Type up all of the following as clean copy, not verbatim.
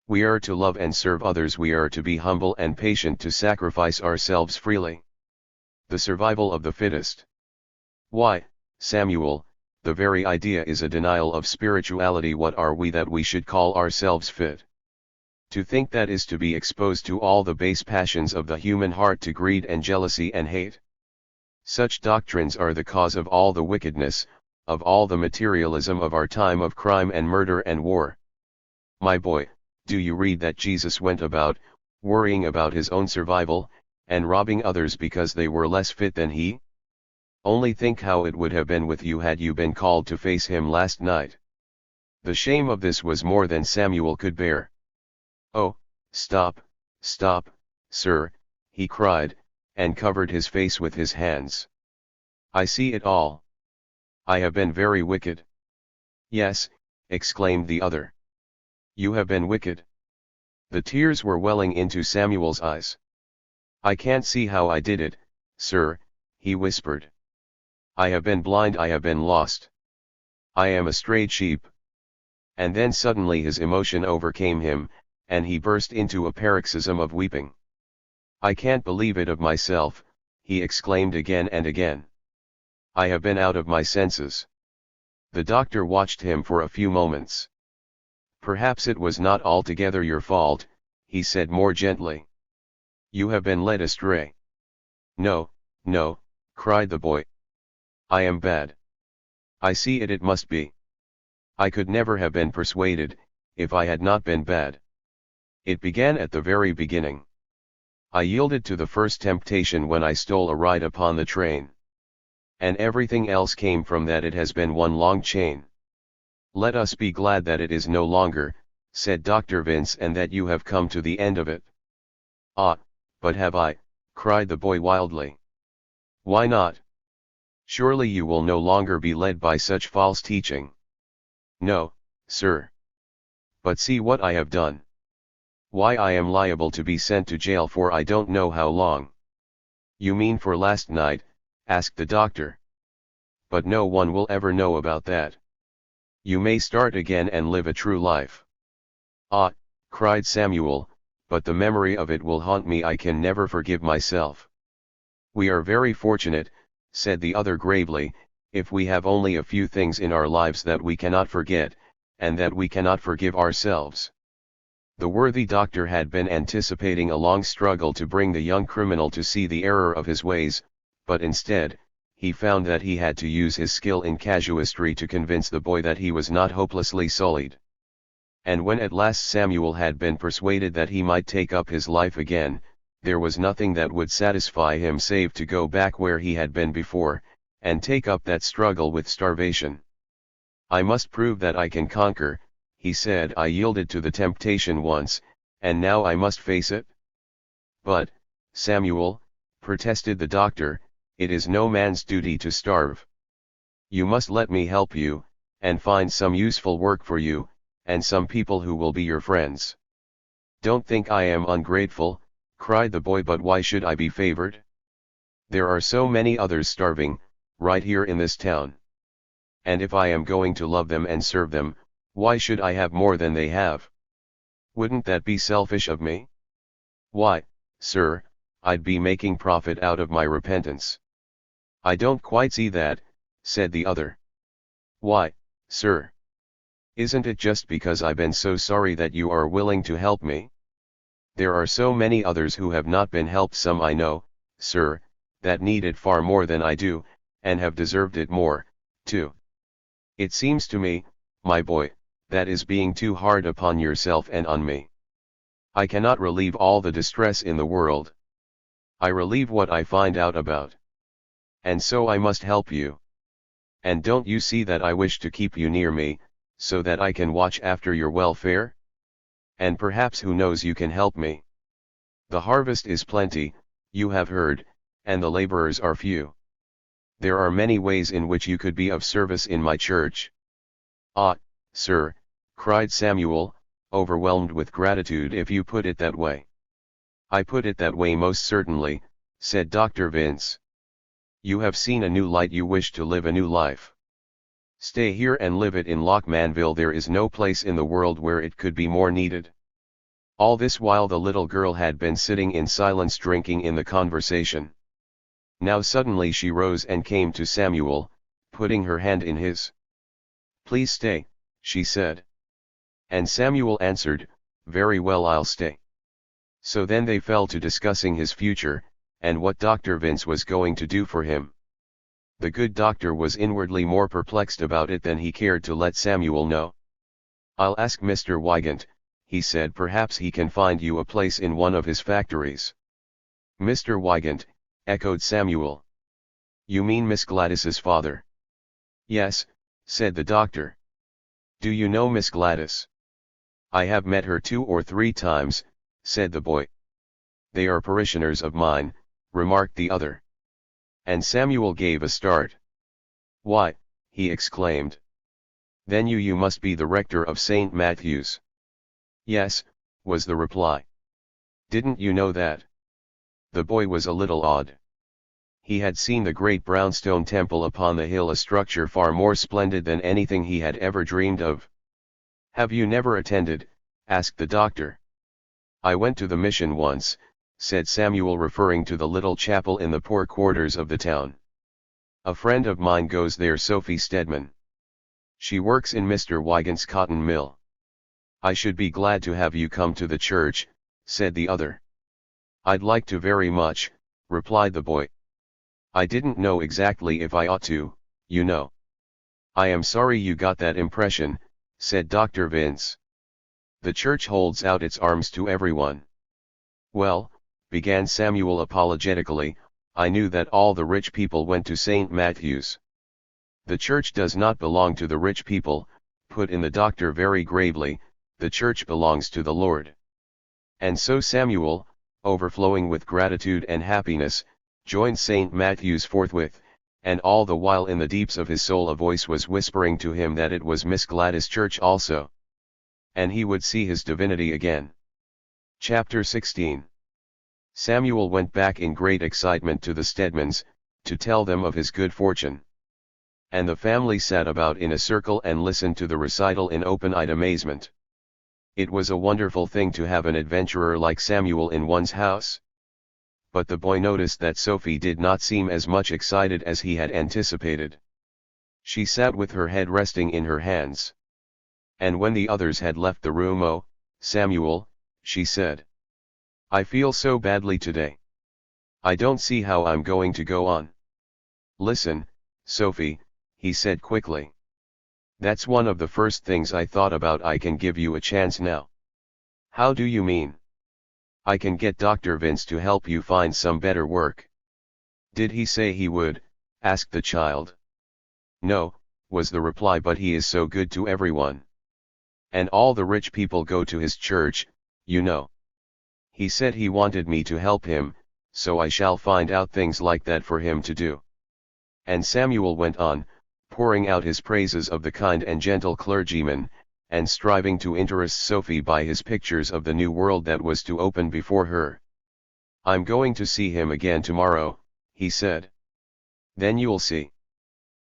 We are to love and serve others. We are to be humble and patient, to sacrifice ourselves freely. The survival of the fittest. Why, Samuel, the very idea is a denial of spirituality. What are we that we should call ourselves fit? To think that is to be exposed to all the base passions of the human heart, to greed and jealousy and hate. Such doctrines are the cause of all the wickedness, of all the materialism of our time, of crime and murder and war. My boy, do you read that Jesus went about, worrying about his own survival, and robbing others because they were less fit than he? Only think how it would have been with you had you been called to face him last night. The shame of this was more than Samuel could bear. "Oh, stop, stop, sir," he cried, and covered his face with his hands. "I see it all. I have been very wicked." "Yes," exclaimed the other. "You have been wicked." The tears were welling into Samuel's eyes. "I can't see how I did it, sir," he whispered. "I have been blind, I have been lost. I am a strayed sheep." And then suddenly his emotion overcame him, and he burst into a paroxysm of weeping. "I can't believe it of myself," he exclaimed again and again. "I have been out of my senses." The doctor watched him for a few moments. "Perhaps it was not altogether your fault," he said more gently. "You have been led astray." "No, no," cried the boy. "I am bad. I see it must be. I could never have been persuaded, if I had not been bad. It began at the very beginning. I yielded to the first temptation when I stole a ride upon the train. And everything else came from that. It has been one long chain. Let us be glad that it is no longer," said Dr. Vince, "and that you have come to the end of it." "Ah, but have I?" cried the boy wildly. "Why not? Surely you will no longer be led by such false teaching." "No, sir. But see what I have done. Why, I am liable to be sent to jail for I don't know how long." "You mean for last night?" asked the doctor. "But no one will ever know about that. You may start again and live a true life." "Ah," cried Samuel, "but the memory of it will haunt me. I can never forgive myself." "We are very fortunate," said the other gravely, "if we have only a few things in our lives that we cannot forget, and that we cannot forgive ourselves." The worthy doctor had been anticipating a long struggle to bring the young criminal to see the error of his ways, but instead, he found that he had to use his skill in casuistry to convince the boy that he was not hopelessly sullied. And when at last Samuel had been persuaded that he might take up his life again, there was nothing that would satisfy him save to go back where he had been before, and take up that struggle with starvation. "I must prove that I can conquer," he said. "I yielded to the temptation once, and now I must face it." "But, Samuel," protested the doctor, "it is no man's duty to starve. You must let me help you, and find some useful work for you, and some people who will be your friends." "Don't think I am ungrateful," cried the boy, "but why should I be favored? There are so many others starving, right here in this town. And if I am going to love them and serve them, why should I have more than they have? Wouldn't that be selfish of me? Why, sir, I'd be making profit out of my repentance." "I don't quite see that," said the other. "Why, sir? Isn't it just because I've been so sorry that you are willing to help me? There are so many others who have not been helped, some I know, sir, that need it far more than I do, and have deserved it more, too. It seems to me, my boy, that is being too hard upon yourself and on me. I cannot relieve all the distress in the world. I relieve what I find out about. And so I must help you. And don't you see that I wish to keep you near me, so that I can watch after your welfare? And perhaps, who knows, you can help me. The harvest is plenty, you have heard, and the laborers are few. There are many ways in which you could be of service in my church." "Ah, sir," cried Samuel, overwhelmed with gratitude, "if you put it that way." "I put it that way most certainly," said Dr. Vince. "You have seen a new light, you wish to live a new life. Stay here and live it in Lochmanville. There is no place in the world where it could be more needed. All this while the little girl had been sitting in silence drinking in the conversation. Now suddenly she rose and came to Samuel, putting her hand in his. "Please stay," she said. And Samuel answered, "Very well, I'll stay." So then they fell to discussing his future, and what Dr. Vince was going to do for him. The good doctor was inwardly more perplexed about it than he cared to let Samuel know. "I'll ask Mr. Wygant," he said, "perhaps he can find you a place in one of his factories." "Mr. Wygant," echoed Samuel. "You mean Miss Gladys's father?" "Yes," said the doctor. "Do you know Miss Gladys?" "I have met her 2 or 3 times, said the boy. "They are parishioners of mine," remarked the other. And Samuel gave a start. "Why," he exclaimed. "Then you must be the rector of St. Matthew's." "Yes," was the reply. "Didn't you know that?" The boy was a little awed. He had seen the great brownstone temple upon the hill, a structure far more splendid than anything he had ever dreamed of. "Have you never attended?" asked the doctor. "I went to the mission once," said Samuel, referring to the little chapel in the poor quarters of the town. "A friend of mine goes there, Sophie Stedman. She works in Mr. Wygant's cotton mill." "I should be glad to have you come to the church," said the other. "I'd like to very much," replied the boy. "I didn't know exactly if I ought to, you know." "I am sorry you got that impression," said Dr. Vince. "The church holds out its arms to everyone." "Well," began Samuel apologetically, "I knew that all the rich people went to St. Matthew's." "The church does not belong to the rich people," put in the doctor very gravely, "the church belongs to the Lord." And so Samuel, overflowing with gratitude and happiness, joined St. Matthew's forthwith, and all the while in the deeps of his soul a voice was whispering to him that it was Miss Gladys' church also, and he would see his divinity again. Chapter 16. Samuel went back in great excitement to the Stedmans, to tell them of his good fortune. And the family sat about in a circle and listened to the recital in open-eyed amazement. It was a wonderful thing to have an adventurer like Samuel in one's house. But the boy noticed that Sophie did not seem as much excited as he had anticipated. She sat with her head resting in her hands. And when the others had left the room, "Oh, Samuel," she said, "I feel so badly today. I don't see how I'm going to go on." "Listen, Sophie," he said quickly. "That's one of the first things I thought about. I can give you a chance now." "How do you mean?" "I can get Dr. Vince to help you find some better work." "Did he say he would?" asked the child. "No," was the reply, "but he is so good to everyone. And all the rich people go to his church, you know. He said he wanted me to help him, so I shall find out things like that for him to do." And Samuel went on, pouring out his praises of the kind and gentle clergyman, and striving to interest Sophie by his pictures of the new world that was to open before her. "I'm going to see him again tomorrow," he said. "Then you'll see."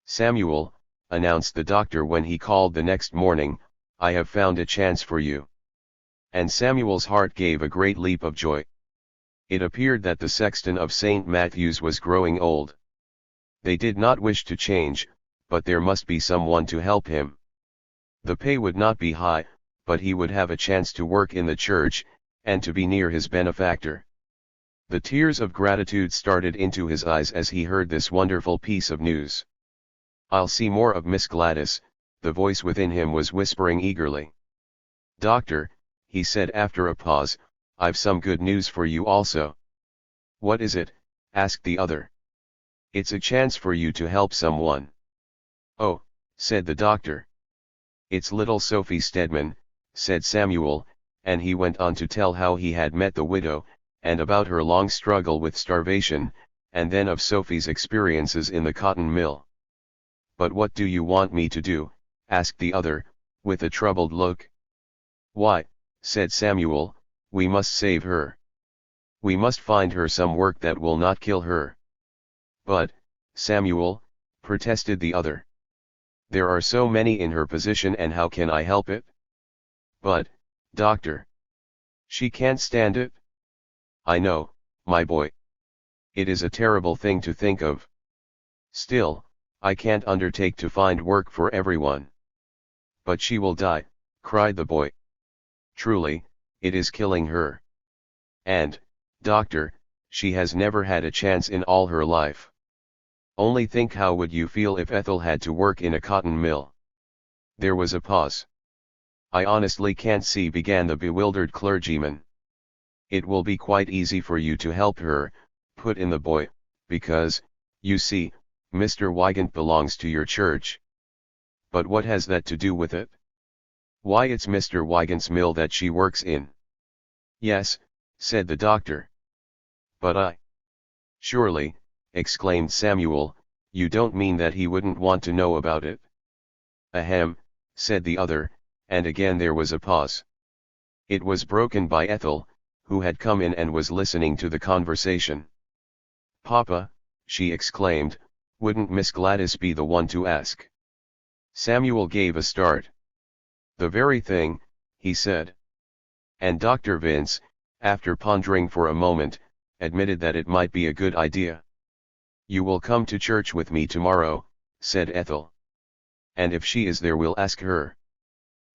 "Samuel," announced the doctor when he called the next morning, "I have found a chance for you." And Samuel's heart gave a great leap of joy. It appeared that the sexton of St. Matthew's was growing old. They did not wish to change, but there must be someone to help him. The pay would not be high, but he would have a chance to work in the church, and to be near his benefactor. The tears of gratitude started into his eyes as he heard this wonderful piece of news. "I'll see more of Miss Gladys," the voice within him was whispering eagerly. "Doctor," he said after a pause, "I've some good news for you also." "What is it?" asked the other. "It's a chance for you to help someone." "Oh," said the doctor. "It's little Sophie Stedman," said Samuel, and he went on to tell how he had met the widow, and about her long struggle with starvation, and then of Sophie's experiences in the cotton mill. "But what do you want me to do?" asked the other, with a troubled look. "Why," said Samuel, "we must save her. We must find her some work that will not kill her." "But, Samuel," protested the other, "there are so many in her position, and how can I help it?" "But, doctor, She can't stand it. I know, my boy. It is a terrible thing to think of. Still, I can't undertake to find work for everyone. But she will die, cried the boy. Truly, it is killing her. And, doctor, she has never had a chance in all her life. Only think, how would you feel if Ethel had to work in a cotton mill? There was a pause. I honestly can't see, began the bewildered clergyman. It will be quite easy for you to help her, put in the boy, because, you see, Mr. Wygant belongs to your church. But what has that to do with it? Why, it's Mr. Wygant's mill that she works in. Yes, said the doctor. But I... Surely, exclaimed Samuel, you don't mean that he wouldn't want to know about it? Ahem, said the other, and again there was a pause. It was broken by Ethel, who had come in and was listening to the conversation. Papa, she exclaimed, wouldn't Miss Gladys be the one to ask? Samuel gave a start. The very thing, he said. And Dr. Vince, after pondering for a moment, admitted that it might be a good idea. You will come to church with me tomorrow, said Ethel. And if she is there, we'll ask her.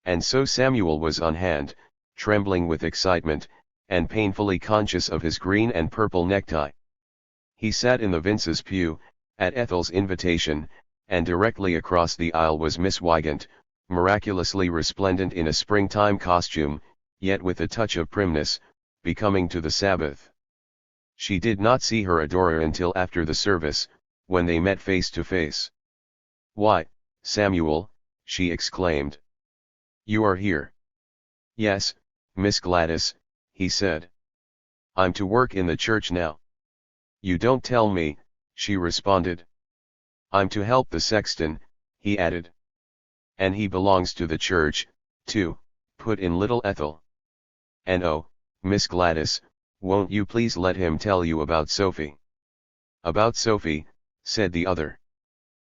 And so Samuel was on hand, trembling with excitement, and painfully conscious of his green and purple necktie. He sat in the Vince's pew, at Ethel's invitation, and directly across the aisle was Miss Wygant, miraculously resplendent in a springtime costume, yet with a touch of primness, becoming to the Sabbath. She did not see her adorer until after the service, when they met face to face. Why, Samuel, she exclaimed. You are here. Yes, Miss Gladys, he said. I'm to work in the church now. You don't tell me, she responded. I'm to help the sexton, he added. And he belongs to the church, too, put in little Ethel. And oh, Miss Gladys, won't you please let him tell you about Sophie? About Sophie, said the other.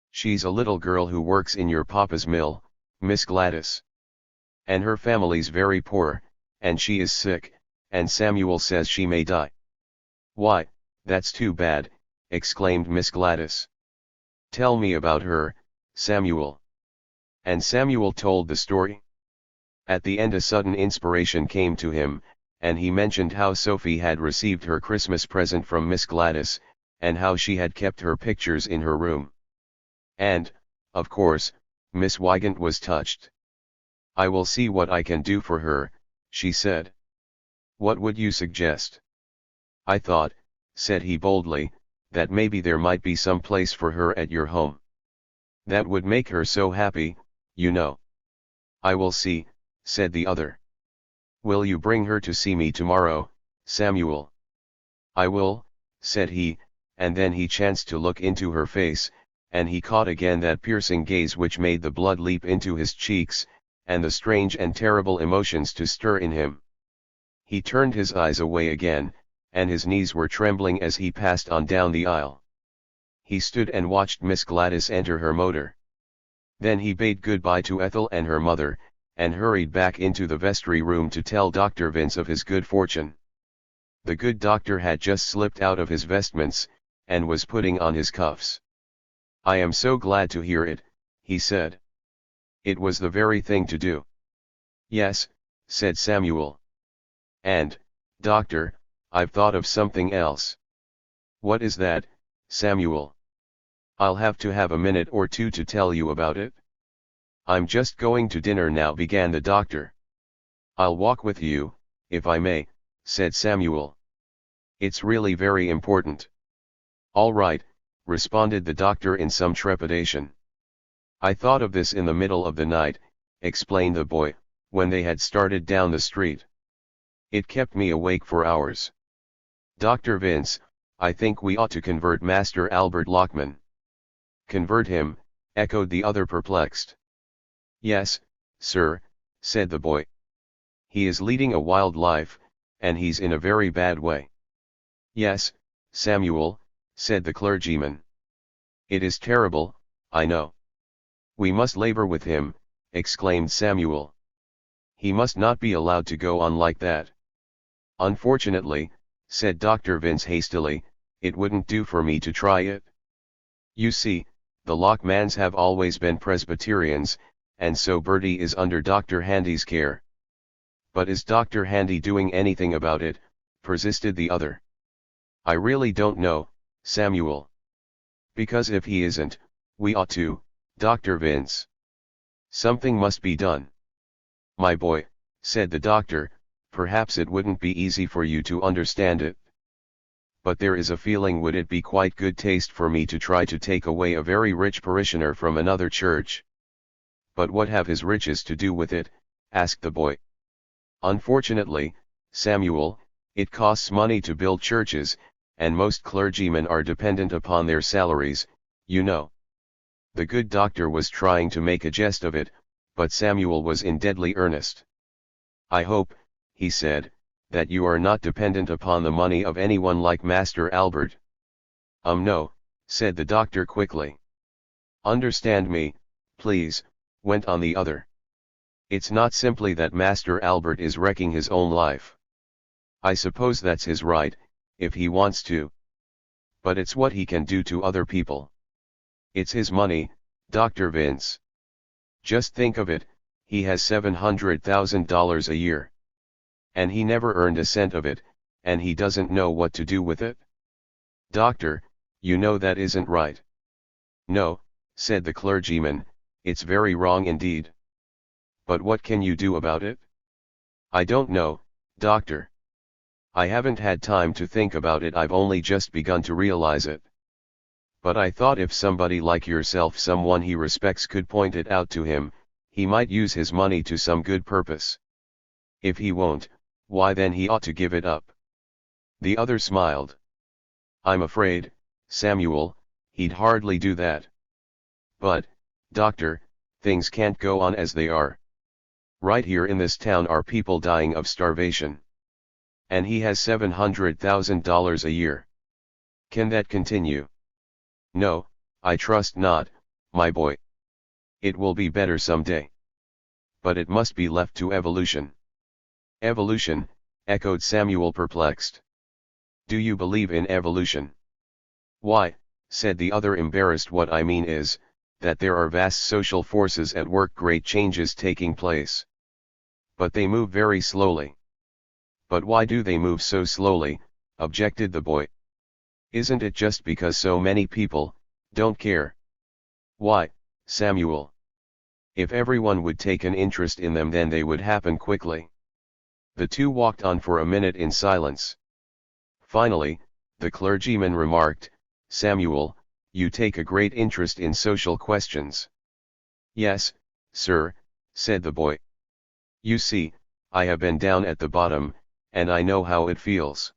She's a little girl who works in your papa's mill, Miss Gladys. And her family's very poor, and she is sick, and Samuel says she may die. Why, that's too bad, exclaimed Miss Gladys. Tell me about her, Samuel. And Samuel told the story. At the end a sudden inspiration came to him, and he mentioned how Sophie had received her Christmas present from Miss Gladys, and how she had kept her pictures in her room. And, of course, Miss Wygant was touched. I will see what I can do for her, she said. What would you suggest? I thought, said he boldly, that maybe there might be some place for her at your home. That would make her so happy, you know. I will see, said the other. Will you bring her to see me tomorrow, Samuel? I will, said he, and then he chanced to look into her face, and he caught again that piercing gaze which made the blood leap into his cheeks, and the strange and terrible emotions to stir in him. He turned his eyes away again, and his knees were trembling as he passed on down the aisle. He stood and watched Miss Gladys enter her motor. Then he bade goodbye to Ethel and her mother, and hurried back into the vestry room to tell Dr. Vince of his good fortune. The good doctor had just slipped out of his vestments, and was putting on his cuffs. I am so glad to hear it, he said. It was the very thing to do. Yes, said Samuel. And, doctor, I've thought of something else. What is that, Samuel? I'll have to have a minute or two to tell you about it. I'm just going to dinner now, began the doctor. I'll walk with you, if I may, said Samuel. It's really very important. All right, responded the doctor in some trepidation. I thought of this in the middle of the night, explained the boy, when they had started down the street. It kept me awake for hours. Dr. Vince, I think we ought to convert Master Albert Lockman. Convert him, echoed the other, perplexed. Yes, sir, said the boy. He is leading a wild life, and he's in a very bad way. Yes, Samuel, said the clergyman. It is terrible, I know. We must labor with him, exclaimed Samuel. He must not be allowed to go on like that. Unfortunately, said Dr. Vince hastily, it wouldn't do for me to try it. You see, the Lockmans have always been Presbyterians, and so Bertie is under Dr. Handy's care. But is Dr. Handy doing anything about it? Persisted the other. I really don't know, Samuel. Because if he isn't, we ought to, Dr. Vince. Something must be done. My boy, said the doctor, perhaps it wouldn't be easy for you to understand it. But there is a feeling, would it be quite good taste for me to try to take away a very rich parishioner from another church? But what have his riches to do with it? Asked the boy. Unfortunately, Samuel, it costs money to build churches, and most clergymen are dependent upon their salaries, you know. The good doctor was trying to make a jest of it, but Samuel was in deadly earnest. I hope, he said, that you are not dependent upon the money of anyone like Master Albert. No, said the doctor quickly. Understand me, please, went on the other. It's not simply that Master Albert is wrecking his own life. I suppose that's his right, if he wants to. But it's what he can do to other people. It's his money, Dr. Vince. Just think of it, he has $700,000 a year. And he never earned a cent of it, and he doesn't know what to do with it. Doctor, you know that isn't right. No, said the clergyman, it's very wrong indeed. But what can you do about it? I don't know, doctor. I haven't had time to think about it, I've only just begun to realize it. But I thought if somebody like yourself, someone he respects, could point it out to him, he might use his money to some good purpose. If he won't, why then he ought to give it up. The other smiled. I'm afraid, Samuel, he'd hardly do that. But, doctor, things can't go on as they are. Right here in this town are people dying of starvation. And he has $700,000 a year. Can that continue? No, I trust not, my boy. It will be better someday. But it must be left to evolution. Evolution, echoed Samuel, perplexed. Do you believe in evolution? Why, said the other, embarrassed, what I mean is, that there are vast social forces at work, great changes taking place. But they move very slowly. But why do they move so slowly? Objected the boy. Isn't it just because so many people don't care? Why, Samuel. If everyone would take an interest in them, then they would happen quickly. The two walked on for a minute in silence. Finally, the clergyman remarked, Samuel, you take a great interest in social questions. Yes, sir, said the boy. You see, I have been down at the bottom, and I know how it feels.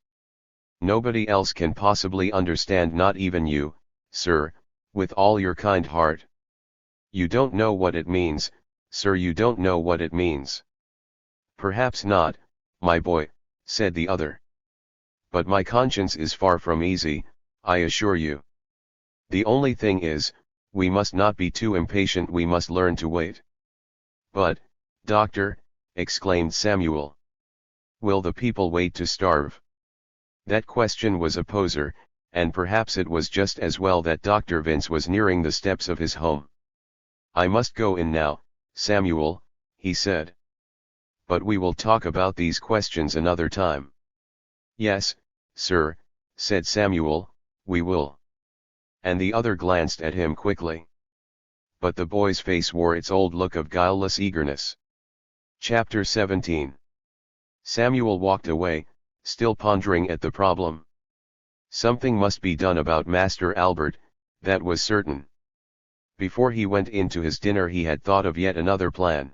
Nobody else can possibly understand, not even you, sir, with all your kind heart. You don't know what it means, sir, you don't know what it means. Perhaps not, my boy, said the other. But my conscience is far from easy, I assure you. The only thing is, we must not be too impatient, we must learn to wait. But, doctor, exclaimed Samuel, will the people wait to starve? That question was a poser, and perhaps it was just as well that Dr. Vince was nearing the steps of his home. I must go in now, Samuel, he said. But we will talk about these questions another time. Yes, sir, said Samuel, we will. And the other glanced at him quickly. But the boy's face wore its old look of guileless eagerness. Chapter 17. Samuel walked away, still pondering at the problem. Something must be done about Master Albert, that was certain. Before he went into his dinner he had thought of yet another plan.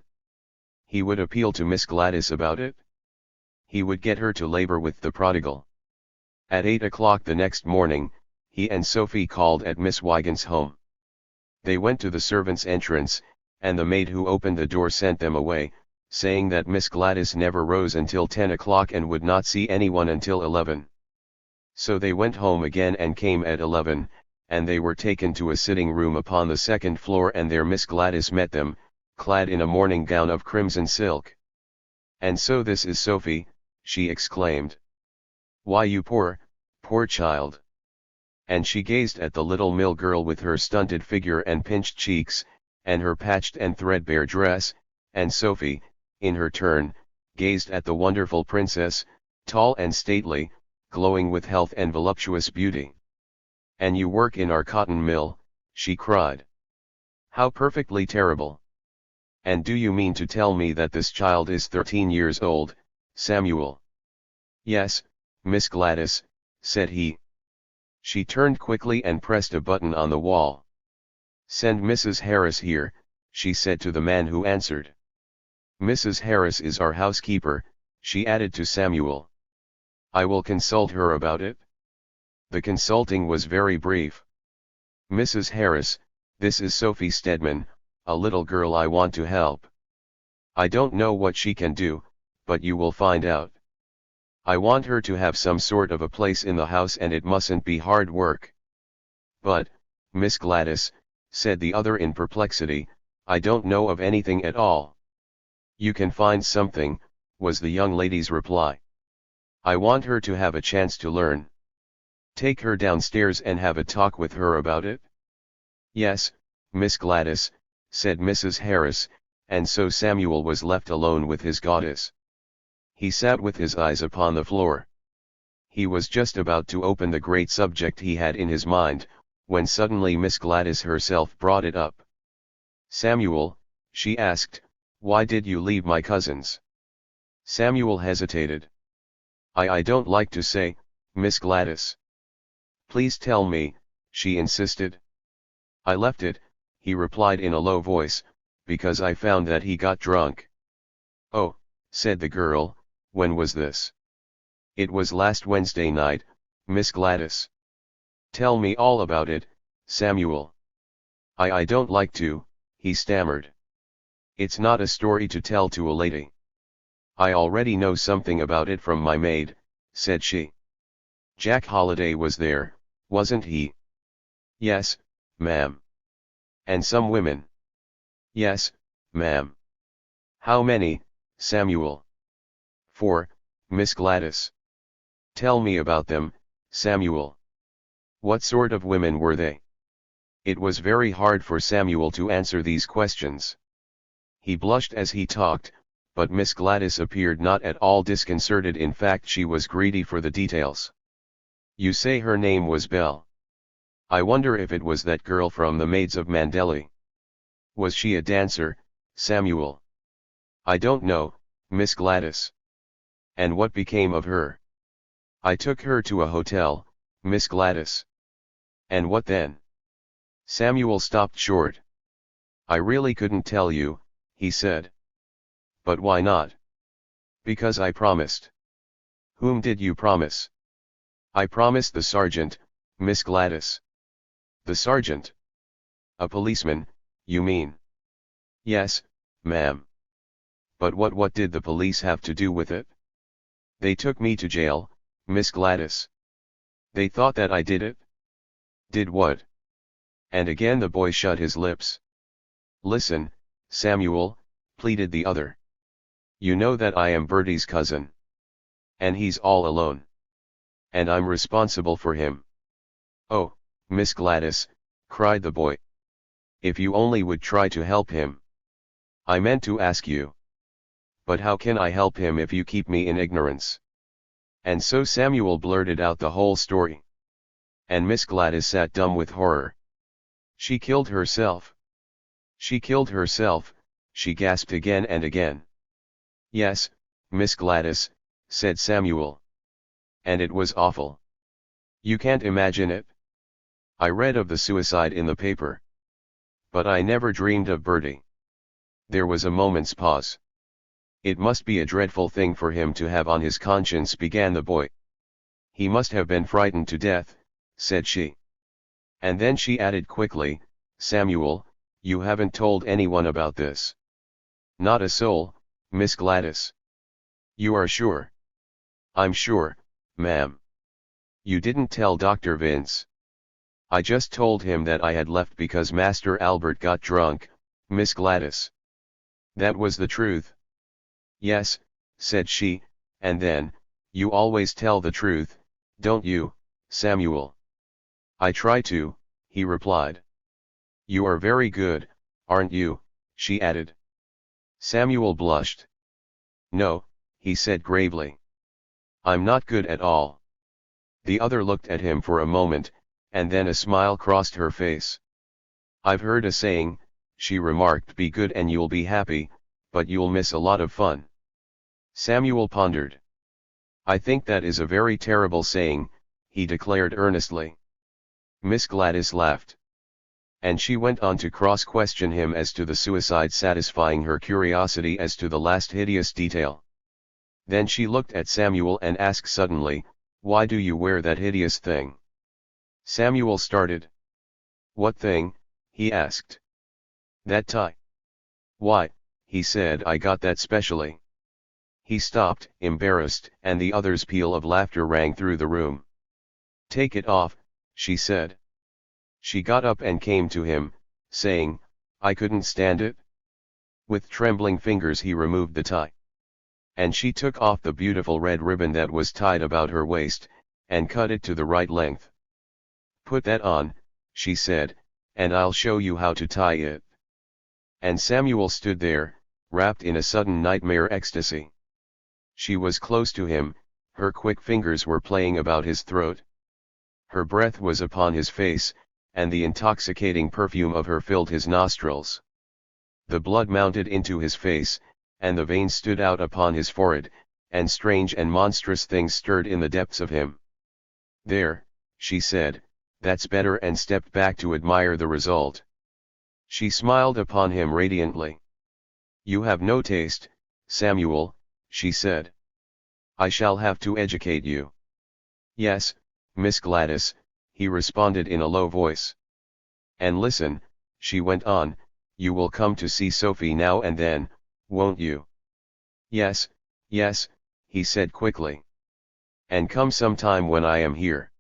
He would appeal to Miss Gladys about it. He would get her to labor with the prodigal. At 8 o'clock the next morning, he and Sophie called at Miss Wygant's home. They went to the servants' entrance, and the maid who opened the door sent them away, saying that Miss Gladys never rose until 10 o'clock and would not see anyone until 11. So they went home again and came at 11, and they were taken to a sitting room upon the second floor, and there Miss Gladys met them, clad in a morning gown of crimson silk. And so this is Sophie, she exclaimed. Why, you poor, poor child. And she gazed at the little mill girl with her stunted figure and pinched cheeks, and her patched and threadbare dress, and Sophie, in her turn, gazed at the wonderful princess, tall and stately, glowing with health and voluptuous beauty. "And you work in our cotton mill," she cried. "How perfectly terrible! And do you mean to tell me that this child is 13 years old, Samuel?" "Yes, Miss Gladys," said he. She turned quickly and pressed a button on the wall. "Send Mrs. Harris here," she said to the man who answered. "Mrs. Harris is our housekeeper," she added to Samuel. "I will consult her about it." The consulting was very brief. "Mrs. Harris, this is Sophie Stedman, a little girl I want to help. I don't know what she can do, but you will find out. I want her to have some sort of a place in the house, and it mustn't be hard work." "But, Miss Gladys," said the other in perplexity, "I don't know of anything at all." "You can find something," was the young lady's reply. "I want her to have a chance to learn. Take her downstairs and have a talk with her about it." "Yes, Miss Gladys," said Mrs. Harris, and so Samuel was left alone with his goddess. He sat with his eyes upon the floor. He was just about to open the great subject he had in his mind, when suddenly Miss Gladys herself brought it up. "Samuel," she asked, "why did you leave my cousins?" Samuel hesitated. I don't like to say, Miss Gladys." "Please tell me," she insisted. "I left it," he replied in a low voice, "because I found that he got drunk." "Oh," said the girl, "when was this?" "It was last Wednesday night, Miss Gladys." "Tell me all about it, Samuel." I don't like to," he stammered. "It's not a story to tell to a lady." "I already know something about it from my maid," said she. "Jack Holiday was there, wasn't he?" "Yes, ma'am." "And some women?" "Yes, ma'am." "How many, Samuel?" "4, Miss Gladys." "Tell me about them, Samuel. What sort of women were they?" It was very hard for Samuel to answer these questions. He blushed as he talked, but Miss Gladys appeared not at all disconcerted. In fact, she was greedy for the details. "You say her name was Belle. I wonder if it was that girl from the Maids of Mandelli. Was she a dancer, Samuel?" "I don't know, Miss Gladys." "And what became of her?" "I took her to a hotel, Miss Gladys." "And what then?" Samuel stopped short. "I really couldn't tell you," he said. "But why not?" "Because I promised." "Whom did you promise?" "I promised the sergeant, Miss Gladys." "The sergeant? A policeman, you mean?" "Yes, ma'am." "But what did the police have to do with it?" "They took me to jail, Miss Gladys." "They thought that I did it?" "Did what?" And again the boy shut his lips. "Listen, Samuel," pleaded the other. "You know that I am Bertie's cousin. And he's all alone. And I'm responsible for him." "Oh, Miss Gladys," cried the boy. "If you only would try to help him." "I meant to ask you. But how can I help him if you keep me in ignorance?" And so Samuel blurted out the whole story. And Miss Gladys sat dumb with horror. "She killed herself. She killed herself," she gasped again and again. "Yes, Miss Gladys," said Samuel. "And it was awful. You can't imagine it. I read of the suicide in the paper. But I never dreamed of Bertie." There was a moment's pause. "It must be a dreadful thing for him to have on his conscience," began the boy. "He must have been frightened to death," said she. And then she added quickly, "Samuel, you haven't told anyone about this?" "Not a soul, Miss Gladys." "You are sure?" "I'm sure, ma'am." "You didn't tell Dr. Vince?" "I just told him that I had left because Master Albert got drunk, Miss Gladys." "That was the truth?" "Yes," said she, and then, You always tell the truth, don't you, Samuel? I try to, he replied. You are very good, aren't you, she added. Samuel blushed. No, he said gravely. I'm not good at all. The other looked at him for a moment, and then a smile crossed her face. I've heard a saying, she remarked, be good and you'll be happy, but you'll miss a lot of fun. Samuel pondered. I think that is a very terrible saying, he declared earnestly. Miss Gladys laughed. And she went on to cross-question him as to the suicide, satisfying her curiosity as to the last hideous detail. Then she looked at Samuel and asked suddenly, why do you wear that hideous thing? Samuel started. What thing? He asked. That tie. Why, he said, I got that specially. He stopped, embarrassed, and the other's peal of laughter rang through the room. Take it off, she said. She got up and came to him, saying, I couldn't stand it. With trembling fingers he removed the tie. And she took off the beautiful red ribbon that was tied about her waist, and cut it to the right length. Put that on, she said, and I'll show you how to tie it. And Samuel stood there, wrapped in a sudden nightmare ecstasy. She was close to him, her quick fingers were playing about his throat. Her breath was upon his face, and the intoxicating perfume of her filled his nostrils. The blood mounted into his face, and the veins stood out upon his forehead, and strange and monstrous things stirred in the depths of him. There, she said, that's better, and stepped back to admire the result. She smiled upon him radiantly. You have no taste, Samuel, she said. I shall have to educate you. Yes, Miss Gladys, he responded in a low voice. And listen, she went on, you will come to see Sophie now and then, won't you? Yes, yes, he said quickly. And come sometime when I am here.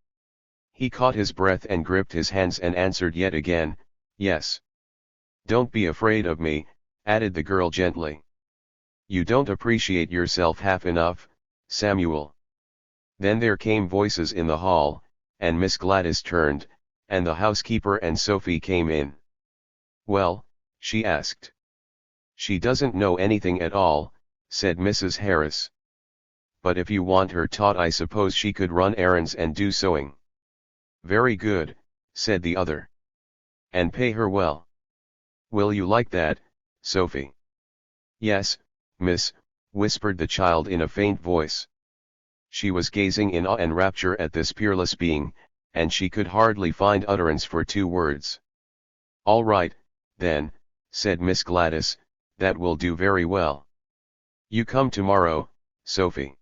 He caught his breath and gripped his hands and answered yet again, yes. Don't be afraid of me, added the girl gently. You don't appreciate yourself half enough, Samuel. Then there came voices in the hall, and Miss Gladys turned, and the housekeeper and Sophie came in. Well, she asked. She doesn't know anything at all, said Mrs. Harris. But if you want her taught, I suppose she could run errands and do sewing. Very good, said the other. And pay her well. Will you like that, Sophie? Yes, miss, whispered the child in a faint voice. She was gazing in awe and rapture at this peerless being, and she could hardly find utterance for two words. All right, then, said Miss Gladys, that will do very well. You come tomorrow, Sophie.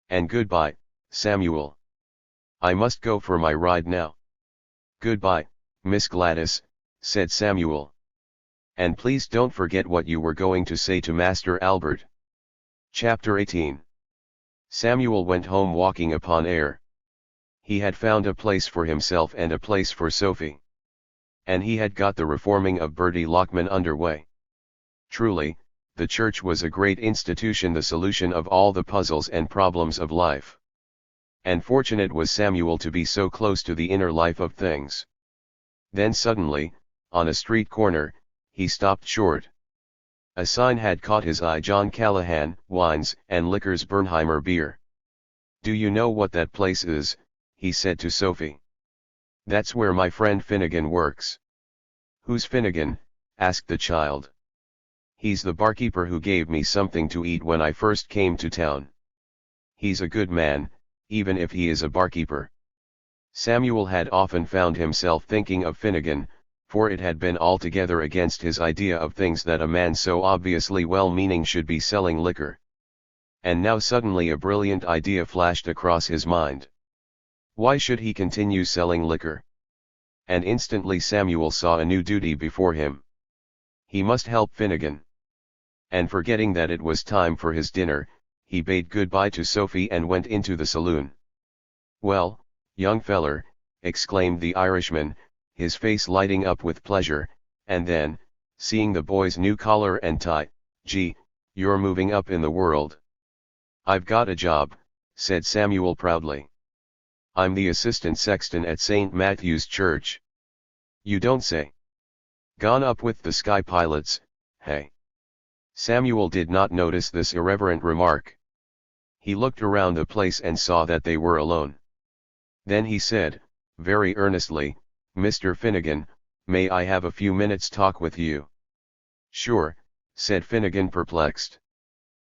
And goodbye, Samuel. I must go for my ride now. Goodbye, Miss Gladys, said Samuel. And please don't forget what you were going to say to Master Albert. Chapter 18. Samuel went home walking upon air. He had found a place for himself and a place for Sophie. And he had got the reforming of Bertie Lockman under way. Truly, the church was a great institution, the solution of all the puzzles and problems of life. And fortunate was Samuel to be so close to the inner life of things. Then suddenly, on a street corner, he stopped short. A sign had caught his eye: John Callahan, Wines and Liquors, Bernheimer Beer. Do you know what that place is? He said to Sophie. That's where my friend Finnegan works. Who's Finnegan? Asked the child. He's the barkeeper who gave me something to eat when I first came to town. He's a good man, even if he is a barkeeper. Samuel had often found himself thinking of Finnegan, for it had been altogether against his idea of things that a man so obviously well-meaning should be selling liquor. And now suddenly a brilliant idea flashed across his mind. Why should he continue selling liquor? And instantly Samuel saw a new duty before him. He must help Finnegan. And forgetting that it was time for his dinner, he bade goodbye to Sophie and went into the saloon. Well, young feller, exclaimed the Irishman, his face lighting up with pleasure, and then, seeing the boy's new collar and tie, gee, you're moving up in the world. I've got a job, said Samuel proudly. I'm the assistant sexton at St. Matthew's Church. You don't say. Gone up with the sky pilots, hey? Samuel did not notice this irreverent remark. He looked around the place and saw that they were alone. Then he said, very earnestly, Mr. Finnegan, may I have a few minutes' talk with you? Sure, said Finnegan, perplexed.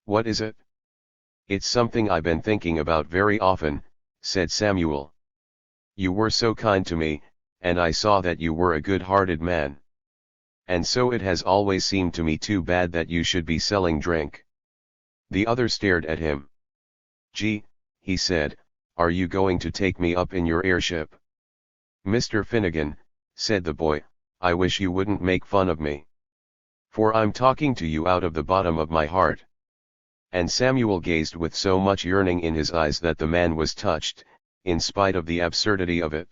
What is it? It's something I've been thinking about very often, said Samuel. You were so kind to me, and I saw that you were a good-hearted man. And so it has always seemed to me too bad that you should be selling drink. The other stared at him. Gee, he said, are you going to take me up in your airship? Mr. Finnegan, said the boy, I wish you wouldn't make fun of me. For I'm talking to you out of the bottom of my heart. And Samuel gazed with so much yearning in his eyes that the man was touched, in spite of the absurdity of it.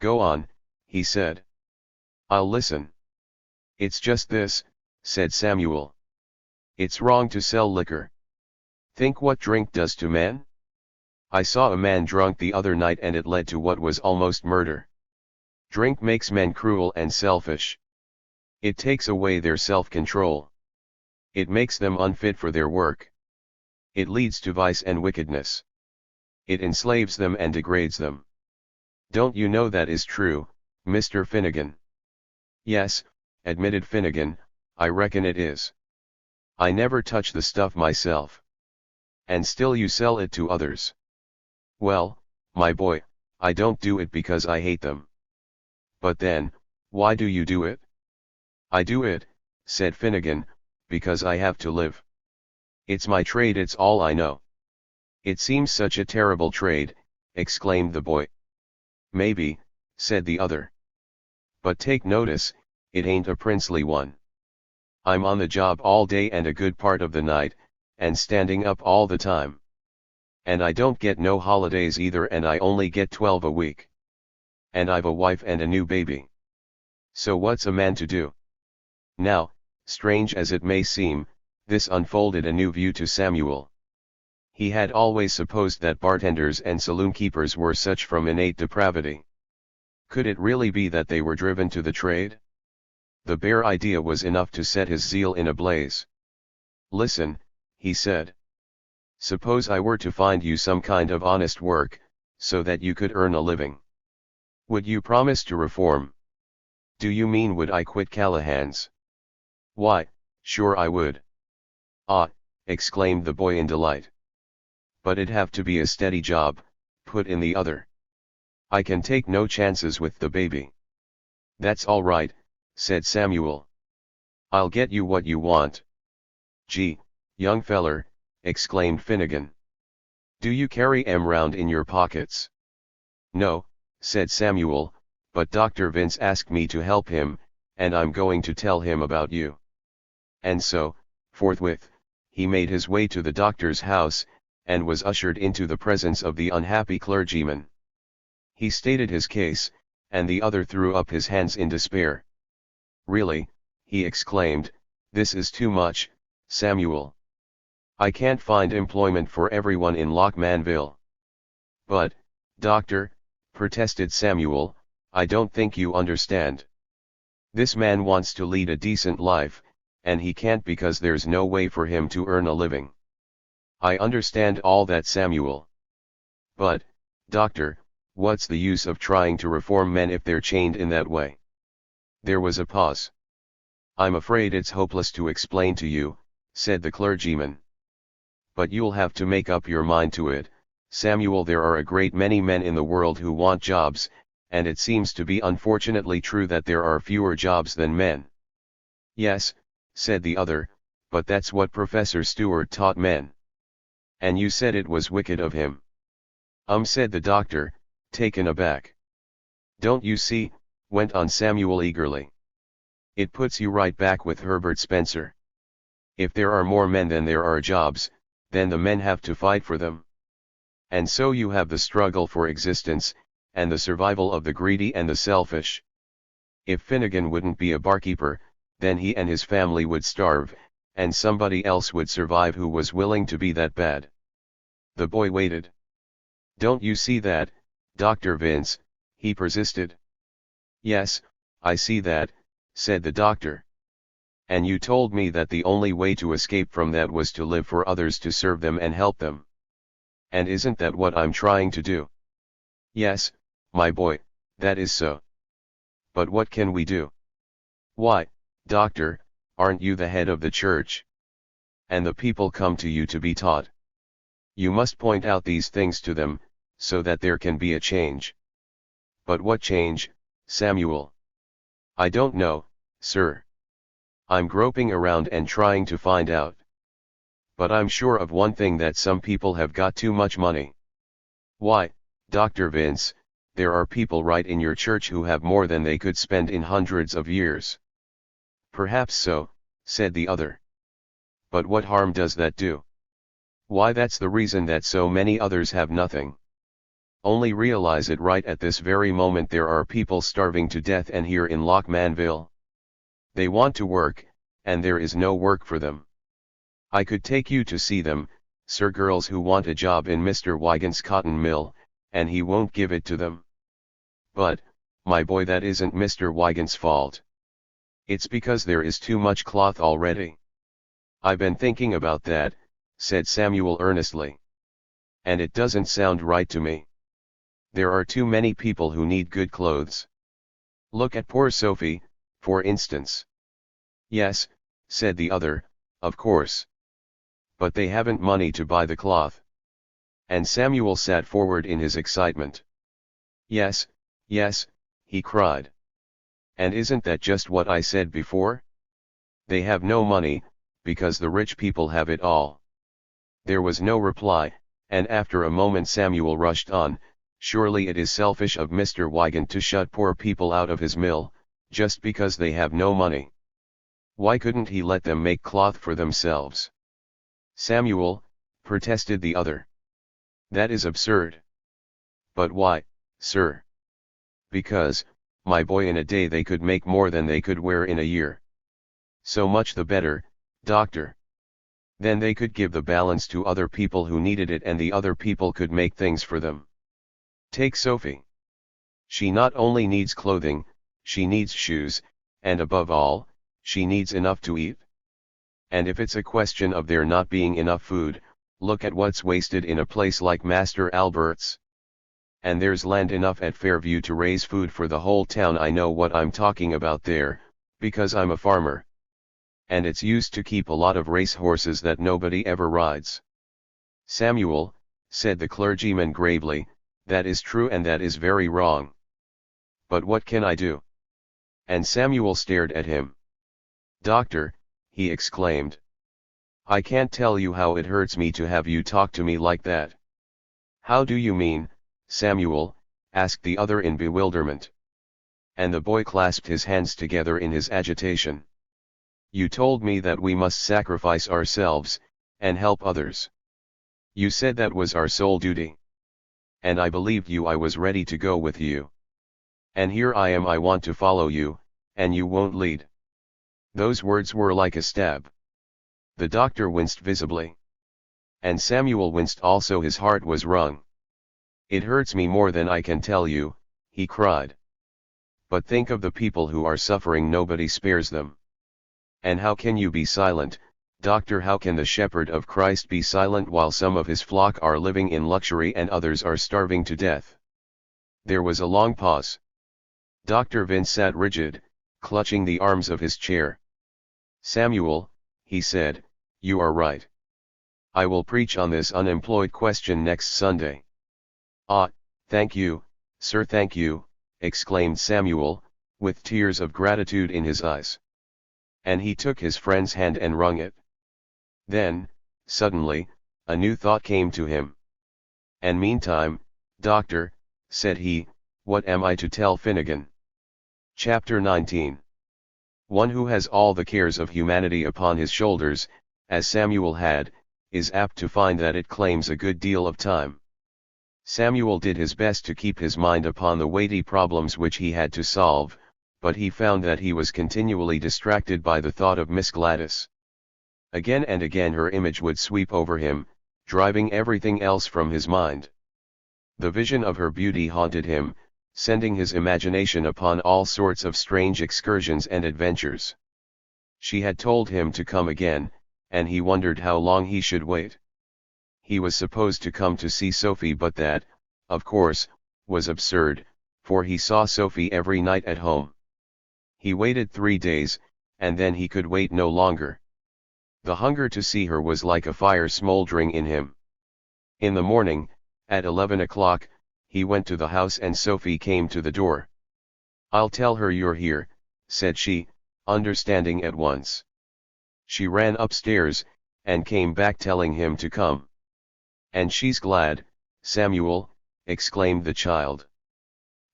Go on, he said. I'll listen. It's just this, said Samuel. It's wrong to sell liquor. Think what drink does to men? I saw a man drunk the other night and it led to what was almost murder. Drink makes men cruel and selfish. It takes away their self-control. It makes them unfit for their work. It leads to vice and wickedness. It enslaves them and degrades them. Don't you know that is true, Mr. Finnegan? Yes, admitted Finnegan, I reckon it is. I never touch the stuff myself. And still you sell it to others. Well, my boy, I don't do it because I hate them. But then, why do you do it? I do it, said Finnegan, because I have to live. It's my trade, it's all I know. It seems such a terrible trade, exclaimed the boy. Maybe, said the other. But take notice, it ain't a princely one. I'm on the job all day and a good part of the night, and standing up all the time. And I don't get no holidays either, and I only get 12 a week. And I've a wife and a new baby. So what's a man to do? Now, strange as it may seem, this unfolded a new view to Samuel. He had always supposed that bartenders and saloon keepers were such from innate depravity. Could it really be that they were driven to the trade? The bare idea was enough to set his zeal in a blaze. Listen, he said. Suppose I were to find you some kind of honest work, so that you could earn a living. Would you promise to reform? Do you mean would I quit Callahan's? Why, sure I would. Ah, exclaimed the boy in delight. But it'd have to be a steady job, put in the other. I can take no chances with the baby. That's all right, said Samuel. I'll get you what you want. Gee, young feller, exclaimed Finnegan. Do you carry 'em round in your pockets? No, said Samuel, but Dr. Vince asked me to help him, and I'm going to tell him about you. And so, forthwith, he made his way to the doctor's house, and was ushered into the presence of the unhappy clergyman. He stated his case, and the other threw up his hands in despair. Really, he exclaimed, this is too much, Samuel. I can't find employment for everyone in Lockmanville. But, doctor, protested Samuel, I don't think you understand. This man wants to lead a decent life, and he can't because there's no way for him to earn a living. I understand all that, Samuel. But, doctor, what's the use of trying to reform men if they're chained in that way? There was a pause. I'm afraid it's hopeless to explain to you, said the clergyman. But you'll have to make up your mind to it, Samuel. There are a great many men in the world who want jobs, and it seems to be unfortunately true that there are fewer jobs than men. Yes, said the other, but that's what Professor Stewart taught men. And you said it was wicked of him. Said the doctor, taken aback. Don't you see, went on Samuel eagerly. It puts you right back with Herbert Spencer. If there are more men than there are jobs, then the men have to fight for them. And so you have the struggle for existence, and the survival of the greedy and the selfish. If Finnegan wouldn't be a barkeeper, then he and his family would starve, and somebody else would survive who was willing to be that bad. The boy waited. "Don't you see that, Dr. Vince?" he persisted. "Yes, I see that," said the doctor. "And you told me that the only way to escape from that was to live for others, to serve them and help them. And isn't that what I'm trying to do?" "Yes, my boy, that is so. But what can we do?" "Why, doctor, aren't you the head of the church? And the people come to you to be taught. You must point out these things to them, so that there can be a change." "But what change, Samuel?" "I don't know, sir. I'm groping around and trying to find out. But I'm sure of one thing, that some people have got too much money." "Why, Dr. Vince, there are people right in your church who have more than they could spend in hundreds of years." "Perhaps so," said the other. "But what harm does that do?" "Why, that's the reason that so many others have nothing. Only realize it, right at this very moment there are people starving to death, and here in Lockmanville. They want to work, and there is no work for them. I could take you to see them, sir, girls who want a job in Mr. Wygant's cotton mill, and he won't give it to them. But, my boy, that isn't Mr. Wygant's fault. It's because there is too much cloth already." "I've been thinking about that," said Samuel earnestly. "And it doesn't sound right to me. There are too many people who need good clothes. Look at poor Sophie, for instance." "Yes," said the other, "of course. But they haven't money to buy the cloth." And Samuel sat forward in his excitement. "Yes, yes," he cried. "And isn't that just what I said before? They have no money, because the rich people have it all." There was no reply, and after a moment Samuel rushed on, "Surely it is selfish of Mr. Wygant to shut poor people out of his mill, just because they have no money. Why couldn't he let them make cloth for themselves?" "Samuel," protested the other, "that is absurd." "But why, sir?" "Because, my boy, in a day they could make more than they could wear in a year." "So much the better, doctor. Then they could give the balance to other people who needed it, and the other people could make things for them. Take Sophie. She not only needs clothing, she needs shoes, and above all, she needs enough to eat. And if it's a question of there not being enough food, look at what's wasted in a place like Master Albert's. And there's land enough at Fairview to raise food for the whole town. I know what I'm talking about there, because I'm a farmer. And it's used to keep a lot of race horses that nobody ever rides." "Samuel," said the clergyman gravely, "that is true, and that is very wrong. But what can I do?" And Samuel stared at him. "Doctor," he exclaimed, "I can't tell you how it hurts me to have you talk to me like that." "How do you mean, Samuel?" asked the other in bewilderment. And the boy clasped his hands together in his agitation. "You told me that we must sacrifice ourselves, and help others. You said that was our sole duty. And I believed you. I was ready to go with you. And here I am, I want to follow you, and you won't lead." Those words were like a stab. The doctor winced visibly. And Samuel winced also, his heart was wrung. "It hurts me more than I can tell you," he cried. "But think of the people who are suffering, nobody spares them. And how can you be silent, doctor? How can the shepherd of Christ be silent while some of his flock are living in luxury and others are starving to death?" There was a long pause. Dr. Vince sat rigid, clutching the arms of his chair. "Samuel," he said, "you are right. I will preach on this unemployed question next Sunday." "Ah, thank you, sir, thank you," exclaimed Samuel, with tears of gratitude in his eyes. And he took his friend's hand and wrung it. Then, suddenly, a new thought came to him. "And meantime, doctor," said he, "what am I to tell Finnegan?" Chapter 19. One who has all the cares of humanity upon his shoulders, as Samuel had, is apt to find that it claims a good deal of time. Samuel did his best to keep his mind upon the weighty problems which he had to solve, but he found that he was continually distracted by the thought of Miss Gladys. Again and again her image would sweep over him, driving everything else from his mind. The vision of her beauty haunted him, sending his imagination upon all sorts of strange excursions and adventures. She had told him to come again, and he wondered how long he should wait. He was supposed to come to see Sophie, but that, of course, was absurd, for he saw Sophie every night at home. He waited 3 days, and then he could wait no longer. The hunger to see her was like a fire smoldering in him. In the morning, at 11 o'clock, he went to the house and Sophie came to the door. "I'll tell her you're here," said she, understanding at once. She ran upstairs, and came back telling him to come. "And she's glad, Samuel," exclaimed the child.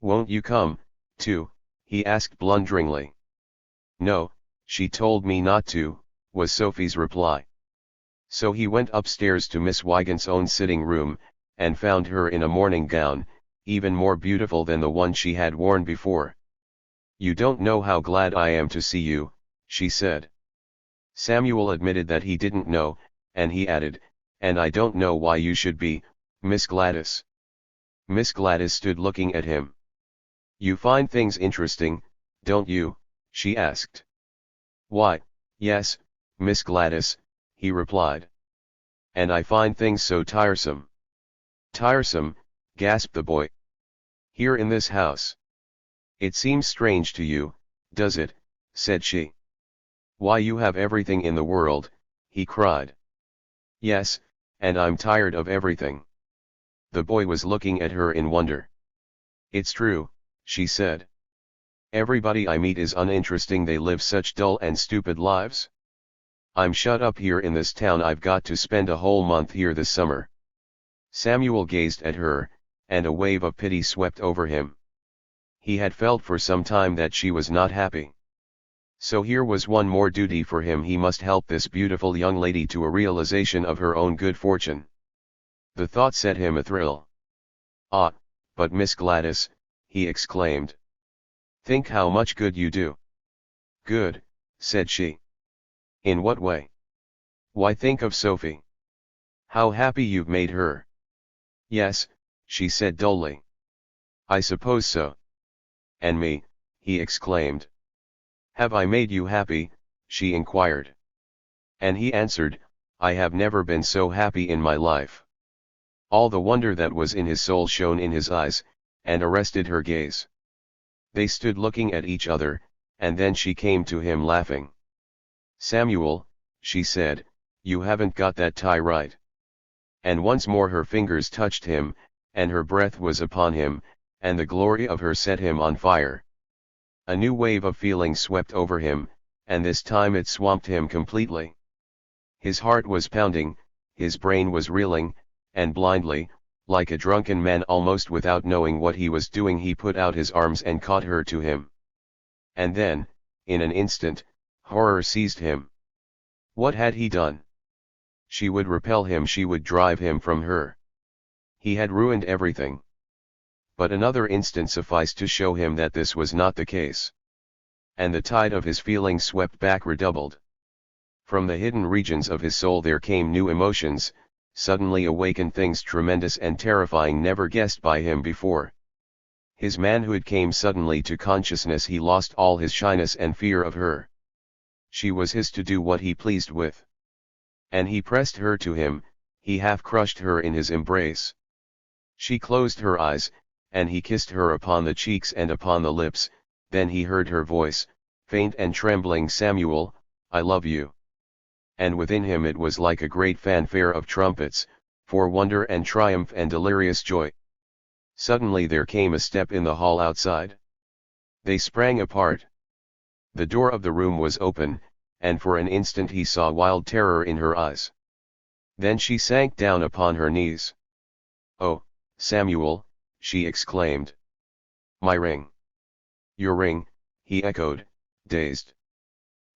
"Won't you come, too?" he asked blunderingly. "No, she told me not to," was Sophie's reply. So he went upstairs to Miss Wygant's own sitting room, and found her in a morning gown, even more beautiful than the one she had worn before. "You don't know how glad I am to see you," she said. Samuel admitted that he didn't know, and he added, "And I don't know why you should be, Miss Gladys." Miss Gladys stood looking at him. "You find things interesting, don't you?" she asked. "Why, yes, Miss Gladys," he replied. "And I find things so tiresome." "Tiresome," gasped the boy. "Here in this house." "It seems strange to you, does it?" said she. "Why, you have everything in the world," he cried. "Yes, and I'm tired of everything." The boy was looking at her in wonder. "It's true," she said. "Everybody I meet is uninteresting, they live such dull and stupid lives. I'm shut up here in this town, I've got to spend a whole month here this summer." Samuel gazed at her, and a wave of pity swept over him. He had felt for some time that she was not happy. So here was one more duty for him: he must help this beautiful young lady to a realization of her own good fortune. The thought set him a thrill. "Ah, but Miss Gladys," he exclaimed. "Think how much good you do." "Good," said she. "In what way?" "Why, think of Sophie. How happy you've made her." "Yes," she said dully. "I suppose so." "And me," he exclaimed. "Have I made you happy?" she inquired. And he answered, "I have never been so happy in my life." All the wonder that was in his soul shone in his eyes, and arrested her gaze. They stood looking at each other, and then she came to him laughing. "Samuel," she said, "you haven't got that tie right." And once more her fingers touched him, and her breath was upon him, and the glory of her set him on fire. A new wave of feeling swept over him, and this time it swamped him completely. His heart was pounding, his brain was reeling, and blindly, like a drunken man almost without knowing what he was doing, he put out his arms and caught her to him. And then, in an instant, horror seized him. What had he done? She would repel him, she would drive him from her. He had ruined everything. But another instant sufficed to show him that this was not the case. And the tide of his feelings swept back redoubled. From the hidden regions of his soul there came new emotions, suddenly awakened things tremendous and terrifying never guessed by him before. His manhood came suddenly to consciousness, he lost all his shyness and fear of her. She was his to do what he pleased with. And he pressed her to him, he half crushed her in his embrace. She closed her eyes, and he kissed her upon the cheeks and upon the lips. Then he heard her voice, faint and trembling, "Samuel, I love you." And within him it was like a great fanfare of trumpets, for wonder and triumph and delirious joy. Suddenly there came a step in the hall outside. They sprang apart. The door of the room was open, and for an instant he saw wild terror in her eyes. Then she sank down upon her knees. "Oh, Samuel," she exclaimed. "My ring." "Your ring," he echoed, dazed.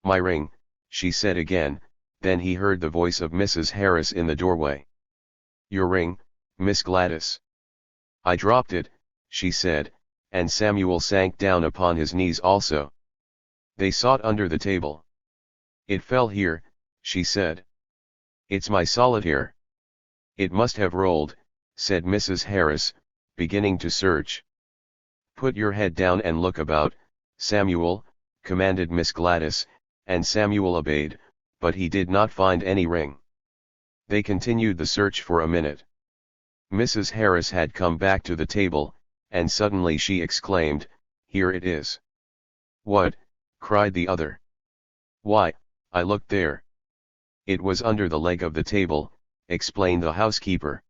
"My ring," she said again. Then he heard the voice of Mrs. Harris in the doorway. "Your ring, Miss Gladys." "I dropped it," she said, and Samuel sank down upon his knees also. They sought under the table. "It fell here," she said. "It's my solitaire." "It must have rolled," said Mrs. Harris, beginning to search. "Put your head down and look about, Samuel," commanded Miss Gladys, and Samuel obeyed, but he did not find any ring. They continued the search for a minute. Mrs. Harris had come back to the table, and suddenly she exclaimed, "Here it is." "What?" cried the other. "Why, I looked there." "It was under the leg of the table," explained the housekeeper.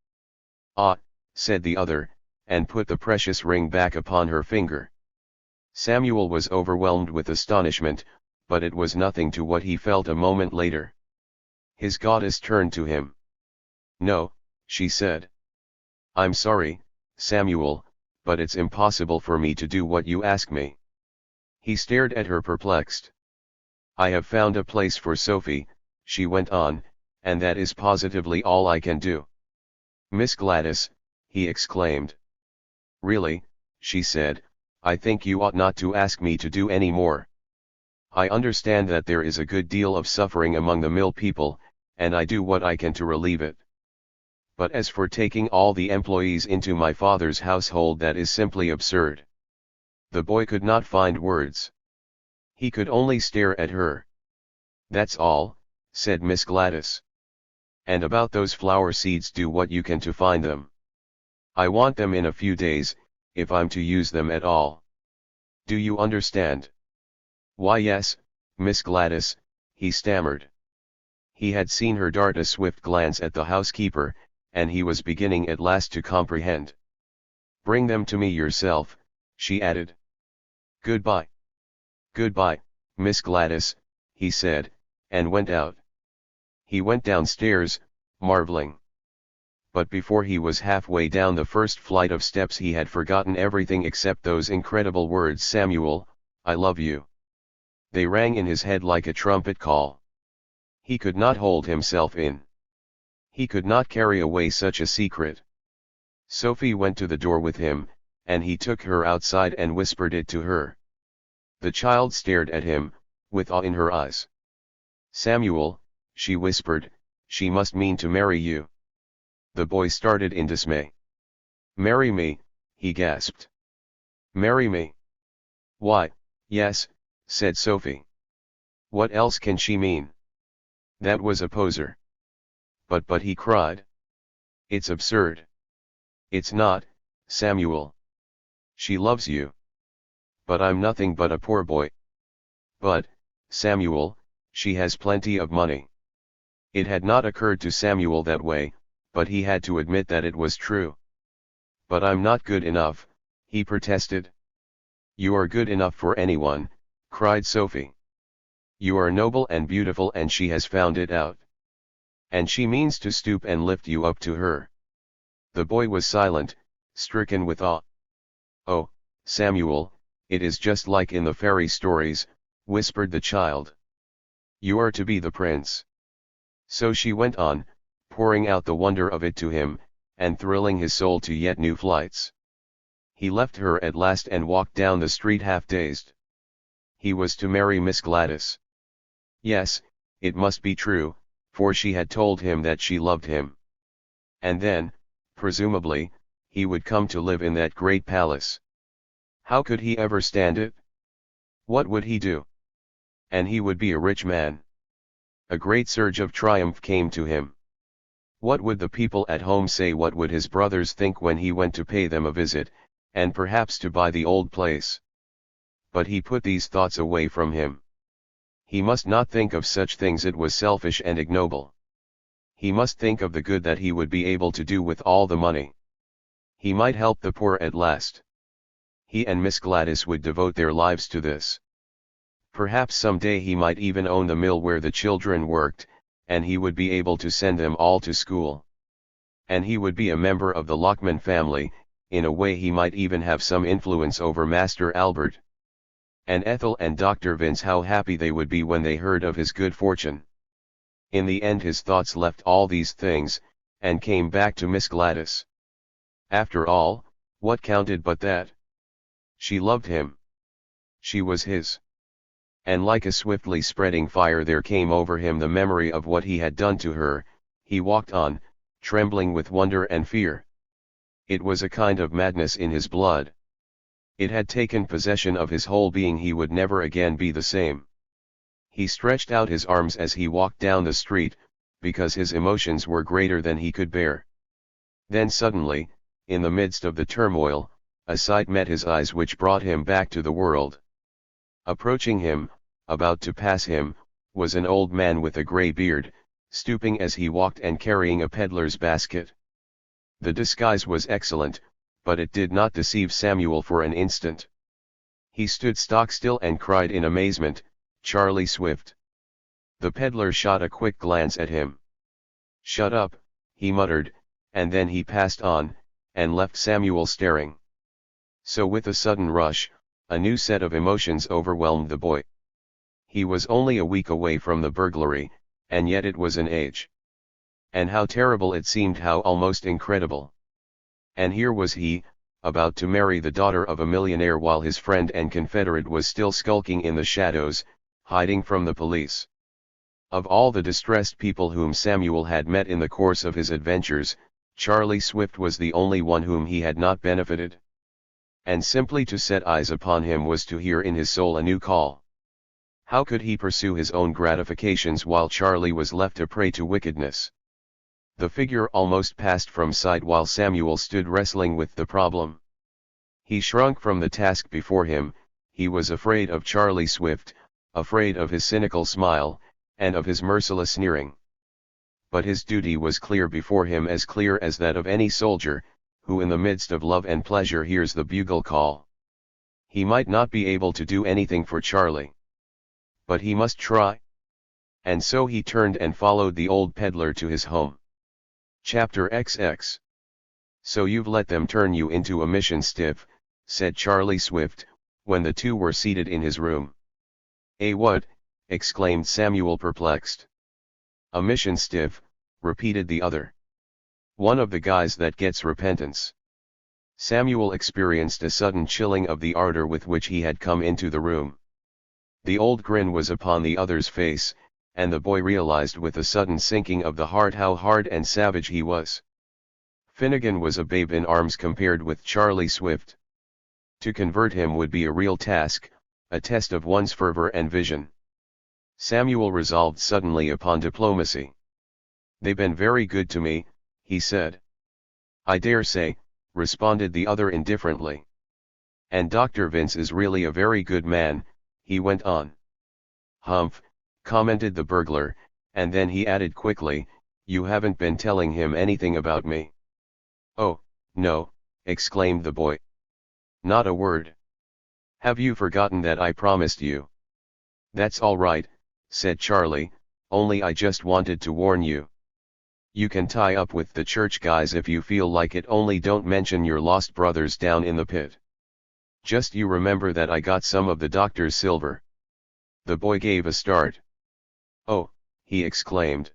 "Ah," said the other, and put the precious ring back upon her finger. Samuel was overwhelmed with astonishment, but it was nothing to what he felt a moment later. His goddess turned to him. "No," she said. "I'm sorry, Samuel, but it's impossible for me to do what you ask me." He stared at her perplexed. "I have found a place for Sophie," she went on, "and that is positively all I can do." "Miss Gladys," he exclaimed. "Really," she said, "I think you ought not to ask me to do any more. I understand that there is a good deal of suffering among the mill people, and I do what I can to relieve it. But as for taking all the employees into my father's household, that is simply absurd." The boy could not find words. He could only stare at her. "That's all," said Miss Gladys. "And about those flower seeds, do what you can to find them. I want them in a few days, if I'm to use them at all. Do you understand?" "Why, yes, Miss Gladys," he stammered. He had seen her dart a swift glance at the housekeeper, and he was beginning at last to comprehend. "Bring them to me yourself," she added. "Goodbye." "Goodbye, Miss Gladys," he said, and went out. He went downstairs, marveling. But before he was halfway down the first flight of steps he had forgotten everything except those incredible words, "Samuel, I love you." They rang in his head like a trumpet call. He could not hold himself in. He could not carry away such a secret. Sophie went to the door with him, and he took her outside and whispered it to her. The child stared at him, with awe in her eyes. "Samuel," she whispered, "she must mean to marry you." The boy started in dismay. "Marry me," he gasped. "Marry me?" "Why, yes," said Sophie. "What else can she mean? That was a poser." But he cried. "It's absurd." "It's not, Samuel. She loves you. But I'm nothing but a poor boy." "But, Samuel, she has plenty of money." It had not occurred to Samuel that way, but he had to admit that it was true. "But I'm not good enough," he protested. "You are good enough for anyone," cried Sophie. "You are noble and beautiful, and she has found it out. And she means to stoop and lift you up to her." The boy was silent, stricken with awe. "Oh, Samuel, it is just like in the fairy stories," whispered the child. "You are to be the prince." So she went on, pouring out the wonder of it to him, and thrilling his soul to yet new flights. He left her at last and walked down the street half dazed. He was to marry Miss Gladys. Yes, it must be true, for she had told him that she loved him. And then, presumably, he would come to live in that great palace. How could he ever stand it? What would he do? And he would be a rich man. A great surge of triumph came to him. What would the people at home say? What would his brothers think when he went to pay them a visit, and perhaps to buy the old place? But he put these thoughts away from him. He must not think of such things, it was selfish and ignoble. He must think of the good that he would be able to do with all the money. He might help the poor at last. He and Miss Gladys would devote their lives to this. Perhaps some day he might even own the mill where the children worked, and he would be able to send them all to school. And he would be a member of the Lockman family. In a way he might even have some influence over Master Albert. And Ethel and Dr. Vince, how happy they would be when they heard of his good fortune. In the end his thoughts left all these things, and came back to Miss Gladys. After all, what counted but that? She loved him. She was his. And like a swiftly spreading fire there came over him the memory of what he had done to her. He walked on, trembling with wonder and fear. It was a kind of madness in his blood. It had taken possession of his whole being. He would never again be the same. He stretched out his arms as he walked down the street, because his emotions were greater than he could bear. Then suddenly, in the midst of the turmoil, a sight met his eyes which brought him back to the world. Approaching him, about to pass him, was an old man with a grey beard, stooping as he walked and carrying a peddler's basket. The disguise was excellent, but it did not deceive Samuel for an instant. He stood stock still and cried in amazement, "Charlie Swift!" The peddler shot a quick glance at him. "Shut up," he muttered, and then he passed on, and left Samuel staring. So with a sudden rush, a new set of emotions overwhelmed the boy. He was only a week away from the burglary, and yet it was an age. And how terrible it seemed, how almost incredible. And here was he, about to marry the daughter of a millionaire while his friend and confederate was still skulking in the shadows, hiding from the police. Of all the distressed people whom Samuel had met in the course of his adventures, Charlie Swift was the only one whom he had not benefited. And simply to set eyes upon him was to hear in his soul a new call. How could he pursue his own gratifications while Charlie was left a prey to wickedness? The figure almost passed from sight while Samuel stood wrestling with the problem. He shrunk from the task before him. He was afraid of Charlie Swift, afraid of his cynical smile, and of his merciless sneering. But his duty was clear before him, as clear as that of any soldier, who in the midst of love and pleasure hears the bugle call. He might not be able to do anything for Charlie, but he must try. And so he turned and followed the old peddler to his home. Chapter XX. "So you've let them turn you into a mission stiff," said Charlie Swift, when the two were seated in his room. "Eh, what?" exclaimed Samuel, perplexed. "A mission stiff," repeated the other. "One of the guys that gets repentance." Samuel experienced a sudden chilling of the ardor with which he had come into the room. The old grin was upon the other's face, and the boy realized with a sudden sinking of the heart how hard and savage he was. Finnegan was a babe in arms compared with Charlie Swift. To convert him would be a real task, a test of one's fervor and vision. Samuel resolved suddenly upon diplomacy. "They've been very good to me," he said. "I dare say," responded the other indifferently. "And Dr. Vince is really a very good man," he went on. "Humph," commented the burglar, and then he added quickly, "You haven't been telling him anything about me?" "Oh, no," exclaimed the boy. "Not a word. Have you forgotten that I promised you?" "That's all right," said Charlie, "only I just wanted to warn you. You can tie up with the church guys if you feel like it, only don't mention your lost brothers down in the pit. Just you remember that I got some of the doctor's silver." The boy gave a start. "Oh," he exclaimed.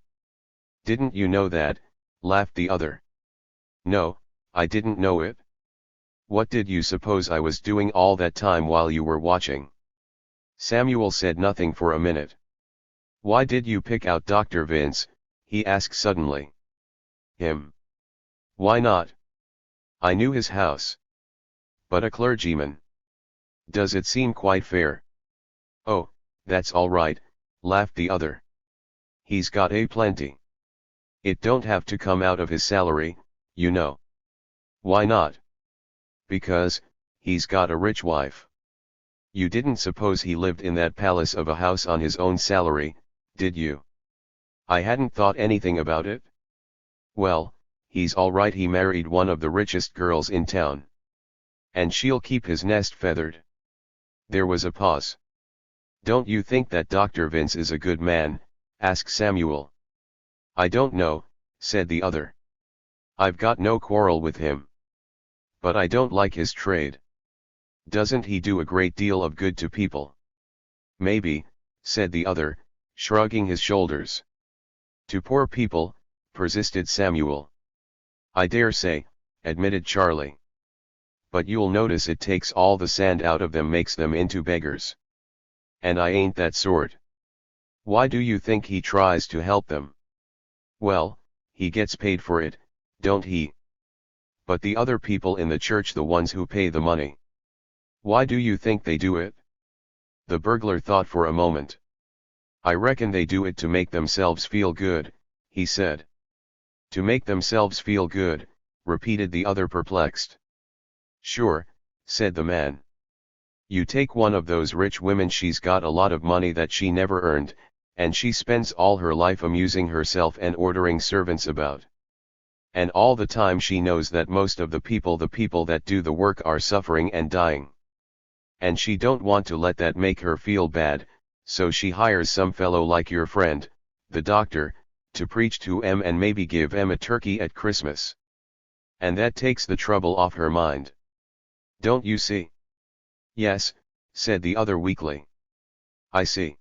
"Didn't you know that?" laughed the other. "No, I didn't know it. What did you suppose I was doing all that time while you were watching?" Samuel said nothing for a minute. "Why did you pick out Dr. Vince?" he asked suddenly. "Him? Why not? I knew his house. But a clergyman. Does it seem quite fair?" "Oh, that's all right," laughed the other. "He's got a plenty. It don't have to come out of his salary, you know." "Why not?" "Because, he's got a rich wife." "You didn't suppose he lived in that palace of a house on his own salary, did you?" "I hadn't thought anything about it." "Well, he's all right. He married one of the richest girls in town. And she'll keep his nest feathered." There was a pause. "Don't you think that Dr. Vince is a good man?" asked Samuel. "I don't know," said the other. "I've got no quarrel with him. But I don't like his trade." "Doesn't he do a great deal of good to people?" "Maybe," said the other, shrugging his shoulders. "To poor people," persisted Samuel. "I dare say," admitted Charlie. "But you'll notice it takes all the sand out of them, makes them into beggars. And I ain't that sort." "Why do you think he tries to help them?" "Well, he gets paid for it, don't he? But the other people in the church, the ones who pay the money. Why do you think they do it? The burglar thought for a moment. I reckon they do it to make themselves feel good, he said. To make themselves feel good, repeated the other, perplexed. Sure, said the man. You take one of those rich women, she's got a lot of money that she never earned, and she spends all her life amusing herself and ordering servants about. And all the time she knows that most of the people that do the work are suffering and dying. And she don't want to let that make her feel bad, so she hires some fellow like your friend, the doctor, to preach to 'em and maybe give 'em a turkey at Christmas. And that takes the trouble off her mind. Don't you see? Yes, said the other weakly. I see.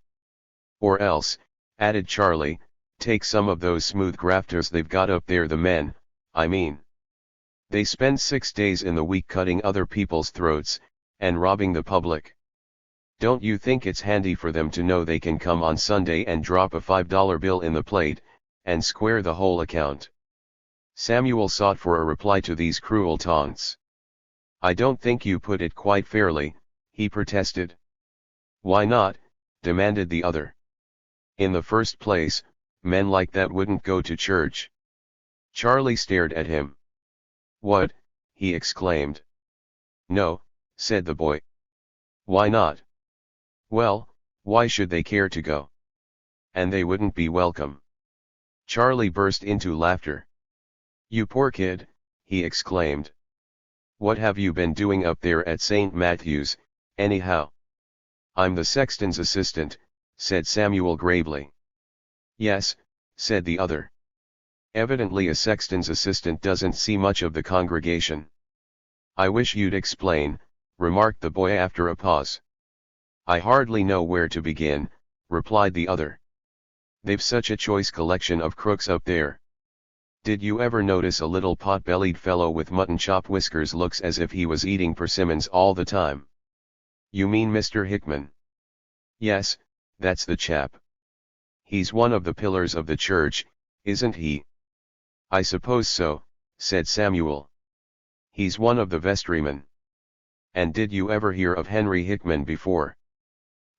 Or else, added Charlie, take some of those smooth grafters they've got up there, the men, I mean. They spend 6 days in the week cutting other people's throats, and robbing the public. Don't you think it's handy for them to know they can come on Sunday and drop a $5 bill in the plate, and square the whole account? Samuel sought for a reply to these cruel taunts. I don't think you put it quite fairly, he protested. Why not? Demanded the other. In the first place, men like that wouldn't go to church. Charlie stared at him. What? He exclaimed. No, said the boy. Why not? Well, why should they care to go? And they wouldn't be welcome. Charlie burst into laughter. You poor kid, he exclaimed. What have you been doing up there at St. Matthew's, anyhow? I'm the sexton's assistant, said Samuel gravely. Yes, said the other. Evidently a sexton's assistant doesn't see much of the congregation. I wish you'd explain, remarked the boy after a pause. I hardly know where to begin, replied the other. They've such a choice collection of crooks up there. Did you ever notice a little pot-bellied fellow with mutton chop whiskers looks as if he was eating persimmons all the time? You mean Mr. Hickman? Yes, that's the chap. He's one of the pillars of the church, isn't he? I suppose so, said Samuel. He's one of the vestrymen. And did you ever hear of Henry Hickman before?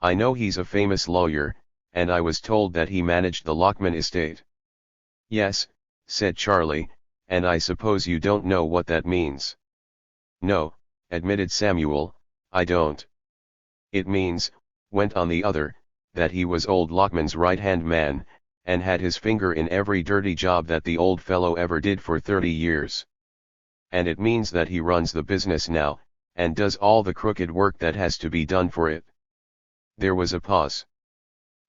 I know he's a famous lawyer, and I was told that he managed the Lockman estate. Yes, said Charlie, and I suppose you don't know what that means. No, admitted Samuel, I don't. It means, went on the other, that he was old Lockman's right-hand man, and had his finger in every dirty job that the old fellow ever did for 30 years. And it means that he runs the business now, and does all the crooked work that has to be done for it. There was a pause.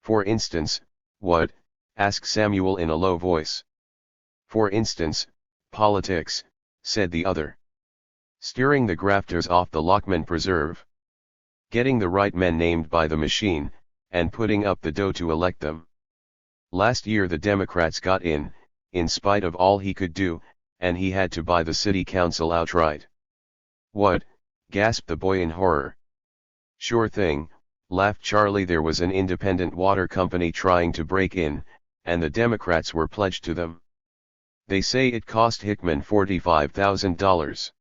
For instance, what? Asked Samuel in a low voice. For instance, politics, said the other. Steering the grafters off the Lockman preserve. Getting the right men named by the machine, and putting up the dough to elect them. Last year the Democrats got in spite of all he could do, and he had to buy the city council outright. What? Gasped the boy in horror. Sure thing, laughed Charlie. There was an independent water company trying to break in, and the Democrats were pledged to them. They say it cost Hickman $45,000.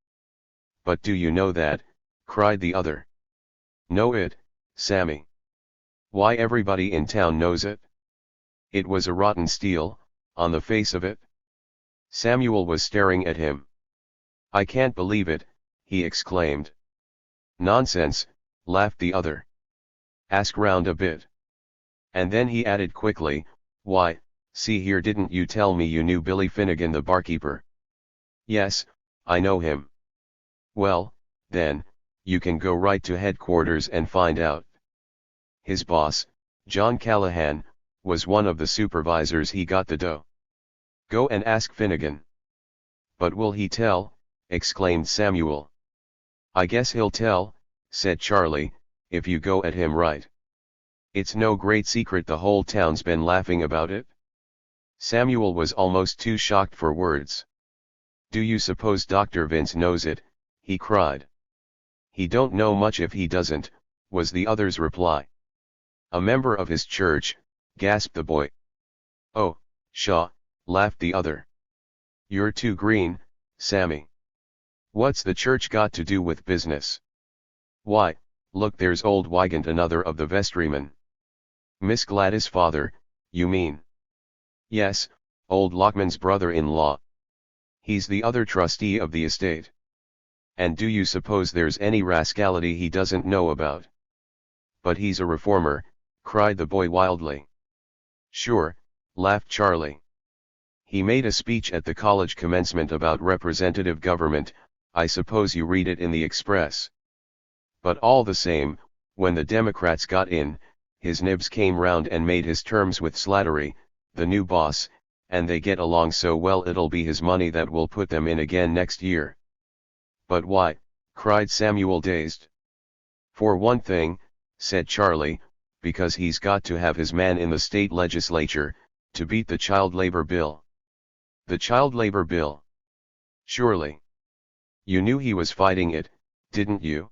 But do you know that? Cried the other. Know it, Sammy? Why, everybody in town knows it. It was a rotten steal, on the face of it. Samuel was staring at him. I can't believe it, he exclaimed. Nonsense, laughed the other. Ask round a bit. And then he added quickly, why, see here, didn't you tell me you knew Billy Finnegan, the barkeeper? Yes, I know him. Well, then, you can go right to headquarters and find out. His boss, John Callahan, was one of the supervisors. He got the dough. Go and ask Finnegan. But will he tell? Exclaimed Samuel. I guess he'll tell, said Charlie, if you go at him right. It's no great secret, the whole town's been laughing about it. Samuel was almost too shocked for words. Do you suppose Dr. Vince knows it? He cried. He don't know much if he doesn't, was the other's reply. A member of his church, gasped the boy. Oh, pshaw, laughed the other. You're too green, Sammy. What's the church got to do with business? Why, look, there's old Wygant, another of the vestrymen. Miss Gladys' father, you mean? Yes, old Lockman's brother-in-law. He's the other trustee of the estate. And do you suppose there's any rascality he doesn't know about? But he's a reformer, cried the boy wildly. Sure, laughed Charlie. He made a speech at the college commencement about representative government. I suppose you read it in the Express. But all the same, when the Democrats got in, his nibs came round and made his terms with Slattery, the new boss, and they get along so well it'll be his money that will put them in again next year. But why? Cried Samuel, dazed. For one thing, said Charlie, because he's got to have his man in the state legislature, to beat the child labor bill. The child labor bill? Surely. You knew he was fighting it, didn't you?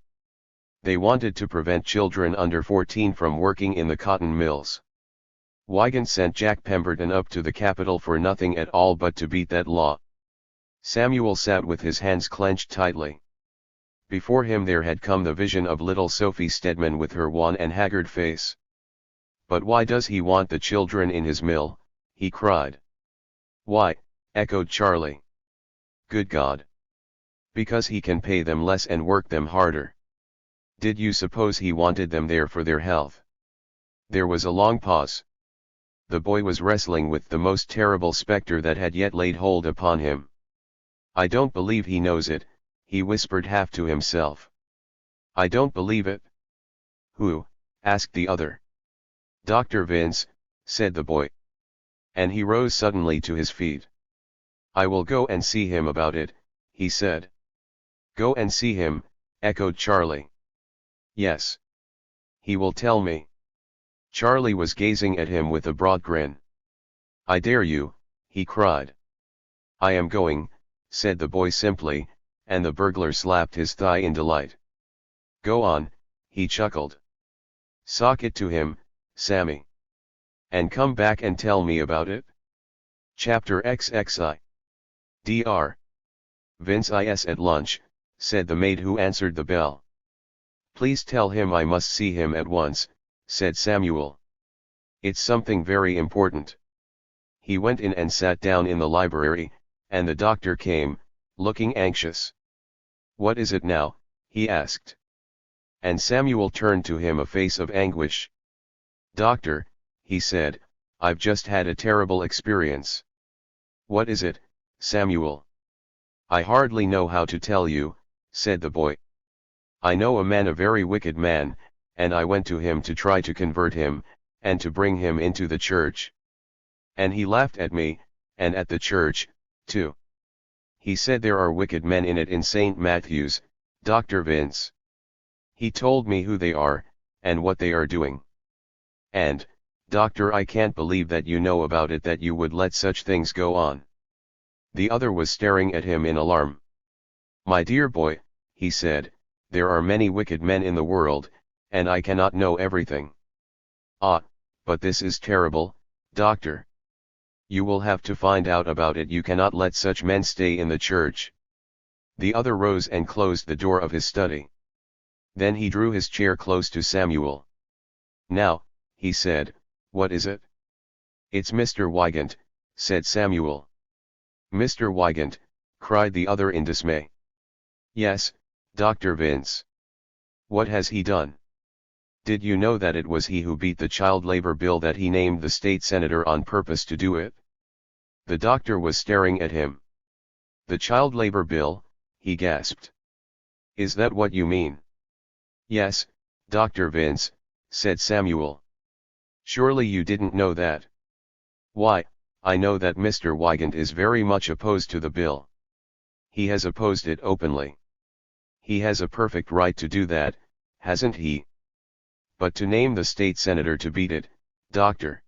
They wanted to prevent children under 14 from working in the cotton mills. Wygant sent Jack Pemberton up to the Capitol for nothing at all but to beat that law. Samuel sat with his hands clenched tightly. Before him there had come the vision of little Sophie Stedman with her wan and haggard face. But why does he want the children in his mill? He cried. Why? Echoed Charlie. Good God! Because he can pay them less and work them harder. Did you suppose he wanted them there for their health? There was a long pause. The boy was wrestling with the most terrible spectre that had yet laid hold upon him. I don't believe he knows it, he whispered half to himself. I don't believe it. Who? Asked the other. Dr. Vince, said the boy. And he rose suddenly to his feet. I will go and see him about it, he said. Go and see him, echoed Charlie. Yes. He will tell me. Charlie was gazing at him with a broad grin. I dare you, he cried. I am going, said the boy simply, and the burglar slapped his thigh in delight. Go on, he chuckled. Sock it to him, Sammy. And come back and tell me about it. Chapter XXI. Dr. Vince is at lunch, said the maid who answered the bell. Please tell him I must see him at once, said Samuel. It's something very important. He went in and sat down in the library, and the doctor came, looking anxious. What is it now? He asked. And Samuel turned to him a face of anguish. Doctor, he said, I've just had a terrible experience. What is it, Samuel? I hardly know how to tell you, said the boy. I know a man, a very wicked man, and I went to him to try to convert him, and to bring him into the church. And he laughed at me, and at the church, too. He said there are wicked men in it in St. Matthew's, Dr. Vince. He told me who they are, and what they are doing. And, doctor, I can't believe that you know about it, that you would let such things go on. The other was staring at him in alarm. My dear boy, he said, there are many wicked men in the world, and I cannot know everything. Ah, but this is terrible, doctor. You will have to find out about it. You cannot let such men stay in the church. The other rose and closed the door of his study. Then he drew his chair close to Samuel. Now, he said, what is it? It's Mr. Wygant, said Samuel. Mr. Wygant, cried the other in dismay. Yes, Dr. Vince. What has he done? Did you know that it was he who beat the child labor bill, that he named the state senator on purpose to do it? The doctor was staring at him. The child labor bill, he gasped. Is that what you mean? Yes, Dr. Vince, said Samuel. Surely you didn't know that? Why, I know that Mr. Wygant is very much opposed to the bill. He has opposed it openly. He has a perfect right to do that, hasn't he? But to name the state senator to beat it, doctor.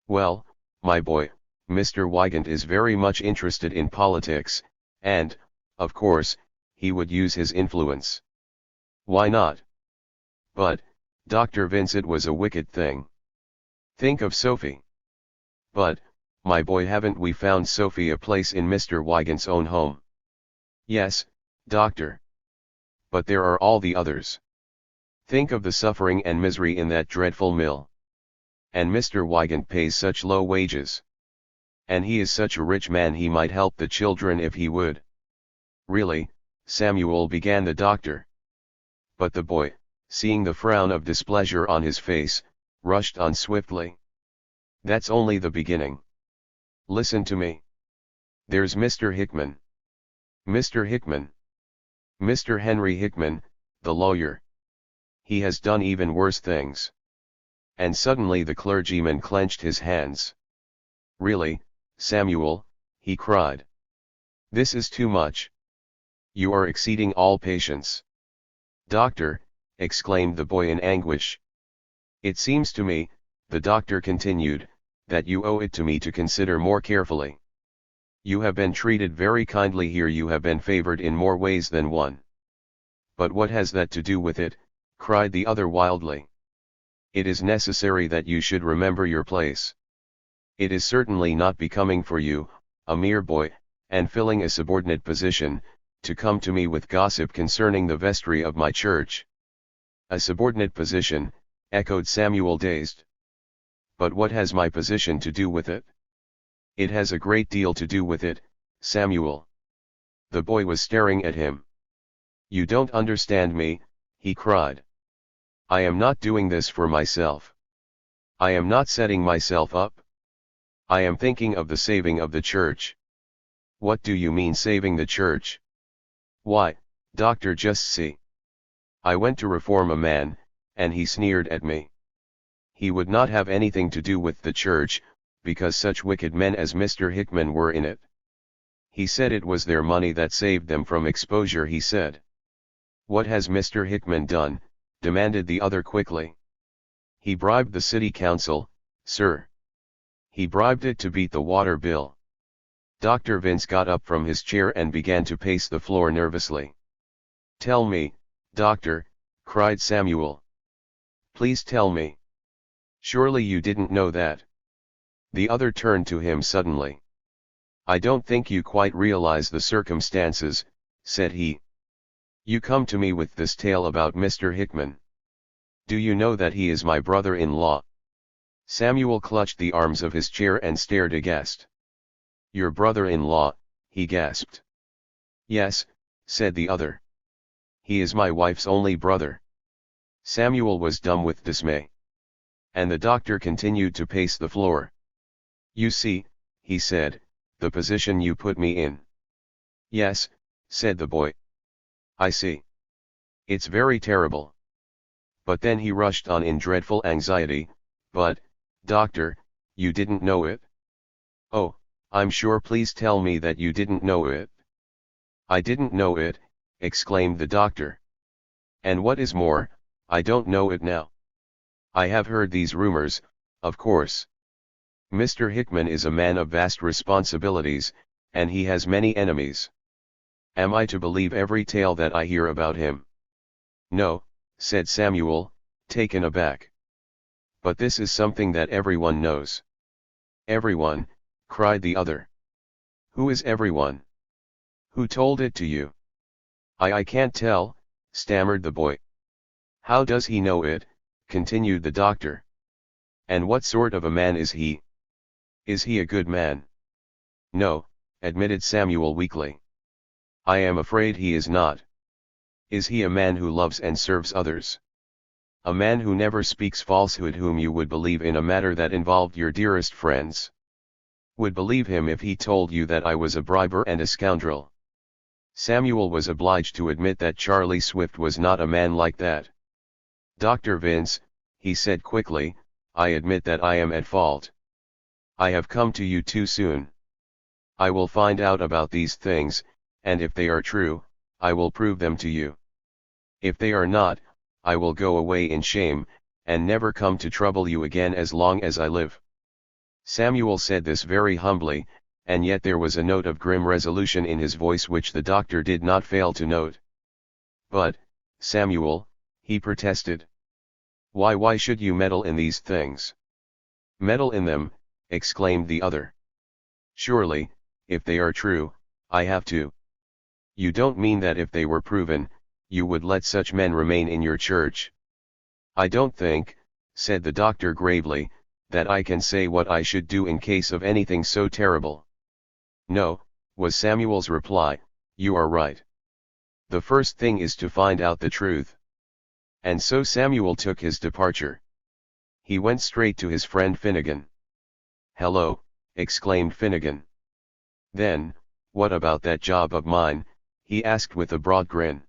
Well, my boy, Mr. Wygant is very much interested in politics, and, of course, he would use his influence. Why not? But, Dr. Vince, it was a wicked thing. Think of Sophie. But, my boy, haven't we found Sophie a place in Mr. Wygant's own home? Yes, doctor. But there are all the others. Think of the suffering and misery in that dreadful mill. And Mr. Wygant pays such low wages. And he is such a rich man, he might help the children if he would. Really, Samuel, began the doctor. But the boy, seeing the frown of displeasure on his face, rushed on swiftly. That's only the beginning. Listen to me. There's Mr. Hickman. Mr. Hickman. Mr. Henry Hickman, the lawyer. He has done even worse things. And suddenly the clergyman clenched his hands. Really, Samuel, he cried. This is too much. You are exceeding all patience. Doctor, exclaimed the boy in anguish. It seems to me, the doctor continued, that you owe it to me to consider more carefully. You have been treated very kindly here, you have been favored in more ways than one. But what has that to do with it? Cried the other wildly. It is necessary that you should remember your place. It is certainly not becoming for you, a mere boy, and filling a subordinate position, to come to me with gossip concerning the vestry of my church. A subordinate position, echoed Samuel, dazed. But what has my position to do with it? It has a great deal to do with it, Samuel. The boy was staring at him. You don't understand me, he cried. I am not doing this for myself. I am not setting myself up. I am thinking of the saving of the church. What do you mean, saving the church? Why, doctor, just see. I went to reform a man, and he sneered at me. He would not have anything to do with the church, because such wicked men as Mr. Hickman were in it. He said it was their money that saved them from exposure, he said. What has Mr. Hickman done? Demanded the other quickly. He bribed the city council, sir. He bribed it to beat the water bill. Dr. Vince got up from his chair and began to pace the floor nervously. Tell me, doctor, cried Samuel. Please tell me. Surely you didn't know that. The other turned to him suddenly. I don't think you quite realize the circumstances, said he. You come to me with this tale about Mr. Hickman. Do you know that he is my brother-in-law? Samuel clutched the arms of his chair and stared aghast. Your brother-in-law, he gasped. Yes, said the other. He is my wife's only brother. Samuel was dumb with dismay. And the doctor continued to pace the floor. You see, he said, the position you put me in. Yes, said the boy. I see. It's very terrible. But then he rushed on in dreadful anxiety, but, doctor, you didn't know it? Oh, I'm sure, please tell me that you didn't know it. I didn't know it, exclaimed the doctor. And what is more, I don't know it now. I have heard these rumors, of course. Mr. Hickman is a man of vast responsibilities, and he has many enemies. Am I to believe every tale that I hear about him? No, said Samuel, taken aback. But this is something that everyone knows. Everyone, cried the other. Who is everyone? Who told it to you? I can't tell, stammered the boy. How does he know it? Continued the doctor. And what sort of a man is he? Is he a good man? No, admitted Samuel weakly. I am afraid he is not. Is he a man who loves and serves others? A man who never speaks falsehood, whom you would believe in a matter that involved your dearest friends? Would believe him if he told you that I was a briber and a scoundrel? Samuel was obliged to admit that Charlie Swift was not a man like that. Dr. Vince, he said quickly, I admit that I am at fault. I have come to you too soon. I will find out about these things, and if they are true, I will prove them to you. If they are not, I will go away in shame, and never come to trouble you again as long as I live. Samuel said this very humbly, and yet there was a note of grim resolution in his voice which the doctor did not fail to note. But, Samuel, he protested. Why should you meddle in these things? Meddle in them, exclaimed the other. Surely, if they are true, I have to. You don't mean that if they were proven, you would let such men remain in your church? I don't think, said the doctor gravely, that I can say what I should do in case of anything so terrible. No, was Samuel's reply, you are right. The first thing is to find out the truth. And so Samuel took his departure. He went straight to his friend Finnegan. Hello, exclaimed Finnegan. Then, what about that job of mine? He asked with a broad grin.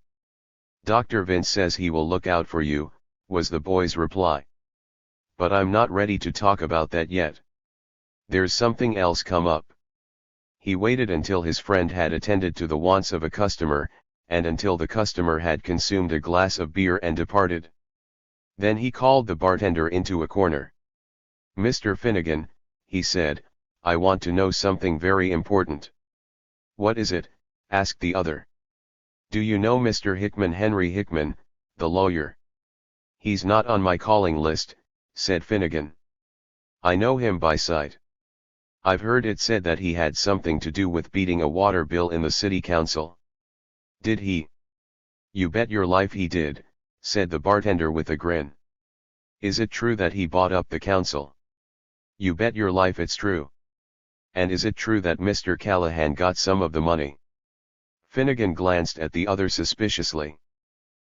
Dr. Vince says he will look out for you, was the boy's reply. But I'm not ready to talk about that yet. There's something else come up. He waited until his friend had attended to the wants of a customer, and until the customer had consumed a glass of beer and departed. Then he called the bartender into a corner. Mr. Finnegan, he said, I want to know something very important. What is it? Asked the other. Do you know Mr. Hickman, Henry Hickman, the lawyer? He's not on my calling list, said Finnegan. I know him by sight. I've heard it said that he had something to do with beating a water bill in the city council. Did he? You bet your life he did, said the bartender with a grin. Is it true that he bought up the council? You bet your life it's true. And is it true that Mr. Callahan got some of the money? Finnegan glanced at the other suspiciously.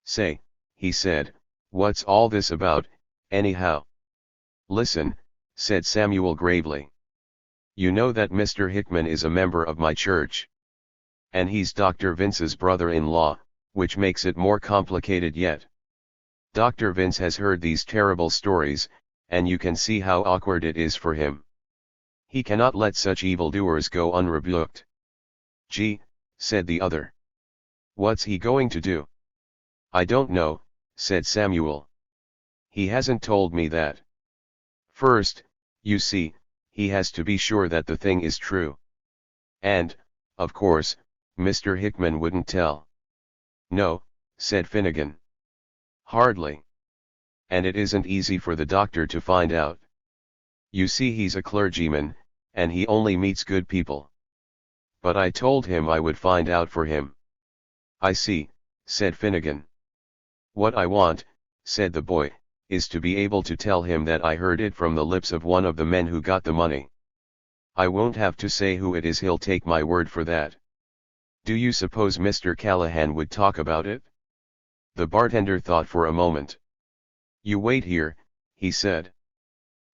Say, he said, what's all this about, anyhow? Listen, said Samuel gravely. You know that Mr. Hickman is a member of my church. And he's Dr. Vince's brother-in-law, which makes it more complicated yet. Dr. Vince has heard these terrible stories, and you can see how awkward it is for him. He cannot let such evildoers go unrebuked. Gee, said the other. What's he going to do? I don't know, said Samuel. He hasn't told me that. First, you see, he has to be sure that the thing is true. And, of course, Mr. Hickman wouldn't tell. No, said Finnegan. Hardly. And it isn't easy for the doctor to find out. You see, he's a clergyman, and he only meets good people. But I told him I would find out for him. I see, said Finnegan. What I want, said the boy, is to be able to tell him that I heard it from the lips of one of the men who got the money. I won't have to say who it is, he'll take my word for that. Do you suppose Mr. Callahan would talk about it? The bartender thought for a moment. You wait here, he said.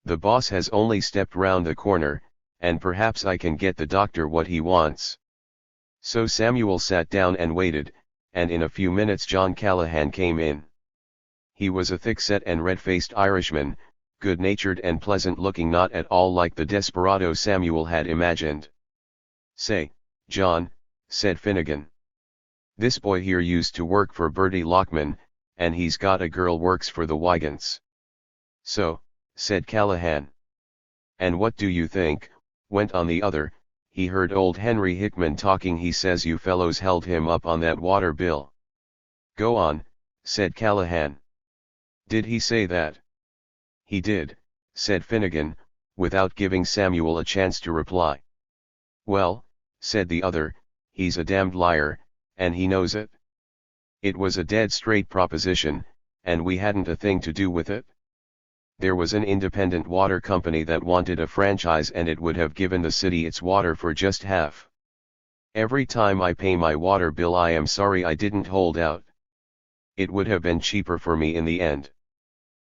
The boss has only stepped round the corner, and perhaps I can get the doctor what he wants. So Samuel sat down and waited, and in a few minutes John Callahan came in. He was a thick-set and red-faced Irishman, good-natured and pleasant-looking, not at all like the desperado Samuel had imagined. Say, John, said Finnegan. This boy here used to work for Bertie Lockman, and he's got a girl works for the Wygants. So, said Callahan. And what do you think, went on the other, he heard old Henry Hickman talking. He says you fellows held him up on that water bill. Go on, said Callahan. Did he say that? He did, said Finnegan, without giving Samuel a chance to reply. Well, said the other, he's a damned liar, and he knows it. It was a dead straight proposition, and we hadn't a thing to do with it. There was an independent water company that wanted a franchise, and it would have given the city its water for just half. Every time I pay my water bill I am sorry I didn't hold out. It would have been cheaper for me in the end.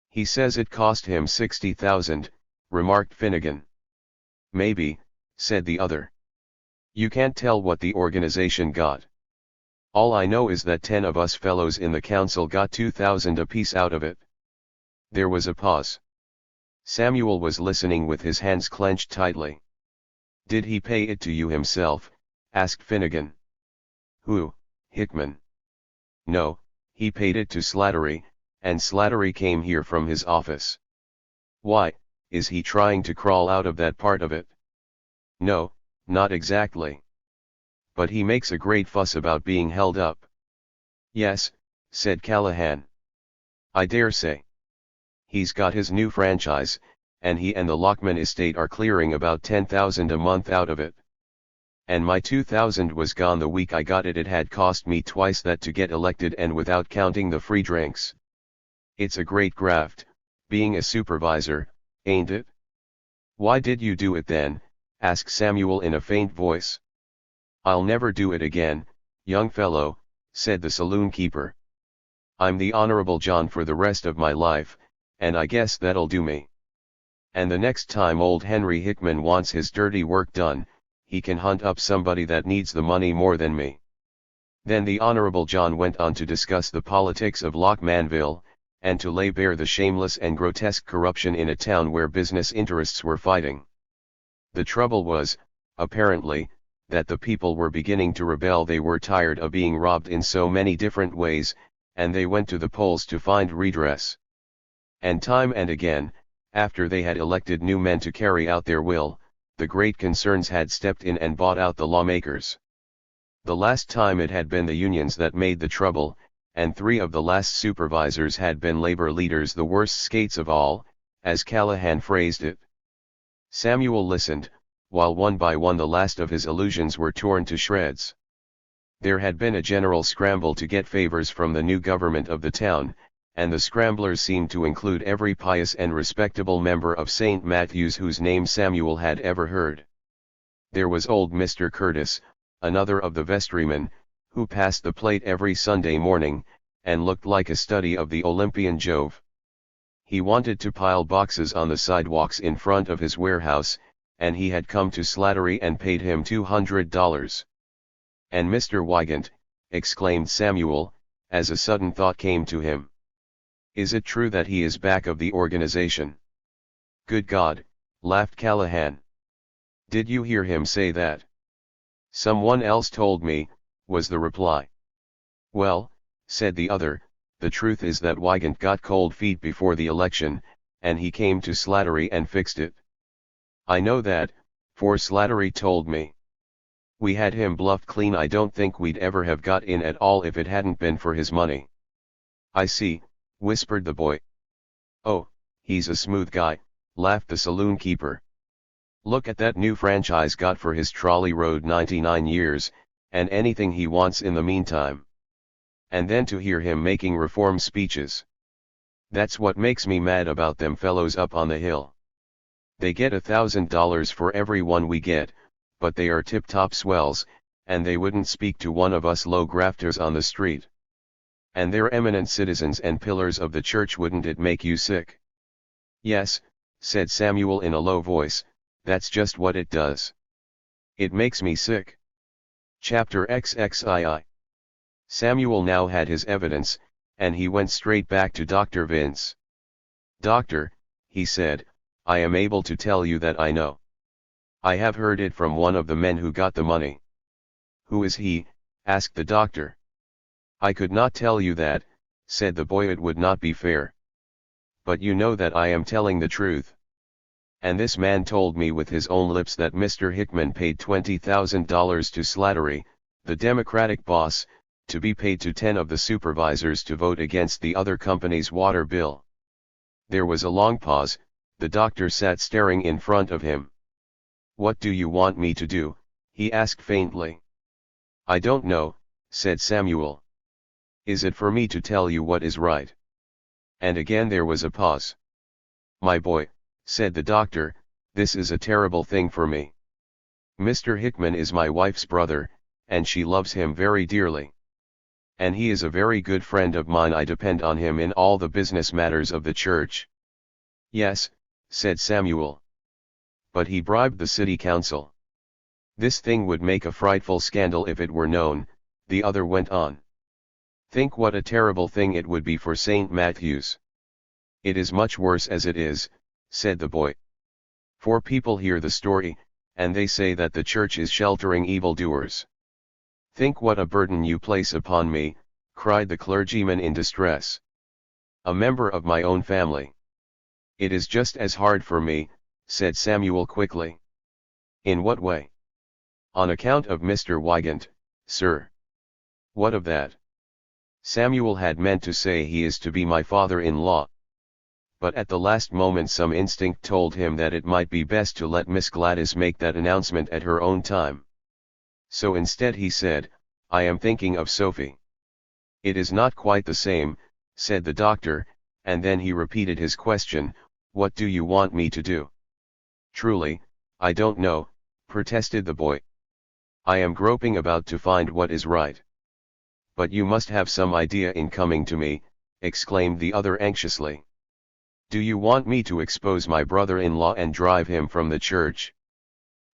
He says it cost him $60,000, remarked Finnegan. Maybe, said the other. You can't tell what the organization got. All I know is that 10 of us fellows in the council got $2,000 apiece out of it. There was a pause. Samuel was listening with his hands clenched tightly. Did he pay it to you himself? Asked Finnegan. Who, Hickman? No, he paid it to Slattery, and Slattery came here from his office. Why, is he trying to crawl out of that part of it? No, not exactly. But he makes a great fuss about being held up. Yes, said Callahan. I dare say. He's got his new franchise, and he and the Lockman estate are clearing about $10,000 a month out of it. and my 2,000 was gone the week I got it. It had cost me twice that to get elected, and without counting the free drinks. It's a great graft, being a supervisor, ain't it? Why did you do it then? Asked Samuel in a faint voice. I'll never do it again, young fellow, said the saloon keeper. I'm the Honorable John for the rest of my life, and I guess that'll do me. And the next time old Henry Hickman wants his dirty work done, he can hunt up somebody that needs the money more than me. Then the Honorable John went on to discuss the politics of Lockmanville, and to lay bare the shameless and grotesque corruption in a town where business interests were fighting. The trouble was, apparently, that the people were beginning to rebel. They were tired of being robbed in so many different ways, and they went to the polls to find redress. And time and again, after they had elected new men to carry out their will, the great concerns had stepped in and bought out the lawmakers. The last time it had been the unions that made the trouble, and 3 of the last supervisors had been labor leaders, the worst skates of all, as Callahan phrased it. Samuel listened, while one by one the last of his illusions were torn to shreds. There had been a general scramble to get favors from the new government of the town, and the scramblers seemed to include every pious and respectable member of St. Matthew's whose name Samuel had ever heard. There was old Mr. Curtis, another of the vestrymen, who passed the plate every Sunday morning, and looked like a study of the Olympian Jove. He wanted to pile boxes on the sidewalks in front of his warehouse, and he had come to Slattery and paid him $200. And Mr. Wygant, exclaimed Samuel, as a sudden thought came to him. Is it true that he is back of the organization? Good God, laughed Callahan. Did you hear him say that? Someone else told me, was the reply. Well, said the other, the truth is that Wygant got cold feet before the election, and he came to Slattery and fixed it. I know that, for Slattery told me. We had him bluffed clean. I don't think we'd ever have got in at all if it hadn't been for his money. I see, whispered the boy. Oh, he's a smooth guy, laughed the saloon keeper. Look at that new franchise got for his trolley road, 99 years, and anything he wants in the meantime. And then to hear him making reform speeches. That's what makes me mad about them fellows up on the hill. They get $1,000 for every one we get, but they are tip-top swells, and they wouldn't speak to one of us low grafters on the street. And they're eminent citizens and pillars of the church. Wouldn't it make you sick? Yes, said Samuel in a low voice, that's just what it does. It makes me sick. Chapter XXII. Samuel now had his evidence, and he went straight back to Dr. Vince. Doctor, he said, I am able to tell you that I know. I have heard it from one of the men who got the money. Who is he? Asked the doctor. I could not tell you that, said the boy. It would not be fair. But you know that I am telling the truth. And this man told me with his own lips that Mr. Hickman paid $20,000 to Slattery, the Democratic boss, to be paid to 10 of the supervisors to vote against the other company's water bill. There was a long pause. The doctor sat staring in front of him. What do you want me to do? He asked faintly. I don't know, said Samuel. Is it for me to tell you what is right? And again there was a pause. My boy, said the doctor, this is a terrible thing for me. Mr. Hickman is my wife's brother, and she loves him very dearly. And he is a very good friend of mine. I depend on him in all the business matters of the church. Yes, said Samuel. But he bribed the city council. This thing would make a frightful scandal if it were known, the other went on. Think what a terrible thing it would be for St. Matthew's. It is much worse as it is, said the boy. For people hear the story, and they say that the church is sheltering evildoers. Think what a burden you place upon me, cried the clergyman in distress. A member of my own family. It is just as hard for me, said Samuel quickly. In what way? On account of Mr. Wygant, sir. What of that? Samuel had meant to say he is to be my father-in-law. But at the last moment some instinct told him that it might be best to let Miss Gladys make that announcement at her own time. So instead he said, I am thinking of Sophie. It is not quite the same, said the doctor, and then he repeated his question, what do you want me to do? Truly, I don't know, protested the boy. I am groping about to find what is right. But you must have some idea in coming to me, exclaimed the other anxiously. Do you want me to expose my brother-in-law and drive him from the church?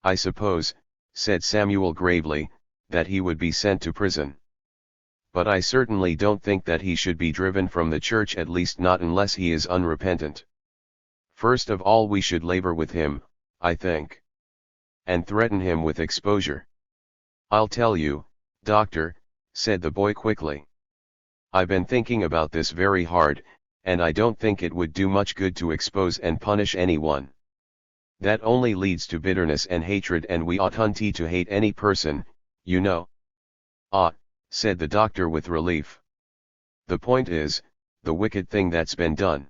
I suppose, said Samuel gravely, that he would be sent to prison. But I certainly don't think that he should be driven from the church, at least not unless he is unrepentant. First of all we should labor with him, I think. And threaten him with exposure. I'll tell you, doctor, said the boy quickly. I've been thinking about this very hard, and I don't think it would do much good to expose and punish anyone. That only leads to bitterness and hatred, and we oughtn't to hate any person, you know. Ah, said the doctor with relief. The point is, the wicked thing that's been done.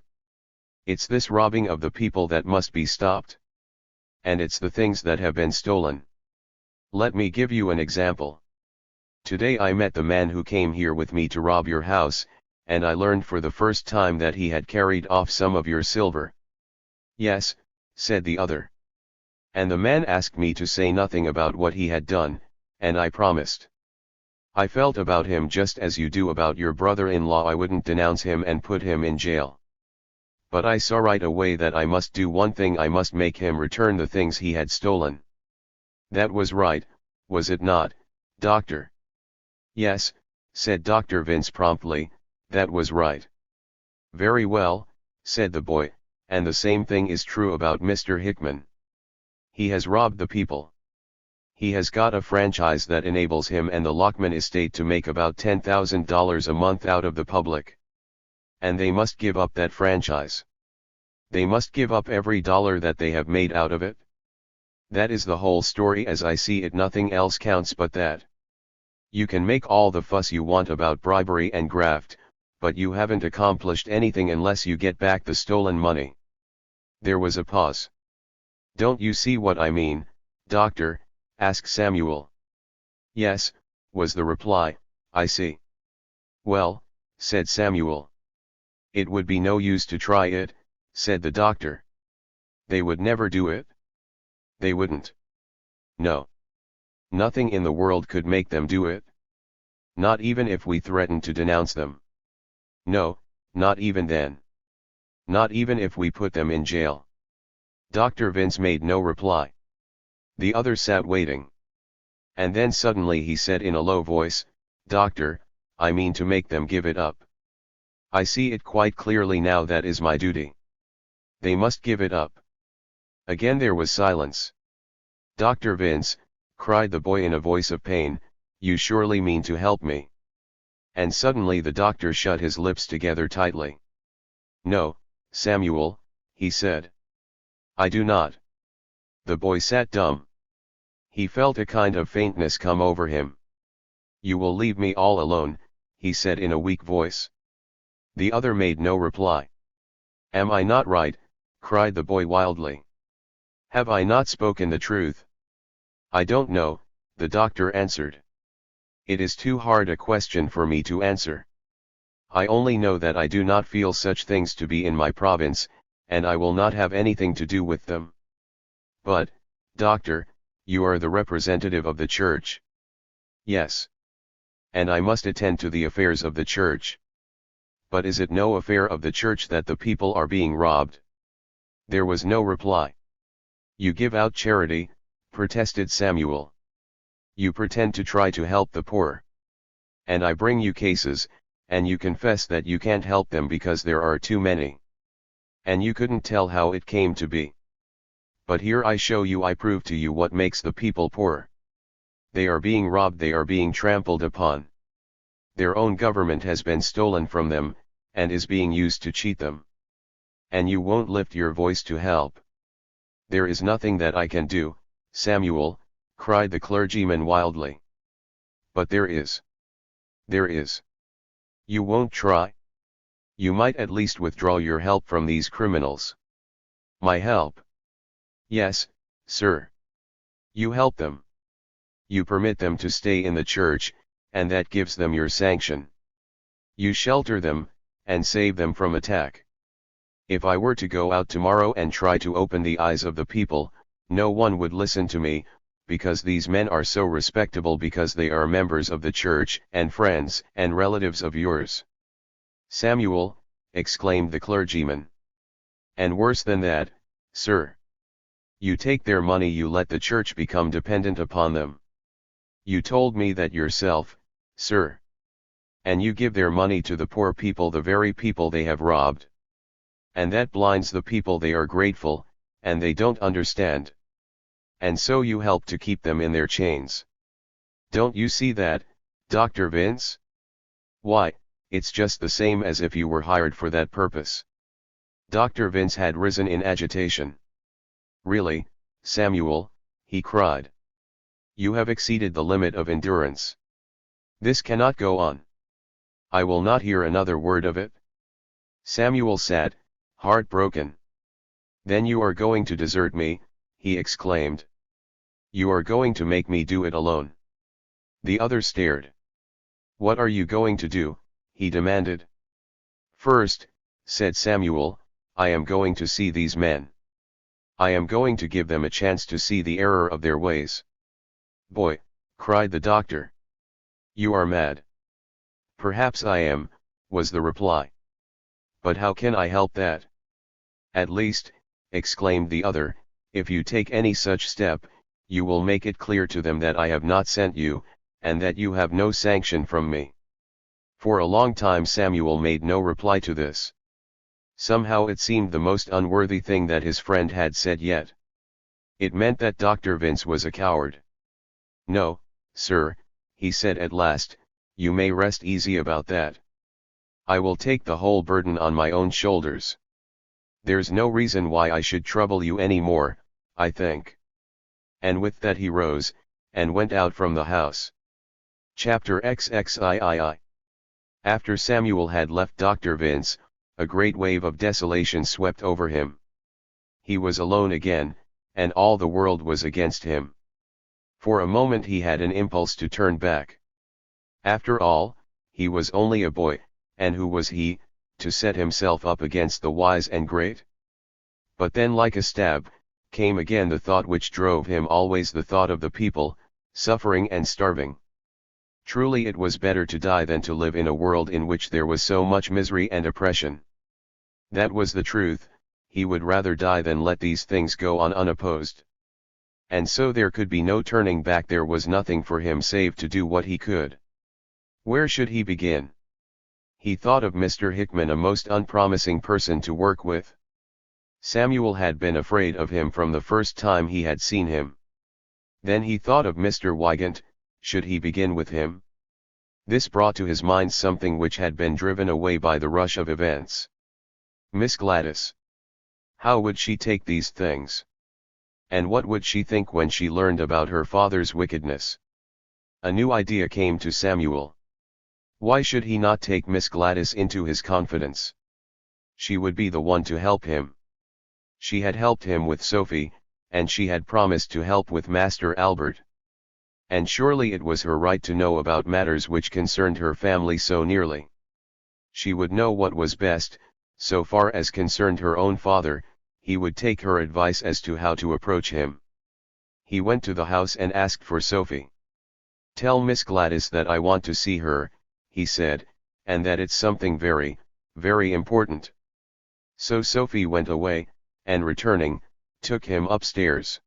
It's this robbing of the people that must be stopped. And it's the things that have been stolen. Let me give you an example. Today I met the man who came here with me to rob your house, and I learned for the first time that he had carried off some of your silver. Yes, said the other. And the man asked me to say nothing about what he had done, and I promised. I felt about him just as you do about your brother-in-law. I wouldn't denounce him and put him in jail. But I saw right away that I must do one thing. I must make him return the things he had stolen. That was right, was it not, doctor? Yes, said Dr. Vince promptly, that was right. Very well, said the boy, and the same thing is true about Mr. Hickman. He has robbed the people. He has got a franchise that enables him and the Lockman estate to make about $10,000 a month out of the public. And they must give up that franchise. They must give up every dollar that they have made out of it. That is the whole story as I see it. Nothing else counts but that. You can make all the fuss you want about bribery and graft, but you haven't accomplished anything unless you get back the stolen money. There was a pause. Don't you see what I mean, doctor? Asked Samuel. Yes, was the reply, I see. Well, said Samuel. It would be no use to try it, said the doctor. They would never do it. They wouldn't. No. Nothing in the world could make them do it. Not even if we threatened to denounce them. No, not even then. Not even if we put them in jail. Dr. Vince made no reply. The other sat waiting. And then suddenly he said in a low voice, Doctor, I mean to make them give it up. I see it quite clearly now. That is my duty. They must give it up. Again there was silence. Dr. Vince, cried the boy in a voice of pain, you surely mean to help me. And suddenly the doctor shut his lips together tightly. No, Samuel, he said. I do not. The boy sat dumb. He felt a kind of faintness come over him. You will leave me all alone, he said in a weak voice. The other made no reply. Am I not right? Cried the boy wildly. Have I not spoken the truth? I don't know, the doctor answered. It is too hard a question for me to answer. I only know that I do not feel such things to be in my province, and I will not have anything to do with them. But, doctor, you are the representative of the church. Yes. And I must attend to the affairs of the church. But is it no affair of the church that the people are being robbed? There was no reply. You give out charity, protested Samuel. You pretend to try to help the poor. And I bring you cases, and you confess that you can't help them because there are too many. And you couldn't tell how it came to be. But here I show you, I prove to you what makes the people poor. They are being robbed, they are being trampled upon. Their own government has been stolen from them, and is being used to cheat them. And you won't lift your voice to help. There is nothing that I can do, Samuel, cried the clergyman wildly. But there is. There is. You won't try? You might at least withdraw your help from these criminals. My help? Yes, sir. You help them. You permit them to stay in the church, and that gives them your sanction. You shelter them, and save them from attack. If I were to go out tomorrow and try to open the eyes of the people, no one would listen to me, because these men are so respectable because they are members of the church and friends and relatives of yours. Samuel, exclaimed the clergyman. And worse than that, sir. You take their money, you let the church become dependent upon them. You told me that yourself, sir. And you give their money to the poor people, the very people they have robbed. And that blinds the people. They are grateful, and they don't understand. And so you help to keep them in their chains. Don't you see that, Dr. Vince? Why, it's just the same as if you were hired for that purpose. Dr. Vince had risen in agitation. Really, Samuel, he cried. You have exceeded the limit of endurance. This cannot go on. I will not hear another word of it. Samuel sat, heartbroken. Then you are going to desert me, he exclaimed. You are going to make me do it alone. The other stared. What are you going to do, he demanded. First, said Samuel, I am going to see these men. I am going to give them a chance to see the error of their ways. Boy, cried the doctor. You are mad. Perhaps I am, was the reply. But how can I help that? At least, exclaimed the other, if you take any such step, you will make it clear to them that I have not sent you, and that you have no sanction from me. For a long time Samuel made no reply to this. Somehow it seemed the most unworthy thing that his friend had said yet. It meant that Dr. Vince was a coward. No, sir, he said at last, you may rest easy about that. I will take the whole burden on my own shoulders. There's no reason why I should trouble you any more, I think. And with that he rose, and went out from the house. Chapter XXIII. After Samuel had left Dr. Vince, a great wave of desolation swept over him. He was alone again, and all the world was against him. For a moment he had an impulse to turn back. After all, he was only a boy, and who was he, to set himself up against the wise and great? But then like a stab, came again the thought which drove him always, the thought of the people, suffering and starving. Truly it was better to die than to live in a world in which there was so much misery and oppression. That was the truth, he would rather die than let these things go on unopposed. And so there could be no turning back, there was nothing for him save to do what he could. Where should he begin? He thought of Mr. Hickman, a most unpromising person to work with. Samuel had been afraid of him from the first time he had seen him. Then he thought of Mr. Wygant. Should he begin with him? This brought to his mind something which had been driven away by the rush of events. Miss Gladys. How would she take these things? And what would she think when she learned about her father's wickedness? A new idea came to Samuel. Why should he not take Miss Gladys into his confidence? She would be the one to help him. She had helped him with Sophie, and she had promised to help with Master Albert. And surely it was her right to know about matters which concerned her family so nearly. She would know what was best, so far as concerned her own father. He would take her advice as to how to approach him. He went to the house and asked for Sophie. Tell Miss Gladys that I want to see her, he said, and that it's something very, very important. So Sophie went away, and returning, took him upstairs.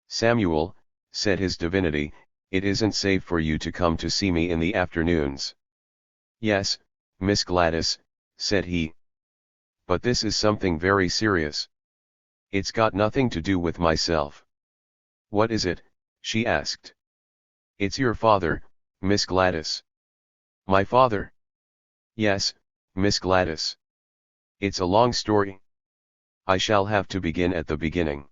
Samuel, said his divinity, it isn't safe for you to come to see me in the afternoons. Yes, Miss Gladys, said he. But this is something very serious. It's got nothing to do with myself. What is it? She asked. It's your father, Miss Gladys. My father? Yes, Miss Gladys. It's a long story. I shall have to begin at the beginning.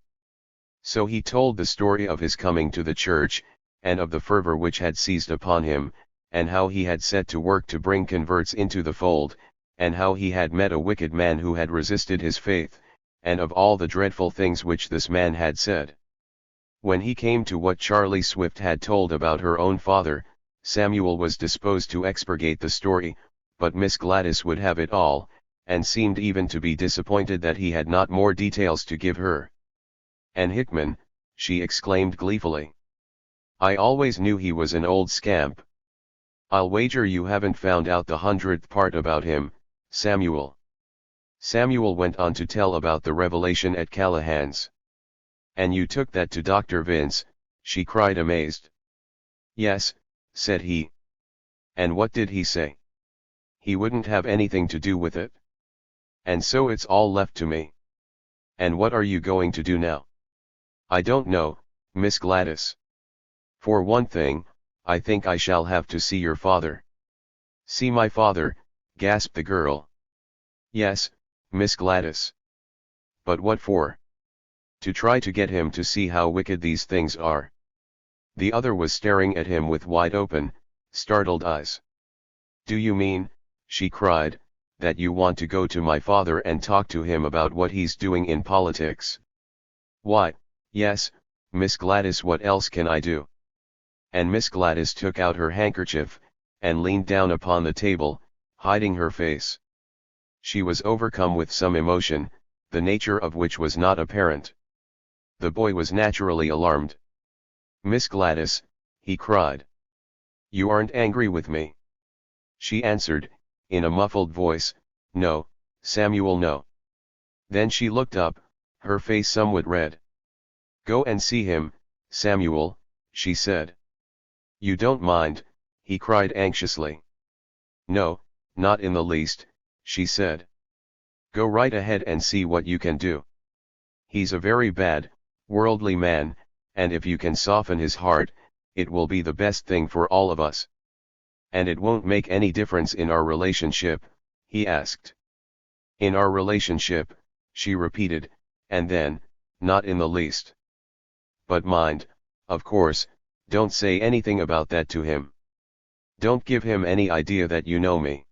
So he told the story of his coming to the church, and of the fervor which had seized upon him, and how he had set to work to bring converts into the fold, and how he had met a wicked man who had resisted his faith, and of all the dreadful things which this man had said. When he came to what Charlie Swift had told about her own father, Samuel was disposed to expurgate the story, but Miss Gladys would have it all, and seemed even to be disappointed that he had not more details to give her. "And Hickman," she exclaimed gleefully. "I always knew he was an old scamp. I'll wager you haven't found out the 100th part about him, Samuel." Samuel went on to tell about the revelation at Callahan's. "And you took that to Dr. Vince?" she cried amazed. "Yes," said he. "And what did he say?" "He wouldn't have anything to do with it. And so it's all left to me." "And what are you going to do now?" "I don't know, Miss Gladys. For one thing, I think I shall have to see your father." "See my father?" gasped the girl. "Yes, Miss Gladys." "But what for?" "To try to get him to see how wicked these things are." The other was staring at him with wide open, startled eyes. "Do you mean," she cried, "that you want to go to my father and talk to him about what he's doing in politics?" "Why, yes, Miss Gladys, what else can I do?" And Miss Gladys took out her handkerchief, and leaned down upon the table, hiding her face. She was overcome with some emotion, the nature of which was not apparent. The boy was naturally alarmed. "Miss Gladys," he cried. "You aren't angry with me?" She answered, in a muffled voice, "No, Samuel, no." Then she looked up, her face somewhat red. "Go and see him, Samuel," she said. "You don't mind?" he cried anxiously. "No, not in the least," she said. "Go right ahead and see what you can do. He's a very bad, worldly man, and if you can soften his heart, it will be the best thing for all of us." "And it won't make any difference in our relationship?" he asked. "In our relationship," she repeated, and then, "not in the least. But mind, of course, don't say anything about that to him. Don't give him any idea that you know me."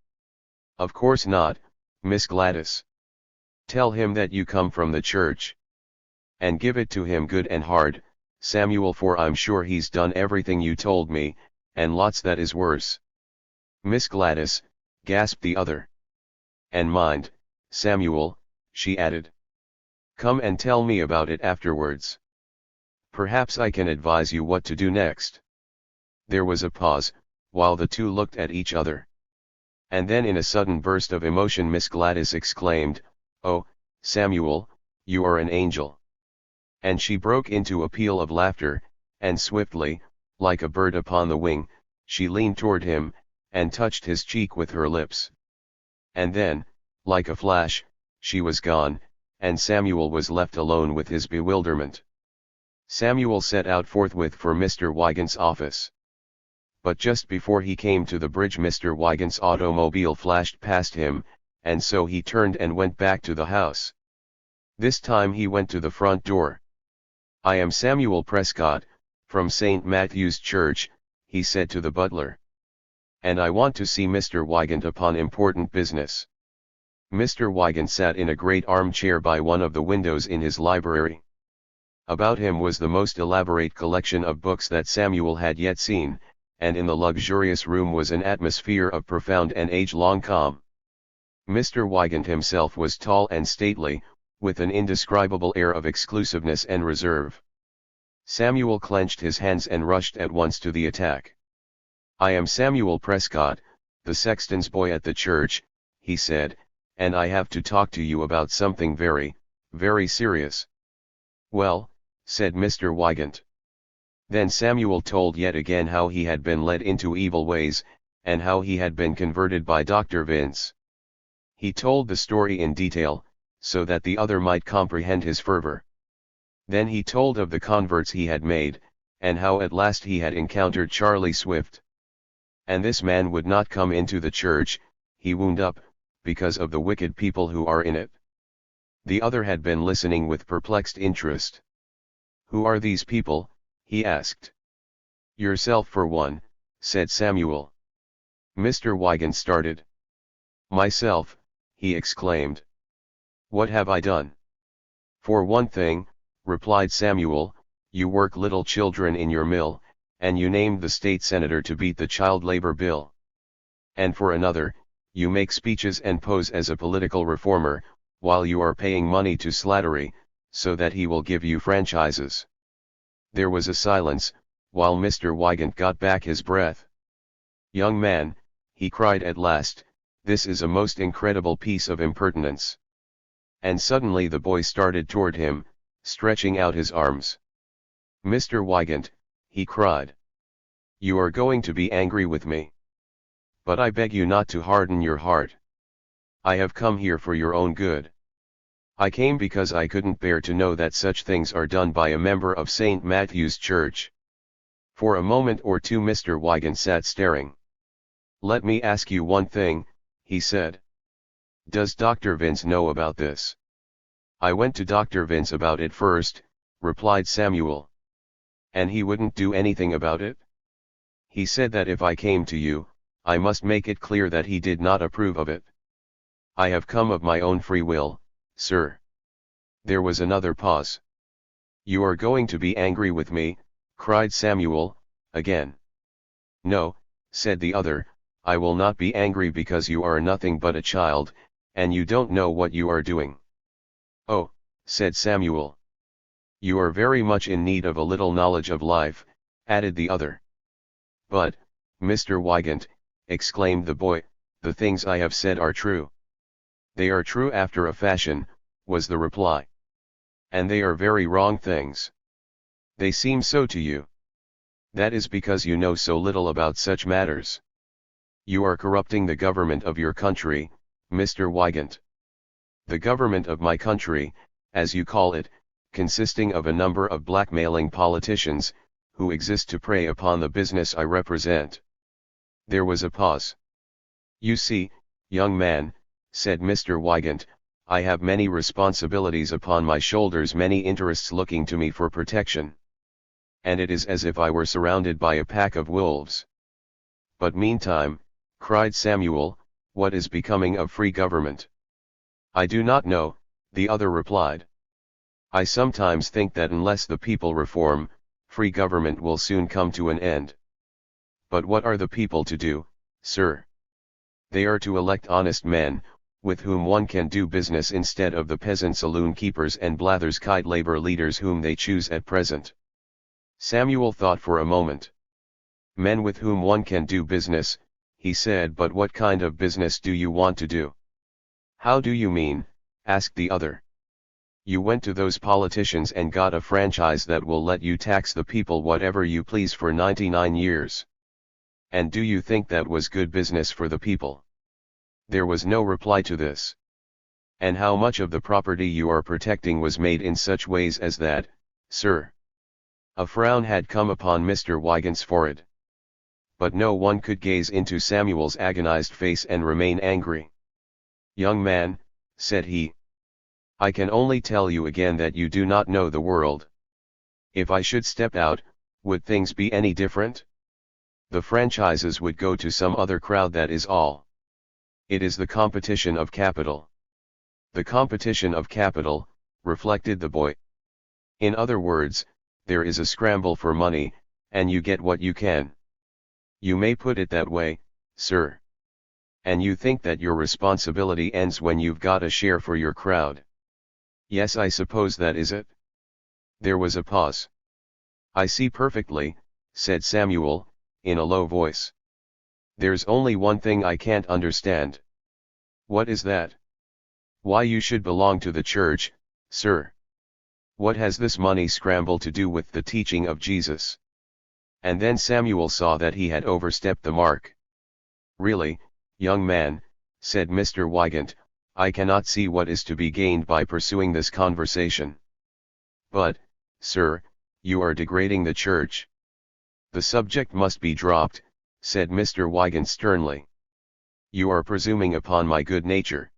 "Of course not, Miss Gladys. Tell him that you come from the church. And give it to him good and hard, Samuel, for I'm sure he's done everything you told me, and lots that is worse." "Miss Gladys," gasped the other. "And mind, Samuel," she added. "Come and tell me about it afterwards. Perhaps I can advise you what to do next." There was a pause, while the two looked at each other. And then in a sudden burst of emotion Miss Gladys exclaimed, "Oh, Samuel, you are an angel." And she broke into a peal of laughter, and swiftly, like a bird upon the wing, she leaned toward him, and touched his cheek with her lips. And then, like a flash, she was gone, and Samuel was left alone with his bewilderment. Samuel set out forthwith for Mr. Wygant's office. But just before he came to the bridge Mr. Wygant's automobile flashed past him, and so he turned and went back to the house. This time he went to the front door. "I am Samuel Prescott, from St. Matthew's Church," he said to the butler. "And I want to see Mr. Wygant upon important business." Mr. Wygant sat in a great armchair by one of the windows in his library. About him was the most elaborate collection of books that Samuel had yet seen, and in the luxurious room was an atmosphere of profound and age-long calm. Mr. Wygant himself was tall and stately, with an indescribable air of exclusiveness and reserve. Samuel clenched his hands and rushed at once to the attack. "I am Samuel Prescott, the sexton's boy at the church," he said, "and I have to talk to you about something very, very serious." "Well," said Mr. Wygant. Then Samuel told yet again how he had been led into evil ways, and how he had been converted by Dr. Vince. He told the story in detail, so that the other might comprehend his fervor. Then he told of the converts he had made, and how at last he had encountered Charlie Swift. "And this man would not come into the church," he wound up, "because of the wicked people who are in it." The other had been listening with perplexed interest. "Who are these people?" he asked. "Yourself for one," said Samuel. Mr. Wygant started. "Myself?" he exclaimed. "What have I done?" "For one thing," replied Samuel, you work little children in your mill, and you named the state senator to beat the child labor bill. And for another, you make speeches and pose as a political reformer, while you are paying money to Slattery, so that he will give you franchises. There was a silence, while Mr. Wygant got back his breath. "Young man," he cried at last, "this is a most incredible piece of impertinence." And suddenly the boy started toward him, stretching out his arms. "Mr. Wygant," he cried, "you are going to be angry with me. But I beg you not to harden your heart. I have come here for your own good. I came because I couldn't bear to know that such things are done by a member of St. Matthew's Church." For a moment or two Mr. Wygant sat staring. "Let me ask you one thing," he said. "Does Dr. Vince know about this?" "I went to Dr. Vince about it first," replied Samuel. "And he wouldn't do anything about it?" "He said that if I came to you, I must make it clear that he did not approve of it." "I have come of my own free will, sir." There was another pause. "You are going to be angry with me," cried Samuel, again. "No," said the other, "I will not be angry because you are nothing but a child, and you don't know what you are doing." "Oh," said Samuel. "You are very much in need of a little knowledge of life," added the other. "But, Mr. Wygant," exclaimed the boy, "the things I have said are true." "They are true after a fashion," was the reply. "And they are very wrong things." "They seem so to you. That is because you know so little about such matters. You are corrupting the government of your country, Mr. Wygant." "The government of my country, as you call it, consisting of a number of blackmailing politicians, who exist to prey upon the business I represent." There was a pause. "You see, young man," said Mr. Wygant, "I have many responsibilities upon my shoulders, many interests looking to me for protection. And it is as if I were surrounded by a pack of wolves." "But meantime," cried Samuel, "what is becoming of free government?" "I do not know," the other replied. "I sometimes think that unless the people reform, free government will soon come to an end." "But what are the people to do, sir?" "They are to elect honest men, with whom one can do business instead of the peasant saloon keepers and blathers kite labor leaders whom they choose at present." Samuel thought for a moment. "Men with whom one can do business," he said, "but what kind of business do you want to do?" "How do you mean?" asked the other. "You went to those politicians and got a franchise that will let you tax the people whatever you please for 99 years. And do you think that was good business for the people?" There was no reply to this. "And how much of the property you are protecting was made in such ways as that, sir?" A frown had come upon Mr. Wygant's forehead. But no one could gaze into Samuel's agonized face and remain angry. "Young man," said he, "I can only tell you again that you do not know the world. If I should step out, would things be any different? The franchises would go to some other crowd, that is all. It is the competition of capital." "The competition of capital," reflected the boy. "In other words, there is a scramble for money, and you get what you can." "You may put it that way, sir. And you think that your responsibility ends when you've got a share for your crowd?" "Yes, I suppose that is it." There was a pause. "I see perfectly," said Samuel, in a low voice. "There's only one thing I can't understand." "What is that?" "Why you should belong to the church, sir. What has this money scramble to do with the teaching of Jesus?" And then Samuel saw that he had overstepped the mark. "Really, young man," said Mr. Wygant, "I cannot see what is to be gained by pursuing this conversation." "But, sir, you are degrading the church." "The subject must be dropped," said Mr. Wygant sternly. "You are presuming upon my good nature.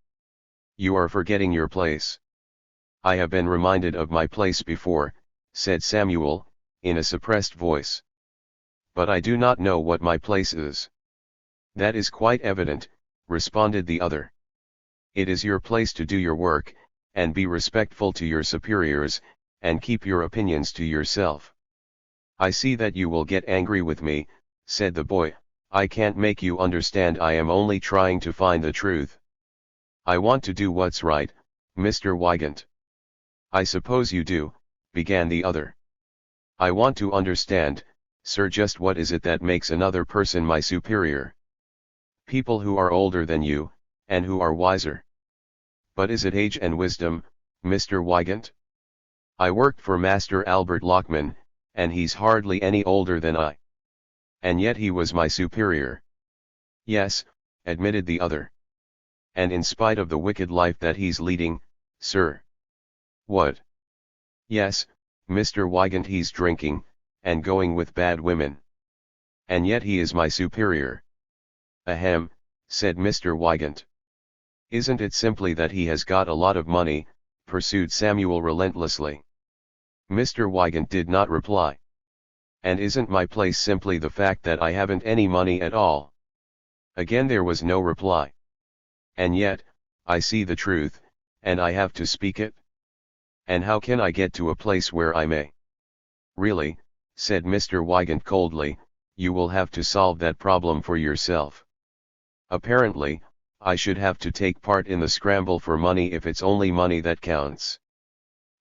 You are forgetting your place." "I have been reminded of my place before," said Samuel, in a suppressed voice. "But I do not know what my place is." "That is quite evident," responded the other. "It is your place to do your work, and be respectful to your superiors, and keep your opinions to yourself. I see that you will get angry with me, said the boy. I can't make you understand. I am only trying to find the truth. I want to do what's right, Mr. Wygant. I suppose you do, began the other. I want to understand, sir, just what is it that makes another person my superior? People who are older than you, and who are wiser. But is it age and wisdom, Mr. Wygant? I worked for Master Albert Lockman, and he's hardly any older than I. And yet he was my superior. Yes, admitted the other. And in spite of the wicked life that he's leading, sir. What? Yes, Mr. Wygant, he's drinking, and going with bad women. And yet he is my superior. Ahem, said Mr. Wygant. Isn't it simply that he has got a lot of money, pursued Samuel relentlessly. Mr. Wygant did not reply. And isn't my place simply the fact that I haven't any money at all? Again there was no reply. And yet, I see the truth, and I have to speak it? And how can I get to a place where I may? Really, said Mr. Wygant coldly, you will have to solve that problem for yourself. Apparently, I should have to take part in the scramble for money if it's only money that counts.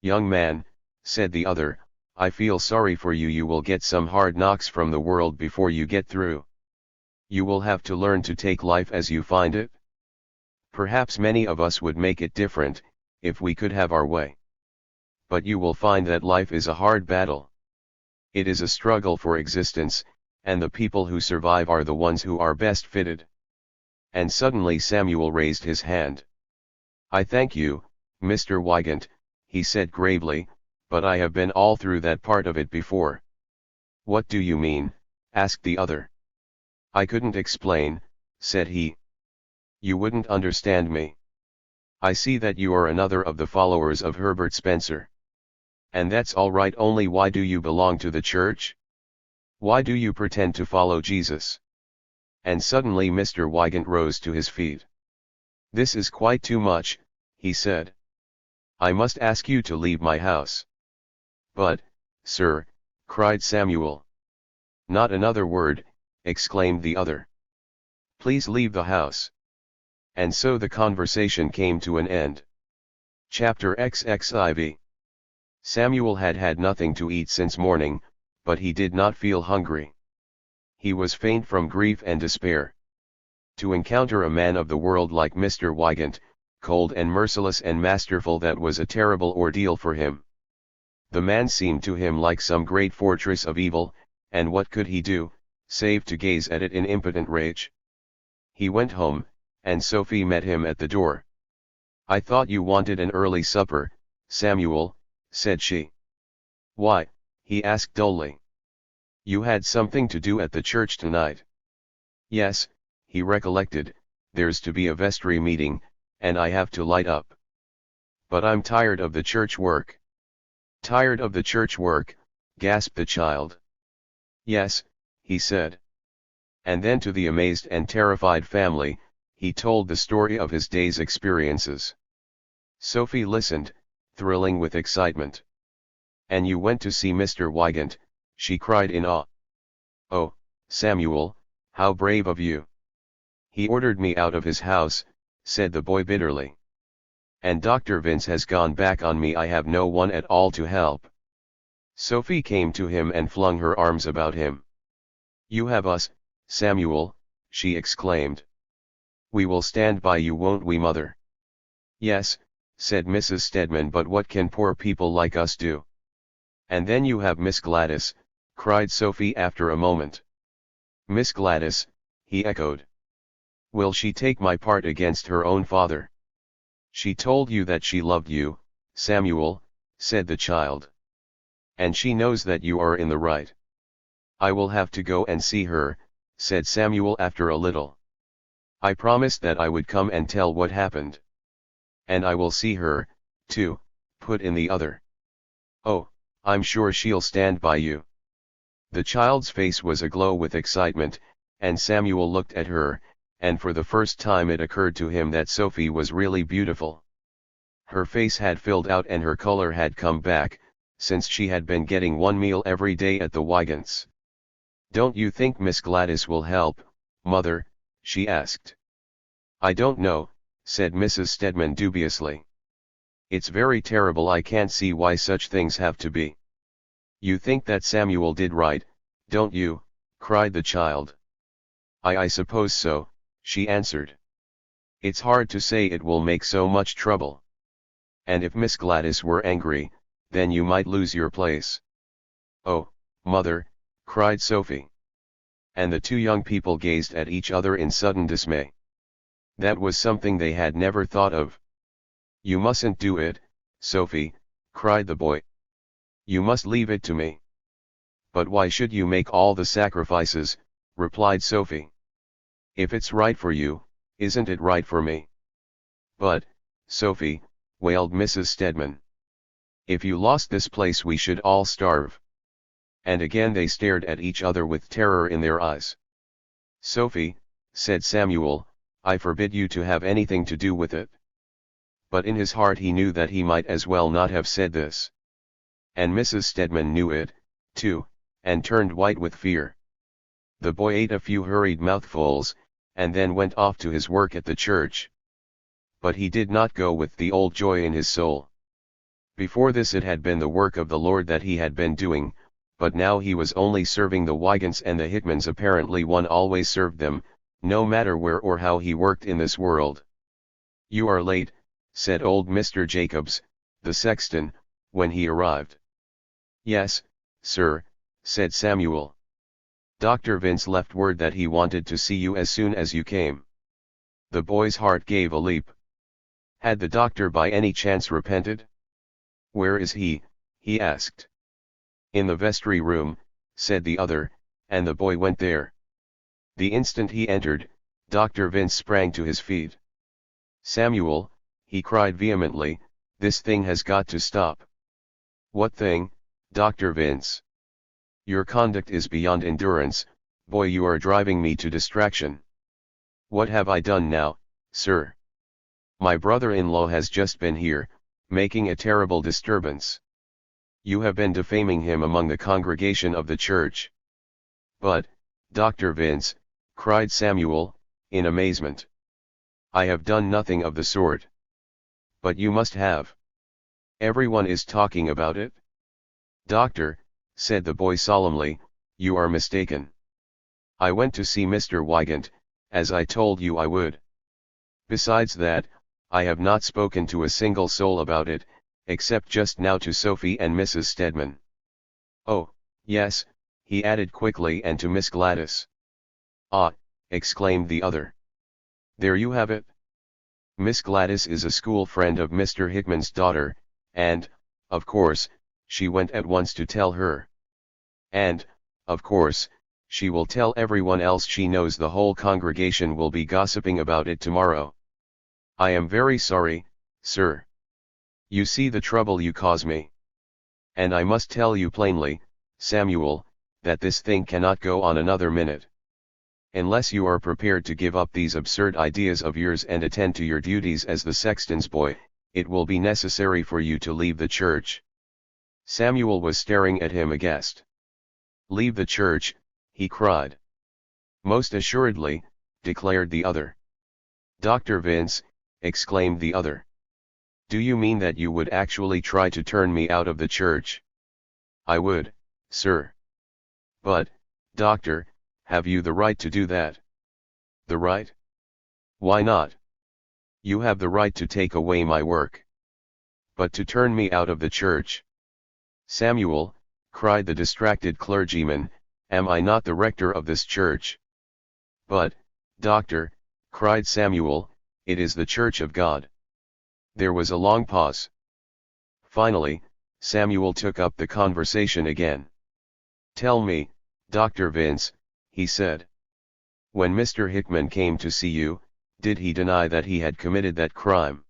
Young man, said the other, I feel sorry for you. You will get some hard knocks from the world before you get through. You will have to learn to take life as you find it. Perhaps many of us would make it different, if we could have our way. But you will find that life is a hard battle. It is a struggle for existence, and the people who survive are the ones who are best fitted. And suddenly Samuel raised his hand. I thank you, Mr. Wygant, he said gravely, but I have been all through that part of it before. What do you mean? Asked the other. I couldn't explain, said he. You wouldn't understand me. I see that you are another of the followers of Herbert Spencer. And that's all right, only why do you belong to the church? Why do you pretend to follow Jesus? And suddenly Mr. Wygant rose to his feet. This is quite too much, he said. I must ask you to leave my house. But, sir, cried Samuel. Not another word, exclaimed the other. Please leave the house. And so the conversation came to an end. Chapter XXIV. Samuel had had nothing to eat since morning, but he did not feel hungry. He was faint from grief and despair. To encounter a man of the world like Mr. Wygant, cold and merciless and masterful, that was a terrible ordeal for him. The man seemed to him like some great fortress of evil, and what could he do, save to gaze at it in impotent rage? He went home, and Sophie met him at the door. I thought you wanted an early supper, Samuel, said she. Why? He asked dully. You had something to do at the church tonight. Yes, he recollected, there's to be a vestry meeting, and I have to light up. But I'm tired of the church work. Tired of the church work, gasped the child. Yes, he said. And then to the amazed and terrified family, he told the story of his day's experiences. Sophie listened, thrilling with excitement. And you went to see Mr. Wygant, she cried in awe. Oh, Samuel, how brave of you. He ordered me out of his house, said the boy bitterly. And Dr. Vince has gone back on me. I have no one at all to help. Sophie came to him and flung her arms about him. You have us, Samuel, she exclaimed. We will stand by you, won't we, mother? Yes, said Mrs. Stedman, but what can poor people like us do? And then you have Miss Gladys, cried Sophie after a moment. Miss Gladys, he echoed. Will she take my part against her own father? She told you that she loved you, Samuel, said the child. And she knows that you are in the right. I will have to go and see her, said Samuel after a little. I promised that I would come and tell what happened. And I will see her, too, put in the other. Oh, I'm sure she'll stand by you. The child's face was aglow with excitement, and Samuel looked at her, and for the first time it occurred to him that Sophie was really beautiful. Her face had filled out and her color had come back, since she had been getting one meal every day at the Wygants. "Don't you think Miss Gladys will help, Mother?" she asked. "I don't know," said Mrs. Stedman dubiously. "It's very terrible. I can't see why such things have to be." "You think that Samuel did right, don't you?" cried the child. I suppose so," she answered. "It's hard to say it will make so much trouble. And if Miss Gladys were angry, then you might lose your place." "Oh, Mother," cried Sophie. And the two young people gazed at each other in sudden dismay. That was something they had never thought of. "You mustn't do it, Sophie," cried the boy. "You must leave it to me." "But why should you make all the sacrifices?" replied Sophie. "If it's right for you, isn't it right for me?" "But, Sophie," wailed Mrs. Stedman, "if you lost this place we should all starve." And again they stared at each other with terror in their eyes. "Sophie," said Samuel, "I forbid you to have anything to do with it." But in his heart he knew that he might as well not have said this. And Mrs. Stedman knew it, too, and turned white with fear. The boy ate a few hurried mouthfuls, and then went off to his work at the church. But he did not go with the old joy in his soul. Before this it had been the work of the Lord that he had been doing, but now he was only serving the Wygants and the Hickmans. Apparently one always served them, no matter where or how he worked in this world. "You are late," said old Mr. Jacobs, the sexton, when he arrived. "Yes, sir," said Samuel. "Dr. Vince left word that he wanted to see you as soon as you came." The boy's heart gave a leap. Had the doctor by any chance repented? "Where is he?" he asked. "In the vestry room," said the other, and the boy went there. The instant he entered, Dr. Vince sprang to his feet. "Samuel," he cried vehemently, "this thing has got to stop." "What thing, Dr. Vince?" "Your conduct is beyond endurance, boy. You are driving me to distraction." "What have I done now, sir?" "My brother-in-law has just been here, making a terrible disturbance. You have been defaming him among the congregation of the church." "But, Dr. Vince," cried Samuel, in amazement, "I have done nothing of the sort." "But you must have. Everyone is talking about it." "Doctor," said the boy solemnly, "you are mistaken. I went to see Mr. Wygant, as I told you I would. Besides that, I have not spoken to a single soul about it, except just now to Sophie and Mrs. Stedman. Oh, yes," he added quickly, "and to Miss Gladys." "Ah," exclaimed the other. "There you have it. Miss Gladys is a school friend of Mr. Hickman's daughter, and, of course, she went at once to tell her. And, of course, she will tell everyone else she knows. The whole congregation will be gossiping about it tomorrow. I am very sorry, sir. You see the trouble you cause me. And I must tell you plainly, Samuel, that this thing cannot go on another minute. Unless you are prepared to give up these absurd ideas of yours and attend to your duties as the sexton's boy, it will be necessary for you to leave the church." Samuel was staring at him aghast. "Leave the church?" he cried. "Most assuredly," declared the other. "Dr. Vince," exclaimed the other, "do you mean that you would actually try to turn me out of the church?" "I would, sir." "But, doctor, have you the right to do that?" "The right? Why not?" "You have the right to take away my work. But to turn me out of the church?" "Samuel," cried the distracted clergyman, "am I not the rector of this church?" "But, doctor," cried Samuel, "it is the church of God." There was a long pause. Finally, Samuel took up the conversation again. "Tell me, Dr. Vince," he said. "When Mr. Hickman came to see you, did he deny that he had committed that crime?"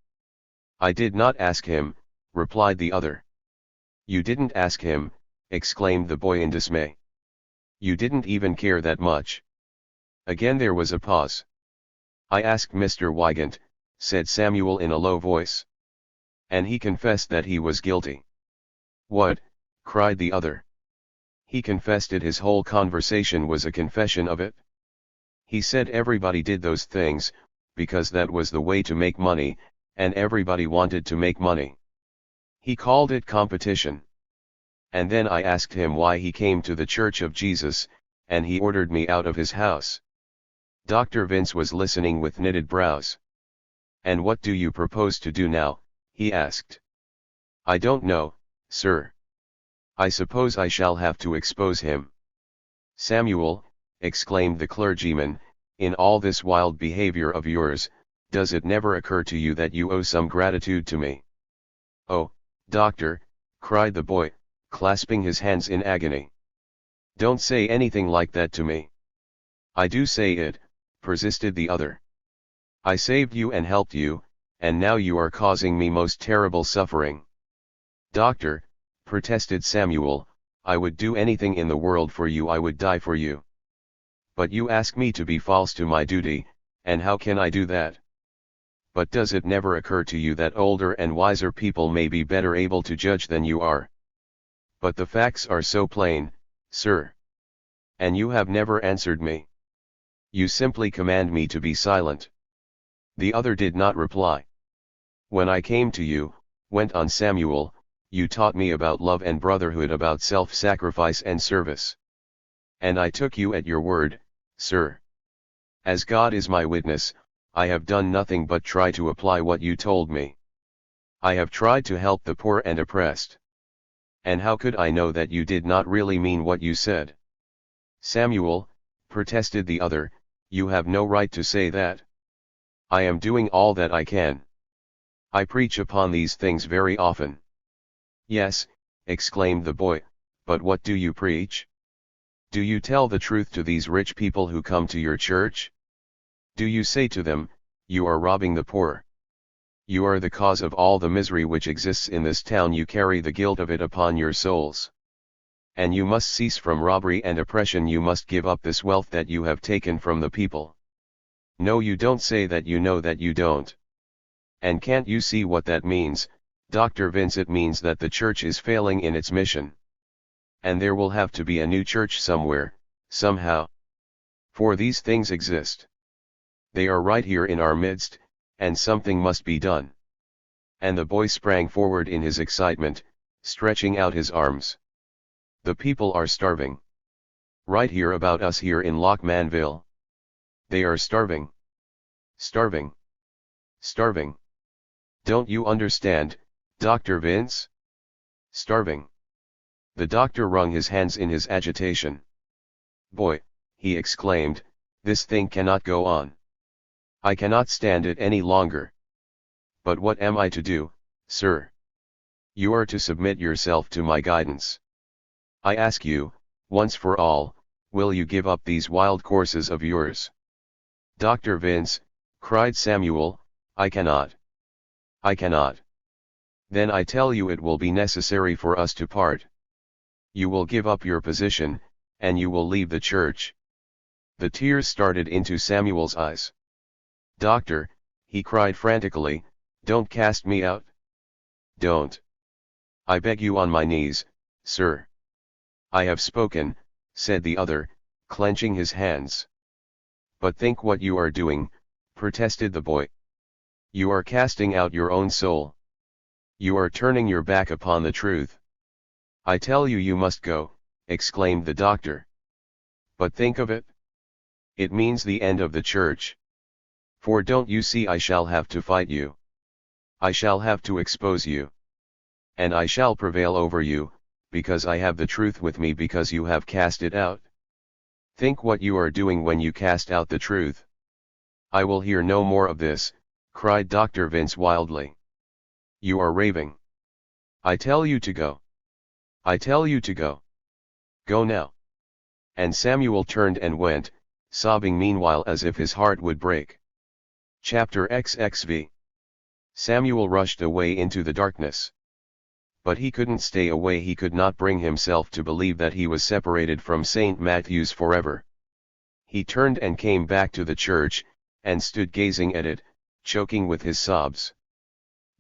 "I did not ask him," replied the other. "You didn't ask him?" exclaimed the boy in dismay. "You didn't even care that much?" Again there was a pause. "I asked Mr. Wygant," said Samuel in a low voice. "And he confessed that he was guilty." "What, cried the other. He confessed it. His whole conversation was a confession of it. He said everybody did those things, because that was the way to make money, and everybody wanted to make money. He called it competition. And then I asked him why he came to the Church of Jesus, and he ordered me out of his house. Dr. Vince was listening with knitted brows. And what do you propose to do now? He asked. I don't know, sir. I suppose I shall have to expose him. Samuel, exclaimed the clergyman, in all this wild behavior of yours, does it never occur to you that you owe some gratitude to me? Oh, doctor, cried the boy, clasping his hands in agony. Don't say anything like that to me. I do say it, persisted the other. I saved you and helped you, and now you are causing me most terrible suffering. Doctor, protested Samuel, I would do anything in the world for you. I would die for you. But you ask me to be false to my duty, and how can I do that? But does it never occur to you that older and wiser people may be better able to judge than you are? But the facts are so plain, sir. And you have never answered me. You simply command me to be silent. The other did not reply. When I came to you, went on Samuel, you taught me about love and brotherhood, about self-sacrifice and service. And I took you at your word, sir. As God is my witness, I have done nothing but try to apply what you told me. I have tried to help the poor and oppressed. And how could I know that you did not really mean what you said? Samuel, protested the other, you have no right to say that. I am doing all that I can. I preach upon these things very often. Yes, exclaimed the boy, but what do you preach? Do you tell the truth to these rich people who come to your church? Do you say to them, you are robbing the poor? You are the cause of all the misery which exists in this town. You carry the guilt of it upon your souls. And you must cease from robbery and oppression. You must give up this wealth that you have taken from the people. No, you don't say that. You know that you don't. And can't you see what that means, Dr. Vince? It means that the church is failing in its mission. And there will have to be a new church somewhere, somehow. For these things exist. They are right here in our midst, and something must be done. And the boy sprang forward in his excitement, stretching out his arms. The people are starving. Right here about us, here in Lockmanville. They are starving. Starving. Starving. Don't you understand, Dr. Vince? Starving. The doctor wrung his hands in his agitation. Boy, he exclaimed, this thing cannot go on. I cannot stand it any longer. But what am I to do, sir? You are to submit yourself to my guidance. I ask you, once for all, will you give up these wild courses of yours? Dr. Vince, cried Samuel, I cannot. I cannot. Then I tell you it will be necessary for us to part. You will give up your position, and you will leave the church. The tears started into Samuel's eyes. Doctor, he cried frantically, don't cast me out. Don't. I beg you on my knees, sir. I have spoken, said the other, clenching his hands. But think what you are doing, protested the boy. You are casting out your own soul. You are turning your back upon the truth. I tell you, you must go, exclaimed the doctor. But think of it. It means the end of the church. For don't you see, I shall have to fight you. I shall have to expose you. And I shall prevail over you, because I have the truth with me, because you have cast it out. Think what you are doing when you cast out the truth. I will hear no more of this, cried Dr. Vince wildly. You are raving. I tell you to go. I tell you to go. Go now. And Samuel turned and went, sobbing meanwhile as if his heart would break. Chapter XXV. Samuel rushed away into the darkness. But he couldn't stay away. He could not bring himself to believe that he was separated from St. Matthew's forever. He turned and came back to the church, and stood gazing at it, choking with his sobs.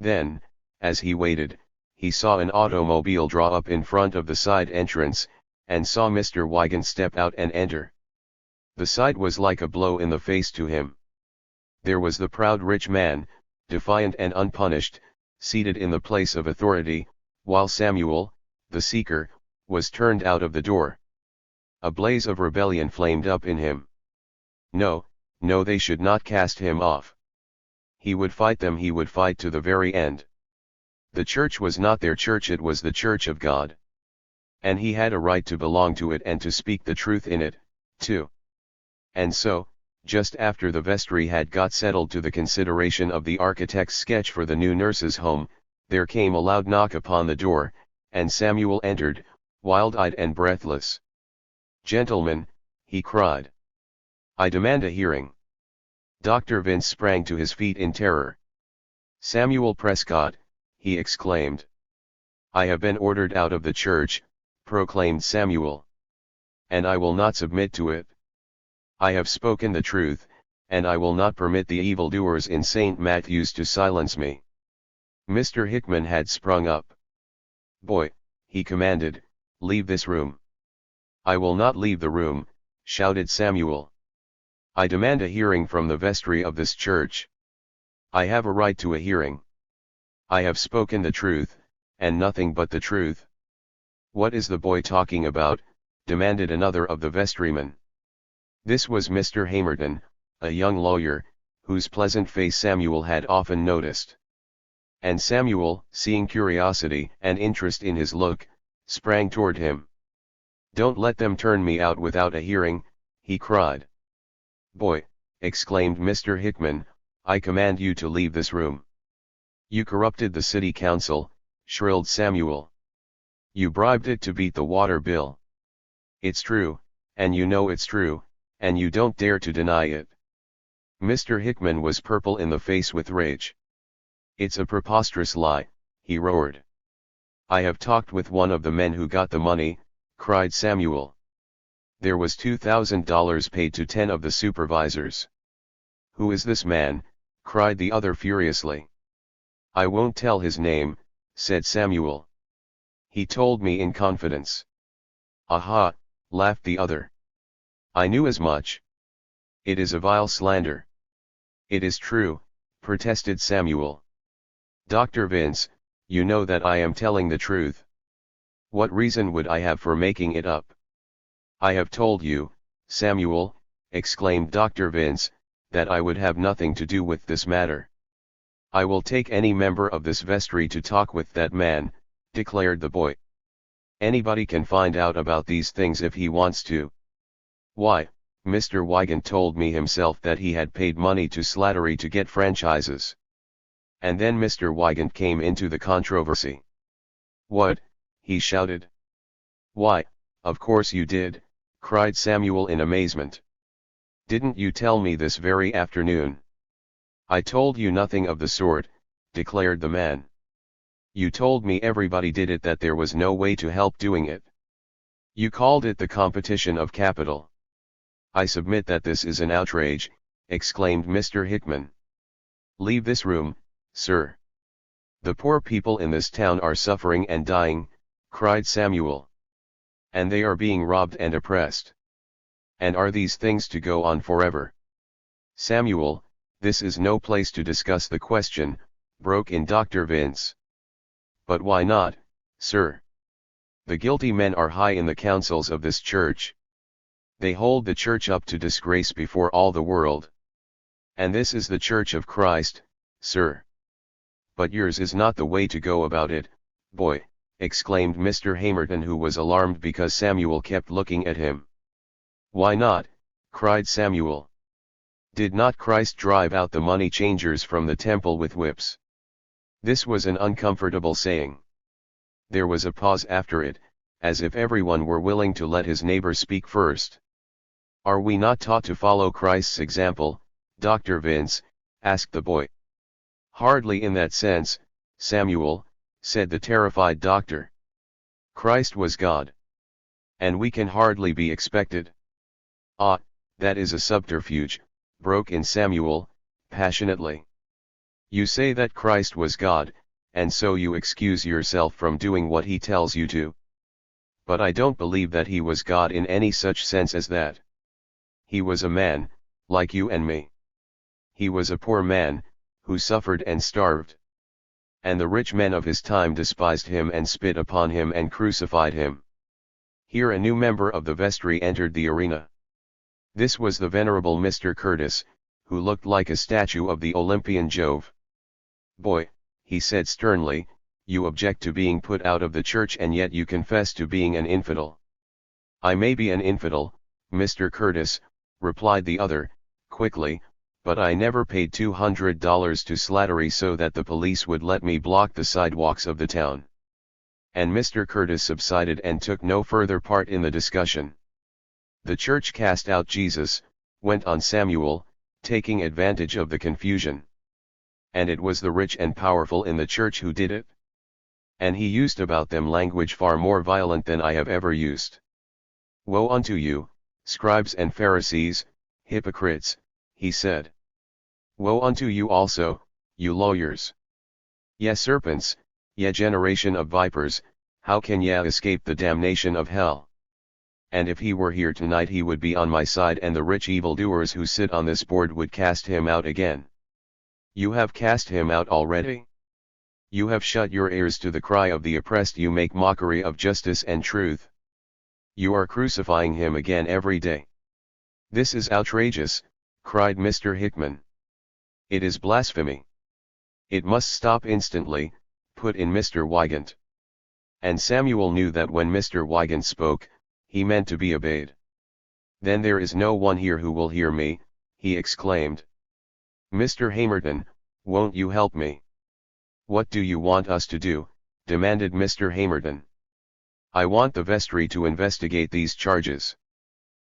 Then, as he waited, he saw an automobile draw up in front of the side entrance, and saw Mr. Wygant step out and enter. The sight was like a blow in the face to him. There was the proud rich man, defiant and unpunished, seated in the place of authority, while Samuel, the seeker, was turned out of the door. A blaze of rebellion flamed up in him. No, no, they should not cast him off. He would fight them, he would fight to the very end. The church was not their church, it was the church of God. And he had a right to belong to it and to speak the truth in it, too. And so, just after the vestry had got settled to the consideration of the architect's sketch for the new nurse's home, there came a loud knock upon the door, and Samuel entered, wild-eyed and breathless. "Gentlemen," he cried, "I demand a hearing." Dr. Vince sprang to his feet in terror. "Samuel Prescott," he exclaimed. "I have been ordered out of the church," proclaimed Samuel. "And I will not submit to it. I have spoken the truth, and I will not permit the evildoers in St. Matthew's to silence me." Mr. Hickman had sprung up. "Boy," he commanded, "leave this room." "I will not leave the room," shouted Samuel. "I demand a hearing from the vestry of this church. I have a right to a hearing. I have spoken the truth, and nothing but the truth." "What is the boy talking about?" demanded another of the vestrymen. This was Mr. Hamerton, a young lawyer, whose pleasant face Samuel had often noticed. And Samuel, seeing curiosity and interest in his look, sprang toward him. "Don't let them turn me out without a hearing," he cried. "Boy," exclaimed Mr. Hickman, "I command you to leave this room." "You corrupted the city council," shrilled Samuel. "You bribed it to beat the water bill. It's true, and you know it's true, and you don't dare to deny it." Mr. Hickman was purple in the face with rage. "It's a preposterous lie," he roared. "I have talked with one of the men who got the money," cried Samuel. "There was $2,000 paid to 10 of the supervisors." "Who is this man?" cried the other furiously. "I won't tell his name," said Samuel. "He told me in confidence." "Aha," laughed the other. "I knew as much." "It is a vile slander." "It is true," protested Samuel. "Dr. Vince, you know that I am telling the truth. What reason would I have for making it up?" "I have told you, Samuel," exclaimed Dr. Vince, "that I would have nothing to do with this matter." "I will take any member of this vestry to talk with that man," declared the boy. "Anybody can find out about these things if he wants to. Why, Mr. Wygant told me himself that he had paid money to Slattery to get franchises." And then Mr. Wygant came into the controversy. "What?" he shouted. "Why, of course you did," cried Samuel in amazement. "Didn't you tell me this very afternoon?" "I told you nothing of the sort," declared the man. "You told me everybody did it, that there was no way to help doing it. You called it the competition of capital." "I submit that this is an outrage," exclaimed Mr. Hickman. "Leave this room, sir. The poor people in this town are suffering and dying," cried Samuel. "And they are being robbed and oppressed. And are these things to go on forever?" "Samuel, this is no place to discuss the question," broke in Dr. Vince. "But why not, sir? The guilty men are high in the councils of this church. They hold the church up to disgrace before all the world. And this is the church of Christ, sir." "But yours is not the way to go about it, boy," exclaimed Mr. Hamerton, who was alarmed because Samuel kept looking at him. "Why not?" cried Samuel. "Did not Christ drive out the money changers from the temple with whips?" This was an uncomfortable saying. There was a pause after it, as if everyone were willing to let his neighbor speak first. "Are we not taught to follow Christ's example, Dr. Vince?" asked the boy. "Hardly in that sense, Samuel," said the terrified doctor. "Christ was God. And we can hardly be expected." "Ah, that is a subterfuge," broke in Samuel, passionately. "You say that Christ was God, and so you excuse yourself from doing what he tells you to. But I don't believe that he was God in any such sense as that. He was a man, like you and me. He was a poor man, who suffered and starved. And the rich men of his time despised him and spit upon him and crucified him. Here a new member of the vestry entered the arena. This was the venerable Mr. Curtis, who looked like a statue of the Olympian Jove. "Boy," he said sternly, "you object to being put out of the church and yet you confess to being an infidel." "I may be an infidel, Mr. Curtis," replied the other, quickly, "but I never paid $200 to Slattery so that the police would let me block the sidewalks of the town." And Mr. Curtis subsided and took no further part in the discussion. "The church cast out Jesus," went on Samuel, taking advantage of the confusion. "And it was the rich and powerful in the church who did it. And he used about them language far more violent than I have ever used. 'Woe unto you, scribes and Pharisees, hypocrites,' he said. 'Woe unto you also, you lawyers. Ye serpents, ye generation of vipers, how can ye escape the damnation of hell?' And if he were here tonight he would be on my side, and the rich evildoers who sit on this board would cast him out again. You have cast him out already. You have shut your ears to the cry of the oppressed, you make mockery of justice and truth. You are crucifying him again every day." "This is outrageous," cried Mr. Hickman. "It is blasphemy. It must stop instantly," put in Mr. Wygant. And Samuel knew that when Mr. Wygant spoke, he meant to be obeyed. "Then there is no one here who will hear me," he exclaimed. "Mr. Hamerton, won't you help me?" "What do you want us to do?" demanded Mr. Hamerton. "I want the vestry to investigate these charges.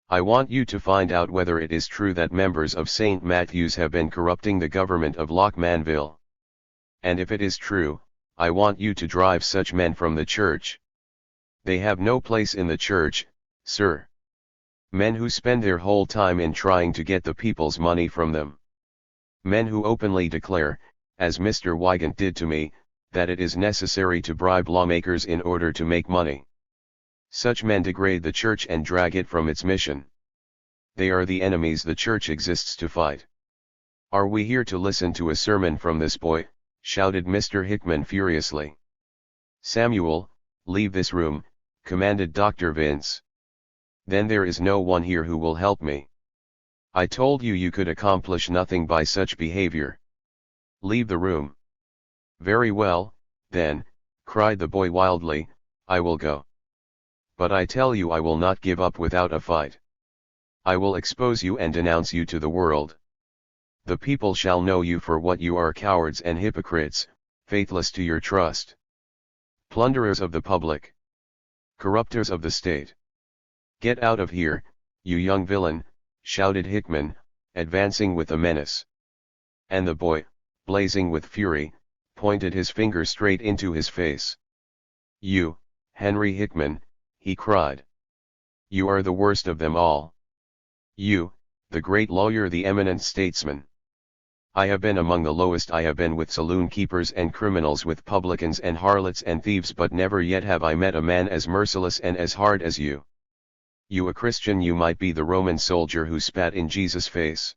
I want you to find out whether it is true that members of St. Matthew's have been corrupting the government of Lockmanville. And if it is true, I want you to drive such men from the church. They have no place in the church, sir. Men who spend their whole time in trying to get the people's money from them. Men who openly declare, as Mr. Wygant did to me, that it is necessary to bribe lawmakers in order to make money. Such men degrade the church and drag it from its mission. They are the enemies the church exists to fight. Are we here to listen to a sermon from this boy?" shouted Mr. Hickman furiously. "Samuel, leave this room," commanded Dr. Vince. "Then there is no one here who will help me. I told you you could accomplish nothing by such behavior. Leave the room." "Very well, then," cried the boy wildly, "I will go. But I tell you I will not give up without a fight. I will expose you and denounce you to the world. The people shall know you for what you are, cowards and hypocrites, faithless to your trust. Plunderers of the public. Corrupters of the state. Get out of here, you young villain," shouted Hickman, advancing with a menace. And the boy, blazing with fury, pointed his finger straight into his face. "You, Henry Hickman," he cried. "You are the worst of them all. You, the great lawyer, the eminent statesman. I have been among the lowest, I have been with saloon keepers and criminals, with publicans and harlots and thieves, but never yet have I met a man as merciless and as hard as you. You a Christian, you might be the Roman soldier who spat in Jesus' face."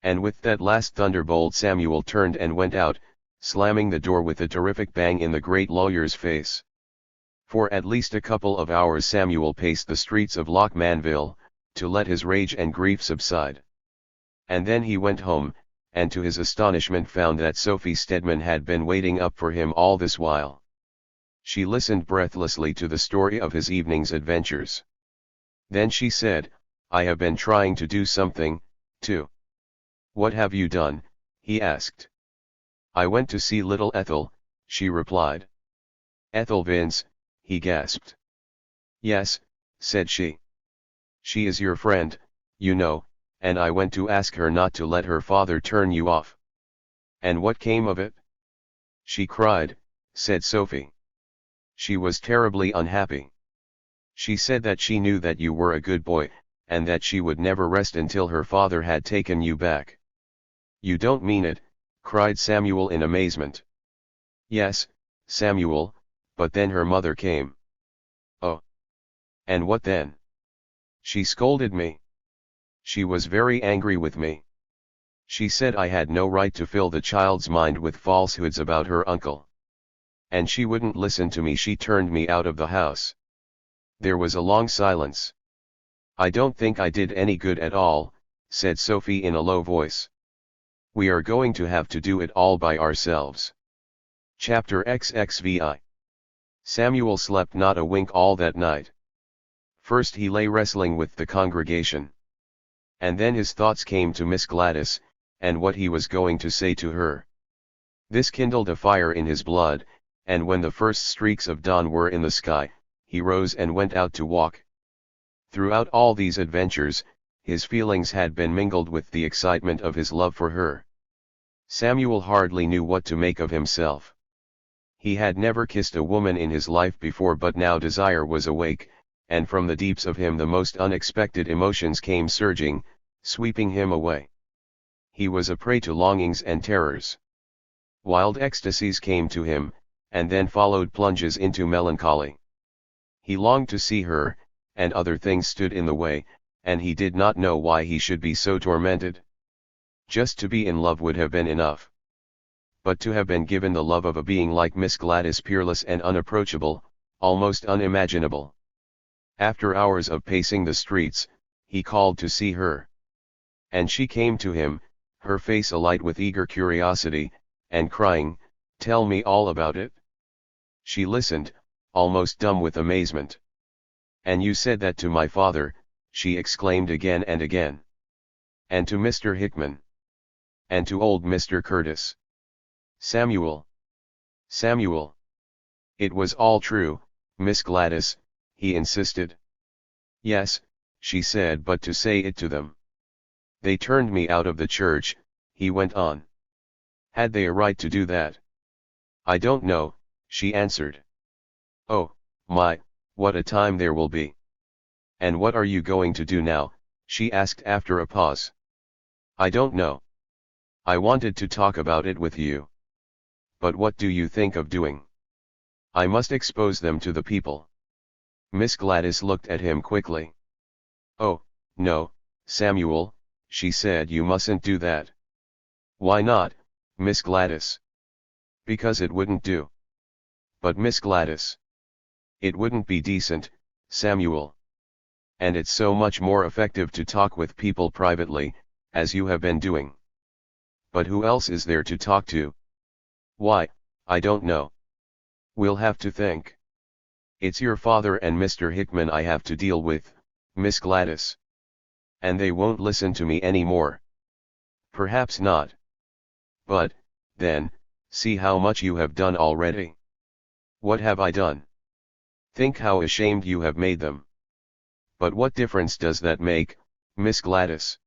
And with that last thunderbolt Samuel turned and went out, slamming the door with a terrific bang in the great lawyer's face. For at least a couple of hours Samuel paced the streets of Lockmanville, to let his rage and grief subside. And then he went home, and to his astonishment found that Sophie Stedman had been waiting up for him all this while. She listened breathlessly to the story of his evening's adventures. Then she said, "I have been trying to do something, too." "What have you done?" he asked. "I went to see little Ethel," she replied. "Ethel Vince," he gasped. "Yes," said she. "She is your friend, you know, and I went to ask her not to let her father turn you off." "And what came of it?" "She cried," said Sophie. "She was terribly unhappy. She said that she knew that you were a good boy, and that she would never rest until her father had taken you back." "You don't mean it," cried Samuel in amazement. Yes, Samuel, but then her mother came. Oh. And what then? She scolded me. She was very angry with me. She said I had no right to fill the child's mind with falsehoods about her uncle. And she wouldn't listen to me. She turned me out of the house. There was a long silence. I don't think I did any good at all, said Sophie in a low voice. We are going to have to do it all by ourselves. Chapter XXVI. Samuel slept not a wink all that night. First he lay wrestling with the congregation. And then his thoughts came to Miss Gladys, and what he was going to say to her. This kindled a fire in his blood, and when the first streaks of dawn were in the sky, he rose and went out to walk. Throughout all these adventures, his feelings had been mingled with the excitement of his love for her. Samuel hardly knew what to make of himself. He had never kissed a woman in his life before, but now desire was awake, and from the deeps of him the most unexpected emotions came surging, sweeping him away. He was a prey to longings and terrors. Wild ecstasies came to him, and then followed plunges into melancholy. He longed to see her, and other things stood in the way, and he did not know why he should be so tormented. Just to be in love would have been enough. But to have been given the love of a being like Miss Gladys, peerless and unapproachable, almost unimaginable. After hours of pacing the streets, he called to see her. And she came to him, her face alight with eager curiosity, and crying, "Tell me all about it." She listened, almost dumb with amazement. "And you said that to my father," she exclaimed again and again. "And to Mr. Hickman. And to old Mr. Curtis. Samuel. Samuel." "It was all true, Miss Gladys," he insisted. "Yes," she said, "but to say it to them. They turned me out of the church," he went on. "Had they a right to do that?" "I don't know," she answered. "Oh, my, what a time there will be." "And what are you going to do now?" she asked after a pause. "I don't know. I wanted to talk about it with you." "But what do you think of doing?" "I must expose them to the people." Miss Gladys looked at him quickly. "Oh, no, Samuel," she said, "you mustn't do that." "Why not, Miss Gladys?" "Because it wouldn't do." "But Miss Gladys." "It wouldn't be decent, Samuel. And it's so much more effective to talk with people privately, as you have been doing." "But who else is there to talk to?" "Why, I don't know. We'll have to think. It's your father and Mr. Hickman I have to deal with, Miss Gladys. And they won't listen to me any more." "Perhaps not. But, then, see how much you have done already." "What have I done?" "Think how ashamed you have made them." "But what difference does that make, Miss Gladys?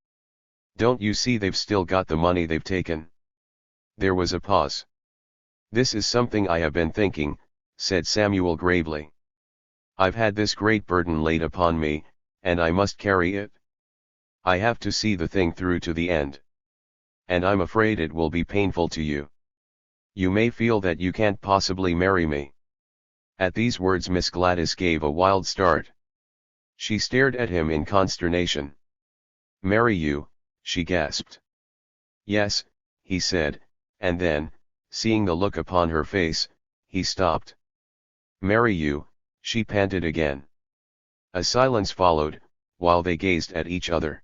Don't you see they've still got the money they've taken?" There was a pause. "This is something I have been thinking," said Samuel gravely. "I've had this great burden laid upon me, and I must carry it. I have to see the thing through to the end. And I'm afraid it will be painful to you. You may feel that you can't possibly marry me." At these words Miss Gladys gave a wild start. She stared at him in consternation. "Marry you?" she gasped. "Yes," he said, and then, seeing the look upon her face, he stopped. "Marry you," she panted again. A silence followed, while they gazed at each other.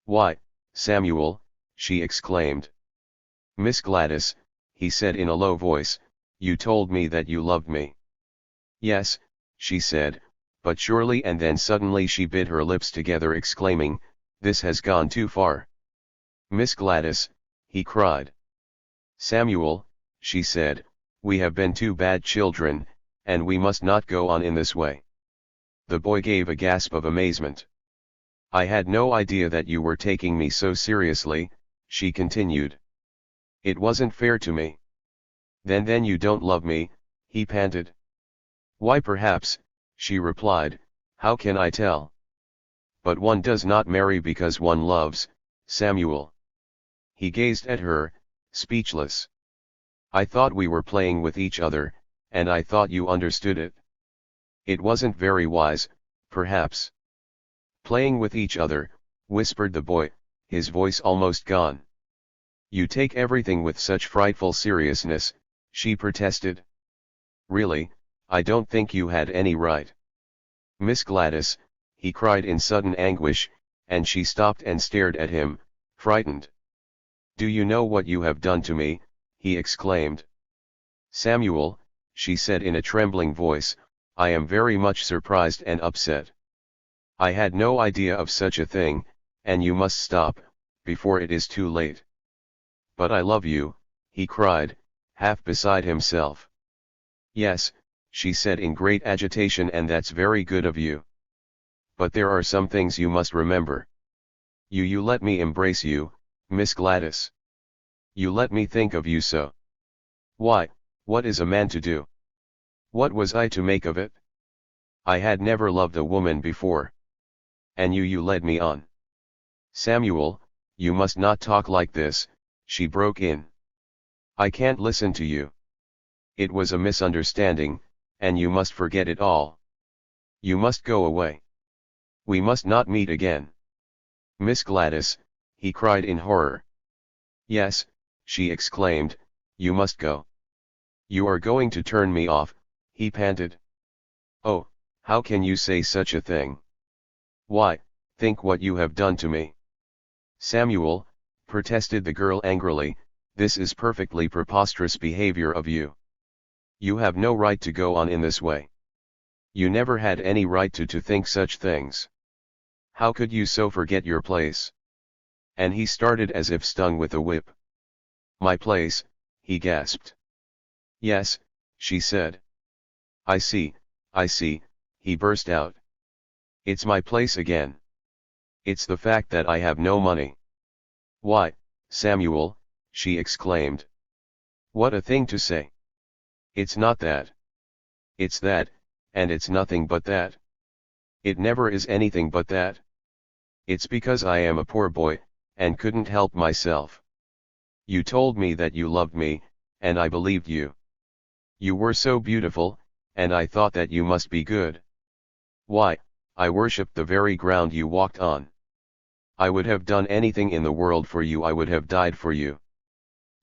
"Why, Samuel," she exclaimed. "Miss Gladys," he said in a low voice, "you told me that you loved me." "Yes," she said, "but surely," and then suddenly she bit her lips together, exclaiming, "This has gone too far." "Miss Gladys," he cried. "Samuel," she said, "we have been two bad children, and we must not go on in this way." The boy gave a gasp of amazement. "I had no idea that you were taking me so seriously," she continued. "It wasn't fair to me." Then you don't love me," he panted. "Why, perhaps," she replied, "how can I tell? But one does not marry because one loves, Samuel." He gazed at her, speechless. I thought we were playing with each other, and I thought you understood it. It wasn't very wise, perhaps. Playing with each other, whispered the boy, his voice almost gone. You take everything with such frightful seriousness, she protested. Really, I don't think you had any right. Miss Gladys, he cried in sudden anguish, and she stopped and stared at him, frightened. Do you know what you have done to me? He exclaimed. Samuel, she said in a trembling voice, I am very much surprised and upset. I had no idea of such a thing, and you must stop, before it is too late. But I love you, he cried, half beside himself. Yes, she said in great agitation, and that's very good of you. But there are some things you must remember. You let me embrace you, Miss Gladys. You let me think of you so. Why, what is a man to do? What was I to make of it? I had never loved a woman before. And you led me on. Samuel, you must not talk like this, she broke in. I can't listen to you. It was a misunderstanding, and you must forget it all. You must go away. We must not meet again. Miss Gladys, he cried in horror. Yes, she exclaimed, you must go. You are going to turn me off, he panted. Oh, how can you say such a thing? Why, think what you have done to me. Samuel, protested the girl angrily, this is perfectly preposterous behavior of you. You have no right to go on in this way. You never had any right to think such things. How could you so forget your place? And he started as if stung with a whip. My place, he gasped. Yes, she said. I see, he burst out. It's my place again. It's the fact that I have no money. Why, Samuel, she exclaimed. What a thing to say. It's not that. It's that, and it's nothing but that. It never is anything but that. It's because I am a poor boy, and couldn't help myself. You told me that you loved me, and I believed you. You were so beautiful, and I thought that you must be good. Why, I worshipped the very ground you walked on. I would have done anything in the world for you, I would have died for you.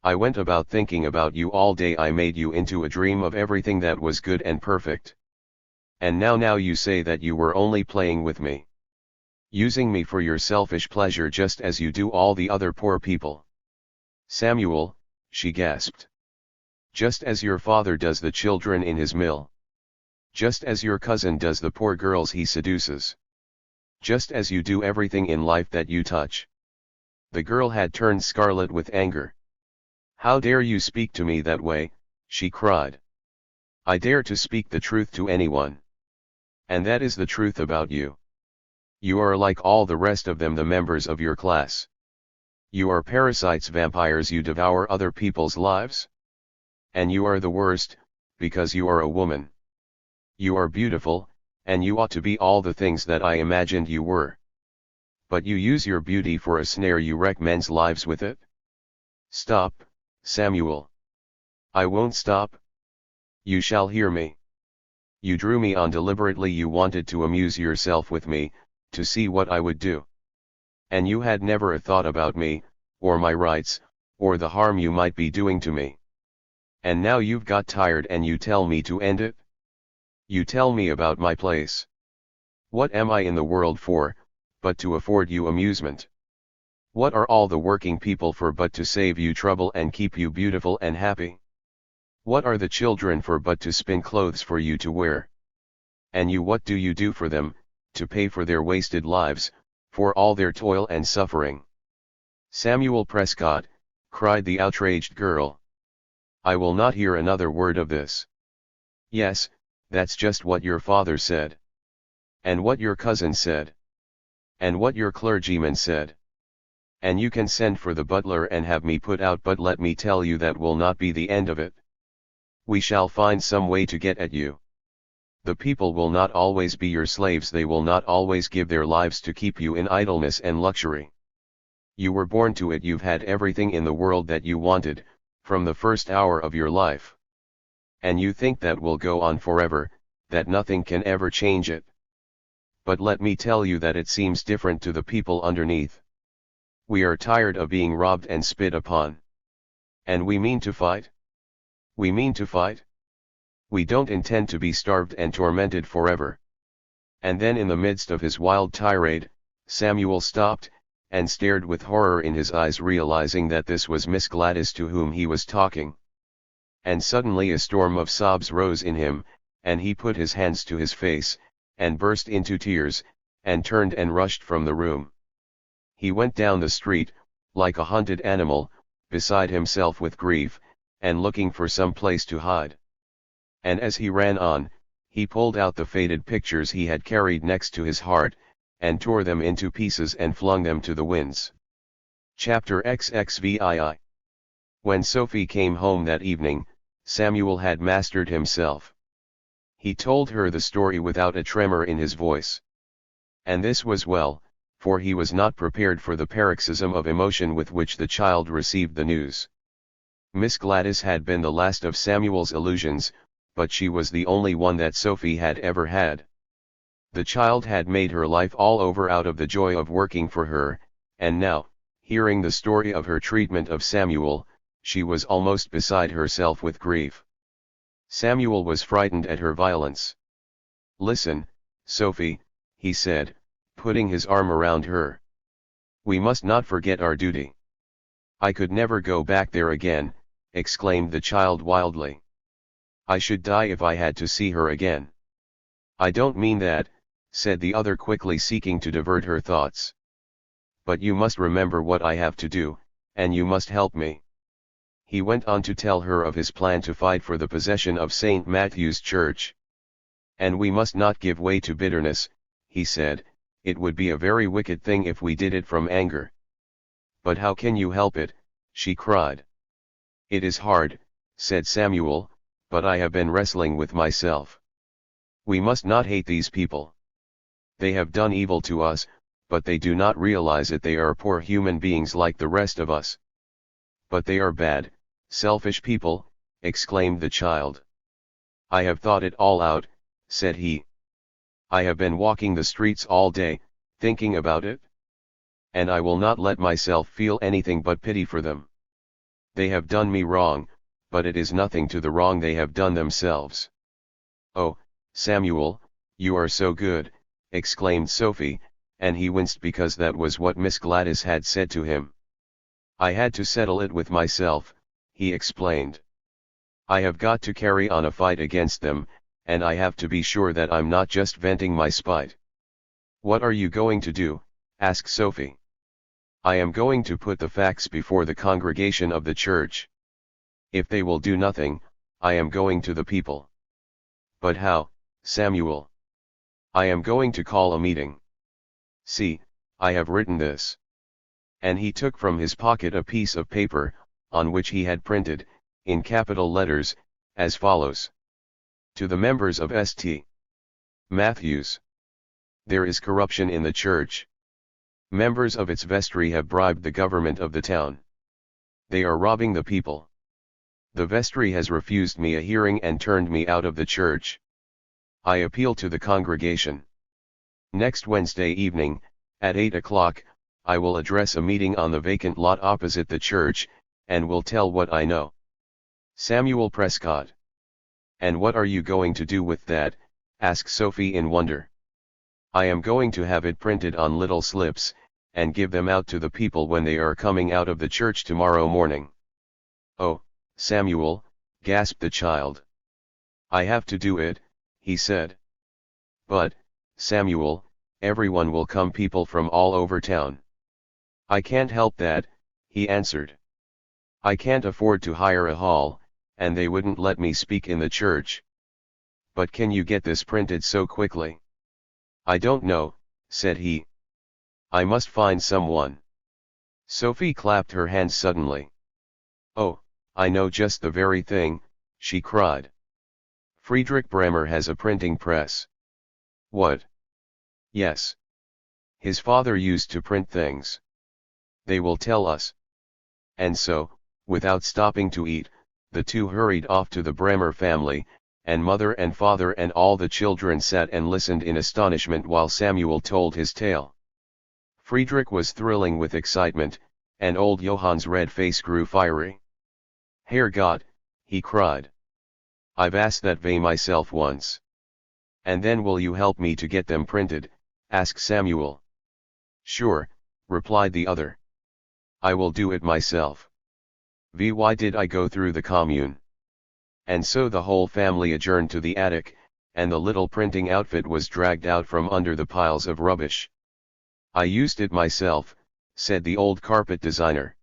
I went about thinking about you all day, I made you into a dream of everything that was good and perfect. And now you say that you were only playing with me. Using me for your selfish pleasure just as you do all the other poor people. Samuel, she gasped. Just as your father does the children in his mill. Just as your cousin does the poor girls he seduces. Just as you do everything in life that you touch. The girl had turned scarlet with anger. How dare you speak to me that way, she cried. I dare to speak the truth to anyone. And that is the truth about you. You are like all the rest of them, the members of your class. You are parasites, vampires, you devour other people's lives. And you are the worst, because you are a woman. You are beautiful, and you ought to be all the things that I imagined you were. But you use your beauty for a snare, you wreck men's lives with it. Stop, Samuel. I won't stop. You shall hear me. You drew me on deliberately, you wanted to amuse yourself with me, to see what I would do. And you had never a thought about me, or my rights, or the harm you might be doing to me. And now you've got tired and you tell me to end it? You tell me about my place. What am I in the world for, but to afford you amusement? What are all the working people for but to save you trouble and keep you beautiful and happy? What are the children for but to spin clothes for you to wear? And you, what do you do for them, to pay for their wasted lives, for all their toil and suffering? Samuel Prescott, cried the outraged girl. I will not hear another word of this. Yes, that's just what your father said. And what your cousin said. And what your clergyman said. And you can send for the butler and have me put out, but let me tell you that will not be the end of it. We shall find some way to get at you. The people will not always be your slaves, they will not always give their lives to keep you in idleness and luxury. You were born to it, you've had everything in the world that you wanted, from the first hour of your life. And you think that will go on forever, that nothing can ever change it. But let me tell you that it seems different to the people underneath. We are tired of being robbed and spit upon. And we mean to fight. We mean to fight. We don't intend to be starved and tormented forever. And then in the midst of his wild tirade, Samuel stopped, and stared with horror in his eyes, realizing that this was Miss Gladys to whom he was talking. And suddenly a storm of sobs rose in him, and he put his hands to his face, and burst into tears, and turned and rushed from the room. He went down the street, like a hunted animal, beside himself with grief, and looking for some place to hide. And as he ran on, he pulled out the faded pictures he had carried next to his heart, and tore them into pieces and flung them to the winds. Chapter XXVII. When Sophie came home that evening, Samuel had mastered himself. He told her the story without a tremor in his voice. And this was well, for he was not prepared for the paroxysm of emotion with which the child received the news. Miss Gladys had been the last of Samuel's illusions, but she was the only one that Sophie had ever had. The child had made her life all over out of the joy of working for her, and now, hearing the story of her treatment of Samuel, she was almost beside herself with grief. Samuel was frightened at her violence. "Listen, Sophie," he said, putting his arm around her. "We must not forget our duty." "I could never go back there again," exclaimed the child wildly. "I should die if I had to see her again." "I don't mean that," said the other quickly, seeking to divert her thoughts. "But you must remember what I have to do, and you must help me." He went on to tell her of his plan to fight for the possession of St. Matthew's Church. "And we must not give way to bitterness," he said. "It would be a very wicked thing if we did it from anger." "But how can you help it?" she cried. "It is hard," said Samuel, "but I have been wrestling with myself. We must not hate these people. They have done evil to us, but they do not realize it. They are poor human beings like the rest of us." "But they are bad, selfish people," exclaimed the child. "I have thought it all out," said he. "I have been walking the streets all day, thinking about it. And I will not let myself feel anything but pity for them. They have done me wrong, but it is nothing to the wrong they have done themselves." "Oh, Samuel, you are so good," exclaimed Sophie, and he winced because that was what Miss Gladys had said to him. "I had to settle it with myself," he explained. "I have got to carry on a fight against them, and I have to be sure that I'm not just venting my spite." "What are you going to do?" asked Sophie. "I am going to put the facts before the congregation of the church. If they will do nothing, I am going to the people." "But how, Samuel?" "I am going to call a meeting. See, I have written this." And he took from his pocket a piece of paper, on which he had printed, in capital letters, as follows: "To the members of St. Matthew's. There is corruption in the church. Members of its vestry have bribed the government of the town. They are robbing the people. The vestry has refused me a hearing and turned me out of the church. I appeal to the congregation. Next Wednesday evening, at 8 o'clock, I will address a meeting on the vacant lot opposite the church, and will tell what I know." Samuel Prescott. "And what are you going to do with that?" asked Sophie in wonder. "I am going to have it printed on little slips, and give them out to the people when they are coming out of the church tomorrow morning." "Oh, Samuel," gasped the child. "I have to do it," he said. "But, Samuel, everyone will come, people from all over town." "I can't help that," he answered. "I can't afford to hire a hall, and they wouldn't let me speak in the church." "But can you get this printed so quickly?" "I don't know," said he. "I must find someone." Sophie clapped her hands suddenly. "Oh, I know just the very thing," she cried. "Friedrich Bremer has a printing press." "What?" "Yes. His father used to print things. They will tell us. And so, Without stopping to eat, the two hurried off to the Bremer family, and mother and father and all the children sat and listened in astonishment while Samuel told his tale. Friedrich was thrilling with excitement, and old Johann's red face grew fiery. "Herr Gott," he cried. "I've asked that way myself once." "And then will you help me to get them printed?" asked Samuel. "Sure," replied the other. "I will do it myself. Why did I go through the commune?" And so the whole family adjourned to the attic, and the little printing outfit was dragged out from under the piles of rubbish. "I used it myself," said the old carpet designer.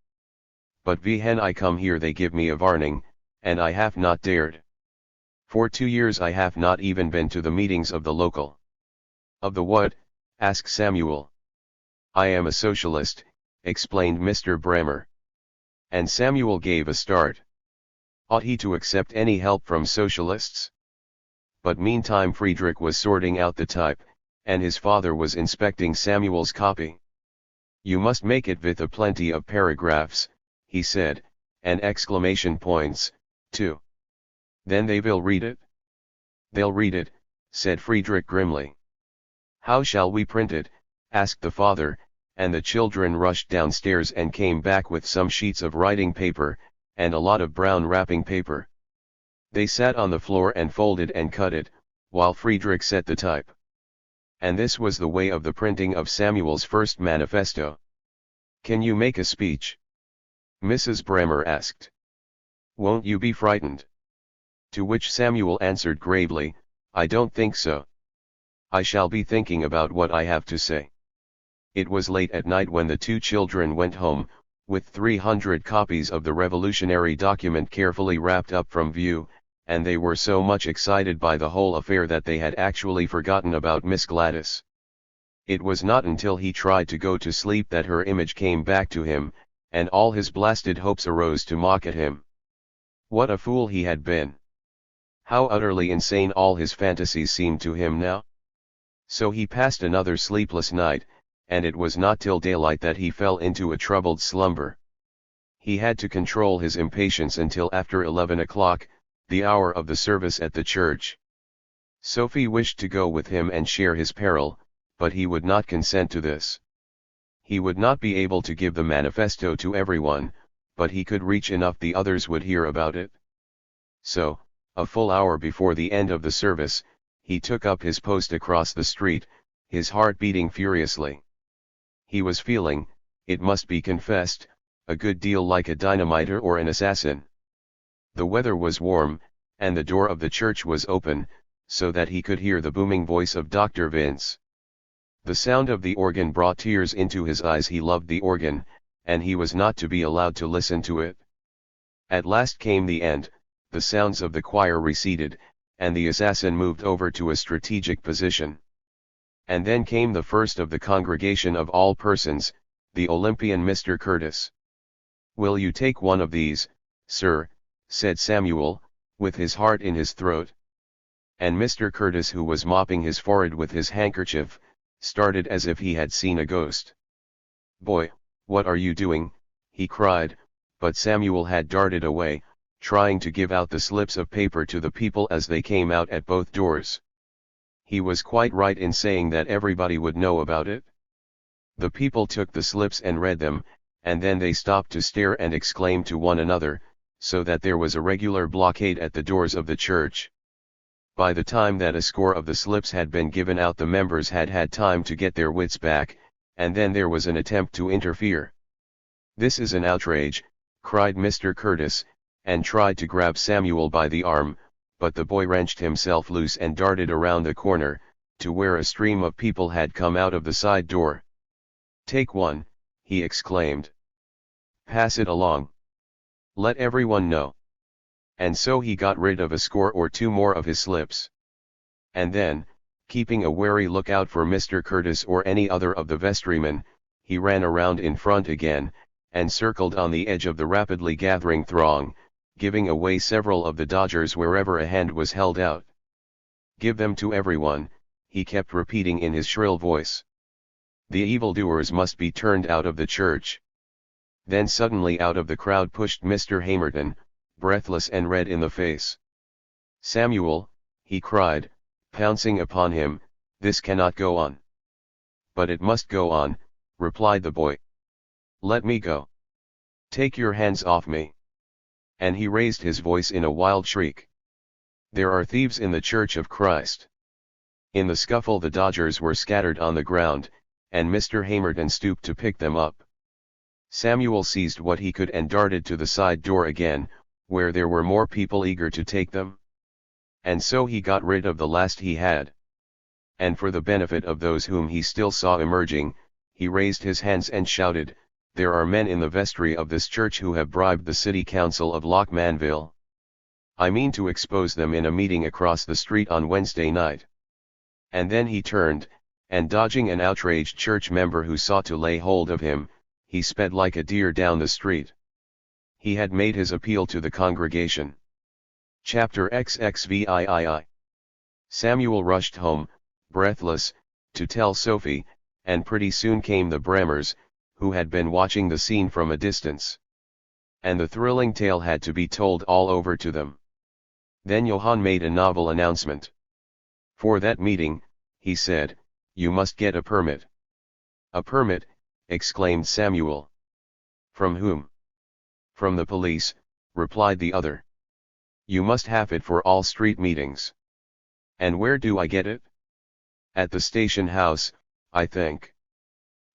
"But when I come here they give me a warning, and I have not dared. For 2 years I have not even been to the meetings of the local." "Of the what?" asked Samuel. "I am a socialist," explained Mr. Bremer. And Samuel gave a start. Ought he to accept any help from socialists? But meantime Friedrich was sorting out the type, and his father was inspecting Samuel's copy. "You must make it with a plenty of paragraphs," he said, "and exclamation points, too. Then they will read it." "They'll read it," said Friedrich grimly. "How shall we print it?" asked the father, and the children rushed downstairs and came back with some sheets of writing paper, and a lot of brown wrapping paper. They sat on the floor and folded and cut it, while Friedrich set the type. And this was the way of the printing of Samuel's first manifesto. "Can you make a speech?" Mrs. Bremer asked. "Won't you be frightened?" To which Samuel answered gravely, "I don't think so. I shall be thinking about what I have to say." It was late at night when the two children went home, with 300 copies of the revolutionary document carefully wrapped up from view, and they were so much excited by the whole affair that they had actually forgotten about Miss Gladys. It was not until he tried to go to sleep that her image came back to him, and all his blasted hopes arose to mock at him. What a fool he had been! How utterly insane all his fantasies seemed to him now! So he passed another sleepless night, and it was not till daylight that he fell into a troubled slumber. He had to control his impatience until after 11 o'clock, the hour of the service at the church. Sophie wished to go with him and share his peril, but he would not consent to this. He would not be able to give the manifesto to everyone, but he could reach enough the others would hear about it. So, a full hour before the end of the service, he took up his post across the street, his heart beating furiously. He was feeling, it must be confessed, a good deal like a dynamiter or an assassin. The weather was warm, and the door of the church was open, so that he could hear the booming voice of Dr. Vince. The sound of the organ brought tears into his eyes. He loved the organ, and he was not to be allowed to listen to it. At last came the end, the sounds of the choir receded, and the assassin moved over to a strategic position. And then came the first of the congregation of all persons, the Olympian Mr. Curtis. "Will you take one of these, sir?" said Samuel, with his heart in his throat. And Mr. Curtis, who was mopping his forehead with his handkerchief, started as if he had seen a ghost. "Boy, what are you doing?" he cried, but Samuel had darted away, trying to give out the slips of paper to the people as they came out at both doors. He was quite right in saying that everybody would know about it. The people took the slips and read them, and then they stopped to stare and exclaim to one another, so that there was a regular blockade at the doors of the church. By the time that a score of the slips had been given out, the members had had time to get their wits back, and then there was an attempt to interfere. "This is an outrage," cried Mr. Curtis, and tried to grab Samuel by the arm, but the boy wrenched himself loose and darted around the corner, to where a stream of people had come out of the side door. "Take one," he exclaimed. "Pass it along. Let everyone know." And so he got rid of a score or two more of his slips. And then, keeping a wary lookout for Mr. Curtis or any other of the vestrymen, he ran around in front again, and circled on the edge of the rapidly gathering throng, giving away several of the dodgers wherever a hand was held out. "Give them to everyone," he kept repeating in his shrill voice. "The evildoers must be turned out of the church. Then suddenly out of the crowd pushed Mr. Hamerton, breathless and red in the face. "Samuel," he cried, pouncing upon him, "this cannot go on." "But it must go on," replied the boy. "Let me go. Take your hands off me." And he raised his voice in a wild shriek. "There are thieves in the Church of Christ." In the scuffle the dodgers were scattered on the ground, and Mr. Hamerton stooped to pick them up. Samuel seized what he could and darted to the side door again, where there were more people eager to take them. And so he got rid of the last he had. And for the benefit of those whom he still saw emerging, he raised his hands and shouted, "There are men in the vestry of this church who have bribed the city council of Lochmanville. I mean to expose them in a meeting across the street on Wednesday night." And then he turned, and dodging an outraged church member who sought to lay hold of him, he sped like a deer down the street. He had made his appeal to the congregation. Chapter XXVIII. Samuel rushed home, breathless, to tell Sophie, and pretty soon came the Brammers, who had been watching the scene from a distance. And the thrilling tale had to be told all over to them. Then Johann made a novel announcement. "For that meeting," he said, "you must get a permit." "A permit?" exclaimed Samuel. "From whom?" "From the police," replied the other. "You must have it for all street meetings." "And where do I get it?" "At the station house, I think."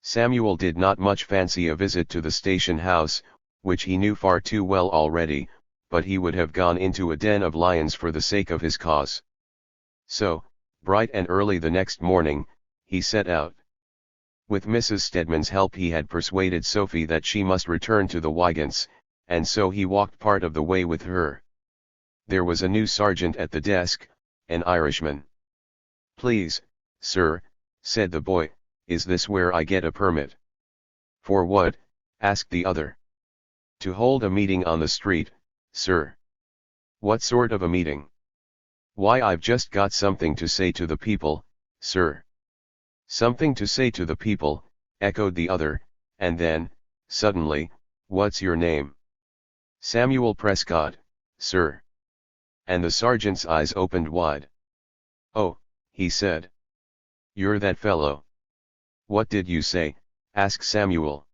Samuel did not much fancy a visit to the station house, which he knew far too well already, but he would have gone into a den of lions for the sake of his cause. So, bright and early the next morning, he set out. With Mrs. Stedman's help he had persuaded Sophie that she must return to the Wygants, and so he walked part of the way with her. There was a new sergeant at the desk, an Irishman. "Please, sir," said the boy, "is this where I get a permit?" "For what?" asked the other. "To hold a meeting on the street, sir." "What sort of a meeting?" "Why, I've just got something to say to the people, sir." "Something to say to the people," echoed the other, and then, suddenly, "What's your name?" "Samuel Prescott, sir." And the sergeant's eyes opened wide. "Oh," he said. "You're that fellow." "What did you say?" asked Samuel.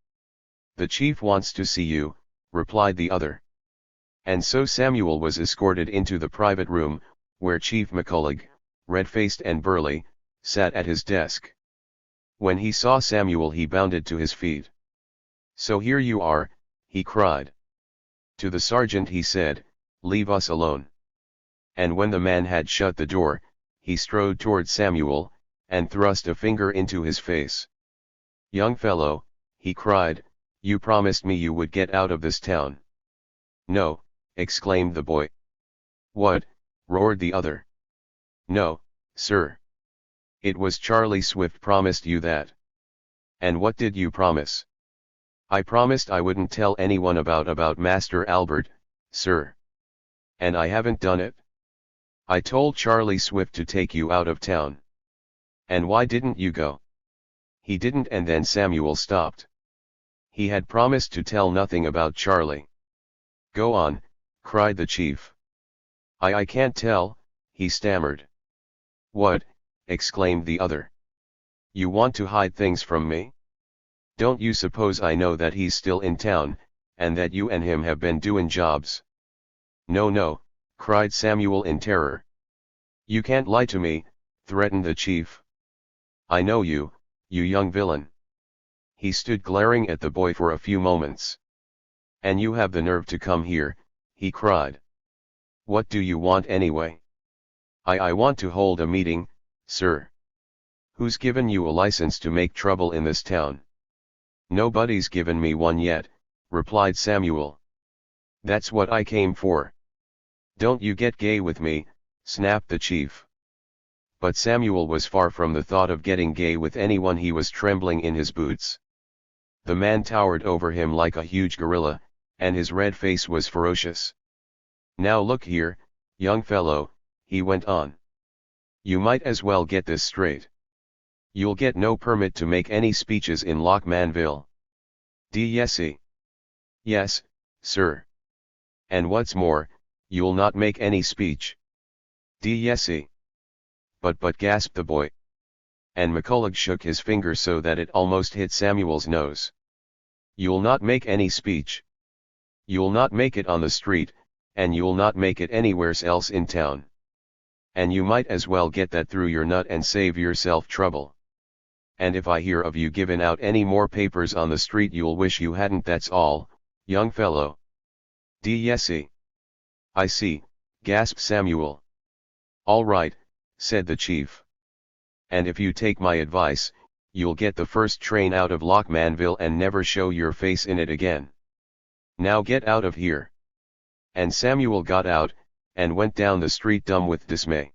"The chief wants to see you," replied the other. And so Samuel was escorted into the private room, where Chief McCulloch, red-faced and burly, sat at his desk. When he saw Samuel he bounded to his feet. "So here you are," he cried. To the sergeant he said, "Leave us alone." And when the man had shut the door, he strode toward Samuel, and thrust a finger into his face. "Young fellow," he cried, "you promised me you would get out of this town." "No," exclaimed the boy. "What?" roared the other. "No, sir. It was Charlie Swift promised you that." "And what did you promise?" "I promised I wouldn't tell anyone about Master Albert, sir." "And I haven't done it?" "I told Charlie Swift to take you out of town." "And why didn't you go?" "He didn't." And then Samuel stopped. He had promised to tell nothing about Charlie. "Go on," cried the chief. I can't tell," he stammered. "What?" exclaimed the other. "You want to hide things from me? Don't you suppose I know that he's still in town, and that you and him have been doing jobs?" "No, no," cried Samuel in terror. "You can't lie to me," threatened the chief. "I know you, you young villain." He stood glaring at the boy for a few moments. "And you have the nerve to come here," he cried. "What do you want anyway?" I want to hold a meeting, sir." "Who's given you a license to make trouble in this town?" "Nobody's given me one yet," replied Samuel. "That's what I came for." "Don't you get gay with me," snapped the chief. But Samuel was far from the thought of getting gay with anyone. He was trembling in his boots. The man towered over him like a huge gorilla, and his red face was ferocious. "Now look here, young fellow," he went on. "You might as well get this straight. You'll get no permit to make any speeches in Lochmanville. D'ye see? Yes, sir. And what's more, you'll not make any speech. Yesy. But gasped the boy. And McCulloch shook his finger so that it almost hit Samuel's nose. You'll not make any speech. You'll not make it on the street, and you'll not make it anywhere else in town. And you might as well get that through your nut and save yourself trouble. And if I hear of you giving out any more papers on the street you'll wish you hadn't, that's all, young fellow. Yesy. I see, gasped Samuel. All right, said the chief. And if you take my advice, you'll get the first train out of Lockmanville and never show your face in it again. Now get out of here. And Samuel got out, and went down the street dumb with dismay.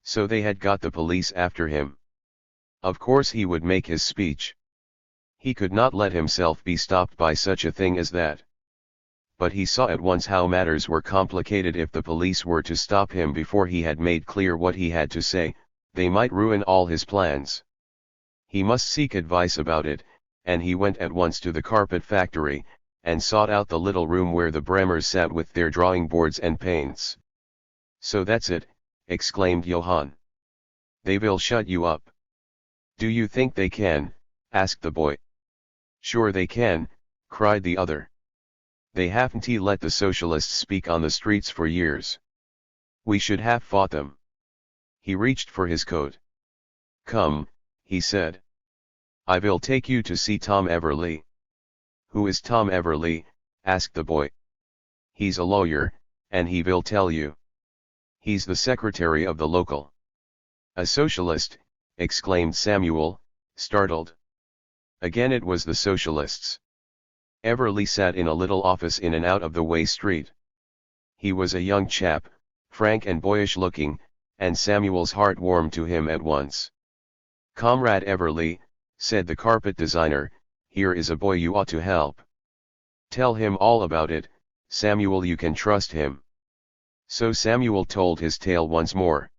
So they had got the police after him. Of course he would make his speech. He could not let himself be stopped by such a thing as that. But he saw at once how matters were complicated. If the police were to stop him before he had made clear what he had to say, they might ruin all his plans. He must seek advice about it, and he went at once to the carpet factory, and sought out the little room where the Bremers sat with their drawing boards and paints. So that's it, exclaimed Johann. They will shut you up. Do you think they can? Asked the boy. Sure they can, cried the other. They haven't let the socialists speak on the streets for years. We should have fought them. He reached for his coat. Come, he said. I will take you to see Tom Everly. Who is Tom Everly? Asked the boy. He's a lawyer, and he will tell you. He's the secretary of the local. A socialist, exclaimed Samuel, startled. Again it was the socialists. Everly sat in a little office in an out-of-the-way street. He was a young chap, frank and boyish looking, and Samuel's heart warmed to him at once. Comrade Everly, said the carpet designer, here is a boy you ought to help. Tell him all about it, Samuel, you can trust him. So Samuel told his tale once more.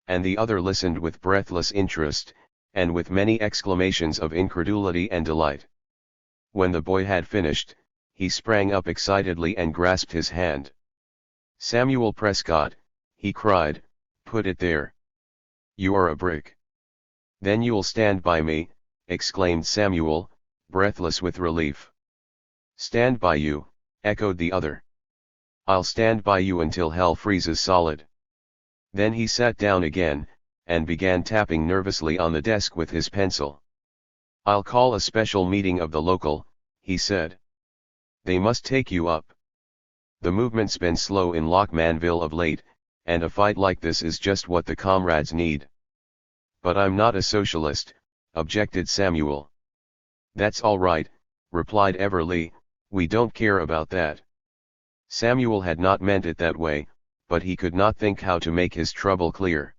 And the other listened with breathless interest, and with many exclamations of incredulity and delight. When the boy had finished, he sprang up excitedly and grasped his hand. Samuel Prescott, he cried, put it there. You are a brick. Then you'll stand by me, exclaimed Samuel, breathless with relief. Stand by you, echoed the other. I'll stand by you until hell freezes solid. Then he sat down again, and began tapping nervously on the desk with his pencil. I'll call a special meeting of the local, he said. They must take you up. The movement's been slow in Lockmanville of late, and a fight like this is just what the comrades need. But I'm not a socialist, objected Samuel. That's all right, replied Everly, we don't care about that. Samuel had not meant it that way, but he could not think how to make his trouble clear.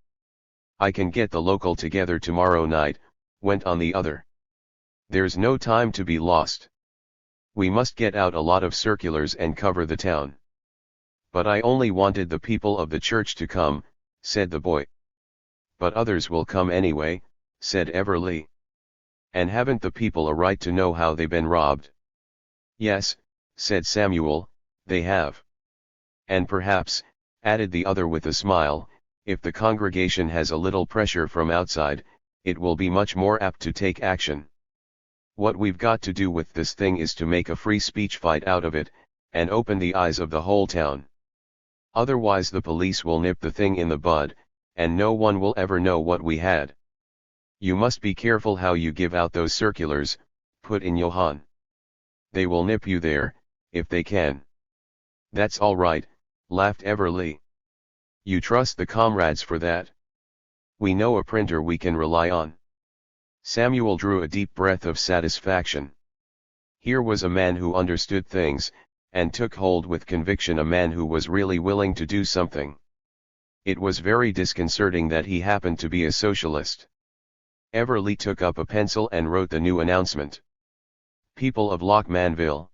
I can get the local together tomorrow night, went on the other. There's no time to be lost. We must get out a lot of circulars and cover the town. But I only wanted the people of the church to come, said the boy. But others will come anyway, said Everly. And haven't the people a right to know how they've been robbed? Yes, said Samuel, they have. And perhaps, added the other with a smile, if the congregation has a little pressure from outside, it will be much more apt to take action. What we've got to do with this thing is to make a free speech fight out of it, and open the eyes of the whole town. Otherwise the police will nip the thing in the bud, and no one will ever know what we had. You must be careful how you give out those circulars, put in Johann. They will nip you there, if they can. That's all right, laughed Everly. You trust the comrades for that? We know a printer we can rely on. Samuel drew a deep breath of satisfaction. Here was a man who understood things, and took hold with conviction, a man who was really willing to do something. It was very disconcerting that he happened to be a socialist. Everly took up a pencil and wrote the new announcement. People of Lockmanville.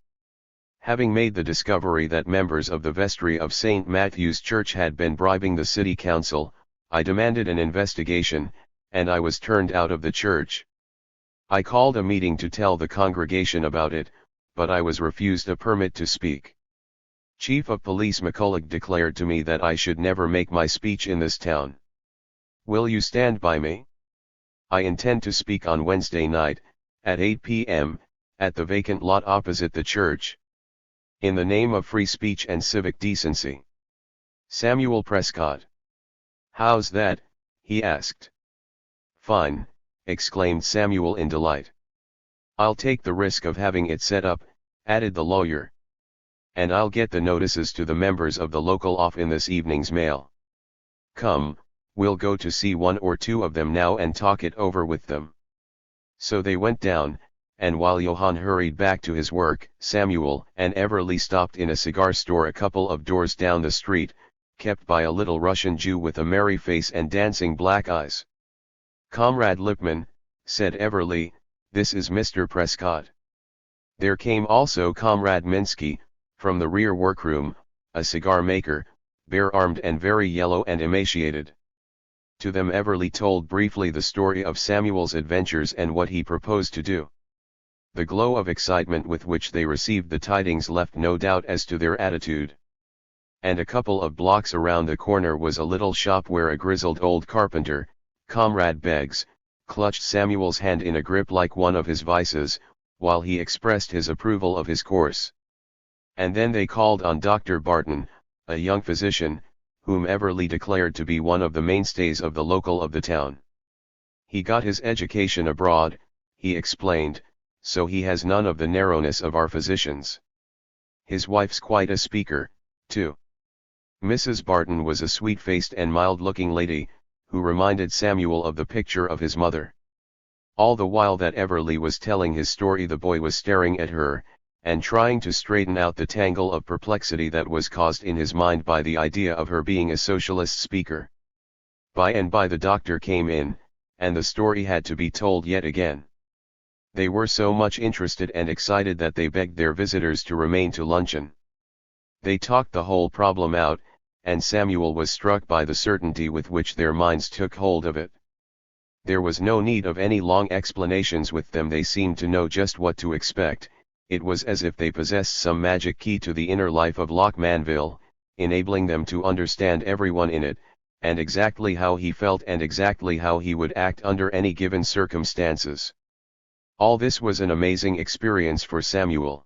Having made the discovery that members of the vestry of St. Matthew's Church had been bribing the city council, I demanded an investigation, and I was turned out of the church. I called a meeting to tell the congregation about it, but I was refused a permit to speak. Chief of Police McCulloch declared to me that I should never make my speech in this town. Will you stand by me? I intend to speak on Wednesday night, at 8 p.m., at the vacant lot opposite the church. In the name of free speech and civic decency. Samuel Prescott. How's that? He asked. Fine, exclaimed Samuel in delight. I'll take the risk of having it set up, added the lawyer. And I'll get the notices to the members of the local off in this evening's mail. Come, we'll go to see one or two of them now and talk it over with them. So they went down, and while Johann hurried back to his work, Samuel and Everly stopped in a cigar store a couple of doors down the street, kept by a little Russian Jew with a merry face and dancing black eyes. Comrade Lipman, said Everly, this is Mr. Prescott. There came also Comrade Minsky, from the rear workroom, a cigar maker, bare-armed and very yellow and emaciated. To them Everly told briefly the story of Samuel's adventures and what he proposed to do. The glow of excitement with which they received the tidings left no doubt as to their attitude. And a couple of blocks around the corner was a little shop where a grizzled old carpenter, Comrade Beggs, clutched Samuel's hand in a grip like one of his vices, while he expressed his approval of his course. And then they called on Dr. Barton, a young physician, whom Everly declared to be one of the mainstays of the local of the town. He got his education abroad, he explained, so he has none of the narrowness of our physicians. His wife's quite a speaker, too. Mrs. Barton was a sweet-faced and mild-looking lady, who reminded Samuel of the picture of his mother. All the while that Everly was telling his story the boy was staring at her, and trying to straighten out the tangle of perplexity that was caused in his mind by the idea of her being a socialist speaker. By and by the doctor came in, and the story had to be told yet again. They were so much interested and excited that they begged their visitors to remain to luncheon. They talked the whole problem out, and Samuel was struck by the certainty with which their minds took hold of it. There was no need of any long explanations with them. They seemed to know just what to expect. It was as if they possessed some magic key to the inner life of Loch Manville, enabling them to understand everyone in it, and exactly how he felt and exactly how he would act under any given circumstances. All this was an amazing experience for Samuel.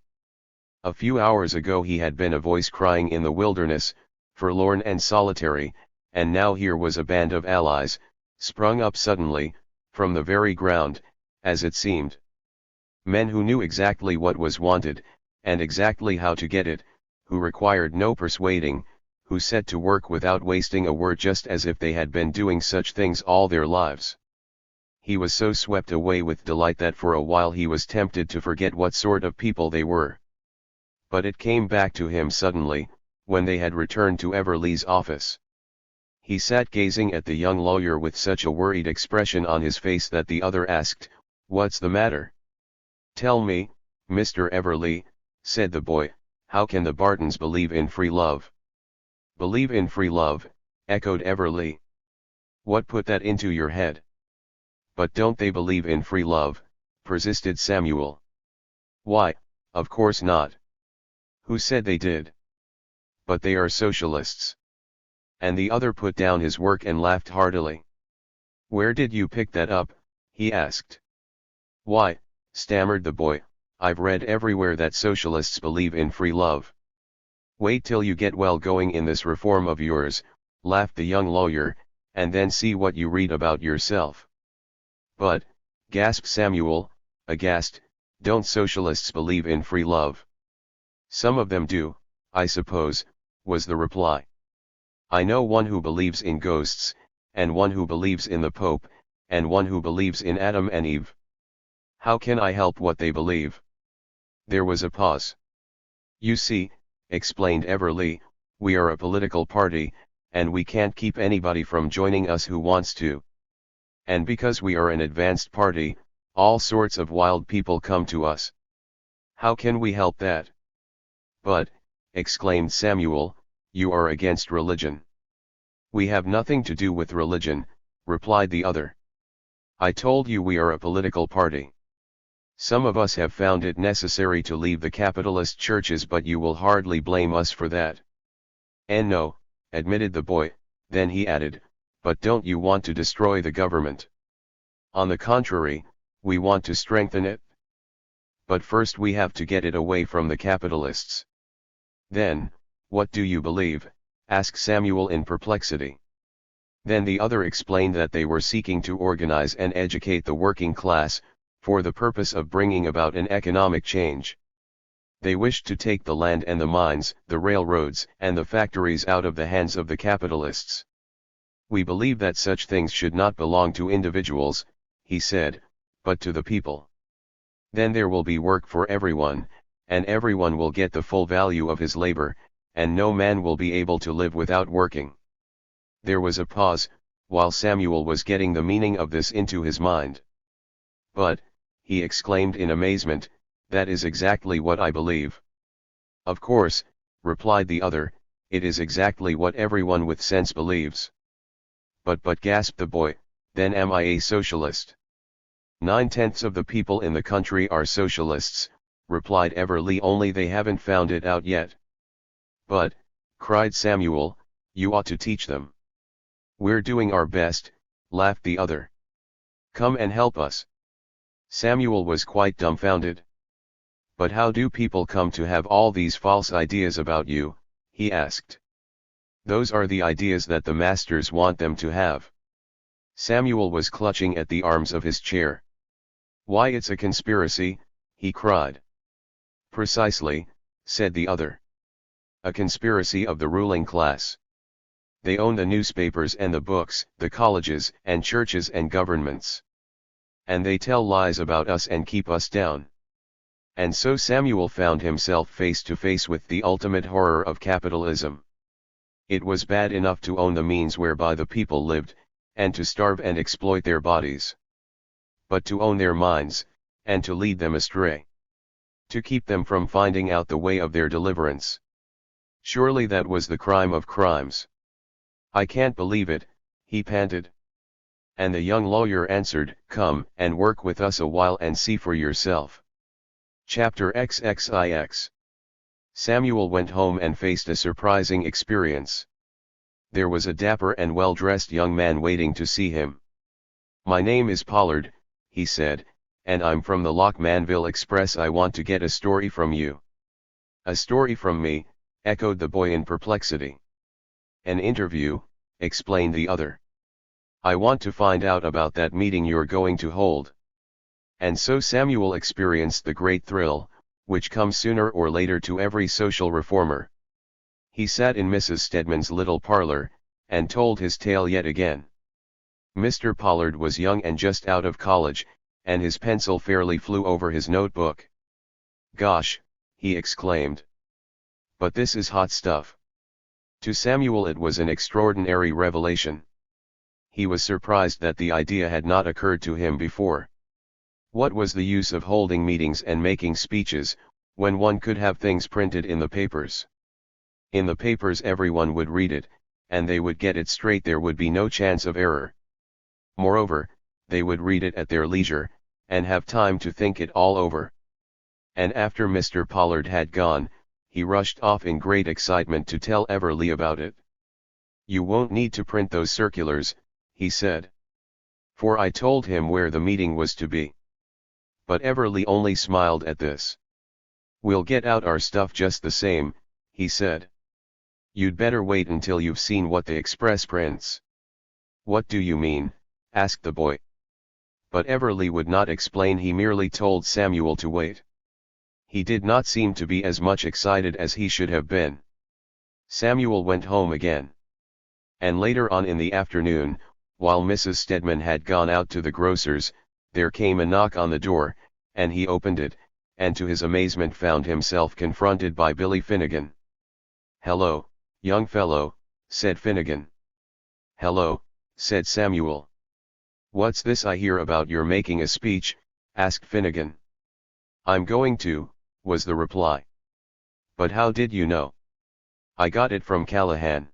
A few hours ago he had been a voice crying in the wilderness, forlorn and solitary, and now here was a band of allies, sprung up suddenly, from the very ground, as it seemed. Men who knew exactly what was wanted, and exactly how to get it, who required no persuading, who set to work without wasting a word just as if they had been doing such things all their lives. He was so swept away with delight that for a while he was tempted to forget what sort of people they were. But it came back to him suddenly, when they had returned to Everly's office. He sat gazing at the young lawyer with such a worried expression on his face that the other asked, "What's the matter?" "Tell me, Mr. Everly," said the boy, "how can the Bartons believe in free love?" "Believe in free love," echoed Everly. "What put that into your head?" "But don't they believe in free love?" persisted Samuel. "Why, of course not. Who said they did? But they are socialists." And the other put down his work and laughed heartily. "Where did you pick that up?" he asked. "Why," stammered the boy, "I've read everywhere that socialists believe in free love." "Wait till you get well going in this reform of yours," laughed the young lawyer, "and then see what you read about yourself." "But," gasped Samuel, aghast, "don't socialists believe in free love?" "Some of them do, I suppose," was the reply. "I know one who believes in ghosts, and one who believes in the Pope, and one who believes in Adam and Eve. How can I help what they believe?" There was a pause. "You see," explained Everly, "we are a political party, and we can't keep anybody from joining us who wants to. And because we are an advanced party, all sorts of wild people come to us. How can we help that?" "But," exclaimed Samuel, "you are against religion." "We have nothing to do with religion," replied the other. "I told you we are a political party." Some of us have found it necessary to leave the capitalist churches, but you will hardly blame us for that. And no, admitted the boy, then he added, but don't you want to destroy the government? On the contrary, we want to strengthen it. But first we have to get it away from the capitalists. Then, what do you believe? Asked Samuel in perplexity. Then the other explained that they were seeking to organize and educate the working class, for the purpose of bringing about an economic change. They wished to take the land and the mines, the railroads, and the factories out of the hands of the capitalists. We believe that such things should not belong to individuals, he said, but to the people. Then there will be work for everyone, and everyone will get the full value of his labor, and no man will be able to live without working. There was a pause, while Samuel was getting the meaning of this into his mind. But, he exclaimed in amazement, that is exactly what I believe. Of course, replied the other, it is exactly what everyone with sense believes. But gasped the boy, then am I a socialist? 9/10 of the people in the country are socialists, replied Everly, only they haven't found it out yet. But, cried Samuel, you ought to teach them. We're doing our best, laughed the other. Come and help us. Samuel was quite dumbfounded. But how do people come to have all these false ideas about you? He asked. Those are the ideas that the masters want them to have. Samuel was clutching at the arms of his chair. Why, it's a conspiracy, he cried. Precisely, said the other. A conspiracy of the ruling class. They own the newspapers and the books, the colleges and churches and governments. And they tell lies about us and keep us down. And so Samuel found himself face to face with the ultimate horror of capitalism. It was bad enough to own the means whereby the people lived, and to starve and exploit their bodies. But to own their minds, and to lead them astray. To keep them from finding out the way of their deliverance. Surely that was the crime of crimes. I can't believe it, he panted. And the young lawyer answered, come and work with us a while and see for yourself. Chapter XXIX. Samuel went home and faced a surprising experience. There was a dapper and well-dressed young man waiting to see him. My name is Pollard, he said, and I'm from the Lockmanville Express. I want to get a story from you. A story from me, echoed the boy in perplexity. An interview, explained the other. I want to find out about that meeting you're going to hold. And so Samuel experienced the great thrill, which comes sooner or later to every social reformer. He sat in Mrs. Stedman's little parlor, and told his tale yet again. Mr. Pollard was young and just out of college, and his pencil fairly flew over his notebook. Gosh, he exclaimed. But this is hot stuff. To Samuel it was an extraordinary revelation. He was surprised that the idea had not occurred to him before. What was the use of holding meetings and making speeches, when one could have things printed in the papers? In the papers everyone would read it, and they would get it straight. There would be no chance of error. Moreover, they would read it at their leisure, and have time to think it all over. And after Mr. Pollard had gone, he rushed off in great excitement to tell Everly about it. You won't need to print those circulars, he said. For I told him where the meeting was to be. But Everly only smiled at this. We'll get out our stuff just the same, he said. You'd better wait until you've seen what the Express prints. What do you mean? Asked the boy. But Everly would not explain. He merely told Samuel to wait. He did not seem to be as much excited as he should have been. Samuel went home again. And later on in the afternoon, while Mrs. Stedman had gone out to the grocer's, there came a knock on the door, and he opened it, and to his amazement found himself confronted by Billy Finnegan. Hello, young fellow, said Finnegan. Hello, said Samuel. What's this I hear about your making a speech? Asked Finnegan. I'm going to, was the reply. But how did you know? I got it from Callahan.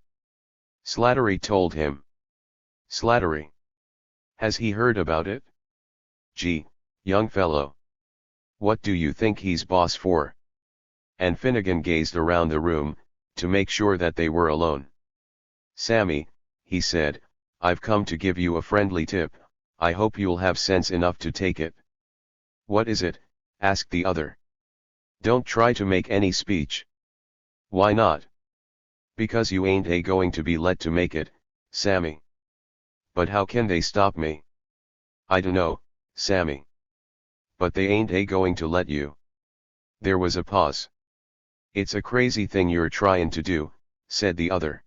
Slattery told him. Slattery. Has he heard about it? Gee, young fellow. What do you think he's boss for? And Finnegan gazed around the room, to make sure that they were alone. Sammy, he said, I've come to give you a friendly tip, I hope you'll have sense enough to take it. What is it? Asked the other. Don't try to make any speech. Why not? Because you ain't going to be let to make it, Sammy. But how can they stop me? I dunno, Sammy. But they ain't going to let you. There was a pause. It's a crazy thing you're trying to do, said the other.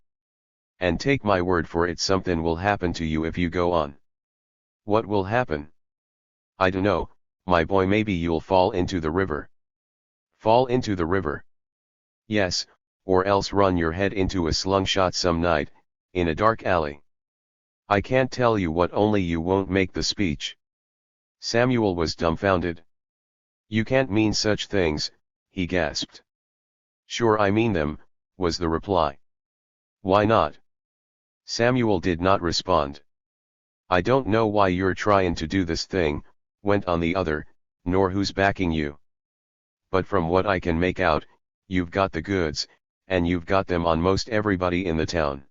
And take my word for it, something will happen to you if you go on. What will happen? I dunno, my boy, maybe you'll fall into the river. Fall into the river? Yes, or else run your head into a slingshot some night, in a dark alley. I can't tell you what, only you won't make the speech. Samuel was dumbfounded. You can't mean such things, he gasped. Sure I mean them, was the reply. Why not? Samuel did not respond. I don't know why you're trying to do this thing, went on the other, nor who's backing you. But from what I can make out, you've got the goods, and you've got them on most everybody in the town.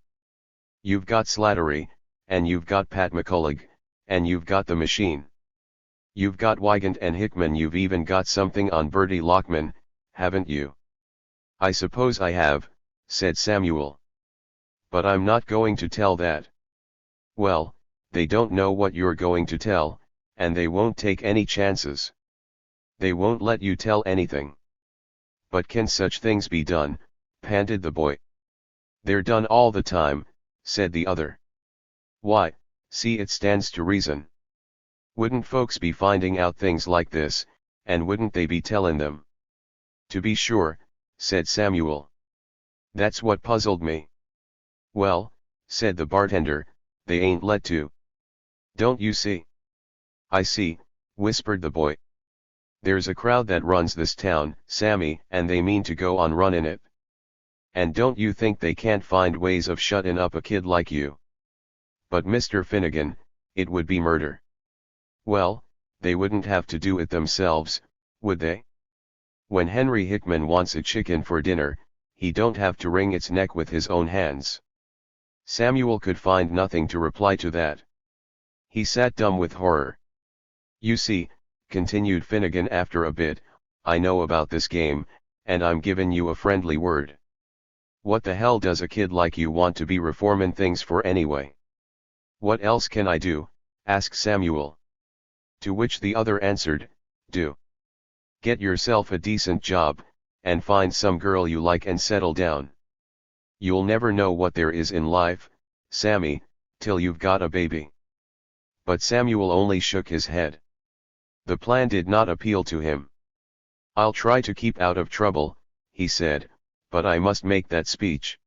You've got Slattery, and you've got Pat McCulloch, and you've got the machine. You've got Wygant and Hickman, you've even got something on Bertie Lockman, haven't you? I suppose I have, said Samuel. But I'm not going to tell that. Well, they don't know what you're going to tell, and they won't take any chances. They won't let you tell anything. But can such things be done? Panted the boy. They're done all the time, said the other. Why, see, it stands to reason. Wouldn't folks be finding out things like this, and wouldn't they be telling them? To be sure, said Samuel. That's what puzzled me. Well, said the bartender, they ain't let to. Don't you see? I see, whispered the boy. There's a crowd that runs this town, Sammy, and they mean to go on running it. And don't you think they can't find ways of shutting up a kid like you? But Mr. Finnegan, it would be murder. Well, they wouldn't have to do it themselves, would they? When Henry Hickman wants a chicken for dinner, he don't have to wring its neck with his own hands. Samuel could find nothing to reply to that. He sat dumb with horror. You see, continued Finnegan after a bit, I know about this game, and I'm giving you a friendly word. What the hell does a kid like you want to be reforming things for anyway? What else can I do? Asked Samuel. To which the other answered, do. Get yourself a decent job, and find some girl you like and settle down. You'll never know what there is in life, Sammy, till you've got a baby. But Samuel only shook his head. The plan did not appeal to him. I'll try to keep out of trouble, he said, but I must make that speech.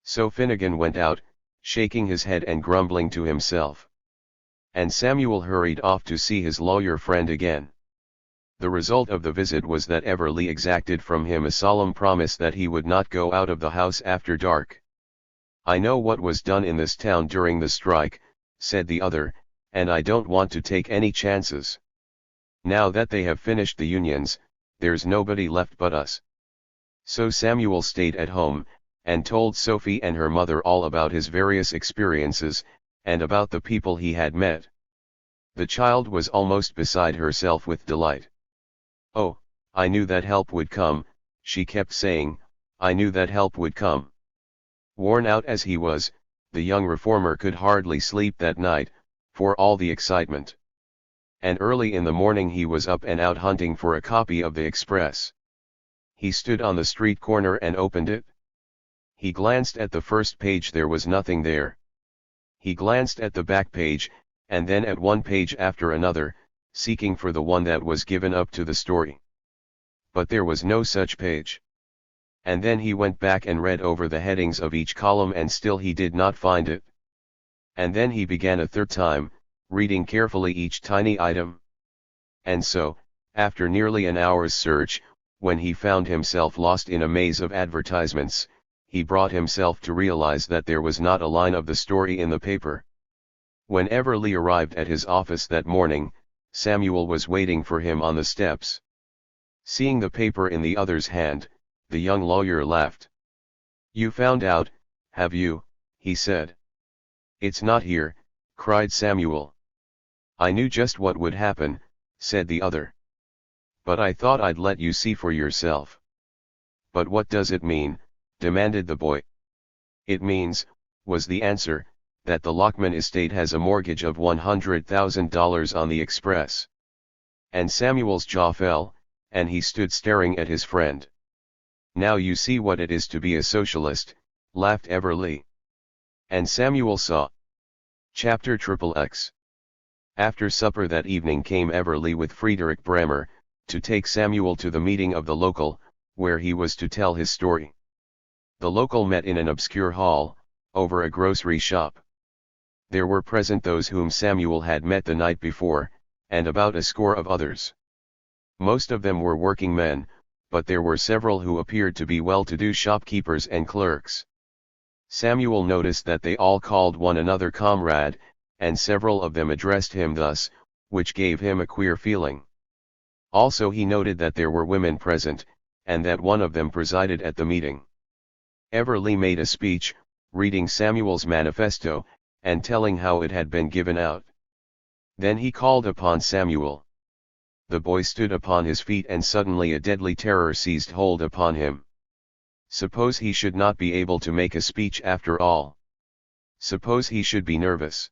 So Finnegan went out, shaking his head and grumbling to himself. And Samuel hurried off to see his lawyer friend again. The result of the visit was that Everly exacted from him a solemn promise that he would not go out of the house after dark. I know what was done in this town during the strike, said the other, and I don't want to take any chances. Now that they have finished the unions, there's nobody left but us. So Samuel stayed at home, and told Sophie and her mother all about his various experiences, and about the people he had met. The child was almost beside herself with delight. Oh, I knew that help would come, she kept saying, I knew that help would come. Worn out as he was, the young reformer could hardly sleep that night, for all the excitement. And early in the morning he was up and out hunting for a copy of the Express. He stood on the street corner and opened it. He glanced at the first page, there was nothing there. He glanced at the back page, and then at one page after another, seeking for the one that was given up to the story. But there was no such page. And then he went back and read over the headings of each column, and still he did not find it. And then he began a third time, reading carefully each tiny item. And so, after nearly an hour's search, when he found himself lost in a maze of advertisements, he brought himself to realize that there was not a line of the story in the paper. When Everly arrived at his office that morning, Samuel was waiting for him on the steps. Seeing the paper in the other's hand, the young lawyer laughed. "You found out, have you?" he said. "It's not here," cried Samuel. "I knew just what would happen," said the other. "But I thought I'd let you see for yourself." "But what does it mean?" demanded the boy. "It means," was the answer, "that the Lockman estate has a mortgage of $100,000 on the Express." And Samuel's jaw fell, and he stood staring at his friend. "Now you see what it is to be a socialist," laughed Everly. And Samuel saw. Chapter XXX. After supper that evening came Everly with Friedrich Bremer, to take Samuel to the meeting of the local, where he was to tell his story. The local met in an obscure hall, over a grocery shop. There were present those whom Samuel had met the night before, and about a score of others. Most of them were working men, but there were several who appeared to be well-to-do shopkeepers and clerks. Samuel noticed that they all called one another comrade, and several of them addressed him thus, which gave him a queer feeling. Also he noted that there were women present, and that one of them presided at the meeting. Everly made a speech, reading Samuel's manifesto, and telling how it had been given out. Then he called upon Samuel. The boy stood upon his feet and suddenly a deadly terror seized hold upon him. Suppose he should not be able to make a speech after all? Suppose he should be nervous?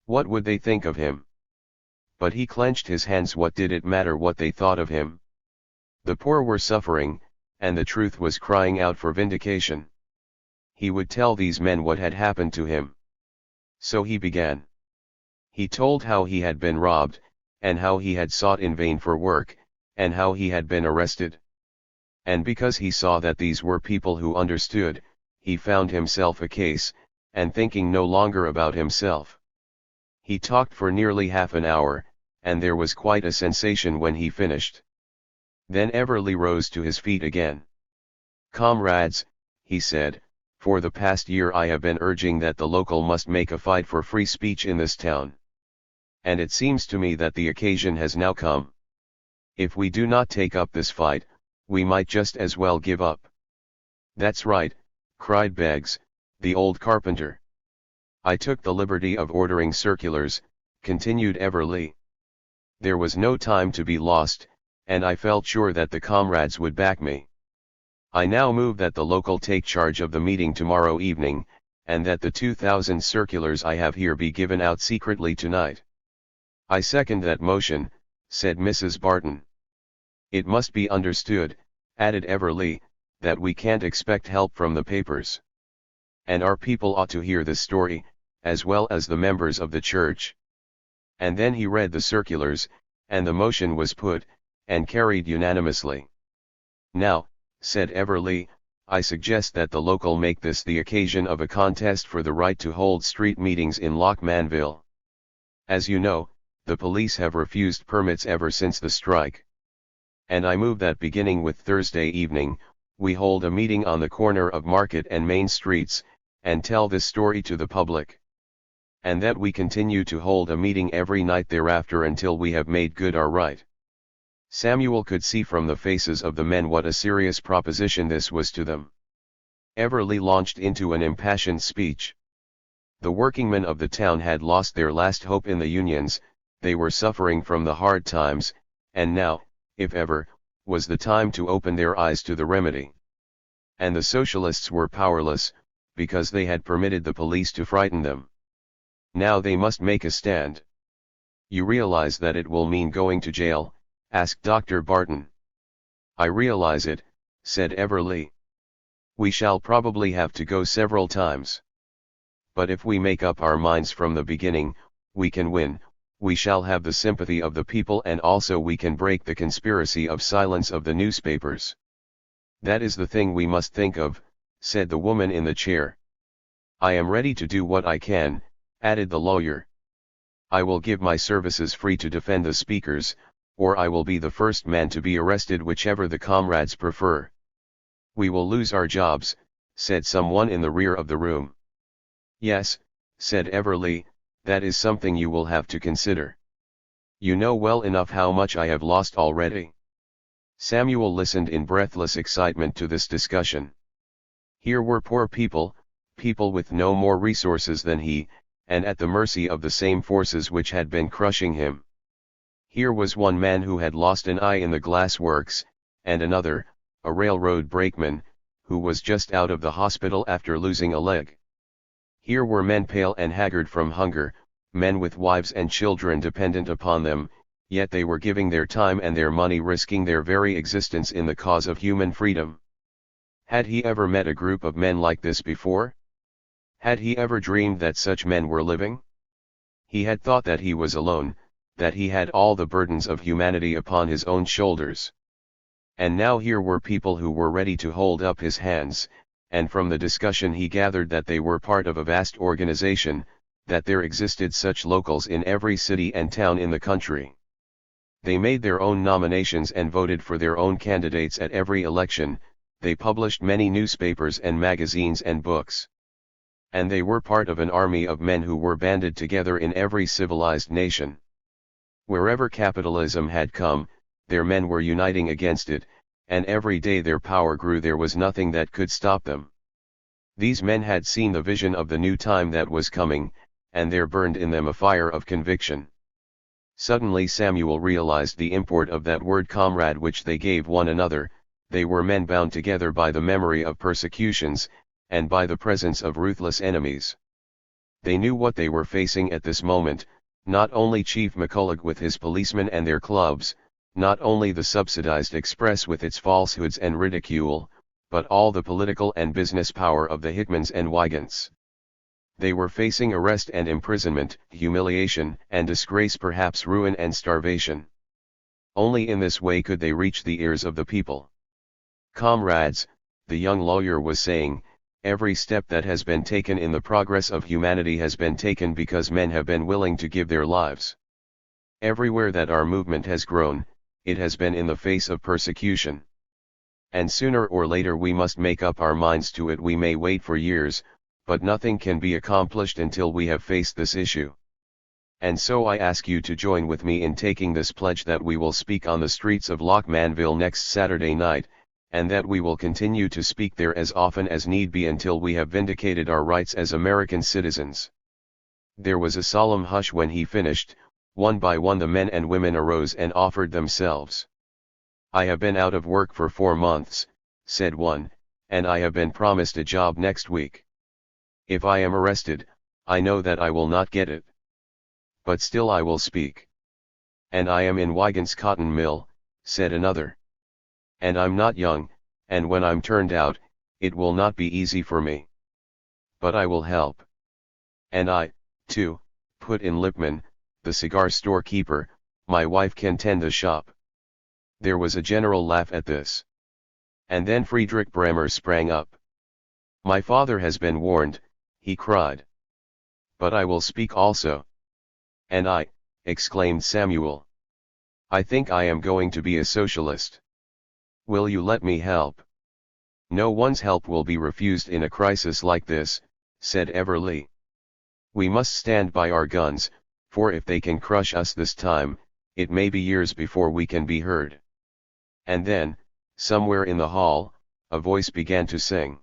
What would they think of him? But he clenched his hands. What did it matter what they thought of him? The poor were suffering, and the truth was crying out for vindication. He would tell these men what had happened to him. So he began. He told how he had been robbed, and how he had sought in vain for work, and how he had been arrested. And because he saw that these were people who understood, he found himself a case, and thinking no longer about himself. He talked for nearly half an hour, and there was quite a sensation when he finished. Then Everly rose to his feet again. "Comrades," he said, "for the past year I have been urging that the local must make a fight for free speech in this town. And it seems to me that the occasion has now come. If we do not take up this fight, we might just as well give up." "That's right," cried Beggs, the old carpenter. "I took the liberty of ordering circulars," continued Everly. "There was no time to be lost, and I felt sure that the comrades would back me. I now move that the local take charge of the meeting tomorrow evening, and that the 2,000 circulars I have here be given out secretly tonight." "I second that motion," said Mrs. Barton. "It must be understood," added Everly, "that we can't expect help from the papers. And our people ought to hear this story, as well as the members of the church." And then he read the circulars, and the motion was put, and carried unanimously. "Now," said Everly, "I suggest that the local make this the occasion of a contest for the right to hold street meetings in Lockmanville. As you know, the police have refused permits ever since the strike. And I move that beginning with Thursday evening, we hold a meeting on the corner of Market and Main Streets, and tell this story to the public. And that we continue to hold a meeting every night thereafter until we have made good our right." Samuel could see from the faces of the men what a serious proposition this was to them. Everly launched into an impassioned speech. The workingmen of the town had lost their last hope in the unions, they were suffering from the hard times, and now, if ever, was the time to open their eyes to the remedy. And the socialists were powerless, because they had permitted the police to frighten them. Now they must make a stand. "You realize that it will mean going to jail?" asked Dr. Barton. "I realize it," said Everly. "We shall probably have to go several times. But if we make up our minds from the beginning, we can win. We shall have the sympathy of the people, and also we can break the conspiracy of silence of the newspapers." "That is the thing we must think of," said the woman in the chair. "I am ready to do what I can," added the lawyer. "I will give my services free to defend the speakers, or I will be the first man to be arrested, whichever the comrades prefer." "We will lose our jobs," said someone in the rear of the room. "Yes," said Everly, "that is something you will have to consider. You know well enough how much I have lost already." Samuel listened in breathless excitement to this discussion. Here were poor people, people with no more resources than he, and at the mercy of the same forces which had been crushing him. Here was one man who had lost an eye in the glass works, and another, a railroad brakeman, who was just out of the hospital after losing a leg. Here were men pale and haggard from hunger, men with wives and children dependent upon them, yet they were giving their time and their money, risking their very existence in the cause of human freedom. Had he ever met a group of men like this before? Had he ever dreamed that such men were living? He had thought that he was alone, that he had all the burdens of humanity upon his own shoulders. And now here were people who were ready to hold up his hands, and from the discussion he gathered that they were part of a vast organization, that there existed such locals in every city and town in the country. They made their own nominations and voted for their own candidates at every election. They published many newspapers and magazines and books. And they were part of an army of men who were banded together in every civilized nation. Wherever capitalism had come, their men were uniting against it, and every day their power grew. There was nothing that could stop them. These men had seen the vision of the new time that was coming, and there burned in them a fire of conviction. Suddenly Samuel realized the import of that word comrade which they gave one another. They were men bound together by the memory of persecutions, and by the presence of ruthless enemies. They knew what they were facing at this moment, not only Chief McCulloch with his policemen and their clubs, not only the subsidized Express with its falsehoods and ridicule, but all the political and business power of the Hickmans and Wygants. They were facing arrest and imprisonment, humiliation and disgrace, perhaps ruin and starvation. Only in this way could they reach the ears of the people. Comrades, the young lawyer was saying, every step that has been taken in the progress of humanity has been taken because men have been willing to give their lives. Everywhere that our movement has grown, it has been in the face of persecution. And sooner or later we must make up our minds to it. We may wait for years, but nothing can be accomplished until we have faced this issue. And so I ask you to join with me in taking this pledge that we will speak on the streets of Lochmanville next Saturday night, and that we will continue to speak there as often as need be until we have vindicated our rights as American citizens. There was a solemn hush when he finished. One by one the men and women arose and offered themselves. I have been out of work for 4 months, said one, and I have been promised a job next week. If I am arrested, I know that I will not get it. But still I will speak. And I am in Wygant's cotton mill, said another. And I'm not young, and when I'm turned out, it will not be easy for me. But I will help. And I, too, put in Lipman, the cigar store keeper, my wife can tend the shop. There was a general laugh at this. And then Friedrich Bremer sprang up. My father has been warned, he cried. But I will speak also. And I, exclaimed Samuel. I think I am going to be a socialist. Will you let me help? No one's help will be refused in a crisis like this, said Everly. We must stand by our guns, for if they can crush us this time, it may be years before we can be heard. And then, somewhere in the hall, a voice began to sing.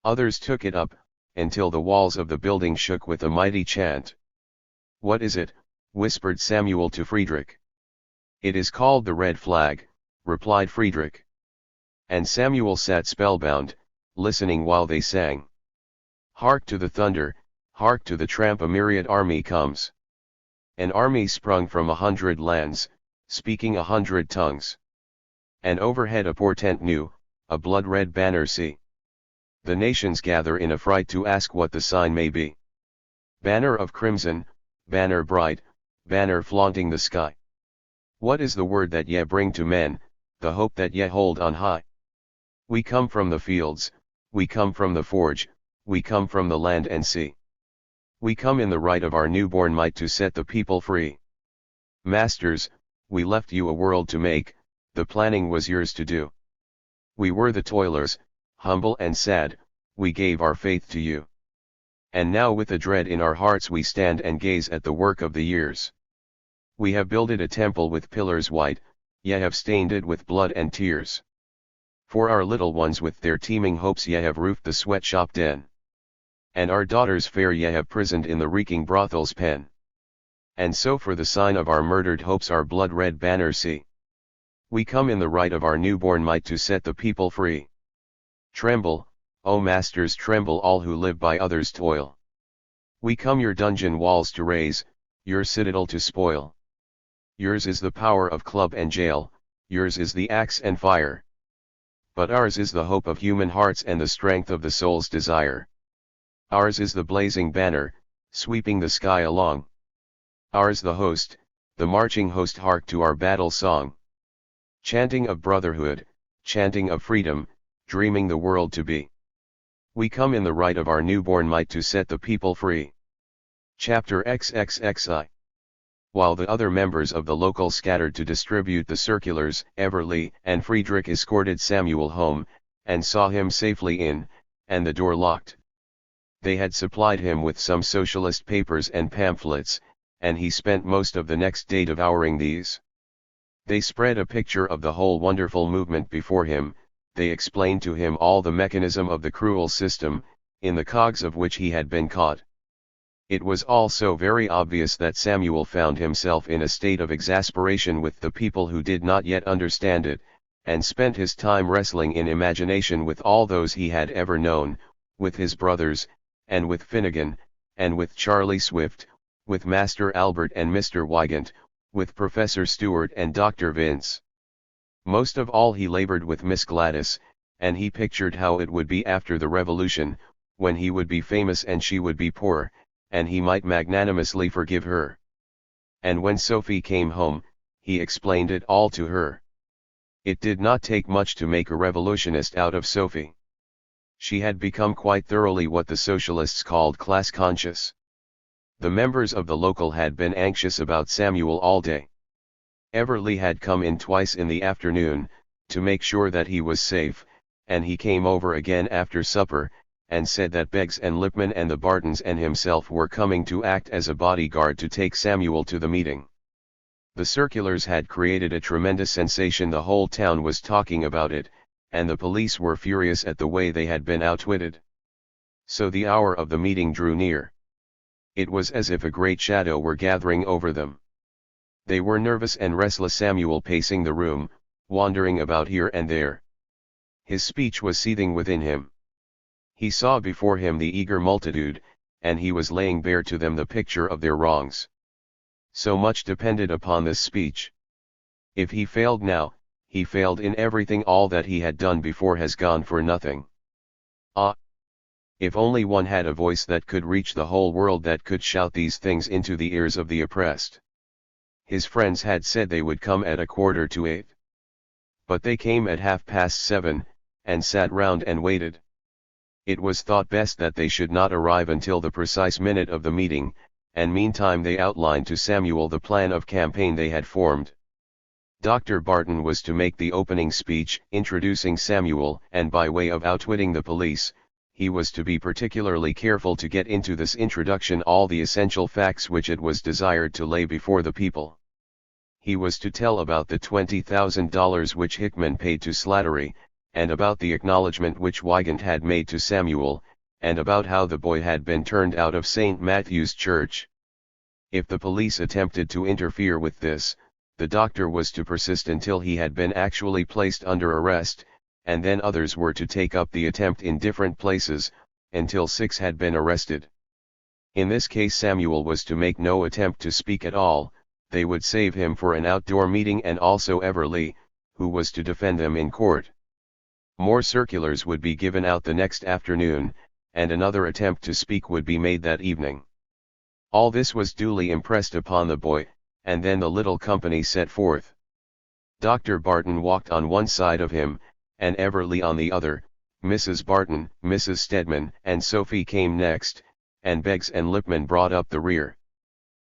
Others took it up, until the walls of the building shook with a mighty chant. What is it? Whispered Samuel to Friedrich. It is called the Red Flag, replied Friedrich. And Samuel sat spellbound, listening while they sang. Hark to the thunder, hark to the tramp, a myriad army comes. An army sprung from 100 lands, speaking 100 tongues. And overhead a portent new, a blood-red banner see. The nations gather in affright to ask what the sign may be. Banner of crimson, banner bright, banner flaunting the sky. What is the word that ye bring to men, the hope that ye hold on high? We come from the fields, we come from the forge, we come from the land and sea. We come in the right of our newborn might to set the people free. Masters, we left you a world to make, the planning was yours to do. We were the toilers, humble and sad, we gave our faith to you. And now with a dread in our hearts we stand and gaze at the work of the years. We have builded a temple with pillars white, ye have stained it with blood and tears. For our little ones with their teeming hopes ye have roofed the sweatshop den. And our daughters fair ye have prisoned in the reeking brothel's pen. And so for the sign of our murdered hopes our blood-red banner see. We come in the right of our newborn might to set the people free. Tremble, O masters, tremble all who live by others' toil. We come your dungeon walls to raise, your citadel to spoil. Yours is the power of club and jail, yours is the axe and fire. But ours is the hope of human hearts and the strength of the soul's desire. Ours is the blazing banner, sweeping the sky along. Ours the host, the marching host, hark to our battle song. Chanting of brotherhood, chanting of freedom, dreaming the world to be. We come in the right of our newborn might to set the people free. Chapter XXXI. While the other members of the local scattered to distribute the circulars, Everly and Friedrich escorted Samuel home, and saw him safely in, and the door locked. They had supplied him with some socialist papers and pamphlets, and he spent most of the next day devouring these. They spread a picture of the whole wonderful movement before him, they explained to him all the mechanism of the cruel system, in the cogs of which he had been caught. It was all so very obvious that Samuel found himself in a state of exasperation with the people who did not yet understand it, and spent his time wrestling in imagination with all those he had ever known, with his brothers, and with Finnegan, and with Charlie Swift, with Master Albert and Mr. Wygant, with Professor Stewart and Dr. Vince. Most of all he labored with Miss Gladys, and he pictured how it would be after the Revolution, when he would be famous and she would be poor, and he might magnanimously forgive her. And when Sophie came home, he explained it all to her. It did not take much to make a revolutionist out of Sophie. She had become quite thoroughly what the socialists called class conscious. The members of the local had been anxious about Samuel all day. Everly had come in twice in the afternoon, to make sure that he was safe, and he came over again after supper, and said that Beggs and Lippman and the Bartons and himself were coming to act as a bodyguard to take Samuel to the meeting. The circulars had created a tremendous sensation, the whole town was talking about it, and the police were furious at the way they had been outwitted. So the hour of the meeting drew near. It was as if a great shadow were gathering over them. They were nervous and restless, Samuel pacing the room, wandering about here and there. His speech was seething within him. He saw before him the eager multitude, and he was laying bare to them the picture of their wrongs. So much depended upon this speech. If he failed now, he failed in everything. All that he had done before has gone for nothing. Ah! If only one had a voice that could reach the whole world, that could shout these things into the ears of the oppressed. His friends had said they would come at 7:15. But they came at 7:30, and sat round and waited. It was thought best that they should not arrive until the precise minute of the meeting, and meantime they outlined to Samuel the plan of campaign they had formed. Dr. Barton was to make the opening speech, introducing Samuel, and by way of outwitting the police, he was to be particularly careful to get into this introduction all the essential facts which it was desired to lay before the people. He was to tell about the $20,000 which Hickman paid to Slattery, and about the acknowledgment which Wygant had made to Samuel, and about how the boy had been turned out of St. Matthew's Church. If the police attempted to interfere with this, the doctor was to persist until he had been actually placed under arrest, and then others were to take up the attempt in different places, until 6 had been arrested. In this case Samuel was to make no attempt to speak at all, they would save him for an outdoor meeting, and also Everly, who was to defend them in court. More circulars would be given out the next afternoon, and another attempt to speak would be made that evening. All this was duly impressed upon the boy, and then the little company set forth. Dr. Barton walked on one side of him, and Everly on the other. Mrs. Barton, Mrs. Stedman, and Sophie came next, and Beggs and Lippman brought up the rear.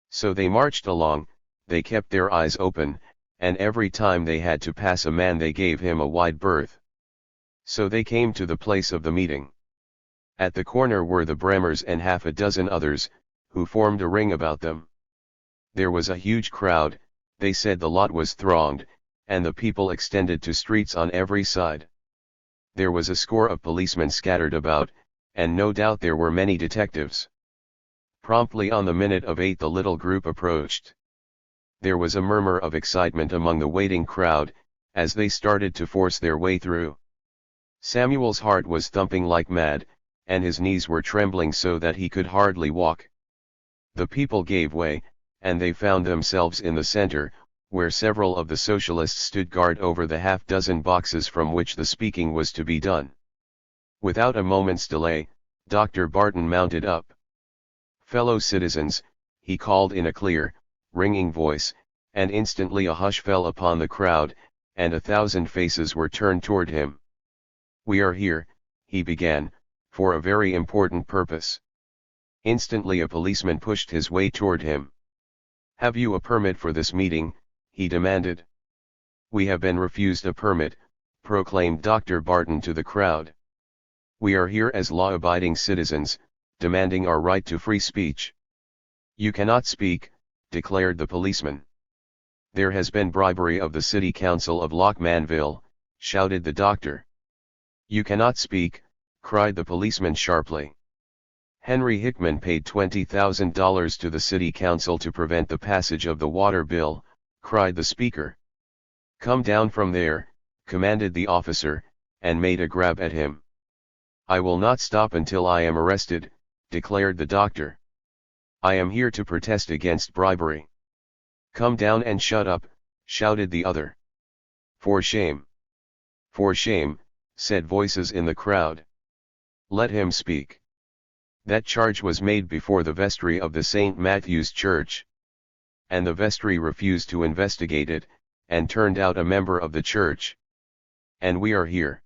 So they marched along, they kept their eyes open, and every time they had to pass a man they gave him a wide berth. So they came to the place of the meeting. At the corner were the Bremers and half a dozen others, who formed a ring about them. There was a huge crowd, they said the lot was thronged, and the people extended to streets on every side. There was a score of policemen scattered about, and no doubt there were many detectives. Promptly on the minute of 8 the little group approached. There was a murmur of excitement among the waiting crowd, as they started to force their way through. Samuel's heart was thumping like mad, and his knees were trembling so that he could hardly walk. The people gave way, and they found themselves in the center, where several of the socialists stood guard over the half-dozen boxes from which the speaking was to be done. Without a moment's delay, Dr. Barton mounted up. "Fellow citizens," he called in a clear, ringing voice, and instantly a hush fell upon the crowd, and 1,000 faces were turned toward him. "We are here," he began, "for a very important purpose." Instantly a policeman pushed his way toward him. "Have you a permit for this meeting?" he demanded. "We have been refused a permit," proclaimed Dr. Barton to the crowd. "We are here as law-abiding citizens, demanding our right to free speech." "You cannot speak," declared the policeman. "There has been bribery of the City Council of Lochmanville," shouted the doctor. "You cannot speak," cried the policeman sharply. "Henry Hickman paid $20,000 to the City Council to prevent the passage of the water bill," cried the speaker. "Come down from there," commanded the officer, and made a grab at him. "I will not stop until I am arrested," declared the doctor. "I am here to protest against bribery." "Come down and shut up," shouted the other. "For shame! For shame!" said voices in the crowd. "Let him speak." That charge was made before the vestry of the St. Matthew's Church. And the vestry refused to investigate it, and turned out a member of the church. And we are here.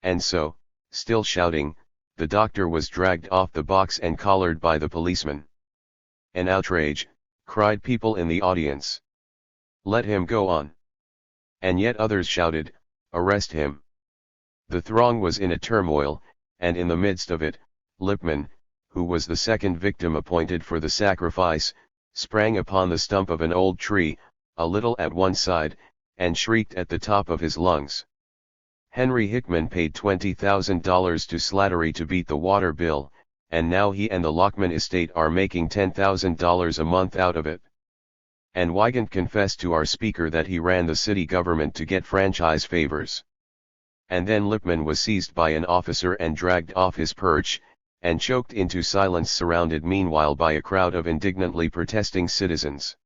And so, still shouting, the doctor was dragged off the box and collared by the policeman. "An outrage," cried people in the audience. "Let him go on." And yet others shouted, "Arrest him." The throng was in a turmoil, and in the midst of it, Lippman, who was the second victim appointed for the sacrifice, sprang upon the stump of an old tree, a little at one side, and shrieked at the top of his lungs. Henry Hickman paid $20,000 to Slattery to beat the water bill, and now he and the Lochman estate are making $10,000 a month out of it. And Wygant confessed to our speaker that he ran the city government to get franchise favors. And then Lippman was seized by an officer and dragged off his perch, and choked into silence, surrounded meanwhile by a crowd of indignantly protesting citizens.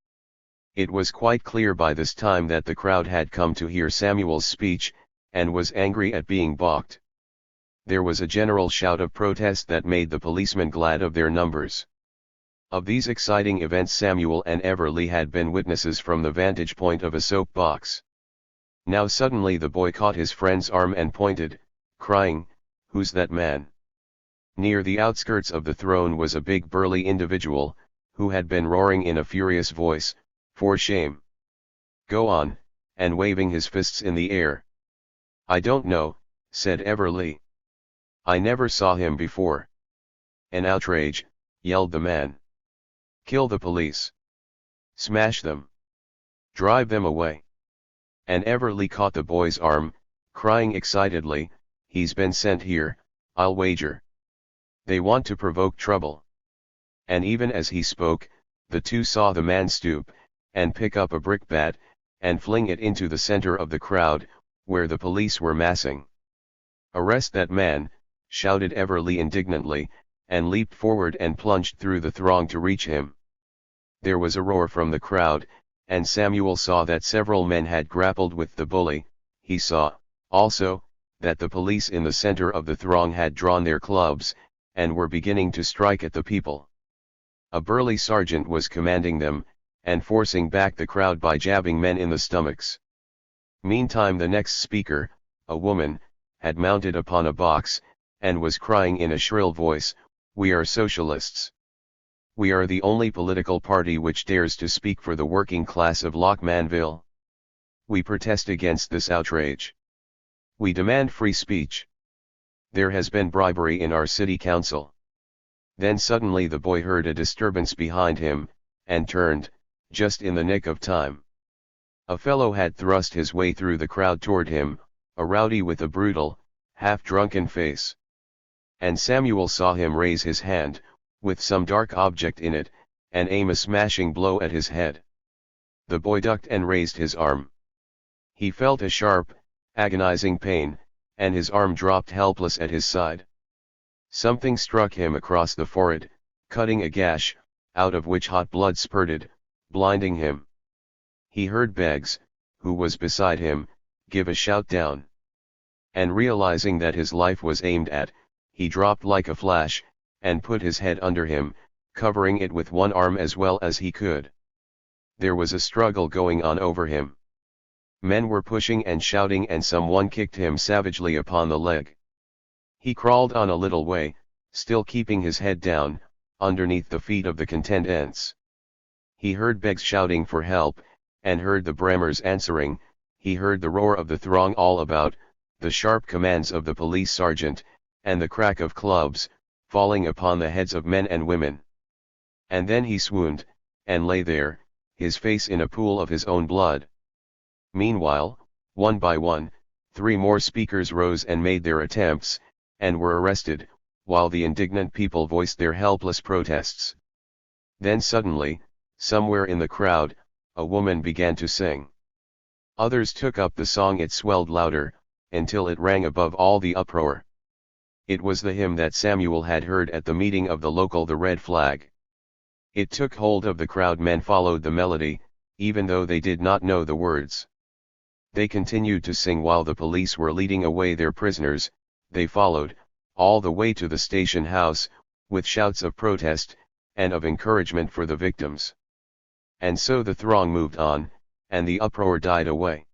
It was quite clear by this time that the crowd had come to hear Samuel's speech, and was angry at being balked. There was a general shout of protest that made the policemen glad of their numbers. Of these exciting events Samuel and Everly had been witnesses from the vantage point of a soap box. Now suddenly the boy caught his friend's arm and pointed, crying, "Who's that man?" Near the outskirts of the throne was a big burly individual, who had been roaring in a furious voice, "For shame! Go on," and waving his fists in the air. "I don't know," said Everly. "I never saw him before." "An outrage," yelled the man. "Kill the police. Smash them. Drive them away." And Everly caught the boy's arm, crying excitedly, "He's been sent here, I'll wager. They want to provoke trouble." And even as he spoke, the two saw the man stoop, and pick up a brickbat, and fling it into the center of the crowd, where the police were massing. "Arrest that man," shouted Everly indignantly, and leaped forward and plunged through the throng to reach him. There was a roar from the crowd, and Samuel saw that several men had grappled with the bully. He saw, also, that the police in the center of the throng had drawn their clubs, and were beginning to strike at the people. A burly sergeant was commanding them, and forcing back the crowd by jabbing men in the stomachs. Meantime the next speaker, a woman, had mounted upon a box, and was crying in a shrill voice, "We are socialists. We are the only political party which dares to speak for the working class of Lochmanville. We protest against this outrage. We demand free speech. There has been bribery in our city council." Then suddenly the boy heard a disturbance behind him, and turned, just in the nick of time. A fellow had thrust his way through the crowd toward him, a rowdy with a brutal, half-drunken face. And Samuel saw him raise his hand, with some dark object in it, and aim a smashing blow at his head. The boy ducked and raised his arm. He felt a sharp, agonizing pain, and his arm dropped helpless at his side. Something struck him across the forehead, cutting a gash, out of which hot blood spurted, blinding him. He heard Beggs, who was beside him, give a shout down. And realizing that his life was aimed at, he dropped like a flash, and put his head under him, covering it with one arm as well as he could. There was a struggle going on over him. Men were pushing and shouting, and someone kicked him savagely upon the leg. He crawled on a little way, still keeping his head down, underneath the feet of the contendents. He heard Beggs shouting for help, and heard the Brammers answering. He heard the roar of the throng all about, the sharp commands of the police sergeant, and the crack of clubs, falling upon the heads of men and women. And then he swooned, and lay there, his face in a pool of his own blood. Meanwhile, one by one, 3 more speakers rose and made their attempts, and were arrested, while the indignant people voiced their helpless protests. Then suddenly, somewhere in the crowd, a woman began to sing. Others took up the song. It swelled louder, until it rang above all the uproar. It was the hymn that Samuel had heard at the meeting of the local The Red Flag. It took hold of the crowd. Men followed the melody, even though they did not know the words. They continued to sing while the police were leading away their prisoners. They followed, all the way to the station house, with shouts of protest, and of encouragement for the victims. And so the throng moved on, and the uproar died away.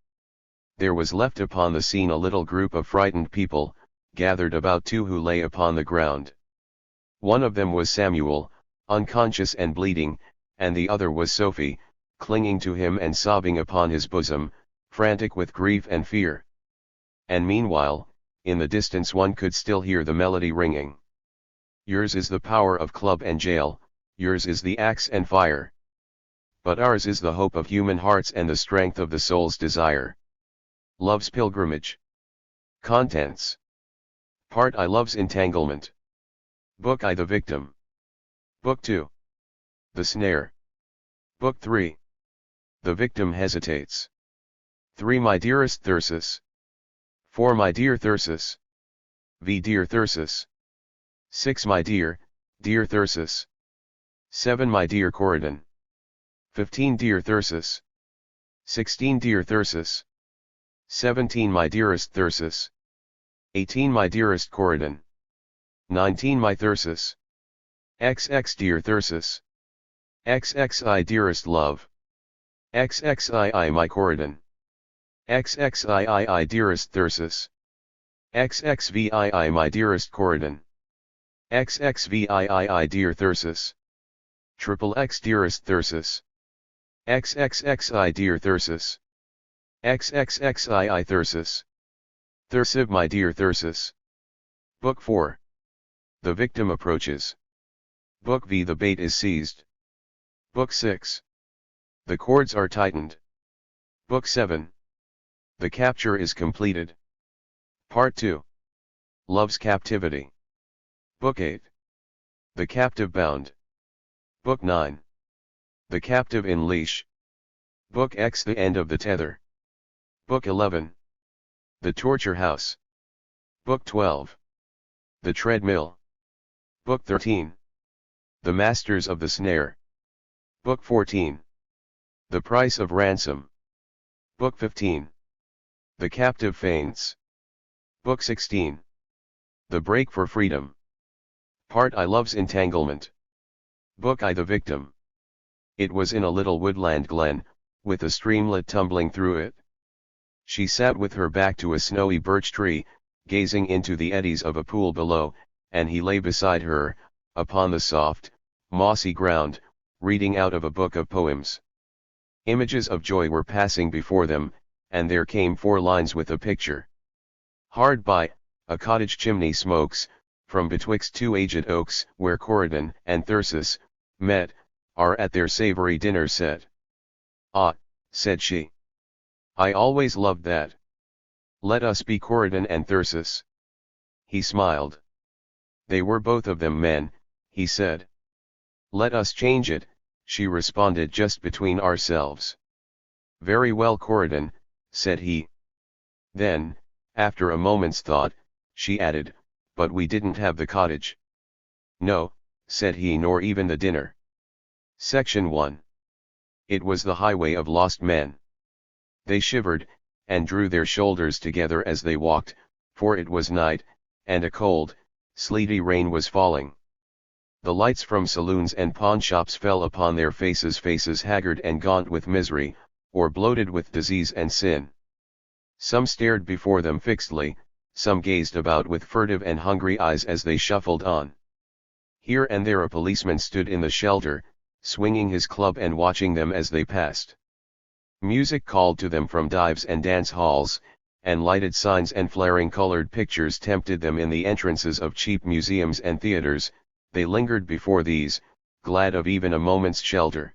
There was left upon the scene a little group of frightened people, gathered about 2 who lay upon the ground. One of them was Samuel, unconscious and bleeding, and the other was Sophie, clinging to him and sobbing upon his bosom, frantic with grief and fear. And meanwhile, in the distance one could still hear the melody ringing. Yours is the power of club and jail, yours is the axe and fire. But ours is the hope of human hearts and the strength of the soul's desire. Love's pilgrimage. Contents. Part I. Love's entanglement. Book I. The victim. Book 2. The snare. Book 3. The victim hesitates. 3. My dearest Thyrsis. 4. My dear Thyrsis. V. Dear Thyrsis. 6. My dear, dear Thyrsis. 7. My dear Corydon. 15. Dear Thyrsis. 16. Dear Thyrsis. 17. My dearest Thyrsis. 18. My dearest Corydon. 19. My Thyrsis. XX. Dear Thyrsis. XXI. Dearest love. XXII. My Corydon. XXII. Dearest Thyrsis. XXVII. My dearest Corydon. XXVII. Dear Thyrsis. XXX. Dearest Thyrsis. XXXI. Dear Thyrsis. XXXII. Thyrsis. Thyrsiv. My dear Thyrsis. Book 4. The victim approaches. Book V. The bait is seized. Book 6. The cords are tightened. Book 7. The capture is completed. Part 2. Love's captivity. Book 8. The captive bound. Book 9. The captive in leash. Book X. The end of the tether. Book 11. The torture house. Book 12. The treadmill. Book 13. The masters of the snare. Book 14. The price of ransom. Book 15. The captive faints. Book 16. The break for freedom. Part I. Love's entanglement. Book I. The victim. It was in a little woodland glen, with a streamlet tumbling through it. She sat with her back to a snowy birch tree, gazing into the eddies of a pool below, and he lay beside her, upon the soft, mossy ground, reading out of a book of poems. Images of joy were passing before them, and there came 4 lines with a picture. Hard by, a cottage chimney smokes, from betwixt 2 aged oaks, where Corydon and Thyrsis, met, are at their savory dinner set. Ah, said she. I always loved that. Let us be Corydon and Thyrsis. He smiled. They were both of them men, he said. Let us change it, she responded, just between ourselves. Very well, Corydon, said he. Then, after a moment's thought, she added, but we didn't have the cottage. No, said he, nor even the dinner. Section 1. It was the highway of lost men. They shivered, and drew their shoulders together as they walked, for it was night, and a cold, sleety rain was falling. The lights from saloons and pawnshops fell upon their faces haggard and gaunt with misery, or bloated with disease and sin. Some stared before them fixedly, some gazed about with furtive and hungry eyes as they shuffled on. Here and there a policeman stood in the shelter, swinging his club and watching them as they passed. Music called to them from dives and dance halls, and lighted signs and flaring colored pictures tempted them in the entrances of cheap museums and theaters. They lingered before these, glad of even a moment's shelter.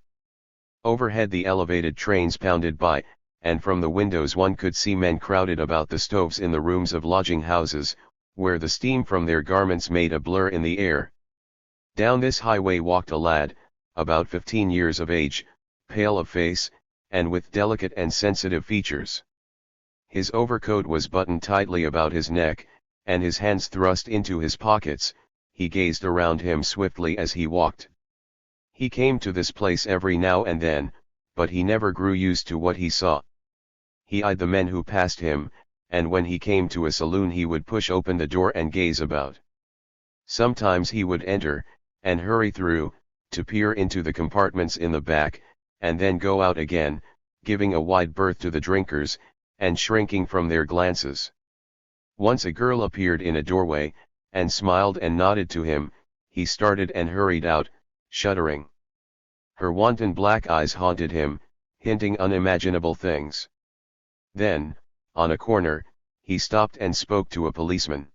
Overhead the elevated trains pounded by, and from the windows one could see men crowded about the stoves in the rooms of lodging houses, where the steam from their garments made a blur in the air. Down this highway walked a lad, about 15 years of age, pale of face, and with delicate and sensitive features. His overcoat was buttoned tightly about his neck, and his hands thrust into his pockets. He gazed around him swiftly as he walked. He came to this place every now and then, but he never grew used to what he saw. He eyed the men who passed him, and when he came to a saloon he would push open the door and gaze about. Sometimes he would enter, and hurry through, to peer into the compartments in the back, and then go out again, giving a wide berth to the drinkers, and shrinking from their glances. Once a girl appeared in a doorway, and smiled and nodded to him. He started and hurried out, shuddering. Her wanton black eyes haunted him, hinting unimaginable things. Then, on a corner, he stopped and spoke to a policeman.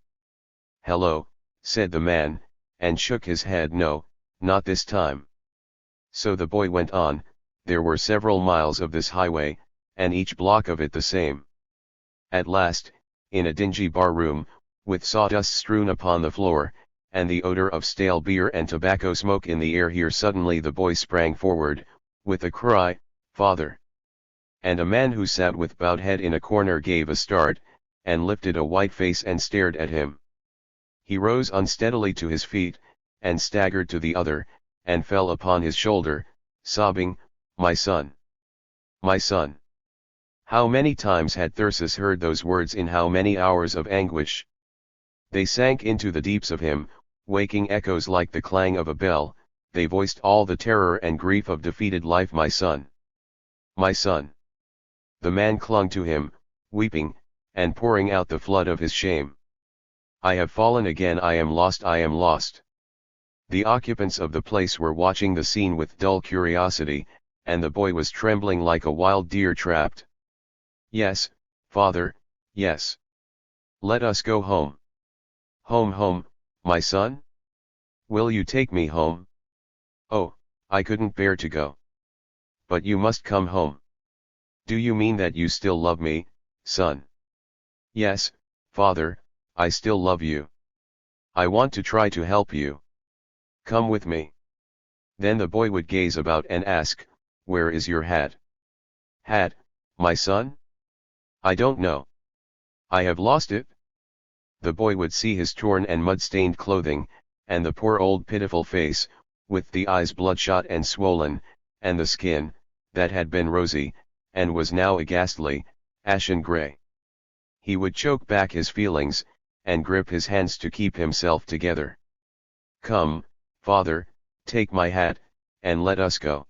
"Hello," said the man, and shook his head. "No, not this time." So the boy went on. There were several miles of this highway, and each block of it the same. At last, in a dingy bar room, with sawdust strewn upon the floor, and the odor of stale beer and tobacco smoke in the air, here suddenly the boy sprang forward, with a cry, "Father!" And a man who sat with bowed head in a corner gave a start, and lifted a white face and stared at him. He rose unsteadily to his feet, and staggered to the other, and fell upon his shoulder, sobbing, "My son! My son!" How many times had Thyrsis heard those words, in how many hours of anguish! They sank into the deeps of him, waking echoes like the clang of a bell. They voiced all the terror and grief of defeated life. "My son! My son!" The man clung to him, weeping, and pouring out the flood of his shame. "I have fallen again, I am lost, I am lost." The occupants of the place were watching the scene with dull curiosity, and the boy was trembling like a wild deer trapped. "Yes, father, yes. Let us go home." "Home, home, my son? Will you take me home?" "Oh, I couldn't bear to go." "But you must come home." "Do you mean that you still love me, son?" "Yes, father, I still love you. I want to try to help you. Come with me." Then the boy would gaze about and ask, "Where is your hat?" "Hat, my son? I don't know. I have lost it." The boy would see his torn and mud-stained clothing, and the poor old pitiful face, with the eyes bloodshot and swollen, and the skin, that had been rosy, and was now a ghastly, ashen gray. He would choke back his feelings, and grip his hands to keep himself together. "Come, father, take my hat, and let us go."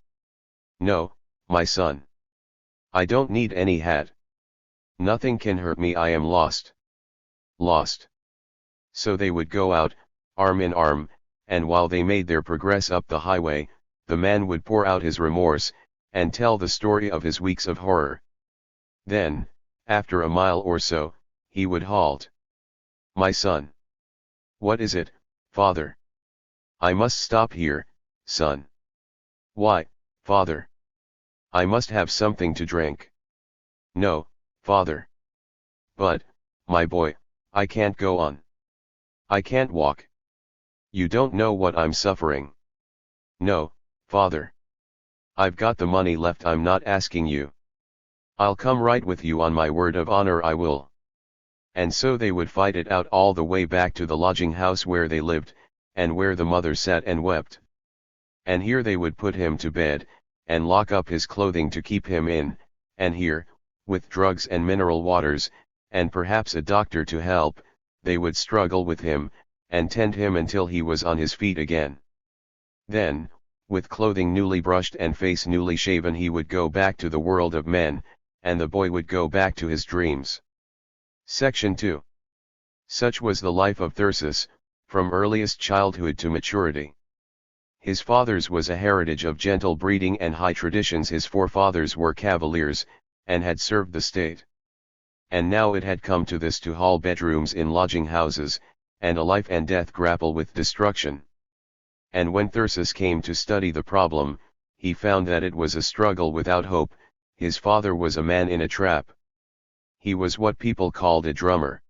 "No, my son. I don't need any hat. Nothing can hurt me, I am lost." Lost. So they would go out, arm in arm, and while they made their progress up the highway, the man would pour out his remorse, and tell the story of his weeks of horror. Then, after a mile or so, he would halt. "My son." "What is it, father?" "I must stop here, son." "Why, father?" "I must have something to drink." "No, father. But, my boy, I can't go on. I can't walk. You don't know what I'm suffering." "No, father. I've got the money left, I'm not asking you. I'll come right with you, on my word of honor I will." And so they would fight it out all the way back to the lodging house where they lived, and where the mother sat and wept. And here they would put him to bed, and lock up his clothing to keep him in, and here, with drugs and mineral waters, and perhaps a doctor to help, they would struggle with him, and tend him until he was on his feet again. Then, with clothing newly brushed and face newly shaven, he would go back to the world of men, and the boy would go back to his dreams. Section 2. Such was the life of Thyrsis, from earliest childhood to maturity. His father's was a heritage of gentle breeding and high traditions. His forefathers were cavaliers, and had served the state. And now it had come to this, to hall bedrooms in lodging houses, and a life and death grapple with destruction. And when Thyrsis came to study the problem, he found that it was a struggle without hope. His father was a man in a trap. He was what people called a drummer.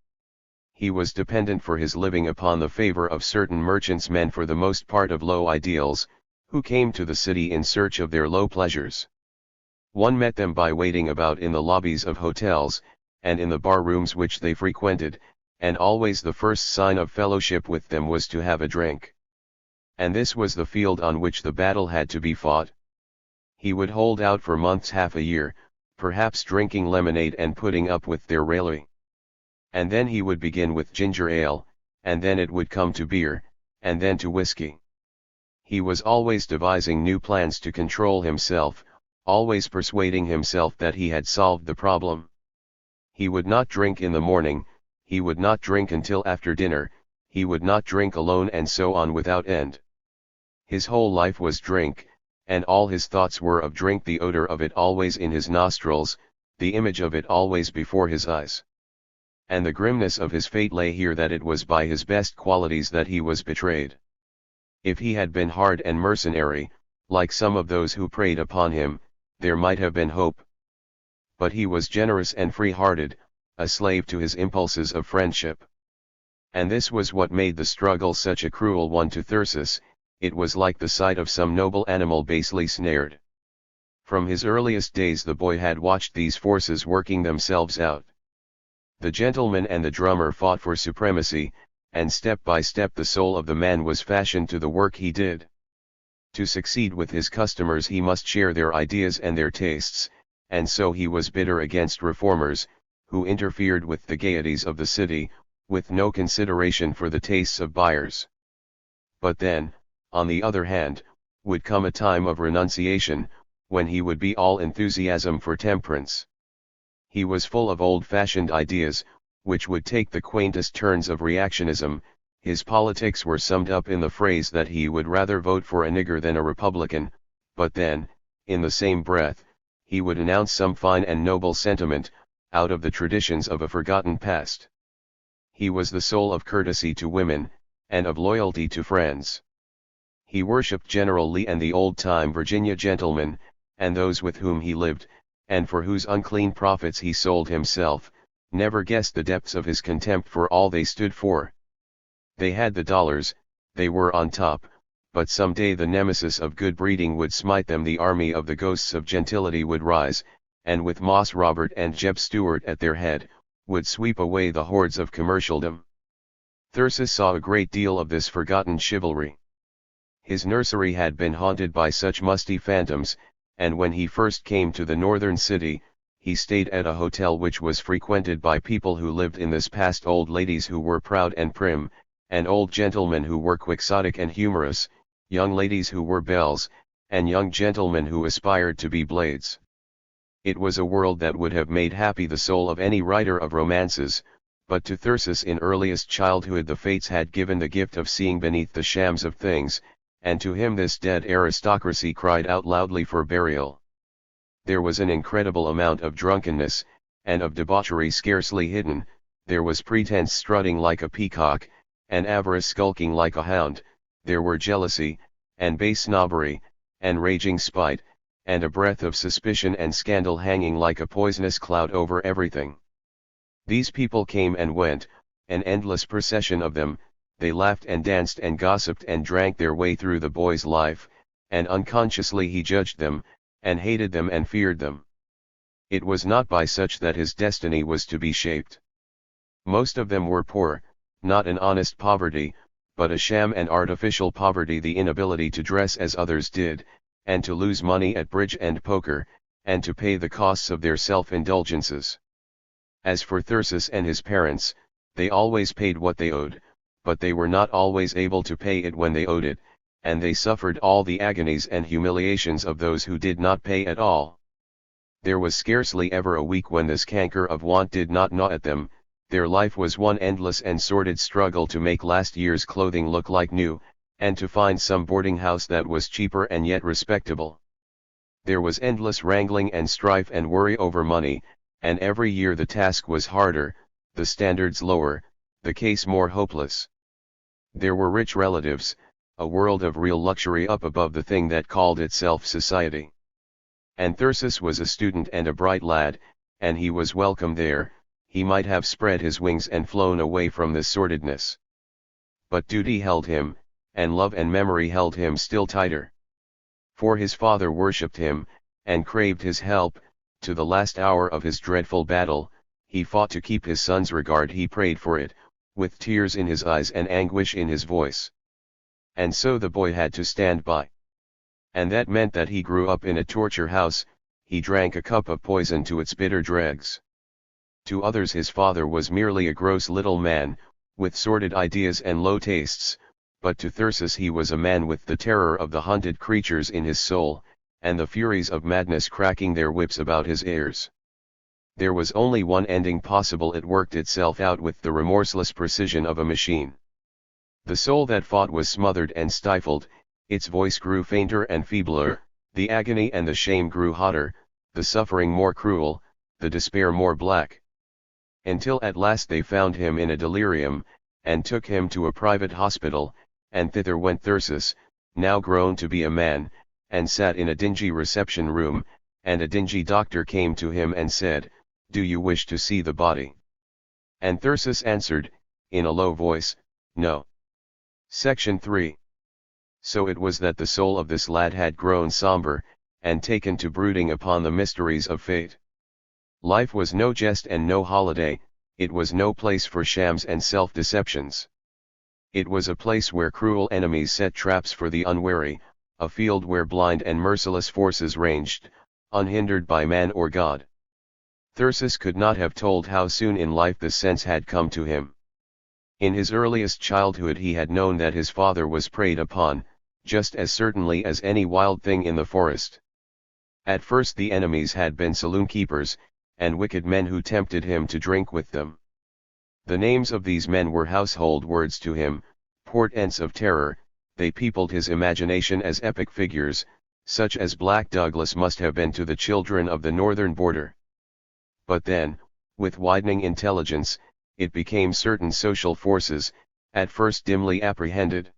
He was dependent for his living upon the favor of certain merchants, men for the most part of low ideals, who came to the city in search of their low pleasures. One met them by waiting about in the lobbies of hotels, and in the bar rooms which they frequented, and always the first sign of fellowship with them was to have a drink. And this was the field on which the battle had to be fought. He would hold out for months, half a year, perhaps drinking lemonade and putting up with their raillery. And then he would begin with ginger ale, and then it would come to beer, and then to whiskey. He was always devising new plans to control himself, always persuading himself that he had solved the problem. He would not drink in the morning, he would not drink until after dinner, he would not drink alone, and so on without end. His whole life was drink, and all his thoughts were of drink, the odor of it always in his nostrils, the image of it always before his eyes. And the grimness of his fate lay here, that it was by his best qualities that he was betrayed. If he had been hard and mercenary, like some of those who preyed upon him, there might have been hope. But he was generous and free-hearted, a slave to his impulses of friendship. And this was what made the struggle such a cruel one to Thyrsis. It was like the sight of some noble animal basely snared. From his earliest days the boy had watched these forces working themselves out. The gentleman and the drummer fought for supremacy, and step by step the soul of the man was fashioned to the work he did. To succeed with his customers he must share their ideas and their tastes, and so he was bitter against reformers, who interfered with the gaieties of the city, with no consideration for the tastes of buyers. But then, on the other hand, would come a time of renunciation, when he would be all enthusiasm for temperance. He was full of old-fashioned ideas, which would take the quaintest turns of reactionism. His politics were summed up in the phrase that he would rather vote for a nigger than a Republican, but then, in the same breath, he would announce some fine and noble sentiment, out of the traditions of a forgotten past. He was the soul of courtesy to women, and of loyalty to friends. He worshipped General Lee and the old-time Virginia gentlemen, and those with whom he lived, and for whose unclean profits he sold himself, never guessed the depths of his contempt for all they stood for. They had the dollars, they were on top, but some day the nemesis of good breeding would smite them. The army of the ghosts of gentility would rise, and with Moss Robert and Jeb Stuart at their head, would sweep away the hordes of commercialdom. Thyrsis saw a great deal of this forgotten chivalry. His nursery had been haunted by such musty phantoms, and when he first came to the northern city, he stayed at a hotel which was frequented by people who lived in this past, old ladies who were proud and prim, and old gentlemen who were quixotic and humorous, young ladies who were belles, and young gentlemen who aspired to be blades. It was a world that would have made happy the soul of any writer of romances, but to Thyrsis in earliest childhood the fates had given the gift of seeing beneath the shams of things, and to him this dead aristocracy cried out loudly for burial. There was an incredible amount of drunkenness, and of debauchery scarcely hidden. There was pretense strutting like a peacock, and avarice skulking like a hound. There were jealousy, and base snobbery, and raging spite, and a breath of suspicion and scandal hanging like a poisonous cloud over everything. These people came and went, an endless procession of them. They laughed and danced and gossiped and drank their way through the boy's life, and unconsciously he judged them, and hated them and feared them. It was not by such that his destiny was to be shaped. Most of them were poor, not an honest poverty, but a sham and artificial poverty, the inability to dress as others did, and to lose money at bridge and poker, and to pay the costs of their self-indulgences. As for Thyrsis and his parents, they always paid what they owed, but they were not always able to pay it when they owed it, and they suffered all the agonies and humiliations of those who did not pay at all. There was scarcely ever a week when this canker of want did not gnaw at them. Their life was one endless and sordid struggle to make last year's clothing look like new, and to find some boarding house that was cheaper and yet respectable. There was endless wrangling and strife and worry over money, and every year the task was harder, the standards lower, the case more hopeless. There were rich relatives, a world of real luxury up above the thing that called itself society. And Thyrsis was a student and a bright lad, and he was welcome there. He might have spread his wings and flown away from this sordidness. But duty held him, and love and memory held him still tighter. For his father worshipped him, and craved his help. To the last hour of his dreadful battle, he fought to keep his son's regard. He prayed for it, with tears in his eyes and anguish in his voice. And so the boy had to stand by. And that meant that he grew up in a torture house. He drank a cup of poison to its bitter dregs. To others his father was merely a gross little man, with sordid ideas and low tastes, but to Thyrsis he was a man with the terror of the hunted creatures in his soul, and the furies of madness cracking their whips about his ears. There was only one ending possible. It worked itself out with the remorseless precision of a machine. The soul that fought was smothered and stifled, its voice grew fainter and feebler, the agony and the shame grew hotter, the suffering more cruel, the despair more black. Until at last they found him in a delirium, and took him to a private hospital, and thither went Thyrsis, now grown to be a man, and sat in a dingy reception room, and a dingy doctor came to him and said, "Do you wish to see the body?" And Thyrsis answered, in a low voice, "No." Section 3. So it was that the soul of this lad had grown somber, and taken to brooding upon the mysteries of fate. Life was no jest and no holiday, it was no place for shams and self-deceptions. It was a place where cruel enemies set traps for the unwary, a field where blind and merciless forces ranged, unhindered by man or God. Thyrsis could not have told how soon in life this sense had come to him. In his earliest childhood he had known that his father was preyed upon, just as certainly as any wild thing in the forest. At first the enemies had been saloon-keepers, and wicked men who tempted him to drink with them. The names of these men were household words to him, portents of terror. They peopled his imagination as epic figures, such as Black Douglas must have been to the children of the northern border. But then, with widening intelligence, it became certain social forces, at first dimly apprehended.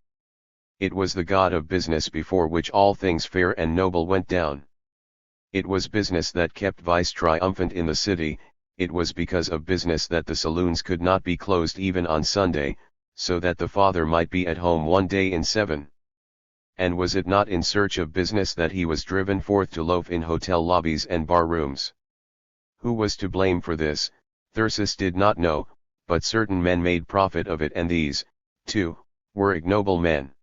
It was the god of business before which all things fair and noble went down. It was business that kept vice triumphant in the city. It was because of business that the saloons could not be closed even on Sunday, so that the father might be at home one day in 7. And was it not in search of business that he was driven forth to loaf in hotel lobbies and bar rooms? Who was to blame for this, Thyrsis did not know, but certain men made profit of it, and these, too, were ignoble men.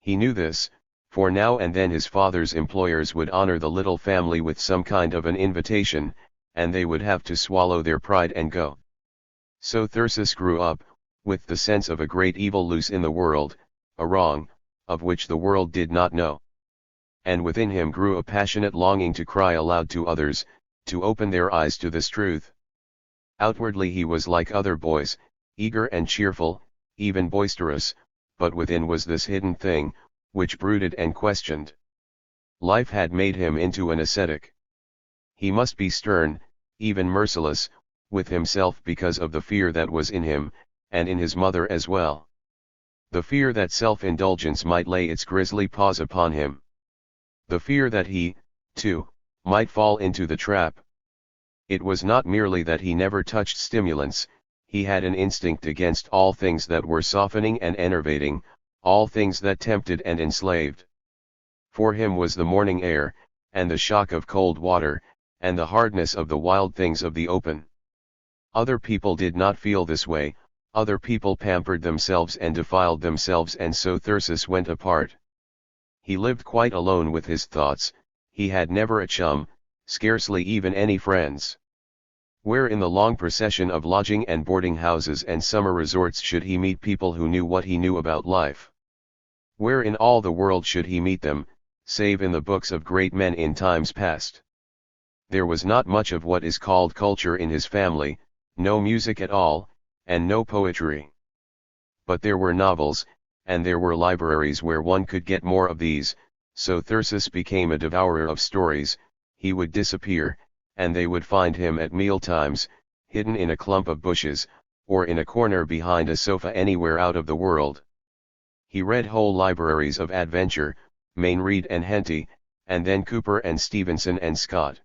He knew this, for now and then his father's employers would honor the little family with some kind of an invitation, and they would have to swallow their pride and go. So Thyrsis grew up, with the sense of a great evil loose in the world, a wrong, of which the world did not know. And within him grew a passionate longing to cry aloud to others, to open their eyes to this truth. Outwardly he was like other boys, eager and cheerful, even boisterous, but within was this hidden thing, which brooded and questioned. Life had made him into an ascetic. He must be stern, even merciless, with himself because of the fear that was in him, and in his mother as well. The fear that self-indulgence might lay its grisly paws upon him. The fear that he, too, might fall into the trap. It was not merely that he never touched stimulants, he had an instinct against all things that were softening and enervating, all things that tempted and enslaved. For him was the morning air, and the shock of cold water, and the hardness of the wild things of the open. Other people did not feel this way, other people pampered themselves and defiled themselves, and so Thyrsis went apart. He lived quite alone with his thoughts, he had never a chum, scarcely even any friends. Where in the long procession of lodging and boarding houses and summer resorts should he meet people who knew what he knew about life? Where in all the world should he meet them, save in the books of great men in times past? There was not much of what is called culture in his family, no music at all, and no poetry. But there were novels, and there were libraries where one could get more of these, so Thyrsis became a devourer of stories. He would disappear, and they would find him at mealtimes, hidden in a clump of bushes, or in a corner behind a sofa anywhere out of the world. He read whole libraries of adventure, Mayne Reid and Henty, and then Cooper and Stevenson and Scott.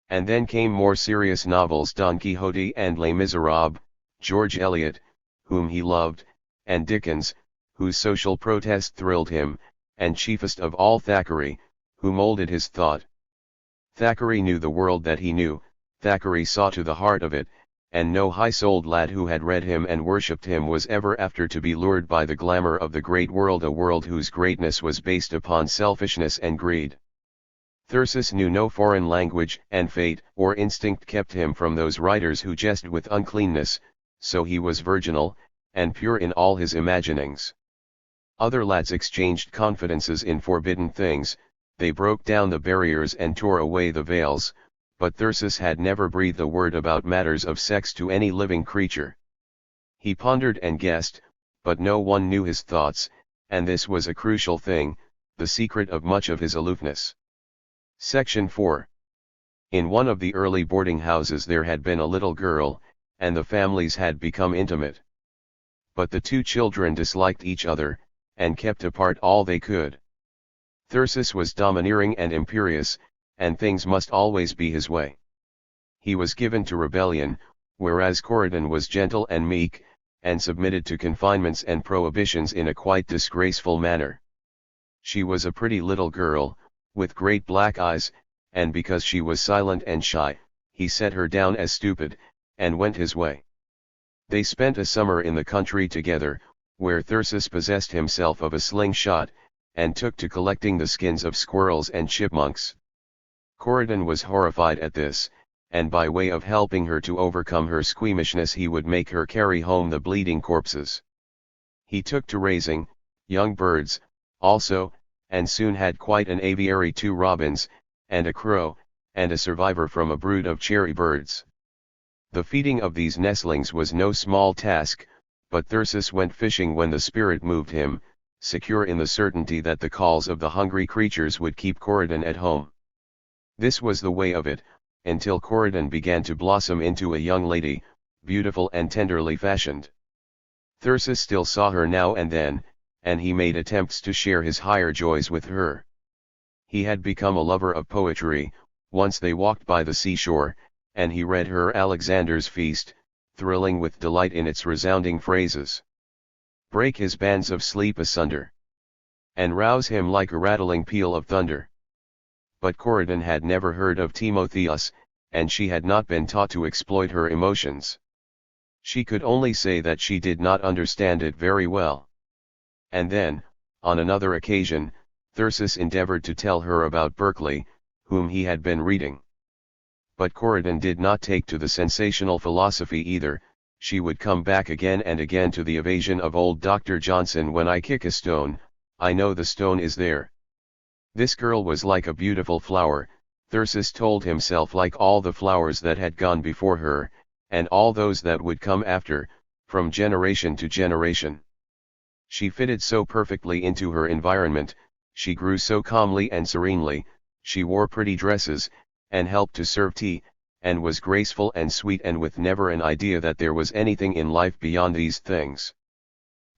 And then came more serious novels, Don Quixote and Les Miserables, George Eliot, whom he loved, and Dickens, whose social protest thrilled him, and chiefest of all Thackeray, who molded his thought. Thackeray knew the world that he knew, Thackeray saw to the heart of it, and no high-souled lad who had read him and worshipped him was ever after to be lured by the glamour of the great world, a world whose greatness was based upon selfishness and greed. Thyrsis knew no foreign language, and fate or instinct kept him from those writers who jest with uncleanness, so he was virginal, and pure in all his imaginings. Other lads exchanged confidences in forbidden things, they broke down the barriers and tore away the veils, but Thyrsis had never breathed a word about matters of sex to any living creature. He pondered and guessed, but no one knew his thoughts, and this was a crucial thing, the secret of much of his aloofness. Section 4. In one of the early boarding houses there had been a little girl, and the families had become intimate. But the two children disliked each other, and kept apart all they could. Thyrsis was domineering and imperious, and things must always be his way. He was given to rebellion, whereas Corydon was gentle and meek, and submitted to confinements and prohibitions in a quite disgraceful manner. She was a pretty little girl, with great black eyes, and because she was silent and shy, he set her down as stupid, and went his way. They spent a summer in the country together, where Thyrsis possessed himself of a slingshot, and took to collecting the skins of squirrels and chipmunks. Corydon was horrified at this, and by way of helping her to overcome her squeamishness he would make her carry home the bleeding corpses. He took to raising young birds, also, and soon had quite an aviary, 2 robins, and a crow, and a survivor from a brood of cherry birds. The feeding of these nestlings was no small task, but Thyrsis went fishing when the spirit moved him, secure in the certainty that the calls of the hungry creatures would keep Corydon at home. This was the way of it, until Corydon began to blossom into a young lady, beautiful and tenderly fashioned. Thyrsis still saw her now and then, and he made attempts to share his higher joys with her. He had become a lover of poetry. Once they walked by the seashore, and he read her Alexander's Feast, thrilling with delight in its resounding phrases. Break his bands of sleep asunder, and rouse him like a rattling peal of thunder. But Corydon had never heard of Timotheus, and she had not been taught to exploit her emotions. She could only say that she did not understand it very well. And then, on another occasion, Thyrsis endeavored to tell her about Berkeley, whom he had been reading. But Corydon did not take to the sensational philosophy either. She would come back again and again to the evasion of old Dr. Johnson. When I kick a stone, I know the stone is there. This girl was like a beautiful flower, Thyrsis told himself, like all the flowers that had gone before her, and all those that would come after, from generation to generation. She fitted so perfectly into her environment, she grew so calmly and serenely, she wore pretty dresses, and helped to serve tea, and was graceful and sweet, and with never an idea that there was anything in life beyond these things.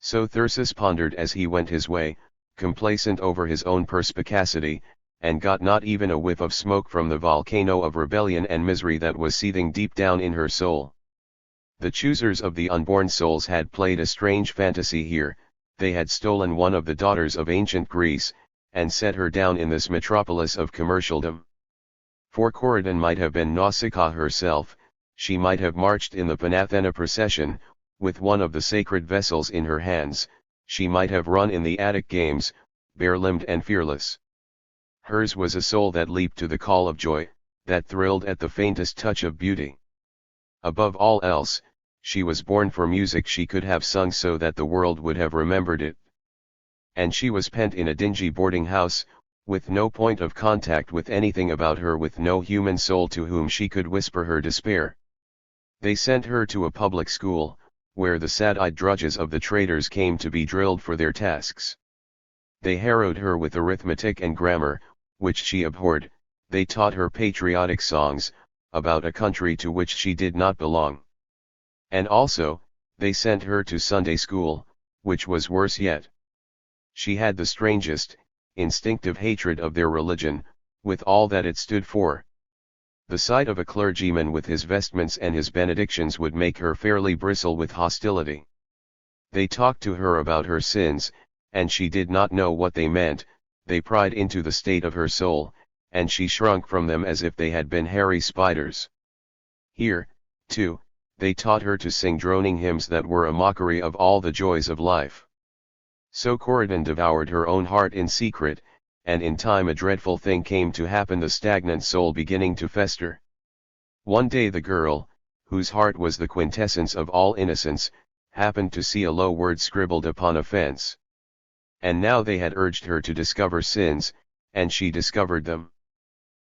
So Thyrsis pondered as he went his way, complacent over his own perspicacity, and got not even a whiff of smoke from the volcano of rebellion and misery that was seething deep down in her soul. The choosers of the unborn souls had played a strange fantasy here. They had stolen one of the daughters of ancient Greece, and set her down in this metropolis of commercialdom. For Corydon might have been Nausicaa herself, she might have marched in the Panathena procession, with one of the sacred vessels in her hands, she might have run in the Attic games, bare-limbed and fearless. Hers was a soul that leaped to the call of joy, that thrilled at the faintest touch of beauty. Above all else, she was born for music. She could have sung so that the world would have remembered it. And she was pent in a dingy boarding house, with no point of contact with anything about her, with no human soul to whom she could whisper her despair. They sent her to a public school, where the sad-eyed drudges of the traders came to be drilled for their tasks. They harrowed her with arithmetic and grammar, which she abhorred. They taught her patriotic songs, about a country to which she did not belong. And also, they sent her to Sunday school, which was worse yet. She had the strangest, instinctive hatred of their religion, with all that it stood for. The sight of a clergyman with his vestments and his benedictions would make her fairly bristle with hostility. They talked to her about her sins, and she did not know what they meant. They pried into the state of her soul, and she shrunk from them as if they had been hairy spiders. Here, too, they taught her to sing droning hymns that were a mockery of all the joys of life. So Corydon devoured her own heart in secret, and in time a dreadful thing came to happen, the stagnant soul beginning to fester. One day the girl, whose heart was the quintessence of all innocence, happened to see a low word scribbled upon a fence. And now they had urged her to discover sins, and she discovered them.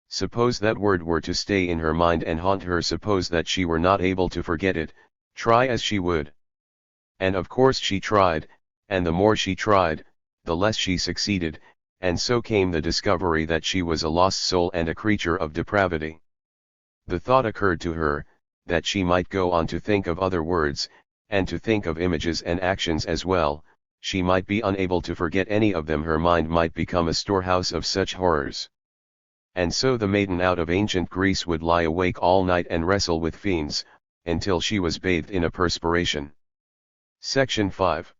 Suppose that word were to stay in her mind and haunt her, suppose that she were not able to forget it, try as she would. And of course she tried, and the more she tried, the less she succeeded, and so came the discovery that she was a lost soul and a creature of depravity. The thought occurred to her, that she might go on to think of other words, and to think of images and actions as well. She might be unable to forget any of them, her mind might become a storehouse of such horrors. And so the maiden out of ancient Greece would lie awake all night and wrestle with fiends, until she was bathed in a perspiration. Section 5.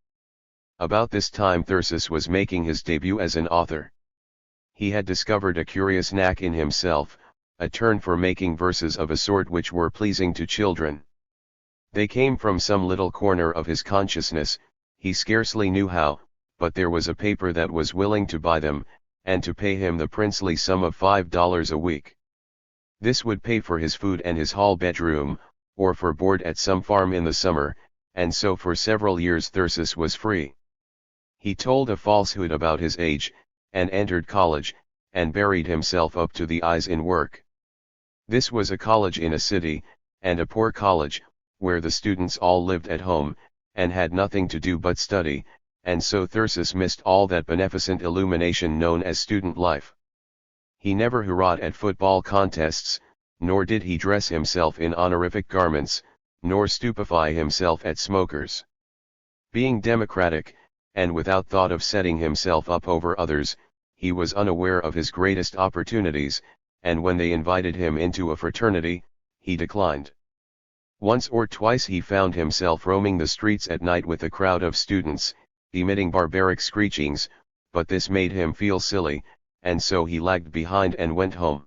About this time Thyrsis was making his debut as an author. He had discovered a curious knack in himself, a turn for making verses of a sort which were pleasing to children. They came from some little corner of his consciousness, he scarcely knew how, but there was a paper that was willing to buy them, and to pay him the princely sum of $5 a week. This would pay for his food and his hall bedroom, or for board at some farm in the summer, and so for several years Thyrsis was free. He told a falsehood about his age, and entered college, and buried himself up to the eyes in work. This was a college in a city, and a poor college, where the students all lived at home, and had nothing to do but study, and so Thyrsis missed all that beneficent illumination known as student life. He never hurrahed at football contests, nor did he dress himself in honorific garments, nor stupefy himself at smokers. Being democratic, and without thought of setting himself up over others, he was unaware of his greatest opportunities, and when they invited him into a fraternity, he declined. Once or twice he found himself roaming the streets at night with a crowd of students, emitting barbaric screechings, but this made him feel silly, and so he lagged behind and went home.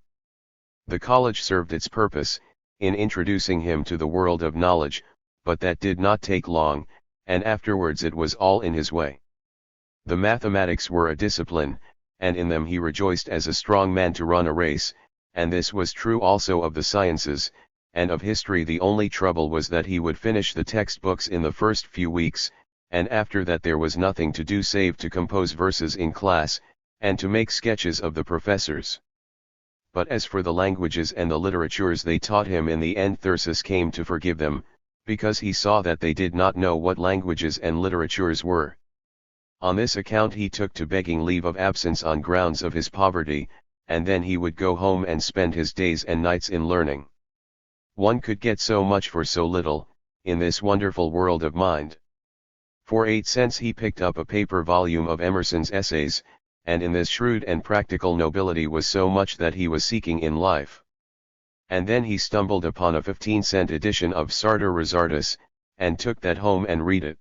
The college served its purpose, in introducing him to the world of knowledge, but that did not take long, and afterwards it was all in his way. The mathematics were a discipline, and in them he rejoiced as a strong man to run a race, and this was true also of the sciences, and of history. The only trouble was that he would finish the textbooks in the first few weeks, and after that there was nothing to do save to compose verses in class, and to make sketches of the professors. But as for the languages and the literatures they taught him, in the end Thyrsis came to forgive them, because he saw that they did not know what languages and literatures were. On this account he took to begging leave of absence on grounds of his poverty, and then he would go home and spend his days and nights in learning. One could get so much for so little, in this wonderful world of mind. For 8 cents he picked up a paper volume of Emerson's essays, and in this shrewd and practical nobility was so much that he was seeking in life. And then he stumbled upon a 15-cent edition of Sartor Resartus, and took that home and read it.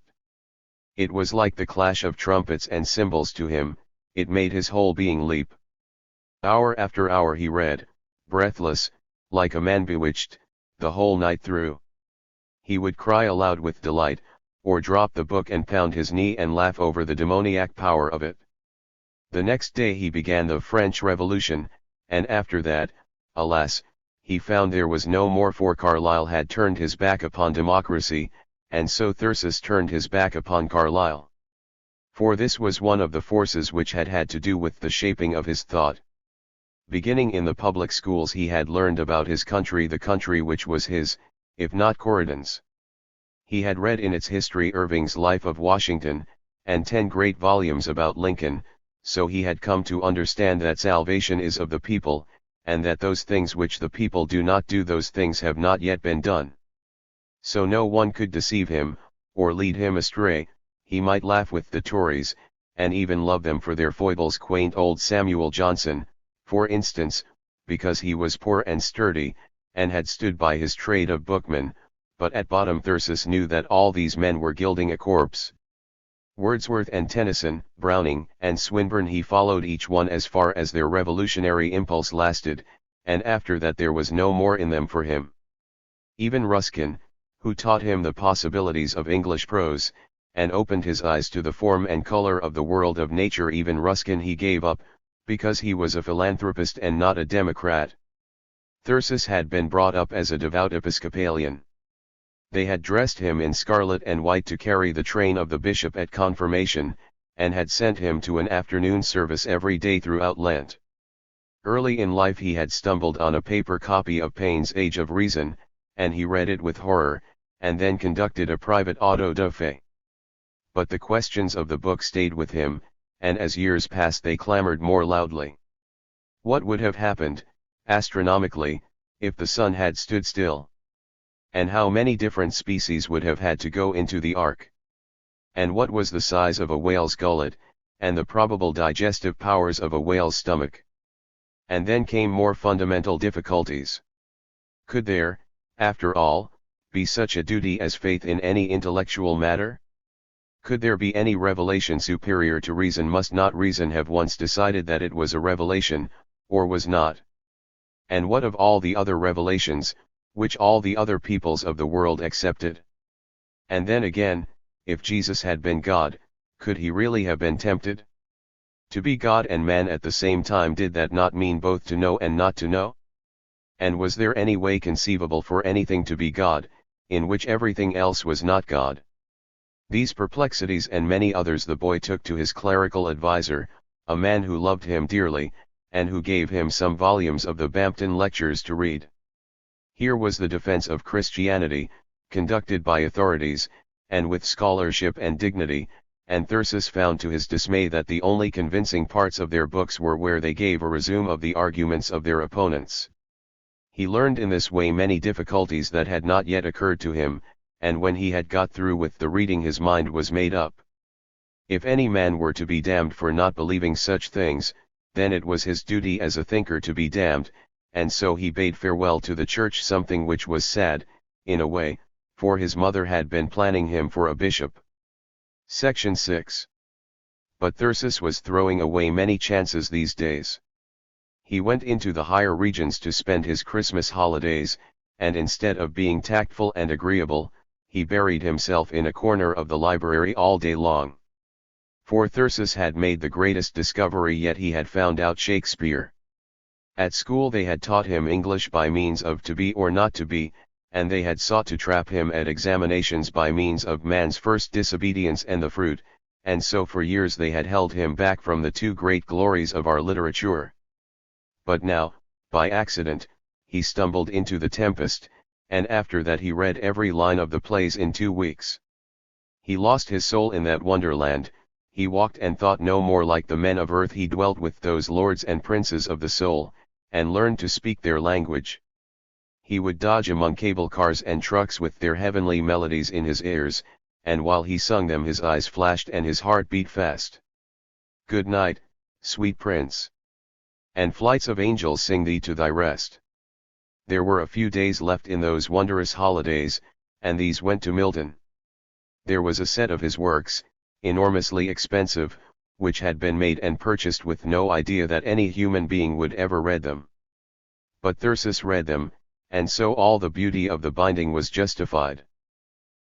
It was like the clash of trumpets and cymbals to him, it made his whole being leap. Hour after hour he read, breathless, like a man bewitched, the whole night through. He would cry aloud with delight, or drop the book and pound his knee and laugh over the demoniac power of it. The next day he began the French Revolution, and after that, alas, he found there was no more, for Carlyle had turned his back upon democracy, and so Thyrsis turned his back upon Carlyle. For this was one of the forces which had had to do with the shaping of his thought. Beginning in the public schools he had learned about his country, the country which was his, if not Corydon's. He had read in its history Irving's Life of Washington, and 10 great volumes about Lincoln, so he had come to understand that salvation is of the people, and that those things which the people do not do, those things have not yet been done. So no one could deceive him, or lead him astray. He might laugh with the Tories, and even love them for their foibles. Quaint old Samuel Johnson, for instance, because he was poor and sturdy, and had stood by his trade of bookman, but at bottom Thyrsis knew that all these men were gilding a corpse. Wordsworth and Tennyson, Browning and Swinburne he followed each one as far as their revolutionary impulse lasted, and after that there was no more in them for him. Even Ruskin, who taught him the possibilities of English prose, and opened his eyes to the form and color of the world of nature, even Ruskin he gave up, because he was a philanthropist and not a democrat. Thyrsis had been brought up as a devout Episcopalian. They had dressed him in scarlet and white to carry the train of the bishop at confirmation, and had sent him to an afternoon service every day throughout Lent. Early in life he had stumbled on a paper copy of Paine's Age of Reason, and he read it with horror, and then conducted a private auto da fe. But the questions of the book stayed with him, and as years passed they clamored more loudly. What would have happened, astronomically, if the sun had stood still? And how many different species would have had to go into the ark? And what was the size of a whale's gullet, and the probable digestive powers of a whale's stomach? And then came more fundamental difficulties. Could there, after all, be such a duty as faith in any intellectual matter? Could there be any revelation superior to reason? Must not reason have once decided that it was a revelation, or was not? And what of all the other revelations, which all the other peoples of the world accepted? And then again, if Jesus had been God, could he really have been tempted? To be God and man at the same time, did that not mean both to know and not to know? And was there any way conceivable for anything to be God, in which everything else was not God? These perplexities and many others the boy took to his clerical adviser, a man who loved him dearly, and who gave him some volumes of the Bampton Lectures to read. Here was the defense of Christianity, conducted by authorities, and with scholarship and dignity, and Thyrsis found to his dismay that the only convincing parts of their books were where they gave a resume of the arguments of their opponents. He learned in this way many difficulties that had not yet occurred to him, and when he had got through with the reading his mind was made up. If any man were to be damned for not believing such things, then it was his duty as a thinker to be damned, and so he bade farewell to the church, something which was sad, in a way, for his mother had been planning him for a bishop. Section 6. But Thyrsis was throwing away many chances these days. He went into the higher regions to spend his Christmas holidays, and instead of being tactful and agreeable, he buried himself in a corner of the library all day long. For Thyrsis had made the greatest discovery yet. He had found out Shakespeare. At school they had taught him English by means of to be or not to be, and they had sought to trap him at examinations by means of man's first disobedience and the fruit, and so for years they had held him back from the two great glories of our literature. But now, by accident, he stumbled into The Tempest, and after that he read every line of the plays in 2 weeks. He lost his soul in that wonderland. He walked and thought no more like the men of earth. He dwelt with those lords and princes of the soul, and learned to speak their language. He would dodge among cable cars and trucks with their heavenly melodies in his ears, and while he sung them his eyes flashed and his heart beat fast. "Good night," sweet prince. And flights of angels sing thee to thy rest. There were a few days left in those wondrous holidays, and these went to Milton. There was a set of his works, enormously expensive, which had been made and purchased with no idea that any human being would ever read them. But Thyrsis read them, and so all the beauty of the binding was justified.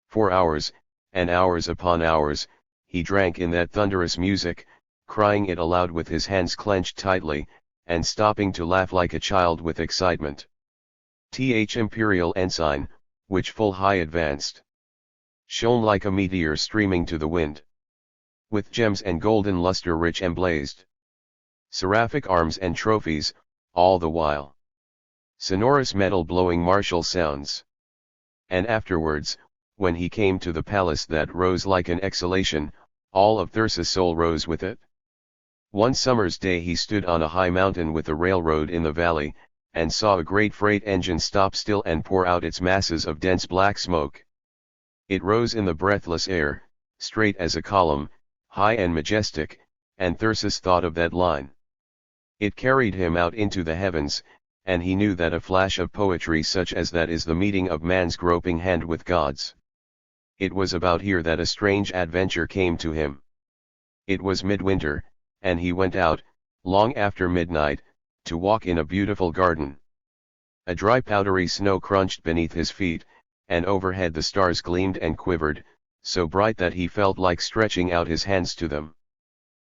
For hours, and hours upon hours, he drank in that thunderous music, crying it aloud with his hands clenched tightly, and stopping to laugh like a child with excitement. Th imperial ensign, which full high advanced, shone like a meteor streaming to the wind, with gems and golden luster rich emblazed, seraphic arms and trophies, all the while. Sonorous metal blowing martial sounds. And afterwards, when he came to the palace that rose like an exhalation, all of Thyrsis' soul rose with it. One summer's day he stood on a high mountain with a railroad in the valley, and saw a great freight engine stop still and pour out its masses of dense black smoke. It rose in the breathless air, straight as a column, high and majestic, and Thyrsis thought of that line. It carried him out into the heavens, and he knew that a flash of poetry such as that is the meeting of man's groping hand with God's. It was about here that a strange adventure came to him. It was midwinter, and he went out, long after midnight, to walk in a beautiful garden. A dry powdery snow crunched beneath his feet, and overhead the stars gleamed and quivered, so bright that he felt like stretching out his hands to them.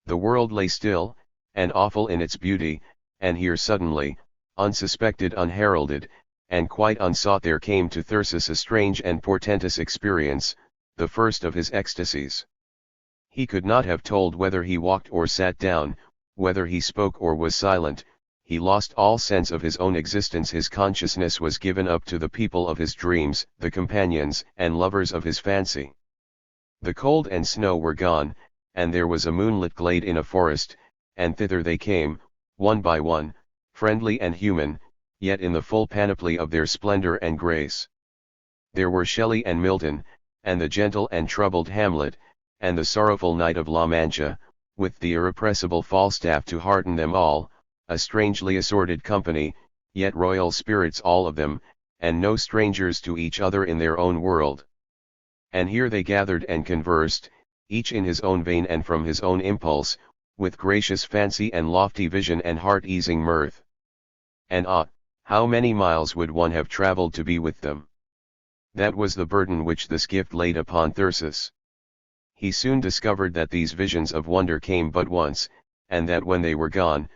The world lay still, and awful in its beauty, and here suddenly, unsuspected, unheralded, and quite unsought, there came to Thyrsis a strange and portentous experience, the first of his ecstasies. He could not have told whether he walked or sat down, whether he spoke or was silent. He lost all sense of his own existence. His consciousness was given up to the people of his dreams, the companions and lovers of his fancy. The cold and snow were gone, and there was a moonlit glade in a forest, and thither they came, one by one, friendly and human, yet in the full panoply of their splendor and grace. There were Shelley and Milton, and the gentle and troubled Hamlet, and the sorrowful Knight of La Mancha, with the irrepressible Falstaff to hearten them all, a strangely assorted company, yet royal spirits all of them, and no strangers to each other in their own world. And here they gathered and conversed, each in his own vein and from his own impulse, with gracious fancy and lofty vision and heart-easing mirth. And how many miles would one have travelled to be with them? That was the burden which this gift laid upon Thyrsis. He soon discovered that these visions of wonder came but once, and that when they were gone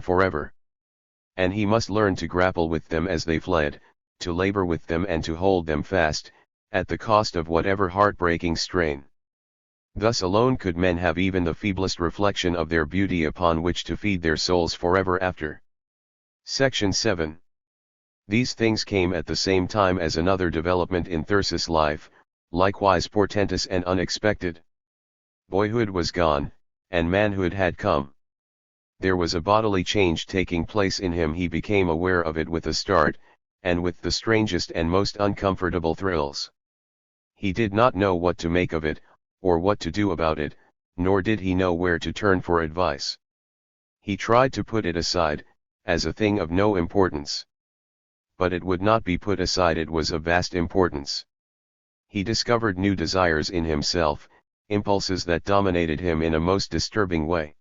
forever. And he must learn to grapple with them as they fled, to labor with them and to hold them fast, at the cost of whatever heartbreaking strain. Thus alone could men have even the feeblest reflection of their beauty upon which to feed their souls forever after. Section 7. These things came at the same time as another development in Thyrsis' life, likewise portentous and unexpected. Boyhood was gone, and manhood had come. There was a bodily change taking place in him. He became aware of it with a start, and with the strangest and most uncomfortable thrills. He did not know what to make of it, or what to do about it, nor did he know where to turn for advice. He tried to put it aside, as a thing of no importance. But it would not be put aside. It was of vast importance. He discovered new desires in himself, impulses that dominated him in a most disturbing way.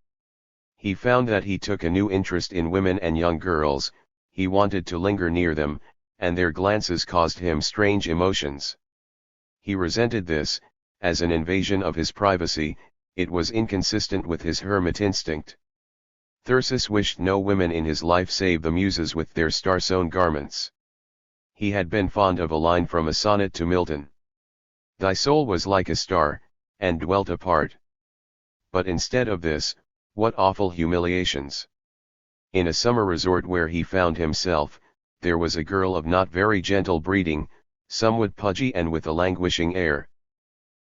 He found that he took a new interest in women and young girls. He wanted to linger near them, and their glances caused him strange emotions. He resented this, as an invasion of his privacy. It was inconsistent with his hermit instinct. Thyrsis wished no women in his life save the muses with their star-sewn garments. He had been fond of a line from a sonnet to Milton. Thy soul was like a star, and dwelt apart. But instead of this, what awful humiliations! In a summer resort where he found himself, there was a girl of not very gentle breeding, somewhat pudgy and with a languishing air.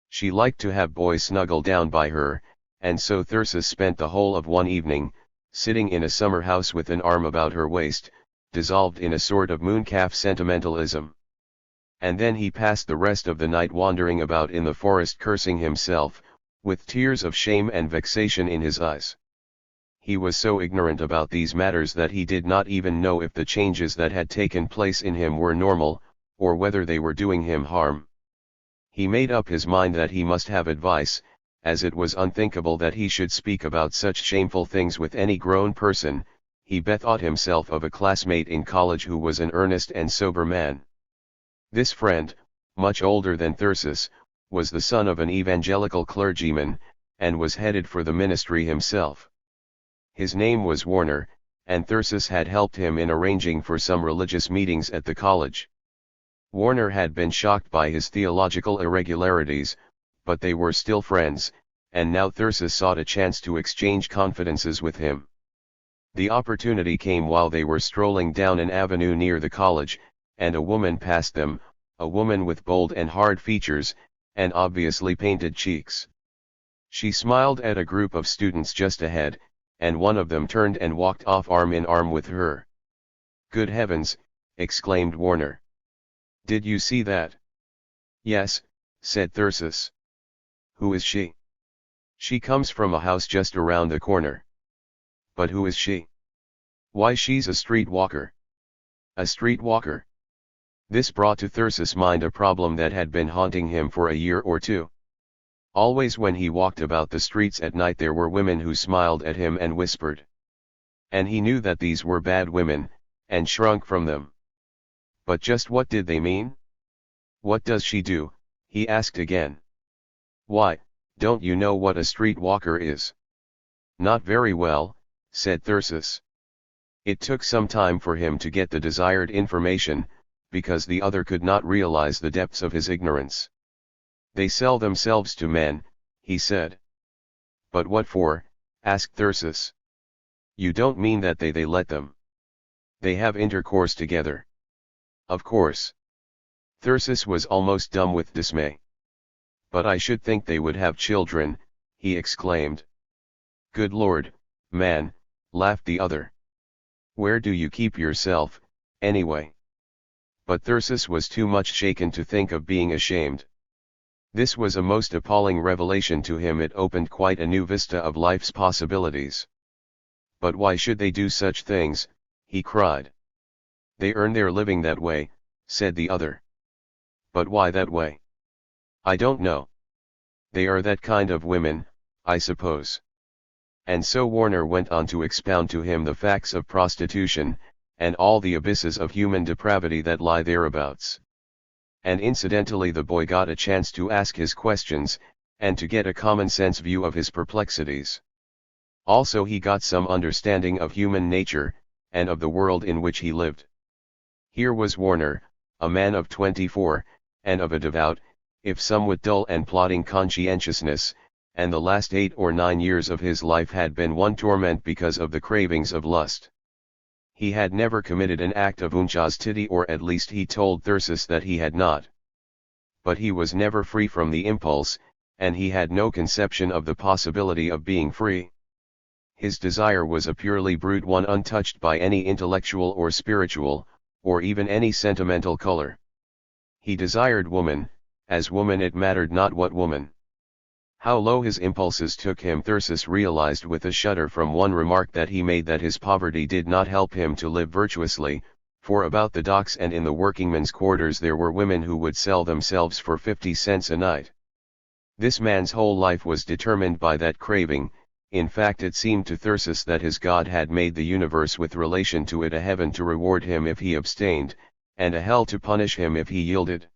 She liked to have boys snuggle down by her, and so Thyrsis spent the whole of one evening, sitting in a summer house with an arm about her waist, dissolved in a sort of mooncalf sentimentalism. And then he passed the rest of the night wandering about in the forest cursing himself, with tears of shame and vexation in his eyes. he was so ignorant about these matters that he did not even know if the changes that had taken place in him were normal, or whether they were doing him harm. He made up his mind that he must have advice, as it was unthinkable that he should speak about such shameful things with any grown person. He bethought himself of a classmate in college who was an earnest and sober man. This friend, much older than Thyrsis, was the son of an evangelical clergyman, and was headed for the ministry himself. His name was Warner, and Thyrsis had helped him in arranging for some religious meetings at the college. Warner had been shocked by his theological irregularities, but they were still friends, and now Thyrsis sought a chance to exchange confidences with him. The opportunity came while they were strolling down an avenue near the college, and a woman passed them, a woman with bold and hard features, and obviously painted cheeks. She smiled at a group of students just ahead, and one of them turned and walked off arm in arm with her. "Good heavens," exclaimed Warner. "Did you see that?" "Yes," said Thyrsis. "Who is she?" "She comes from a house just around the corner." "But who is she?" "Why, she's a street walker." "A street walker?" This brought to Thyrsis' mind a problem that had been haunting him for a year or two. Always when he walked about the streets at night there were women who smiled at him and whispered. And he knew that these were bad women, and shrunk from them. But just what did they mean? "What does she do?" he asked again. "Why, don't you know what a street walker is?" "Not very well," said Thyrsis. It took some time for him to get the desired information, because the other could not realize the depths of his ignorance. "They sell themselves to men," he said. "But what for?" asked Thyrsis. "You don't mean that they let them?" "They have intercourse together." "Of course." Thyrsis was almost dumb with dismay. "But I should think they would have children," he exclaimed. "Good Lord, man," laughed the other. "Where do you keep yourself, anyway?" But Thyrsis was too much shaken to think of being ashamed. This was a most appalling revelation to him. It opened quite a new vista of life's possibilities. "But why should they do such things?" he cried. "They earn their living that way," said the other. "But why that way?" "I don't know. They are that kind of women, I suppose." And so Warner went on to expound to him the facts of prostitution, and all the abysses of human depravity that lie thereabouts. And incidentally the boy got a chance to ask his questions, and to get a common-sense view of his perplexities. Also he got some understanding of human nature, and of the world in which he lived. Here was Warner, a man of 24, and of a devout, if somewhat dull and plodding conscientiousness, and the last 8 or 9 years of his life had been one torment because of the cravings of lust. He had never committed an act of unchastity, or at least he told Thyrsis that he had not. But he was never free from the impulse, and he had no conception of the possibility of being free. His desire was a purely brute one, untouched by any intellectual or spiritual, or even any sentimental color. He desired woman, as woman, it mattered not what woman. How low his impulses took him Thyrsis realized with a shudder from one remark that he made, that his poverty did not help him to live virtuously, for about the docks and in the workingmen's quarters there were women who would sell themselves for 50 cents a night. This man's whole life was determined by that craving. In fact, it seemed to Thyrsis that his God had made the universe with relation to it a heaven to reward him if he abstained, and a hell to punish him if he yielded.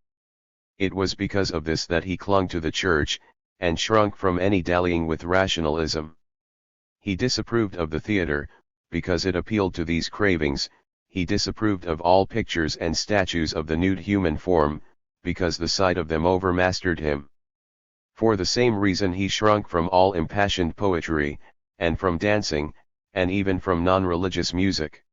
It was because of this that he clung to the church, and shrunk from any dallying with rationalism. He disapproved of the theater, because it appealed to these cravings. He disapproved of all pictures and statues of the nude human form, because the sight of them overmastered him. For the same reason he shrunk from all impassioned poetry, and from dancing, and even from non-religious music.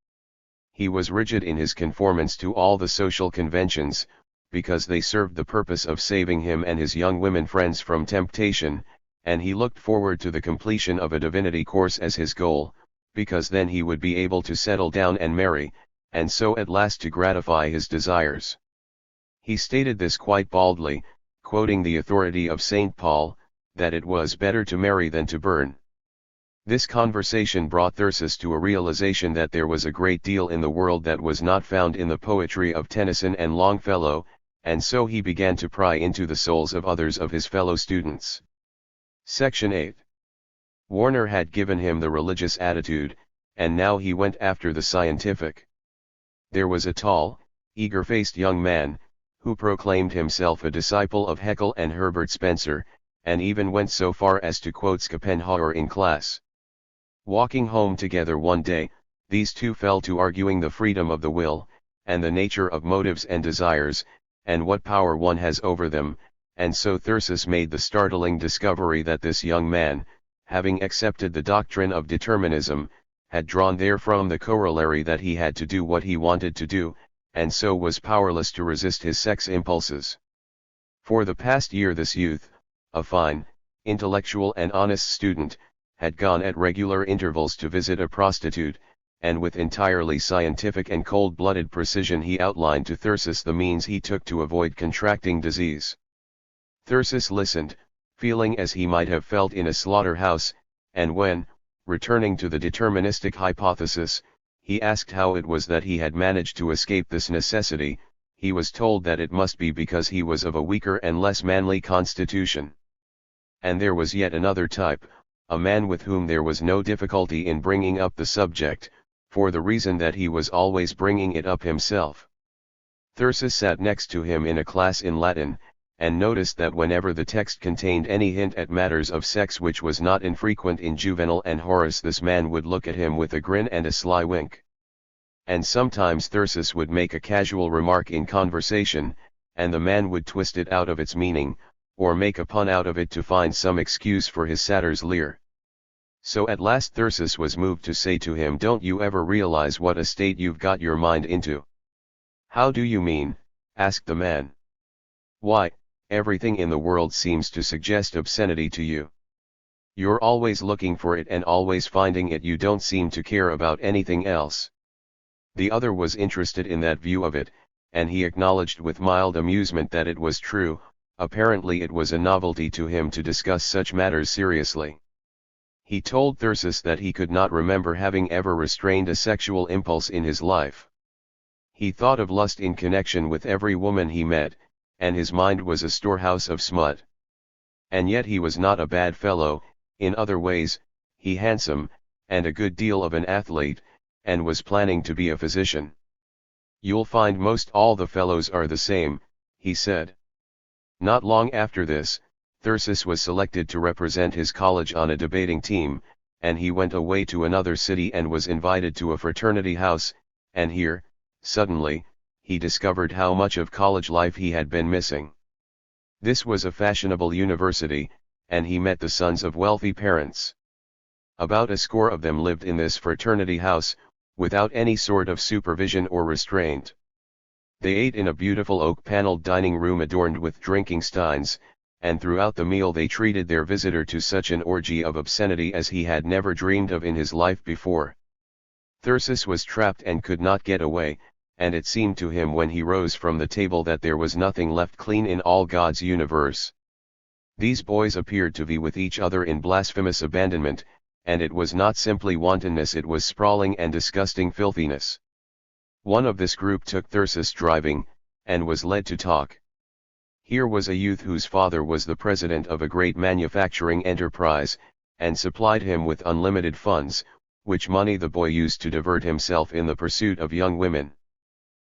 He was rigid in his conformance to all the social conventions, because they served the purpose of saving him and his young women friends from temptation, and he looked forward to the completion of a divinity course as his goal, because then he would be able to settle down and marry, and so at last to gratify his desires. He stated this quite baldly, quoting the authority of St. Paul, that it was better to marry than to burn. This conversation brought Thyrsis to a realization that there was a great deal in the world that was not found in the poetry of Tennyson and Longfellow, and so he began to pry into the souls of others of his fellow students. Section 8. Warner had given him the religious attitude, and now he went after the scientific. There was a tall, eager-faced young man, who proclaimed himself a disciple of Haeckel and Herbert Spencer, and even went so far as to quote Schopenhauer in class. Walking home together one day, these two fell to arguing the freedom of the will, and the nature of motives and desires, and what power one has over them, and so Thyrsis made the startling discovery that this young man, having accepted the doctrine of determinism, had drawn therefrom the corollary that he had to do what he wanted to do, and so was powerless to resist his sex impulses. For the past year this youth, a fine, intellectual and honest student, had gone at regular intervals to visit a prostitute, and with entirely scientific and cold-blooded precision he outlined to Thyrsis the means he took to avoid contracting disease. Thyrsis listened, feeling as he might have felt in a slaughterhouse, and when, returning to the deterministic hypothesis, he asked how it was that he had managed to escape this necessity, he was told that it must be because he was of a weaker and less manly constitution. And there was yet another type, a man with whom there was no difficulty in bringing up the subject, for the reason that he was always bringing it up himself. Thyrsis sat next to him in a class in Latin, and noticed that whenever the text contained any hint at matters of sex, which was not infrequent in Juvenal and Horace, this man would look at him with a grin and a sly wink. And sometimes Thyrsis would make a casual remark in conversation, and the man would twist it out of its meaning, or make a pun out of it to find some excuse for his satyr's leer. So at last Thyrsis was moved to say to him, "Don't you ever realize what a state you've got your mind into?" "How do you mean?" asked the man. "Why, everything in the world seems to suggest obscenity to you. You're always looking for it and always finding it. You don't seem to care about anything else." The other was interested in that view of it, and he acknowledged with mild amusement that it was true. Apparently it was a novelty to him to discuss such matters seriously. He told Thyrsis that he could not remember having ever restrained a sexual impulse in his life. He thought of lust in connection with every woman he met, and his mind was a storehouse of smut. And yet he was not a bad fellow, in other ways, he handsome, and a good deal of an athlete, and was planning to be a physician. "You'll find most all the fellows are the same," he said. Not long after this, Thyrsis was selected to represent his college on a debating team, and he went away to another city and was invited to a fraternity house, and here, suddenly, he discovered how much of college life he had been missing. This was a fashionable university, and he met the sons of wealthy parents. About a score of them lived in this fraternity house, without any sort of supervision or restraint. They ate in a beautiful oak-paneled dining room adorned with drinking steins, and throughout the meal they treated their visitor to such an orgy of obscenity as he had never dreamed of in his life before. Thyrsis was trapped and could not get away, and it seemed to him when he rose from the table that there was nothing left clean in all God's universe. These boys appeared to be with each other in blasphemous abandonment, and it was not simply wantonness, it was sprawling and disgusting filthiness. One of this group took Thyrsis driving, and was led to talk. Here was a youth whose father was the president of a great manufacturing enterprise, and supplied him with unlimited funds, which money the boy used to divert himself in the pursuit of young women.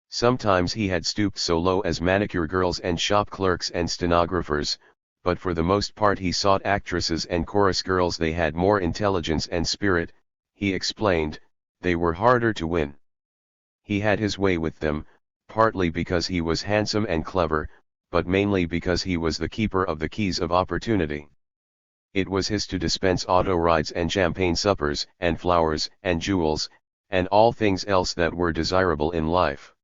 Sometimes he had stooped so low as manicure girls and shop clerks and stenographers, but for the most part he sought actresses and chorus girls. They had more intelligence and spirit, he explained, they were harder to win. He had his way with them, partly because he was handsome and clever, but mainly because he was the keeper of the keys of opportunity. It was his to dispense auto rides and champagne suppers and flowers and jewels, and all things else that were desirable in life.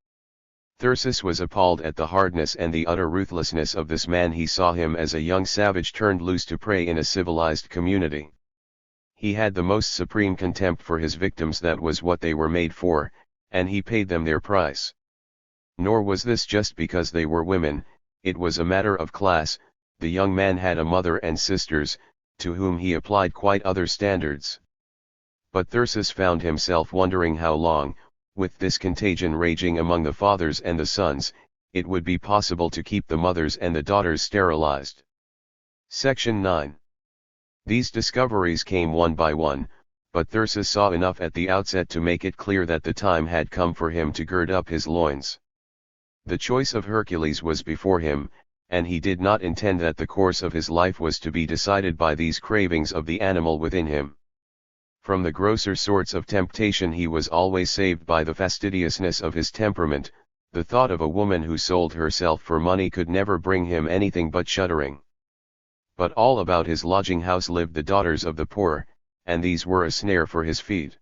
Thyrsis was appalled at the hardness and the utter ruthlessness of this man. He saw him as a young savage turned loose to prey in a civilized community. He had the most supreme contempt for his victims. That was what they were made for, and he paid them their price. Nor was this just because they were women, it was a matter of class. The young man had a mother and sisters, to whom he applied quite other standards. But Thyrsis found himself wondering how long, with this contagion raging among the fathers and the sons, it would be possible to keep the mothers and the daughters sterilized. Section 9. These discoveries came one by one, but Thyrsis saw enough at the outset to make it clear that the time had come for him to gird up his loins. The choice of Hercules was before him, and he did not intend that the course of his life was to be decided by these cravings of the animal within him. From the grosser sorts of temptation he was always saved by the fastidiousness of his temperament. The thought of a woman who sold herself for money could never bring him anything but shuddering. But all about his lodging house lived the daughters of the poor, and these were a snare for his feet.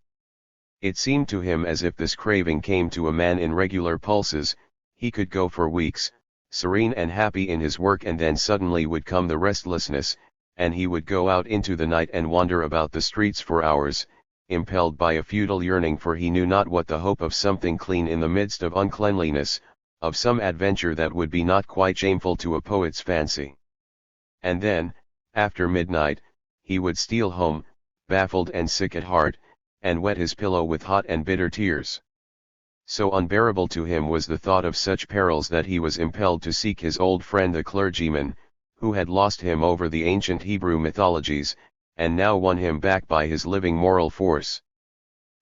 It seemed to him as if this craving came to a man in regular pulses. He could go for weeks, serene and happy in his work, and then suddenly would come the restlessness, and he would go out into the night and wander about the streets for hours, impelled by a futile yearning for he knew not what, the hope of something clean in the midst of uncleanliness, of some adventure that would be not quite shameful to a poet's fancy. And then, after midnight, he would steal home, baffled and sick at heart, and wet his pillow with hot and bitter tears. So unbearable to him was the thought of such perils that he was impelled to seek his old friend the clergyman, who had lost him over the ancient Hebrew mythologies, and now won him back by his living moral force.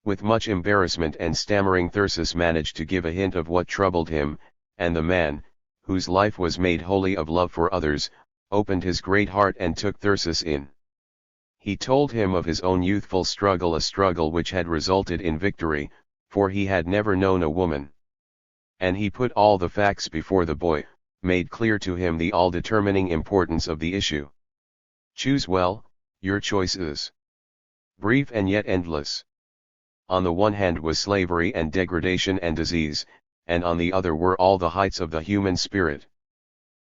With much embarrassment and stammering, Thyrsis managed to give a hint of what troubled him, and the man, whose life was made wholly of love for others, opened his great heart and took Thyrsis in. He told him of his own youthful struggle, a struggle which had resulted in victory, for he had never known a woman. And he put all the facts before the boy, made clear to him the all-determining importance of the issue. Choose well, your choice is brief and yet endless. On the one hand was slavery and degradation and disease, and on the other were all the heights of the human spirit.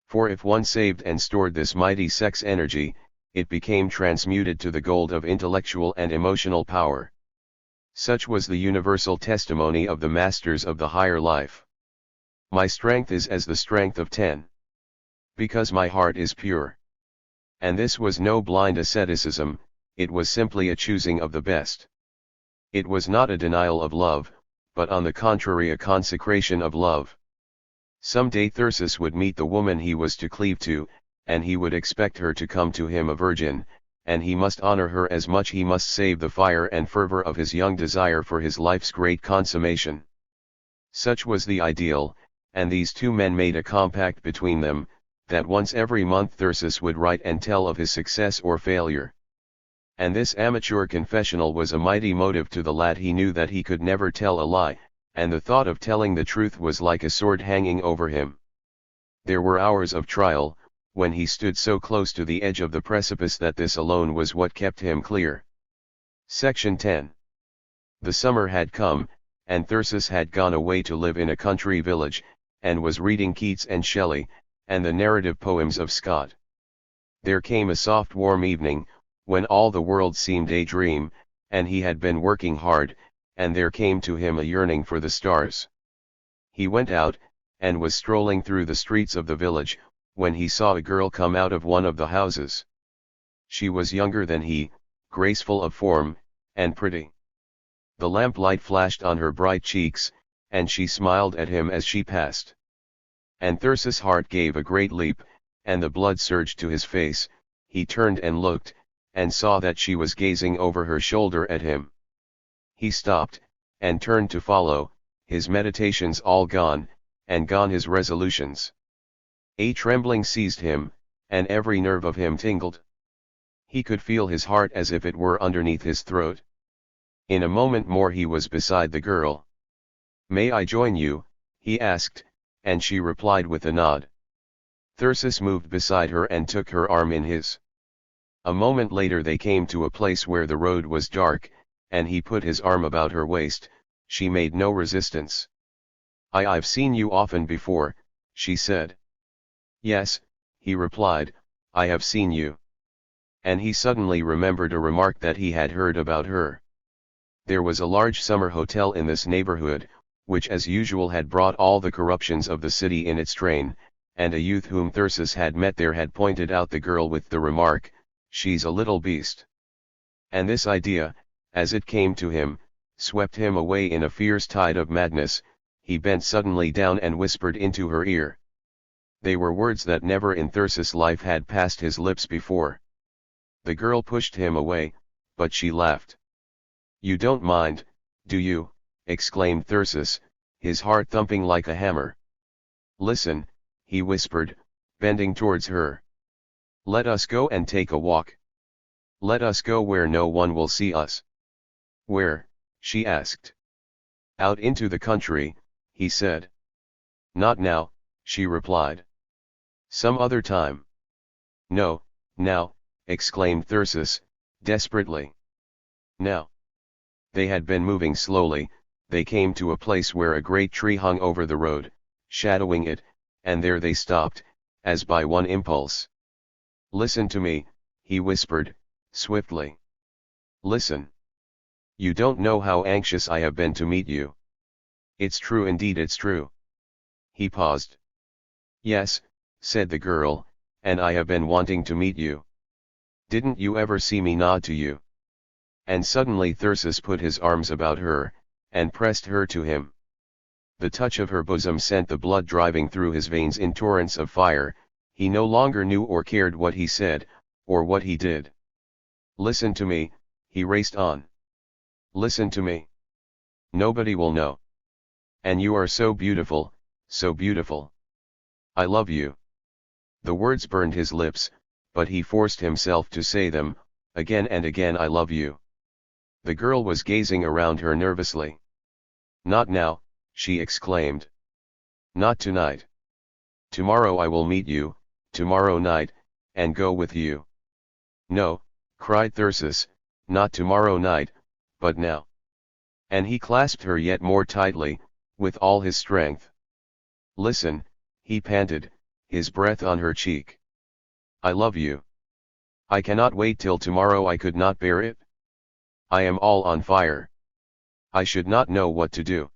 For if one saved and stored this mighty sex energy, it became transmuted to the gold of intellectual and emotional power. Such was the universal testimony of the masters of the higher life. My strength is as the strength of 10. Because my heart is pure. And this was no blind asceticism, it was simply a choosing of the best. It was not a denial of love, but on the contrary a consecration of love. Some day Thyrsis would meet the woman he was to cleave to, and he would expect her to come to him a virgin, and he must honor her as much. He must save the fire and fervor of his young desire for his life's great consummation. Such was the ideal, and these two men made a compact between them, that once every month Thyrsis would write and tell of his success or failure. And this amateur confessional was a mighty motive to the lad. He knew that he could never tell a lie, and the thought of telling the truth was like a sword hanging over him. There were hours of trial, when he stood so close to the edge of the precipice that this alone was what kept him clear. Section 10. The summer had come, and Thyrsis had gone away to live in a country village, and was reading Keats and Shelley, and the narrative poems of Scott. There came a soft warm evening, when all the world seemed a dream, and he had been working hard, and there came to him a yearning for the stars. He went out, and was strolling through the streets of the village, when he saw a girl come out of one of the houses. She was younger than he, graceful of form, and pretty. The lamplight flashed on her bright cheeks, and she smiled at him as she passed. And Thyrsis' heart gave a great leap, and the blood surged to his face. He turned and looked, and saw that she was gazing over her shoulder at him. He stopped, and turned to follow, his meditations all gone, and gone his resolutions. A trembling seized him, and every nerve of him tingled. He could feel his heart as if it were underneath his throat. In a moment more he was beside the girl. "May I join you?" he asked, and she replied with a nod. Thyrsis moved beside her and took her arm in his. A moment later they came to a place where the road was dark, and he put his arm about her waist. She made no resistance. I've seen you often before," she said. "Yes," he replied, "I have seen you." And he suddenly remembered a remark that he had heard about her. There was a large summer hotel in this neighborhood, which as usual had brought all the corruptions of the city in its train, and a youth whom Thyrsis had met there had pointed out the girl with the remark, "She's a little beast." And this idea, As it came to him, swept him away in a fierce tide of madness, he bent suddenly down and whispered into her ear. They were words that never in Thyrsis' life had passed his lips before. The girl pushed him away, but she laughed. "You don't mind, do you?" exclaimed Thyrsis, his heart thumping like a hammer. "Listen," he whispered, bending towards her. "Let us go and take a walk. Let us go where no one will see us." "Where?" she asked. "Out into the country," he said. "Not now," she replied. "Some other time." "No, now," exclaimed Thyrsis, desperately. "Now." They had been moving slowly. They came to a place where a great tree hung over the road, shadowing it, and there they stopped, as by one impulse. "Listen to me," he whispered, swiftly. "Listen. You don't know how anxious I have been to meet you." "It's true, indeed it's true." He paused. "Yes," said the girl, "and I have been wanting to meet you. Didn't you ever see me nod to you?" And suddenly Thyrsis put his arms about her, and pressed her to him. The touch of her bosom sent the blood driving through his veins in torrents of fire. He no longer knew or cared what he said, or what he did. "Listen to me," he raced on. "Listen to me. Nobody will know. And you are so beautiful, so beautiful. I love you." The words burned his lips, but he forced himself to say them, again and again. "I love you." The girl was gazing around her nervously. "Not now," she exclaimed. "Not tonight. Tomorrow I will meet you, tomorrow night, and go with you." "No," cried Thyrsis, "not tomorrow night, but now." And he clasped her yet more tightly, with all his strength. "Listen," he panted, his breath on her cheek. "I love you. I cannot wait till tomorrow. I could not bear it. I am all on fire. I should not know what to do."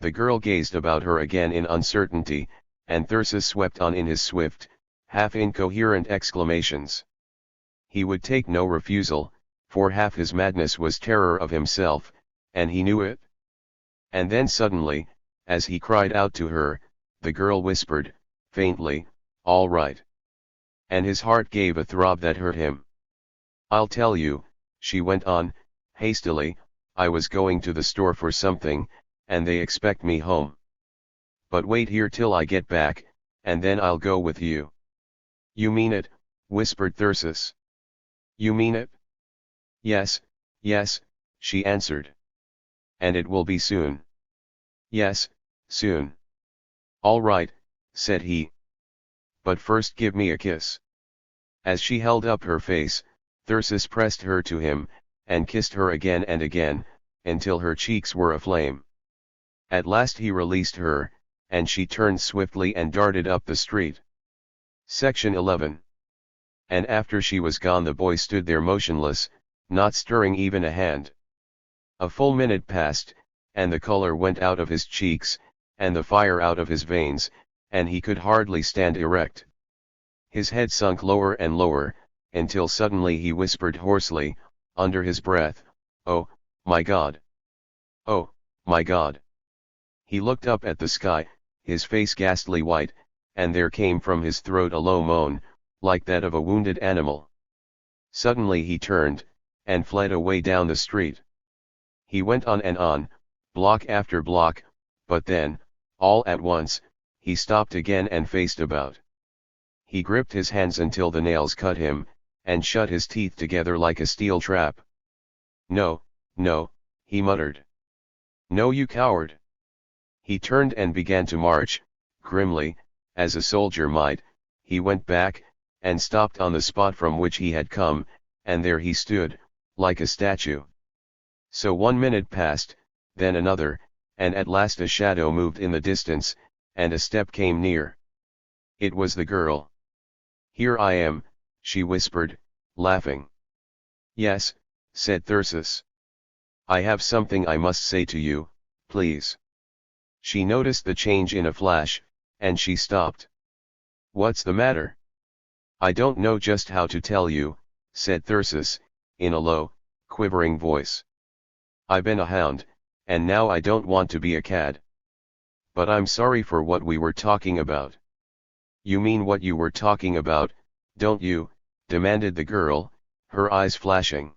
The girl gazed about her again in uncertainty, and Thyrsis swept on in his swift, half incoherent exclamations. He would take no refusal, for half his madness was terror of himself, and he knew it. And then suddenly, as he cried out to her, the girl whispered, faintly, "All right." And his heart gave a throb that hurt him. "I'll tell you," she went on, hastily, "I was going to the store for something, and they expect me home. But wait here till I get back, and then I'll go with you." "You mean it?" whispered Thyrsis. "You mean it?" "Yes, yes," she answered. "And it will be soon?" "Yes, soon." "All right," said he. "But first give me a kiss." As she held up her face, Thyrsis pressed her to him, and kissed her again and again, until her cheeks were aflame. At last he released her, and she turned swiftly and darted up the street. Section 11. And after she was gone the boy stood there motionless, not stirring even a hand. A full minute passed, and the color went out of his cheeks, and the fire out of his veins, and he could hardly stand erect. His head sunk lower and lower, until suddenly he whispered hoarsely, under his breath, "Oh, my God! Oh, my God!" He looked up at the sky, his face ghastly white, and there came from his throat a low moan, like that of a wounded animal. Suddenly he turned, and fled away down the street. He went on, block after block, but then, all at once, he stopped again and faced about. He gripped his hands until the nails cut him, and shut his teeth together like a steel trap. "No, no," he muttered. "No, you coward!" He turned and began to march, grimly, as a soldier might. He went back, and stopped on the spot from which he had come, and there he stood, like a statue. So 1 minute passed, then another, and at last a shadow moved in the distance, and a step came near. It was the girl. "Here I am," she whispered, laughing. "Yes," said Thyrsis. "I have something I must say to you, please." She noticed the change in a flash, and she stopped. "What's the matter?" "I don't know just how to tell you," said Thyrsis, in a low, quivering voice. I've been a hound, and now I don't want to be a cad. But I'm sorry for what we were talking about. You mean what you were talking about, don't you? Demanded the girl, her eyes flashing.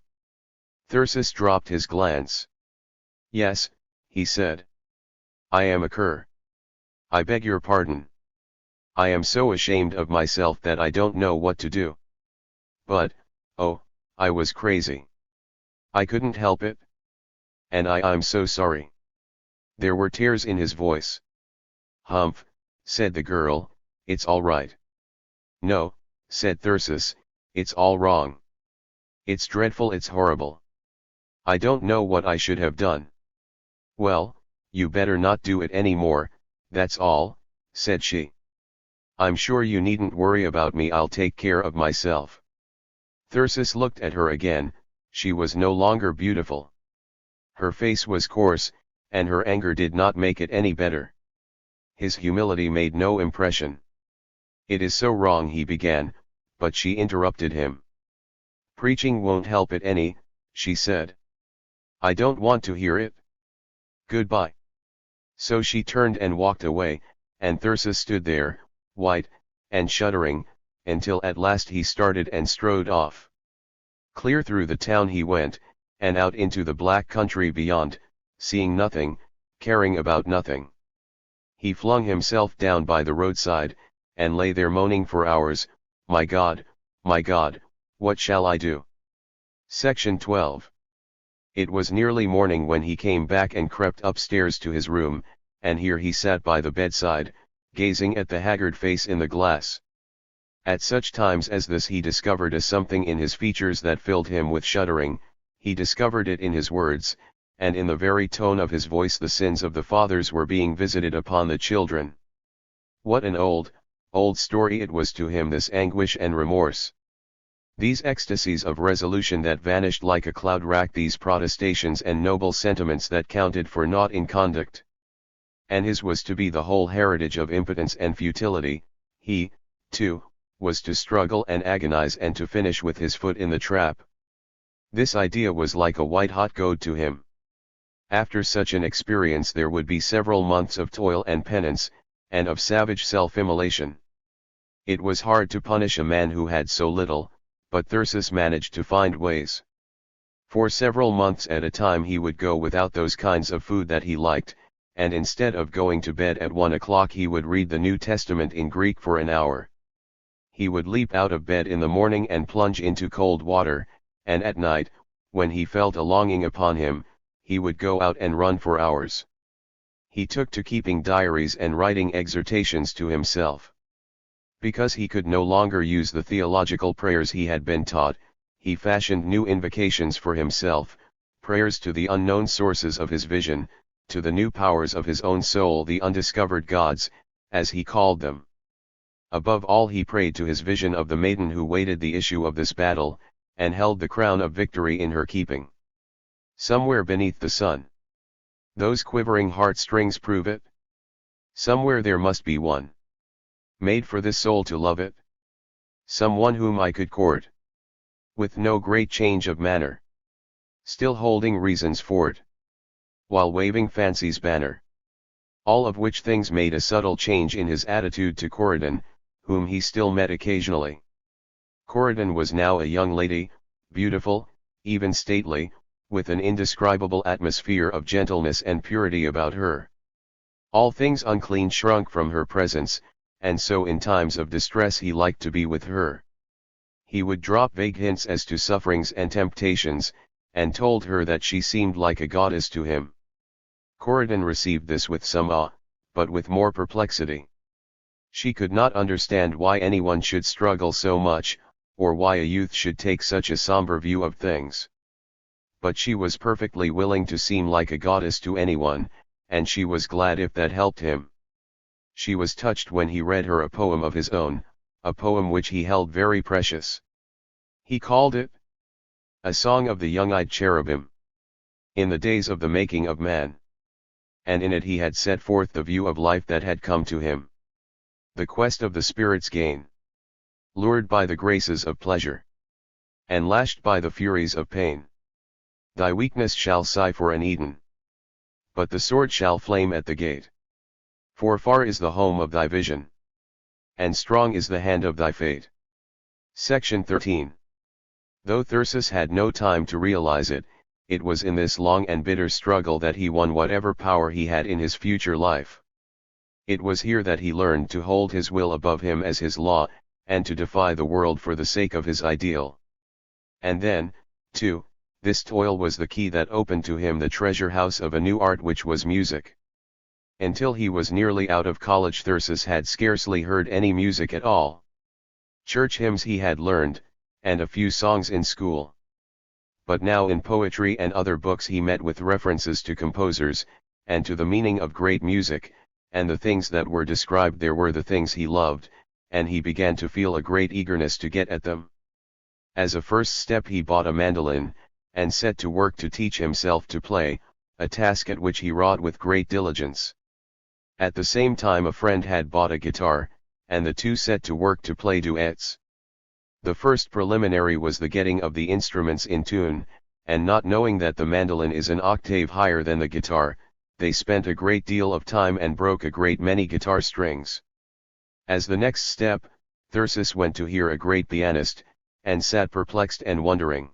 Thyrsis dropped his glance. Yes, he said. I am a cur. I beg your pardon. I am so ashamed of myself that I don't know what to do. But, oh, I was crazy. I couldn't help it. And I'm so sorry. There were tears in his voice. Humph, said the girl, it's all right. No, said Thyrsis, it's all wrong. It's dreadful, it's horrible. I don't know what I should have done. Well, you better not do it any more, that's all, said she. I'm sure you needn't worry about me, I'll take care of myself. Thyrsis looked at her again. She was no longer beautiful. Her face was coarse, and her anger did not make it any better. His humility made no impression. It is so wrong, he began, but she interrupted him. Preaching won't help it any, she said. I don't want to hear it. Goodbye. So she turned and walked away, and Thyrsis stood there, white, and shuddering, until at last he started and strode off. Clear through the town he went, and out into the black country beyond, seeing nothing, caring about nothing. He flung himself down by the roadside, and lay there moaning for hours, my God, what shall I do? Section 12. It was nearly morning when he came back and crept upstairs to his room, and here he sat by the bedside, gazing at the haggard face in the glass. At such times as this he discovered a something in his features that filled him with shuddering. He discovered it in his words, and in the very tone of his voice. The sins of the fathers were being visited upon the children. What an old story it was to him, this anguish and remorse. These ecstasies of resolution that vanished like a cloud racked, these protestations and noble sentiments that counted for naught in conduct. And his was to be the whole heritage of impotence and futility. He, too, was to struggle and agonize and to finish with his foot in the trap. This idea was like a white-hot goad to him. After such an experience there would be several months of toil and penance, and of savage self-immolation. It was hard to punish a man who had so little, but Thyrsis managed to find ways. For several months at a time he would go without those kinds of food that he liked, and instead of going to bed at 1 o'clock he would read the New Testament in Greek for an hour. He would leap out of bed in the morning and plunge into cold water, and at night, when he felt a longing upon him, he would go out and run for hours. He took to keeping diaries and writing exhortations to himself. Because he could no longer use the theological prayers he had been taught, he fashioned new invocations for himself, prayers to the unknown sources of his vision, to the new powers of his own soul, the undiscovered gods, as he called them. Above all he prayed to his vision of the maiden who waited the issue of this battle, and held the crown of victory in her keeping. Somewhere beneath the sun. Those quivering heartstrings prove it. Somewhere there must be one. Made for this soul to love it. Someone whom I could court. With no great change of manner. Still holding reasons for it. While waving fancy's banner. All of which things made a subtle change in his attitude to Corydon, whom he still met occasionally. Corydon was now a young lady, beautiful, even stately, with an indescribable atmosphere of gentleness and purity about her. All things unclean shrunk from her presence, and so in times of distress he liked to be with her. He would drop vague hints as to sufferings and temptations, and told her that she seemed like a goddess to him. Corydon received this with some awe, but with more perplexity. She could not understand why anyone should struggle so much, or why a youth should take such a somber view of things. But she was perfectly willing to seem like a goddess to anyone, and she was glad if that helped him. She was touched when he read her a poem of his own, a poem which he held very precious. He called it A Song of the Young-Eyed Cherubim. In the days of the making of man. And in it he had set forth the view of life that had come to him. The quest of the spirit's gain. Lured by the graces of pleasure. And lashed by the furies of pain. Thy weakness shall sigh for an Eden. But the sword shall flame at the gate. For far is the home of thy vision, and strong is the hand of thy fate. Section 13. Though Thyrsis had no time to realize it, it was in this long and bitter struggle that he won whatever power he had in his future life. It was here that he learned to hold his will above him as his law, and to defy the world for the sake of his ideal. And then, too, this toil was the key that opened to him the treasure house of a new art, which was music. Until he was nearly out of college, Thyrsis had scarcely heard any music at all. Church hymns he had learned, and a few songs in school. But now in poetry and other books he met with references to composers, and to the meaning of great music, and the things that were described there were the things he loved, and he began to feel a great eagerness to get at them. As a first step he bought a mandolin, and set to work to teach himself to play, a task at which he wrought with great diligence. At the same time a friend had bought a guitar, and the two set to work to play duets. The first preliminary was the getting of the instruments in tune, and not knowing that the mandolin is an octave higher than the guitar, they spent a great deal of time and broke a great many guitar strings. As the next step, Thyrsis went to hear a great pianist, and sat perplexed and wondering.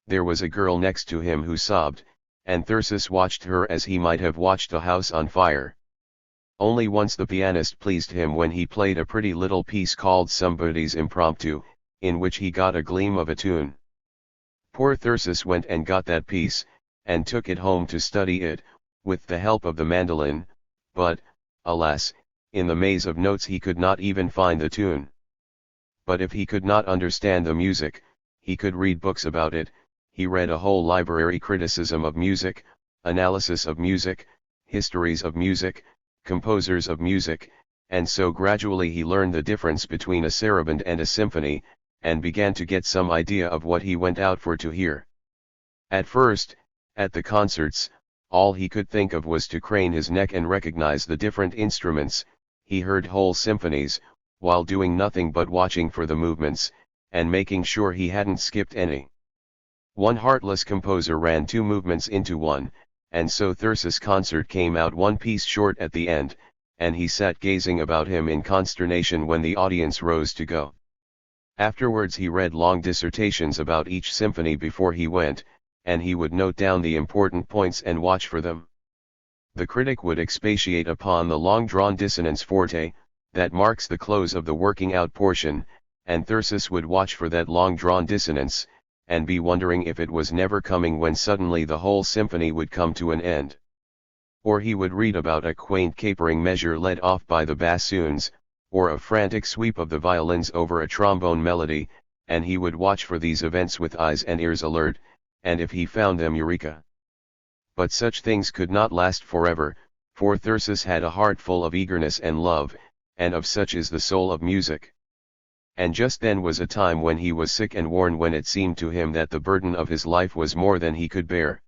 There was a girl next to him who sobbed, and Thyrsis watched her as he might have watched a house on fire. Only once the pianist pleased him when he played a pretty little piece called Somebody's Impromptu, in which he got a gleam of a tune. Poor Thyrsis went and got that piece, and took it home to study it, with the help of the mandolin, but, alas, in the maze of notes he could not even find the tune. But if he could not understand the music, he could read books about it. He read a whole library: criticism of music, analysis of music, histories of music, composers of music, and so gradually he learned the difference between a saraband and a symphony, and began to get some idea of what he went out for to hear. At first, at the concerts, all he could think of was to crane his neck and recognize the different instruments. He heard whole symphonies, while doing nothing but watching for the movements, and making sure he hadn't skipped any. One heartless composer ran two movements into one, and so Thyrsis' concert came out one piece short at the end, and he sat gazing about him in consternation when the audience rose to go. Afterwards he read long dissertations about each symphony before he went, and he would note down the important points and watch for them. The critic would expatiate upon the long-drawn dissonance forte, that marks the close of the working out portion, and Thyrsis would watch for that long-drawn dissonance, and be wondering if it was never coming, when suddenly the whole symphony would come to an end. Or he would read about a quaint capering measure led off by the bassoons, or a frantic sweep of the violins over a trombone melody, and he would watch for these events with eyes and ears alert, and if he found them, eureka! But such things could not last forever, for Thyrsis had a heart full of eagerness and love, and of such is the soul of music. And just then was a time when he was sick and worn, when it seemed to him that the burden of his life was more than he could bear.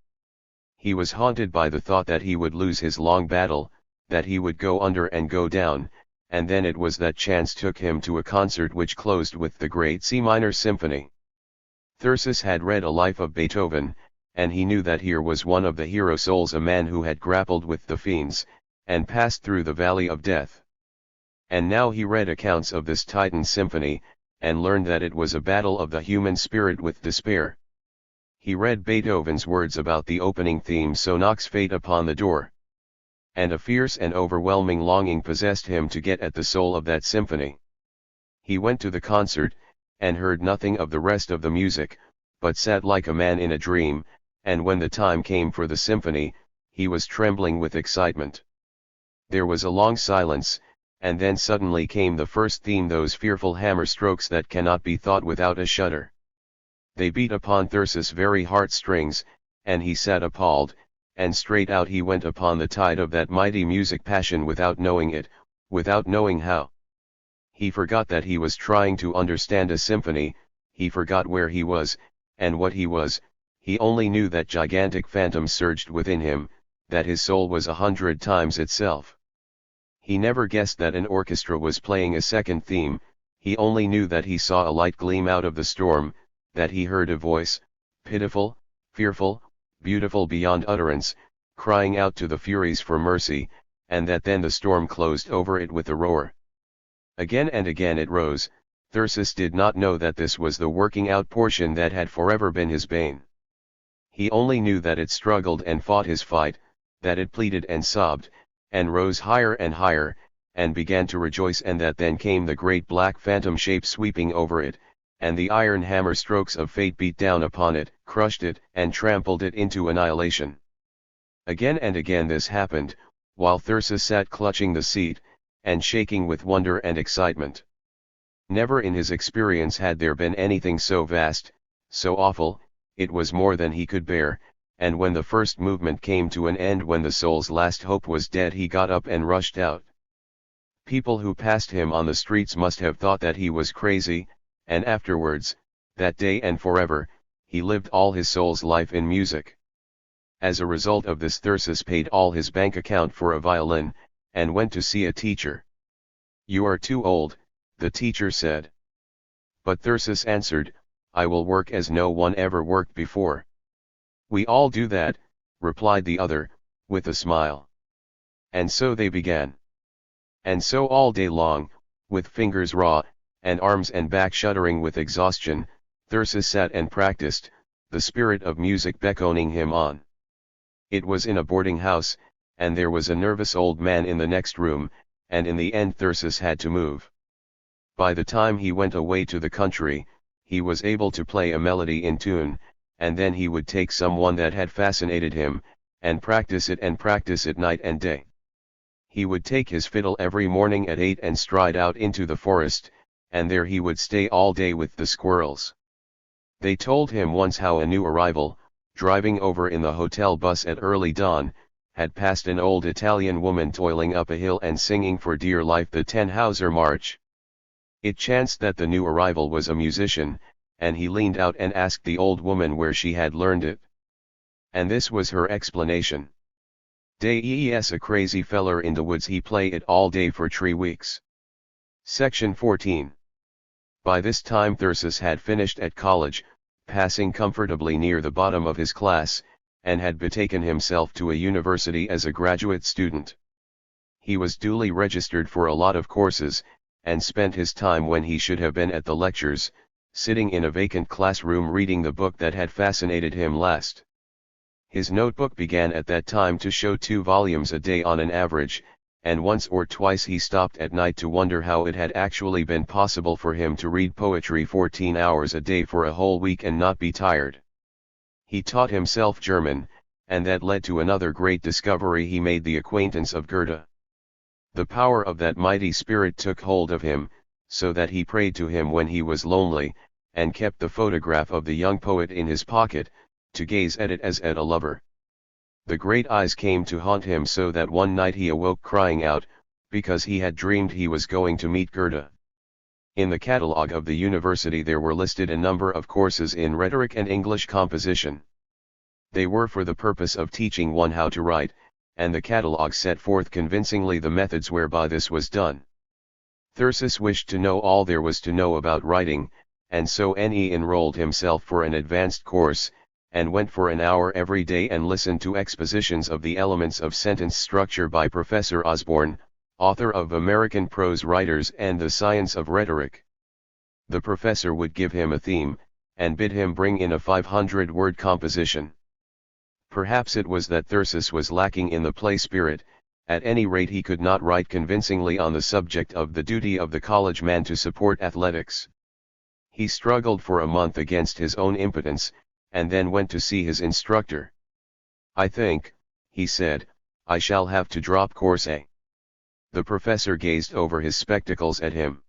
He was haunted by the thought that he would lose his long battle, that he would go under and go down, and then it was that chance took him to a concert which closed with the great C minor symphony. Thyrsis had read a life of Beethoven, and he knew that here was one of the hero souls, a man who had grappled with the fiends, and passed through the valley of death. And now he read accounts of this Titan symphony, and learned that it was a battle of the human spirit with despair. He read Beethoven's words about the opening theme, "So knocks fate upon the door." And a fierce and overwhelming longing possessed him to get at the soul of that symphony. He went to the concert, and heard nothing of the rest of the music, but sat like a man in a dream, and when the time came for the symphony, he was trembling with excitement. There was a long silence, and then suddenly came the first theme, those fearful hammer strokes that cannot be thought without a shudder. They beat upon Thyrsis' very heartstrings, and he sat appalled, and straight out he went upon the tide of that mighty music passion without knowing it, without knowing how. He forgot that he was trying to understand a symphony, he forgot where he was, and what he was. He only knew that gigantic phantom surged within him, that his soul was 100 times itself. He never guessed that an orchestra was playing a second theme. He only knew that he saw a light gleam out of the storm, that he heard a voice, pitiful, fearful, beautiful beyond utterance, crying out to the Furies for mercy, and that then the storm closed over it with a roar. Again and again it rose. Thyrsis did not know that this was the working out portion that had forever been his bane. He only knew that it struggled and fought his fight, that it pleaded and sobbed, and rose higher and higher, and began to rejoice, and that then came the great black phantom shape sweeping over it, and the iron hammer strokes of fate beat down upon it, crushed it, and trampled it into annihilation. Again and again this happened, while Thyrsis sat clutching the seat, and shaking with wonder and excitement. Never in his experience had there been anything so vast, so awful. It was more than he could bear, and when the first movement came to an end, when the soul's last hope was dead, he got up and rushed out. People who passed him on the streets must have thought that he was crazy, and afterwards, that day and forever, he lived all his soul's life in music. As a result of this, Thyrsis paid all his bank account for a violin, and went to see a teacher. "You are too old," the teacher said. But Thyrsis answered, "I will work as no one ever worked before." "We all do that," replied the other, with a smile. And so they began. And so all day long, with fingers raw, and arms and back shuddering with exhaustion, Thyrsis sat and practiced, the spirit of music beckoning him on. It was in a boarding house, and there was a nervous old man in the next room, and in the end Thyrsis had to move. By the time he went away to the country, he was able to play a melody in tune, and then he would take someone that had fascinated him, and practice it night and day. He would take his fiddle every morning at 8 and stride out into the forest, and there he would stay all day with the squirrels. They told him once how a new arrival, driving over in the hotel bus at early dawn, had passed an old Italian woman toiling up a hill and singing for dear life the Tannhauser March. It chanced that the new arrival was a musician, and he leaned out and asked the old woman where she had learned it. And this was her explanation. "Des a crazy feller in the woods, he play it all day for 3 weeks." Section 14. By this time Thyrsis had finished at college, passing comfortably near the bottom of his class, and had betaken himself to a university as a graduate student. He was duly registered for a lot of courses, and spent his time when he should have been at the lectures, sitting in a vacant classroom reading the book that had fascinated him last. His notebook began at that time to show 2 volumes a day on an average, and once or twice he stopped at night to wonder how it had actually been possible for him to read poetry 14 hours a day for a whole week and not be tired. He taught himself German, and that led to another great discovery. He made the acquaintance of Goethe. The power of that mighty spirit took hold of him, so that he prayed to him when he was lonely, and kept the photograph of the young poet in his pocket, to gaze at it as at a lover. The great eyes came to haunt him so that one night he awoke crying out, because he had dreamed he was going to meet Goethe. In the catalogue of the university there were listed a number of courses in rhetoric and English composition. They were for the purpose of teaching one how to write, and the catalogue set forth convincingly the methods whereby this was done. Thyrsis wished to know all there was to know about writing, and so he enrolled himself for an advanced course, and went for an hour every day and listened to expositions of the elements of sentence structure by Professor Osborne, author of American Prose Writers and the Science of Rhetoric. The professor would give him a theme, and bid him bring in a 500-word composition. Perhaps it was that Thyrsis was lacking in the play spirit. At any rate he could not write convincingly on the subject of the duty of the college man to support athletics. He struggled for a month against his own impotence, and then went to see his instructor. "I think," he said, "I shall have to drop course A." The professor gazed over his spectacles at him.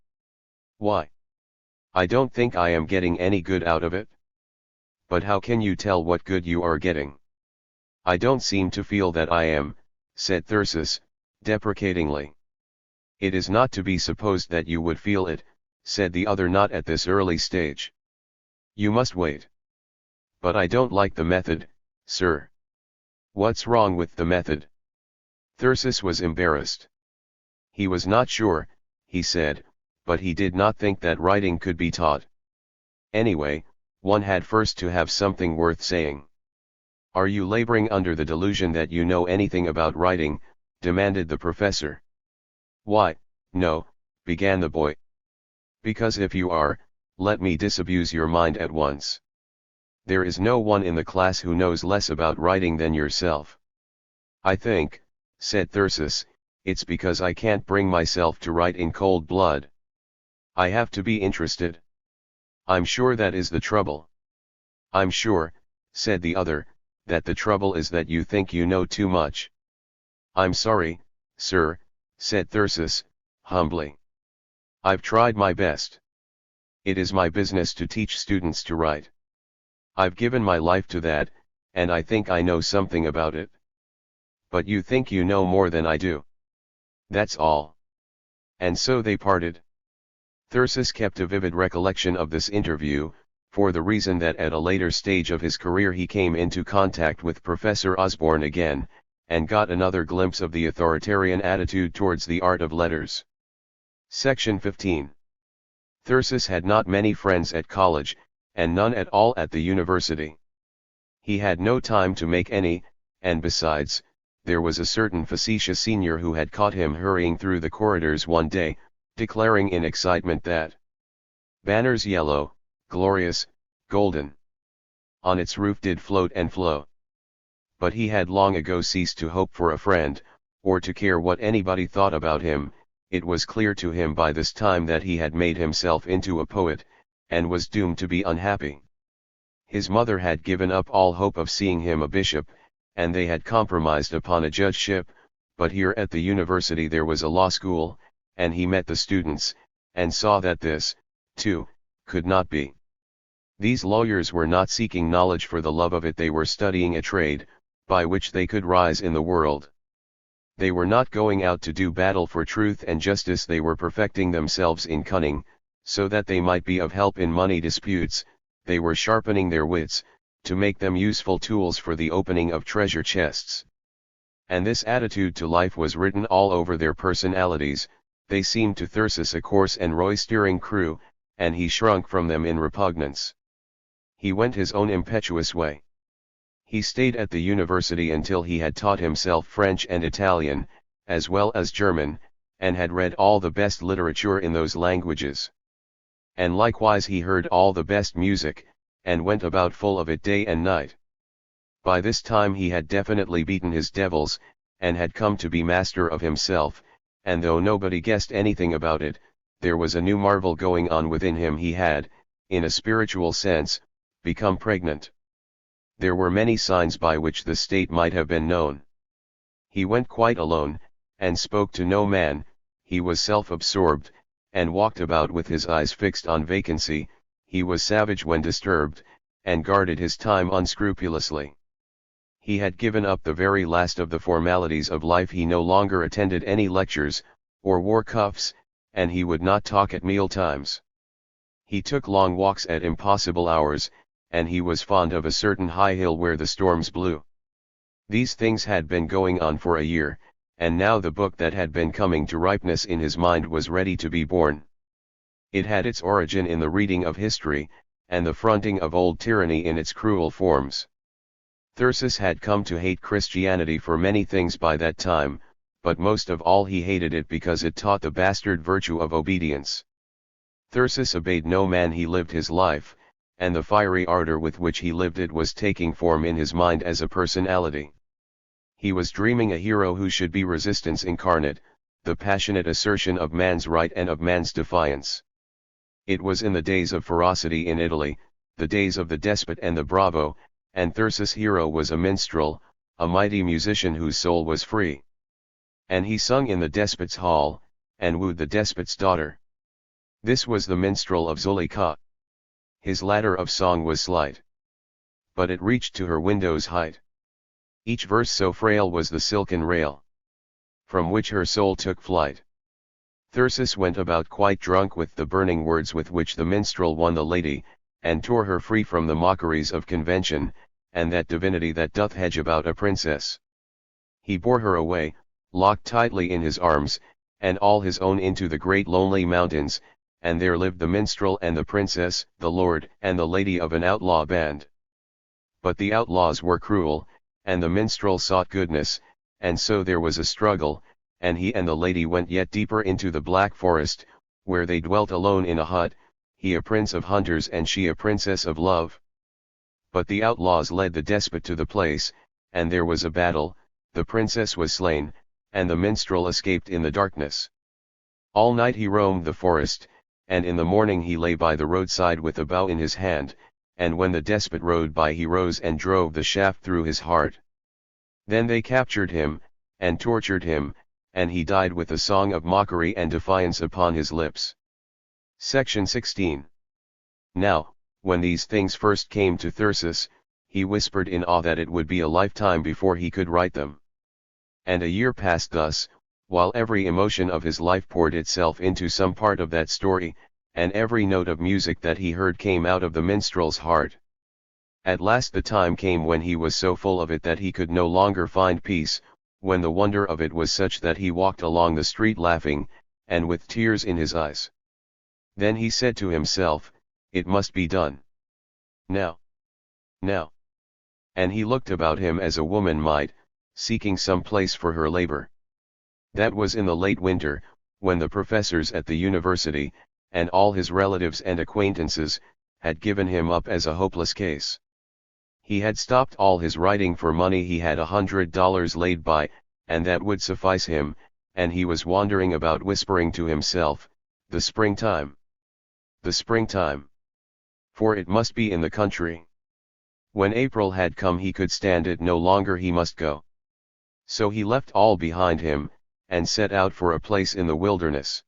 "Why? I don't think I am getting any good out of it." "But how can you tell what good you are getting?" "I don't seem to feel that I am," said Thyrsis, deprecatingly. "It is not to be supposed that you would feel it," said the other, "not at this early stage. You must wait." "But I don't like the method, sir." "What's wrong with the method?" Thyrsis was embarrassed. He was not sure, he said, but he did not think that writing could be taught. Anyway, one had first to have something worth saying. Are you laboring under the delusion that you know anything about writing? Demanded the professor. Why, no, began the boy. Because if you are, let me disabuse your mind at once. There is no one in the class who knows less about writing than yourself. I think, said Thyrsis, it's because I can't bring myself to write in cold blood. I have to be interested. I'm sure that is the trouble. I'm sure, said the other, that the trouble is that you think you know too much. I'm sorry, sir, said Thyrsis, humbly. I've tried my best. It is my business to teach students to write. I've given my life to that, and I think I know something about it. But you think you know more than I do. That's all. And so they parted. Thyrsis kept a vivid recollection of this interview, for the reason that at a later stage of his career he came into contact with Professor Osborne again, and got another glimpse of the authoritarian attitude towards the art of letters. Section 15. Thyrsis had not many friends at college, and none at all at the university. He had no time to make any, and besides, there was a certain facetious senior who had caught him hurrying through the corridors one day, declaring in excitement that banners yellow, glorious, golden, on its roof did float and flow. But he had long ago ceased to hope for a friend, or to care what anybody thought about him. It was clear to him by this time that he had made himself into a poet, and was doomed to be unhappy. His mother had given up all hope of seeing him a bishop, and they had compromised upon a judgeship, but here at the university there was a law school, and he met the students, and saw that this, too, could not be. These lawyers were not seeking knowledge for the love of it, they were studying a trade, by which they could rise in the world. They were not going out to do battle for truth and justice, they were perfecting themselves in cunning, so that they might be of help in money disputes. They were sharpening their wits, to make them useful tools for the opening of treasure chests. And this attitude to life was written all over their personalities. They seemed to Thyrsis a coarse and roystering crew, and he shrunk from them in repugnance. He went his own impetuous way. He stayed at the university until he had taught himself French and Italian, as well as German, and had read all the best literature in those languages. And likewise he heard all the best music, and went about full of it day and night. By this time he had definitely beaten his devils, and had come to be master of himself, and though nobody guessed anything about it, there was a new marvel going on within him. He had, in a spiritual sense, become pregnant. There were many signs by which the state might have been known. He went quite alone, and spoke to no man. He was self-absorbed, and walked about with his eyes fixed on vacancy. He was savage when disturbed, and guarded his time unscrupulously. He had given up the very last of the formalities of life. He no longer attended any lectures, or wore cuffs, and he would not talk at meal times. He took long walks at impossible hours, and he was fond of a certain high hill where the storms blew. These things had been going on for a year, and now the book that had been coming to ripeness in his mind was ready to be born. It had its origin in the reading of history, and the fronting of old tyranny in its cruel forms. Thyrsis had come to hate Christianity for many things by that time, but most of all he hated it because it taught the bastard virtue of obedience. Thyrsis obeyed no man, he lived his life, and the fiery ardor with which he lived it was taking form in his mind as a personality. He was dreaming a hero who should be resistance incarnate, the passionate assertion of man's right and of man's defiance. It was in the days of ferocity in Italy, the days of the despot and the bravo, and Thyrsis' hero was a minstrel, a mighty musician whose soul was free. And he sung in the despot's hall, and wooed the despot's daughter. This was the minstrel of Zuleika. His ladder of song was slight, but it reached to her window's height. Each verse so frail was the silken rail, from which her soul took flight. Thyrsis went about quite drunk with the burning words with which the minstrel won the lady, and tore her free from the mockeries of convention, and that divinity that doth hedge about a princess. He bore her away, locked tightly in his arms, and all his own into the great lonely mountains, and there lived the minstrel and the princess, the lord and the lady of an outlaw band. But the outlaws were cruel, and the minstrel sought goodness, and so there was a struggle, and he and the lady went yet deeper into the black forest, where they dwelt alone in a hut, he a prince of hunters and she a princess of love. But the outlaws led the despot to the place, and there was a battle, the princess was slain, and the minstrel escaped in the darkness. All night he roamed the forest, and in the morning he lay by the roadside with a bow in his hand, and when the despot rode by he rose and drove the shaft through his heart. Then they captured him, and tortured him, and he died with a song of mockery and defiance upon his lips. Section 16. Now, when these things first came to Thyrsis, he whispered in awe that it would be a lifetime before he could write them. And a year passed thus, while every emotion of his life poured itself into some part of that story, and every note of music that he heard came out of the minstrel's heart. At last the time came when he was so full of it that he could no longer find peace, when the wonder of it was such that he walked along the street laughing, and with tears in his eyes. Then he said to himself, "It must be done. Now. Now." And he looked about him as a woman might, seeking some place for her labor. That was in the late winter, when the professors at the university, and all his relatives and acquaintances, had given him up as a hopeless case. He had stopped all his writing for money. He had $100 laid by, and that would suffice him, and he was wandering about whispering to himself, "The springtime. The springtime. For it must be in the country." When April had come he could stand it no longer, he must go. So he left all behind him, and set out for a place in the wilderness.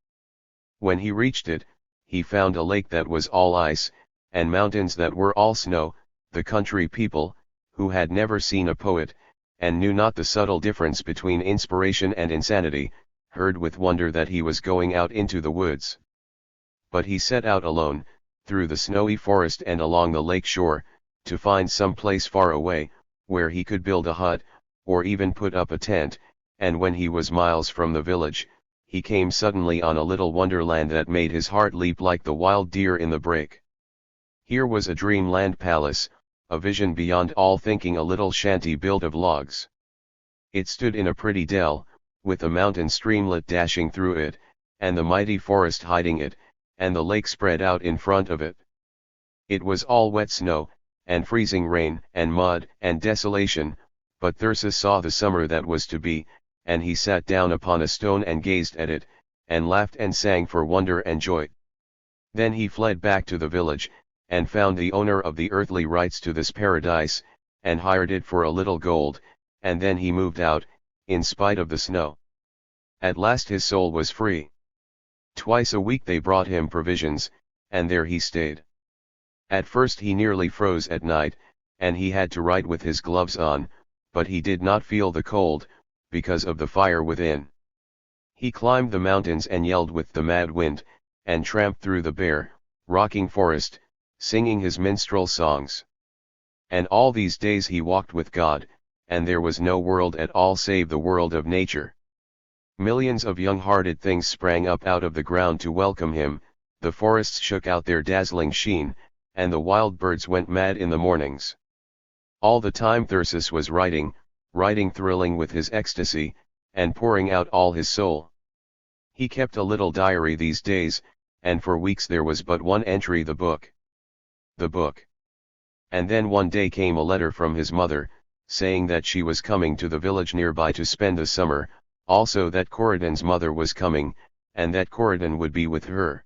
When he reached it, he found a lake that was all ice, and mountains that were all snow. The country people, who had never seen a poet, and knew not the subtle difference between inspiration and insanity, heard with wonder that he was going out into the woods. But he set out alone, through the snowy forest and along the lake shore, to find some place far away, where he could build a hut, or even put up a tent, and when he was miles from the village, he came suddenly on a little wonderland that made his heart leap like the wild deer in the brake. Here was a dreamland palace, a vision beyond all thinking, a little shanty built of logs. It stood in a pretty dell, with a mountain streamlet dashing through it, and the mighty forest hiding it, and the lake spread out in front of it. It was all wet snow, and freezing rain, and mud, and desolation, but Thyrsis saw the summer that was to be, and he sat down upon a stone and gazed at it, and laughed and sang for wonder and joy. Then he fled back to the village, and found the owner of the earthly rights to this paradise, and hired it for a little gold, and then he moved out, in spite of the snow. At last his soul was free. Twice a week they brought him provisions, and there he stayed. At first he nearly froze at night, and he had to write with his gloves on, but he did not feel the cold, because of the fire within. He climbed the mountains and yelled with the mad wind, and tramped through the bare, rocking forest, singing his minstrel songs. And all these days he walked with God, and there was no world at all save the world of nature. Millions of young-hearted things sprang up out of the ground to welcome him, the forests shook out their dazzling sheen, and the wild birds went mad in the mornings. All the time Thyrsis was writing, thrilling with his ecstasy, and pouring out all his soul. He kept a little diary these days, and for weeks there was but one entry: the book. The book. And then one day came a letter from his mother, saying that she was coming to the village nearby to spend the summer, also that Corydon's mother was coming, and that Corydon would be with her.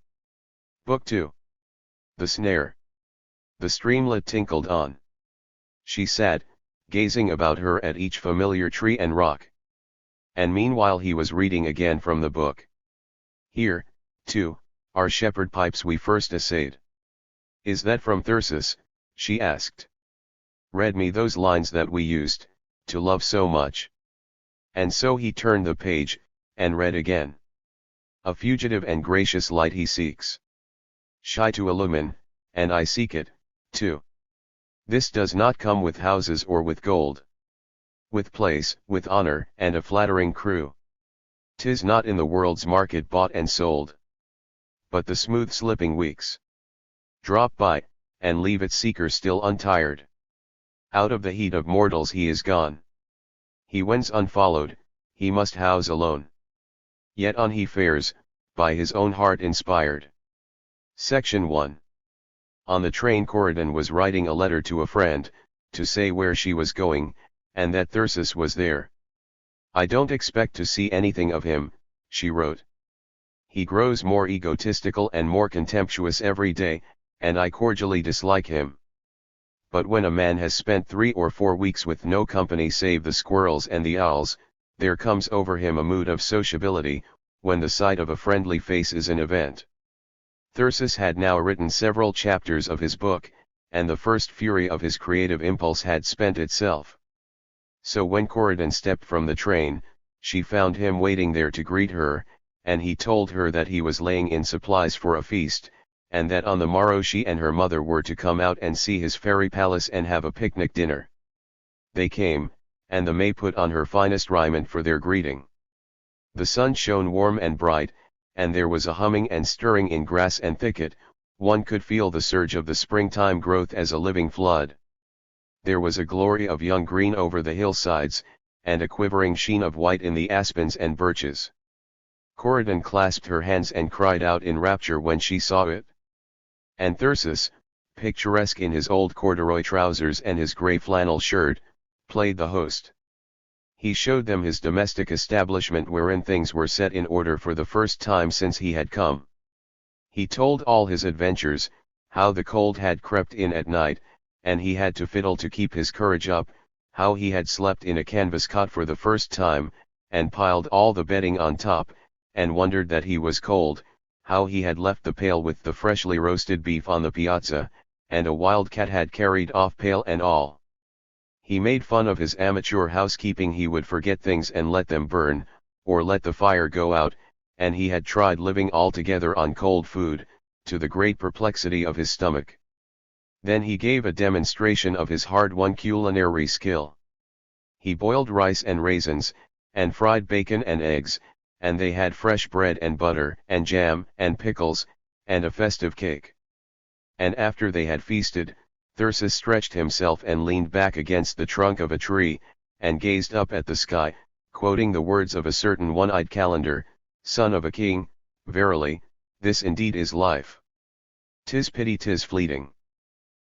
Book 2. The snare. The streamlet tinkled on. She sat, gazing about her at each familiar tree and rock. And meanwhile he was reading again from the book. Here, too, are shepherd pipes we first essayed. Is that from Thyrsis? She asked. Read me those lines that we used to love so much. And so he turned the page, and read again. A fugitive and gracious light he seeks. Shy to illumine, and I seek it, too. This does not come with houses or with gold. With place, with honor, and a flattering crew. 'Tis not in the world's market bought and sold. But the smooth slipping weeks drop by, and leave its seeker still untired. Out of the heat of mortals he is gone. He wends unfollowed, he must house alone. Yet on he fares, by his own heart inspired. Section 1. On the train Corydon was writing a letter to a friend, to say where she was going, and that Thyrsis was there. I don't expect to see anything of him, she wrote. He grows more egotistical and more contemptuous every day, and I cordially dislike him. But when a man has spent 3 or 4 weeks with no company save the squirrels and the owls, there comes over him a mood of sociability, when the sight of a friendly face is an event. Thyrsis had now written several chapters of his book, and the first fury of his creative impulse had spent itself. So when Corydon stepped from the train, she found him waiting there to greet her, and he told her that he was laying in supplies for a feast, and that on the morrow she and her mother were to come out and see his fairy palace and have a picnic dinner. They came, and the May put on her finest raiment for their greeting. The sun shone warm and bright, and there was a humming and stirring in grass and thicket, one could feel the surge of the springtime growth as a living flood. There was a glory of young green over the hillsides, and a quivering sheen of white in the aspens and birches. Corydon clasped her hands and cried out in rapture when she saw it. And Thyrsis, picturesque in his old corduroy trousers and his grey flannel shirt, played the host. He showed them his domestic establishment wherein things were set in order for the first time since he had come. He told all his adventures, how the cold had crept in at night, and he had to fiddle to keep his courage up, how he had slept in a canvas cot for the first time, and piled all the bedding on top, and wondered that he was cold, how he had left the pail with the freshly roasted beef on the piazza, and a wild cat had carried off pail and all. He made fun of his amateur housekeeping. He would forget things and let them burn, or let the fire go out, and he had tried living altogether on cold food, to the great perplexity of his stomach. Then he gave a demonstration of his hard-won culinary skill. He boiled rice and raisins, and fried bacon and eggs, and they had fresh bread and butter and jam and pickles, and a festive cake. And after they had feasted, Thyrsis stretched himself and leaned back against the trunk of a tree, and gazed up at the sky, quoting the words of a certain one-eyed calendar, son of a king, verily, this indeed is life. 'Tis pity 'tis fleeting.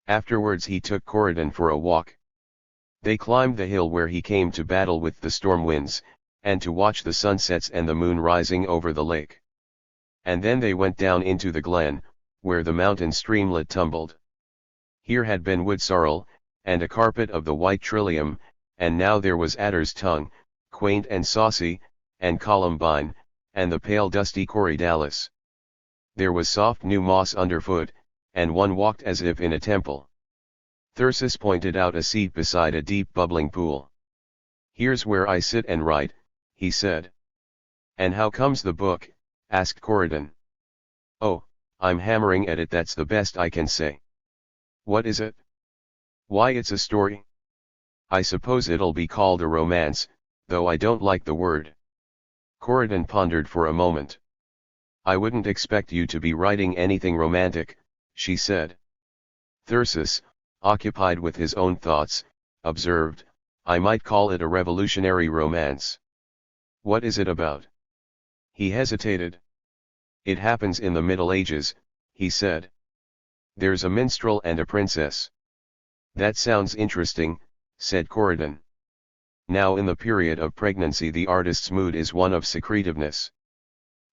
Afterwards he took Corydon for a walk. They climbed the hill where he came to battle with the storm winds, and to watch the sunsets and the moon rising over the lake. And then they went down into the glen, where the mountain streamlet tumbled. Here had been wood sorrel, and a carpet of the white trillium, and now there was adder's tongue, quaint and saucy, and columbine, and the pale dusty corydalis. There was soft new moss underfoot, and one walked as if in a temple. Thyrsis pointed out a seat beside a deep bubbling pool. "Here's where I sit and write," he said. "And how comes the book?" asked Corydon. "Oh, I'm hammering at it, that's the best I can say." "What is it?" "Why, it's a story. I suppose it'll be called a romance, though I don't like the word." Corydon pondered for a moment. "I wouldn't expect you to be writing anything romantic," she said. Thyrsis, occupied with his own thoughts, observed, "I might call it a revolutionary romance." "What is it about?" He hesitated. "It happens in the Middle Ages," he said. "There's a minstrel and a princess." "That sounds interesting," said Corydon. "Now in the period of pregnancy the artist's mood is one of secretiveness.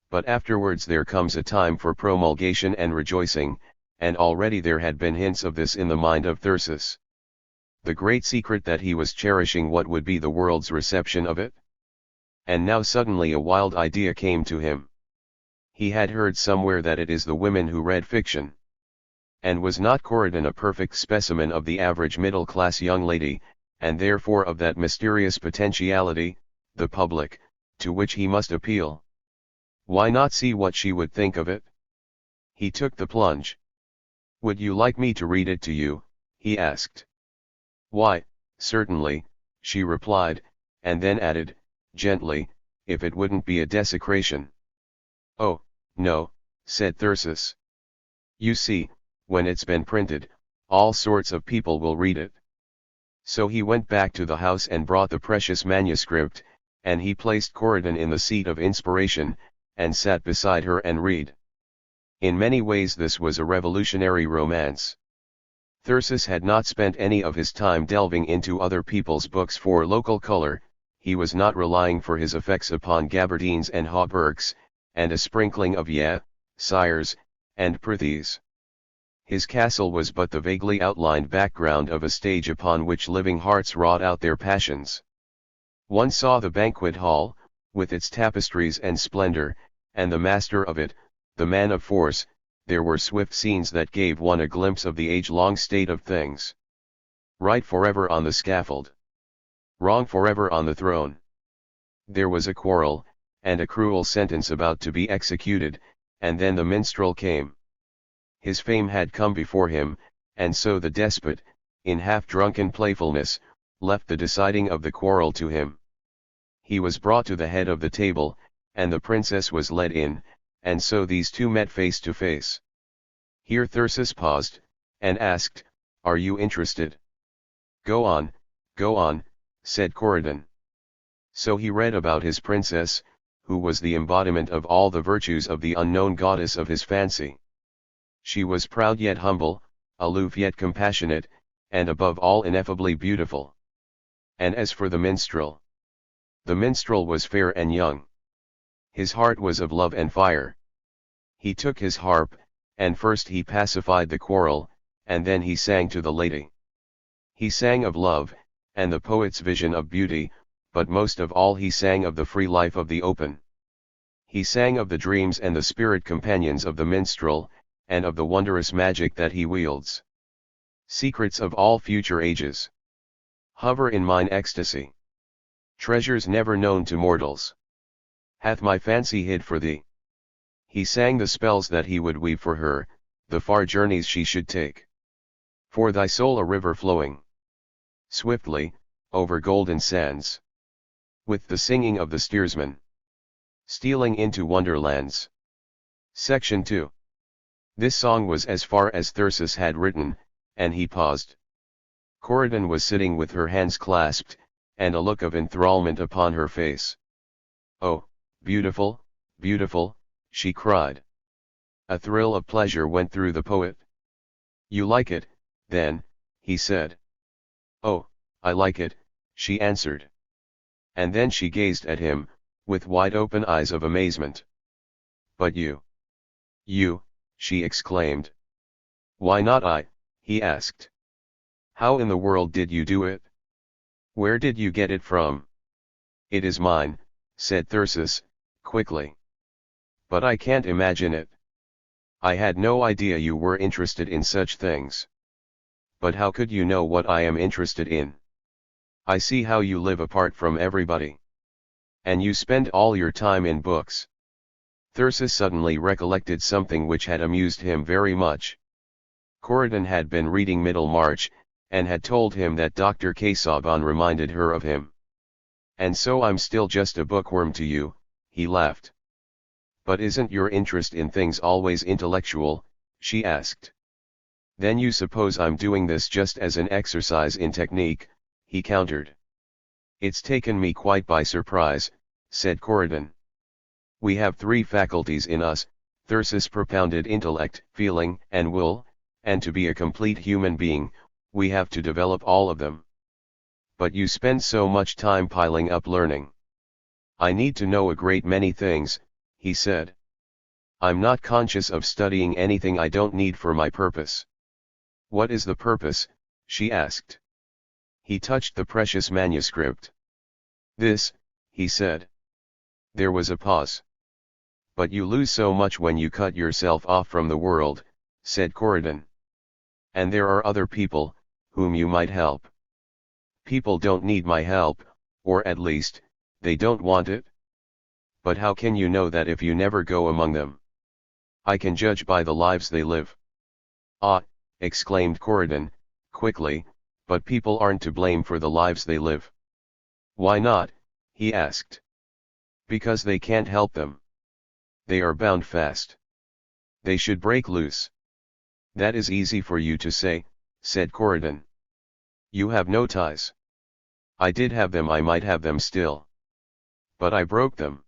But afterwards there comes a time for promulgation and rejoicing, and already there had been hints of this in the mind of Thyrsis. The great secret that he was cherishing, what would be the world's reception of it? And now suddenly a wild idea came to him. He had heard somewhere that it is the women who read fiction. And was not Corydon a perfect specimen of the average middle-class young lady, and therefore of that mysterious potentiality, the public, to which he must appeal? Why not see what she would think of it? He took the plunge. "Would you like me to read it to you?" he asked. "Why, certainly," she replied, and then added, gently, "if it wouldn't be a desecration." "Oh, no," said Thyrsis. "You see, when it's been printed, all sorts of people will read it. So he went back to the house and brought the precious manuscript, and he placed Corydon in the seat of inspiration, and sat beside her and read. In many ways this was a revolutionary romance. Thyrsis had not spent any of his time delving into other people's books for local color, he was not relying for his effects upon gabardines and hauberks, and a sprinkling of sires, and prithys. His castle was but the vaguely outlined background of a stage upon which living hearts wrought out their passions. One saw the banquet hall, with its tapestries and splendor, and the master of it, the man of force. There were swift scenes that gave one a glimpse of the age-long state of things. Right forever on the scaffold. Wrong forever on the throne. There was a quarrel, and a cruel sentence about to be executed, and then the minstrel came. His fame had come before him, and so the despot, in half-drunken playfulness, left the deciding of the quarrel to him. He was brought to the head of the table, and the princess was led in, and so these two met face to face. Here Thyrsis paused, and asked, "Are you interested?" Go on," said Corydon. So he read about his princess, who was the embodiment of all the virtues of the unknown goddess of his fancy. She was proud yet humble, aloof yet compassionate, and above all ineffably beautiful. And as for the minstrel was fair and young. His heart was of love and fire. He took his harp, and first he pacified the quarrel, and then he sang to the lady. He sang of love, and the poet's vision of beauty, but most of all he sang of the free life of the open. He sang of the dreams and the spirit companions of the minstrel, and of the wondrous magic that he wields. Secrets of all future ages hover in mine ecstasy. Treasures never known to mortals hath my fancy hid for thee. He sang the spells that he would weave for her, the far journeys she should take. For thy soul a river flowing swiftly, over golden sands. With the singing of the steersman. Stealing into wonderlands. Section 2. This song was as far as Thyrsis had written, and he paused. Corydon was sitting with her hands clasped, and a look of enthrallment upon her face. "Oh, beautiful, beautiful," she cried. A thrill of pleasure went through the poet. "You like it, then," he said. "Oh, I like it," she answered. And then she gazed at him, with wide-open eyes of amazement. "But you, she exclaimed. "Why not I?" he asked. "How in the world did you do it? Where did you get it from?" "It is mine," said Thyrsis, quickly. "But I can't imagine it. I had no idea you were interested in such things. But how could you know what I am interested in? I see how you live apart from everybody. And you spend all your time in books." Thyrsis suddenly recollected something which had amused him very much. Corydon had been reading Middlemarch, and had told him that Dr. Casaubon reminded her of him. "And so I'm still just a bookworm to you," he laughed. "But isn't your interest in things always intellectual?" she asked. "Then you suppose I'm doing this just as an exercise in technique," he countered. "It's taken me quite by surprise," said Corydon. "We have three faculties in us," Thyrsis propounded: intellect, feeling, and will, and to be a complete human being, we have to develop all of them. But you spend so much time piling up learning." "I need to know a great many things," he said. "I'm not conscious of studying anything I don't need for my purpose." "What is the purpose?" she asked. He touched the precious manuscript. "This," he said. There was a pause. "But you lose so much when you cut yourself off from the world," said Corydon. "And there are other people, whom you might help." "People don't need my help, or at least, they don't want it." "But how can you know that if you never go among them?" "I can judge by the lives they live." "Ah," exclaimed Corydon, quickly, "but people aren't to blame for the lives they live." "Why not?" he asked. "Because they can't help them. They are bound fast. They should break loose." "That is easy for you to say," said Corydon. You have no ties. I did have them, I might have them still. But I broke them.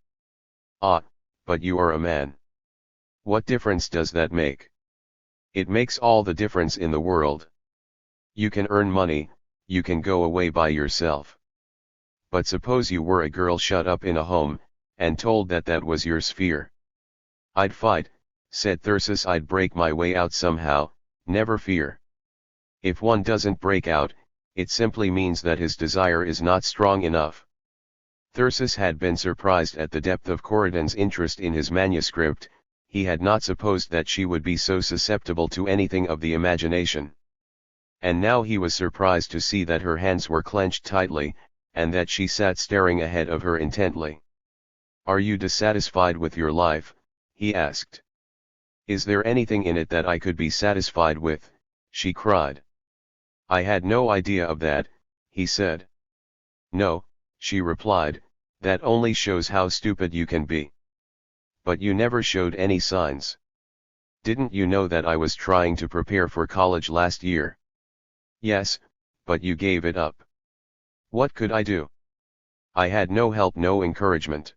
Ah, but you are a man. What difference does that make? It makes all the difference in the world. You can earn money, you can go away by yourself. But suppose you were a girl shut up in a home, and told that that was your sphere. I'd fight, said Thyrsis, I'd break my way out somehow, never fear. If one doesn't break out, it simply means that his desire is not strong enough. Thyrsis had been surprised at the depth of Corydon's interest in his manuscript. He had not supposed that she would be so susceptible to anything of the imagination. And now he was surprised to see that her hands were clenched tightly, and that she sat staring ahead of her intently. Are you dissatisfied with your life? He asked. Is there anything in it that I could be satisfied with? She cried. I had no idea of that, he said. No, she replied, that only shows how stupid you can be. But you never showed any signs. Didn't you know that I was trying to prepare for college last year? Yes, but you gave it up. What could I do? I had no help, no encouragement.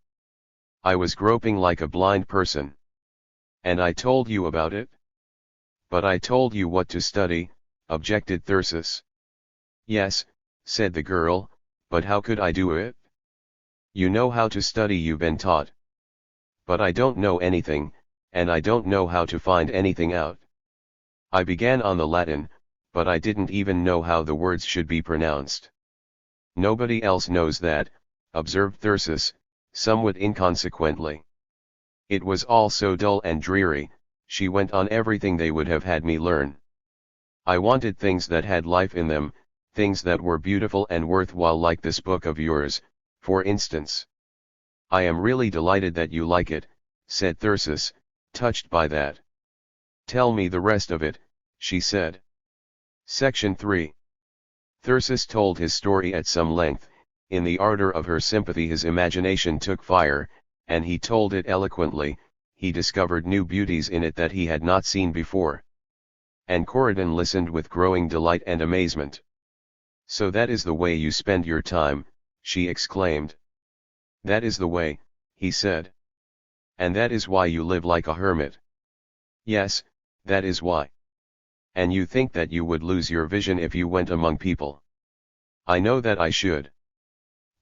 I was groping like a blind person. And I told you about it? But I told you what to study, objected Thyrsis. Yes, said the girl, but how could I do it? You know how to study, you've been taught. But I don't know anything, and I don't know how to find anything out. I began on the Latin, but I didn't even know how the words should be pronounced. Nobody else knows that, observed Thyrsis, somewhat inconsequently. It was all so dull and dreary, she went on, everything they would have had me learn. I wanted things that had life in them, things that were beautiful and worthwhile, like this book of yours, for instance. I am really delighted that you like it, said Thyrsis, touched by that. Tell me the rest of it, she said. Section 3. Thyrsis told his story at some length. In the ardor of her sympathy his imagination took fire, and he told it eloquently. He discovered new beauties in it that he had not seen before. And Corydon listened with growing delight and amazement. So that is the way you spend your time, she exclaimed. That is the way, he said. And that is why you live like a hermit. Yes, that is why. And you think that you would lose your vision if you went among people. I know that I should.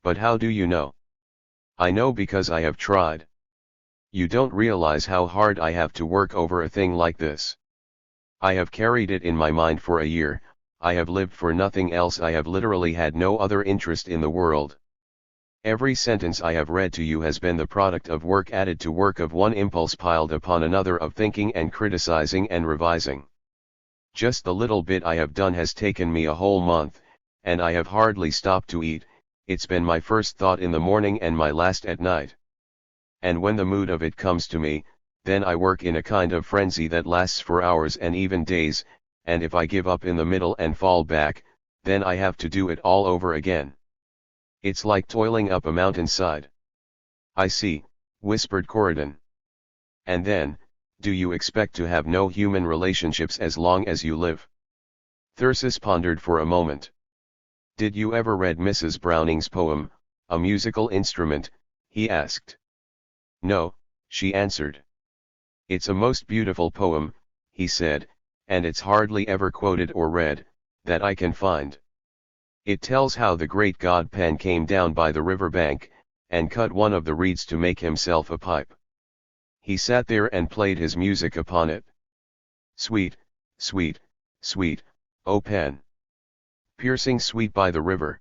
But how do you know? I know because I have tried. You don't realize how hard I have to work over a thing like this. I have carried it in my mind for a year, I have lived for nothing else, I have literally had no other interest in the world. Every sentence I have read to you has been the product of work added to work, of one impulse piled upon another, of thinking and criticizing and revising. Just the little bit I have done has taken me a whole month, and I have hardly stopped to eat. It's been my first thought in the morning and my last at night. And when the mood of it comes to me, then I work in a kind of frenzy that lasts for hours and even days, and if I give up in the middle and fall back, then I have to do it all over again. It's like toiling up a mountainside. I see, whispered Corydon. And then, do you expect to have no human relationships as long as you live? Thyrsis pondered for a moment. Did you ever read Mrs. Browning's poem, A Musical Instrument? He asked. No, she answered. It's a most beautiful poem, he said, and it's hardly ever quoted or read, that I can find. It tells how the great god Pan came down by the river bank, and cut one of the reeds to make himself a pipe. He sat there and played his music upon it. Sweet, sweet, sweet, O Pan. Piercing sweet by the river.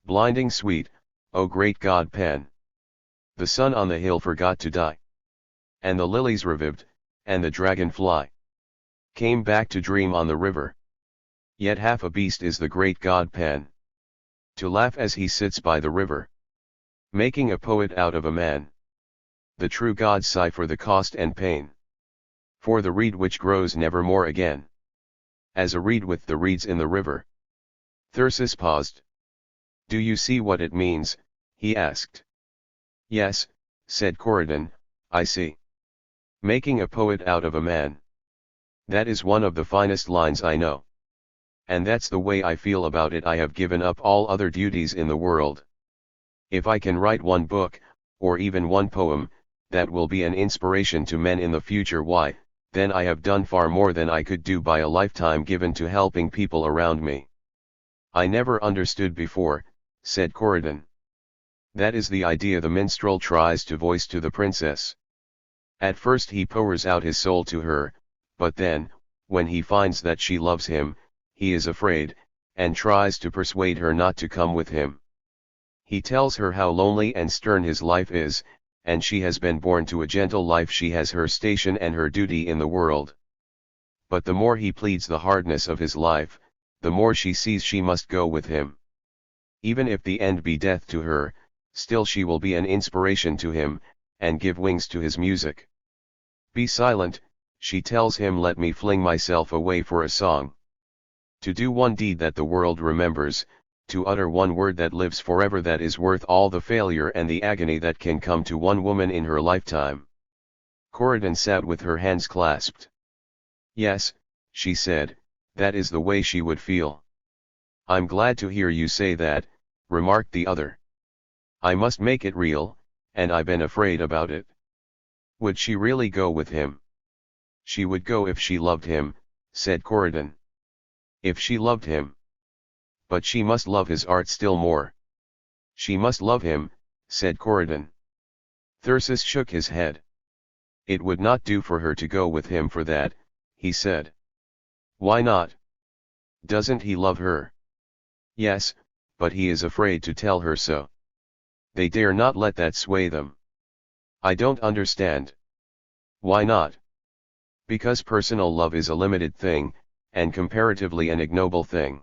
Blinding sweet, O great god Pan. The sun on the hill forgot to die. And the lilies revived, and the dragonfly came back to dream on the river. Yet half a beast is the great god Pan. To laugh as he sits by the river, making a poet out of a man. The true gods sigh for the cost and pain, for the reed which grows never more again, as a reed with the reeds in the river. Thyrsis paused. Do you see what it means? He asked. Yes, said Corydon, I see. Making a poet out of a man. That is one of the finest lines I know. And that's the way I feel about it. I have given up all other duties in the world. If I can write one book, or even one poem, that will be an inspiration to men in the future, why, then I have done far more than I could do by a lifetime given to helping people around me. I never understood before, said Corydon. That is the idea the minstrel tries to voice to the princess. At first he pours out his soul to her, but then, when he finds that she loves him, he is afraid, and tries to persuade her not to come with him. He tells her how lonely and stern his life is, and she has been born to a gentle life. She has her station and her duty in the world. But the more he pleads the hardness of his life, the more she sees she must go with him. Even if the end be death to her, still she will be an inspiration to him, and give wings to his music. Be silent, she tells him, let me fling myself away for a song. To do one deed that the world remembers, to utter one word that lives forever, that is worth all the failure and the agony that can come to one woman in her lifetime. Corydon sat with her hands clasped. Yes, she said, that is the way she would feel. I'm glad to hear you say that, remarked the other. I must make it real, and I've been afraid about it. Would she really go with him? She would go if she loved him, said Corydon. If she loved him. But she must love his art still more. She must love him, said Corydon. Thyrsis shook his head. It would not do for her to go with him for that, he said. Why not? Doesn't he love her? Yes, but he is afraid to tell her so. They dare not let that sway them. I don't understand. Why not? Because personal love is a limited thing, and comparatively an ignoble thing.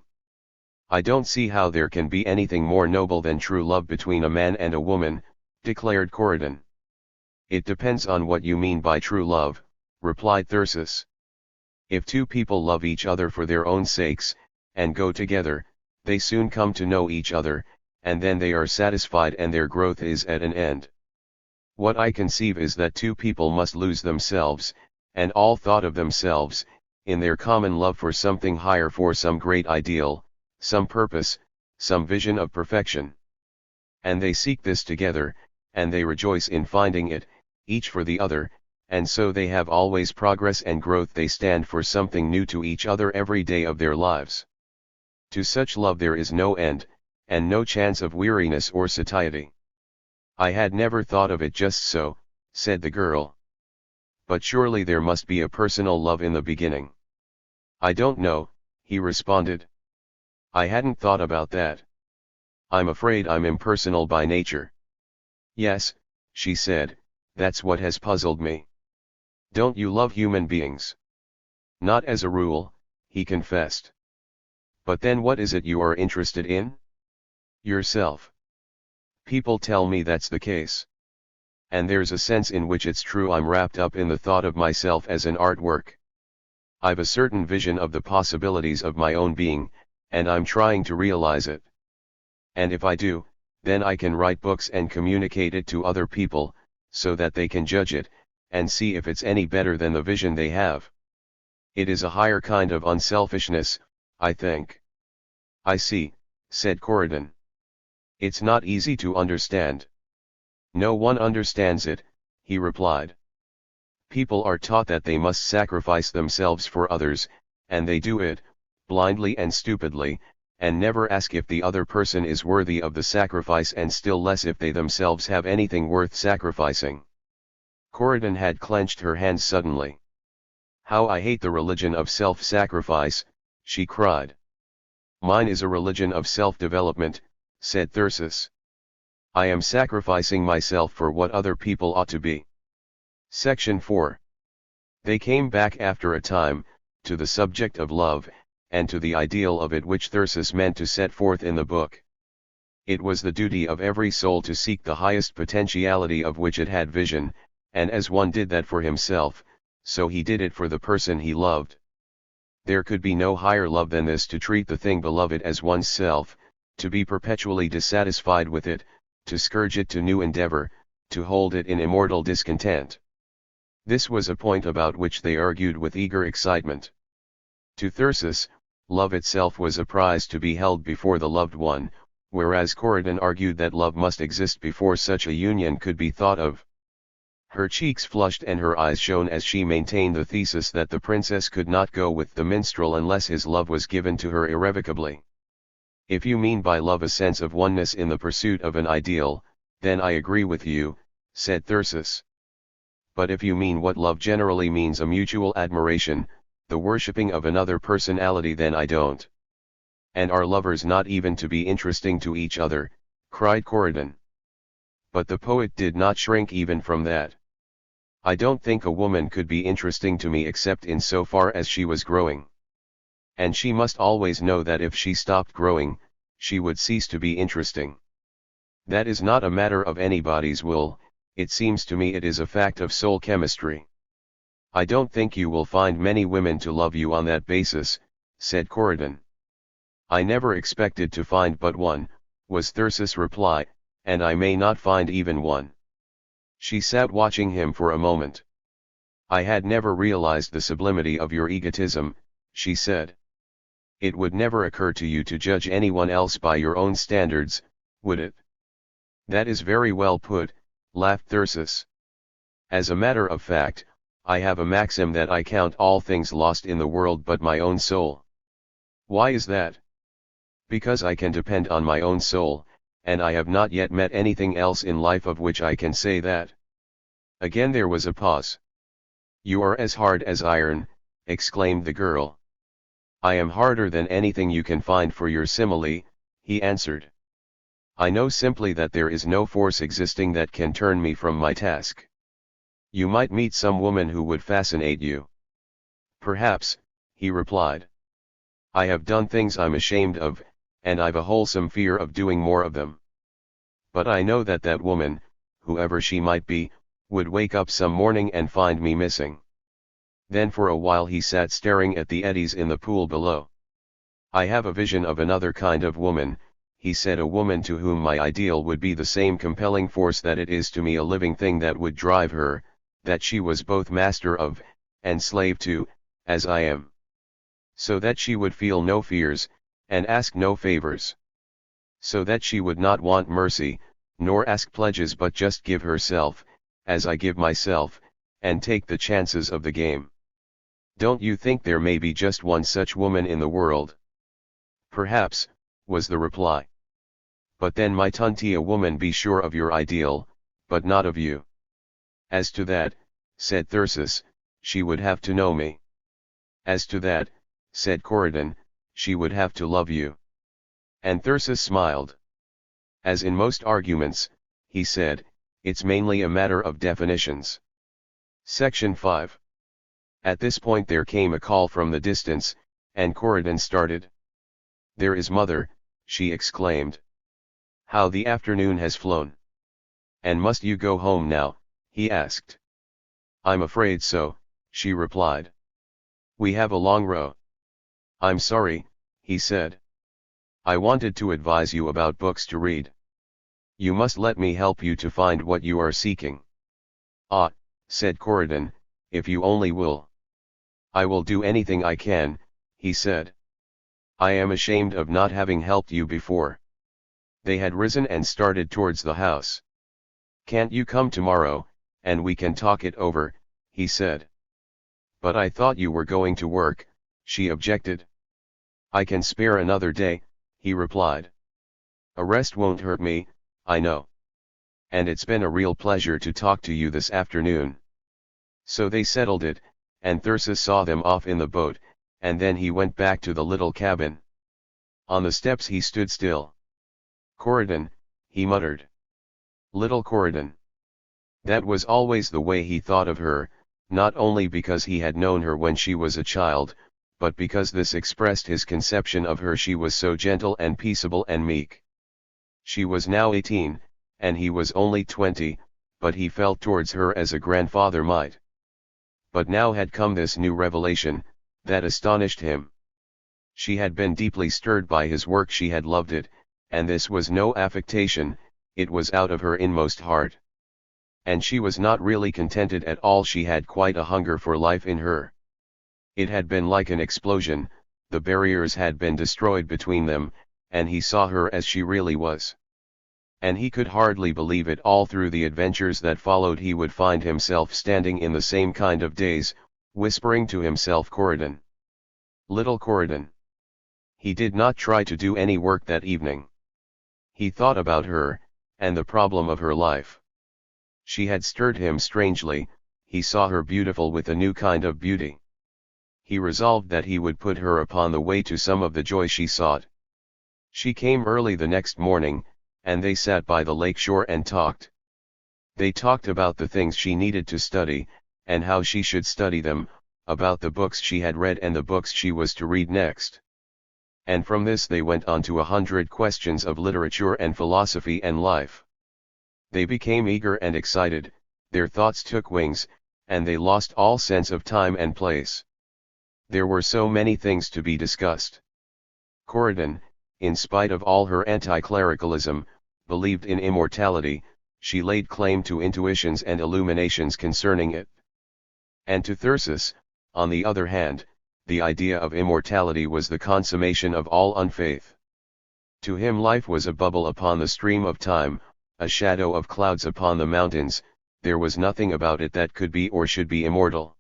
I don't see how there can be anything more noble than true love between a man and a woman, declared Corydon. It depends on what you mean by true love, replied Thyrsis. If two people love each other for their own sakes, and go together, they soon come to know each other, and then they are satisfied and their growth is at an end. What I conceive is that two people must lose themselves, and all thought of themselves, in their common love for something higher, for some great ideal, some purpose, some vision of perfection. And they seek this together, and they rejoice in finding it, each for the other, and so they have always progress and growth. They stand for something new to each other every day of their lives. To such love there is no end, and no chance of weariness or satiety. I had never thought of it just so, said the girl. But surely there must be a personal love in the beginning. I don't know, he responded. I hadn't thought about that. I'm afraid I'm impersonal by nature. Yes, she said, that's what has puzzled me. Don't you love human beings? Not as a rule, he confessed. But then what is it you are interested in? Yourself. People tell me that's the case. And there's a sense in which it's true. I'm wrapped up in the thought of myself as an artwork. I've a certain vision of the possibilities of my own being, and I'm trying to realize it. And if I do, then I can write books and communicate it to other people, so that they can judge it, and see if it's any better than the vision they have. It is a higher kind of unselfishness, I think. I see, said Corydon. It's not easy to understand. No one understands it, he replied. People are taught that they must sacrifice themselves for others, and they do it, blindly and stupidly, and never ask if the other person is worthy of the sacrifice, and still less if they themselves have anything worth sacrificing. Corydon had clenched her hands suddenly. How I hate the religion of self-sacrifice, she cried. Mine is a religion of self-development, said Thyrsis. I am sacrificing myself for what other people ought to be. Section 4. They came back after a time, to the subject of love, and to the ideal of it which Thyrsis meant to set forth in the book. It was the duty of every soul to seek the highest potentiality of which it had vision, and as one did that for himself, so he did it for the person he loved. There could be no higher love than this, to treat the thing beloved as one's self, to be perpetually dissatisfied with it, to scourge it to new endeavor, to hold it in immortal discontent. This was a point about which they argued with eager excitement. To Thyrsis, Love itself was a prize to be held before the loved one, whereas Corydon argued that love must exist before such a union could be thought of. Her cheeks flushed and her eyes shone as she maintained the thesis that the princess could not go with the minstrel unless his love was given to her irrevocably. If you mean by love a sense of oneness in the pursuit of an ideal, then I agree with you, said Thyrsis. But if you mean what love generally means, a mutual admiration, the worshipping of another personality, then I don't. And are lovers not even to be interesting to each other? Cried Corydon. But the poet did not shrink even from that. I don't think a woman could be interesting to me except in so far as she was growing. And she must always know that if she stopped growing, she would cease to be interesting. That is not a matter of anybody's will, it seems to me it is a fact of soul chemistry. I don't think you will find many women to love you on that basis, said Corydon. I never expected to find but one, was Thyrsis' reply, and I may not find even one. She sat watching him for a moment. I had never realized the sublimity of your egotism, she said. It would never occur to you to judge anyone else by your own standards, would it? That is very well put, laughed Thyrsis. As a matter of fact, I have a maxim that I count all things lost in the world but my own soul. Why is that? Because I can depend on my own soul, and I have not yet met anything else in life of which I can say that. Again there was a pause. You are as hard as iron, exclaimed the girl. I am harder than anything you can find for your simile, he answered. I know simply that there is no force existing that can turn me from my task. You might meet some woman who would fascinate you. Perhaps, he replied. I have done things I'm ashamed of, and I've a wholesome fear of doing more of them. But I know that that woman, whoever she might be, would wake up some morning and find me missing. Then for a while he sat staring at the eddies in the pool below. I have a vision of another kind of woman, he said, a woman to whom my ideal would be the same compelling force that it is to me, a living thing that would drive her, that she was both master of, and slave to, as I am. So that she would feel no fears, and ask no favors. So that she would not want mercy, nor ask pledges, but just give herself, as I give myself, and take the chances of the game. Don't you think there may be just one such woman in the world? Perhaps, was the reply. But then might a woman be sure of your ideal, but not of you? As to that, said Thyrsis, she would have to know me. As to that, said Corydon, she would have to love you. And Thyrsis smiled. As in most arguments, he said, it's mainly a matter of definitions. Section 5. At this point there came a call from the distance, and Corydon started. There is mother, she exclaimed. How the afternoon has flown. And must you go home now? He asked. I'm afraid so, she replied. We have a long row. I'm sorry, he said. I wanted to advise you about books to read. You must let me help you to find what you are seeking. Ah, said Corydon, if you only will. I will do anything I can, he said. I am ashamed of not having helped you before. They had risen and started towards the house. Can't you come tomorrow, and we can talk it over, he said. But I thought you were going to work, she objected. I can spare another day, he replied. A rest won't hurt me, I know. And it's been a real pleasure to talk to you this afternoon. So they settled it, and Thyrsis saw them off in the boat, and then he went back to the little cabin. On the steps he stood still. Corydon, he muttered. Little Corydon. That was always the way he thought of her, not only because he had known her when she was a child, but because this expressed his conception of her. She was so gentle and peaceable and meek. She was now 18, and he was only 20, but he felt towards her as a grandfather might. But now had come this new revelation, that astonished him. She had been deeply stirred by his work, she had loved it, and this was no affectation, it was out of her inmost heart. And she was not really contented at all, she had quite a hunger for life in her. It had been like an explosion, the barriers had been destroyed between them, and he saw her as she really was. And he could hardly believe it. All through the adventures that followed he would find himself standing in the same kind of daze, whispering to himself, Corydon. Little Corydon. He did not try to do any work that evening. He thought about her, and the problem of her life. She had stirred him strangely. He saw her beautiful with a new kind of beauty. He resolved that he would put her upon the way to some of the joy she sought. She came early the next morning, and they sat by the lake shore and talked. They talked about the things she needed to study, and how she should study them, about the books she had read and the books she was to read next. And from this they went on to 100 questions of literature and philosophy and life. They became eager and excited, their thoughts took wings, and they lost all sense of time and place. There were so many things to be discussed. Corydon, in spite of all her anti-clericalism, believed in immortality. She laid claim to intuitions and illuminations concerning it. And to Thyrsis, on the other hand, the idea of immortality was the consummation of all unfaith. To him life was a bubble upon the stream of time, a shadow of clouds upon the mountains. There was nothing about it that could be or should be immortal.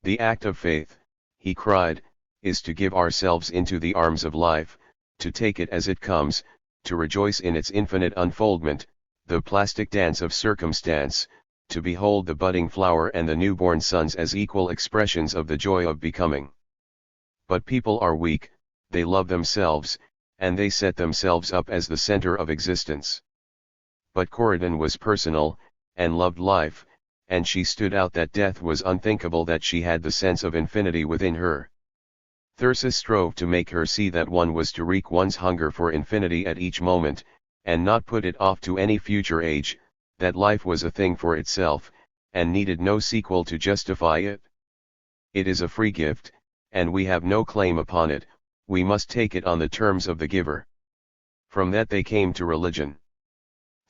The act of faith, he cried, is to give ourselves into the arms of life, to take it as it comes, to rejoice in its infinite unfoldment, the plastic dance of circumstance, to behold the budding flower and the newborn sons as equal expressions of the joy of becoming. But people are weak, they love themselves, and they set themselves up as the center of existence. But Corydon was personal, and loved life, and she stood out that death was unthinkable, that she had the sense of infinity within her. Thyrsis strove to make her see that one was to wreak one's hunger for infinity at each moment, and not put it off to any future age, that life was a thing for itself, and needed no sequel to justify it. It is a free gift, and we have no claim upon it, we must take it on the terms of the giver. From that they came to religion.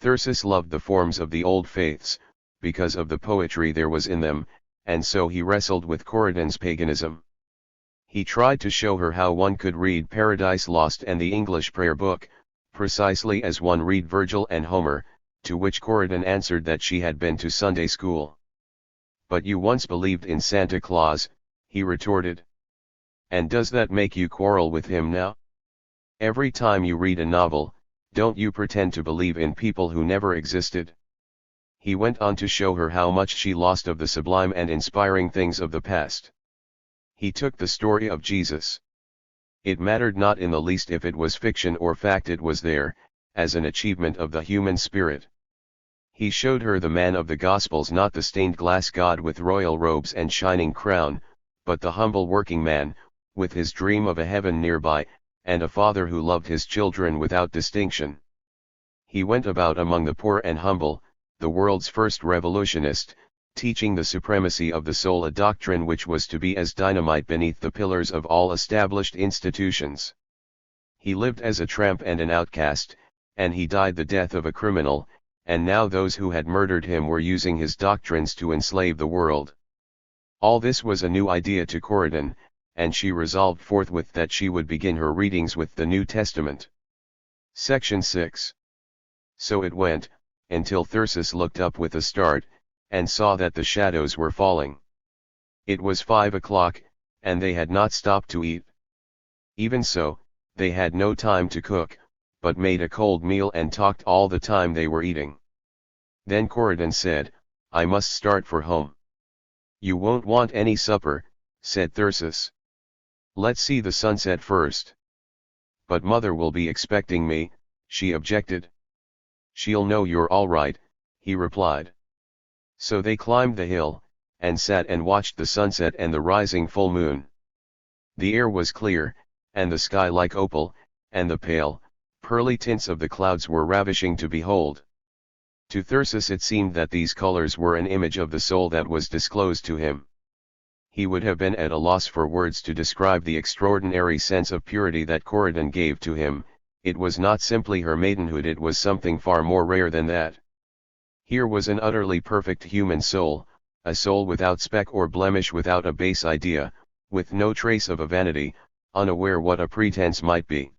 Thyrsis loved the forms of the old faiths, because of the poetry there was in them, and so he wrestled with Corydon's paganism. He tried to show her how one could read Paradise Lost and the English Prayer Book, precisely as one read Virgil and Homer, to which Corydon answered that she had been to Sunday school. But you once believed in Santa Claus, he retorted. And does that make you quarrel with him now? Every time you read a novel, don't you pretend to believe in people who never existed? He went on to show her how much she lost of the sublime and inspiring things of the past. He took the story of Jesus. It mattered not in the least if it was fiction or fact, it was there, as an achievement of the human spirit. He showed her the man of the Gospels, not the stained glass god with royal robes and shining crown, but the humble working man, with his dream of a heaven nearby, and a father who loved his children without distinction. He went about among the poor and humble, the world's first revolutionist, teaching the supremacy of the soul, a doctrine which was to be as dynamite beneath the pillars of all established institutions. He lived as a tramp and an outcast, and he died the death of a criminal, and now those who had murdered him were using his doctrines to enslave the world. All this was a new idea to Corydon, and she resolved forthwith that she would begin her readings with the New Testament. Section 6. So it went, until Thyrsis looked up with a start, and saw that the shadows were falling. It was 5 o'clock, and they had not stopped to eat. Even so, they had no time to cook, but made a cold meal and talked all the time they were eating. Then Corydon said, I must start for home. You won't want any supper, said Thyrsis. Let's see the sunset first. But mother will be expecting me, she objected. She'll know you're all right, he replied. So they climbed the hill, and sat and watched the sunset and the rising full moon. The air was clear, and the sky like opal, and the pale, pearly tints of the clouds were ravishing to behold. To Thyrsis it seemed that these colors were an image of the soul that was disclosed to him. He would have been at a loss for words to describe the extraordinary sense of purity that Corydon gave to him. It was not simply her maidenhood, it was something far more rare than that. Here was an utterly perfect human soul, a soul without speck or blemish, without a base idea, with no trace of a vanity, unaware what a pretense might be.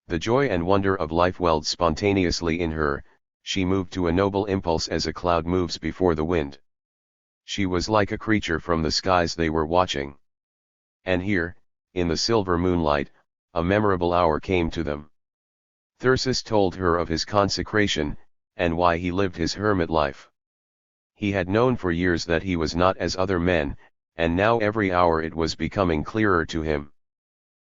The joy and wonder of life welled spontaneously in her. She moved to a noble impulse as a cloud moves before the wind. She was like a creature from the skies they were watching. And here, in the silver moonlight, a memorable hour came to them. Thyrsis told her of his consecration, and why he lived his hermit life. He had known for years that he was not as other men, and now every hour it was becoming clearer to him.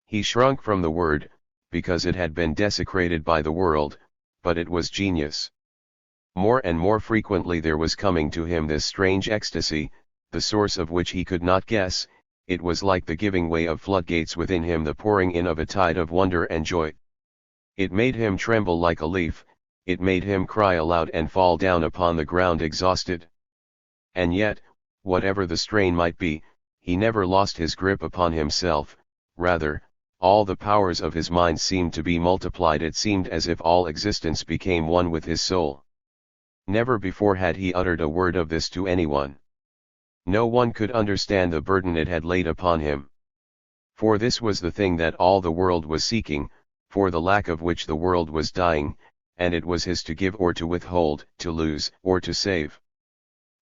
He shrunk from the word, because it had been desecrated by the world, but it was genius. More and more frequently there was coming to him this strange ecstasy, the source of which he could not guess. It was like the giving way of floodgates within him, the pouring in of a tide of wonder and joy. It made him tremble like a leaf, it made him cry aloud and fall down upon the ground exhausted. And yet, whatever the strain might be, he never lost his grip upon himself. Rather, all the powers of his mind seemed to be multiplied. It seemed as if all existence became one with his soul. Never before had he uttered a word of this to anyone. No one could understand the burden it had laid upon him. For this was the thing that all the world was seeking, for the lack of which the world was dying, and it was his to give or to withhold, to lose or to save.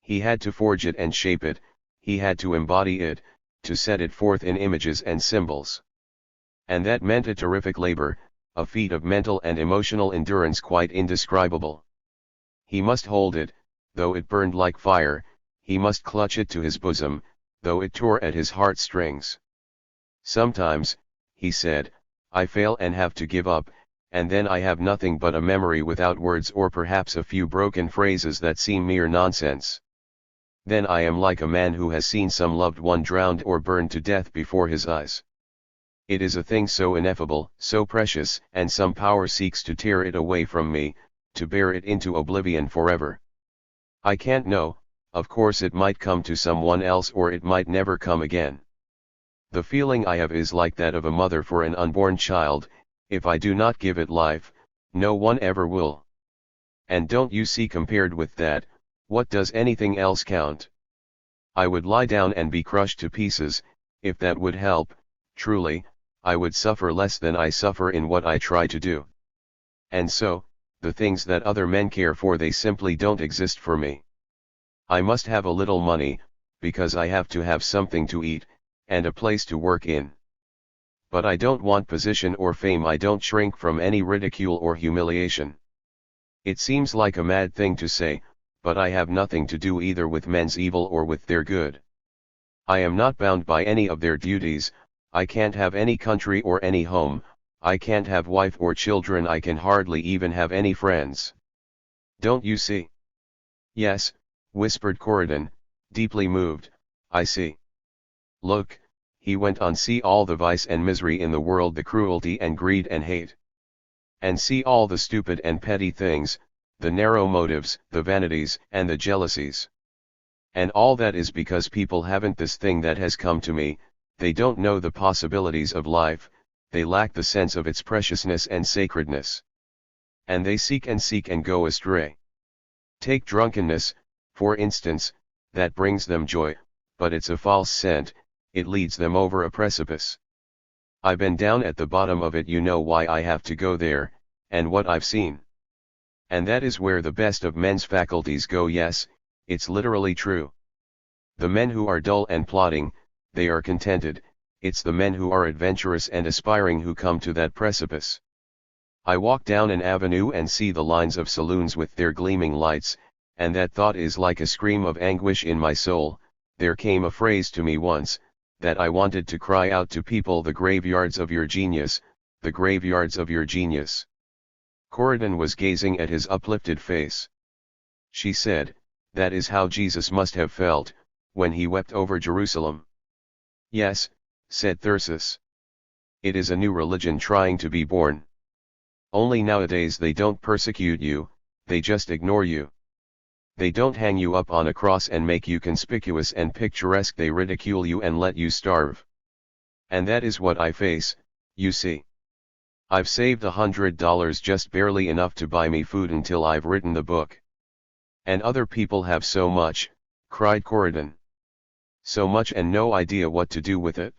He had to forge it and shape it, he had to embody it, to set it forth in images and symbols. And that meant a terrific labor, a feat of mental and emotional endurance quite indescribable. He must hold it, though it burned like fire, he must clutch it to his bosom, though it tore at his heartstrings. Sometimes, he said, I fail and have to give up, and then I have nothing but a memory without words, or perhaps a few broken phrases that seem mere nonsense. Then I am like a man who has seen some loved one drowned or burned to death before his eyes. It is a thing so ineffable, so precious, and some power seeks to tear it away from me, to bear it into oblivion forever. I can't know, of course it might come to someone else or it might never come again. The feeling I have is like that of a mother for an unborn child. If I do not give it life, no one ever will. And don't you see, compared with that, what does anything else count? I would lie down and be crushed to pieces, if that would help. Truly, I would suffer less than I suffer in what I try to do. And so, the things that other men care for, they simply don't exist for me. I must have a little money, because I have to have something to eat, and a place to work in. But I don't want position or fame, I don't shrink from any ridicule or humiliation. It seems like a mad thing to say, but I have nothing to do either with men's evil or with their good. I am not bound by any of their duties, I can't have any country or any home, I can't have wife or children, I can hardly even have any friends. Don't you see? Yes, whispered Corydon, deeply moved, I see. Look, he went on, see all the vice and misery in the world, the cruelty and greed and hate. And see all the stupid and petty things, the narrow motives, the vanities and the jealousies. And all that is because people haven't this thing that has come to me, they don't know the possibilities of life, they lack the sense of its preciousness and sacredness. And they seek and go astray. Take drunkenness, for instance, that brings them joy, but it's a false scent, it leads them over a precipice. I've been down at the bottom of it, you know why I have to go there, and what I've seen. And that is where the best of men's faculties go. Yes, it's literally true. The men who are dull and plodding, they are contented, it's the men who are adventurous and aspiring who come to that precipice. I walk down an avenue and see the lines of saloons with their gleaming lights, and that thought is like a scream of anguish in my soul. There came a phrase to me once, that I wanted to cry out to people, the graveyards of your genius, the graveyards of your genius. Corydon was gazing at his uplifted face. She said, that is how Jesus must have felt, when he wept over Jerusalem. Yes, said Thyrsis. It is a new religion trying to be born. Only nowadays they don't persecute you, they just ignore you. They don't hang you up on a cross and make you conspicuous and picturesque, they ridicule you and let you starve. And that is what I face, you see. I've saved $100, just barely enough to buy me food until I've written the book. And other people have so much, cried Corydon. So much and no idea what to do with it.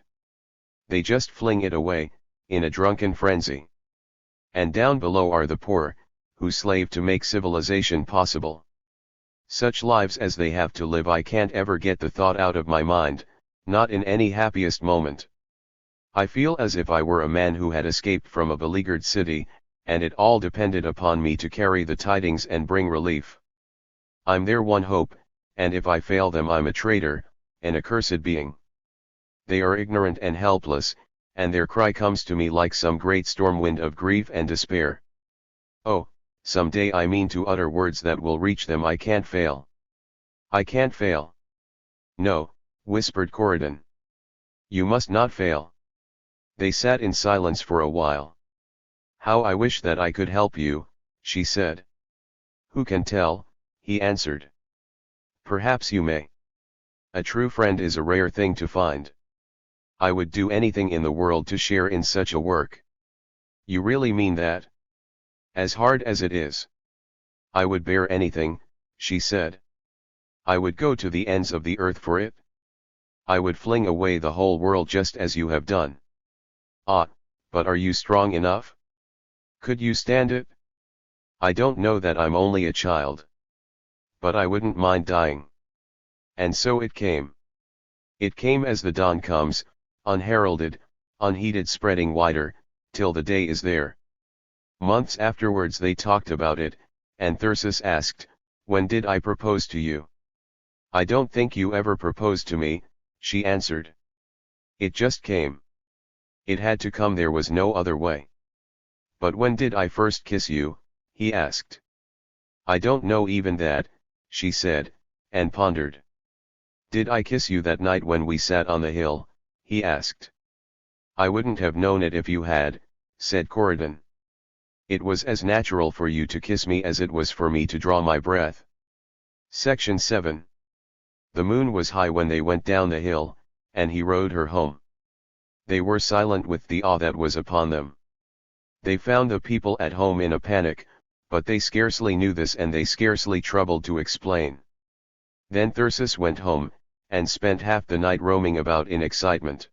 They just fling it away, in a drunken frenzy. And down below are the poor, who slave to make civilization possible. Such lives as they have to live, I can't ever get the thought out of my mind, not in any happiest moment. I feel as if I were a man who had escaped from a beleaguered city, and it all depended upon me to carry the tidings and bring relief. I'm their one hope, and if I fail them I'm a traitor, an accursed being. They are ignorant and helpless, and their cry comes to me like some great storm wind of grief and despair. Oh, some day I mean to utter words that will reach them. I can't fail. I can't fail. No, whispered Corydon. You must not fail. They sat in silence for a while. How I wish that I could help you, she said. Who can tell, he answered. Perhaps you may. A true friend is a rare thing to find. I would do anything in the world to share in such a work. You really mean that? As hard as it is. I would bear anything, she said. I would go to the ends of the earth for it. I would fling away the whole world just as you have done. Ah, but are you strong enough? Could you stand it? I don't know that, I'm only a child. But I wouldn't mind dying. And so it came. It came as the dawn comes, unheralded, unheeded, spreading wider, till the day is there. Months afterwards they talked about it, and Thyrsis asked, when did I propose to you? I don't think you ever proposed to me, she answered. It just came. It had to come, there was no other way. But when did I first kiss you? He asked. I don't know even that, she said, and pondered. Did I kiss you that night when we sat on the hill? He asked. I wouldn't have known it if you had, said Corydon. It was as natural for you to kiss me as it was for me to draw my breath. Section 7. The moon was high when they went down the hill, and he rode her home. They were silent with the awe that was upon them. They found the people at home in a panic, but they scarcely knew this and they scarcely troubled to explain. Then Thyrsis went home, and spent half the night roaming about in excitement.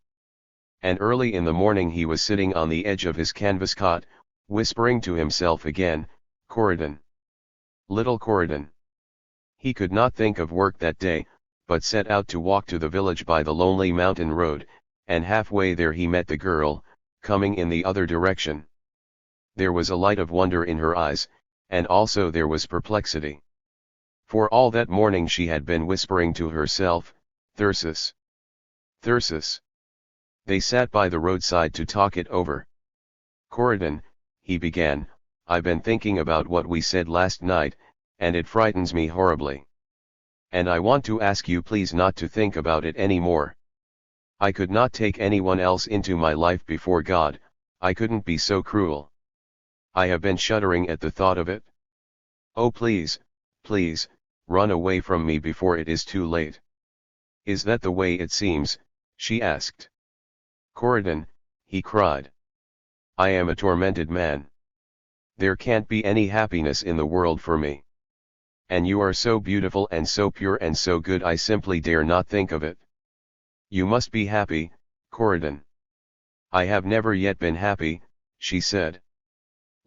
And early in the morning he was sitting on the edge of his canvas cot, whispering to himself again, Corydon. Little Corydon. He could not think of work that day, but set out to walk to the village by the lonely mountain road, and halfway there he met the girl, coming in the other direction. There was a light of wonder in her eyes, and also there was perplexity. For all that morning she had been whispering to herself, Thyrsis. Thyrsis. They sat by the roadside to talk it over. Corydon, he began, I've been thinking about what we said last night, and it frightens me horribly. And I want to ask you please not to think about it any more. I could not take anyone else into my life before God, I couldn't be so cruel. I have been shuddering at the thought of it. Oh please, please, run away from me before it is too late. Is that the way it seems? She asked. Corydon, he cried. I am a tormented man. There can't be any happiness in the world for me. And you are so beautiful and so pure and so good, I simply dare not think of it. You must be happy, Corydon. I have never yet been happy, she said.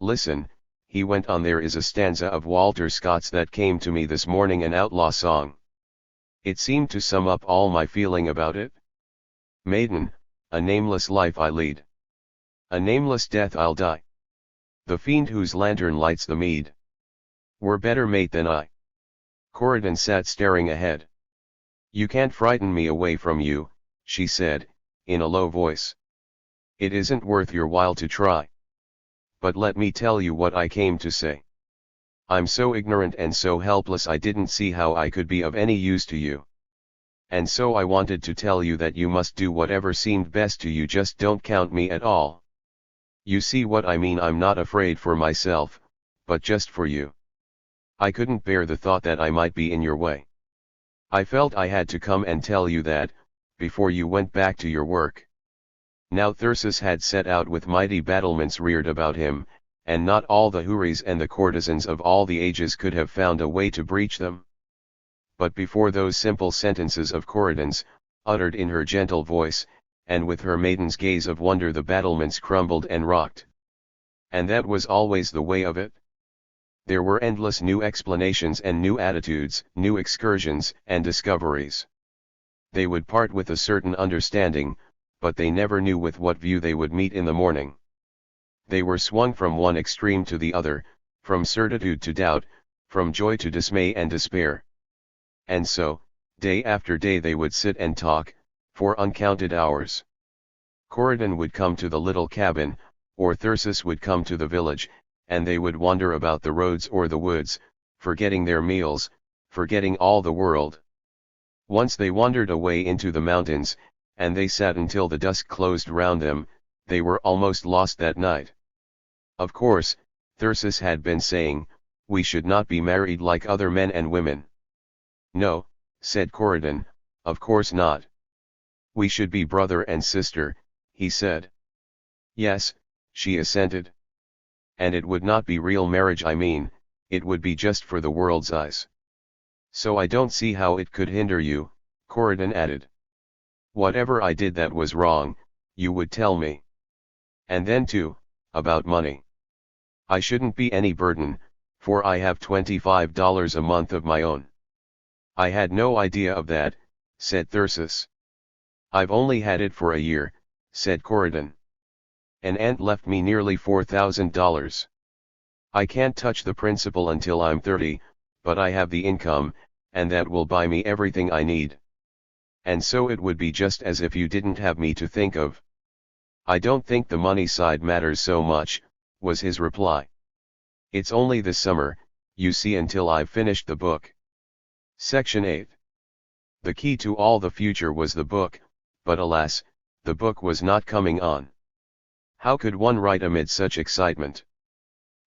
Listen, he went on, there is a stanza of Walter Scott's that came to me this morning, an outlaw song. It seemed to sum up all my feeling about it. Maiden, a nameless life I lead. A nameless death I'll die. The fiend whose lantern lights the mead were better mate than I. Corydon sat staring ahead. You can't frighten me away from you, she said, in a low voice. It isn't worth your while to try. But let me tell you what I came to say. I'm so ignorant and so helpless, I didn't see how I could be of any use to you. And so I wanted to tell you that you must do whatever seemed best to you, just don't count me at all. You see what I mean? I'm not afraid for myself, but just for you. I couldn't bear the thought that I might be in your way. I felt I had to come and tell you that, before you went back to your work. Now Thyrsis had set out with mighty battlements reared about him, and not all the houris and the courtesans of all the ages could have found a way to breach them. But before those simple sentences of Corydon's, uttered in her gentle voice, and with her maiden's gaze of wonder the battlements crumbled and rocked. And that was always the way of it. There were endless new explanations and new attitudes, new excursions and discoveries. They would part with a certain understanding, but they never knew with what view they would meet in the morning. They were swung from one extreme to the other, from certitude to doubt, from joy to dismay and despair. And so, day after day they would sit and talk, for uncounted hours. Corydon would come to the little cabin, or Thyrsis would come to the village, and they would wander about the roads or the woods, forgetting their meals, forgetting all the world. Once they wandered away into the mountains, and they sat until the dusk closed round them. They were almost lost that night. Of course, Thyrsis had been saying, "We should not be married like other men and women." "No," said Corydon, "of course not. We should be brother and sister," he said. "Yes," she assented. "And it would not be real marriage, I mean, it would be just for the world's eyes." "So I don't see how it could hinder you," Corydon added. "Whatever I did that was wrong, you would tell me. And then too, about money. I shouldn't be any burden, for I have $25 a month of my own." "I had no idea of that," said Thyrsis. "I've only had it for a year," said Corydon. "An aunt left me nearly $4,000. I can't touch the principal until I'm 30, but I have the income, and that will buy me everything I need. And so it would be just as if you didn't have me to think of." "I don't think the money side matters so much," was his reply. "It's only this summer, you see, until I've finished the book." Section 8. The key to all the future was the book, but alas, the book was not coming on. How could one write amid such excitement?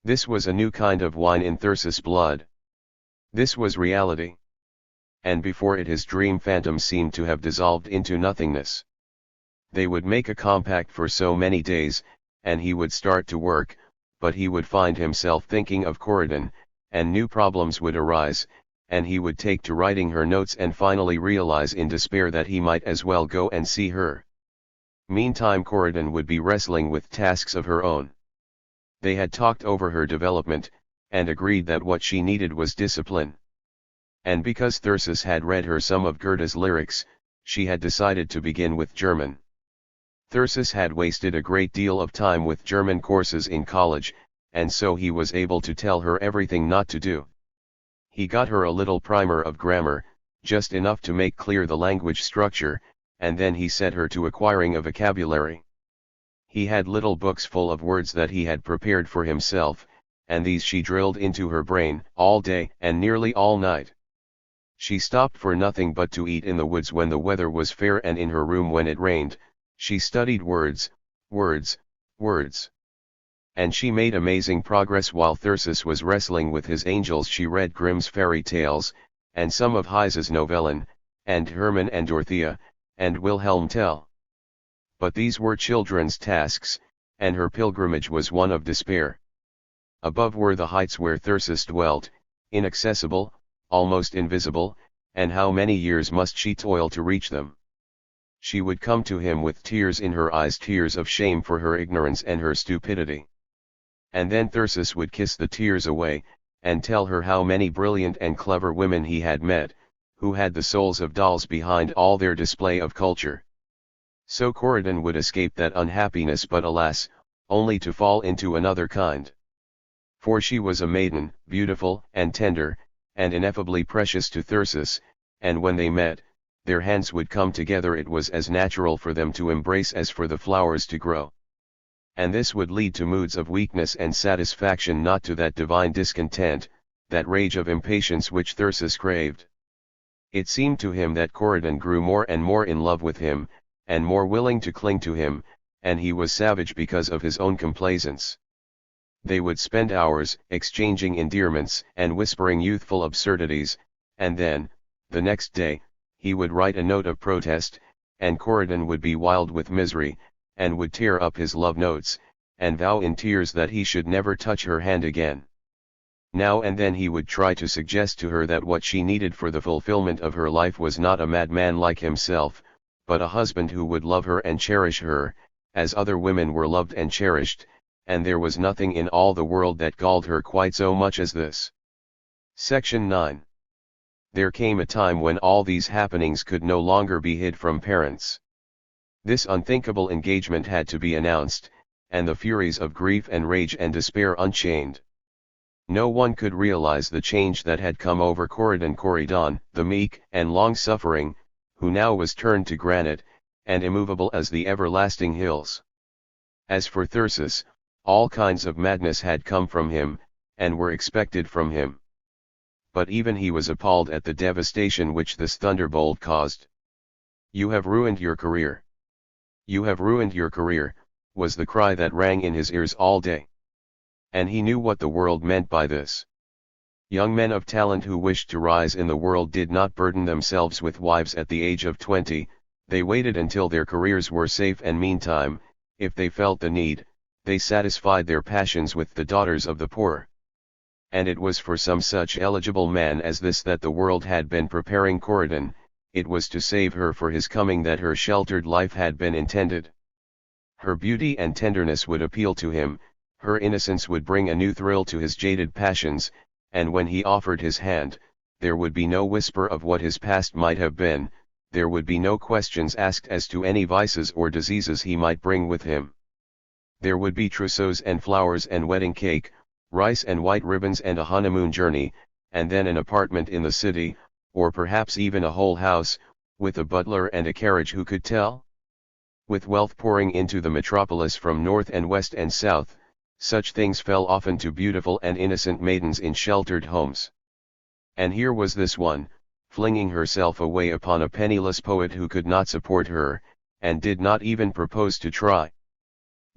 This was a new kind of wine in Thyrsis' blood. This was reality. And before it his dream phantom seemed to have dissolved into nothingness. They would make a compact for so many days, and he would start to work, but he would find himself thinking of Corydon, and new problems would arise, and he would take to writing her notes and finally realize in despair that he might as well go and see her. Meantime Corydon would be wrestling with tasks of her own. They had talked over her development, and agreed that what she needed was discipline. And because Thyrsis had read her some of Goethe's lyrics, she had decided to begin with German. Thyrsis had wasted a great deal of time with German courses in college, and so he was able to tell her everything not to do. He got her a little primer of grammar, just enough to make clear the language structure, and then he set her to acquiring a vocabulary. He had little books full of words that he had prepared for himself, and these she drilled into her brain, all day and nearly all night. She stopped for nothing but to eat in the woods when the weather was fair and in her room when it rained. She studied words, words, words. And she made amazing progress while Thyrsis was wrestling with his angels. She read Grimm's fairy tales, and some of Heise's Novellen, and Hermann and Dorothea, and Wilhelm Tell. But these were children's tasks, and her pilgrimage was one of despair. Above were the heights where Thyrsis dwelt, inaccessible, almost invisible, and how many years must she toil to reach them? She would come to him with tears in her eyes, tears of shame for her ignorance and her stupidity. And then Thyrsis would kiss the tears away, and tell her how many brilliant and clever women he had met, who had the souls of dolls behind all their display of culture. So Corydon would escape that unhappiness, but alas, only to fall into another kind. For she was a maiden, beautiful and tender, and ineffably precious to Thyrsis, and when they met, their hands would come together. It was as natural for them to embrace as for the flowers to grow. And this would lead to moods of weakness and satisfaction, not to that divine discontent, that rage of impatience which Thyrsis craved. It seemed to him that Corydon grew more and more in love with him, and more willing to cling to him, and he was savage because of his own complaisance. They would spend hours exchanging endearments and whispering youthful absurdities, and then, the next day, he would write a note of protest, and Corydon would be wild with misery, and would tear up his love notes, and vow in tears that he should never touch her hand again. Now and then he would try to suggest to her that what she needed for the fulfillment of her life was not a madman like himself, but a husband who would love her and cherish her, as other women were loved and cherished, and there was nothing in all the world that galled her quite so much as this. Section 9. There came a time when all these happenings could no longer be hid from parents. This unthinkable engagement had to be announced, and the furies of grief and rage and despair unchained. No one could realize the change that had come over Corydon, the meek and long-suffering, who now was turned to granite, and immovable as the everlasting hills. As for Thyrsis, all kinds of madness had come from him, and were expected from him. But even he was appalled at the devastation which this thunderbolt caused. "You have ruined your career. You have ruined your career," was the cry that rang in his ears all day. And he knew what the world meant by this. Young men of talent who wished to rise in the world did not burden themselves with wives at the age of 20, they waited until their careers were safe, and meantime, if they felt the need, they satisfied their passions with the daughters of the poor. And it was for some such eligible man as this that the world had been preparing Corydon. It was to save her for his coming that her sheltered life had been intended. Her beauty and tenderness would appeal to him, her innocence would bring a new thrill to his jaded passions, and when he offered his hand, there would be no whisper of what his past might have been, there would be no questions asked as to any vices or diseases he might bring with him. There would be trousseaux and flowers and wedding cake, rice and white ribbons and a honeymoon journey, and then an apartment in the city, or perhaps even a whole house, with a butler and a carriage, who could tell? With wealth pouring into the metropolis from north and west and south, such things fell often to beautiful and innocent maidens in sheltered homes. And here was this one, flinging herself away upon a penniless poet who could not support her, and did not even propose to try.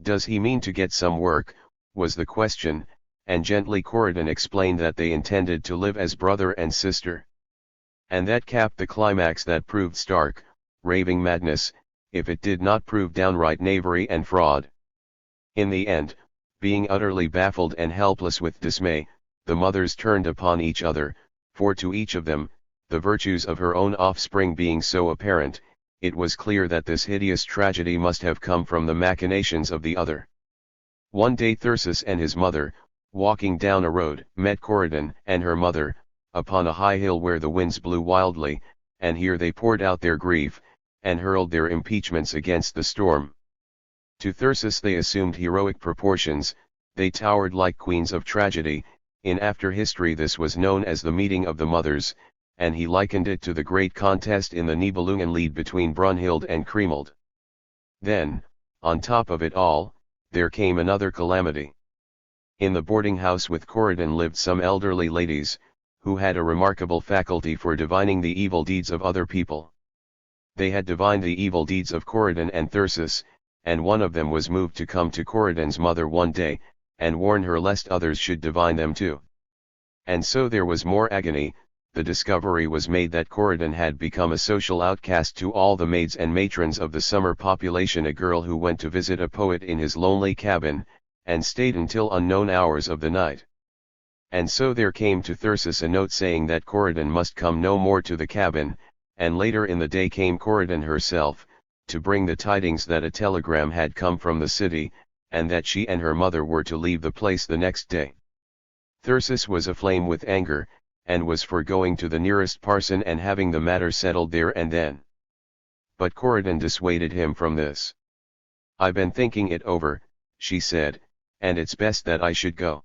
"Does he mean to get some work?" was the question, and gently Corydon explained that they intended to live as brother and sister. And that capped the climax that proved stark, raving madness, if it did not prove downright knavery and fraud. In the end, being utterly baffled and helpless with dismay, the mothers turned upon each other, for to each of them, the virtues of her own offspring being so apparent, it was clear that this hideous tragedy must have come from the machinations of the other. One day Thyrsis and his mother, walking down a road, met Corydon and her mother, upon a high hill where the winds blew wildly, and here they poured out their grief, and hurled their impeachments against the storm. To Thyrsis they assumed heroic proportions, they towered like queens of tragedy. In after history this was known as the meeting of the mothers, and he likened it to the great contest in the Nibelungenlied between Brunhild and Kriemhild. Then, on top of it all, there came another calamity. In the boarding house with Corydon lived some elderly ladies, who had a remarkable faculty for divining the evil deeds of other people. They had divined the evil deeds of Corydon and Thyrsis, and one of them was moved to come to Corydon's mother one day, and warn her lest others should divine them too. And so there was more agony. The discovery was made that Corydon had become a social outcast to all the maids and matrons of the summer population, a girl who went to visit a poet in his lonely cabin, and stayed until unknown hours of the night. And so there came to Thyrsis a note saying that Corydon must come no more to the cabin, and later in the day came Corydon herself, to bring the tidings that a telegram had come from the city, and that she and her mother were to leave the place the next day. Thyrsis was aflame with anger, and was for going to the nearest parson and having the matter settled there and then. But Corydon dissuaded him from this. "I've been thinking it over," she said, "and it's best that I should go.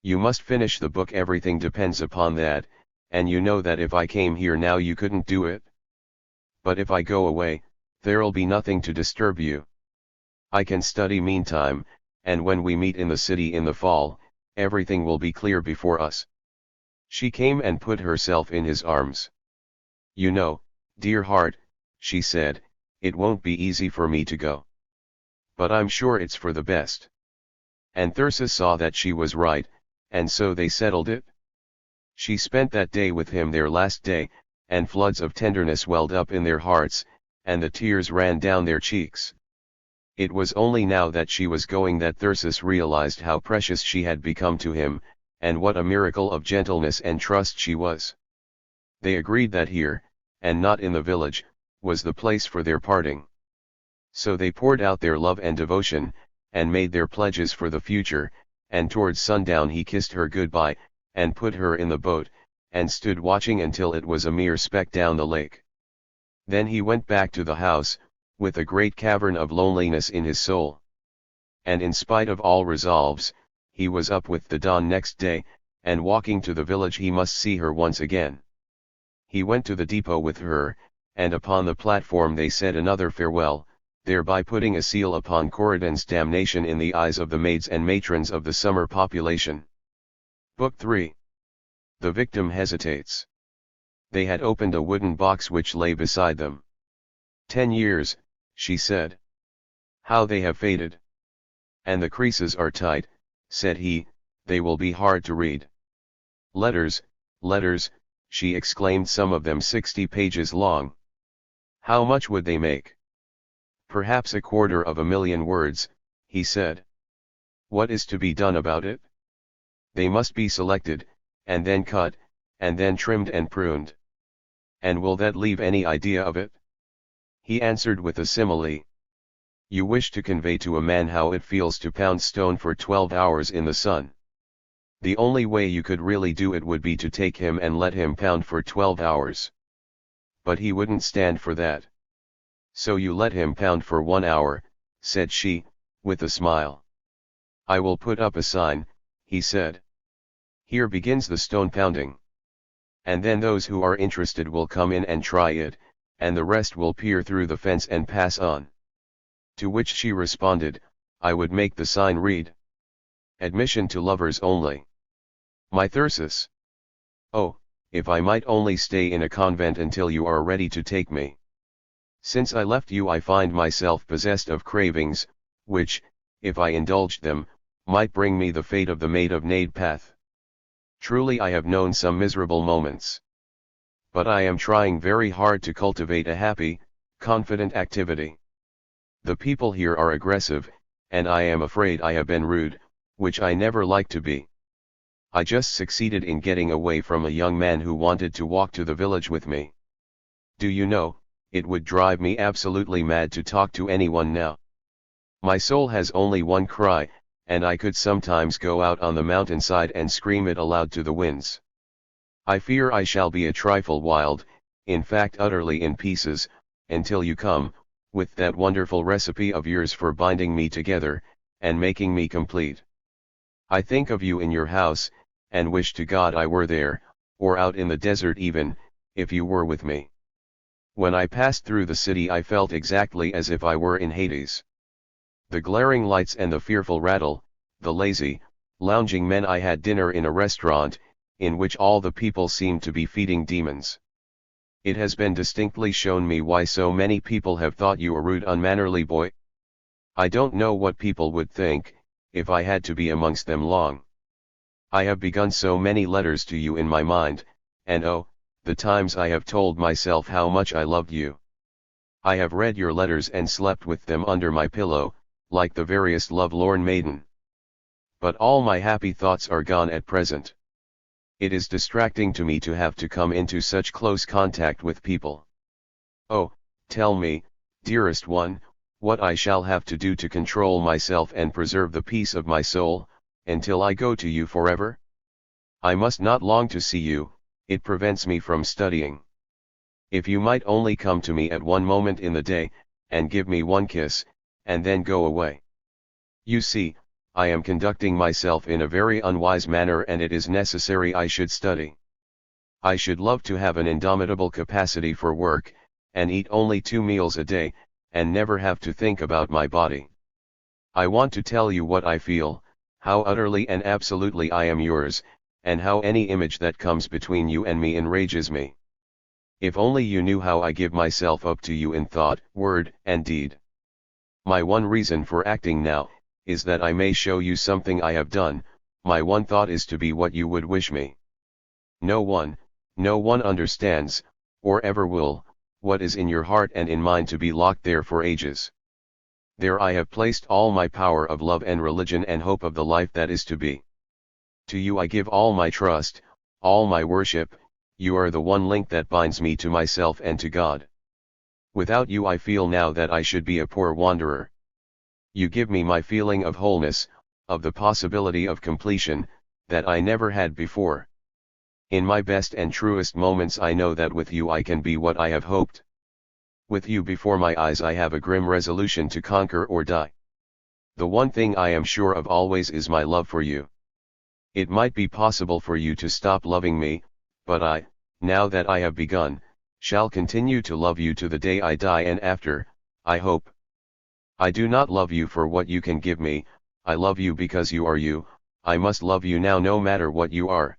You must finish the book, everything depends upon that, and you know that if I came here now you couldn't do it. But if I go away, there'll be nothing to disturb you. I can study meantime, and when we meet in the city in the fall, everything will be clear before us." She came and put herself in his arms. "You know, dear heart," she said, "it won't be easy for me to go. But I'm sure it's for the best." And Thyrsis saw that she was right, and so they settled it. She spent that day with him, their last day, and floods of tenderness welled up in their hearts, and the tears ran down their cheeks. It was only now that she was going that Thyrsis realized how precious she had become to him, and what a miracle of gentleness and trust she was. They agreed that here, and not in the village, was the place for their parting. So they poured out their love and devotion, and made their pledges for the future, and towards sundown he kissed her goodbye, and put her in the boat, and stood watching until it was a mere speck down the lake. Then he went back to the house, with a great cavern of loneliness in his soul. And in spite of all resolves, he was up with the dawn next day, and walking to the village he must see her once again. He went to the depot with her, and upon the platform they said another farewell, thereby putting a seal upon Corydon's damnation in the eyes of the maids and matrons of the summer population. Book 3. The victim hesitates. They had opened a wooden box which lay beside them. 10 years, she said. How they have faded. And the creases are tight, said he, they will be hard to read. Letters, letters, she exclaimed, some of them 60 pages long. How much would they make? Perhaps 250,000 words, he said. What is to be done about it? They must be selected, and then cut, and then trimmed and pruned. And will that leave any idea of it? He answered with a simile. You wish to convey to a man how it feels to pound stone for 12 hours in the sun. The only way you could really do it would be to take him and let him pound for 12 hours. But he wouldn't stand for that. So you let him pound for 1 hour, said she, with a smile. I will put up a sign, he said. Here begins the stone pounding. And then those who are interested will come in and try it, and the rest will peer through the fence and pass on. To which she responded, I would make the sign read. Admission to lovers only. My Thyrsis. Oh, if I might only stay in a convent until you are ready to take me. Since I left you I find myself possessed of cravings, which, if I indulged them, might bring me the fate of the maid of Naidpath. Truly I have known some miserable moments. But I am trying very hard to cultivate a happy, confident activity. The people here are aggressive, and I am afraid I have been rude, which I never like to be. I just succeeded in getting away from a young man who wanted to walk to the village with me. Do you know, it would drive me absolutely mad to talk to anyone now. My soul has only one cry, and I could sometimes go out on the mountainside and scream it aloud to the winds. I fear I shall be a trifle wild, in fact utterly in pieces, until you come, with that wonderful recipe of yours for binding me together, and making me complete. I think of you in your house, and wish to God I were there, or out in the desert even, if you were with me. When I passed through the city I felt exactly as if I were in Hades. The glaring lights and the fearful rattle, the lazy, lounging men. I had dinner in a restaurant, in which all the people seemed to be feeding demons. It has been distinctly shown me why so many people have thought you a rude, unmannerly boy. I don't know what people would think, if I had to be amongst them long. I have begun so many letters to you in my mind, and oh, the times I have told myself how much I loved you. I have read your letters and slept with them under my pillow, like the veriest love-lorn maiden. But all my happy thoughts are gone at present. It is distracting to me to have to come into such close contact with people. Oh, tell me, dearest one, what I shall have to do to control myself and preserve the peace of my soul, until I go to you forever? I must not long to see you, it prevents me from studying. If you might only come to me at one moment in the day, and give me one kiss, and then go away. You see, I am conducting myself in a very unwise manner, and it is necessary I should study. I should love to have an indomitable capacity for work, and eat only 2 meals a day, and never have to think about my body. I want to tell you what I feel, how utterly and absolutely I am yours, and how any image that comes between you and me enrages me. If only you knew how I give myself up to you in thought, word, and deed. My one reason for acting now, is that I may show you something I have done. My one thought is to be what you would wish me. No one understands, or ever will, what is in your heart and in mine to be locked there for ages. There I have placed all my power of love and religion and hope of the life that is to be. To you I give all my trust, all my worship. You are the one link that binds me to myself and to God. Without you I feel now that I should be a poor wanderer. You give me my feeling of wholeness, of the possibility of completion, that I never had before. In my best and truest moments I know that with you I can be what I have hoped. With you before my eyes I have a grim resolution to conquer or die. The one thing I am sure of always is my love for you. It might be possible for you to stop loving me, but I, now that I have begun, shall continue to love you to the day I die and after, I hope. I do not love you for what you can give me, I love you because you are you, I must love you now no matter what you are.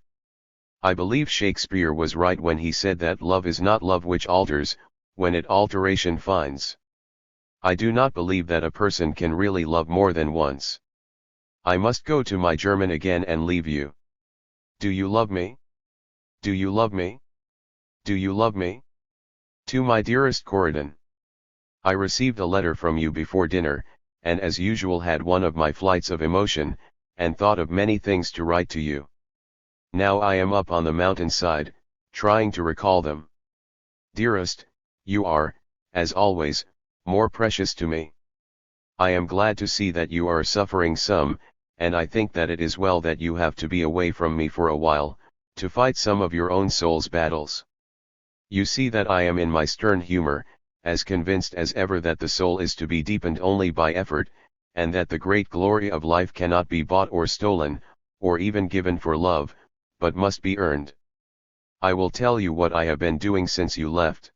I believe Shakespeare was right when he said that love is not love which alters, when it alteration finds. I do not believe that a person can really love more than once. I must go to my German again and leave you. Do you love me? Do you love me? Do you love me? To my dearest Corydon. I received a letter from you before dinner, and as usual had one of my flights of emotion, and thought of many things to write to you. Now I am up on the mountainside, trying to recall them. Dearest, you are, as always, more precious to me. I am glad to see that you are suffering some, and I think that it is well that you have to be away from me for a while, to fight some of your own soul's battles. You see that I am in my stern humor, as convinced as ever that the soul is to be deepened only by effort, and that the great glory of life cannot be bought or stolen, or even given for love, but must be earned. I will tell you what I have been doing since you left.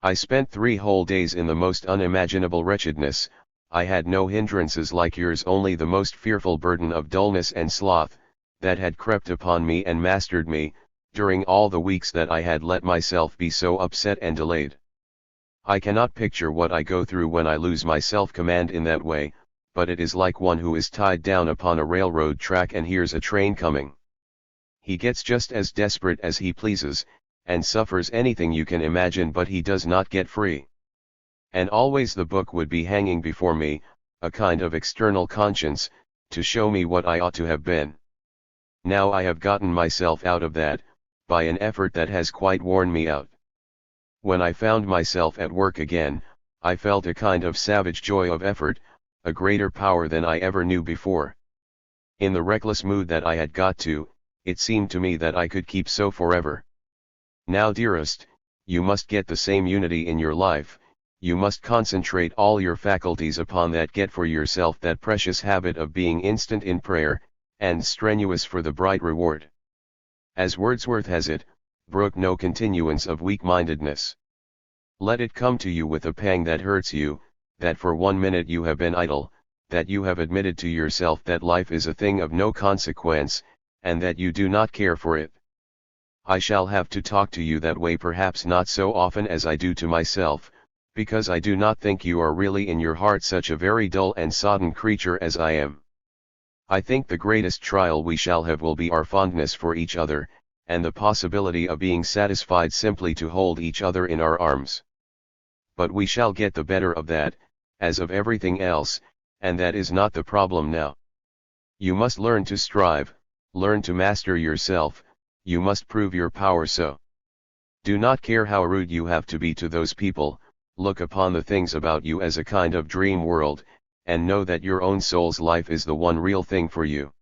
I spent 3 whole days in the most unimaginable wretchedness. I had no hindrances like yours, only the most fearful burden of dullness and sloth, that had crept upon me and mastered me, during all the weeks that I had let myself be so upset and delayed. I cannot picture what I go through when I lose my self-command in that way, but it is like one who is tied down upon a railroad track and hears a train coming. He gets just as desperate as he pleases, and suffers anything you can imagine, but he does not get free. And always the book would be hanging before me, a kind of external conscience, to show me what I ought to have been. Now I have gotten myself out of that, by an effort that has quite worn me out. When I found myself at work again, I felt a kind of savage joy of effort, a greater power than I ever knew before. In the reckless mood that I had got to, it seemed to me that I could keep so forever. Now, dearest, you must get the same unity in your life, you must concentrate all your faculties upon that, get for yourself that precious habit of being instant in prayer, and strenuous for the bright reward. As Wordsworth has it, brook no continuance of weak-mindedness. Let it come to you with a pang that hurts you, that for 1 minute you have been idle, that you have admitted to yourself that life is a thing of no consequence, and that you do not care for it. I shall have to talk to you that way, perhaps not so often as I do to myself, because I do not think you are really in your heart such a very dull and sodden creature as I am. I think the greatest trial we shall have will be our fondness for each other, and the possibility of being satisfied simply to hold each other in our arms. But we shall get the better of that, as of everything else, and that is not the problem now. You must learn to strive, learn to master yourself, you must prove your power so. Do not care how rude you have to be to those people, look upon the things about you as a kind of dream world, and know that your own soul's life is the one real thing for you.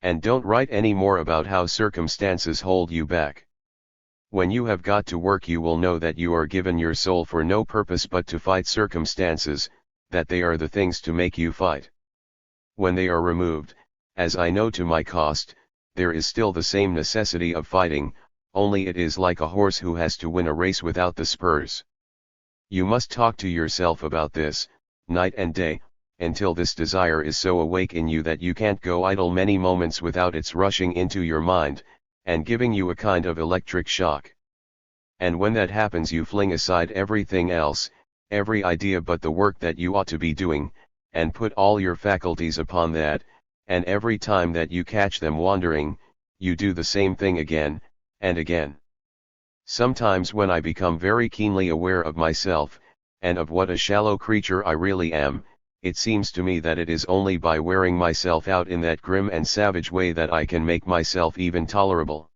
And don't write any more about how circumstances hold you back. When you have got to work you will know that you are given your soul for no purpose but to fight circumstances, that they are the things to make you fight. When they are removed, as I know to my cost, there is still the same necessity of fighting, only it is like a horse who has to win a race without the spurs. You must talk to yourself about this, night and day, until this desire is so awake in you that you can't go idle many moments without its rushing into your mind, and giving you a kind of electric shock. And when that happens you fling aside everything else, every idea but the work that you ought to be doing, and put all your faculties upon that, and every time that you catch them wandering, you do the same thing again, and again. Sometimes when I become very keenly aware of myself, and of what a shallow creature I really am, it seems to me that it is only by wearing myself out in that grim and savage way that I can make myself even tolerable.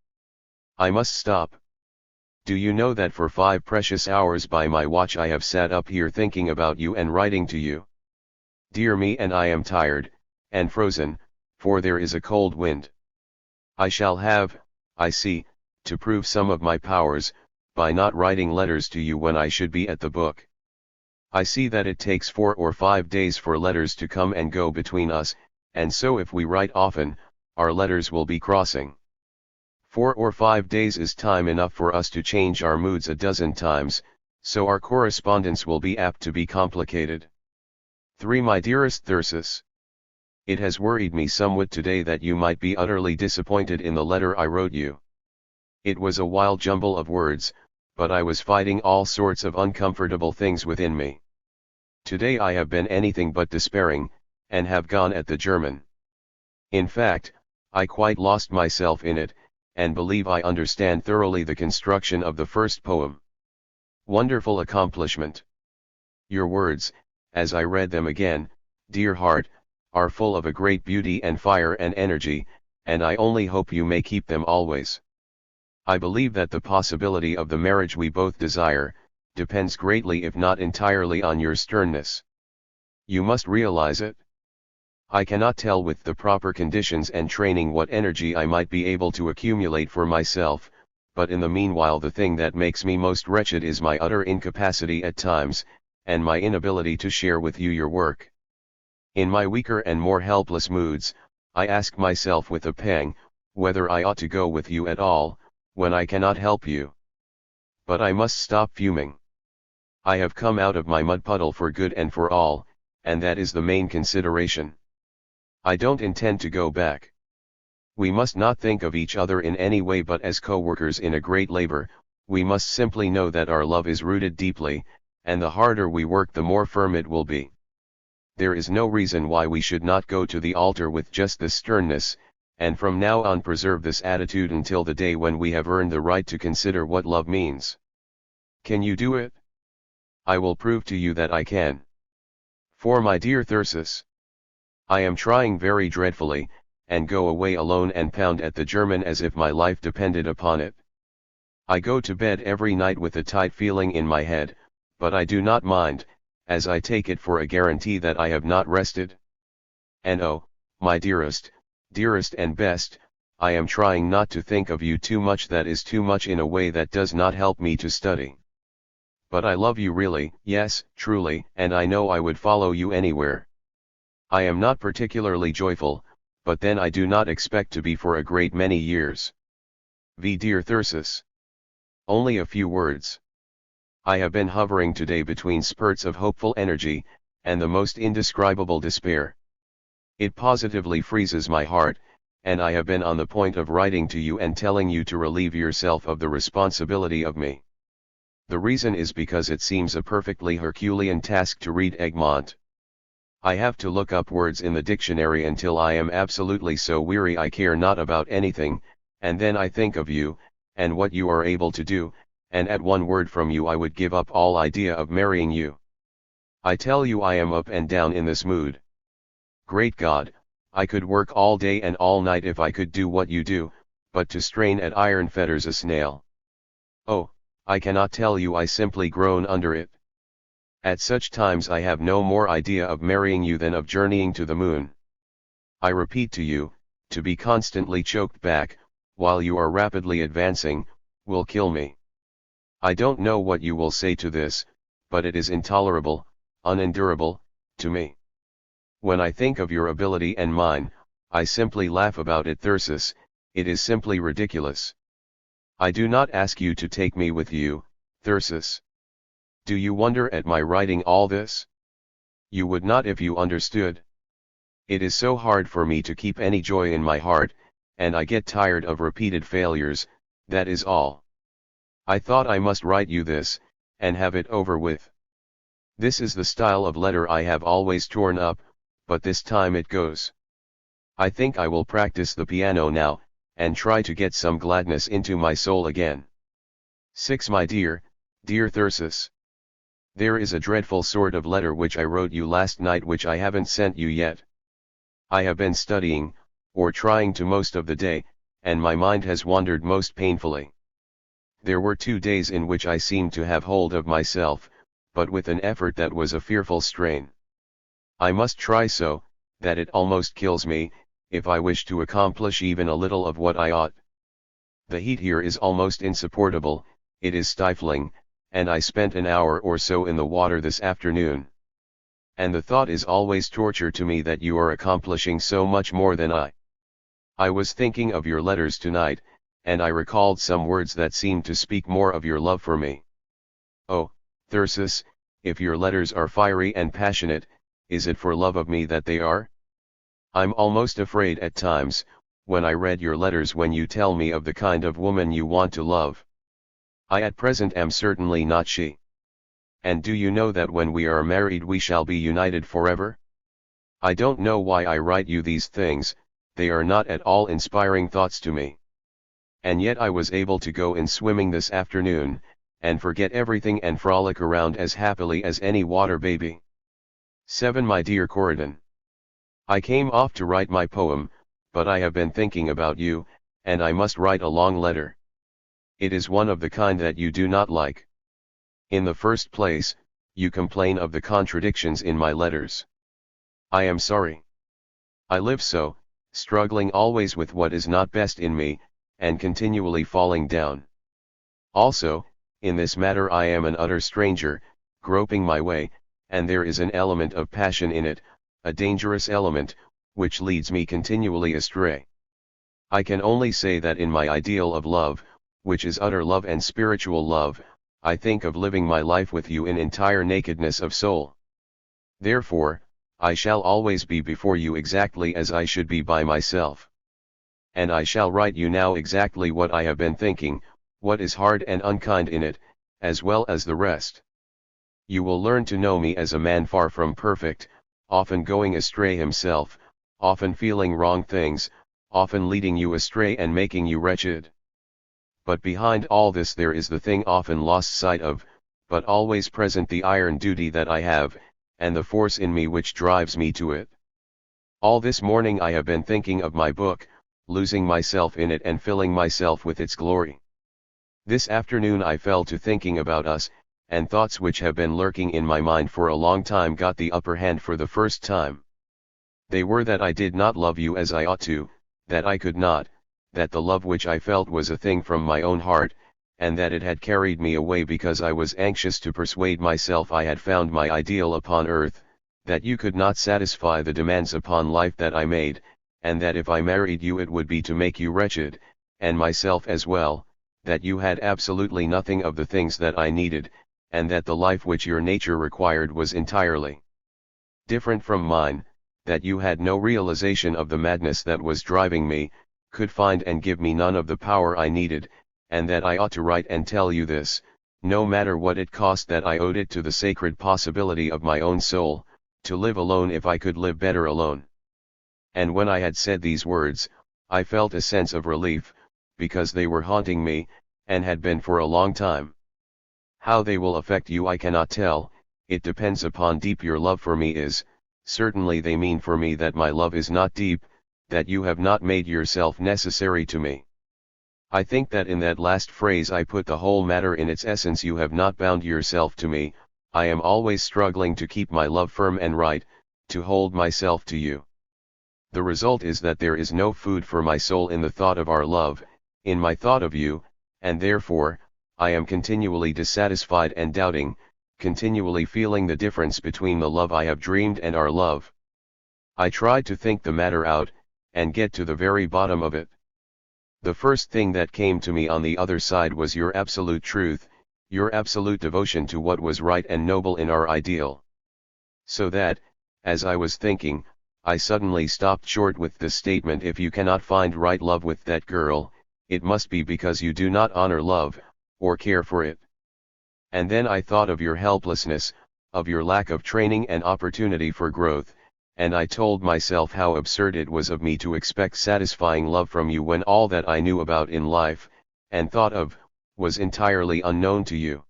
I must stop. Do you know that for 5 precious hours by my watch I have sat up here thinking about you and writing to you? Dear me, and I am tired, and frozen, for there is a cold wind. I shall have, I see, to prove some of my powers, by not writing letters to you when I should be at the book. I see that it takes 4 or 5 days for letters to come and go between us, and so if we write often, our letters will be crossing. 4 or 5 days is time enough for us to change our moods a dozen times, so our correspondence will be apt to be complicated. 3. My dearest Thyrsis, it has worried me somewhat today that you might be utterly disappointed in the letter I wrote you. It was a wild jumble of words, but I was fighting all sorts of uncomfortable things within me. Today I have been anything but despairing, and have gone at the German. In fact, I quite lost myself in it, and believe I understand thoroughly the construction of the first poem. Wonderful accomplishment. Your words, as I read them again, dear heart, are full of a great beauty and fire and energy, and I only hope you may keep them always. I believe that the possibility of the marriage we both desire, depends greatly if not entirely on your sternness. You must realize it. I cannot tell with the proper conditions and training what energy I might be able to accumulate for myself, but in the meanwhile the thing that makes me most wretched is my utter incapacity at times, and my inability to share with you your work. In my weaker and more helpless moods, I ask myself with a pang, whether I ought to go with you at all, when I cannot help you. But I must stop fuming. I have come out of my mud puddle for good and for all, and that is the main consideration. I don't intend to go back. We must not think of each other in any way but as co-workers in a great labor. We must simply know that our love is rooted deeply, and the harder we work the more firm it will be. There is no reason why we should not go to the altar with just this sternness, and from now on preserve this attitude until the day when we have earned the right to consider what love means. Can you do it? I will prove to you that I can. For my dear Thyrsis, I am trying very dreadfully, and go away alone and pound at the German as if my life depended upon it. I go to bed every night with a tight feeling in my head, but I do not mind, as I take it for a guarantee that I have not rested. And oh, my dearest and best, I am trying not to think of you too much, that is too much in a way that does not help me to study. But I love you really, yes, truly, and I know I would follow you anywhere. I am not particularly joyful, but then I do not expect to be for a great many years. Dear Thyrsis. Only a few words. I have been hovering today between spurts of hopeful energy, and the most indescribable despair. It positively freezes my heart, and I have been on the point of writing to you and telling you to relieve yourself of the responsibility of me. The reason is because it seems a perfectly Herculean task to read Egmont. I have to look up words in the dictionary until I am absolutely so weary I care not about anything, and then I think of you, and what you are able to do, and at one word from you I would give up all idea of marrying you. I tell you I am up and down in this mood. Great God, I could work all day and all night if I could do what you do, but to strain at iron fetters a snail. Oh, I cannot tell you I simply groan under it. At such times I have no more idea of marrying you than of journeying to the moon. I repeat to you, to be constantly choked back, while you are rapidly advancing, will kill me. I don't know what you will say to this, but it is intolerable, unendurable, to me. When I think of your ability and mine, I simply laugh about it, Thyrsis. It is simply ridiculous. I do not ask you to take me with you, Thyrsis. Do you wonder at my writing all this? You would not if you understood. It is so hard for me to keep any joy in my heart, and I get tired of repeated failures, that is all. I thought I must write you this, and have it over with. This is the style of letter I have always torn up, but this time it goes. I think I will practice the piano now, and try to get some gladness into my soul again. 6. My dear Thyrsis. There is a dreadful sort of letter which I wrote you last night which I haven't sent you yet. I have been studying, or trying to most of the day, and my mind has wandered most painfully. There were 2 days in which I seemed to have hold of myself, but with an effort that was a fearful strain. I must try so, that it almost kills me, if I wish to accomplish even a little of what I ought. The heat here is almost insupportable, it is stifling, and I spent an hour or so in the water this afternoon. And the thought is always torture to me that you are accomplishing so much more than I. I was thinking of your letters tonight, and I recalled some words that seemed to speak more of your love for me. Oh, Thyrsis, if your letters are fiery and passionate, is it for love of me that they are? I'm almost afraid at times, when I read your letters, when you tell me of the kind of woman you want to love. I at present am certainly not she. And do you know that when we are married we shall be united forever? I don't know why I write you these things, they are not at all inspiring thoughts to me. And yet I was able to go in swimming this afternoon, and forget everything and frolic around as happily as any water baby. 7. My dear Corydon, I came off to write my poem, but I have been thinking about you, and I must write a long letter. It is one of the kind that you do not like. In the first place, you complain of the contradictions in my letters. I am sorry. I live so, struggling always with what is not best in me, and continually falling down. Also, in this matter I am an utter stranger, groping my way, and there is an element of passion in it, a dangerous element, which leads me continually astray. I can only say that in my ideal of love, which is utter love and spiritual love, I think of living my life with you in entire nakedness of soul. Therefore, I shall always be before you exactly as I should be by myself. And I shall write you now exactly what I have been thinking, what is hard and unkind in it, as well as the rest. You will learn to know me as a man far from perfect, often going astray himself, often feeling wrong things, often leading you astray and making you wretched. But behind all this there is the thing often lost sight of, but always present, the iron duty that I have, and the force in me which drives me to it. All this morning I have been thinking of my book, losing myself in it and filling myself with its glory. This afternoon I fell to thinking about us, and thoughts which have been lurking in my mind for a long time got the upper hand for the first time. They were that I did not love you as I ought to, that I could not, that the love which I felt was a thing from my own heart, and that it had carried me away because I was anxious to persuade myself I had found my ideal upon earth, that you could not satisfy the demands upon life that I made, and that if I married you it would be to make you wretched, and myself as well, that you had absolutely nothing of the things that I needed, and that the life which your nature required was entirely different from mine, that you had no realization of the madness that was driving me, could find and give me none of the power I needed, and that I ought to write and tell you this, no matter what it cost, that I owed it to the sacred possibility of my own soul, to live alone if I could live better alone. And when I had said these words, I felt a sense of relief, because they were haunting me, and had been for a long time. How they will affect you I cannot tell, it depends upon deep your love for me is. Certainly they mean for me that my love is not deep, that you have not made yourself necessary to me. I think that in that last phrase I put the whole matter in its essence. You have not bound yourself to me. I am always struggling to keep my love firm and right, to hold myself to you. The result is that there is no food for my soul in the thought of our love, in my thought of you, and therefore, I am continually dissatisfied and doubting, continually feeling the difference between the love I have dreamed and our love. I tried to think the matter out, and get to the very bottom of it. The first thing that came to me on the other side was your absolute truth, your absolute devotion to what was right and noble in our ideal. So that, as I was thinking, I suddenly stopped short with this statement: if you cannot find right love with that girl, it must be because you do not honor love, or care for it. And then I thought of your helplessness, of your lack of training and opportunity for growth, and I told myself how absurd it was of me to expect satisfying love from you when all that I knew about in life, and thought of, was entirely unknown to you.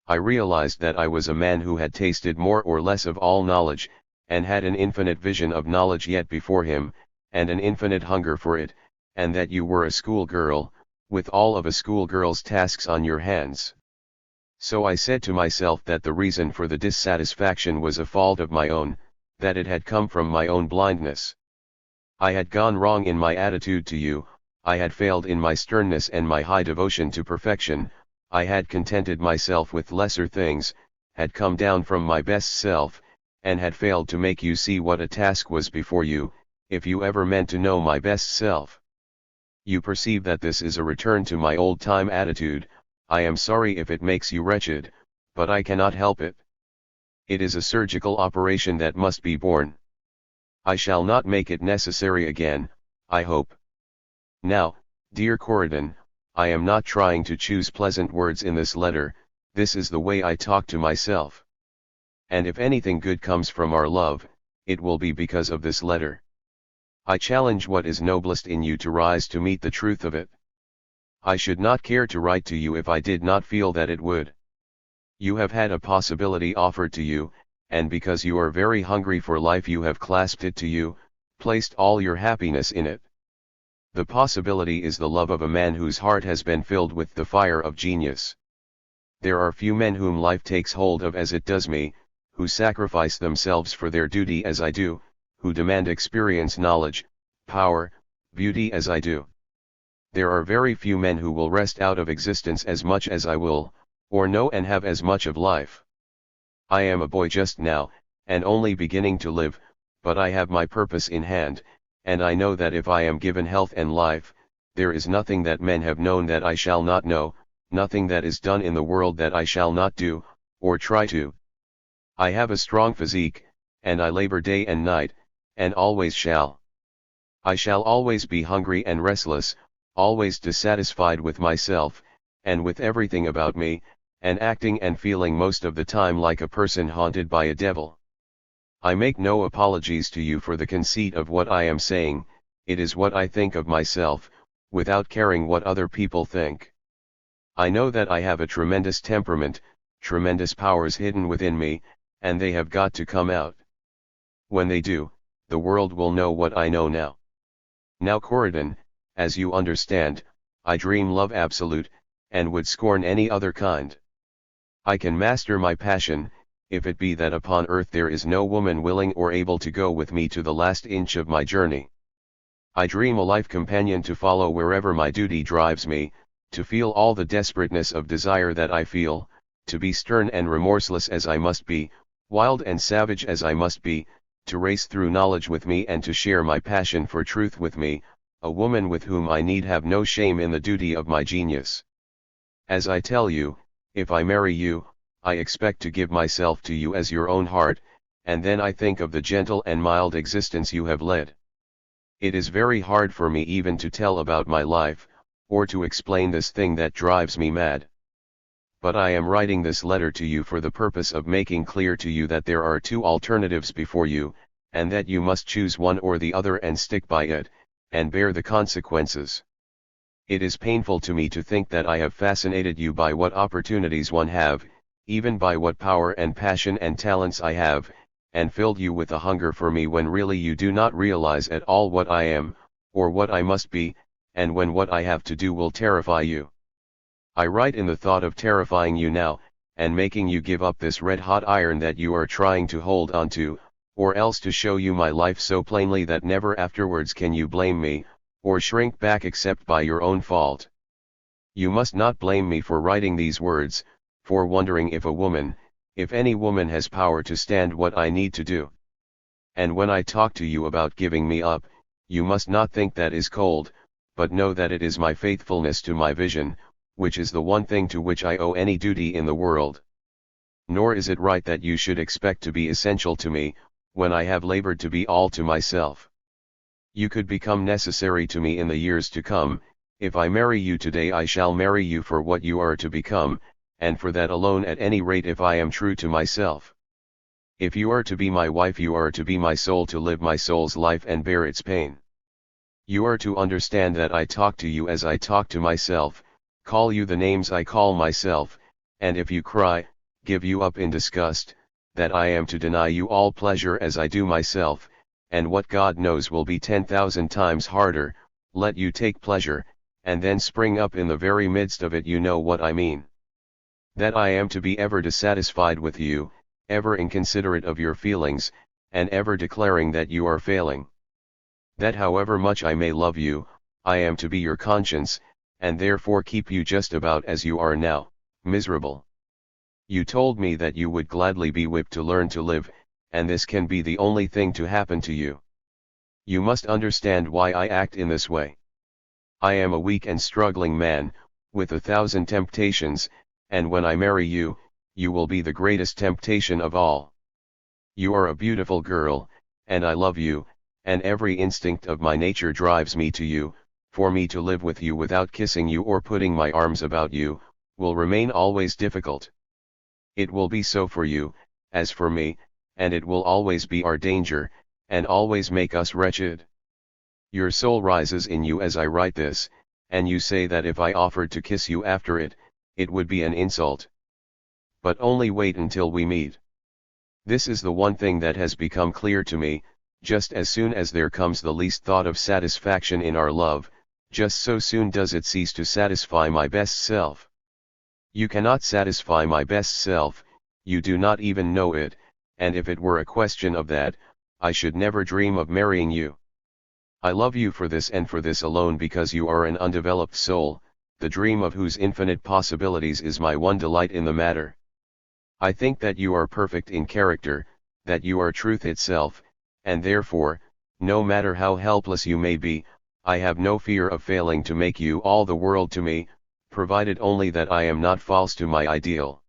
I realized that I was a man who had tasted more or less of all knowledge, and had an infinite vision of knowledge yet before him, and an infinite hunger for it, and that you were a schoolgirl, with all of a schoolgirl's tasks on your hands. So I said to myself that the reason for the dissatisfaction was a fault of my own, that it had come from my own blindness. I had gone wrong in my attitude to you, I had failed in my sternness and my high devotion to perfection, I had contented myself with lesser things, had come down from my best self, and had failed to make you see what a task was before you, if you ever meant to know my best self. You perceive that this is a return to my old-time attitude. I am sorry if it makes you wretched, but I cannot help it. It is a surgical operation that must be borne. I shall not make it necessary again, I hope. Now, dear Corydon, I am not trying to choose pleasant words in this letter, this is the way I talk to myself. And if anything good comes from our love, it will be because of this letter. I challenge what is noblest in you to rise to meet the truth of it. I should not care to write to you if I did not feel that it would. You have had a possibility offered to you, and because you are very hungry for life you have clasped it to you, placed all your happiness in it. The possibility is the love of a man whose heart has been filled with the fire of genius. There are few men whom life takes hold of as it does me, who sacrifice themselves for their duty as I do, who demand experience, knowledge, power, beauty as I do. There are very few men who will wrest out of existence as much as I will, or know and have as much of life. I am a boy just now, and only beginning to live, but I have my purpose in hand, and I know that if I am given health and life, there is nothing that men have known that I shall not know, nothing that is done in the world that I shall not do, or try to. I have a strong physique, and I labor day and night, and always shall. I shall always be hungry and restless, always dissatisfied with myself, and with everything about me, and acting and feeling most of the time like a person haunted by a devil. I make no apologies to you for the conceit of what I am saying, it is what I think of myself, without caring what other people think. I know that I have a tremendous temperament, tremendous powers hidden within me, and they have got to come out. When they do, the world will know what I know now. Now Corydon, as you understand, I dream love absolute, and would scorn any other kind. I can master my passion, if it be that upon earth there is no woman willing or able to go with me to the last inch of my journey. I dream a life companion to follow wherever my duty drives me, to feel all the desperateness of desire that I feel, to be stern and remorseless as I must be, wild and savage as I must be, to race through knowledge with me and to share my passion for truth with me, a woman with whom I need have no shame in the duty of my genius. As I tell you, if I marry you, I expect to give myself to you as your own heart, and then I think of the gentle and mild existence you have led. It is very hard for me even to tell about my life, or to explain this thing that drives me mad. But I am writing this letter to you for the purpose of making clear to you that there are two alternatives before you, and that you must choose one or the other and stick by it, and bear the consequences. It is painful to me to think that I have fascinated you by what opportunities one have, even by what power and passion and talents I have, and filled you with a hunger for me when really you do not realize at all what I am, or what I must be, and when what I have to do will terrify you. I write in the thought of terrifying you now, and making you give up this red-hot iron that you are trying to hold on to, or else to show you my life so plainly that never afterwards can you blame me, or shrink back except by your own fault. You must not blame me for writing these words, for wondering if a woman, if any woman has power to stand what I need to do. And when I talk to you about giving me up, you must not think that is cold, but know that it is my faithfulness to my vision, which is the one thing to which I owe any duty in the world. Nor is it right that you should expect to be essential to me, when I have labored to be all to myself. You could become necessary to me in the years to come. If I marry you today I shall marry you for what you are to become, and for that alone at any rate if I am true to myself. If you are to be my wife you are to be my soul, to live my soul's life and bear its pain. You are to understand that I talk to you as I talk to myself, call you the names I call myself, and if you cry, give you up in disgust, that I am to deny you all pleasure as I do myself, and what God knows will be 10,000 times harder, let you take pleasure, and then spring up in the very midst of it. You know what I mean. That I am to be ever dissatisfied with you, ever inconsiderate of your feelings, and ever declaring that you are failing. That however much I may love you, I am to be your conscience, and therefore keep you just about as you are now, miserable. You told me that you would gladly be whipped to learn to live, and this can be the only thing to happen to you. You must understand why I act in this way. I am a weak and struggling man, with 1,000 temptations, and when I marry you, you will be the greatest temptation of all. You are a beautiful girl, and I love you, and every instinct of my nature drives me to you. For me to live with you without kissing you or putting my arms about you, will remain always difficult. It will be so for you, as for me, and it will always be our danger, and always make us wretched. Your soul rises in you as I write this, and you say that if I offered to kiss you after it, it would be an insult. But only wait until we meet. This is the one thing that has become clear to me: just as soon as there comes the least thought of satisfaction in our love, just so soon does it cease to satisfy my best self. You cannot satisfy my best self, you do not even know it, and if it were a question of that, I should never dream of marrying you. I love you for this and for this alone, because you are an undeveloped soul, the dream of whose infinite possibilities is my one delight in the matter. I think that you are perfect in character, that you are truth itself, and therefore, no matter how helpless you may be, I have no fear of failing to make you all the world to me, provided only that I am not false to my ideal.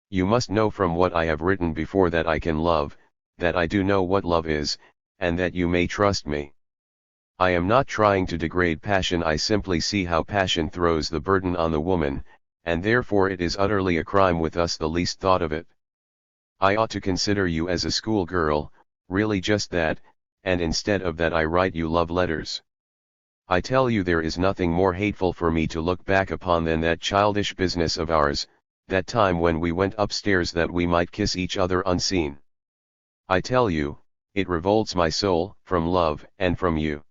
You must know from what I have written before that I can love, that I do know what love is, and that you may trust me. I am not trying to degrade passion, I simply see how passion throws the burden on the woman, and therefore it is utterly a crime with us the least thought of it. I ought to consider you as a schoolgirl, really just that, and instead of that I write you love letters. I tell you there is nothing more hateful for me to look back upon than that childish business of ours, that time when we went upstairs that we might kiss each other unseen. I tell you, it revolts my soul, from love and from you.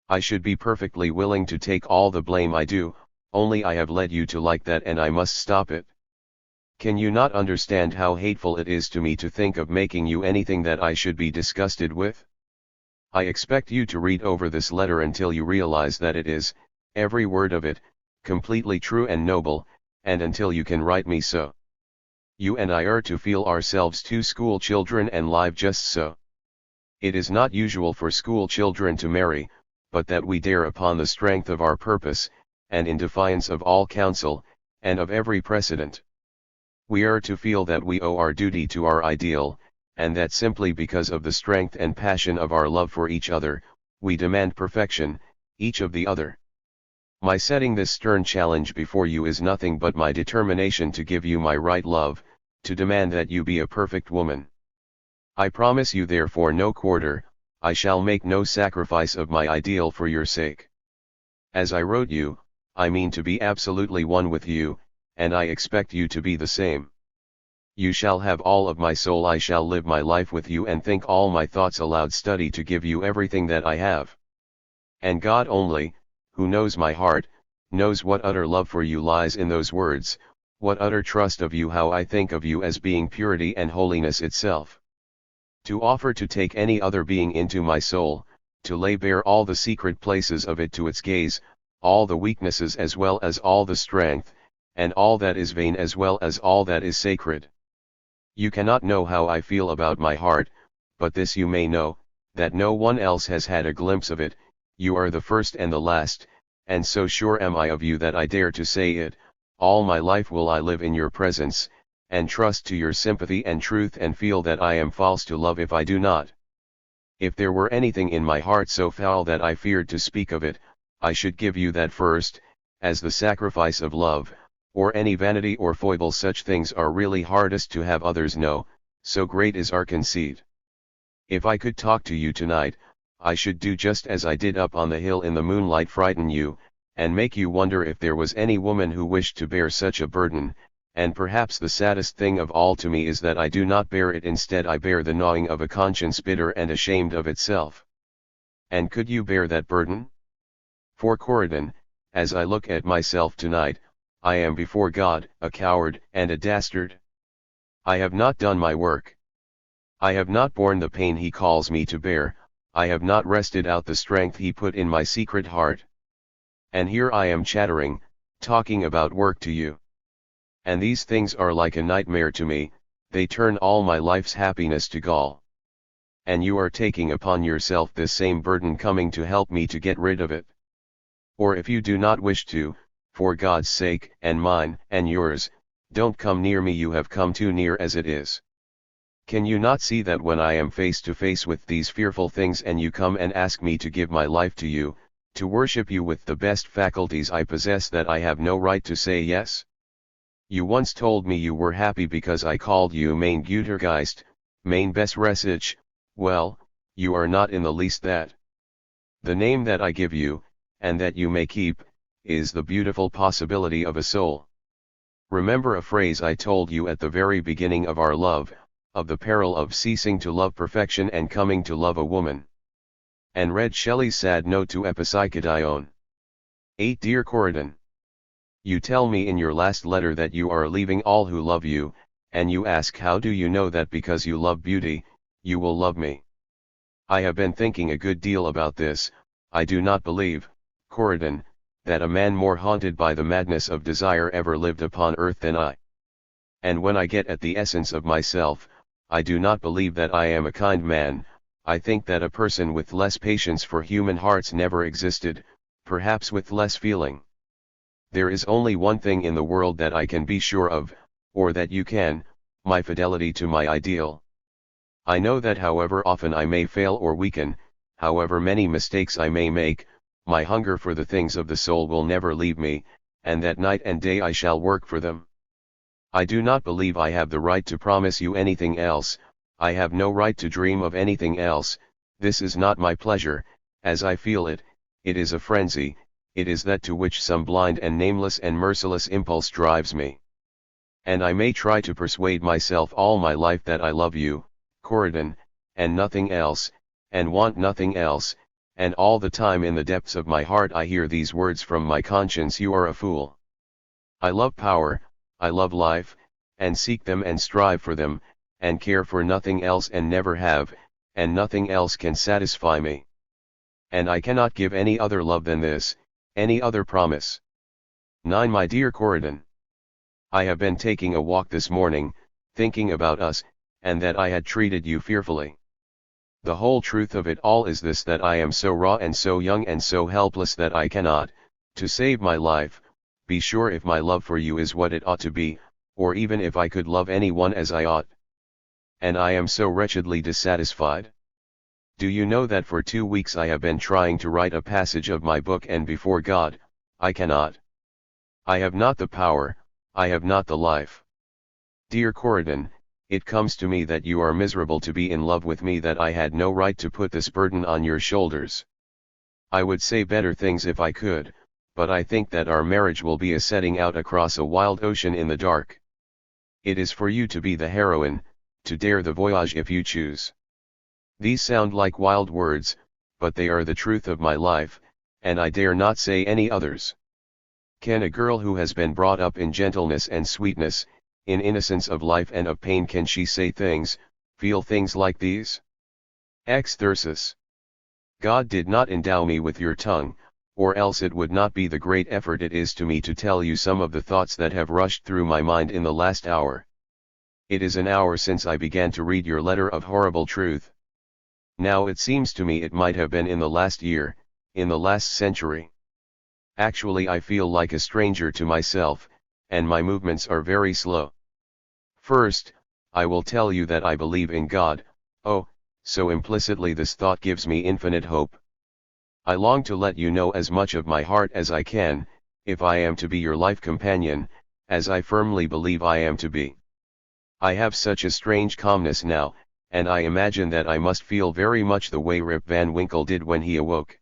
I should be perfectly willing to take all the blame I do, only I have led you to like that and I must stop it. Can you not understand how hateful it is to me to think of making you anything that I should be disgusted with? I expect you to read over this letter until you realize that it is, every word of it, completely true and noble, and until you can write me so. You and I are to feel ourselves two school children and live just so. It is not usual for school children to marry, but that we dare upon the strength of our purpose, and in defiance of all counsel, and of every precedent. We are to feel that we owe our duty to our ideal, and that simply because of the strength and passion of our love for each other, we demand perfection, each of the other. My setting this stern challenge before you is nothing but my determination to give you my right love, to demand that you be a perfect woman. I promise you therefore no quarter, I shall make no sacrifice of my ideal for your sake. As I wrote you, I mean to be absolutely one with you, and I expect you to be the same. You shall have all of my soul, I shall live my life with you and think all my thoughts aloud, study to give you everything that I have. And God only, who knows my heart, knows what utter love for you lies in those words, what utter trust of you, how I think of you as being purity and holiness itself. To offer to take any other being into my soul, to lay bare all the secret places of it to its gaze, all the weaknesses as well as all the strength, and all that is vain as well as all that is sacred. You cannot know how I feel about my heart, but this you may know, that no one else has had a glimpse of it. You are the first and the last, and so sure am I of you that I dare to say it, all my life will I live in your presence, and trust to your sympathy and truth, and feel that I am false to love if I do not. If there were anything in my heart so foul that I feared to speak of it, I should give you that first, as the sacrifice of love, or any vanity or foible. Such things are really hardest to have others know, so great is our conceit. If I could talk to you tonight, I should do just as I did up on the hill in the moonlight, frighten you, and make you wonder if there was any woman who wished to bear such a burden, and perhaps the saddest thing of all to me is that I do not bear it, instead I bear the gnawing of a conscience bitter and ashamed of itself. And could you bear that burden? For Corydon, as I look at myself tonight, I am before God, a coward and a dastard. I have not done my work. I have not borne the pain he calls me to bear, I have not wrested out the strength he put in my secret heart. And here I am chattering, talking about work to you. And these things are like a nightmare to me, they turn all my life's happiness to gall. And you are taking upon yourself this same burden, coming to help me to get rid of it. Or if you do not wish to, for God's sake, and mine, and yours, don't come near me, you have come too near as it is. Can you not see that when I am face to face with these fearful things and you come and ask me to give my life to you, to worship you with the best faculties I possess, that I have no right to say yes? You once told me you were happy because I called you mein guter Geist, mein besserich. Well, you are not in the least that. The name that I give you, and that you may keep, is the beautiful possibility of a soul. Remember a phrase I told you at the very beginning of our love, of the peril of ceasing to love perfection and coming to love a woman. And read Shelley's sad note to Epipsychodion. 8. Dear Corydon, you tell me in your last letter that you are leaving all who love you, and you ask how do you know that because you love beauty, you will love me. I have been thinking a good deal about this. I do not believe, Corydon, that a man more haunted by the madness of desire ever lived upon earth than I. And when I get at the essence of myself, I do not believe that I am a kind man. I think that a person with less patience for human hearts never existed, perhaps with less feeling. There is only one thing in the world that I can be sure of, or that you can, my fidelity to my ideal. I know that however often I may fail or weaken, however many mistakes I may make, my hunger for the things of the soul will never leave me, and that night and day I shall work for them. I do not believe I have the right to promise you anything else, I have no right to dream of anything else. This is not my pleasure, as I feel it, it is a frenzy, it is that to which some blind and nameless and merciless impulse drives me. And I may try to persuade myself all my life that I love you, Corydon, and nothing else, and want nothing else, and all the time in the depths of my heart I hear these words from my conscience: you are a fool. I love power, I love life, and seek them and strive for them, and care for nothing else and never have, and nothing else can satisfy me. And I cannot give any other love than this, any other promise. 9. My dear Corydon, I have been taking a walk this morning, thinking about us, and that I had treated you fearfully. The whole truth of it all is this, that I am so raw and so young and so helpless that I cannot, to save my life, be sure if my love for you is what it ought to be, or even if I could love anyone as I ought. And I am so wretchedly dissatisfied. Do you know that for 2 weeks I have been trying to write a passage of my book, and before God, I cannot. I have not the power, I have not the life. Dear Corydon, it comes to me that you are miserable to be in love with me, that I had no right to put this burden on your shoulders. I would say better things if I could, but I think that our marriage will be a setting out across a wild ocean in the dark. It is for you to be the heroine, to dare the voyage if you choose. These sound like wild words, but they are the truth of my life, and I dare not say any others. Can a girl who has been brought up in gentleness and sweetness, in innocence of life and of pain, can she say things, feel things like these? Exercis. God did not endow me with your tongue, or else it would not be the great effort it is to me to tell you some of the thoughts that have rushed through my mind in the last hour. It is an hour since I began to read your letter of horrible truth. Now it seems to me it might have been in the last year, in the last century. Actually I feel like a stranger to myself, and my movements are very slow. First, I will tell you that I believe in God. Oh, so implicitly this thought gives me infinite hope. I long to let you know as much of my heart as I can, if I am to be your life companion, as I firmly believe I am to be. I have such a strange calmness now, and I imagine that I must feel very much the way Rip Van Winkle did when he awoke.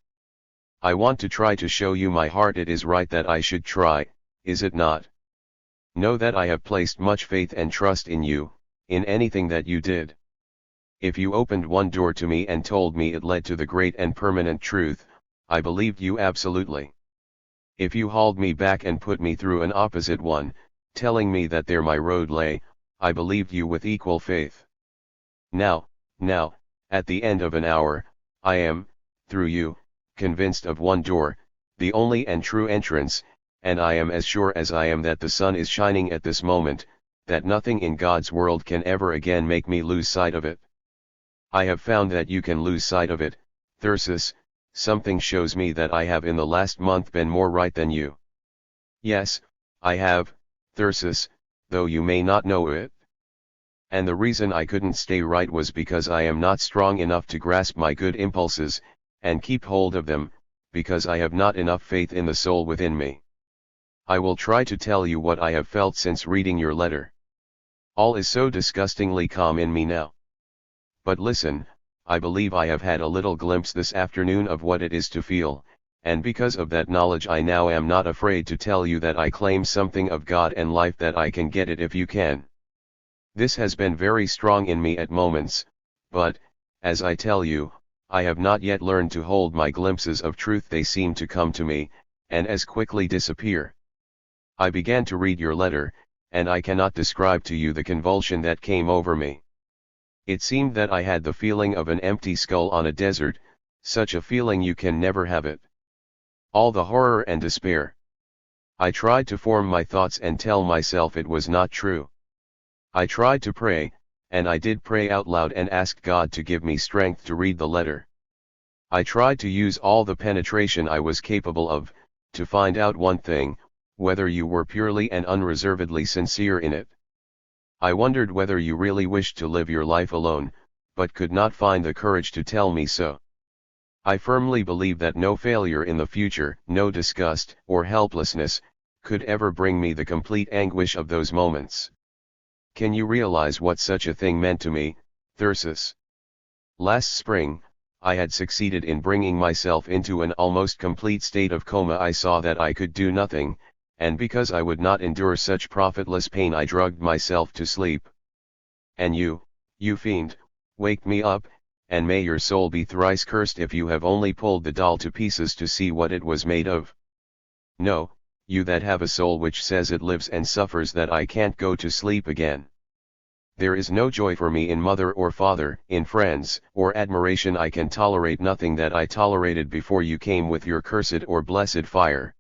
I want to try to show you my heart. It is right that I should try, is it not? Know that I have placed much faith and trust in you, in anything that you did. If you opened one door to me and told me it led to the great and permanent truth, I believed you absolutely. If you hauled me back and put me through an opposite one, telling me that there my road lay, I believed you with equal faith. Now, at the end of an hour, I am, through you, convinced of one door, the only and true entrance, and I am as sure as I am that the sun is shining at this moment, that nothing in God's world can ever again make me lose sight of it. I have found that you can lose sight of it, Thyrsis. Something shows me that I have in the last month been more right than you. Yes, I have, Thyrsis, though you may not know it. And the reason I couldn't stay right was because I am not strong enough to grasp my good impulses, and keep hold of them, because I have not enough faith in the soul within me. I will try to tell you what I have felt since reading your letter. All is so disgustingly calm in me now. But listen, I believe I have had a little glimpse this afternoon of what it is to feel, and because of that knowledge I now am not afraid to tell you that I claim something of God and life, that I can get it if you can. This has been very strong in me at moments, but, as I tell you, I have not yet learned to hold my glimpses of truth. They seem to come to me, and as quickly disappear. I began to read your letter, and I cannot describe to you the convulsion that came over me. It seemed that I had the feeling of an empty skull on a desert, such a feeling you can never have it. All the horror and despair. I tried to form my thoughts and tell myself it was not true. I tried to pray, and I did pray out loud and asked God to give me strength to read the letter. I tried to use all the penetration I was capable of, to find out one thing, whether you were purely and unreservedly sincere in it. I wondered whether you really wished to live your life alone, but could not find the courage to tell me so. I firmly believe that no failure in the future, no disgust or helplessness, could ever bring me the complete anguish of those moments. Can you realize what such a thing meant to me, Thyrsis? Last spring, I had succeeded in bringing myself into an almost complete state of coma. I saw that I could do nothing, and because I would not endure such profitless pain I drugged myself to sleep. And you fiend, waked me up, and may your soul be thrice cursed if you have only pulled the doll to pieces to see what it was made of. No, you that have a soul which says it lives and suffers that I can't go to sleep again. There is no joy for me in mother or father, in friends, or admiration. I can tolerate nothing that I tolerated before you came with your cursed or blessed fire.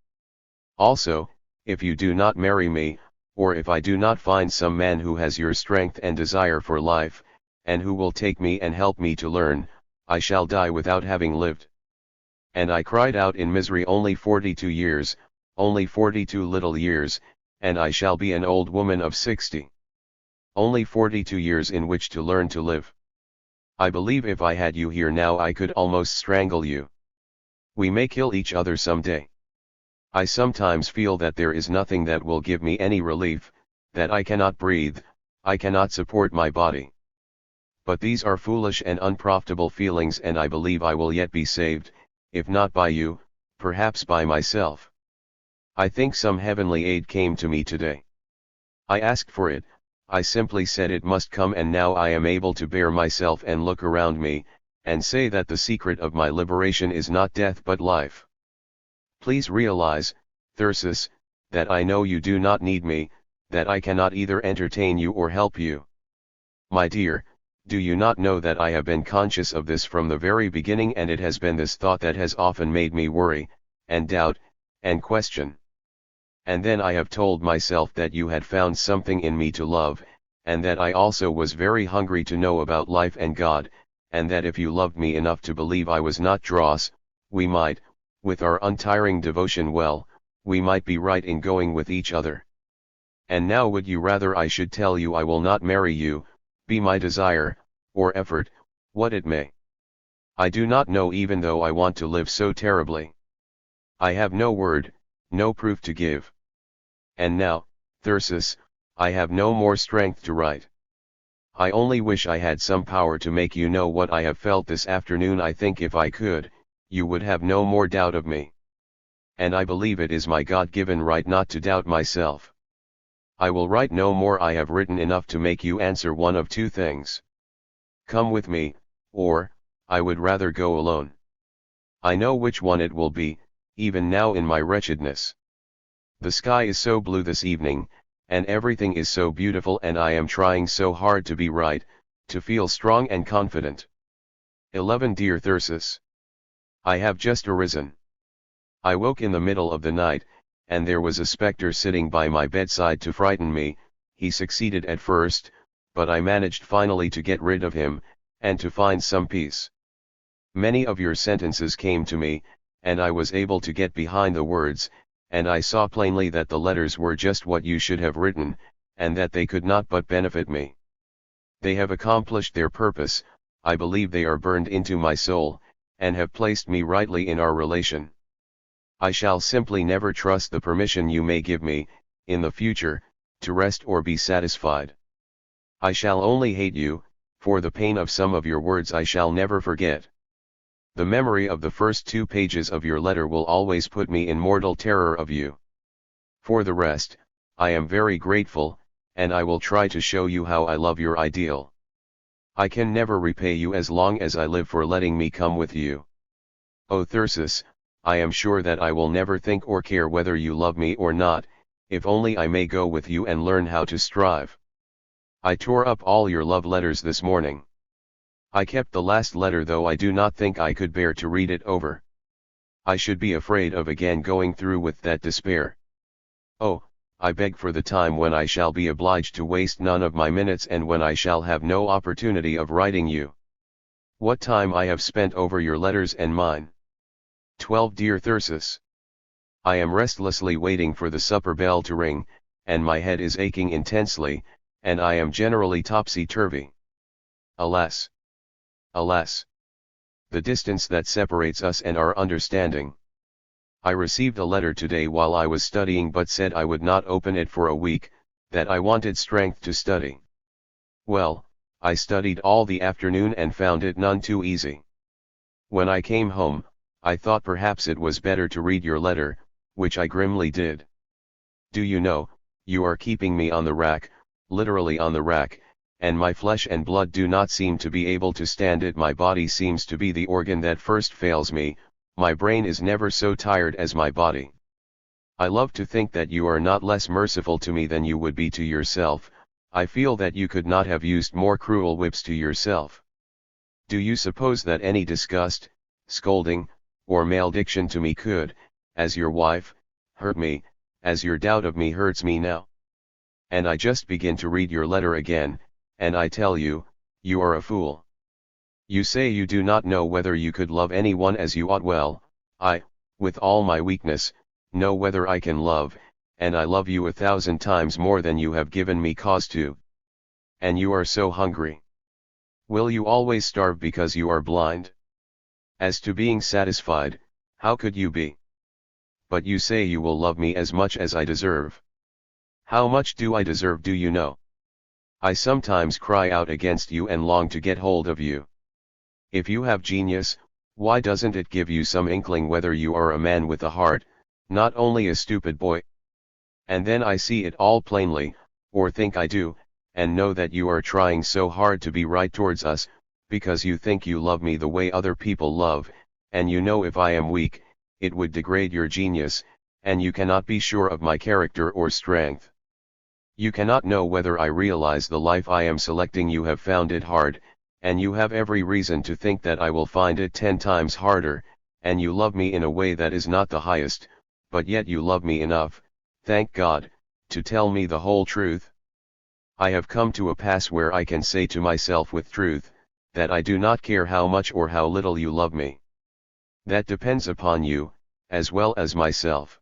Also, if you do not marry me, or if I do not find some man who has your strength and desire for life, and who will take me and help me to learn, I shall die without having lived. And I cried out in misery, only 42 years, only 42 little years, and I shall be an old woman of 60. Only 42 years in which to learn to live. I believe if I had you here now I could almost strangle you. We may kill each other some day. I sometimes feel that there is nothing that will give me any relief, that I cannot breathe, I cannot support my body. But these are foolish and unprofitable feelings, and I believe I will yet be saved, if not by you, perhaps by myself. I think some heavenly aid came to me today. I asked for it, I simply said it must come, and now I am able to bear myself and look around me, and say that the secret of my liberation is not death but life. Please realize, Thyrsis, that I know you do not need me, that I cannot either entertain you or help you. My dear, do you not know that I have been conscious of this from the very beginning, and it has been this thought that has often made me worry, and doubt, and question. And then I have told myself that you had found something in me to love, and that I also was very hungry to know about life and God, and that if you loved me enough to believe I was not dross, we might, with our untiring devotion, we might be right in going with each other. And now would you rather I should tell you I will not marry you, be my desire, or effort, what it may? I do not know, even though I want to live so terribly. I have no word, no proof to give. And now, Thyrsis, I have no more strength to write. I only wish I had some power to make you know what I have felt this afternoon. I think if I could, you would have no more doubt of me. And I believe it is my God-given right not to doubt myself. I will write no more. I have written enough to make you answer one of two things. Come with me, or, I would rather go alone. I know which one it will be, even now in my wretchedness. The sky is so blue this evening, and everything is so beautiful, and I am trying so hard to be right, to feel strong and confident. 11 Dear Thyrsis, I have just arisen. I woke in the middle of the night, and there was a spectre sitting by my bedside to frighten me. He succeeded at first, but I managed finally to get rid of him, and to find some peace. Many of your sentences came to me, and I was able to get behind the words, and I saw plainly that the letters were just what you should have written, and that they could not but benefit me. They have accomplished their purpose. I believe they are burned into my soul, and have placed me rightly in our relation. I shall simply never trust the permission you may give me, in the future, to rest or be satisfied. I shall only hate you, for the pain of some of your words I shall never forget. The memory of the first 2 pages of your letter will always put me in mortal terror of you. For the rest, I am very grateful, and I will try to show you how I love your ideal. I can never repay you as long as I live for letting me come with you. O Thyrsis, I am sure that I will never think or care whether you love me or not, if only I may go with you and learn how to strive. I tore up all your love letters this morning. I kept the last letter, though I do not think I could bear to read it over. I should be afraid of again going through with that despair. Oh, I beg for the time when I shall be obliged to waste none of my minutes, and when I shall have no opportunity of writing you. What time I have spent over your letters and mine. 12 Dear Thyrsis, I am restlessly waiting for the supper bell to ring, and my head is aching intensely, and I am generally topsy-turvy. Alas! Alas! The distance that separates us and our understanding. I received a letter today while I was studying, but said I would not open it for a week, that I wanted strength to study. Well, I studied all the afternoon and found it none too easy. When I came home, I thought perhaps it was better to read your letter, which I grimly did. Do you know, you are keeping me on the rack, literally on the rack, and my flesh and blood do not seem to be able to stand it. My body seems to be the organ that first fails me. My brain is never so tired as my body. I love to think that you are not less merciful to me than you would be to yourself. I feel that you could not have used more cruel whips to yourself. Do you suppose that any disgust, scolding, or malediction to me could, as your wife, hurt me, as your doubt of me hurts me now? And I just begin to read your letter again, and I tell you, you are a fool. You say you do not know whether you could love anyone as you ought. Well, I, with all my weakness, know whether I can love, and I love you 1,000 times more than you have given me cause to. And you are so hungry. Will you always starve because you are blind? As to being satisfied, how could you be? But you say you will love me as much as I deserve. How much do I deserve, do you know? I sometimes cry out against you and long to get hold of you. If you have genius, why doesn't it give you some inkling whether you are a man with a heart, not only a stupid boy? And then I see it all plainly, or think I do, and know that you are trying so hard to be right towards us, because you think you love me the way other people love, and you know if I am weak, it would degrade your genius, and you cannot be sure of my character or strength. You cannot know whether I realize the life I am selecting. You have found it hard, and you have every reason to think that I will find it 10 times harder, and you love me in a way that is not the highest, but yet you love me enough, thank God, to tell me the whole truth. I have come to a pass where I can say to myself with truth, that I do not care how much or how little you love me. That depends upon you, as well as myself.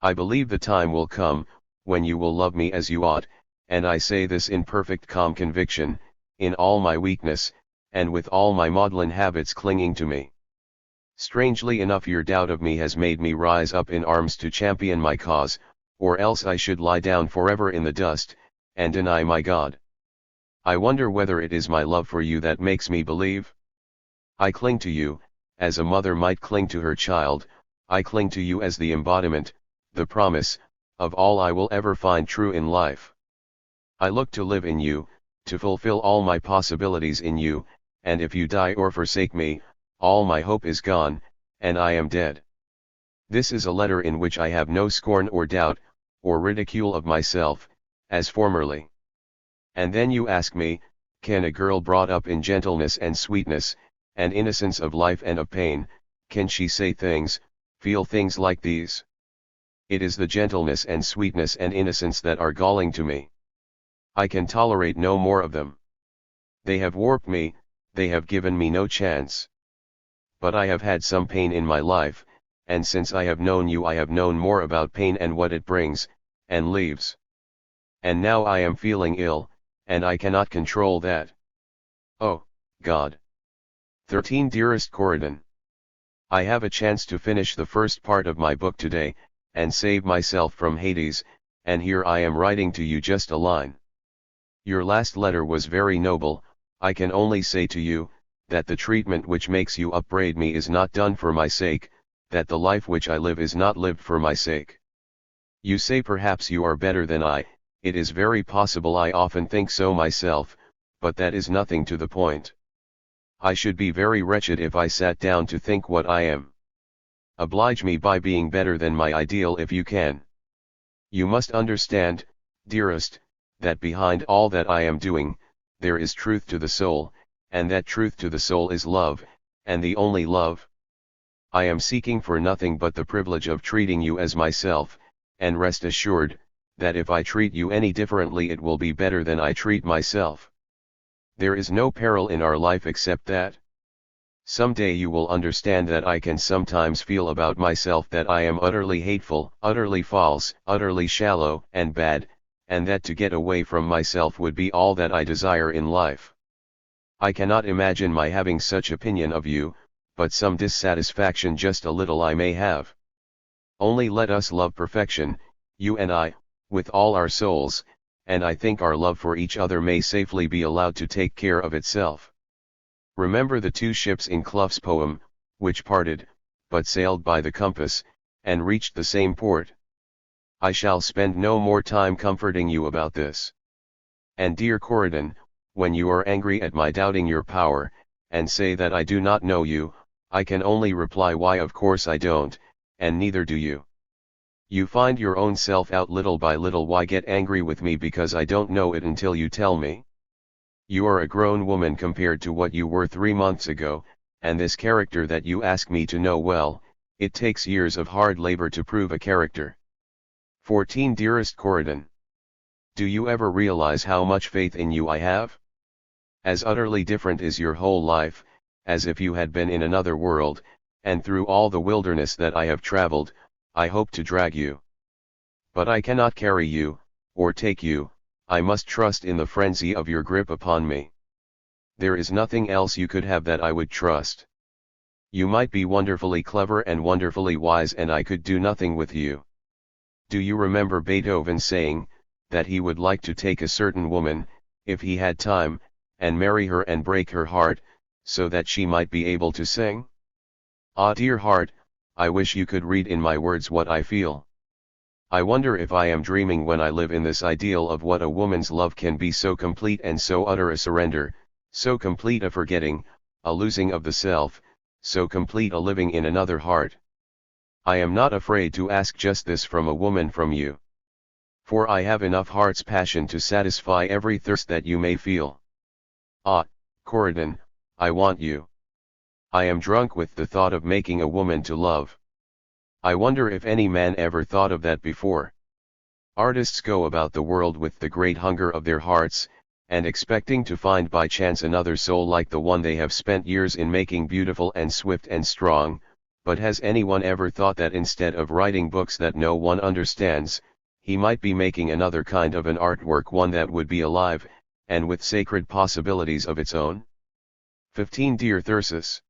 I believe the time will come, when you will love me as you ought, and I say this in perfect calm conviction, in all my weakness, and with all my maudlin habits clinging to me. Strangely enough, your doubt of me has made me rise up in arms to champion my cause, or else I should lie down forever in the dust, and deny my God. I wonder whether it is my love for you that makes me believe. I cling to you, as a mother might cling to her child. I cling to you as the embodiment, the promise, of all I will ever find true in life. I look to live in you, to fulfill all my possibilities in you, and if you die or forsake me, all my hope is gone, and I am dead. This is a letter in which I have no scorn or doubt, or ridicule of myself, as formerly. And then you ask me, can a girl brought up in gentleness and sweetness, and innocence of life and of pain, can she say things, feel things like these? It is the gentleness and sweetness and innocence that are galling to me. I can tolerate no more of them. They have warped me, they have given me no chance. But I have had some pain in my life, and since I have known you I have known more about pain and what it brings, and leaves. And now I am feeling ill, and I cannot control that. Oh, God. 13 Dearest Corydon, I have a chance to finish the first part of my book today, and save myself from Hades, and here I am writing to you just a line. Your last letter was very noble. I can only say to you, that the treatment which makes you upbraid me is not done for my sake, that the life which I live is not lived for my sake. You say perhaps you are better than I, it is very possible I often think so myself, but that is nothing to the point. I should be very wretched if I sat down to think what I am. Oblige me by being better than my ideal if you can. You must understand, dearest, that behind all that I am doing, there is truth to the soul, and that truth to the soul is love, and the only love. I am seeking for nothing but the privilege of treating you as myself, and rest assured, that if I treat you any differently it will be better than I treat myself. There is no peril in our life except that. Some day you will understand that I can sometimes feel about myself that I am utterly hateful, utterly false, utterly shallow and bad, and that to get away from myself would be all that I desire in life. I cannot imagine my having such opinion of you, but some dissatisfaction just a little I may have. Only let us love perfection, you and I, with all our souls, and I think our love for each other may safely be allowed to take care of itself. Remember the two ships in Clough's poem, which parted, but sailed by the compass, and reached the same port. I shall spend no more time comforting you about this. And dear Corydon, when you are angry at my doubting your power, and say that I do not know you, I can only reply why of course I don't, and neither do you. You find your own self out little by little. Why get angry with me because I don't know it until you tell me? You are a grown woman compared to what you were 3 months ago, and this character that you ask me to know well, it takes years of hard labor to prove a character. 14 Dearest Corydon, do you ever realize how much faith in you I have? As utterly different is your whole life, as if you had been in another world, and through all the wilderness that I have traveled, I hope to drag you. But I cannot carry you, or take you, I must trust in the frenzy of your grip upon me. There is nothing else you could have that I would trust. You might be wonderfully clever and wonderfully wise and I could do nothing with you. Do you remember Beethoven saying, that he would like to take a certain woman, if he had time, and marry her and break her heart, so that she might be able to sing? Ah, dear heart, I wish you could read in my words what I feel. I wonder if I am dreaming when I live in this ideal of what a woman's love can be, so complete and so utter a surrender, so complete a forgetting, a losing of the self, so complete a living in another heart. I am not afraid to ask just this from a woman, from you. For I have enough heart's passion to satisfy every thirst that you may feel. Ah, Corydon, I want you. I am drunk with the thought of making a woman to love. I wonder if any man ever thought of that before. Artists go about the world with the great hunger of their hearts, and expecting to find by chance another soul like the one they have spent years in making beautiful and swift and strong, but has anyone ever thought that instead of writing books that no one understands, he might be making another kind of an artwork, one that would be alive, and with sacred possibilities of its own? 15 Dear Thyrsis,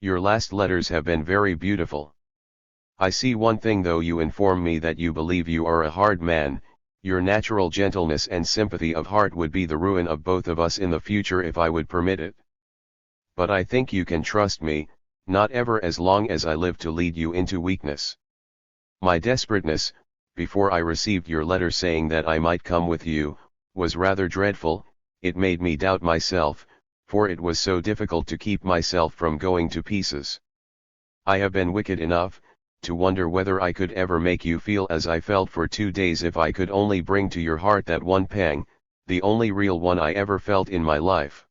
your last letters have been very beautiful. I see one thing, though you inform me that you believe you are a hard man, your natural gentleness and sympathy of heart would be the ruin of both of us in the future if I would permit it. But I think you can trust me, not ever as long as I live to lead you into weakness. My desperateness, before I received your letter saying that I might come with you, was rather dreadful. It made me doubt myself, for it was so difficult to keep myself from going to pieces. I have been wicked enough, to wonder whether I could ever make you feel as I felt for 2 days if I could only bring to your heart that one pang, the only real one I ever felt in my life.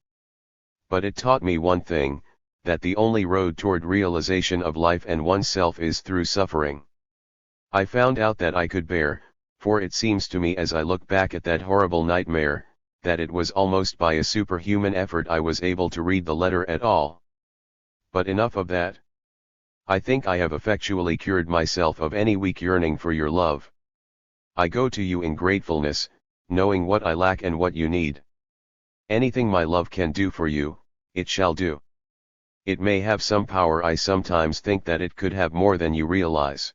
But it taught me one thing, that the only road toward realization of life and oneself is through suffering. I found out that I could bear, for it seems to me as I look back at that horrible nightmare, that it was almost by a superhuman effort I was able to read the letter at all. But enough of that. I think I have effectually cured myself of any weak yearning for your love. I go to you in gratefulness, knowing what I lack and what you need. Anything my love can do for you, it shall do. It may have some power. I sometimes think that it could have more than you realize.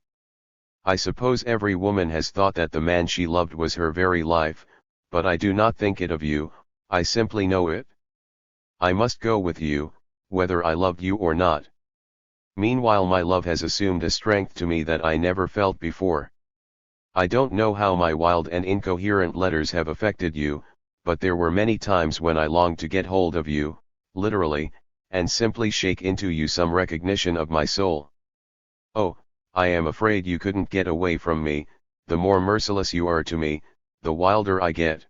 I suppose every woman has thought that the man she loved was her very life, but I do not think it of you, I simply know it. I must go with you, whether I loved you or not. Meanwhile my love has assumed a strength to me that I never felt before. I don't know how my wild and incoherent letters have affected you, but there were many times when I longed to get hold of you, literally, and simply shake into you some recognition of my soul. Oh, I am afraid you couldn't get away from me. The more merciless you are to me, the wilder I get.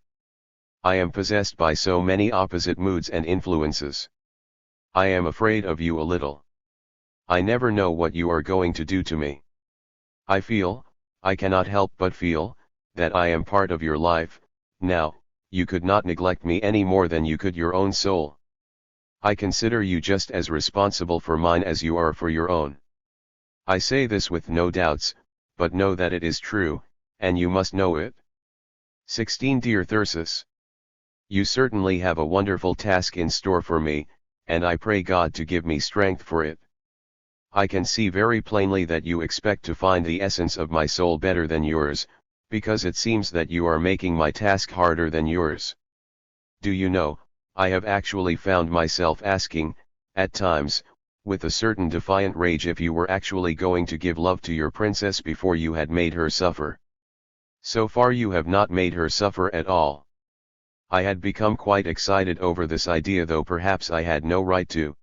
I am possessed by so many opposite moods and influences. I am afraid of you a little. I never know what you are going to do to me. I feel, I cannot help but feel, that I am part of your life. Now, you could not neglect me any more than you could your own soul. I consider you just as responsible for mine as you are for your own. I say this with no doubts, but know that it is true, and you must know it. 16 Dear Thyrsis, you certainly have a wonderful task in store for me, and I pray God to give me strength for it. I can see very plainly that you expect to find the essence of my soul better than yours, because it seems that you are making my task harder than yours. Do you know, I have actually found myself asking, at times, with a certain defiant rage, if you were actually going to give love to your princess before you had made her suffer. So far you have not made her suffer at all. I had become quite excited over this idea, though perhaps I had no right to.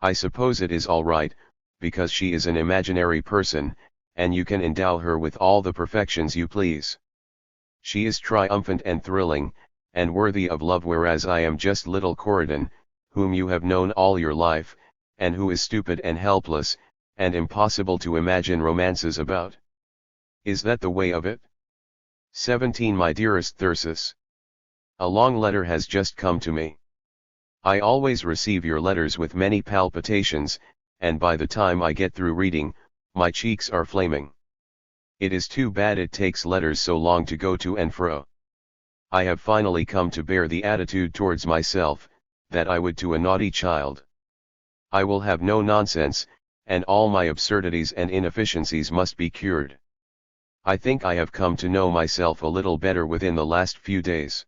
I suppose it is all right, because she is an imaginary person, and you can endow her with all the perfections you please. She is triumphant and thrilling, and worthy of love, whereas I am just little Corydon, whom you have known all your life, and who is stupid and helpless, and impossible to imagine romances about. Is that the way of it? 17 My dearest Thyrsis, a long letter has just come to me. I always receive your letters with many palpitations, and by the time I get through reading, my cheeks are flaming. It is too bad it takes letters so long to go to and fro. I have finally come to bear the attitude towards myself, that I would to a naughty child. I will have no nonsense, and all my absurdities and inefficiencies must be cured. I think I have come to know myself a little better within the last few days.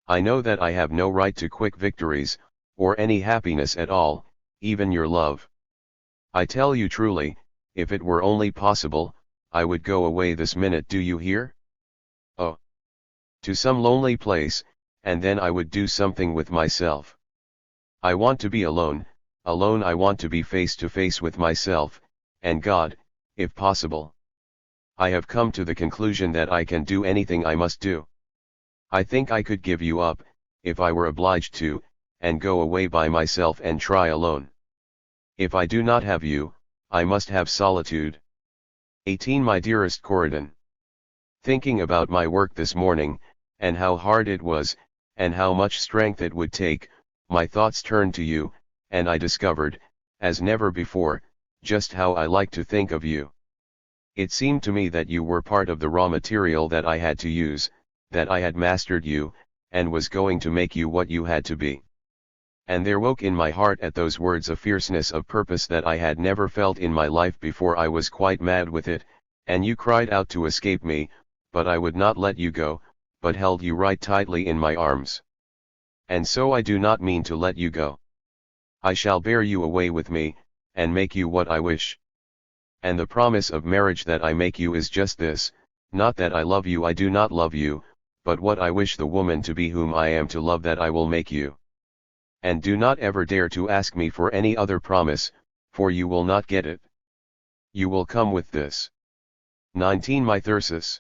I know that I have no right to quick victories, or any happiness at all, even your love. I tell you truly, if it were only possible, I would go away this minute, do you hear? Oh! To some lonely place, and then I would do something with myself. I want to be alone, alone. I want to be face to face with myself, and God, if possible. I have come to the conclusion that I can do anything I must do. I think I could give you up, if I were obliged to, and go away by myself and try alone. If I do not have you, I must have solitude. 18 My dearest Corydon, thinking about my work this morning, and how hard it was, and how much strength it would take, my thoughts turned to you, and I discovered, as never before, just how I like to think of you. It seemed to me that you were part of the raw material that I had to use, that I had mastered you, and was going to make you what you had to be. And there woke in my heart at those words a fierceness of purpose that I had never felt in my life before. I was quite mad with it, and you cried out to escape me, but I would not let you go, but held you right tightly in my arms. And so I do not mean to let you go. I shall bear you away with me, and make you what I wish. And the promise of marriage that I make you is just this, not that I love you, I do not love you, but what I wish the woman to be whom I am to love, that I will make you. And do not ever dare to ask me for any other promise, for you will not get it. You will come with this. 19 My Thyrsis.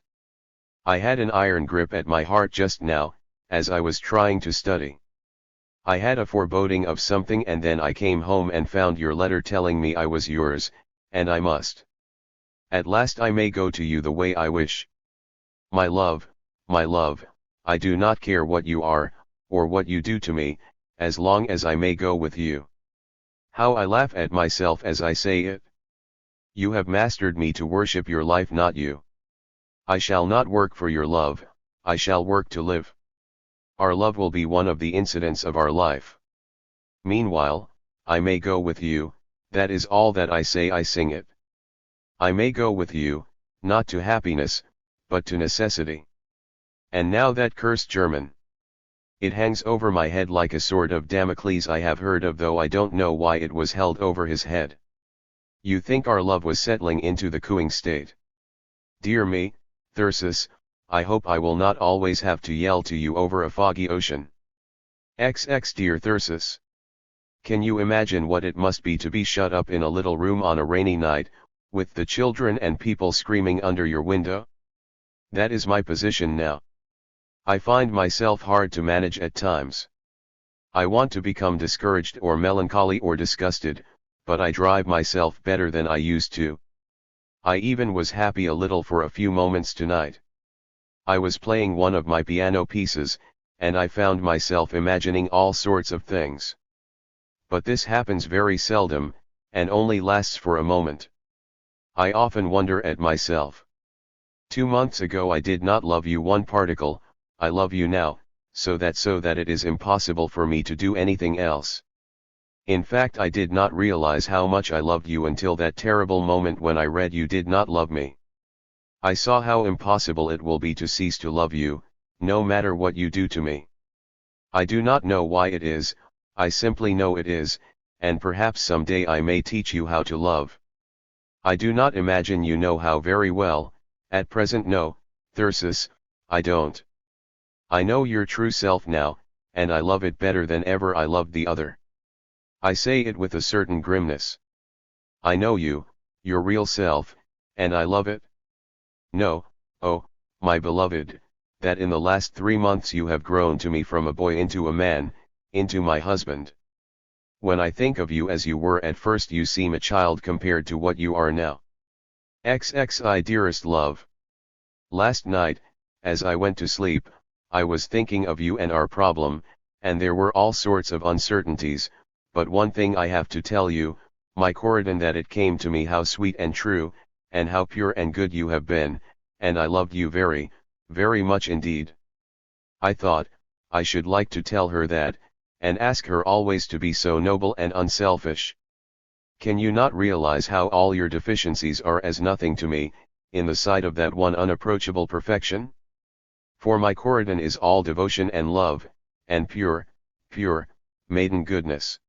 I had an iron grip at my heart just now, as I was trying to study. I had a foreboding of something, and then I came home and found your letter telling me I was yours, and I must. At last I may go to you the way I wish. My love, I do not care what you are, or what you do to me, as long as I may go with you. How I laugh at myself as I say it. You have mastered me to worship your life, not you. I shall not work for your love, I shall work to live. Our love will be one of the incidents of our life. Meanwhile, I may go with you, that is all that I say. I sing it. I may go with you, not to happiness, but to necessity. And now that cursed German. It hangs over my head like a sword of Damocles. I have heard of, though I don't know why it was held over his head. You think our love was settling into the cooing state. Dear me, Thyrsis, I hope I will not always have to yell to you over a foggy ocean. XX Dear Thyrsis. Can you imagine what it must be to be shut up in a little room on a rainy night, with the children and people screaming under your window? That is my position now. I find myself hard to manage at times. I want to become discouraged or melancholy or disgusted, but I drive myself better than I used to. I even was happy a little for a few moments tonight. I was playing one of my piano pieces, and I found myself imagining all sorts of things. But this happens very seldom, and only lasts for a moment. I often wonder at myself. 2 months ago I did not love you one particle. I love you now, so that it is impossible for me to do anything else. In fact, I did not realize how much I loved you until that terrible moment when I read you did not love me. I saw how impossible it will be to cease to love you, no matter what you do to me. I do not know why it is, I simply know it is, and perhaps someday I may teach you how to love. I do not imagine you know how very well. At present, no, Thyrsis, I don't. I know your true self now, and I love it better than ever I loved the other. I say it with a certain grimness. I know you, your real self, and I love it. Know, oh, my beloved, that in the last 3 months you have grown to me from a boy into a man, into my husband. When I think of you as you were at first, you seem a child compared to what you are now. XXI Dearest love. Last night, as I went to sleep, I was thinking of you and our problem, and there were all sorts of uncertainties, but one thing I have to tell you, my Corydon, that it came to me how sweet and true, and how pure and good you have been, and I loved you very, very much indeed. I thought, I should like to tell her that, and ask her always to be so noble and unselfish. Can you not realize how all your deficiencies are as nothing to me, in the sight of that one unapproachable perfection? For my Corydon is all devotion and love, and pure, maiden goodness.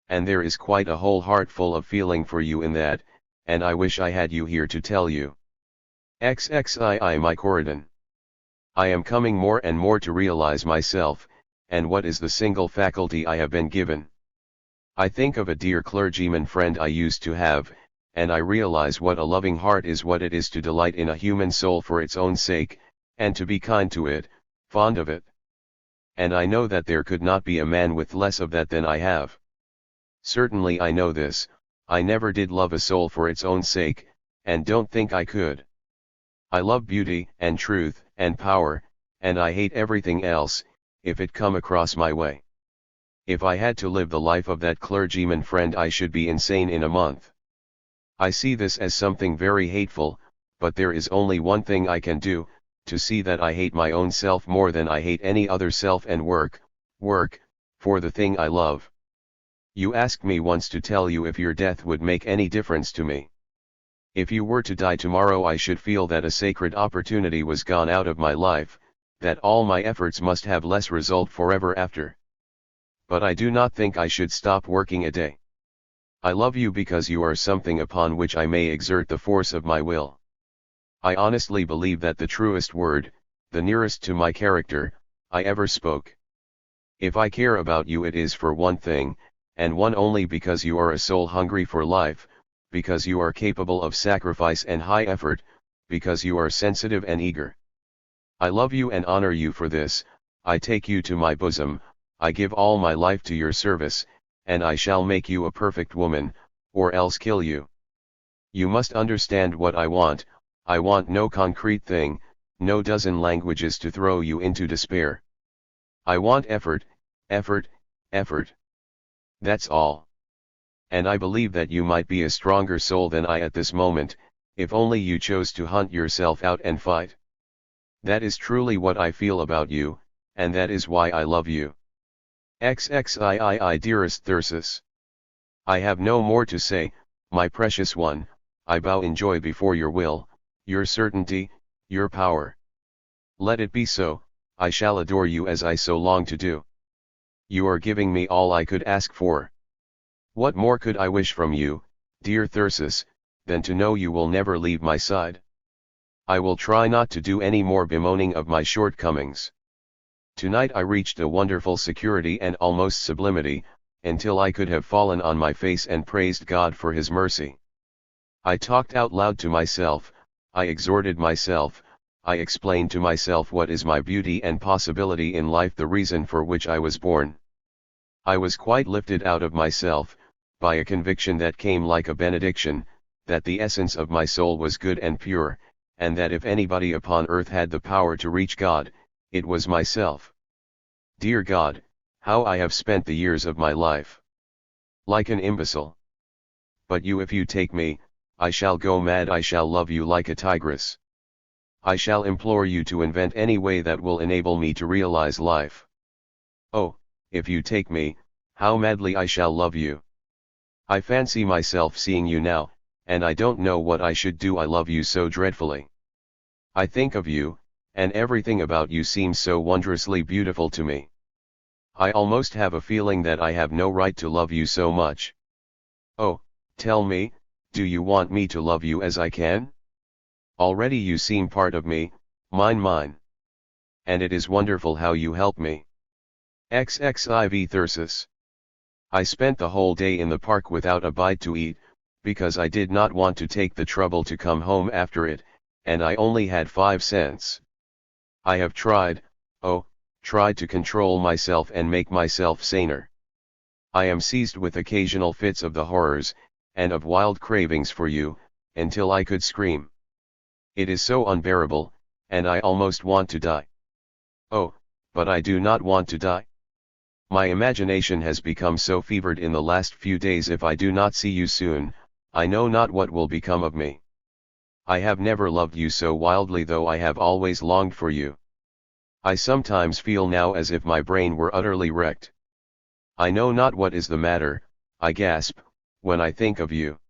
And there is quite a whole heart full of feeling for you in that, and I wish I had you here to tell you. XXII My Corydon. I am coming more and more to realize myself, and what is the single faculty I have been given. I think of a dear clergyman friend I used to have, and I realize what a loving heart is, what it is to delight in a human soul for its own sake, and to be kind to it, fond of it. And I know that there could not be a man with less of that than I have. Certainly I know this, I never did love a soul for its own sake, and don't think I could. I love beauty, and truth, and power, and I hate everything else, if it come across my way. If I had to live the life of that clergyman friend, I should be insane in a month. I see this as something very hateful, but there is only one thing I can do, to see that I hate my own self more than I hate any other self, and work, for the thing I love. You asked me once to tell you if your death would make any difference to me. If you were to die tomorrow, I should feel that a sacred opportunity was gone out of my life, that all my efforts must have less result forever after. But I do not think I should stop working a day. I love you because you are something upon which I may exert the force of my will. I honestly believe that the truest word, the nearest to my character, I ever spoke. If I care about you, it is for one thing, and one only, because you are a soul hungry for life, because you are capable of sacrifice and high effort, because you are sensitive and eager. I love you and honor you for this. I take you to my bosom, I give all my life to your service, and I shall make you a perfect woman, or else kill you. You must understand what I want no concrete thing, no dozen languages to throw you into despair. I want effort, effort, effort. That's all. And I believe that you might be a stronger soul than I at this moment, if only you chose to hunt yourself out and fight. That is truly what I feel about you, and that is why I love you. XXIII dearest Thyrsis. I have no more to say, my precious one, I bow in joy before your will, your certainty, your power. Let it be so, I shall adore you as I so long to do. You are giving me all I could ask for. What more could I wish from you, dear Thyrsis, than to know you will never leave my side? I will try not to do any more bemoaning of my shortcomings. Tonight I reached a wonderful security and almost sublimity, until I could have fallen on my face and praised God for His mercy. I talked out loud to myself, I exhorted myself, I explained to myself what is my beauty and possibility in life, the reason for which I was born. I was quite lifted out of myself, by a conviction that came like a benediction, that the essence of my soul was good and pure, and that if anybody upon earth had the power to reach God, it was myself. Dear God, how I have spent the years of my life. Like an imbecile. But you, if you take me, I shall go mad, I shall love you like a tigress. I shall implore you to invent any way that will enable me to realize life. Oh, if you take me, how madly I shall love you. I fancy myself seeing you now, and I don't know what I should do, I love you so dreadfully. I think of you, and everything about you seems so wondrously beautiful to me. I almost have a feeling that I have no right to love you so much. Oh, tell me, do you want me to love you as I can? Already you seem part of me, mine. And it is wonderful how you help me. XXIV Thyrsis. I spent the whole day in the park without a bite to eat, because I did not want to take the trouble to come home after it, and I only had 5 cents. I have tried to control myself and make myself saner. I am seized with occasional fits of the horrors, and of wild cravings for you, until I could scream. It is so unbearable, and I almost want to die. Oh, but I do not want to die. My imagination has become so fevered in the last few days, if I do not see you soon, I know not what will become of me. I have never loved you so wildly, though I have always longed for you. I sometimes feel now as if my brain were utterly wrecked. I know not what is the matter, I gasp, when I think of you.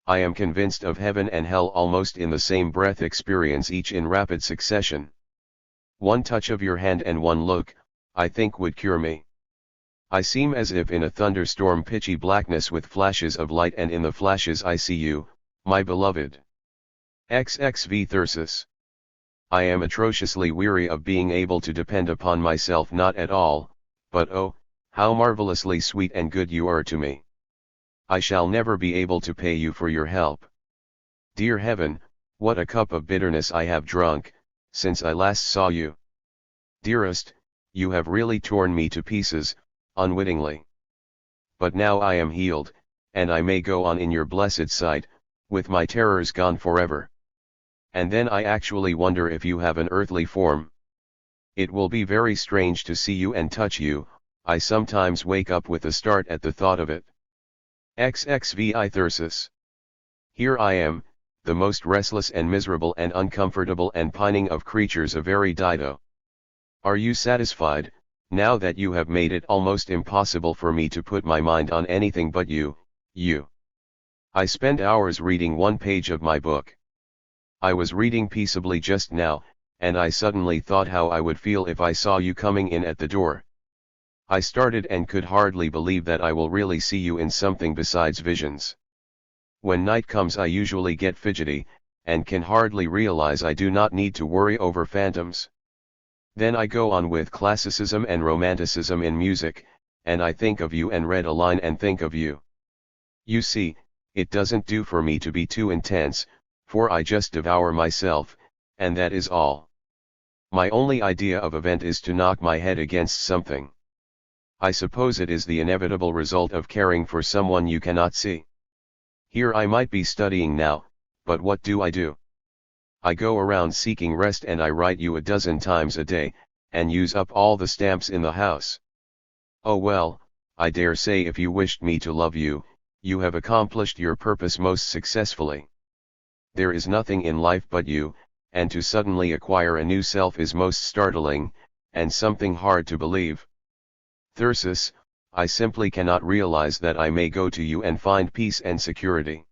I am convinced of heaven and hell almost in the same breath, experience each in rapid succession. One touch of your hand and one look, I think would cure me. I seem as if in a thunderstorm, pitchy blackness with flashes of light, and in the flashes I see you, my beloved. XXV Thyrsis. I am atrociously weary of being able to depend upon myself, not at all, but oh, how marvelously sweet and good you are to me. I shall never be able to pay you for your help. Dear heaven, what a cup of bitterness I have drunk, since I last saw you. Dearest, you have really torn me to pieces, unwittingly. But now I am healed, and I may go on in your blessed sight, with my terrors gone forever. And then I actually wonder if you have an earthly form. It will be very strange to see you and touch you, I sometimes wake up with a start at the thought of it. XXVI Thyrsis. Here I am, the most restless and miserable and uncomfortable and pining of creatures, a very Dido. Are you satisfied, now that you have made it almost impossible for me to put my mind on anything but you? I spend hours reading one page of my book. I was reading peaceably just now, and I suddenly thought how I would feel if I saw you coming in at the door. I started and could hardly believe that I will really see you in something besides visions. When night comes I usually get fidgety, and can hardly realize I do not need to worry over phantoms. Then I go on with classicism and romanticism in music, and I think of you and read a line and think of you. You see, It doesn't do for me to be too intense, for I just devour myself, and that is all. My only idea of event is to knock my head against something. I suppose it is the inevitable result of caring for someone you cannot see. Here I might be studying now, but what do? I go around seeking rest, and I write you a dozen times a day, and use up all the stamps in the house. Oh well, I dare say if you wished me to love you, you have accomplished your purpose most successfully. There is nothing in life but you, and to suddenly acquire a new self is most startling, and something hard to believe. Thyrsis, I simply cannot realize that I may go to you and find peace and security.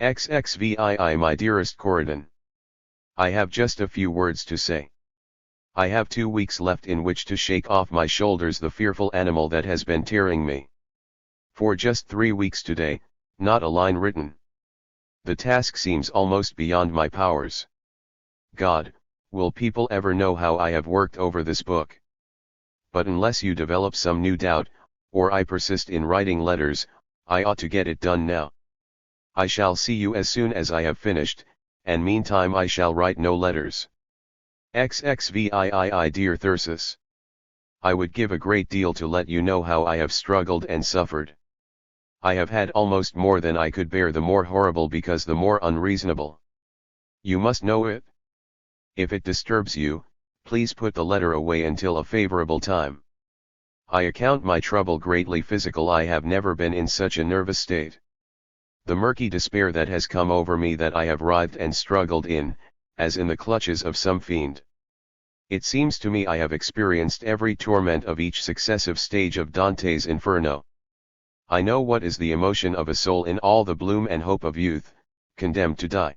XXVII, my dearest Corydon. I have just a few words to say. I have 2 weeks left in which to shake off my shoulders the fearful animal that has been tearing me. For just 3 weeks today, not a line written. The task seems almost beyond my powers. God, will people ever know how I have worked over this book? But unless you develop some new doubt, or I persist in writing letters, I ought to get it done now. I shall see you as soon as I have finished, and meantime I shall write no letters. XXVII, dear Thyrsis. I would give a great deal to let you know how I have struggled and suffered. I have had almost more than I could bear, the more horrible because the more unreasonable. You must know it. If it disturbs you, please put the letter away until a favorable time. I account my trouble greatly physical. I have never been in such a nervous state. The murky despair that has come over me, that I have writhed and struggled in, as in the clutches of some fiend. It seems to me I have experienced every torment of each successive stage of Dante's Inferno. I know what is the emotion of a soul in all the bloom and hope of youth, condemned to die.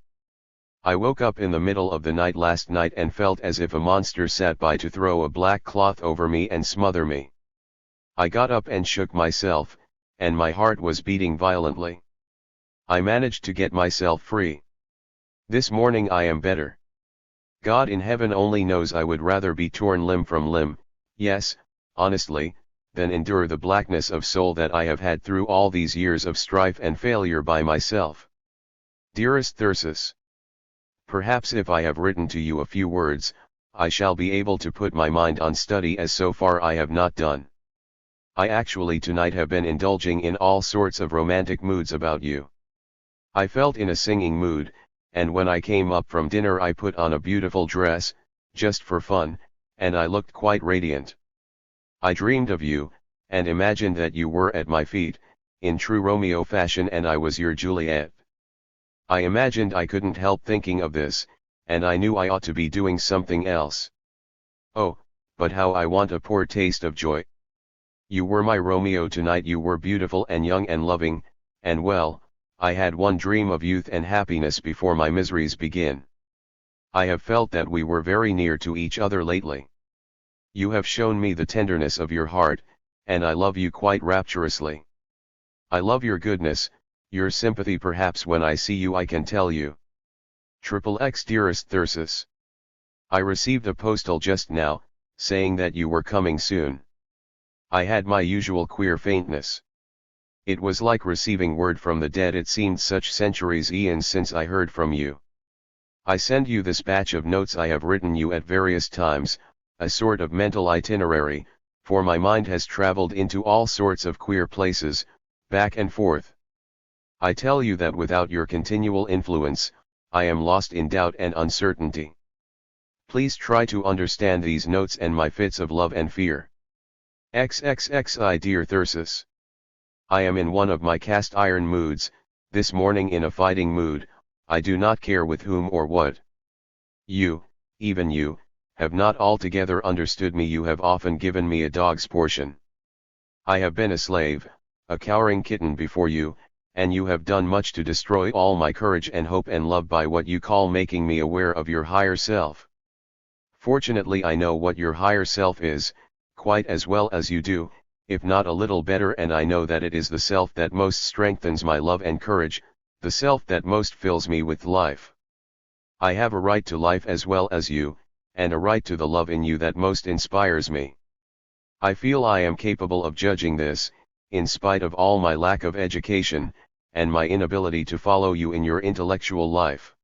I woke up in the middle of the night last night and felt as if a monster sat by to throw a black cloth over me and smother me. I got up and shook myself, and my heart was beating violently. I managed to get myself free. This morning I am better. God in heaven only knows I would rather be torn limb from limb, yes, honestly, than endure the blackness of soul that I have had through all these years of strife and failure by myself. Dearest Thyrsis, perhaps if I have written to you a few words, I shall be able to put my mind on study, as so far I have not done. I actually tonight have been indulging in all sorts of romantic moods about you. I felt in a singing mood, and when I came up from dinner I put on a beautiful dress, just for fun, and I looked quite radiant. I dreamed of you, and imagined that you were at my feet, in true Romeo fashion, and I was your Juliet. I imagined I couldn't help thinking of this, and I knew I ought to be doing something else. Oh, but how I want a poor taste of joy. You were my Romeo tonight. You were beautiful and young and loving, and well, I had one dream of youth and happiness before my miseries begin. I have felt that we were very near to each other lately. You have shown me the tenderness of your heart, and I love you quite rapturously. I love your goodness, your sympathy. Perhaps when I see you I can tell you. XXX, dearest Thyrsis. I received a postal just now, saying that you were coming soon. I had my usual queer faintness. It was like receiving word from the dead. It seemed such centuries, eons since I heard from you. I send you this batch of notes I have written you at various times, a sort of mental itinerary, for my mind has traveled into all sorts of queer places, back and forth. I tell you that without your continual influence, I am lost in doubt and uncertainty. Please try to understand these notes and my fits of love and fear. XXXI, dear Thyrsis. I am in one of my cast iron moods, this morning in a fighting mood. I do not care with whom or what. You, even you, have not altogether understood me. You have often given me a dog's portion. I have been a slave, a cowering kitten before you, and you have done much to destroy all my courage and hope and love by what you call making me aware of your higher self. Fortunately I know what your higher self is, quite as well as you do, if not a little better, and I know that it is the self that most strengthens my love and courage, the self that most fills me with life. I have a right to life as well as you, and a right to the love in you that most inspires me. I feel I am capable of judging this, in spite of all my lack of education, and my inability to follow you in your intellectual life.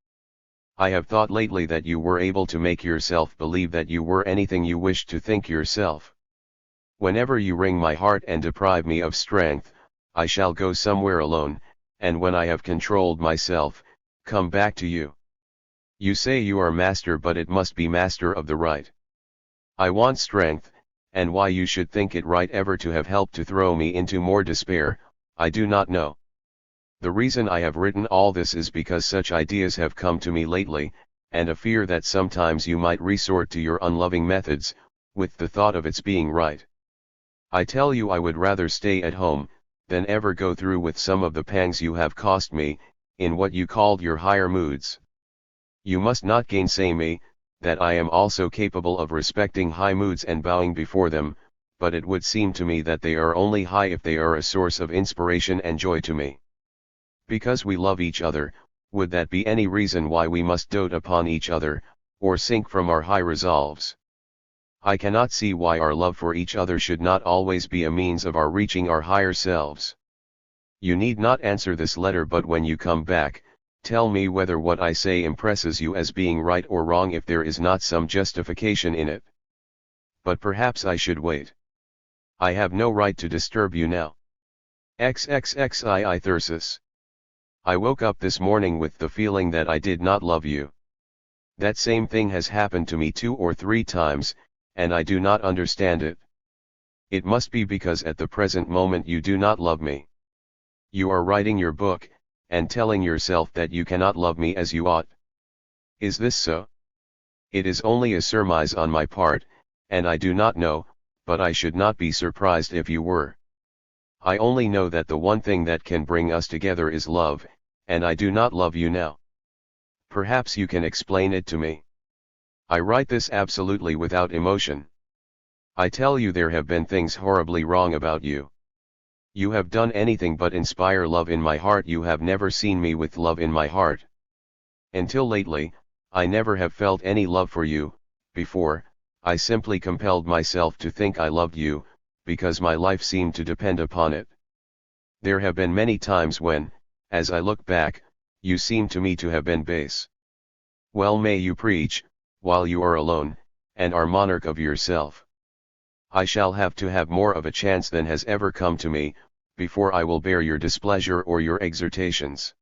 I have thought lately that you were able to make yourself believe that you were anything you wished to think yourself. Whenever you wring my heart and deprive me of strength, I shall go somewhere alone, and when I have controlled myself, come back to you. You say you are master, but it must be master of the right. I want strength, and why you should think it right ever to have helped to throw me into more despair, I do not know. The reason I have written all this is because such ideas have come to me lately, and a fear that sometimes you might resort to your unloving methods, with the thought of its being right. I tell you I would rather stay at home, than ever go through with some of the pangs you have cost me, in what you called your higher moods. You must not gainsay me, that I am also capable of respecting high moods and bowing before them, but it would seem to me that they are only high if they are a source of inspiration and joy to me. Because we love each other, would that be any reason why we must dote upon each other, or sink from our high resolves? I cannot see why our love for each other should not always be a means of our reaching our higher selves. You need not answer this letter, but when you come back, tell me whether what I say impresses you as being right or wrong, if there is not some justification in it. But perhaps I should wait. I have no right to disturb you now. XXXII Thyrsis. I woke up this morning with the feeling that I did not love you. That same thing has happened to me 2 or 3 times, and I do not understand it. It must be because at the present moment you do not love me. You are writing your book, and telling yourself that you cannot love me as you ought. Is this so? It is only a surmise on my part, and I do not know, but I should not be surprised if you were. I only know that the one thing that can bring us together is love, and I do not love you now. Perhaps you can explain it to me. I write this absolutely without emotion. I tell you there have been things horribly wrong about you. You have done anything but inspire love in my heart. You have never seen me with love in my heart. Until lately, I never have felt any love for you. Before, I simply compelled myself to think I loved you, because my life seemed to depend upon it. There have been many times when, as I look back, you seem to me to have been base. Well may you preach, while you are alone, and are monarch of yourself. I shall have to have more of a chance than has ever come to me, before I will bear your displeasure or your exhortations.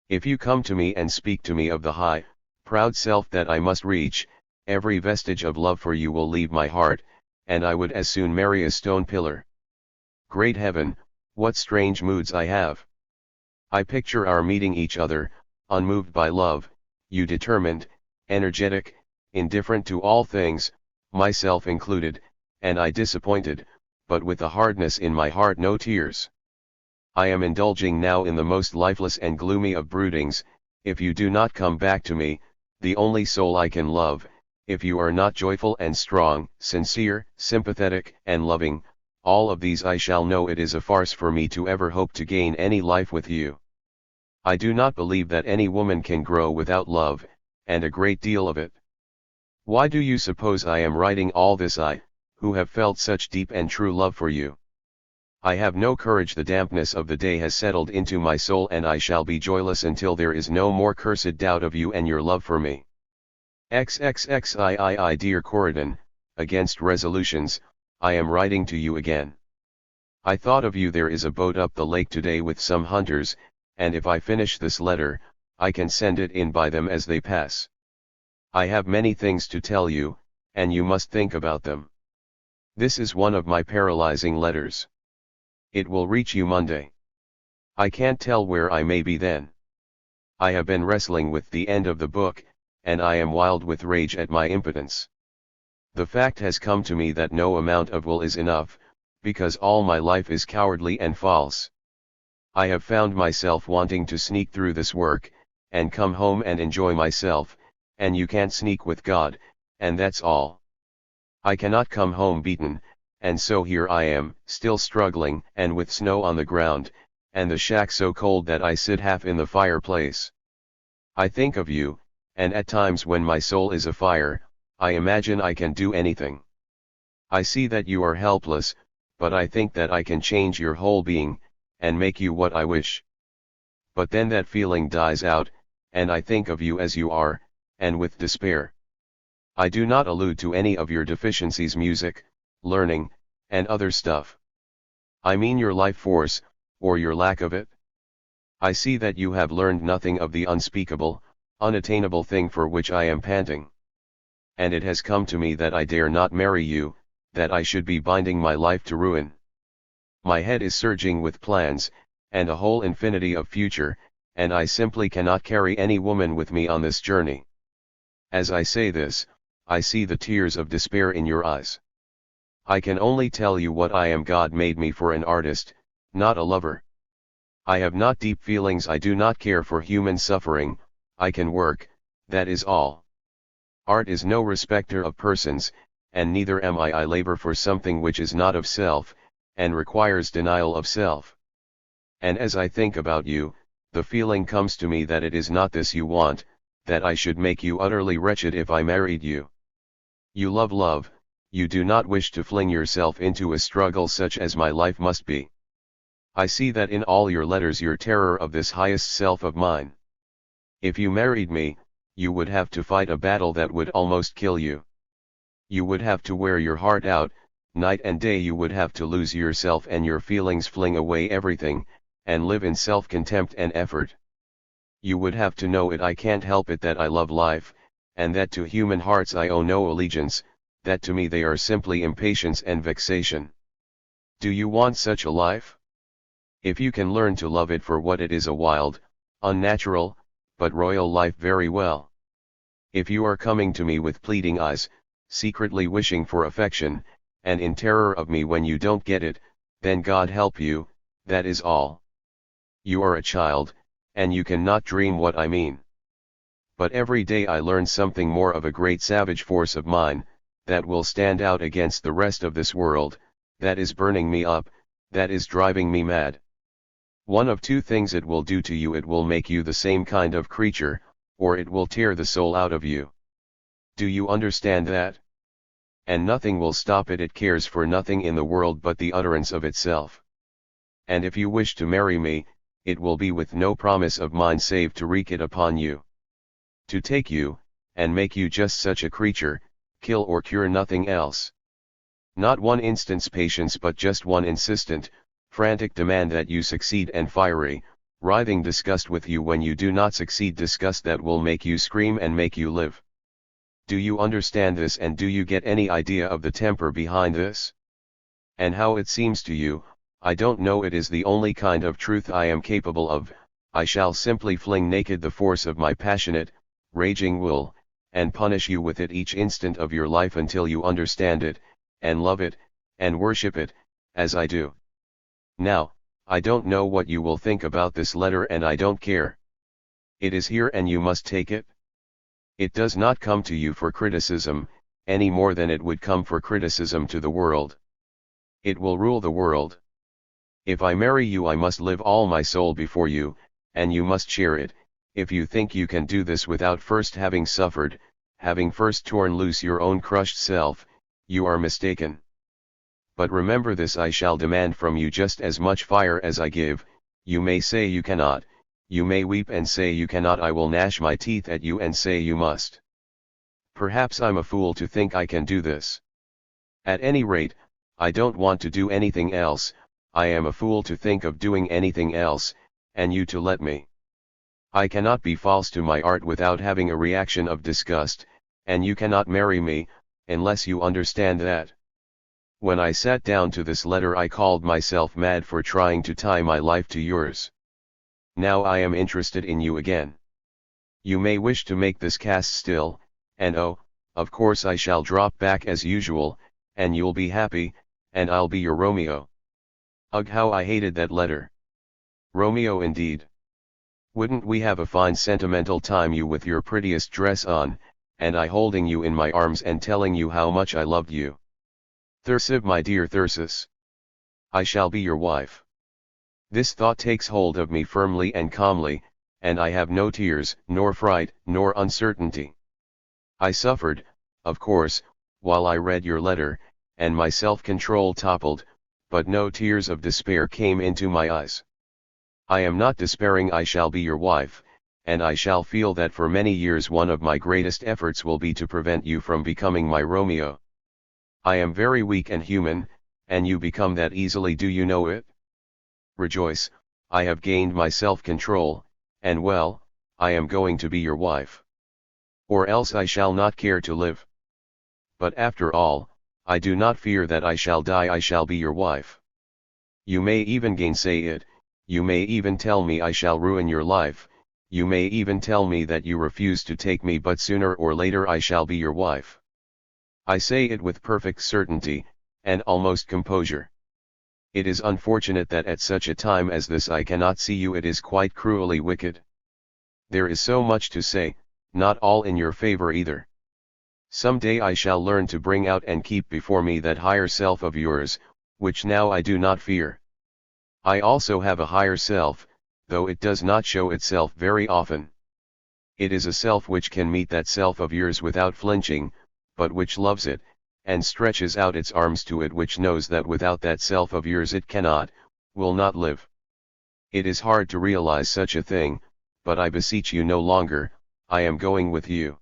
If you come to me and speak to me of the high, proud self that I must reach, every vestige of love for you will leave my heart, and I would as soon marry a stone pillar. Great heaven, what strange moods I have! I picture our meeting each other, unmoved by love, you determined, energetic, indifferent to all things, myself included, and I disappointed, but with a hardness in my heart, no tears. I am indulging now in the most lifeless and gloomy of broodings. If you do not come back to me, the only soul I can love, if you are not joyful and strong, sincere, sympathetic, and loving, all of these I shall know it is a farce for me to ever hope to gain any life with you. I do not believe that any woman can grow without love, and a great deal of it. Why do you suppose I am writing all this, I, who have felt such deep and true love for you? I have no courage. The dampness of the day has settled into my soul, and I shall be joyless until there is no more cursed doubt of you and your love for me. XXXII Dear Corydon, against resolutions, I am writing to you again. I thought of you. There is a boat up the lake today with some hunters, and if I finish this letter, I can send it in by them as they pass. I have many things to tell you, and you must think about them. This is one of my paralyzing letters. It will reach you Monday. I can't tell where I may be then. I have been wrestling with the end of the book, and I am wild with rage at my impotence. The fact has come to me that no amount of will is enough, because all my life is cowardly and false. I have found myself wanting to sneak through this work, and come home and enjoy myself, and you can't sneak with God, and that's all. I cannot come home beaten, and so here I am, still struggling, and with snow on the ground, and the shack so cold that I sit half in the fireplace. I think of you, and at times when my soul is afire, I imagine I can do anything. I see that you are helpless, but I think that I can change your whole being, and make you what I wish. But then that feeling dies out, and I think of you as you are, and with despair. I do not allude to any of your deficiencies, music, learning, and other stuff. I mean your life force, or your lack of it. I see that you have learned nothing of the unspeakable, unattainable thing for which I am panting. And it has come to me that I dare not marry you, that I should be binding my life to ruin. My head is surging with plans, and a whole infinity of future, and I simply cannot carry any woman with me on this journey. As I say this, I see the tears of despair in your eyes. I can only tell you what I am. God made me for an artist, not a lover. I have not deep feelings, I do not care for human suffering, I can work, that is all. Art is no respecter of persons, and neither am I. I labor for something which is not of self, and requires denial of self. And as I think about you, the feeling comes to me that it is not this you want, that I should make you utterly wretched if I married you. You love love, you do not wish to fling yourself into a struggle such as my life must be. I see that in all your letters, your terror of this highest self of mine. If you married me, you would have to fight a battle that would almost kill you. You would have to wear your heart out, night and day. You would have to lose yourself and your feelings, fling away everything, and live in self-contempt and effort. You would have to know it. I can't help it that I love life, and that to human hearts I owe no allegiance, that to me they are simply impatience and vexation. Do you want such a life? If you can learn to love it for what it is, a wild, unnatural, but royal life, very well. If you are coming to me with pleading eyes, secretly wishing for affection, and in terror of me when you don't get it, then God help you, that is all. You are a child, and you cannot dream what I mean. But every day I learn something more of a great savage force of mine, that will stand out against the rest of this world, that is burning me up, that is driving me mad. One of two things it will do to you: it will make you the same kind of creature, or it will tear the soul out of you. Do you understand that? And nothing will stop it. It cares for nothing in the world but the utterance of itself. And if you wish to marry me, it will be with no promise of mine save to wreak it upon you. To take you, and make you just such a creature, kill or cure, nothing else. Not one instant's patience, but just one insistent, frantic demand that you succeed, and fiery, writhing disgust with you when you do not succeed, disgust that will make you scream and make you live. Do you understand this, and do you get any idea of the temper behind this? And how it seems to you, I don't know. It is the only kind of truth I am capable of. I shall simply fling naked the force of my passionate, raging will, and punish you with it each instant of your life until you understand it, and love it, and worship it, as I do. Now, I don't know what you will think about this letter, and I don't care. It is here and you must take it. It does not come to you for criticism, any more than it would come for criticism to the world. It will rule the world. If I marry you, I must live all my soul before you, and you must share it. If you think you can do this without first having suffered, having first torn loose your own crushed self, you are mistaken. But remember this: I shall demand from you just as much fire as I give. You may say you cannot, you may weep and say you cannot. I will gnash my teeth at you and say you must. Perhaps I'm a fool to think I can do this. At any rate, I don't want to do anything else. I am a fool to think of doing anything else, and you to let me. I cannot be false to my art without having a reaction of disgust, and you cannot marry me, unless you understand that. When I sat down to this letter, I called myself mad for trying to tie my life to yours. Now I am interested in you again. You may wish to make this cast still, and oh, of course I shall drop back as usual, and you'll be happy, and I'll be your Romeo. Ugh, how I hated that letter. Romeo indeed. Wouldn't we have a fine sentimental time, you with your prettiest dress on, and I holding you in my arms and telling you how much I loved you. Thyrsis, my dear Thyrsis. I shall be your wife. This thought takes hold of me firmly and calmly, and I have no tears, nor fright, nor uncertainty. I suffered, of course, while I read your letter, and my self-control toppled, but no tears of despair came into my eyes. I am not despairing. I shall be your wife, and I shall feel that for many years one of my greatest efforts will be to prevent you from becoming my Romeo. I am very weak and human, and you become that easily. Do you know it? Rejoice, I have gained my self-control, and well, I am going to be your wife. Or else I shall not care to live. But after all, I do not fear that I shall die. I shall be your wife. You may even gainsay it, you may even tell me I shall ruin your life, you may even tell me that you refuse to take me, but sooner or later I shall be your wife. I say it with perfect certainty, and almost composure. It is unfortunate that at such a time as this I cannot see you. It is quite cruelly wicked. There is so much to say, not all in your favor either. Some day I shall learn to bring out and keep before me that higher self of yours, which now I do not fear. I also have a higher self, though it does not show itself very often. It is a self which can meet that self of yours without flinching, but which loves it, and stretches out its arms to it, which knows that without that self of yours it cannot, will not live. It is hard to realize such a thing, but I beseech you no longer, I am going with you.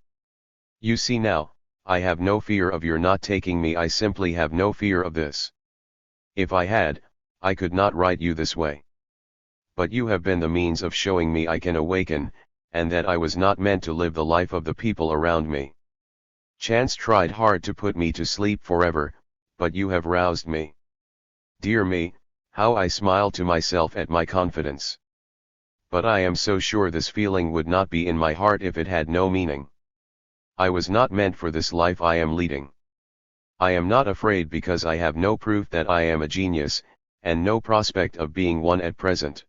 You see now, I have no fear of your not taking me. I simply have no fear of this. If I had, I could not write you this way. But you have been the means of showing me I can awaken, and that I was not meant to live the life of the people around me. Chance tried hard to put me to sleep forever, but you have roused me. Dear me, how I smile to myself at my confidence. But I am so sure this feeling would not be in my heart if it had no meaning. I was not meant for this life I am leading. I am not afraid because I have no proof that I am a genius, and no prospect of being one at present.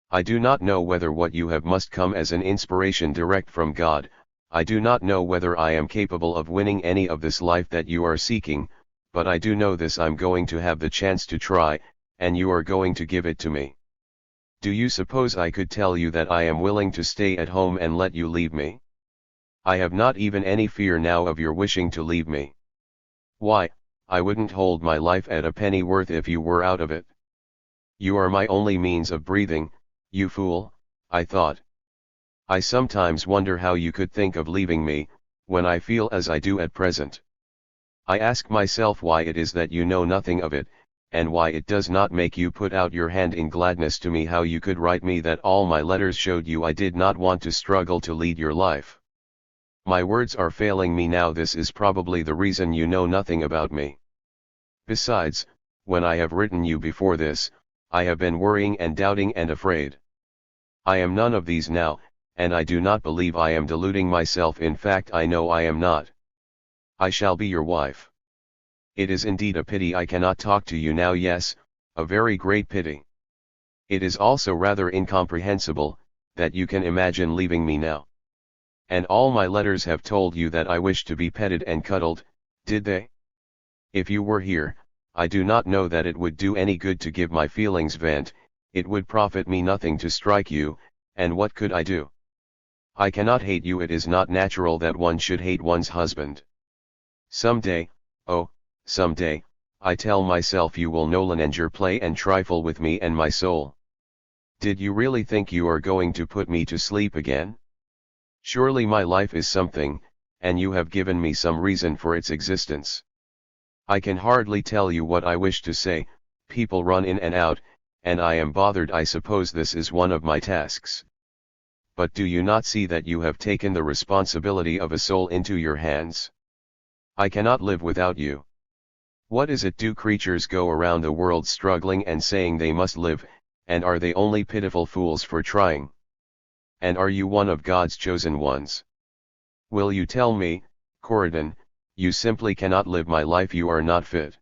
I do not know whether what you have must come as an inspiration direct from God. I do not know whether I am capable of winning any of this life that you are seeking, but I do know this: I'm going to have the chance to try, and you are going to give it to me. Do you suppose I could tell you that I am willing to stay at home and let you leave me? I have not even any fear now of your wishing to leave me. Why, I wouldn't hold my life at a pennyworth if you were out of it. You are my only means of breathing, you fool, I thought. I sometimes wonder how you could think of leaving me, when I feel as I do at present. I ask myself why it is that you know nothing of it, and why it does not make you put out your hand in gladness to me. How you could write me that all my letters showed you I did not want to struggle to lead your life. My words are failing me now. This is probably the reason you know nothing about me. Besides, when I have written you before this, I have been worrying and doubting and afraid. I am none of these now, and I do not believe I am deluding myself. In fact, I know I am not. I shall be your wife. It is indeed a pity I cannot talk to you now. Yes, a very great pity. It is also rather incomprehensible, that you can imagine leaving me now. And all my letters have told you that I wish to be petted and cuddled, did they? If you were here, I do not know that it would do any good to give my feelings vent. It would profit me nothing to strike you, and what could I do? I cannot hate you. It is not natural that one should hate one's husband. Some day, oh, some day, I tell myself, you will no longer play and trifle with me and my soul. Did you really think you are going to put me to sleep again? Surely my life is something, and you have given me some reason for its existence. I can hardly tell you what I wish to say. People run in and out, and I am bothered. I suppose this is one of my tasks. But do you not see that you have taken the responsibility of a soul into your hands? I cannot live without you. What is it? Do creatures go around the world struggling and saying they must live, and are they only pitiful fools for trying? And are you one of God's chosen ones? Will you tell me, Corydon, you simply cannot live my life? You are not fit.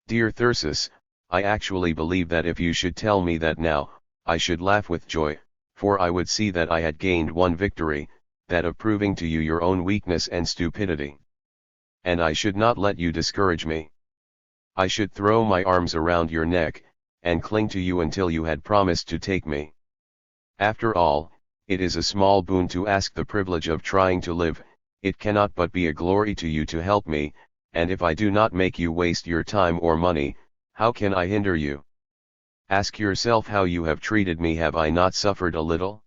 Dear Thyrsis, I actually believe that if you should tell me that now, I should laugh with joy, for I would see that I had gained one victory, that of proving to you your own weakness and stupidity. And I should not let you discourage me. I should throw my arms around your neck, and cling to you until you had promised to take me. After all, it is a small boon to ask the privilege of trying to live. It cannot but be a glory to you to help me, and if I do not make you waste your time or money, how can I hinder you? Ask yourself how you have treated me. Have I not suffered a little?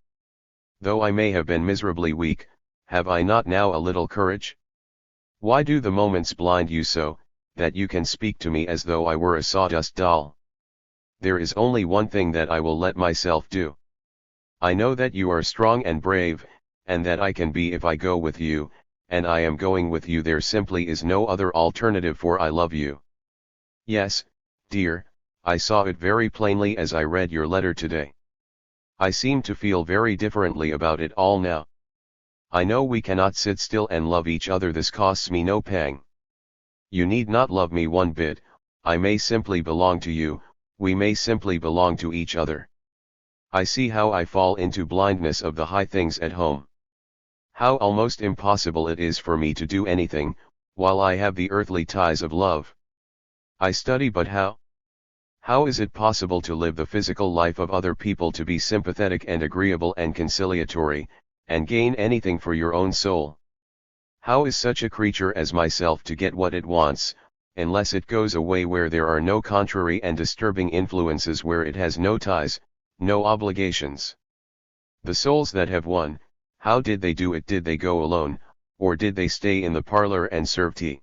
Though I may have been miserably weak, have I not now a little courage? Why do the moments blind you so, that you can speak to me as though I were a sawdust doll? There is only one thing that I will let myself do. I know that you are strong and brave, and that I can be if I go with you, and I am going with you. There simply is no other alternative, for I love you. Yes, dear, I saw it very plainly as I read your letter today. I seem to feel very differently about it all now. I know we cannot sit still and love each other. This costs me no pang. You need not love me one bit. I may simply belong to you, we may simply belong to each other. I see how I fall into blindness of the high things at home. How almost impossible it is for me to do anything, while I have the earthly ties of love. I study, but how? How is it possible to live the physical life of other people, to be sympathetic and agreeable and conciliatory, and gain anything for your own soul? How is such a creature as myself to get what it wants, unless it goes away where there are no contrary and disturbing influences, where it has no ties, no obligations? The souls that have won, how did they do it? Did they go alone, or did they stay in the parlor and serve tea?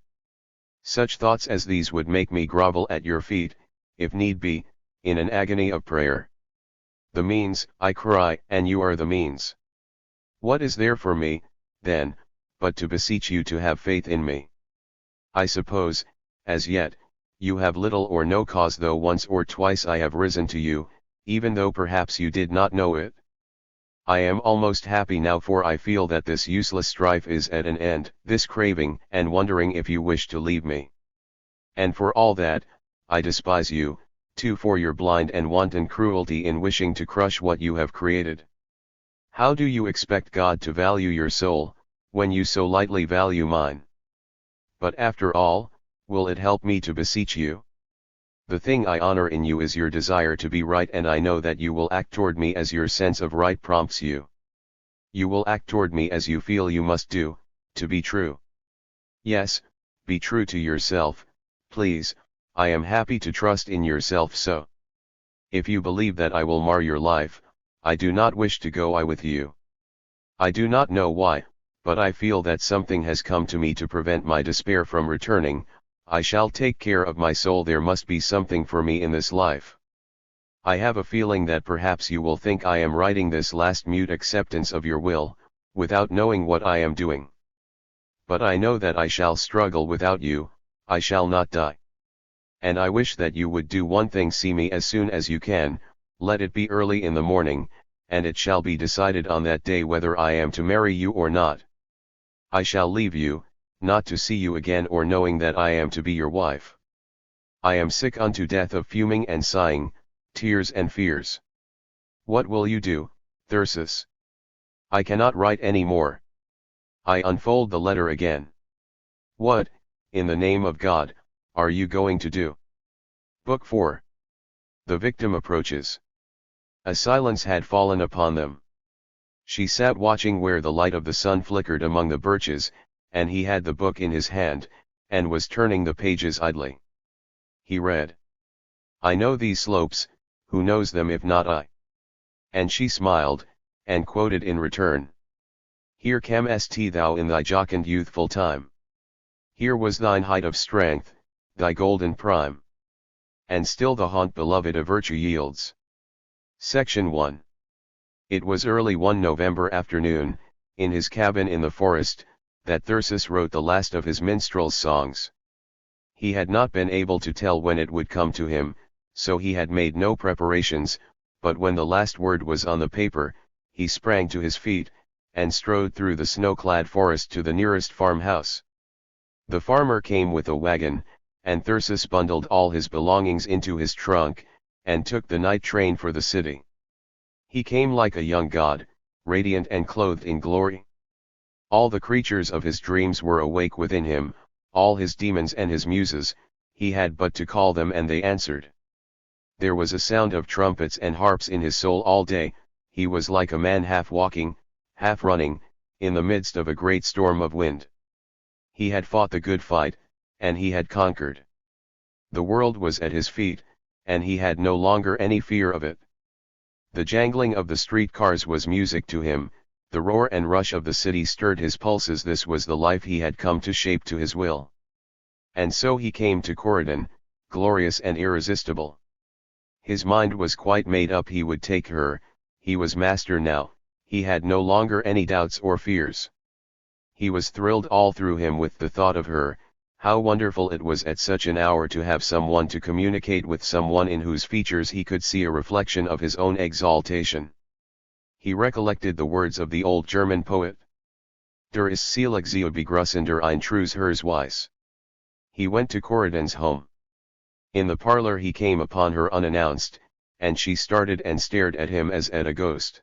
Such thoughts as these would make me grovel at your feet, if need be, in an agony of prayer. The means, I cry, and you are the means. What is there for me, then, but to beseech you to have faith in me? I suppose, as yet, you have little or no cause, though once or twice I have risen to you, even though perhaps you did not know it. I am almost happy now, for I feel that this useless strife is at an end, this craving and wondering if you wish to leave me. And for all that, I despise you, too, for your blind and wanton cruelty in wishing to crush what you have created. How do you expect God to value your soul, when you so lightly value mine? But after all, will it help me to beseech you? The thing I honor in you is your desire to be right, and I know that you will act toward me as your sense of right prompts you. You will act toward me as you feel you must do, to be true. Yes, be true to yourself, please. I am happy to trust in yourself so. If you believe that I will mar your life, I do not wish to go with you. I do not know why, but I feel that something has come to me to prevent my despair from returning. I shall take care of my soul. There must be something for me in this life. I have a feeling that perhaps you will think I am writing this last mute acceptance of your will, without knowing what I am doing. But I know that I shall struggle without you, I shall not die. And I wish that you would do one thing: see me as soon as you can, let it be early in the morning, and it shall be decided on that day whether I am to marry you or not. I shall leave you, not to see you again, or knowing that I am to be your wife. I am sick unto death of fuming and sighing, tears and fears. What will you do, Thyrsis? I cannot write any more. I unfold the letter again. What, in the name of God, are you going to do? Book 4. The victim approaches. A silence had fallen upon them. She sat watching where the light of the sun flickered among the birches, and he had the book in his hand, and was turning the pages idly. He read, "I know these slopes, who knows them if not I?" And she smiled, and quoted in return, "Here camest thou in thy jocund youthful time. Here was thine height of strength, thy golden prime. And still the haunt beloved of virtue yields." Section 1. It was early one November afternoon, in his cabin in the forest, that Thyrsis wrote the last of his minstrel's songs. He had not been able to tell when it would come to him, so he had made no preparations, but when the last word was on the paper, he sprang to his feet, and strode through the snow-clad forest to the nearest farmhouse. The farmer came with a wagon, and Thyrsis bundled all his belongings into his trunk, and took the night train for the city. He came like a young god, radiant and clothed in glory. All the creatures of his dreams were awake within him, all his demons and his muses, he had but to call them and they answered. There was a sound of trumpets and harps in his soul all day. He was like a man half walking, half running, in the midst of a great storm of wind. He had fought the good fight, and he had conquered. The world was at his feet, and he had no longer any fear of it. The jangling of the streetcars was music to him, the roar and rush of the city stirred his pulses. This was the life he had come to shape to his will. And so he came to Corydon, glorious and irresistible. His mind was quite made up. He would take her, he was master now, he had no longer any doubts or fears. He was thrilled all through him with the thought of her. How wonderful it was at such an hour to have someone to communicate with, someone in whose features he could see a reflection of his own exaltation. He recollected the words of the old German poet. Der ist selig sie begrüßender ein treues Herz weiß. He went to Corydon's home. In the parlor he came upon her unannounced, and she started and stared at him as at a ghost.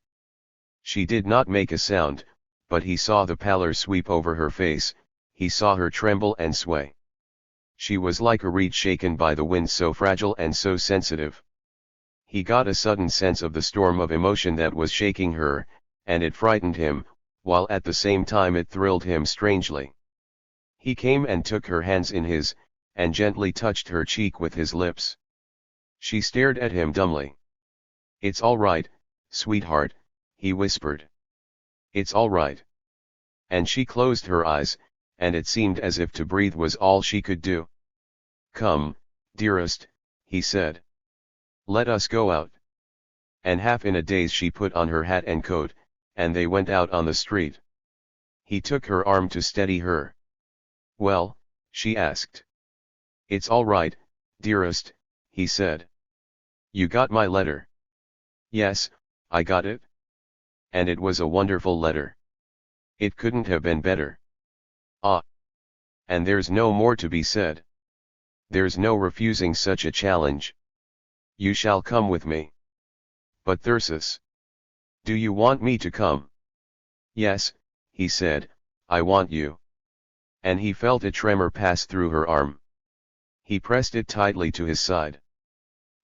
She did not make a sound, but he saw the pallor sweep over her face, he saw her tremble and sway. She was like a reed shaken by the wind, so fragile and so sensitive. He got a sudden sense of the storm of emotion that was shaking her, and it frightened him, while at the same time it thrilled him strangely. He came and took her hands in his, and gently touched her cheek with his lips. She stared at him dumbly. "It's all right, sweetheart," he whispered. "It's all right." And she closed her eyes, and it seemed as if to breathe was all she could do. "Come, dearest," he said. "Let us go out." And half in a daze she put on her hat and coat, and they went out on the street. He took her arm to steady her. "Well?" she asked. "It's all right, dearest," he said. "You got my letter?" "Yes, I got it. And it was a wonderful letter. It couldn't have been better." "Ah. And there's no more to be said. There's no refusing such a challenge. You shall come with me." "But Thyrsis. Do you want me to come?" "Yes," he said, "I want you." And he felt a tremor pass through her arm. He pressed it tightly to his side.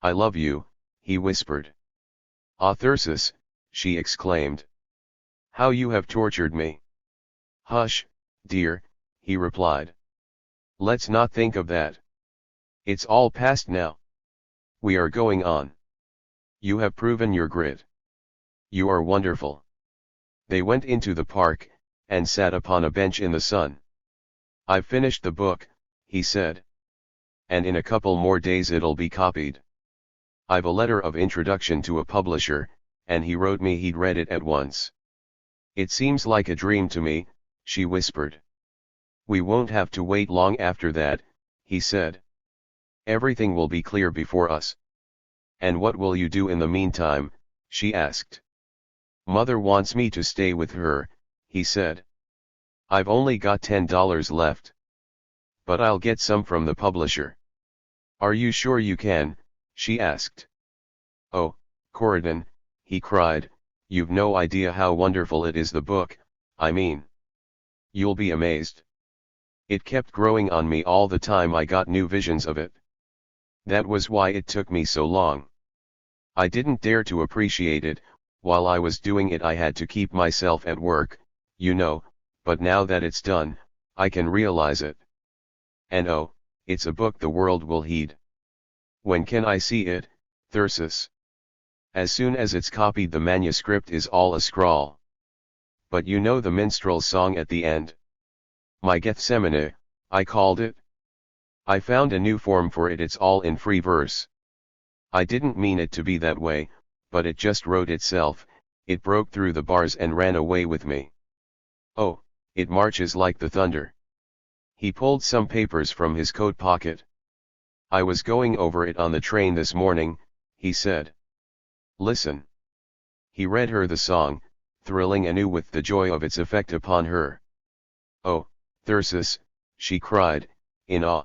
"I love you," he whispered. "Ah, Thyrsis," she exclaimed. "How you have tortured me." "Hush, dear," he replied. "Let's not think of that. It's all past now. We are going on. You have proven your grit. You are wonderful." They went into the park, and sat upon a bench in the sun. "I've finished the book," he said. "And in a couple more days it'll be copied. I've a letter of introduction to a publisher, and he wrote me he'd read it at once." "It seems like a dream to me," she whispered. "We won't have to wait long after that," he said. "Everything will be clear before us." "And what will you do in the meantime?" she asked. "Mother wants me to stay with her," he said. "I've only got $10 left. But I'll get some from the publisher." "Are you sure you can?" she asked. "Oh, Corydon," he cried, "you've no idea how wonderful it is, the book, I mean. You'll be amazed. It kept growing on me all the time. I got new visions of it. That was why it took me so long. I didn't dare to appreciate it. While I was doing it I had to keep myself at work, you know, but now that it's done, I can realize it. And oh, it's a book the world will heed." "When can I see it, Thyrsis?" "As soon as it's copied. The manuscript is all a scrawl. But you know the minstrel's song at the end? My Gethsemane, I called it. I found a new form for it. It's all in free verse. I didn't mean it to be that way, but it just wrote itself. It broke through the bars and ran away with me. Oh, it marches like the thunder." He pulled some papers from his coat pocket. "I was going over it on the train this morning," he said. "Listen." He read her the song, thrilling anew with the joy of its effect upon her. "Oh, Thyrsis," she cried, in awe.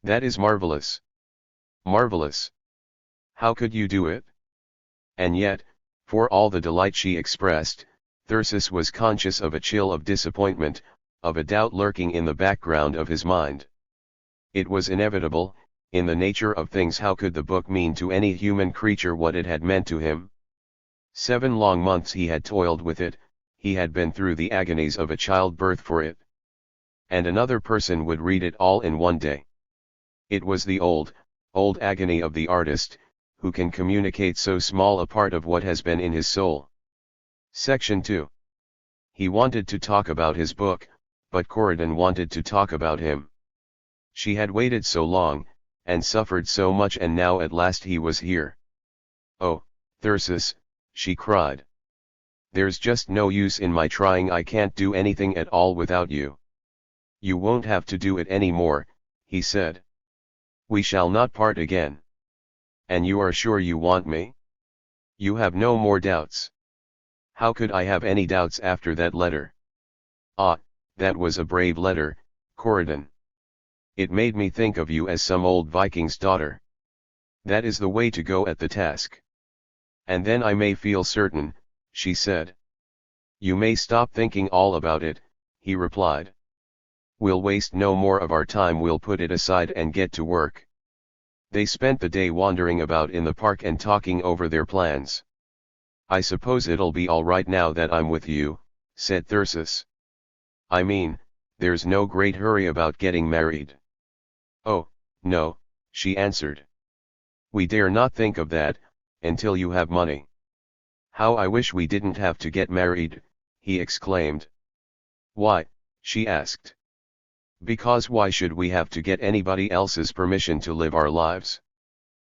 "That is marvelous. Marvelous. How could you do it?" And yet, for all the delight she expressed, Thyrsis was conscious of a chill of disappointment, of a doubt lurking in the background of his mind. It was inevitable, in the nature of things. How could the book mean to any human creature what it had meant to him? 7 long months he had toiled with it, he had been through the agonies of a childbirth for it. And another person would read it all in one day. It was the old, old agony of the artist, who can communicate so small a part of what has been in his soul. Section 2. He wanted to talk about his book, but Corydon wanted to talk about him. She had waited so long, and suffered so much, and now at last he was here. "Oh, Thyrsis," she cried. "There's just no use in my trying. I can't do anything at all without you." "You won't have to do it any more," he said. "We shall not part again. And you are sure you want me? You have no more doubts?" "How could I have any doubts after that letter?" "Ah, that was a brave letter, Corydon. It made me think of you as some old Viking's daughter. That is the way to go at the task. And then I may feel certain," she said. "You may stop thinking all about it," he replied. "We'll waste no more of our time. We'll put it aside and get to work." They spent the day wandering about in the park and talking over their plans. "I suppose it'll be all right now that I'm with you," said Thyrsis. "I mean, there's no great hurry about getting married." "Oh, no," she answered. "We dare not think of that, until you have money." "How I wish we didn't have to get married," he exclaimed. "Why?" she asked. "Because why should we have to get anybody else's permission to live our lives?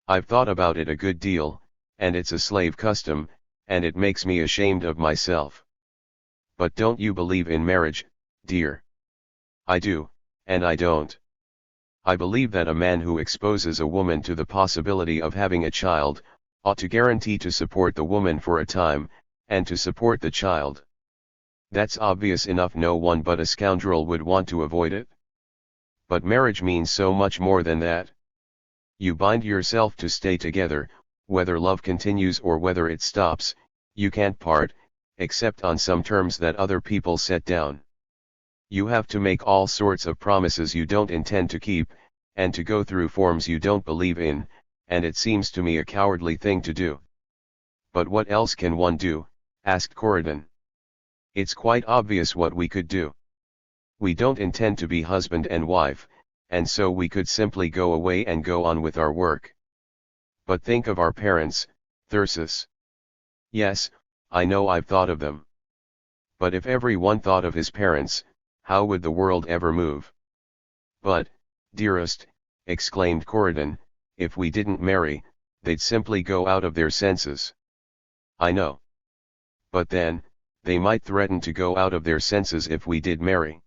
I've thought about it a good deal, and it's a slave custom, and it makes me ashamed of myself." "But don't you believe in marriage, dear?" "I do, and I don't. I believe that a man who exposes a woman to the possibility of having a child, ought to guarantee to support the woman for a time, and to support the child. That's obvious enough. No one but a scoundrel would want to avoid it. But marriage means so much more than that. You bind yourself to stay together, whether love continues or whether it stops. You can't part, except on some terms that other people set down. You have to make all sorts of promises you don't intend to keep, and to go through forms you don't believe in, and it seems to me a cowardly thing to do." "But what else can one do?" asked Corydon. "It's quite obvious what we could do. We don't intend to be husband and wife, and so we could simply go away and go on with our work." "But think of our parents, Thyrsis." "Yes, I know, I've thought of them. But if every one thought of his parents, how would the world ever move?" "But, dearest," exclaimed Corydon, "if we didn't marry, they'd simply go out of their senses." "I know. But then, they might threaten to go out of their senses if we did marry.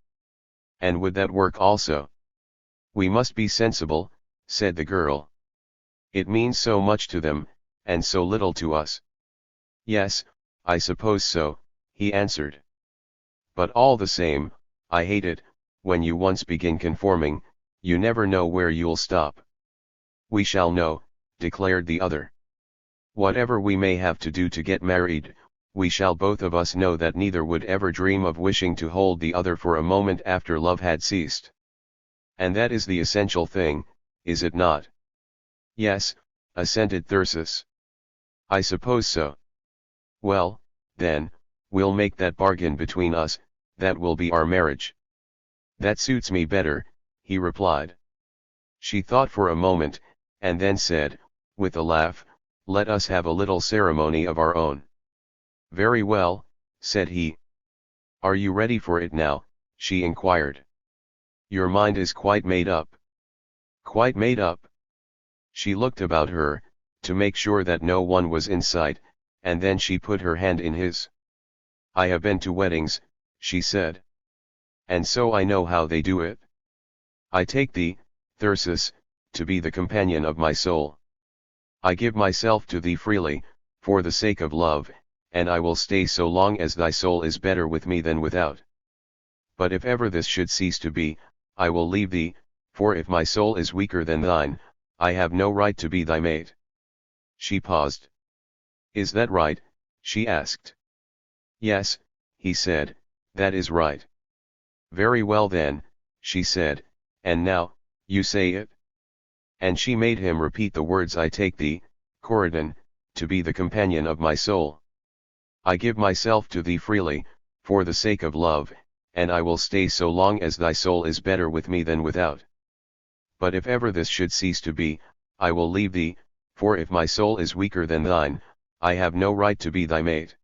And would that work also?" "We must be sensible," said the girl. "It means so much to them, and so little to us." "Yes, I suppose so," he answered. "But all the same, I hate it. When you once begin conforming, you never know where you'll stop." "We shall know," declared the other. "Whatever we may have to do to get married, we shall both of us know that neither would ever dream of wishing to hold the other for a moment after love had ceased. And that is the essential thing, is it not?" "Yes," assented Thyrsis. "I suppose so." "Well, then, we'll make that bargain between us, that will be our marriage." "That suits me better," he replied. She thought for a moment, and then said, with a laugh, "Let us have a little ceremony of our own." "Very well," said he. "Are you ready for it now?" she inquired. "Your mind is quite made up?" "Quite made up." She looked about her, to make sure that no one was in sight, and then she put her hand in his. "I have been to weddings," she said. "And so I know how they do it. I take thee, Thyrsis, to be the companion of my soul. I give myself to thee freely, for the sake of love, and I will stay so long as thy soul is better with me than without. But if ever this should cease to be, I will leave thee, for if my soul is weaker than thine, I have no right to be thy mate." She paused. "Is that right?" she asked. "Yes," he said, "that is right." "Very well then," she said, "and now, you say it." And she made him repeat the words, "I take thee, Corydon, to be the companion of my soul. I give myself to thee freely, for the sake of love, and I will stay so long as thy soul is better with me than without. But if ever this should cease to be, I will leave thee, for if my soul is weaker than thine, I have no right to be thy mate.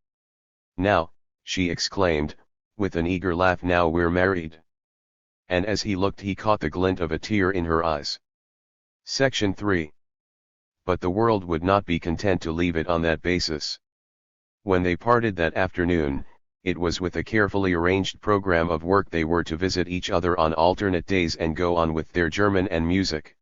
Now, she exclaimed, with an eager laugh, now we're married. And as he looked he caught the glint of a tear in her eyes. Section 3. But the world would not be content to leave it on that basis. When they parted that afternoon, it was with a carefully arranged program of work. They were to visit each other on alternate days and go on with their German and music.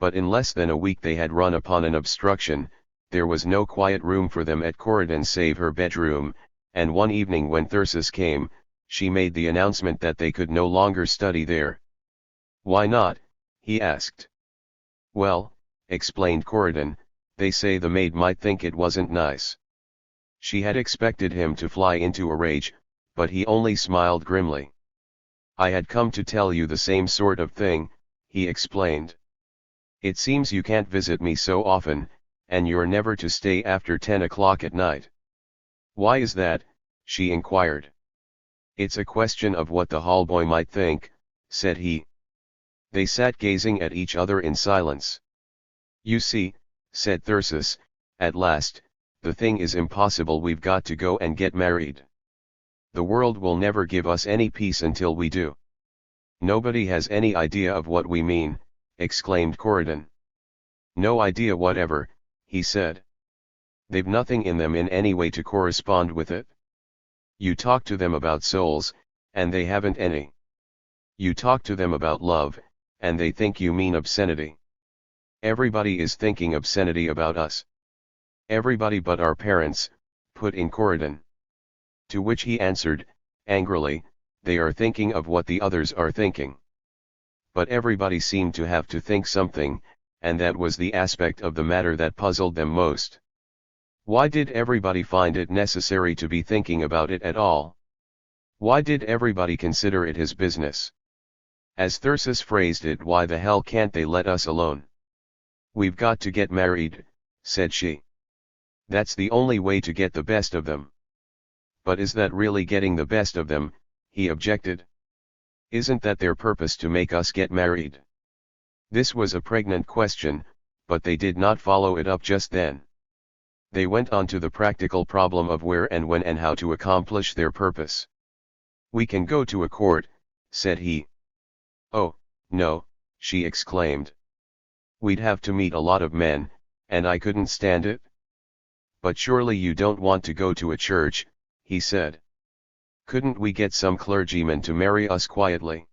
But in less than a week they had run upon an obstruction. There was no quiet room for them at Corydon save her bedroom, and one evening when Thyrsis came, she made the announcement that they could no longer study there. Why not? He asked. Well, explained Corydon, they say the maid might think it wasn't nice. She had expected him to fly into a rage, but he only smiled grimly. I had come to tell you the same sort of thing, he explained. It seems you can't visit me so often, and you're never to stay after 10 o'clock at night. Why is that? She inquired. It's a question of what the hallboy might think, said he. They sat gazing at each other in silence. You see, said Thyrsis, at last, the thing is impossible. We've got to go and get married. The world will never give us any peace until we do. Nobody has any idea of what we mean, exclaimed Corydon. No idea whatever, he said. They've nothing in them in any way to correspond with it. You talk to them about souls, and they haven't any. You talk to them about love, and they think you mean obscenity. Everybody is thinking obscenity about us. Everybody but our parents, put in Corydon. To which he answered, angrily, they are thinking of what the others are thinking. But everybody seemed to have to think something, and that was the aspect of the matter that puzzled them most. Why did everybody find it necessary to be thinking about it at all? Why did everybody consider it his business? As Thyrsis phrased it, why the hell can't they let us alone? We've got to get married, said she. That's the only way to get the best of them. But is that really getting the best of them? He objected. Isn't that their purpose to make us get married? This was a pregnant question, but they did not follow it up just then. They went on to the practical problem of where and when and how to accomplish their purpose. We can go to a court, said he. Oh, no, she exclaimed. We'd have to meet a lot of men, and I couldn't stand it. But surely you don't want to go to a church, he said. Couldn't we get some clergyman to marry us quietly?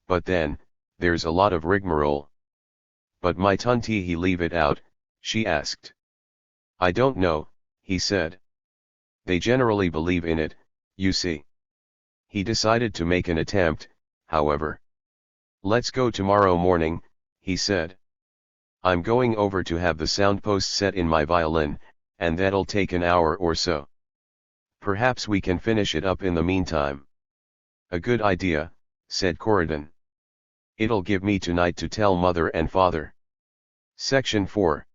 But then, there's a lot of rigmarole. But might he leave it out? She asked. I don't know, he said. They generally believe in it, you see. He decided to make an attempt, however. Let's go tomorrow morning, he said. I'm going over to have the soundpost set in my violin, and that'll take an hour or so. Perhaps we can finish it up in the meantime. A good idea, said Corydon. It'll give me tonight to tell mother and father. Section 4.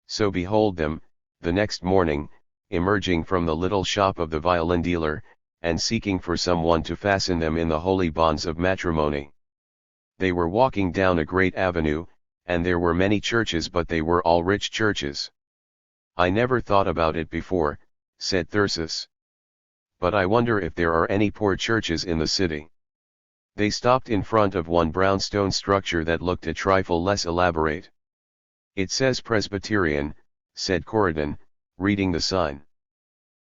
So behold them, the next morning, emerging from the little shop of the violin dealer, and seeking for someone to fasten them in the holy bonds of matrimony. They were walking down a great avenue, and there were many churches, but they were all rich churches. I never thought about it before, said Thyrsis. But I wonder if there are any poor churches in the city. They stopped in front of one brownstone structure that looked a trifle less elaborate. It says Presbyterian, said Corydon, reading the sign.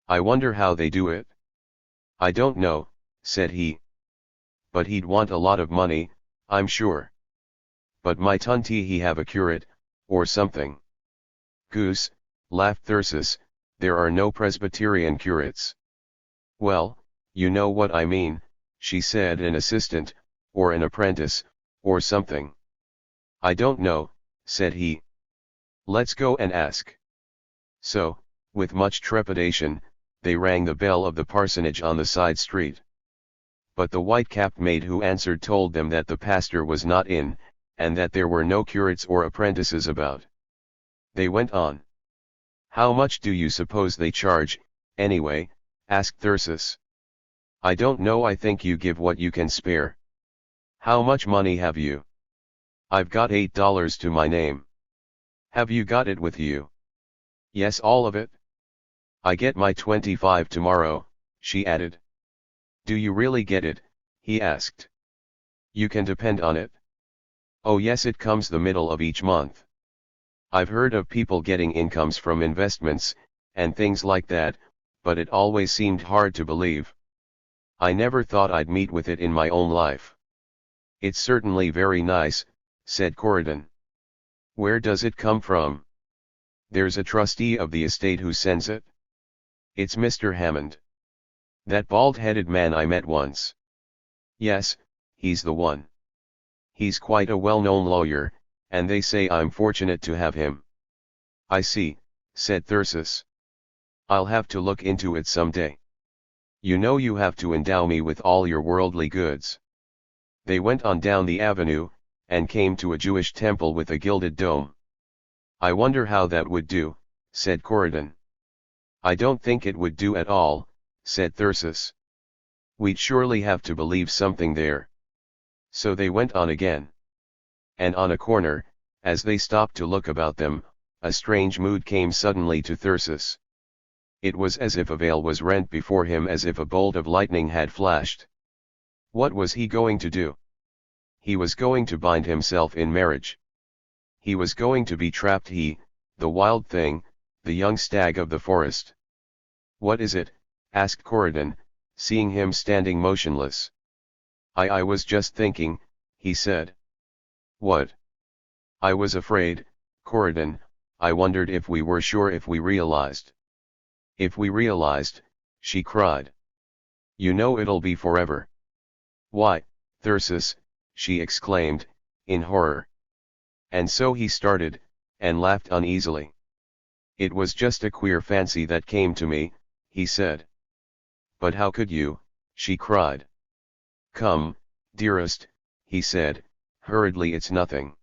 I wonder how they do it. I don't know, said he. But he'd want a lot of money, I'm sure. But mightn't he have a curate, or something? Goose, laughed Thyrsis, there are no Presbyterian curates. Well, you know what I mean, she said, an assistant, or an apprentice, or something. I don't know, said he. Let's go and ask. So, with much trepidation, they rang the bell of the parsonage on the side street. But the white-capped maid who answered told them that the pastor was not in, and that there were no curates or apprentices about. They went on. How much do you suppose they charge, anyway? Asked Thyrsis. I don't know, I think you give what you can spare. How much money have you? I've got $8 to my name. Have you got it with you? Yes, all of it. I get my 25 tomorrow, she added. Do you really get it? He asked. You can depend on it. Oh yes, it comes the middle of each month. I've heard of people getting incomes from investments, and things like that, but it always seemed hard to believe. I never thought I'd meet with it in my own life. It's certainly very nice, said Corydon. Where does it come from? There's a trustee of the estate who sends it. It's Mr. Hammond. That bald-headed man I met once. Yes, he's the one. He's quite a well-known lawyer, and they say I'm fortunate to have him. I see, said Thyrsis. I'll have to look into it someday. You know you have to endow me with all your worldly goods. They went on down the avenue, and came to a Jewish temple with a gilded dome. I wonder how that would do, said Corydon. I don't think it would do at all, said Thyrsis. We'd surely have to believe something there. So they went on again. And on a corner, as they stopped to look about them, a strange mood came suddenly to Thyrsis. It was as if a veil was rent before him, as if a bolt of lightning had flashed. What was he going to do? He was going to bind himself in marriage. He was going to be trapped, he, the wild thing, the young stag of the forest. What is it? Asked Corydon, seeing him standing motionless. I was just thinking, he said. What? I was afraid, Corydon, I wondered if we were sure, if we realized. If we realized, she cried. You know it'll be forever. Why, Thyrsis, she exclaimed, in horror. And so he started, and laughed uneasily. It was just a queer fancy that came to me, he said. But how could you? She cried. Come, dearest, he said, hurriedly, it's nothing.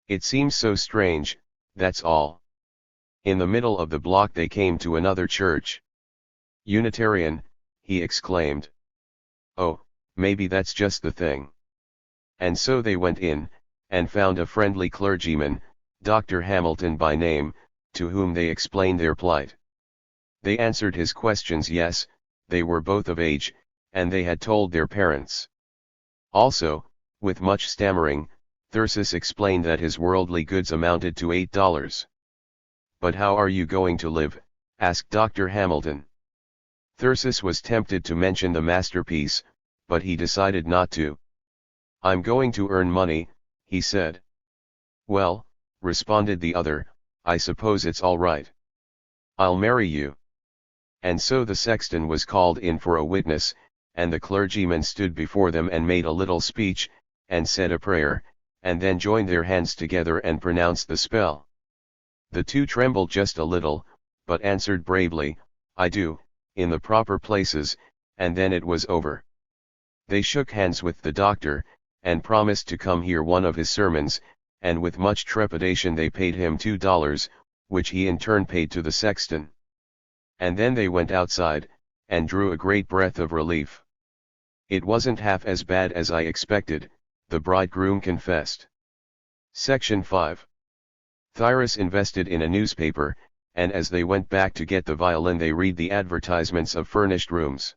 It seems so strange, that's all. In the middle of the block they came to another church. Unitarian, he exclaimed. Oh, maybe that's just the thing. And so they went in, and found a friendly clergyman, Dr. Hamilton by name, to whom they explained their plight. They answered his questions. Yes, they were both of age, and they had told their parents. Also, with much stammering, Thyrsis explained that his worldly goods amounted to $8. But how are you going to live? Asked Dr. Hamilton. Thyrsis was tempted to mention the masterpiece, but he decided not to. I'm going to earn money, he said. Well, responded the other, I suppose it's all right. I'll marry you. And so the sexton was called in for a witness, and the clergyman stood before them and made a little speech, and said a prayer, and then joined their hands together and pronounced the spell. The two trembled just a little, but answered bravely, I do, in the proper places, and then it was over. They shook hands with the doctor, and promised to come hear one of his sermons, and with much trepidation they paid him $2, which he in turn paid to the sexton. And then they went outside, and drew a great breath of relief. It wasn't half as bad as I expected, the bridegroom confessed. Section 5. Thyrsis invested in a newspaper, and as they went back to get the violin they read the advertisements of furnished rooms.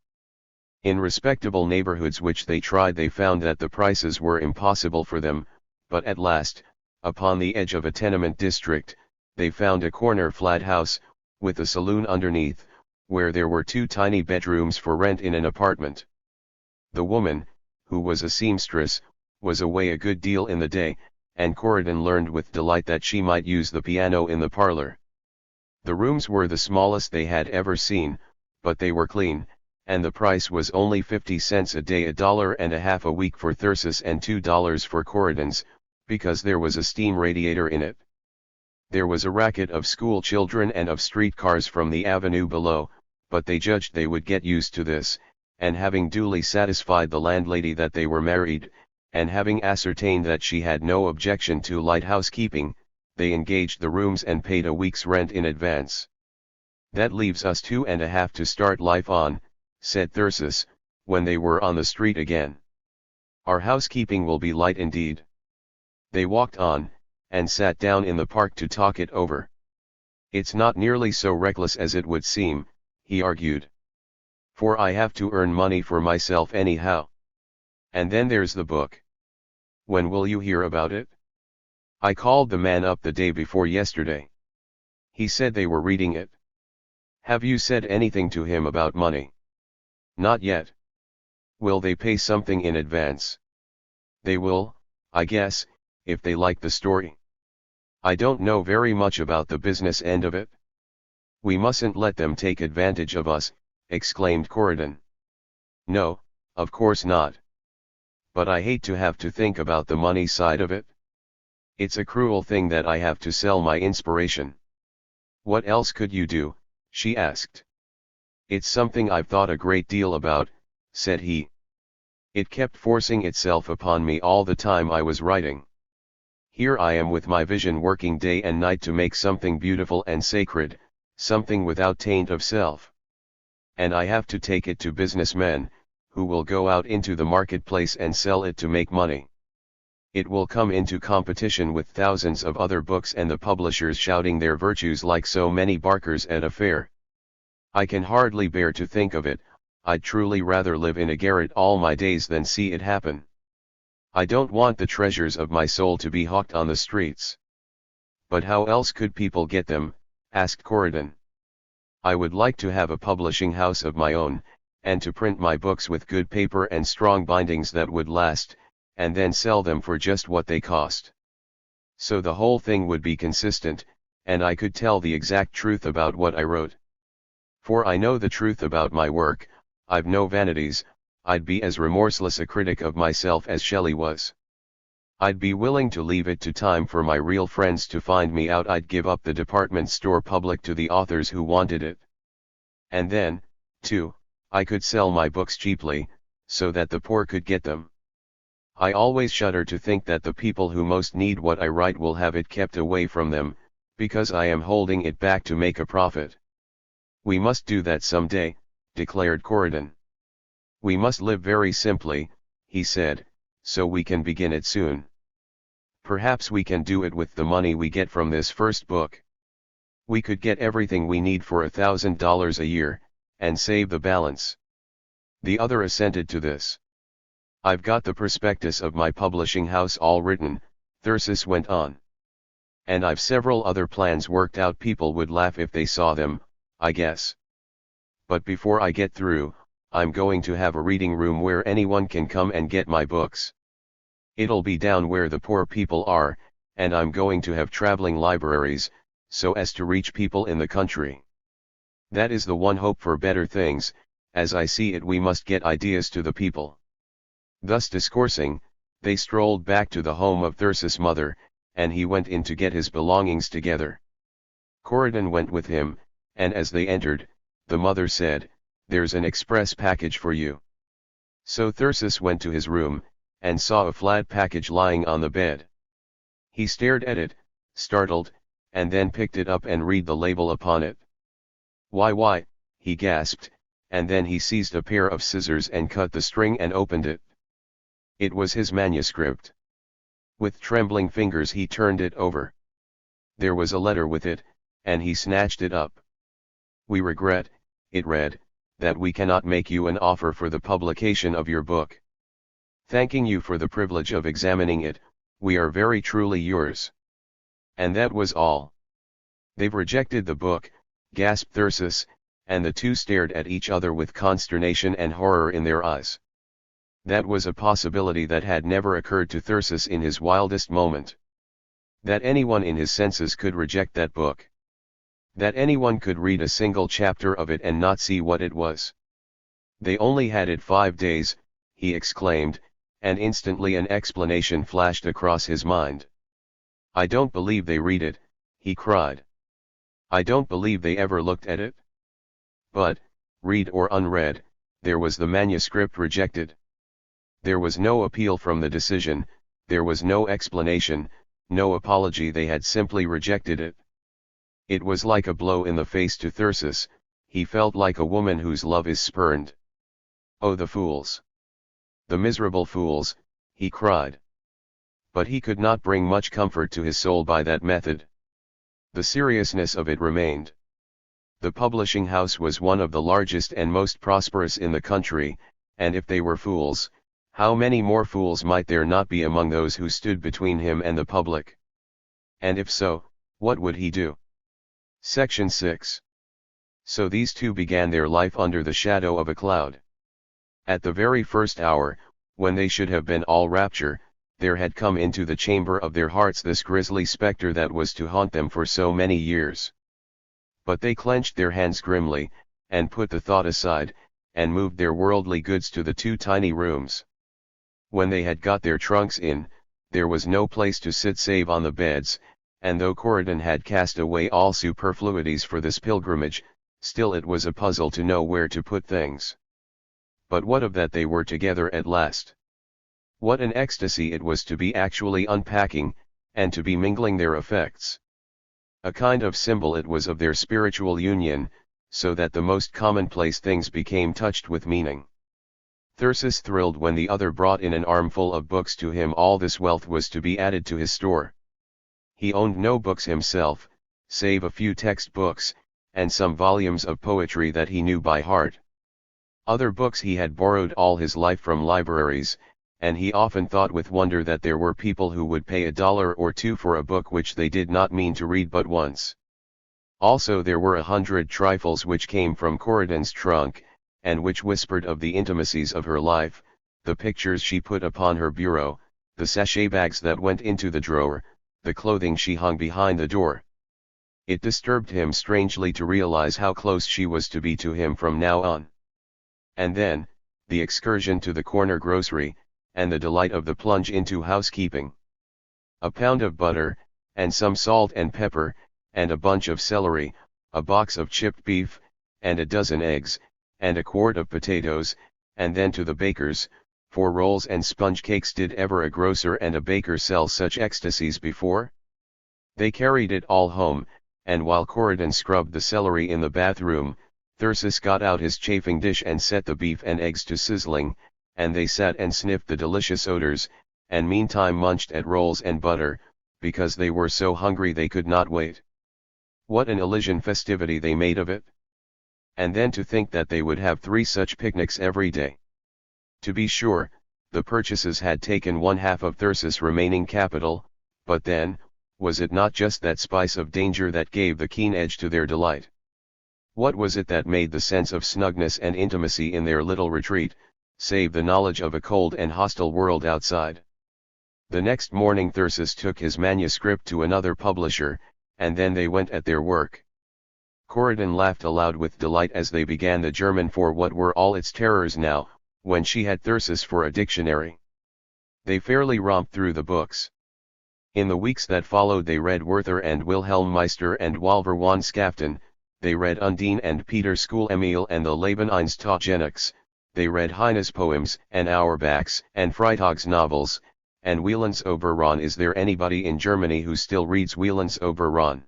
In respectable neighborhoods which they tried they found that the prices were impossible for them, but at last, upon the edge of a tenement district, they found a corner flat house, with a saloon underneath, where there were 2 tiny bedrooms for rent in an apartment. The woman, who was a seamstress, was away a good deal in the day, and Corydon learned with delight that she might use the piano in the parlor. The rooms were the smallest they had ever seen, but they were clean, and the price was only 50 cents a day, $1.50 a week for Thyrsis and $2 for Corydon's, because there was a steam radiator in it. There was a racket of school children and of streetcars from the avenue below, but they judged they would get used to this, and having duly satisfied the landlady that they were married, and having ascertained that she had no objection to light housekeeping, they engaged the rooms and paid a week's rent in advance. That leaves us 2.5 to start life on, said Thyrsis, when they were on the street again. Our housekeeping will be light indeed. They walked on, and sat down in the park to talk it over. It's not nearly so reckless as it would seem, he argued. For I have to earn money for myself anyhow. And then there's the book. When will you hear about it? I called the man up the day before yesterday. He said they were reading it. Have you said anything to him about money? Not yet. Will they pay something in advance? They will, I guess, if they like the story. I don't know very much about the business end of it. We mustn't let them take advantage of us, exclaimed Corydon. No, of course not. But I hate to have to think about the money side of it. It's a cruel thing that I have to sell my inspiration. What else could you do? She asked. It's something I've thought a great deal about, said he. It kept forcing itself upon me all the time I was writing. Here I am with my vision working day and night to make something beautiful and sacred, something without taint of self. And I have to take it to businessmen, who will go out into the marketplace and sell it to make money. It will come into competition with thousands of other books and the publishers shouting their virtues like so many barkers at a fair. I can hardly bear to think of it. I'd truly rather live in a garret all my days than see it happen. I don't want the treasures of my soul to be hawked on the streets. But how else could people get them? Asked Corydon. I would like to have a publishing house of my own, and to print my books with good paper and strong bindings that would last, and then sell them for just what they cost. So the whole thing would be consistent, and I could tell the exact truth about what I wrote. For I know the truth about my work, I've no vanities, I'd be as remorseless a critic of myself as Shelley was. I'd be willing to leave it to time for my real friends to find me out. I'd give up the department store public to the authors who wanted it. And then, too, I could sell my books cheaply, so that the poor could get them. I always shudder to think that the people who most need what I write will have it kept away from them, because I am holding it back to make a profit. We must do that some day, declared Corydon. We must live very simply, he said, so we can begin it soon. Perhaps we can do it with the money we get from this first book. We could get everything we need for $1,000 a year, and save the balance. The other assented to this. I've got the prospectus of my publishing house all written, Thyrsis went on. And I've several other plans worked out. People would laugh if they saw them, I guess. But before I get through, I'm going to have a reading room where anyone can come and get my books. It'll be down where the poor people are, and I'm going to have traveling libraries, so as to reach people in the country. That is the one hope for better things. As I see it, we must get ideas to the people. Thus discoursing, they strolled back to the home of Thyrsis' mother, and he went in to get his belongings together. Corydon went with him, and as they entered, the mother said, "There's an express package for you." So Thyrsis went to his room, and saw a flat package lying on the bed. He stared at it, startled, and then picked it up and read the label upon it. Why, he gasped, and then he seized a pair of scissors and cut the string and opened it. It was his manuscript. With trembling fingers he turned it over. There was a letter with it, and he snatched it up. "We regret," it read, "that we cannot make you an offer for the publication of your book. Thanking you for the privilege of examining it, we are very truly yours." And that was all. "They've rejected the book," gasped Thyrsis, and the two stared at each other with consternation and horror in their eyes. That was a possibility that had never occurred to Thyrsis in his wildest moment. That anyone in his senses could reject that book. That anyone could read a single chapter of it and not see what it was. "They only had it 5 days, he exclaimed, and instantly an explanation flashed across his mind. "I don't believe they read it," he cried. "I don't believe they ever looked at it." But, read or unread, there was the manuscript rejected. There was no appeal from the decision, there was no explanation, no apology. They had simply rejected it. It was like a blow in the face to Thyrsis. He felt like a woman whose love is spurned. "Oh, the fools! The miserable fools," he cried. But he could not bring much comfort to his soul by that method. The seriousness of it remained. The publishing house was one of the largest and most prosperous in the country, and if they were fools, how many more fools might there not be among those who stood between him and the public? And if so, what would he do? Section 6. So these two began their life under the shadow of a cloud. At the very first hour, when they should have been all rapture, there had come into the chamber of their hearts this grisly spectre that was to haunt them for so many years. But they clenched their hands grimly, and put the thought aside, and moved their worldly goods to the two tiny rooms. When they had got their trunks in, there was no place to sit save on the beds, and though Corydon had cast away all superfluities for this pilgrimage, still it was a puzzle to know where to put things. But what of that, they were together at last. What an ecstasy it was to be actually unpacking, and to be mingling their effects. A kind of symbol it was of their spiritual union, so that the most commonplace things became touched with meaning. Thyrsis thrilled when the other brought in an armful of books. To him all this wealth was to be added to his store. He owned no books himself, save a few textbooks, and some volumes of poetry that he knew by heart. Other books he had borrowed all his life from libraries, and he often thought with wonder that there were people who would pay $1 or $2 for a book which they did not mean to read but once. Also there were 100 trifles which came from Corydon's trunk, and which whispered of the intimacies of her life, the pictures she put upon her bureau, the sachet bags that went into the drawer, the clothing she hung behind the door. It disturbed him strangely to realize how close she was to be to him from now on. And then, the excursion to the corner grocery, and the delight of the plunge into housekeeping. A pound of butter, and some salt and pepper, and a bunch of celery, a box of chipped beef, and a dozen eggs, and a quart of potatoes, and then to the baker's, for rolls and sponge cakes. Did ever a grocer and a baker sell such ecstasies before? They carried it all home, and while Corydon scrubbed the celery in the bathroom, Thyrsis got out his chafing dish and set the beef and eggs to sizzling, and they sat and sniffed the delicious odors, and meantime munched at rolls and butter, because they were so hungry they could not wait. What an Elysian festivity they made of it! And then to think that they would have 3 such picnics every day. To be sure, the purchases had taken 1/2 of Thyrsis' remaining capital, but then, was it not just that spice of danger that gave the keen edge to their delight? What was it that made the sense of snugness and intimacy in their little retreat, save the knowledge of a cold and hostile world outside? The next morning Thyrsis took his manuscript to another publisher, and then they went at their work. Corydon laughed aloud with delight as they began the German, for what were all its terrors now, when she had Thyrsis for a dictionary? They fairly romped through the books. In the weeks that followed they read Werther and Wilhelm Meister and Walver von Skaften, they read Undine and Peter School Emil and the Lebeneinstagenics, they read Heine's poems and Auerbach's and Freitag's novels, and Wieland's Oberon. Is there anybody in Germany who still reads Wieland's Oberon?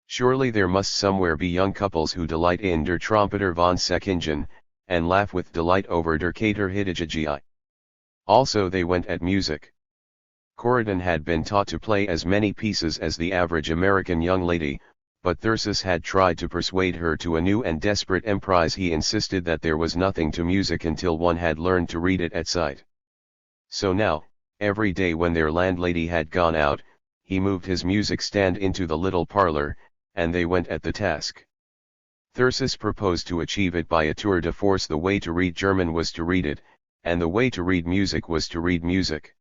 Surely there must somewhere be young couples who delight in Der Trompeter von Säckingen, and laugh with delight over Der Kater Hittagii. Also they went at music. Corydon had been taught to play as many pieces as the average American young lady, but Thyrsis had tried to persuade her to a new and desperate emprise. He insisted that there was nothing to music until one had learned to read it at sight. So now, every day when their landlady had gone out, he moved his music stand into the little parlor, and they went at the task. Thyrsis proposed to achieve it by a tour de force. The way to read German was to read it, and the way to read music was to read music.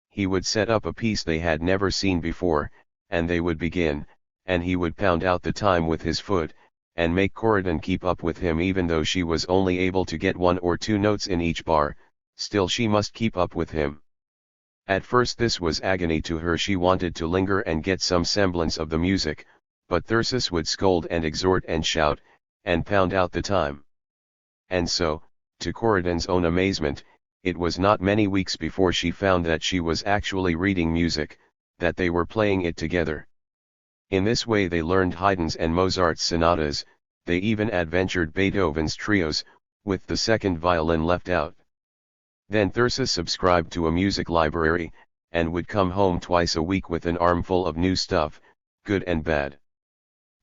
He would set up a piece they had never seen before, and they would begin, and he would pound out the time with his foot, and make Corydon keep up with him. Even though she was only able to get 1 or 2 notes in each bar, still she must keep up with him. At first this was agony to her. She wanted to linger and get some semblance of the music, but Thyrsis would scold and exhort and shout, and pound out the time. And so, to Corydon's own amazement, it was not many weeks before she found that she was actually reading music, that they were playing it together. In this way they learned Haydn's and Mozart's sonatas, they even adventured Beethoven's trios, with the second violin left out. Then Thyrsis subscribed to a music library, and would come home twice a week with an armful of new stuff, good and bad.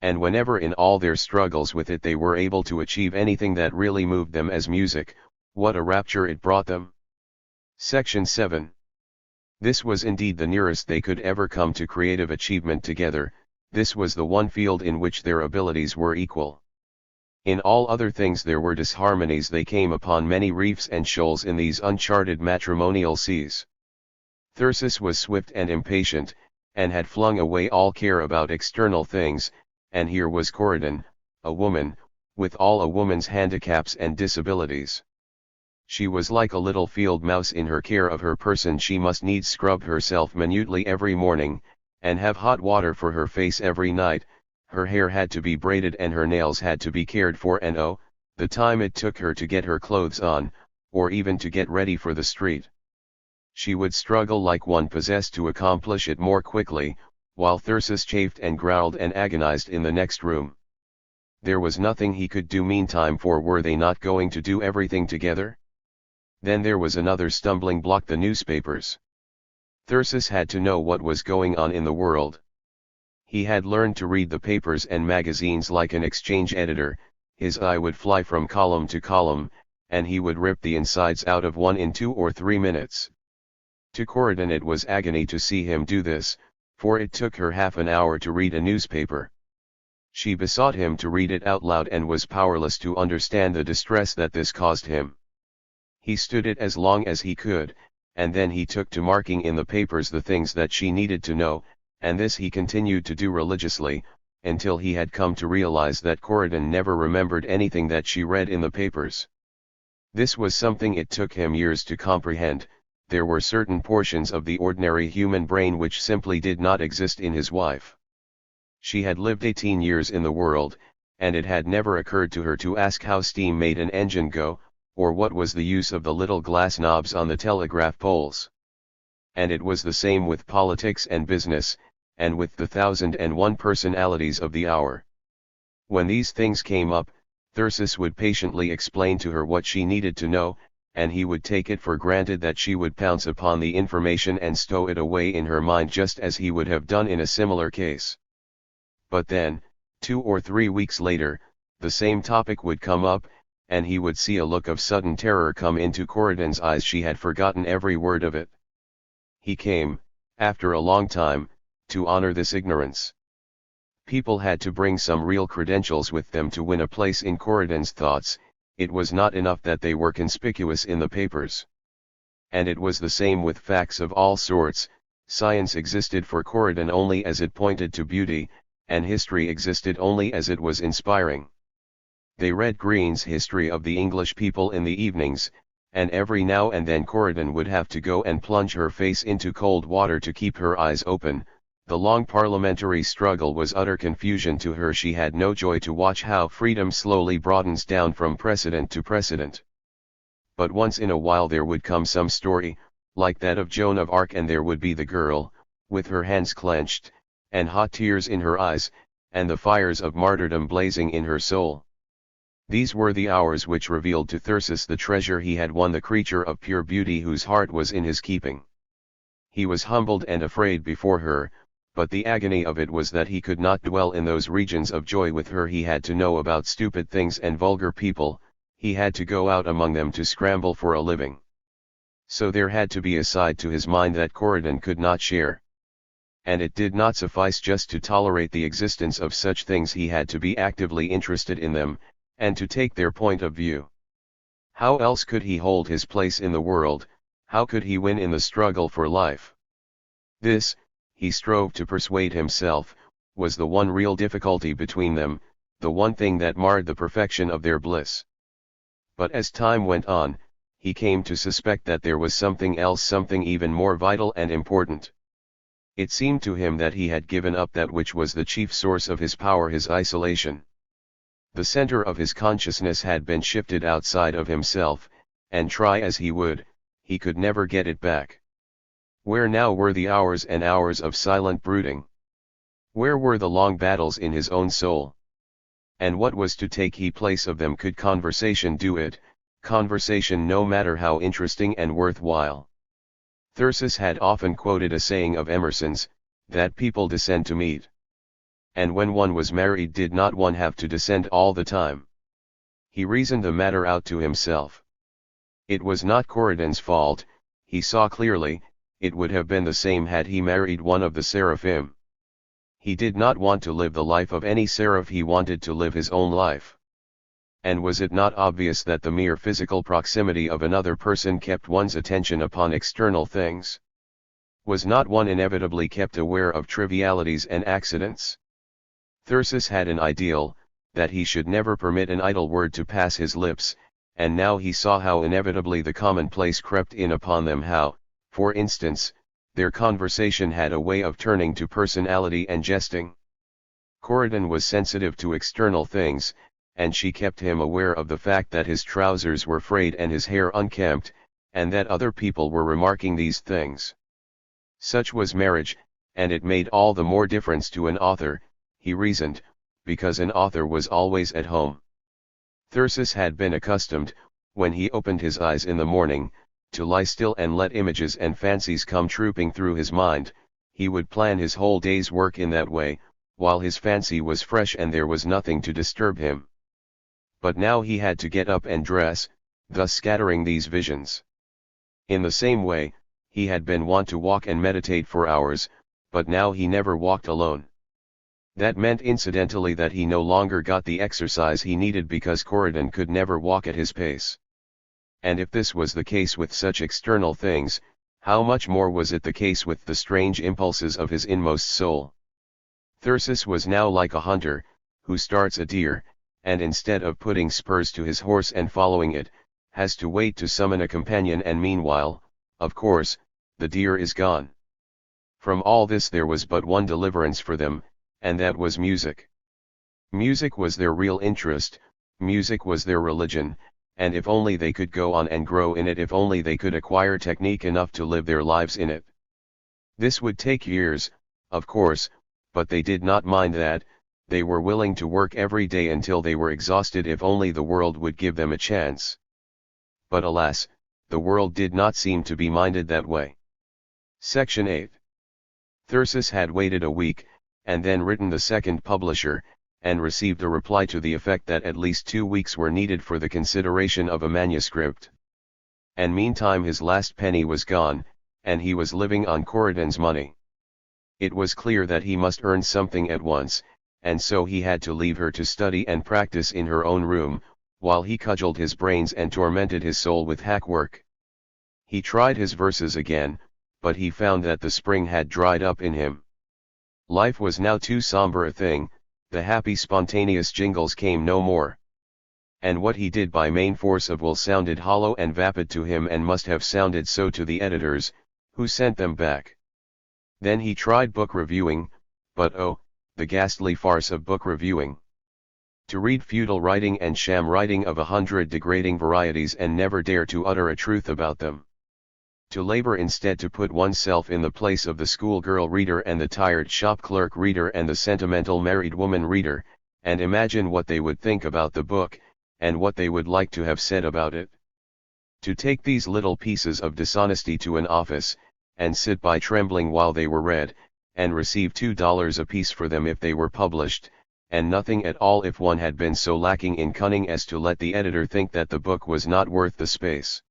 And whenever in all their struggles with it they were able to achieve anything that really moved them as music, what a rapture it brought them. Section 7. This was indeed the nearest they could ever come to creative achievement together. This was the one field in which their abilities were equal. In all other things there were disharmonies. They came upon many reefs and shoals in these uncharted matrimonial seas. Thyrsis was swift and impatient, and had flung away all care about external things, and here was Corydon, a woman, with all a woman's handicaps and disabilities. She was like a little field mouse in her care of her person. She must needs scrub herself minutely every morning, and have hot water for her face every night. Her hair had to be braided and her nails had to be cared for, and oh, the time it took her to get her clothes on, or even to get ready for the street. She would struggle like one possessed to accomplish it more quickly, while Thyrsis chafed and growled and agonized in the next room. There was nothing he could do meantime, for were they not going to do everything together? Then there was another stumbling block: the newspapers. Thyrsis had to know what was going on in the world. He had learned to read the papers and magazines like an exchange editor. His eye would fly from column to column, and he would rip the insides out of one in 2 or 3 minutes. To Corydon it was agony to see him do this, for it took her half an hour to read a newspaper. She besought him to read it out loud and was powerless to understand the distress that this caused him. He stood it as long as he could, and then he took to marking in the papers the things that she needed to know, and this he continued to do religiously, until he had come to realize that Corydon never remembered anything that she read in the papers. This was something it took him years to comprehend. There were certain portions of the ordinary human brain which simply did not exist in his wife. She had lived 18 years in the world, and it had never occurred to her to ask how steam made an engine go, or what was the use of the little glass knobs on the telegraph poles. And it was the same with politics and business, and with the 1,001 personalities of the hour. When these things came up, Thyrsis would patiently explain to her what she needed to know, and he would take it for granted that she would pounce upon the information and stow it away in her mind just as he would have done in a similar case. But then, 2 or 3 weeks later, the same topic would come up, and he would see a look of sudden terror come into Corydon's eyes. She had forgotten every word of it. He came, after a long time, to honor this ignorance. People had to bring some real credentials with them to win a place in Corydon's thoughts. It was not enough that they were conspicuous in the papers. And it was the same with facts of all sorts. Science existed for Corydon only as it pointed to beauty, and history existed only as it was inspiring. They read Green's History of the English People in the evenings, and every now and then Corydon would have to go and plunge her face into cold water to keep her eyes open. The long parliamentary struggle was utter confusion to her. She had no joy to watch how freedom slowly broadens down from precedent to precedent. But once in a while there would come some story, like that of Joan of Arc, and there would be the girl, with her hands clenched, and hot tears in her eyes, and the fires of martyrdom blazing in her soul. These were the hours which revealed to Thyrsis the treasure he had won, the creature of pure beauty whose heart was in his keeping. He was humbled and afraid before her, but the agony of it was that he could not dwell in those regions of joy with her. He had to know about stupid things and vulgar people. He had to go out among them to scramble for a living. So there had to be a side to his mind that Corydon could not share. And it did not suffice just to tolerate the existence of such things. He had to be actively interested in them, and to take their point of view. How else could he hold his place in the world? How could he win in the struggle for life? This, he strove to persuade himself, was the one real difficulty between them, the one thing that marred the perfection of their bliss. But as time went on, he came to suspect that there was something else, something even more vital and important. It seemed to him that he had given up that which was the chief source of his power, his isolation. The center of his consciousness had been shifted outside of himself, and try as he would, he could never get it back. Where now were the hours and hours of silent brooding? Where were the long battles in his own soul? And what was to take he place of them? Could conversation do it, conversation no matter how interesting and worthwhile? Thyrsis had often quoted a saying of Emerson's, that people descend to meet. And when one was married, did not one have to descend all the time? He reasoned the matter out to himself. It was not Corydon's fault, he saw clearly, it would have been the same had he married one of the seraphim. He did not want to live the life of any seraph, he wanted to live his own life. And was it not obvious that the mere physical proximity of another person kept one's attention upon external things? Was not one inevitably kept aware of trivialities and accidents? Thyrsis had an ideal, that he should never permit an idle word to pass his lips, and now he saw how inevitably the commonplace crept in upon them, how, for instance, their conversation had a way of turning to personality and jesting. Corydon was sensitive to external things, and she kept him aware of the fact that his trousers were frayed and his hair unkempt, and that other people were remarking these things. Such was marriage, and it made all the more difference to an author, he reasoned, because an author was always at home. Thyrsis had been accustomed, when he opened his eyes in the morning, to lie still and let images and fancies come trooping through his mind. He would plan his whole day's work in that way, while his fancy was fresh and there was nothing to disturb him. But now he had to get up and dress, thus scattering these visions. In the same way, he had been wont to walk and meditate for hours, but now he never walked alone. That meant incidentally that he no longer got the exercise he needed because Corydon could never walk at his pace. And if this was the case with such external things, how much more was it the case with the strange impulses of his inmost soul? Thyrsis was now like a hunter, who starts a deer, and instead of putting spurs to his horse and following it, has to wait to summon a companion, and meanwhile, of course, the deer is gone. From all this there was but one deliverance for them, and that was music. Music was their real interest, music was their religion, and if only they could go on and grow in it, if only they could acquire technique enough to live their lives in it. This would take years, of course, but they did not mind that. They were willing to work every day until they were exhausted if only the world would give them a chance. But alas, the world did not seem to be minded that way. Section 8. Thyrsis had waited a week, and then written the second publisher, and received a reply to the effect that at least 2 weeks were needed for the consideration of a manuscript. And meantime his last penny was gone, and he was living on Corydon's money. It was clear that he must earn something at once, and so he had to leave her to study and practice in her own room, while he cudgelled his brains and tormented his soul with hack work. He tried his verses again, but he found that the spring had dried up in him. Life was now too sombre a thing, the happy spontaneous jingles came no more. And what he did by main force of will sounded hollow and vapid to him, and must have sounded so to the editors, who sent them back. Then he tried book reviewing, but oh, the ghastly farce of book reviewing. To read futile writing and sham writing of 100 degrading varieties and never dare to utter a truth about them. To labor instead to put oneself in the place of the schoolgirl reader and the tired shop clerk reader and the sentimental married woman reader, and imagine what they would think about the book, and what they would like to have said about it. To take these little pieces of dishonesty to an office, and sit by trembling while they were read, and receive $2 apiece for them if they were published, and nothing at all if one had been so lacking in cunning as to let the editor think that the book was not worth the space.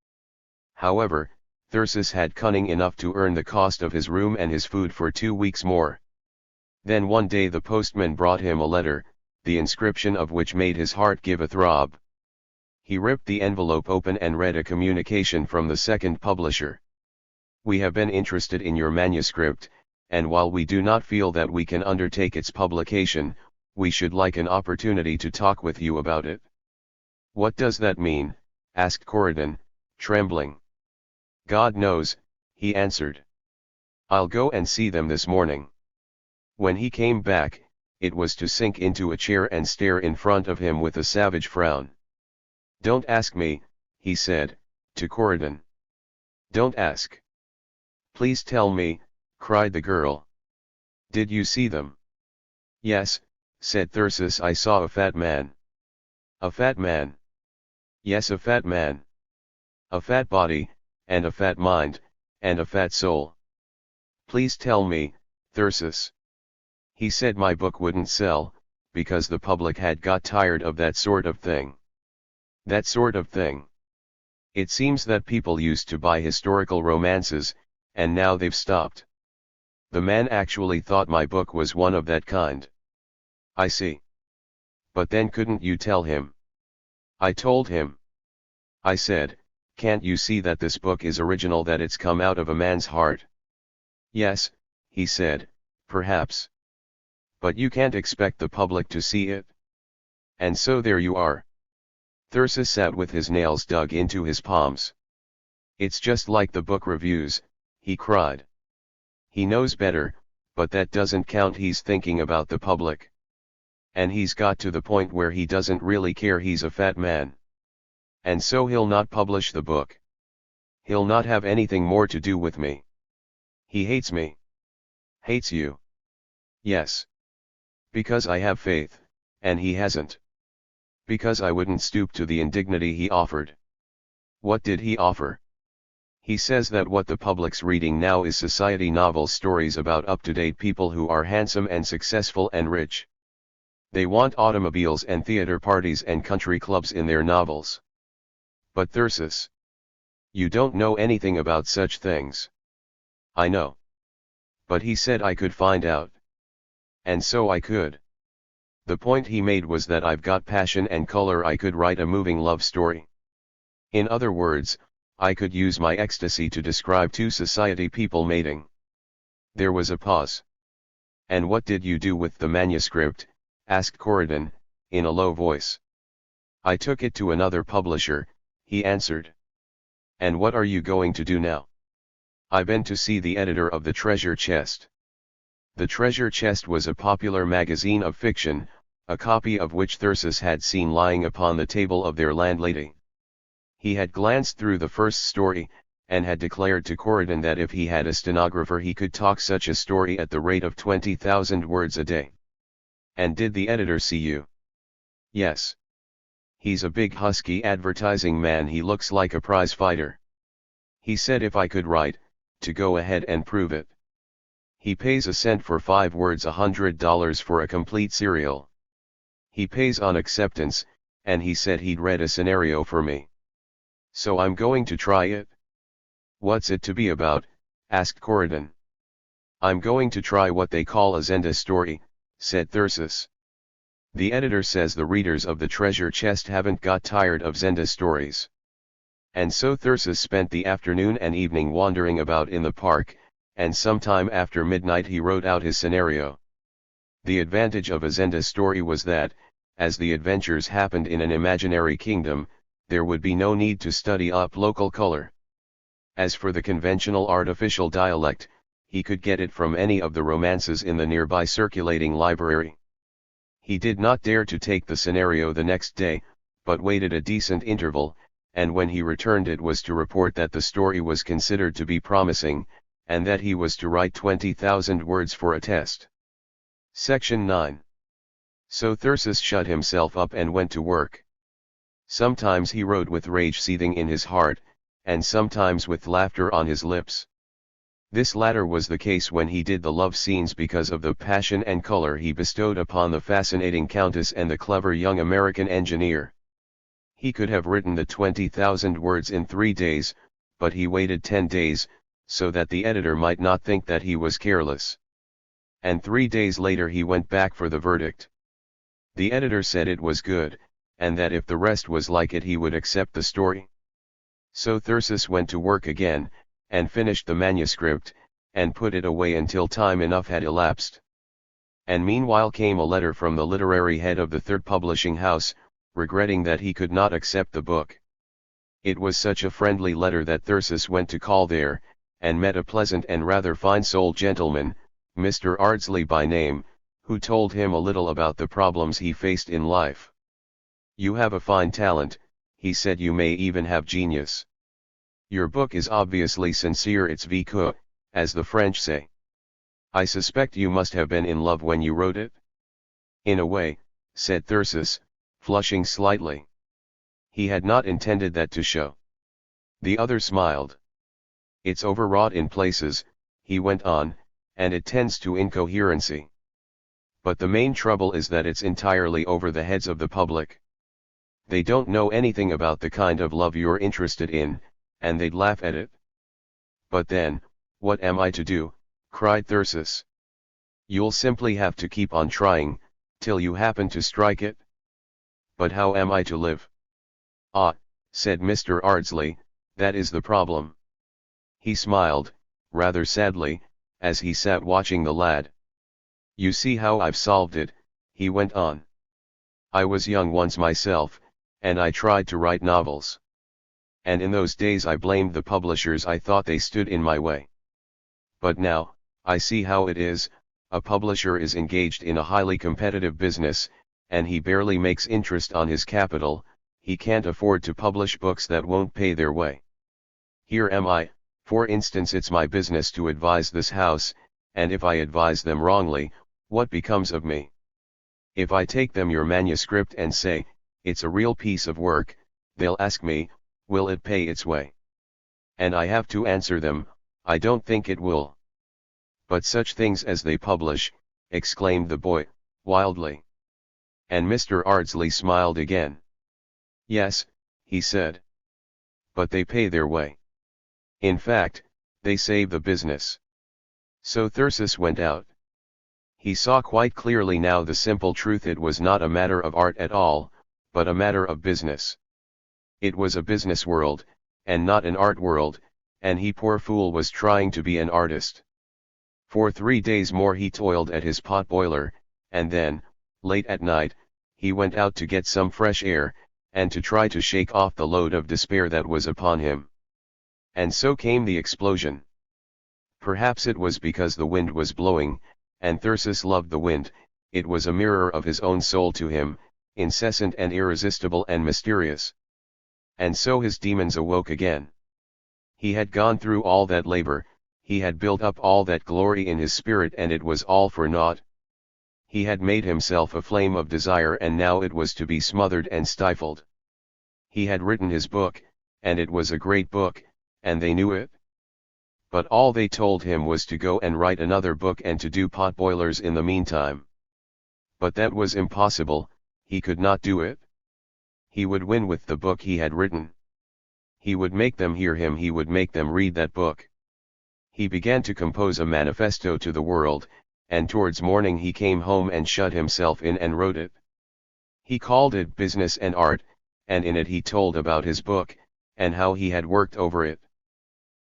However, Thyrsis had cunning enough to earn the cost of his room and his food for 2 weeks more. Then one day the postman brought him a letter, the inscription of which made his heart give a throb. He ripped the envelope open and read a communication from the second publisher. "We have been interested in your manuscript, and while we do not feel that we can undertake its publication, we should like an opportunity to talk with you about it." "What does that mean?" asked Corydon, trembling. "God knows," he answered. "I'll go and see them this morning." When he came back, it was to sink into a chair and stare in front of him with a savage frown. "Don't ask me," he said, to Corydon. "Don't ask." "Please tell me," cried the girl. "Did you see them?" "Yes," said Thyrsis, "I saw a fat man." "A fat man?" "Yes, a fat man. A fat body, and a fat mind, and a fat soul. Please tell me, Thyrsis. He said my book wouldn't sell, because the public had got tired of that sort of thing. That sort of thing. It seems that people used to buy historical romances, and now they've stopped. The man actually thought my book was one of that kind. I see. But then couldn't you tell him? I told him. I said, can't you see that this book is original, that it's come out of a man's heart? Yes, he said, perhaps. But you can't expect the public to see it. And so there you are. Thyrsis sat with his nails dug into his palms. It's just like the book reviews, he cried. He knows better, but that doesn't count. He's thinking about the public. And he's got to the point where he doesn't really care. He's a fat man. And so he'll not publish the book. He'll not have anything more to do with me. He hates me. Hates you? Yes. Because I have faith, and he hasn't. Because I wouldn't stoop to the indignity he offered. What did he offer? He says that what the public's reading now is society novel stories about up-to-date people who are handsome and successful and rich. They want automobiles and theater parties and country clubs in their novels. But Thyrsis, you don't know anything about such things. I know. But he said I could find out. And so I could. The point he made was that I've got passion and color. I could write a moving love story. In other words, I could use my ecstasy to describe two society people mating. There was a pause. And what did you do with the manuscript? Asked Corydon, in a low voice. I took it to another publisher, he answered. And what are you going to do now? I've been to see the editor of the Treasure Chest. The Treasure Chest was a popular magazine of fiction, a copy of which Thyrsis had seen lying upon the table of their landlady. He had glanced through the first story, and had declared to Corydon that if he had a stenographer he could talk such a story at the rate of 20,000 words a day. And did the editor see you? Yes. He's a big husky advertising man. He looks like a prize fighter. He said if I could write, to go ahead and prove it. He pays a cent for 5 words, $100 for a complete serial. He pays on acceptance, and he said he'd read a scenario for me. So I'm going to try it. What's it to be about? Asked Corydon. I'm going to try what they call a Zenda story, said Thyrsis. The editor says the readers of the Treasure Chest haven't got tired of Zenda stories. And so Thyrsis spent the afternoon and evening wandering about in the park, and sometime after midnight he wrote out his scenario. The advantage of a Zenda story was that, as the adventures happened in an imaginary kingdom, there would be no need to study up local color. As for the conventional artificial dialect, he could get it from any of the romances in the nearby circulating library. He did not dare to take the scenario the next day, but waited a decent interval, and when he returned it was to report that the story was considered to be promising, and that he was to write 20,000 words for a test. Section 9. So Thyrsis shut himself up and went to work. Sometimes he wrote with rage seething in his heart, and sometimes with laughter on his lips. This latter was the case when he did the love scenes because of the passion and color he bestowed upon the fascinating Countess and the clever young American engineer. He could have written the 20,000 words in 3 days, but he waited 10 days, so that the editor might not think that he was careless. And 3 days later he went back for the verdict. The editor said it was good, and that if the rest was like it he would accept the story. So Thyrsis went to work again, and finished the manuscript, and put it away until time enough had elapsed. And meanwhile came a letter from the literary head of the Third Publishing House, regretting that he could not accept the book. It was such a friendly letter that Thyrsis went to call there, and met a pleasant and rather fine-souled gentleman, Mr. Ardsley by name, who told him a little about the problems he faced in life. You have a fine talent, he said. You may even have genius. Your book is obviously sincere, it's vécu, as the French say. I suspect you must have been in love when you wrote it? In a way, said Thyrsis, flushing slightly. He had not intended that to show. The other smiled. It's overwrought in places, he went on, and it tends to incoherency. But the main trouble is that it's entirely over the heads of the public. They don't know anything about the kind of love you're interested in, and they'd laugh at it. But then, what am I to do? Cried Thyrsis. You'll simply have to keep on trying, till you happen to strike it. But how am I to live? Ah, said Mr. Ardsley, that is the problem. He smiled, rather sadly, as he sat watching the lad. You see how I've solved it, he went on. I was young once myself, and I tried to write novels. And in those days I blamed the publishers. I thought they stood in my way. But now, I see how it is. A publisher is engaged in a highly competitive business, and he barely makes interest on his capital. He can't afford to publish books that won't pay their way. Here am I, for instance. It's my business to advise this house, and if I advise them wrongly, what becomes of me? If I take them your manuscript and say, it's a real piece of work, they'll ask me, will it pay its way? And I have to answer them, I don't think it will. But such things as they publish, exclaimed the boy, wildly. And Mr. Ardsley smiled again. Yes, he said. But they pay their way. In fact, they save the business. So Thyrsis went out. He saw quite clearly now the simple truth. It was not a matter of art at all, but a matter of business. It was a business world, and not an art world, and he, poor fool, was trying to be an artist. For 3 days more he toiled at his pot boiler, and then, late at night, he went out to get some fresh air, and to try to shake off the load of despair that was upon him. And so came the explosion. Perhaps it was because the wind was blowing, and Thyrsis loved the wind. It was a mirror of his own soul to him, incessant and irresistible and mysterious. And so his demons awoke again. He had gone through all that labor, he had built up all that glory in his spirit, and it was all for naught. He had made himself a flame of desire, and now it was to be smothered and stifled. He had written his book, and it was a great book, and they knew it. But all they told him was to go and write another book and to do pot boilers in the meantime. But that was impossible, he could not do it. He would win with the book he had written. He would make them hear him, he would make them read that book. He began to compose a manifesto to the world, and towards morning he came home and shut himself in and wrote it. He called it Business and Art, and in it he told about his book, and how he had worked over it.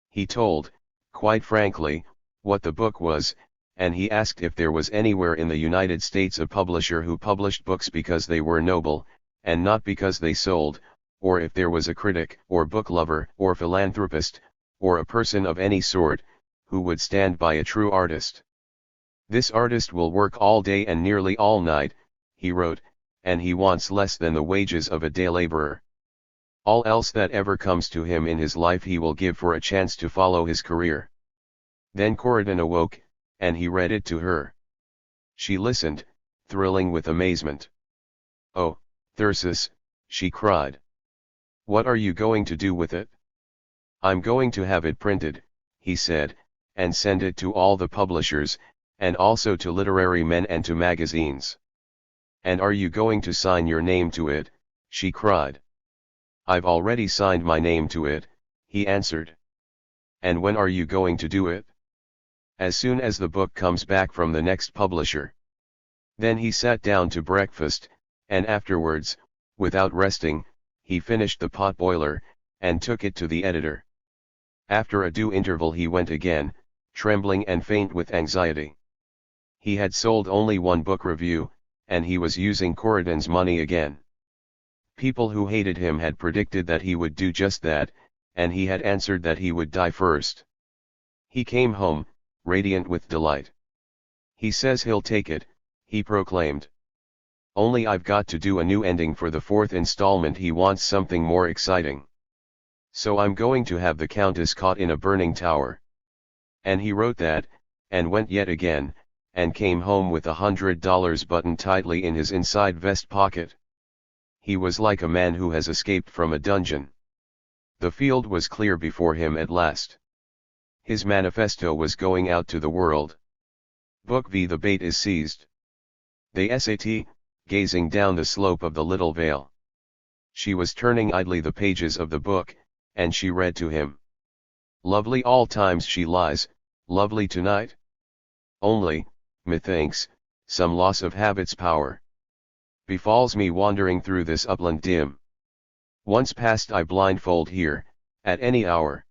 He told, quite frankly, what the book was, and he asked if there was anywhere in the United States a publisher who published books because they were noble, and not because they sold, or if there was a critic, or book lover, or philanthropist, or a person of any sort, who would stand by a true artist. This artist will work all day and nearly all night, he wrote, and he wants less than the wages of a day laborer. All else that ever comes to him in his life he will give for a chance to follow his career. Then Corydon awoke, and he read it to her. She listened, thrilling with amazement. Oh, Thyrsis, she cried. What are you going to do with it? I'm going to have it printed, he said, and send it to all the publishers, and also to literary men and to magazines. And are you going to sign your name to it? She cried. I've already signed my name to it, he answered. And when are you going to do it? As soon as the book comes back from the next publisher. Then he sat down to breakfast, and afterwards, without resting, he finished the pot boiler, and took it to the editor. After a due interval he went again, trembling and faint with anxiety. He had sold only one book review, and he was using Corydon's money again. People who hated him had predicted that he would do just that, and he had answered that he would die first. He came home, radiant with delight. He says he'll take it, he proclaimed. Only I've got to do a new ending for the 4th installment. He wants something more exciting. So I'm going to have the Countess caught in a burning tower. And he wrote that, and went yet again, and came home with $100 buttoned tightly in his inside vest pocket. He was like a man who has escaped from a dungeon. The field was clear before him at last. His manifesto was going out to the world. Book V. The bait is seized. They sat, gazing down the slope of the little vale. She was turning idly the pages of the book, and she read to him. Lovely all times she lies, lovely tonight. Only, methinks, some loss of habit's power befalls me wandering through this upland dim. Once passed I blindfold here, at any hour.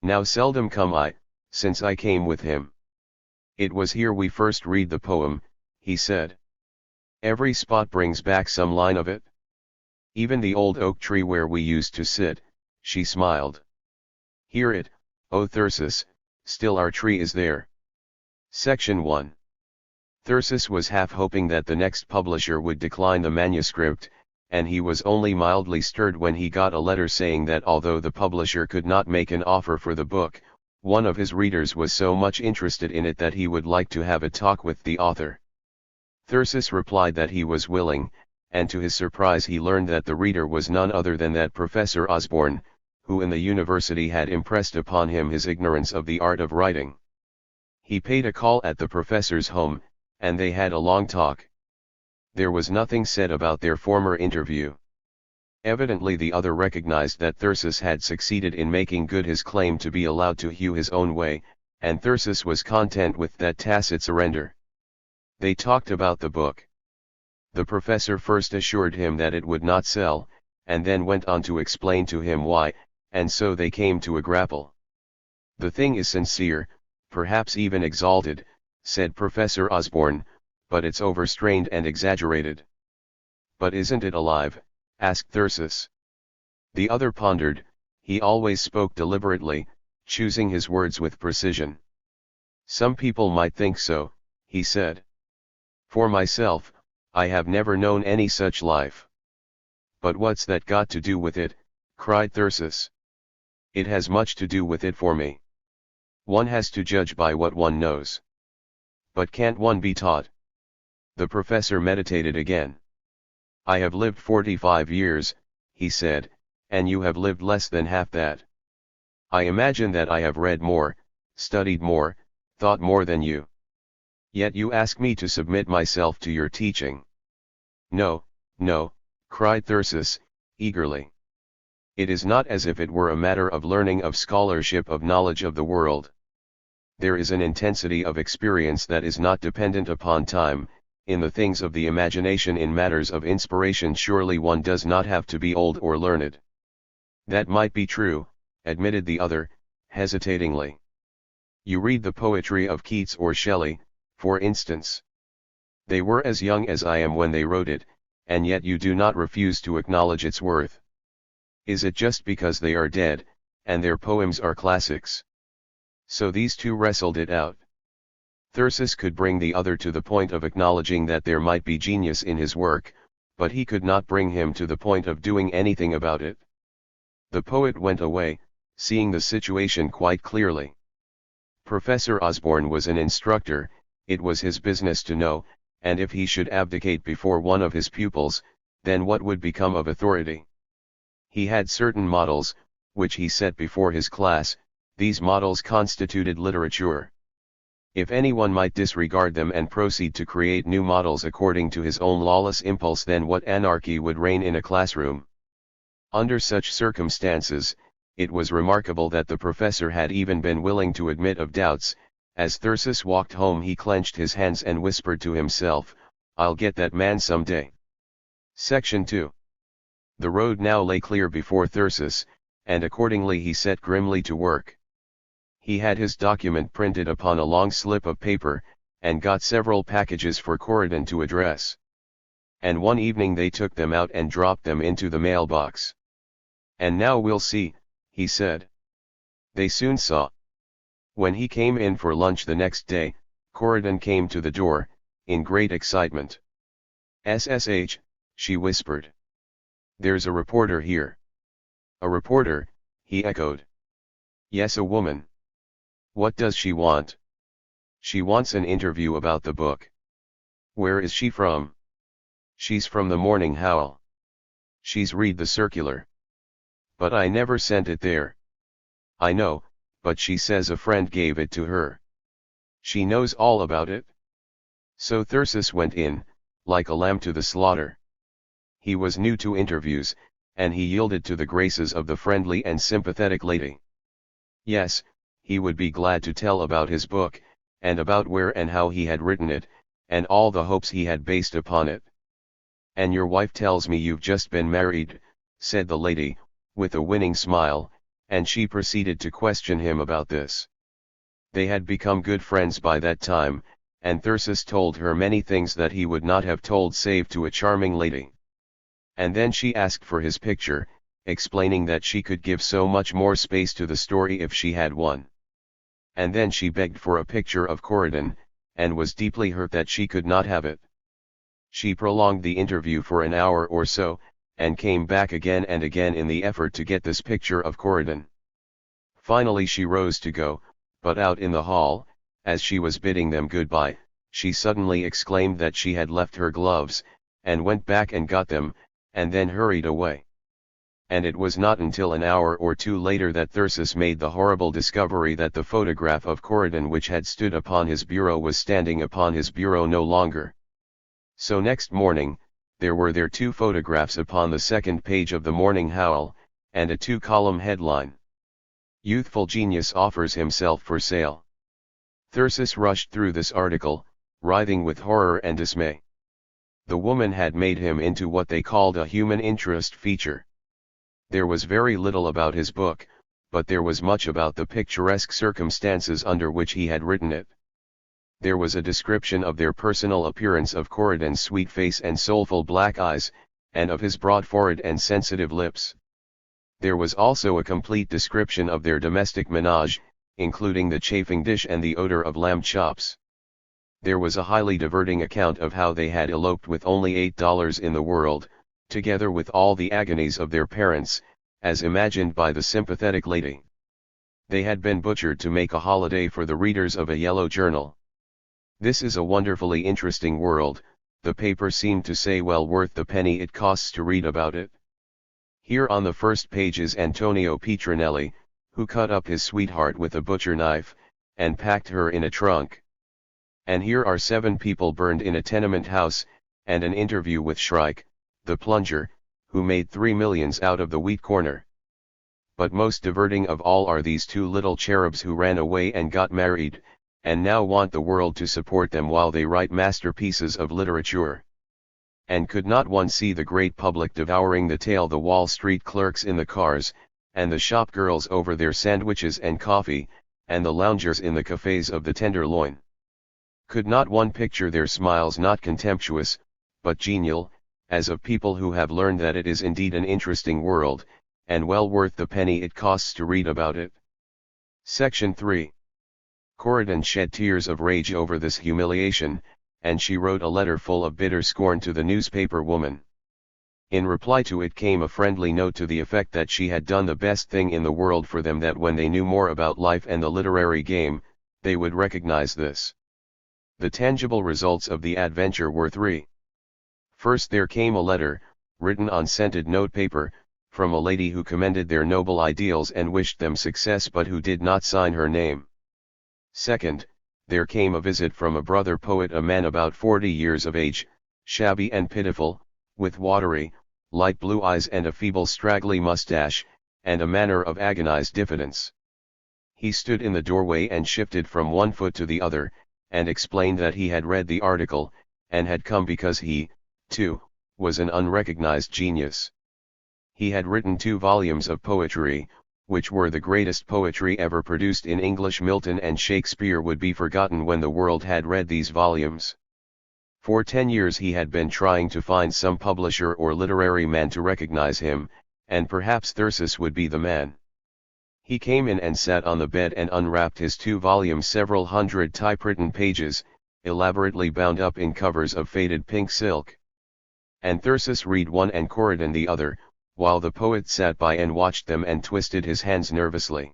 Now seldom come I, since I came with him. It was here we first read the poem, he said. Every spot brings back some line of it. Even the old oak tree where we used to sit, she smiled. Hear it, O Thyrsis, still our tree is there. Section 1. Thyrsis was half hoping that the next publisher would decline the manuscript, and he was only mildly stirred when he got a letter saying that although the publisher could not make an offer for the book, one of his readers was so much interested in it that he would like to have a talk with the author. Thyrsis replied that he was willing, and to his surprise he learned that the reader was none other than that Professor Osborne, who in the university had impressed upon him his ignorance of the art of writing. He paid a call at the professor's home, and they had a long talk. There was nothing said about their former interview. Evidently the other recognized that Thyrsis had succeeded in making good his claim to be allowed to hew his own way, and Thyrsis was content with that tacit surrender. They talked about the book. The professor first assured him that it would not sell, and then went on to explain to him why, and so they came to a grapple. The thing is sincere, perhaps even exalted, said Professor Osborne, but it's overstrained and exaggerated. But isn't it alive? Asked Thyrsis. The other pondered. He always spoke deliberately, choosing his words with precision. Some people might think so, he said. For myself, I have never known any such life. But what's that got to do with it? Cried Thyrsis. It has much to do with it for me. One has to judge by what one knows. But can't one be taught? The professor meditated again. I have lived 45 years, he said, and you have lived less than half that. I imagine that I have read more, studied more, thought more than you. Yet you ask me to submit myself to your teaching. No, no, cried Thyrsis, eagerly. It is not as if it were a matter of learning, of scholarship, of knowledge of the world. There is an intensity of experience that is not dependent upon time, in the things of the imagination. In matters of inspiration surely one does not have to be old or learned. That might be true, admitted the other, hesitatingly. You read the poetry of Keats or Shelley, for instance. They were as young as I am when they wrote it, and yet you do not refuse to acknowledge its worth. Is it just because they are dead, and their poems are classics? So these two wrestled it out. Thyrsis could bring the other to the point of acknowledging that there might be genius in his work, but he could not bring him to the point of doing anything about it. The poet went away, seeing the situation quite clearly. Professor Osborne was an instructor, it was his business to know, and if he should abdicate before one of his pupils, then what would become of authority? He had certain models, which he set before his class. These models constituted literature. If anyone might disregard them and proceed to create new models according to his own lawless impulse, then what anarchy would reign in a classroom? Under such circumstances, it was remarkable that the professor had even been willing to admit of doubts. As Thyrsis walked home he clenched his hands and whispered to himself, I'll get that man some day. Section 2. The road now lay clear before Thyrsis, and accordingly he set grimly to work. He had his document printed upon a long slip of paper, and got several packages for Corydon to address. And one evening they took them out and dropped them into the mailbox. And now we'll see, he said. They soon saw. When he came in for lunch the next day, Corydon came to the door, in great excitement. SSH, she whispered. There's a reporter here. A reporter, he echoed. Yes, a woman. What does she want? She wants an interview about the book. Where is she from? She's from the Morning Howl. She's read the circular. But I never sent it there. I know, but she says a friend gave it to her. She knows all about it. So Thyrsis went in, like a lamb to the slaughter. He was new to interviews, and he yielded to the graces of the friendly and sympathetic lady. Yes, he would be glad to tell about his book, and about where and how he had written it, and all the hopes he had based upon it. "And your wife tells me you've just been married," said the lady, with a winning smile, and she proceeded to question him about this. They had become good friends by that time, and Thyrsis told her many things that he would not have told save to a charming lady. And then she asked for his picture, explaining that she could give so much more space to the story if she had one. And then she begged for a picture of Corydon, and was deeply hurt that she could not have it. She prolonged the interview for an hour or so, and came back again and again in the effort to get this picture of Corydon. Finally she rose to go, but out in the hall, as she was bidding them goodbye, she suddenly exclaimed that she had left her gloves, and went back and got them, and then hurried away. And it was not until an hour or two later that Thyrsis made the horrible discovery that the photograph of Corydon which had stood upon his bureau was standing upon his bureau no longer. So next morning, there were two photographs upon the second page of the Morning Howl, and a 2-column headline. "Youthful Genius Offers Himself for Sale." Thyrsis rushed through this article, writhing with horror and dismay. The woman had made him into what they called a human interest feature. There was very little about his book, but there was much about the picturesque circumstances under which he had written it. There was a description of their personal appearance, of Corydon's sweet face and soulful black eyes, and of his broad forehead and sensitive lips. There was also a complete description of their domestic menage, including the chafing dish and the odor of lamb chops. There was a highly diverting account of how they had eloped with only $8 in the world, together with all the agonies of their parents, as imagined by the sympathetic lady. They had been butchered to make a holiday for the readers of a yellow journal. "This is a wonderfully interesting world," the paper seemed to say, "well worth the penny it costs to read about it. Here on the first page is Antonio Petronelli, who cut up his sweetheart with a butcher knife, and packed her in a trunk. And here are 7 people burned in a tenement house, and an interview with Shrike, the plunger, who made 3 millions out of the wheat corner. But most diverting of all are these 2 little cherubs who ran away and got married, and now want the world to support them while they write masterpieces of literature. And could not one see the great public devouring the tale, the Wall Street clerks in the cars, and the shop girls over their sandwiches and coffee, and the loungers in the cafes of the Tenderloin? Could not one picture their smiles, not contemptuous, but genial, as of people who have learned that it is indeed an interesting world, and well worth the penny it costs to read about it? Section 3. Corydon shed tears of rage over this humiliation, and she wrote a letter full of bitter scorn to the newspaper woman. In reply to it came a friendly note to the effect that she had done the best thing in the world for them, that when they knew more about life and the literary game, they would recognize this. The tangible results of the adventure were 3. First, there came a letter, written on scented notepaper, from a lady who commended their noble ideals and wished them success, but who did not sign her name. Second, there came a visit from a brother poet, a man about 40 years of age, shabby and pitiful, with watery, light blue eyes and a feeble straggly mustache, and a manner of agonized diffidence. He stood in the doorway and shifted from one foot to the other, and explained that he had read the article, and had come because he, too, was an unrecognized genius. He had written 2 volumes of poetry, which were the greatest poetry ever produced in English. Milton and Shakespeare would be forgotten when the world had read these volumes. For 10 years he had been trying to find some publisher or literary man to recognize him, and perhaps Thyrsis would be the man. He came in and sat on the bed and unwrapped his 2 volumes, several hundred typewritten pages, elaborately bound up in covers of faded pink silk. And Thyrsis read one and Corydon the other, while the poet sat by and watched them and twisted his hands nervously.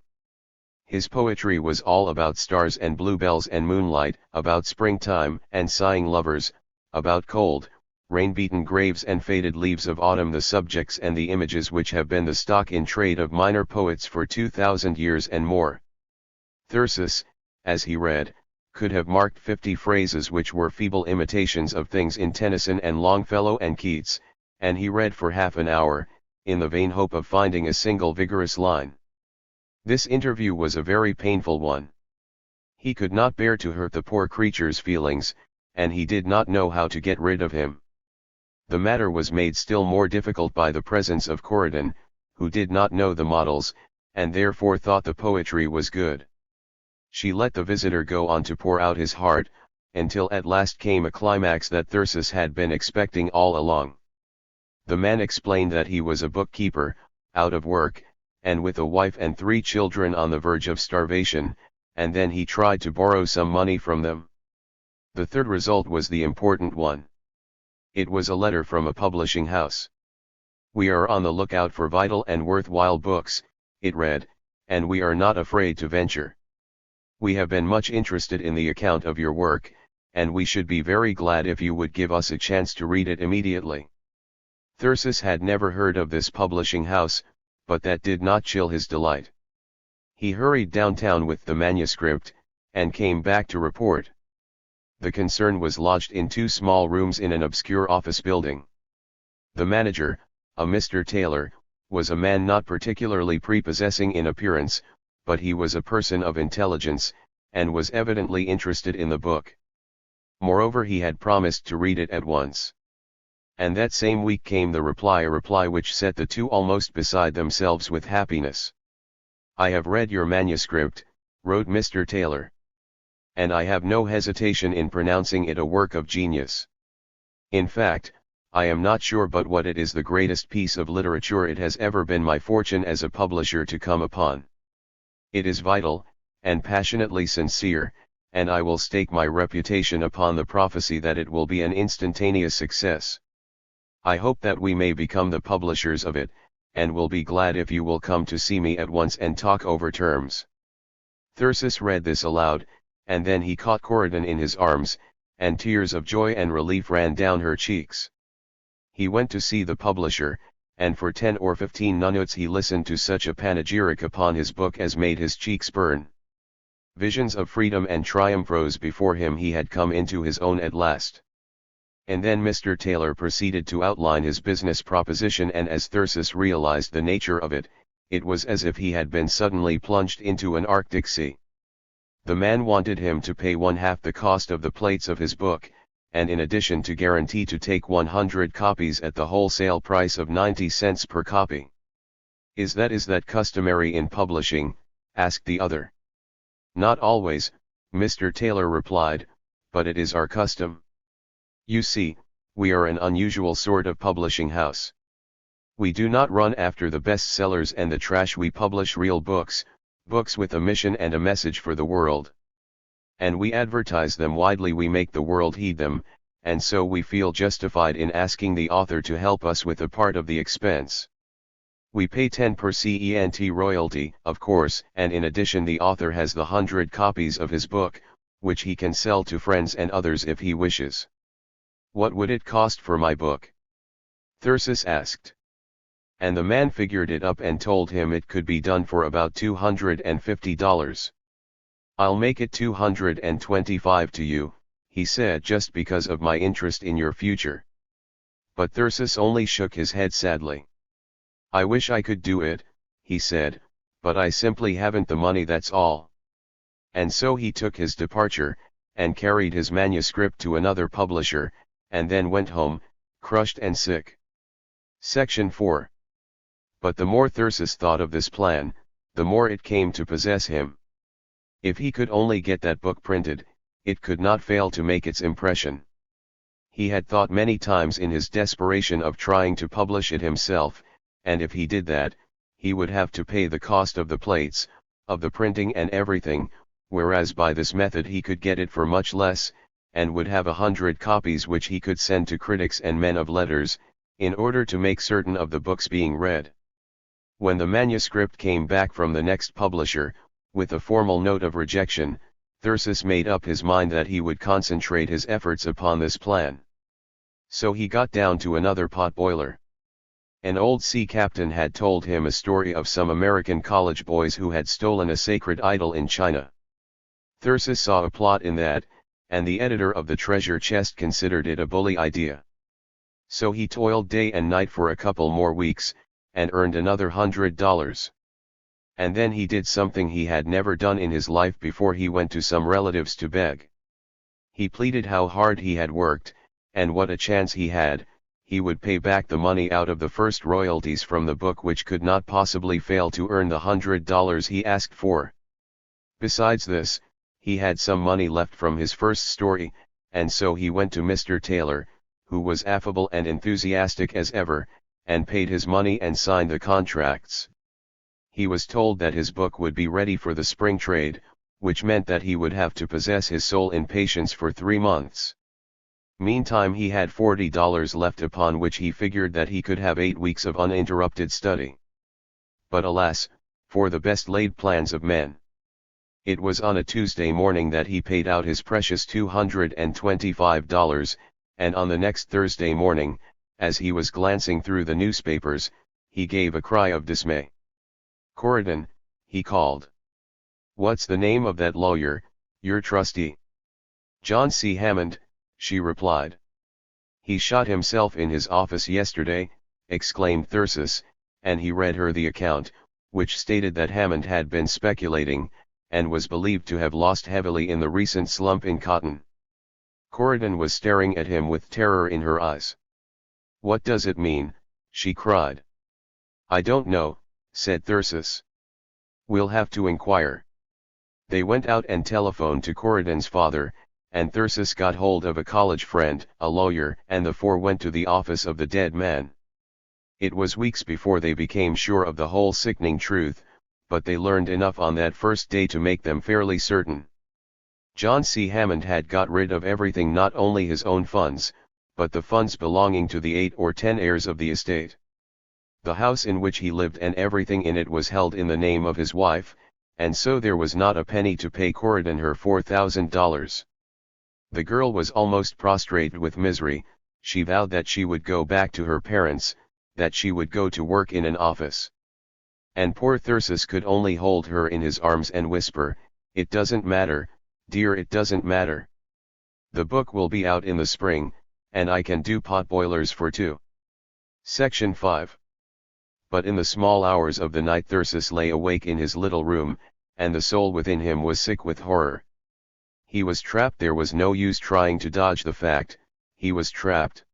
His poetry was all about stars and bluebells and moonlight, about springtime and sighing lovers, about cold, rain-beaten graves and faded leaves of autumn, the subjects and the images which have been the stock in trade of minor poets for 2,000 years and more. Thyrsis, as he read, could have marked 50 phrases which were feeble imitations of things in Tennyson and Longfellow and Keats, and he read for half an hour, in the vain hope of finding a single vigorous line. This interview was a very painful one. He could not bear to hurt the poor creature's feelings, and he did not know how to get rid of him. The matter was made still more difficult by the presence of Corydon, who did not know the models, and therefore thought the poetry was good. She let the visitor go on to pour out his heart, until at last came a climax that Thyrsis had been expecting all along. The man explained that he was a bookkeeper, out of work, and with a wife and 3 children on the verge of starvation, and then he tried to borrow some money from them. The third result was the important one. It was a letter from a publishing house. "We are on the lookout for vital and worthwhile books," it read, "and we are not afraid to venture. We have been much interested in the account of your work, and we should be very glad if you would give us a chance to read it immediately." Thyrsis had never heard of this publishing house, but that did not chill his delight. He hurried downtown with the manuscript, and came back to report. The concern was lodged in 2 small rooms in an obscure office building. The manager, a Mr. Taylor, was a man not particularly prepossessing in appearance, but he was a person of intelligence, and was evidently interested in the book. Moreover, he had promised to read it at once. And that same week came the reply, a reply which set the 2 almost beside themselves with happiness. "I have read your manuscript," wrote Mr. Taylor. "And I have no hesitation in pronouncing it a work of genius. In fact, I am not sure but what it is the greatest piece of literature it has ever been my fortune as a publisher to come upon. It is vital, and passionately sincere, and I will stake my reputation upon the prophecy that it will be an instantaneous success. I hope that we may become the publishers of it, and will be glad if you will come to see me at once and talk over terms." Thyrsis read this aloud, and then he caught Corydon in his arms, and tears of joy and relief ran down her cheeks. He went to see the publisher, and for 10 or 15 minutes he listened to such a panegyric upon his book as made his cheeks burn. Visions of freedom and triumph rose before him. He had come into his own at last. And then Mr. Taylor proceeded to outline his business proposition, and as Thyrsis realized the nature of it, it was as if he had been suddenly plunged into an Arctic sea. The man wanted him to pay 1/2 the cost of the plates of his book, and in addition to guarantee to take 100 copies at the wholesale price of 90 cents per copy. Is that customary in publishing?" asked the other. "Not always," Mr. Taylor replied, "but it is our custom. You see, we are an unusual sort of publishing house. We do not run after the best sellers and the trash. We publish real books, books with a mission and a message for the world. And we advertise them widely. We make the world heed them, and so we feel justified in asking the author to help us with a part of the expense. We pay 10% royalty, of course, and in addition the author has the 100 copies of his book, which he can sell to friends and others if he wishes." "What would it cost for my book?" Thyrsis asked. And the man figured it up and told him it could be done for about $250. "I'll make it $225 to you," he said, "just because of my interest in your future." But Thyrsis only shook his head sadly. "I wish I could do it," he said, "but I simply haven't the money, that's all." And so he took his departure, and carried his manuscript to another publisher, and then went home, crushed and sick. Section 4. But the more Thyrsis thought of this plan, the more it came to possess him. If he could only get that book printed, it could not fail to make its impression. He had thought many times in his desperation of trying to publish it himself, and if he did that, he would have to pay the cost of the plates, of the printing and everything, whereas by this method he could get it for much less, and would have 100 copies which he could send to critics and men of letters, in order to make certain of the books being read. When the manuscript came back from the next publisher, with a formal note of rejection, Thyrsis made up his mind that he would concentrate his efforts upon this plan. So he got down to another potboiler. An old sea captain had told him a story of some American college boys who had stolen a sacred idol in China. Thyrsis saw a plot in that, and the editor of the treasure chest considered it a bully idea. So he toiled day and night for a couple more weeks, and earned another $100. And then he did something he had never done in his life before. He went to some relatives to beg. He pleaded how hard he had worked, and what a chance he had. He would pay back the money out of the first royalties from the book, which could not possibly fail to earn the $100 he asked for. Besides this, he had some money left from his first story, and so he went to Mr. Taylor, who was affable and enthusiastic as ever, and paid his money and signed the contracts. He was told that his book would be ready for the spring trade, which meant that he would have to possess his soul in patience for 3 months. Meantime he had $40 left, upon which he figured that he could have 8 weeks of uninterrupted study. But alas, for the best laid plans of men. It was on a Tuesday morning that he paid out his precious $225, and on the next Thursday morning, as he was glancing through the newspapers, he gave a cry of dismay. "Corydon," he called. "What's the name of that lawyer, your trustee?" "John C. Hammond," she replied. "He shot himself in his office yesterday," exclaimed Thyrsis, and he read her the account, which stated that Hammond had been speculating, and was believed to have lost heavily in the recent slump in cotton. Corydon was staring at him with terror in her eyes. "What does it mean?" she cried. "I don't know," said Thyrsis. "We'll have to inquire." They went out and telephoned to Corydon's father, and Thyrsis got hold of a college friend, a lawyer, and the four went to the office of the dead man. It was weeks before they became sure of the whole sickening truth, but they learned enough on that first day to make them fairly certain. John C. Hammond had got rid of everything, not only his own funds, but the funds belonging to the 8 or 10 heirs of the estate. The house in which he lived and everything in it was held in the name of his wife, and so there was not a penny to pay Corydon her $4,000. The girl was almost prostrate with misery. She vowed that she would go back to her parents, that she would go to work in an office. And poor Thyrsis could only hold her in his arms and whisper, "It doesn't matter, dear, it doesn't matter. The book will be out in the spring, and I can do potboilers for 2. Section 5. But in the small hours of the night Thyrsis lay awake in his little room, and the soul within him was sick with horror. He was trapped. There was no use trying to dodge the fact, he was trapped.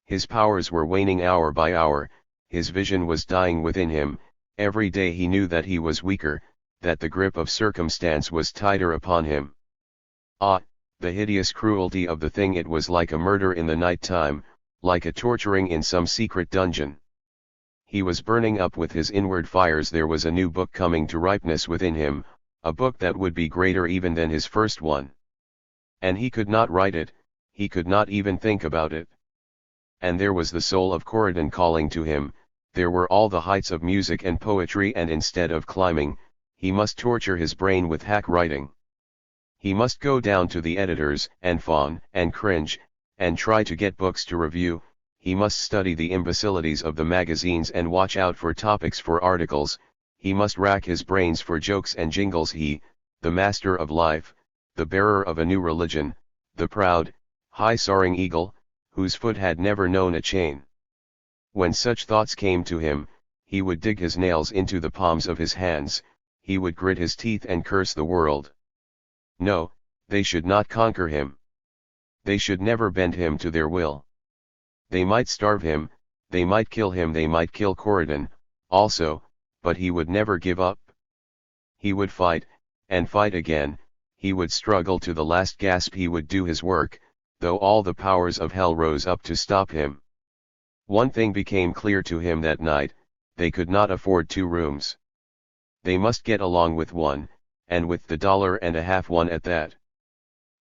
His powers were waning hour by hour, his vision was dying within him. Every day he knew that he was weaker, that the grip of circumstance was tighter upon him. Ah, the hideous cruelty of the thing! It was like a murder in the night time, like a torturing in some secret dungeon. He was burning up with his inward fires. There was a new book coming to ripeness within him, a book that would be greater even than his first one. And he could not write it, he could not even think about it. And there was the soul of Corydon calling to him. There were all the heights of music and poetry, and instead of climbing, he must torture his brain with hack writing. He must go down to the editors, and fawn, and cringe, and try to get books to review. He must study the imbecilities of the magazines and watch out for topics for articles. He must rack his brains for jokes and jingles. He, the master of life, the bearer of a new religion, the proud, high-soaring eagle, whose foot had never known a chain. When such thoughts came to him, he would dig his nails into the palms of his hands, he would grit his teeth and curse the world. No, they should not conquer him. They should never bend him to their will. They might starve him, they might kill him, they might kill Corydon, also, but he would never give up. He would fight, and fight again, he would struggle to the last gasp, he would do his work, though all the powers of hell rose up to stop him. One thing became clear to him that night: they could not afford 2 rooms. They must get along with one, and with the $1.50 one at that.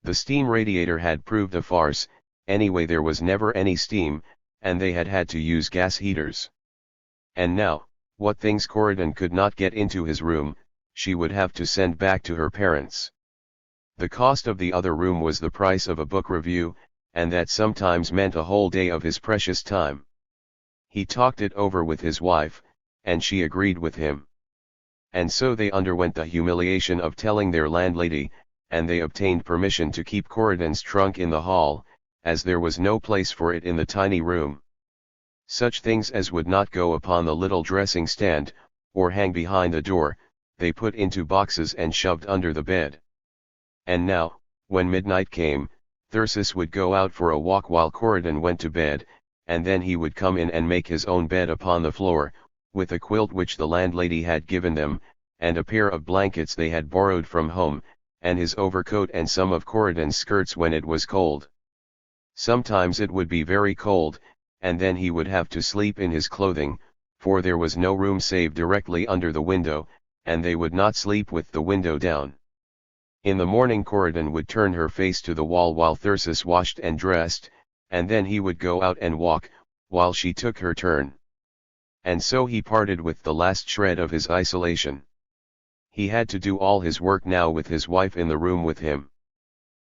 The steam radiator had proved a farce. Anyway, there was never any steam, and they had had to use gas heaters. And now, what things Corydon could not get into his room, she would have to send back to her parents. The cost of the other room was the price of a book review, and that sometimes meant a whole day of his precious time. He talked it over with his wife, and she agreed with him. And so they underwent the humiliation of telling their landlady, and they obtained permission to keep Corydon's trunk in the hall, as there was no place for it in the tiny room. Such things as would not go upon the little dressing stand, or hang behind the door, they put into boxes and shoved under the bed. And now, when midnight came, Thyrsis would go out for a walk while Corydon went to bed, and then he would come in and make his own bed upon the floor, with a quilt which the landlady had given them, and a pair of blankets they had borrowed from home, and his overcoat and some of Corydon's skirts when it was cold. Sometimes it would be very cold, and then he would have to sleep in his clothing, for there was no room save directly under the window, and they would not sleep with the window down. In the morning Corydon would turn her face to the wall while Thyrsis washed and dressed, and then he would go out and walk, while she took her turn. And so he parted with the last shred of his isolation. He had to do all his work now with his wife in the room with him.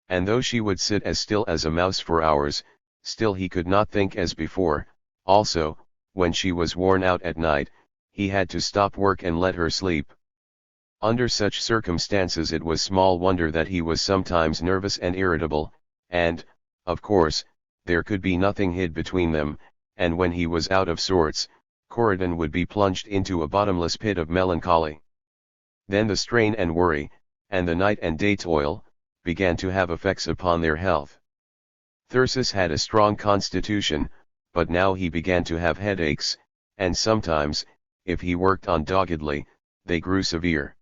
And though she would sit as still as a mouse for hours, still he could not think as before. Also, when she was worn out at night, he had to stop work and let her sleep. Under such circumstances it was small wonder that he was sometimes nervous and irritable, and, of course, there could be nothing hid between them, and when he was out of sorts, Corydon would be plunged into a bottomless pit of melancholy. Then the strain and worry, and the night and day toil, began to have effects upon their health. Thyrsis had a strong constitution, but now he began to have headaches, and sometimes, if he worked on doggedly, they grew severe.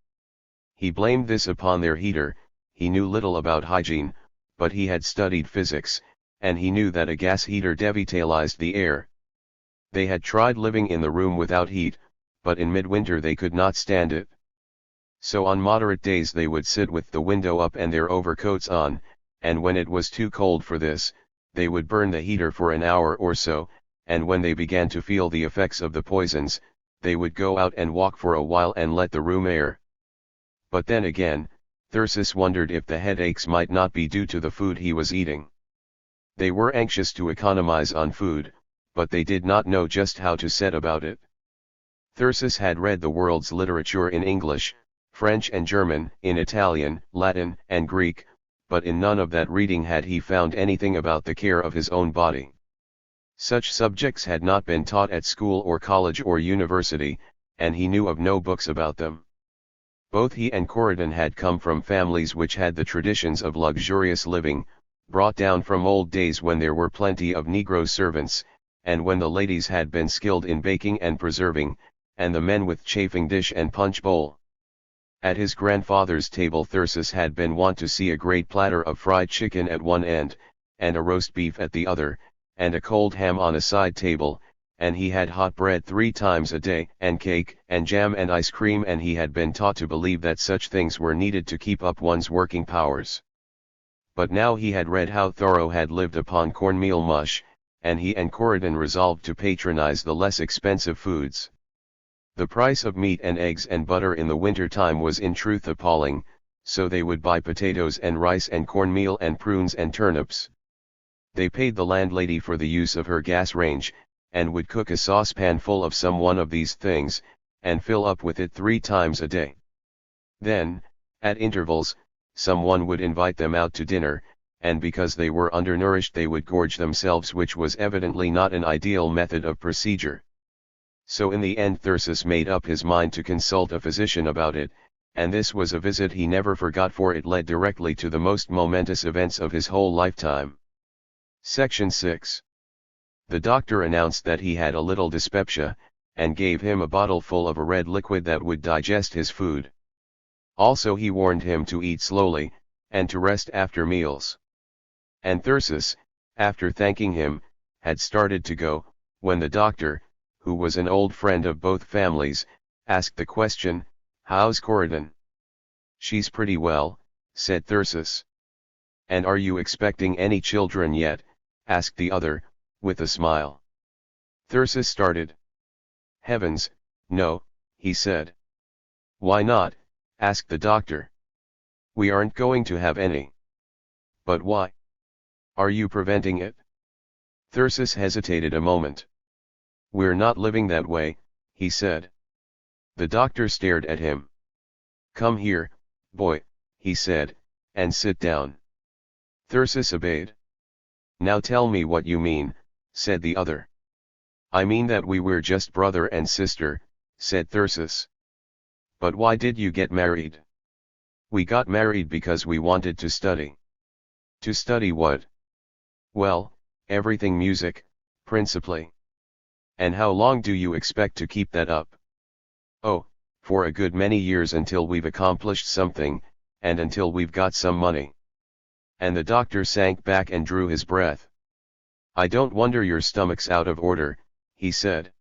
He blamed this upon their heater. He knew little about hygiene, but he had studied physics, and he knew that a gas heater devitalized the air. They had tried living in the room without heat, but in midwinter they could not stand it. So on moderate days they would sit with the window up and their overcoats on, and when it was too cold for this, they would burn the heater for an hour or so, and when they began to feel the effects of the poisons, they would go out and walk for a while and let the room air. But then again, Thyrsis wondered if the headaches might not be due to the food he was eating. They were anxious to economize on food, but they did not know just how to set about it. Thyrsis had read the world's literature in English, French and German, in Italian, Latin, and Greek, but in none of that reading had he found anything about the care of his own body. Such subjects had not been taught at school or college or university, and he knew of no books about them. Both he and Corydon had come from families which had the traditions of luxurious living, brought down from old days when there were plenty of Negro servants, and when the ladies had been skilled in baking and preserving, and the men with chafing dish and punch bowl. At his grandfather's table Thyrsis had been wont to see a great platter of fried chicken at one end, and a roast beef at the other, and a cold ham on a side table, and he had hot bread 3 times a day, and cake, and jam and ice cream, and he had been taught to believe that such things were needed to keep up one's working powers. But now he had read how Thoreau had lived upon cornmeal mush, and he and Corydon resolved to patronize the less expensive foods. The price of meat and eggs and butter in the winter time was in truth appalling, so they would buy potatoes and rice and cornmeal and prunes and turnips. They paid the landlady for the use of her gas range, and would cook a saucepan full of some one of these things, and fill up with it 3 times a day. Then, at intervals, someone would invite them out to dinner, and because they were undernourished they would gorge themselves, which was evidently not an ideal method of procedure. So in the end Thyrsis made up his mind to consult a physician about it, and this was a visit he never forgot, for it led directly to the most momentous events of his whole lifetime. Section 6. The doctor announced that he had a little dyspepsia, and gave him a bottle full of a red liquid that would digest his food. Also he warned him to eat slowly, and to rest after meals. And Thyrsis, after thanking him, had started to go, when the doctor, who was an old friend of both families, asked the question, "How's Corydon?" "She's pretty well," said Thyrsis. "And are you expecting any children yet?" asked the other, with a smile. Thyrsis started. "Heavens, no," he said. "Why not?" asked the doctor. "We aren't going to have any." "But why? Are you preventing it?" Thyrsis hesitated a moment. "We're not living that way," he said. The doctor stared at him. "Come here, boy," he said, and sit down. Thyrsis obeyed. Now tell me what you mean, said the other. I mean that we were just brother and sister, said Thyrsis. But why did you get married? We got married because we wanted to study. To study what? Well, everything music, principally. And how long do you expect to keep that up? Oh, for a good many years until we've accomplished something, and until we've got some money. And the doctor sank back and drew his breath. I don't wonder your stomach's out of order, he said.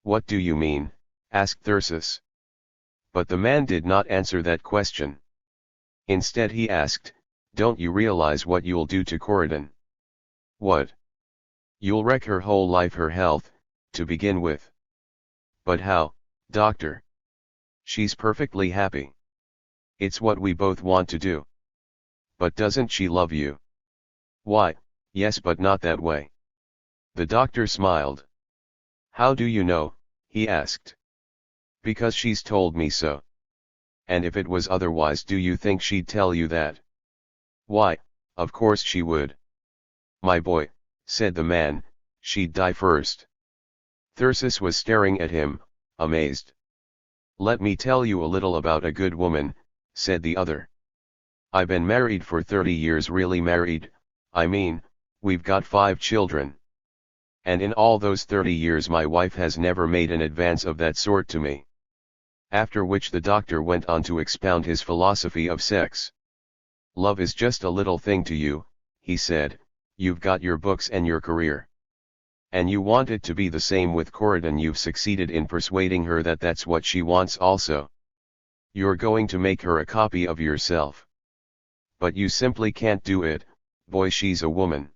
What do you mean? Asked Thyrsis. But the man did not answer that question. Instead he asked, don't you realize what you'll do to Corydon? What? You'll wreck her whole life, her health, to begin with. But how, doctor? She's perfectly happy. It's what we both want to do. But doesn't she love you? Why, yes, but not that way. The doctor smiled. How do you know? He asked. Because she's told me so. And if it was otherwise, do you think she'd tell you that? Why, of course she would. My boy, said the man, she'd die first. Thyrsis was staring at him, amazed. Let me tell you a little about a good woman, said the other. I've been married for 30 years, really married, I mean, we've got 5 children. And in all those 30 years my wife has never made an advance of that sort to me. After which the doctor went on to expound his philosophy of sex. Love is just a little thing to you, he said, you've got your books and your career. And you want it to be the same with Corydon. You've succeeded in persuading her that that's what she wants also. You're going to make her a copy of yourself. But you simply can't do it, boy, she's a woman.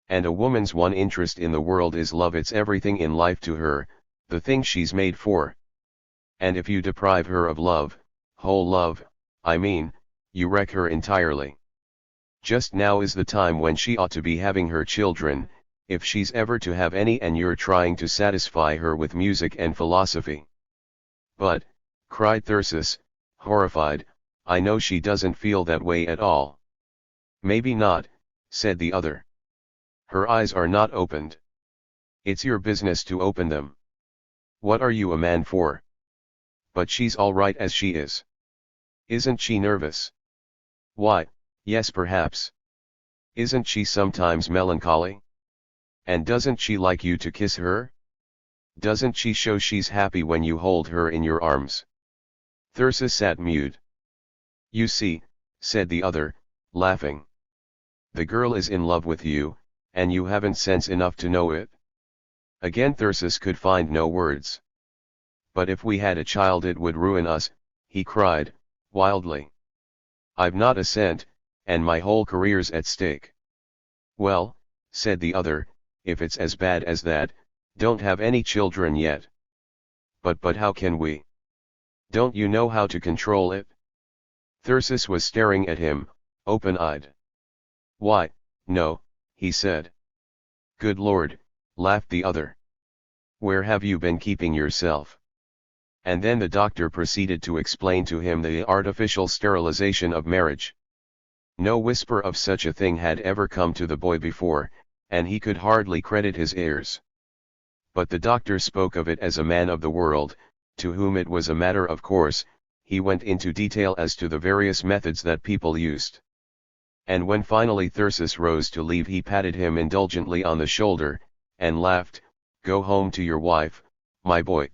And a woman's one interest in the world is love. It's everything in life to her, the thing she's made for. And if you deprive her of love, whole love, I mean, you wreck her entirely. Just now is the time when she ought to be having her children, if she's ever to have any, and you're trying to satisfy her with music and philosophy. But, cried Thyrsis, horrified, I know she doesn't feel that way at all. Maybe not, said the other. Her eyes are not opened. It's your business to open them. What are you a man for? But she's all right as she is. Isn't she nervous? Why, yes, perhaps. Isn't she sometimes melancholy? And doesn't she like you to kiss her? Doesn't she show she's happy when you hold her in your arms? Thyrsis sat mute. You see, said the other, laughing. The girl is in love with you, and you haven't sense enough to know it. Again Thyrsis could find no words. But if we had a child it would ruin us, he cried, wildly. I've not a cent, and my whole career's at stake. Well, said the other, if it's as bad as that, don't have any children yet. But how can we? Don't you know how to control it? Thyrsis was staring at him, open-eyed. Why, no, he said. Good Lord, laughed the other. Where have you been keeping yourself? And then the doctor proceeded to explain to him the artificial sterilization of marriage. No whisper of such a thing had ever come to the boy before, and he could hardly credit his ears. But the doctor spoke of it as a man of the world, to whom it was a matter of course. He went into detail as to the various methods that people used. And when finally Thyrsis rose to leave, he patted him indulgently on the shoulder, and laughed, Go home to your wife, my boy.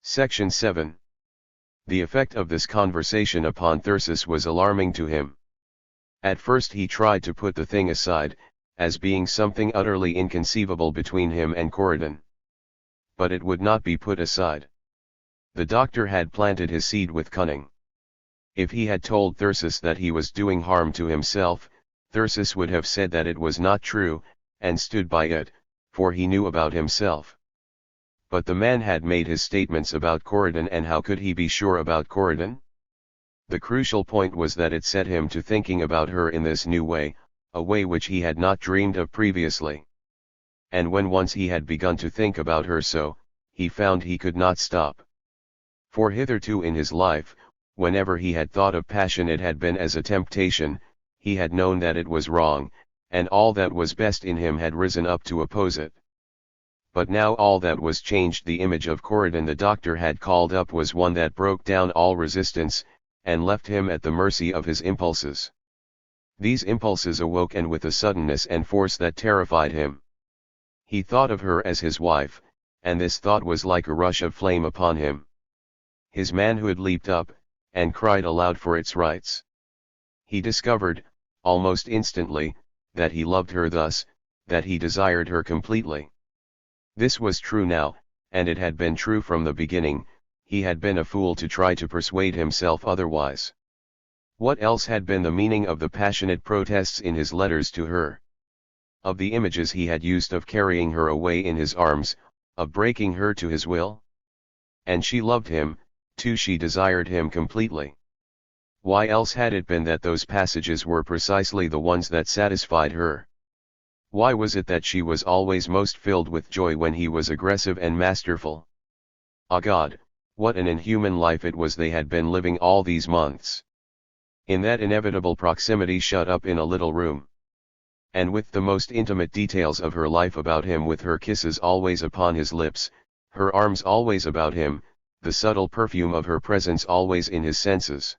Section 7. The effect of this conversation upon Thyrsis was alarming to him. At first he tried to put the thing aside, as being something utterly inconceivable between him and Corydon. But it would not be put aside. The doctor had planted his seed with cunning. If he had told Thyrsis that he was doing harm to himself, Thyrsis would have said that it was not true, and stood by it, for he knew about himself. But the man had made his statements about Corydon, and how could he be sure about Corydon? The crucial point was that it set him to thinking about her in this new way, a way which he had not dreamed of previously. And when once he had begun to think about her so, he found he could not stop. For hitherto in his life, Whenever he had thought of passion it had been as a temptation, he had known that it was wrong, and all that was best in him had risen up to oppose it. But now all that was changed. The image of Corydon the doctor had called up was one that broke down all resistance, and left him at the mercy of his impulses. These impulses awoke and with a suddenness and force that terrified him. He thought of her as his wife, and this thought was like a rush of flame upon him. His manhood leaped up, and cried aloud for its rights. He discovered, almost instantly, that he loved her thus, that he desired her completely. This was true now, and it had been true from the beginning. He had been a fool to try to persuade himself otherwise. What else had been the meaning of the passionate protests in his letters to her? Of the images he had used of carrying her away in his arms, of breaking her to his will? And she loved him, too, she desired him completely. Why else had it been that those passages were precisely the ones that satisfied her? Why was it that she was always most filled with joy when he was aggressive and masterful? Ah God, what an inhuman life it was they had been living all these months. In that inevitable proximity, shut up in a little room. And with the most intimate details of her life about him, with her kisses always upon his lips, her arms always about him, the subtle perfume of her presence always in his senses.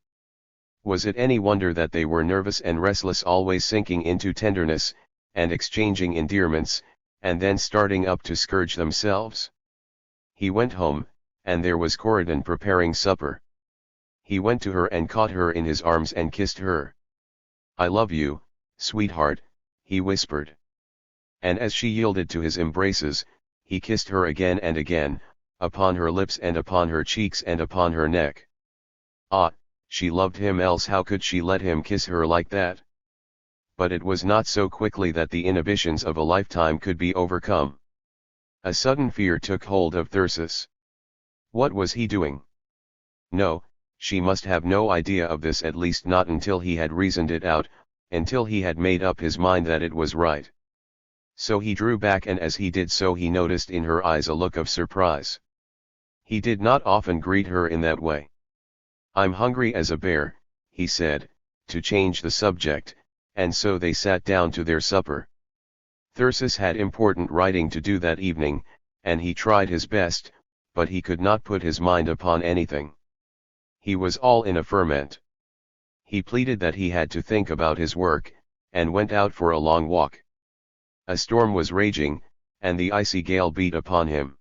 Was it any wonder that they were nervous and restless, always sinking into tenderness, and exchanging endearments, and then starting up to scourge themselves? He went home, and there was Corydon preparing supper. He went to her and caught her in his arms and kissed her. "I love you, sweetheart," he whispered. And as she yielded to his embraces, he kissed her again and again, upon her lips and upon her cheeks and upon her neck. Ah, she loved him, else how could she let him kiss her like that? But it was not so quickly that the inhibitions of a lifetime could be overcome. A sudden fear took hold of Thyrsis. What was he doing? No, she must have no idea of this, at least not until he had reasoned it out, until he had made up his mind that it was right. So he drew back, and as he did so he noticed in her eyes a look of surprise. He did not often greet her in that way. "I'm hungry as a bear," he said, to change the subject, and so they sat down to their supper. Thyrsis had important writing to do that evening, and he tried his best, but he could not put his mind upon anything. He was all in a ferment. He pleaded that he had to think about his work, and went out for a long walk. A storm was raging, and the icy gale beat upon him.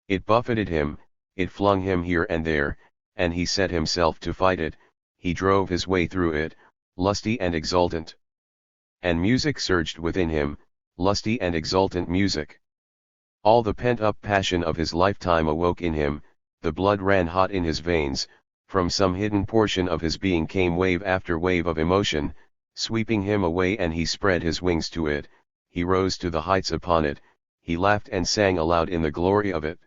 It buffeted him, it flung him here and there, and he set himself to fight it. He drove his way through it, lusty and exultant. And music surged within him, lusty and exultant music. All the pent-up passion of his lifetime awoke in him, the blood ran hot in his veins, from some hidden portion of his being came wave after wave of emotion, sweeping him away, and he spread his wings to it, he rose to the heights upon it, he laughed and sang aloud in the glory of it.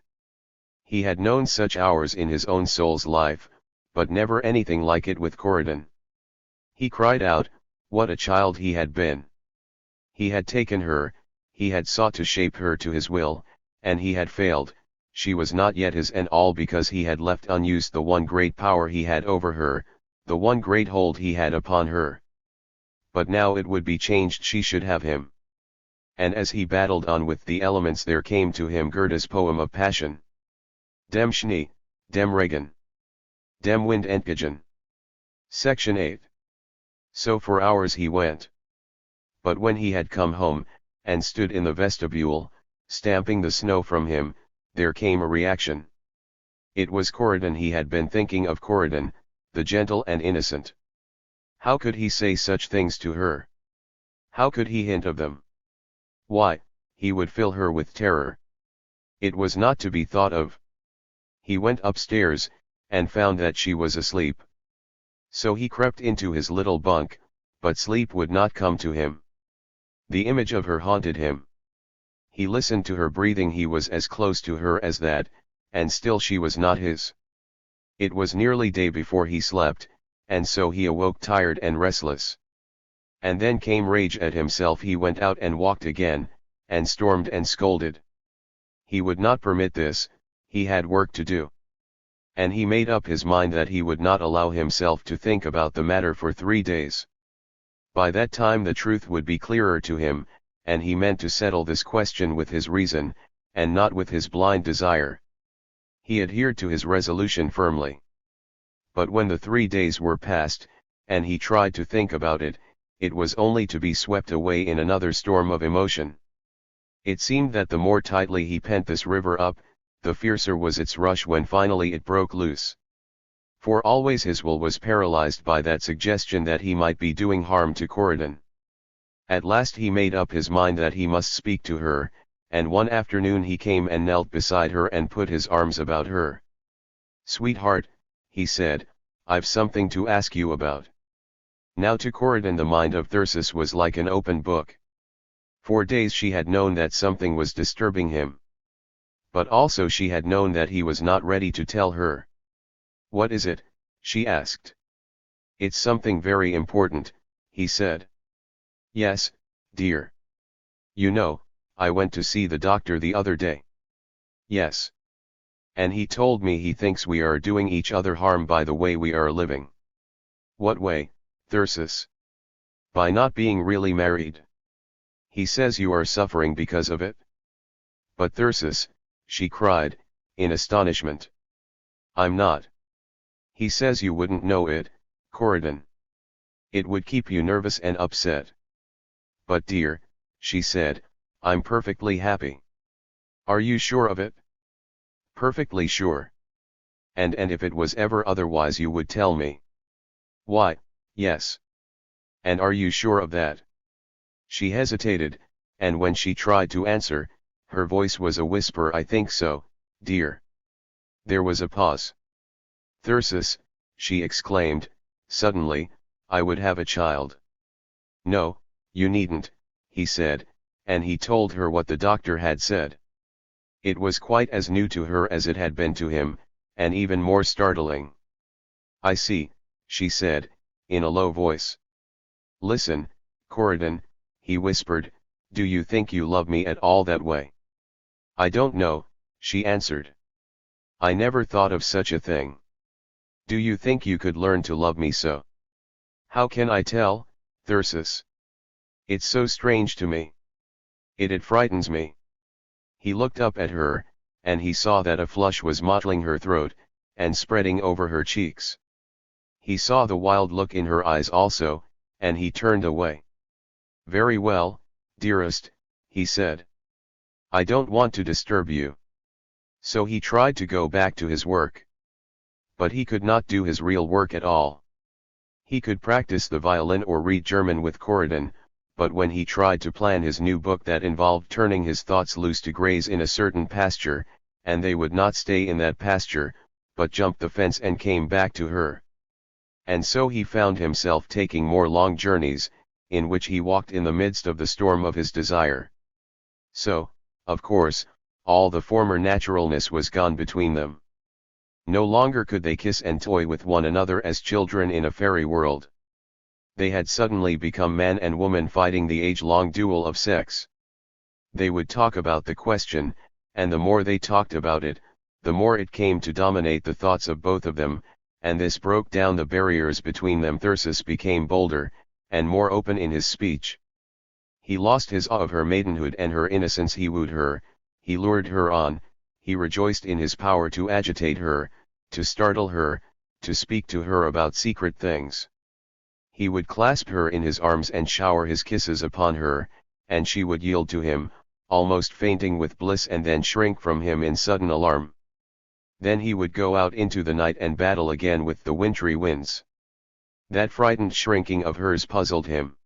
He had known such hours in his own soul's life, but never anything like it with Corydon. He cried out, what a child he had been! He had taken her, he had sought to shape her to his will, and he had failed. She was not yet his, and all because he had left unused the one great power he had over her, the one great hold he had upon her. But now it would be changed, she should have him. And as he battled on with the elements, there came to him Goethe's poem of passion. Dem Schnee, dem Regen, dem Wind entgegen. Section 8. So for hours he went. But when he had come home, and stood in the vestibule, stamping the snow from him, there came a reaction. It was Corydon. He had been thinking of Corydon, the gentle and innocent. How could he say such things to her? How could he hint of them? Why, he would fill her with terror. It was not to be thought of. He went upstairs, and found that she was asleep. So he crept into his little bunk, but sleep would not come to him. The image of her haunted him. He listened to her breathing. He was as close to her as that, and still she was not his. It was nearly day before he slept, and so he awoke tired and restless. And then came rage at himself. He went out and walked again, and stormed and scolded. He would not permit this, he had work to do. And he made up his mind that he would not allow himself to think about the matter for 3 days. By that time the truth would be clearer to him, and he meant to settle this question with his reason, and not with his blind desire. He adhered to his resolution firmly. But when the 3 days were past, and he tried to think about it, it was only to be swept away in another storm of emotion. It seemed that the more tightly he pent this river up, the fiercer was its rush when finally it broke loose. For always his will was paralyzed by that suggestion that he might be doing harm to Corydon. At last he made up his mind that he must speak to her, and one afternoon he came and knelt beside her and put his arms about her. "Sweetheart," he said, "I've something to ask you about." Now to Corydon the mind of Thyrsis was like an open book. For days she had known that something was disturbing him. But also she had known that he was not ready to tell her. "What is it?" she asked. "It's something very important," he said. "Yes, dear. You know, I went to see the doctor the other day." "Yes. And he told me he thinks we are doing each other harm by the way we are living." "What way, Thyrsis?" "By not being really married. He says you are suffering because of it." "But Thyrsis," she cried, in astonishment. "I'm not. He says you wouldn't know it, Corydon. It would keep you nervous and upset." "But dear," she said, "I'm perfectly happy." "Are you sure of it?" "Perfectly sure. And if it was ever otherwise you would tell me." "Why, yes." "And are you sure of that?" She hesitated, and when she tried to answer, her voice was a whisper. "I think so, dear." There was a pause. "Thyrsis," she exclaimed, suddenly, "I would have a child." "No, you needn't," he said, and he told her what the doctor had said. It was quite as new to her as it had been to him, and even more startling. "I see," she said, in a low voice. "Listen, Corydon," he whispered, "do you think you love me at all that way?" "I don't know," she answered. "I never thought of such a thing. Do you think you could learn to love me so?" "How can I tell, Thyrsis? It's so strange to me. It frightens me." He looked up at her, and he saw that a flush was mottling her throat, and spreading over her cheeks. He saw the wild look in her eyes also, and he turned away. "Very well, dearest," he said. "I don't want to disturb you." So he tried to go back to his work. But he could not do his real work at all. He could practice the violin or read German with Corydon, but when he tried to plan his new book that involved turning his thoughts loose to graze in a certain pasture, and they would not stay in that pasture, but jumped the fence and came back to her. And so he found himself taking more long journeys, in which he walked in the midst of the storm of his desire. So, of course, all the former naturalness was gone between them. No longer could they kiss and toy with one another as children in a fairy world. They had suddenly become man and woman fighting the age-long duel of sex. They would talk about the question, and the more they talked about it, the more it came to dominate the thoughts of both of them, and this broke down the barriers between them. Thyrsis became bolder, and more open in his speech. He lost his awe of her maidenhood and her innocence. He wooed her, he lured her on, he rejoiced in his power to agitate her, to startle her, to speak to her about secret things. He would clasp her in his arms and shower his kisses upon her, and she would yield to him, almost fainting with bliss, and then shrink from him in sudden alarm. Then he would go out into the night and battle again with the wintry winds. That frightened shrinking of hers puzzled him.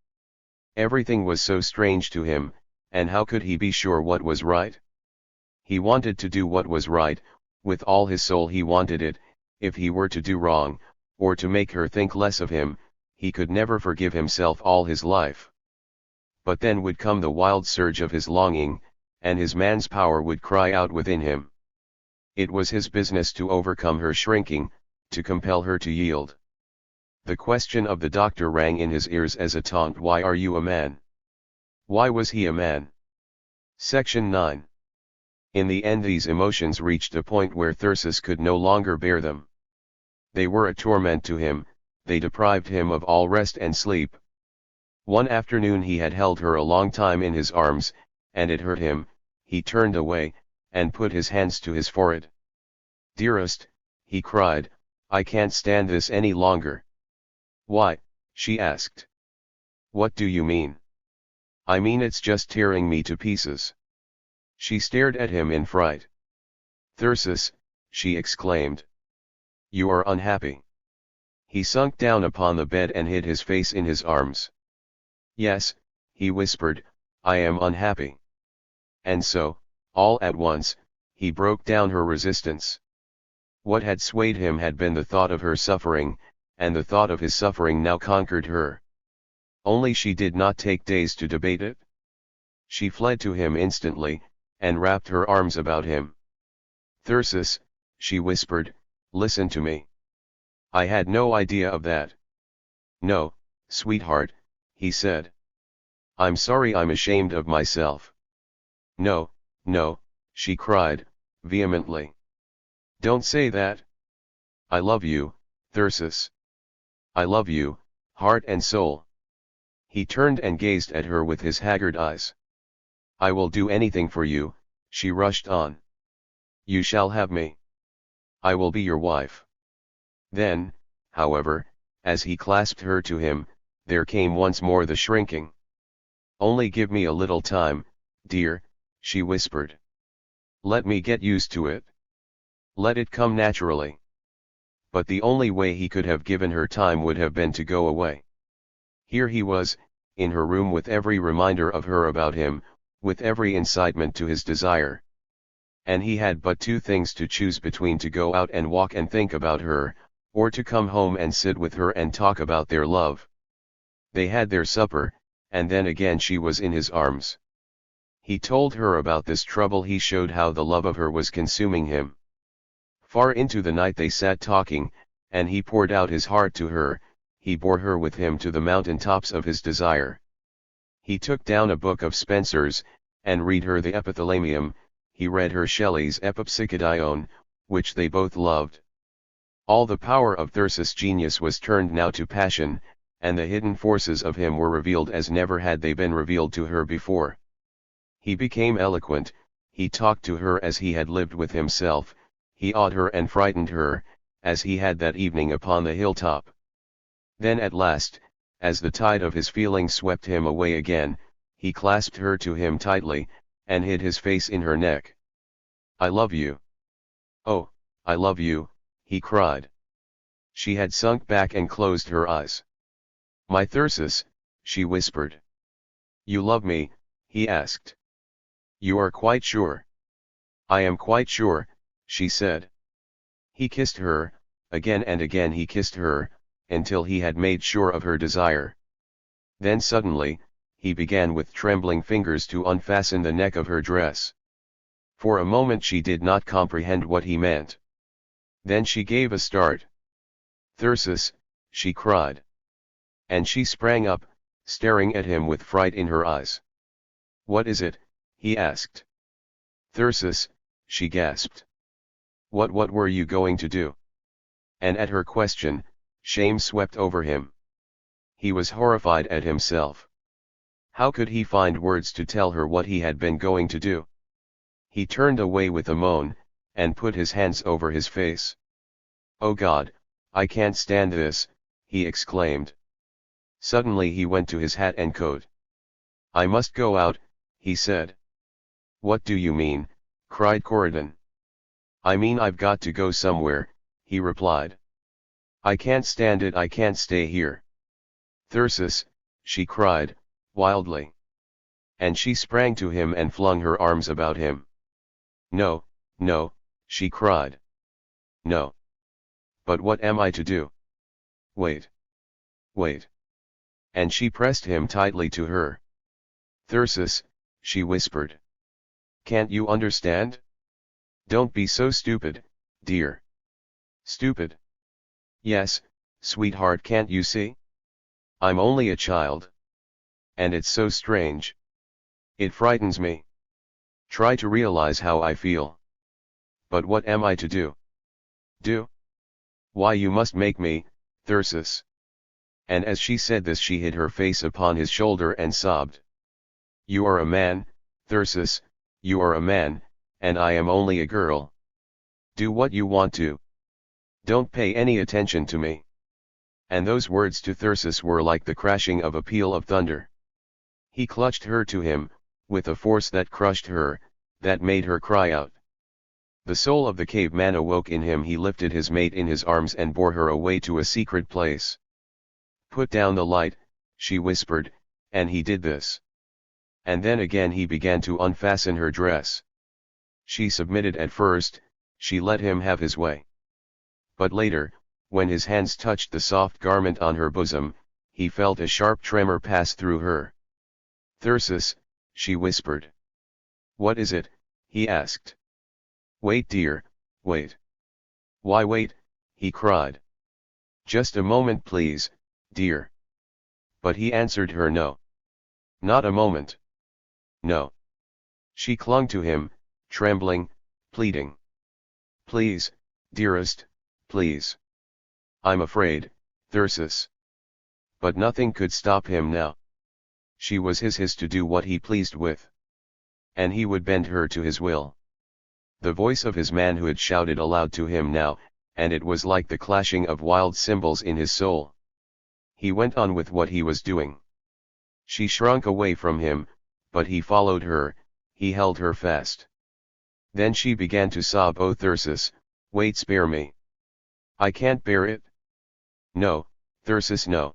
Everything was so strange to him, and how could he be sure what was right? He wanted to do what was right, with all his soul he wanted it. If he were to do wrong, or to make her think less of him, he could never forgive himself all his life. But then would come the wild surge of his longing, and his man's power would cry out within him. It was his business to overcome her shrinking, to compel her to yield. The question of the doctor rang in his ears as a taunt. Why are you a man? Why was he a man? Section 9. In the end these emotions reached a point where Thyrsis could no longer bear them. They were a torment to him, they deprived him of all rest and sleep. One afternoon he had held her a long time in his arms, and it hurt him. He turned away, and put his hands to his forehead. "Dearest," he cried, "I can't stand this any longer." "Why?" she asked. "What do you mean?" "I mean it's just tearing me to pieces." She stared at him in fright. "Thyrsis," she exclaimed. "You are unhappy." He sunk down upon the bed and hid his face in his arms. "Yes," he whispered, "I am unhappy." And so, all at once, he broke down her resistance. What had swayed him had been the thought of her suffering, and the thought of his suffering now conquered her. Only she did not take days to debate it. She fled to him instantly, and wrapped her arms about him. "Thyrsis," she whispered, "listen to me. I had no idea of that." "No, sweetheart," he said. "I'm sorry, I'm ashamed of myself." "No, no," she cried, vehemently. "Don't say that. I love you, Thyrsis. I love you, heart and soul." He turned and gazed at her with his haggard eyes. "I will do anything for you," she rushed on. "You shall have me. I will be your wife." Then, however, as he clasped her to him, there came once more the shrinking. "Only give me a little time, dear," she whispered. "Let me get used to it. Let it come naturally." But the only way he could have given her time would have been to go away. Here he was, in her room, with every reminder of her about him, with every incitement to his desire. And he had but two things to choose between: to go out and walk and think about her, or to come home and sit with her and talk about their love. They had their supper, and then again she was in his arms. He told her about this trouble, he showed how the love of her was consuming him. Far into the night they sat talking, and he poured out his heart to her. He bore her with him to the mountain tops of his desire. He took down a book of Spencer's, and read her the Epithalamium. He read her Shelley's Epipsychodion, which they both loved. All the power of Thyrsis' genius was turned now to passion, and the hidden forces of him were revealed as never had they been revealed to her before. He became eloquent, he talked to her as he had lived with himself, he awed her and frightened her, as he had that evening upon the hilltop. Then at last, as the tide of his feelings swept him away again, he clasped her to him tightly, and hid his face in her neck. "I love you. Oh, I love you," he cried. She had sunk back and closed her eyes. "My Thyrsis," she whispered. "You love me?" he asked. "You are quite sure?" "I am quite sure," she said. He kissed her, again and again he kissed her, until he had made sure of her desire. Then suddenly, he began with trembling fingers to unfasten the neck of her dress. For a moment she did not comprehend what he meant. Then she gave a start. "Thyrsis," she cried. And she sprang up, staring at him with fright in her eyes. "What is it?" he asked. "Thyrsis," she gasped. What were you going to do?" And at her question, shame swept over him. He was horrified at himself. How could he find words to tell her what he had been going to do? He turned away with a moan, and put his hands over his face. "Oh God, I can't stand this," he exclaimed. Suddenly he went to his hat and coat. "I must go out," he said. "What do you mean?" cried Corydon. "I mean I've got to go somewhere," he replied. "I can't stand it, I can't stay here." "Thyrsis," she cried, wildly. And she sprang to him and flung her arms about him. "No, no," she cried. "No. But what am I to do? Wait. Wait." And she pressed him tightly to her. "Thyrsis," she whispered. "Can't you understand? Don't be so stupid, dear." "Stupid? Yes, sweetheart, can't you see? I'm only a child. And it's so strange. It frightens me. Try to realize how I feel. But what am I to do? Do? Why, you must make me, Thyrsis. And as she said this, she hid her face upon his shoulder and sobbed. You are a man, Thyrsis, you are a man, and I am only a girl. Do what you want to. Don't pay any attention to me. And those words to Thyrsis were like the crashing of a peal of thunder. He clutched her to him, with a force that crushed her, that made her cry out. The soul of the caveman awoke in him. He lifted his mate in his arms and bore her away to a secret place. Put down the light, she whispered, and he did this. And then again he began to unfasten her dress. She submitted at first, she let him have his way. But later, when his hands touched the soft garment on her bosom, he felt a sharp tremor pass through her. Thyrsis, she whispered. What is it? He asked. Wait, dear, wait. Why wait? He cried. Just a moment, please, dear. But he answered her no. Not a moment. No. She clung to him, trembling, pleading. Please, dearest, please. I'm afraid, Thyrsis. But nothing could stop him now. She was his to do what he pleased with. And he would bend her to his will. The voice of his manhood shouted aloud to him now, and it was like the clashing of wild cymbals in his soul. He went on with what he was doing. She shrunk away from him, but he followed her, he held her fast. Then she began to sob. Oh Thyrsis, wait, spare me. I can't bear it. No, Thyrsis, no.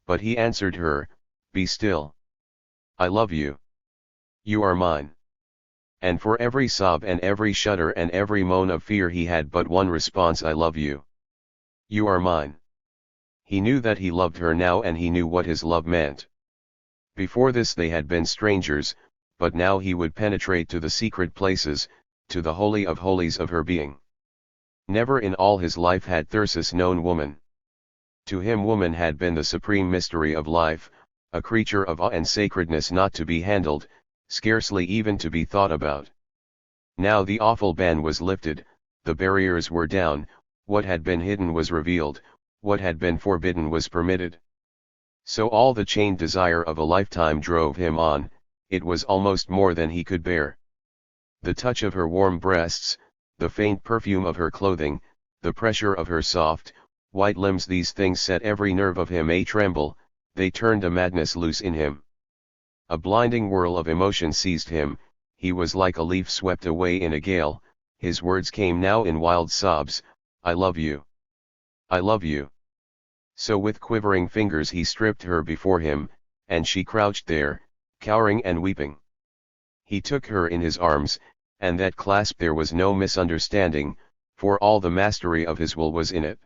But he answered her, be still. I love you. You are mine. And for every sob and every shudder and every moan of fear he had but one response: I love you. You are mine. He knew that he loved her now, and he knew what his love meant. Before this they had been strangers, but now he would penetrate to the secret places, to the holy of holies of her being. Never in all his life had Thyrsis known woman. To him woman had been the supreme mystery of life, a creature of awe and sacredness not to be handled, scarcely even to be thought about. Now the awful ban was lifted, the barriers were down, what had been hidden was revealed, what had been forbidden was permitted. So all the chained desire of a lifetime drove him on, it was almost more than he could bear. The touch of her warm breasts, the faint perfume of her clothing, the pressure of her soft, white limbs, these things set every nerve of him a tremble, they turned a madness loose in him. A blinding whirl of emotion seized him, he was like a leaf swept away in a gale, his words came now in wild sobs: I love you. I love you. So with quivering fingers he stripped her before him, and she crouched there, cowering and weeping. He took her in his arms, and that clasp there was no misunderstanding, for all the mastery of his will was in it.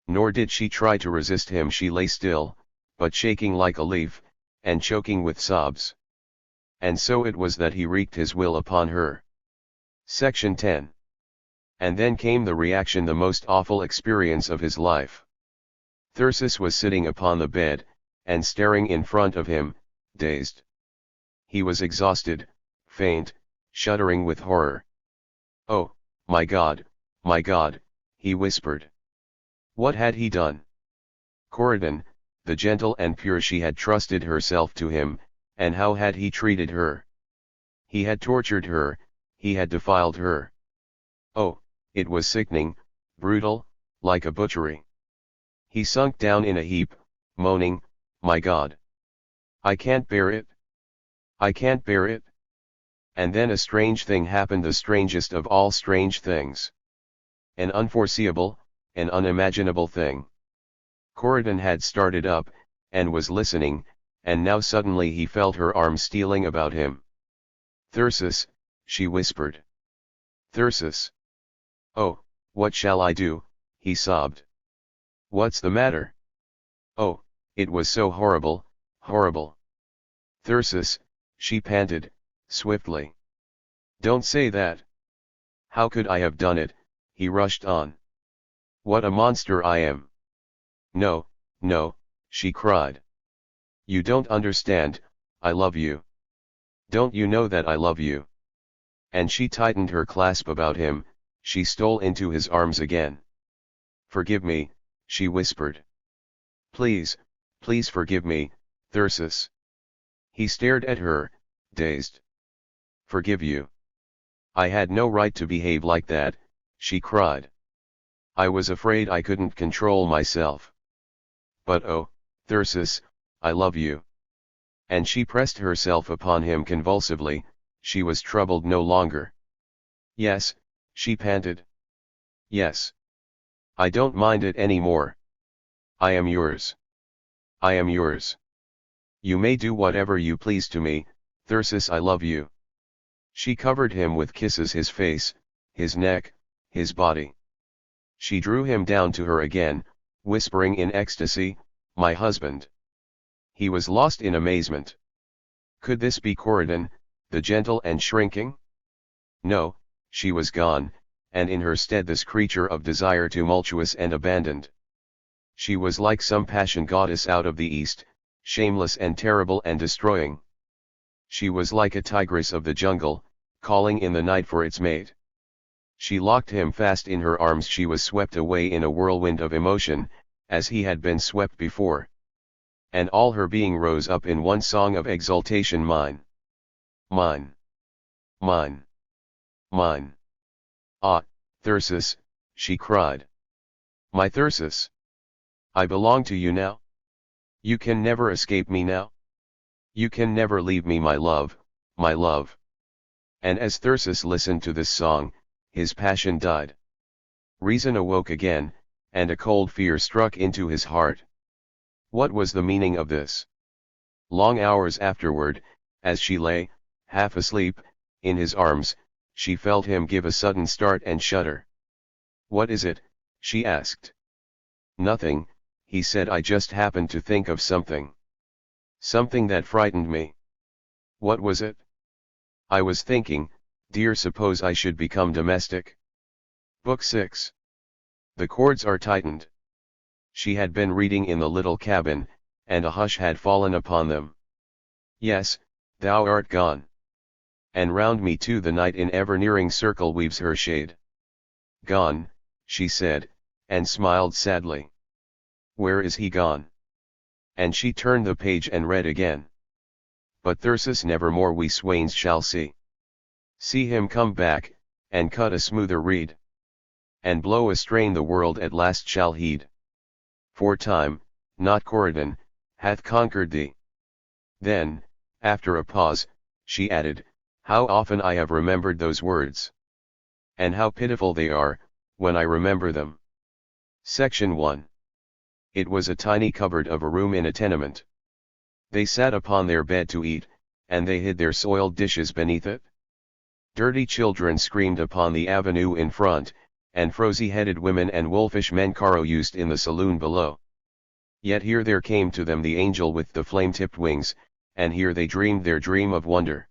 Nor did she try to resist him, she lay still, but shaking like a leaf, and choking with sobs. And so it was that he wreaked his will upon her. Section 10. And then came the reaction, the most awful experience of his life. Thyrsis was sitting upon the bed, and staring in front of him, dazed. He was exhausted, faint, shuddering with horror. Oh, my God, he whispered. What had he done? Corydon, the gentle and pure, she had trusted herself to him, and how had he treated her? He had tortured her, he had defiled her. Oh, it was sickening, brutal, like a butchery. He sunk down in a heap, moaning, my God. I can't bear it. I can't bear it. And then a strange thing happened, the strangest of all strange things. An unforeseeable, an unimaginable thing. Corydon had started up, and was listening, and now suddenly he felt her arms stealing about him. Thyrsis, she whispered. Thyrsis. Oh, what shall I do? He sobbed. What's the matter? Oh, it was so horrible, horrible. Thyrsis, she panted, swiftly. Don't say that. How could I have done it? He rushed on. What a monster I am. No, no, she cried. You don't understand, I love you. Don't you know that I love you? And she tightened her clasp about him, she stole into his arms again. "Forgive me," she whispered. "Please, please forgive me, Thyrsis." He stared at her, dazed. "Forgive you? I had no right to behave like that," she cried. "I was afraid I couldn't control myself. But oh, Thyrsis, I love you." And she pressed herself upon him convulsively, she was troubled no longer. "Yes," she panted. "Yes. I don't mind it any more. I am yours. I am yours. You may do whatever you please to me, Thyrsis, I love you." She covered him with kisses, his face, his neck, his body. She drew him down to her again, whispering in ecstasy, "My husband." He was lost in amazement. Could this be Corydon, the gentle and shrinking? No, she was gone, and in her stead this creature of desire, tumultuous and abandoned. She was like some passion goddess out of the east, shameless and terrible and destroying. She was like a tigress of the jungle, calling in the night for its mate. She locked him fast in her arms. She was swept away in a whirlwind of emotion, as he had been swept before. And all her being rose up in one song of exultation. "Mine! Mine! Mine! Mine! Ah, Thyrsis," she cried. "My Thyrsis! I belong to you now. You can never escape me now. You can never leave me, my love, my love." And as Thyrsis listened to this song, his passion died. Reason awoke again, and a cold fear struck into his heart. What was the meaning of this? Long hours afterward, as she lay, half asleep, in his arms, she felt him give a sudden start and shudder. "What is it?" she asked. "Nothing," he said. "I just happened to think of something. Something that frightened me." "What was it?" "I was thinking, dear, suppose I should become domestic?" Book 6. The cords are tightened. She had been reading in the little cabin, and a hush had fallen upon them. "Yes, thou art gone. And round me too the night in ever-nearing circle weaves her shade." "Gone," she said, and smiled sadly. "Where is he gone?" And she turned the page and read again. "But Thyrsis nevermore we swains shall see. See him come back, and cut a smoother reed. And blow a strain the world at last shall heed. For time, not Corydon, hath conquered thee." Then, after a pause, she added, "How often I have remembered those words! And how pitiful they are, when I remember them." Section 1. It was a tiny cupboard of a room in a tenement. They sat upon their bed to eat, and they hid their soiled dishes beneath it. Dirty children screamed upon the avenue in front, and frowsy-headed women and wolfish men caroused in the saloon below. Yet here there came to them the angel with the flame-tipped wings, and here they dreamed their dream of wonder.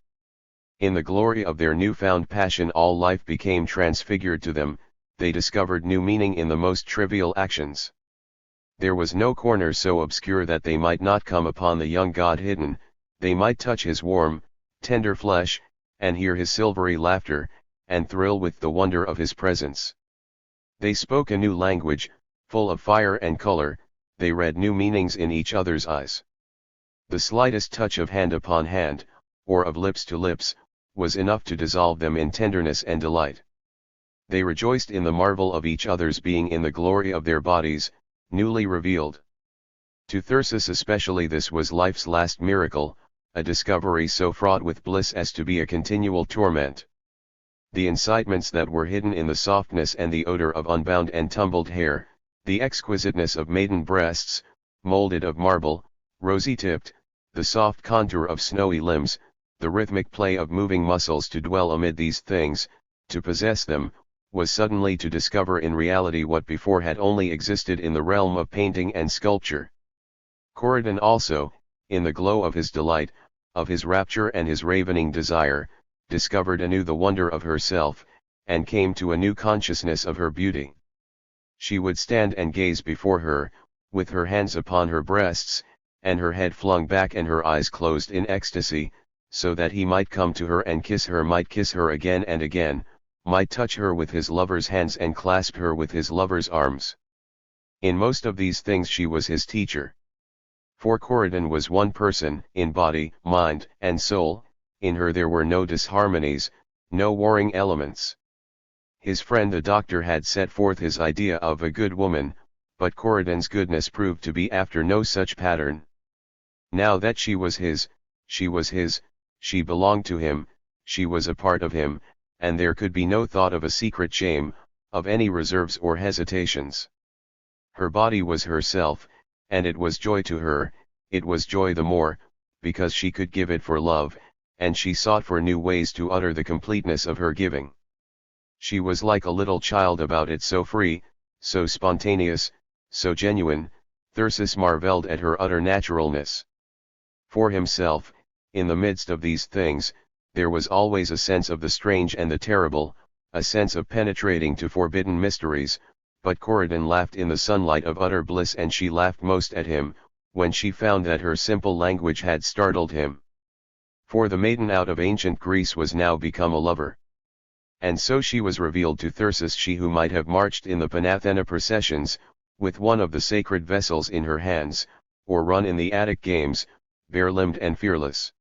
In the glory of their newfound passion all life became transfigured to them, they discovered new meaning in the most trivial actions. There was no corner so obscure that they might not come upon the young god hidden, they might touch his warm, tender flesh, and hear his silvery laughter, and thrill with the wonder of his presence. They spoke a new language, full of fire and color, they read new meanings in each other's eyes. The slightest touch of hand upon hand, or of lips to lips, was enough to dissolve them in tenderness and delight. They rejoiced in the marvel of each other's being, in the glory of their bodies, newly revealed. To Thyrsis especially this was life's last miracle, a discovery so fraught with bliss as to be a continual torment. The incitements that were hidden in the softness and the odor of unbound and tumbled hair, the exquisiteness of maiden breasts, molded of marble, rosy-tipped, the soft contour of snowy limbs, the rhythmic play of moving muscles, to dwell amid these things, to possess them, was suddenly to discover in reality what before had only existed in the realm of painting and sculpture. Corydon also, in the glow of his delight, of his rapture and his ravening desire, discovered anew the wonder of herself, and came to a new consciousness of her beauty. She would stand and gaze before her, with her hands upon her breasts, and her head flung back and her eyes closed in ecstasy, so that he might come to her and kiss her, might kiss her again and again, might touch her with his lover's hands and clasp her with his lover's arms. In most of these things she was his teacher. For Corydon was one person, in body, mind, and soul. In her there were no disharmonies, no warring elements. His friend the doctor had set forth his idea of a good woman, but Corydon's goodness proved to be after no such pattern. Now that she was his, she belonged to him, she was a part of him, and there could be no thought of a secret shame, of any reserves or hesitations. Her body was herself, and it was joy to her. It was joy the more, because she could give it for love, and she sought for new ways to utter the completeness of her giving. She was like a little child about it, so free, so spontaneous, so genuine. Thyrsis marveled at her utter naturalness. For himself, in the midst of these things, there was always a sense of the strange and the terrible, a sense of penetrating to forbidden mysteries, but Corydon laughed in the sunlight of utter bliss, and she laughed most at him, when she found that her simple language had startled him. For the maiden out of ancient Greece was now become a lover. And so she was revealed to Thyrsis, she who might have marched in the Panathena processions, with one of the sacred vessels in her hands, or run in the Attic games, bare-limbed and fearless.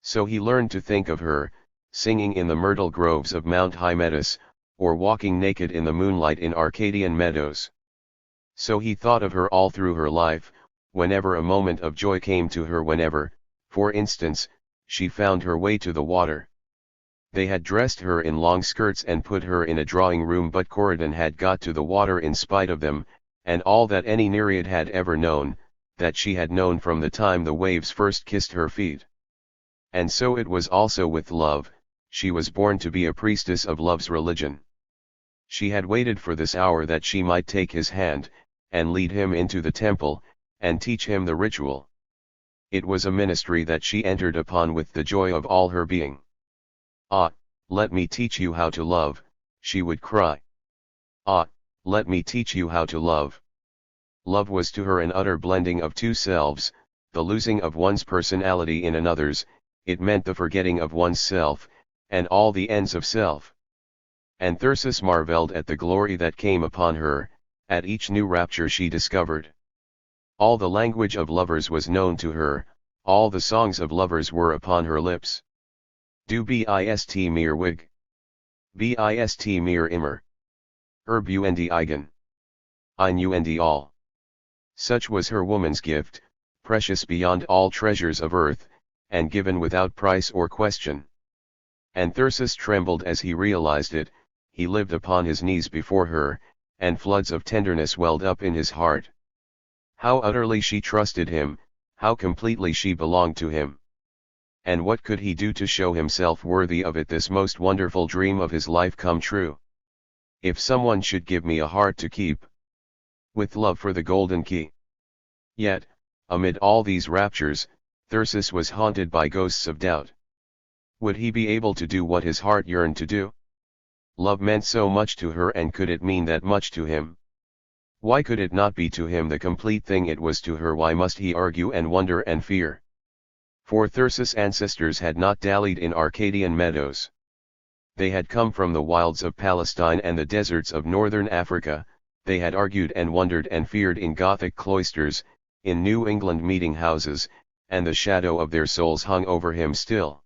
So he learned to think of her, singing in the myrtle groves of Mount Hymettus, or walking naked in the moonlight in Arcadian meadows. So he thought of her all through her life, whenever a moment of joy came to her, whenever, for instance, she found her way to the water. They had dressed her in long skirts and put her in a drawing room, but Corydon had got to the water in spite of them, and all that any Nereid had ever known, that she had known from the time the waves first kissed her feet. And so it was also with love. She was born to be a priestess of love's religion. She had waited for this hour that she might take his hand, and lead him into the temple, and teach him the ritual. It was a ministry that she entered upon with the joy of all her being. "Ah, let me teach you how to love," she would cry. "Ah, let me teach you how to love." Love was to her an utter blending of two selves, the losing of one's personality in another's. It meant the forgetting of one's self, and all the ends of self. And Thyrsis marveled at the glory that came upon her, at each new rapture she discovered. All the language of lovers was known to her, all the songs of lovers were upon her lips. Du bist mir wig. Bist mir immer. Du und eigen. I knew and all. Such was her woman's gift, precious beyond all treasures of earth, and given without price or question. And Thyrsis trembled as he realized it. He lived upon his knees before her, and floods of tenderness welled up in his heart. How utterly she trusted him, how completely she belonged to him. And what could he do to show himself worthy of it, this most wonderful dream of his life come true? If someone should give me a heart to keep, with love for the golden key. Yet, amid all these raptures, Thyrsis was haunted by ghosts of doubt. Would he be able to do what his heart yearned to do? Love meant so much to her, and could it mean that much to him? Why could it not be to him the complete thing it was to her? Why must he argue and wonder and fear? For Thyrsis' ancestors had not dallied in Arcadian meadows. They had come from the wilds of Palestine and the deserts of northern Africa. They had argued and wondered and feared in Gothic cloisters, in New England meeting houses, and the shadow of their souls hung over him still.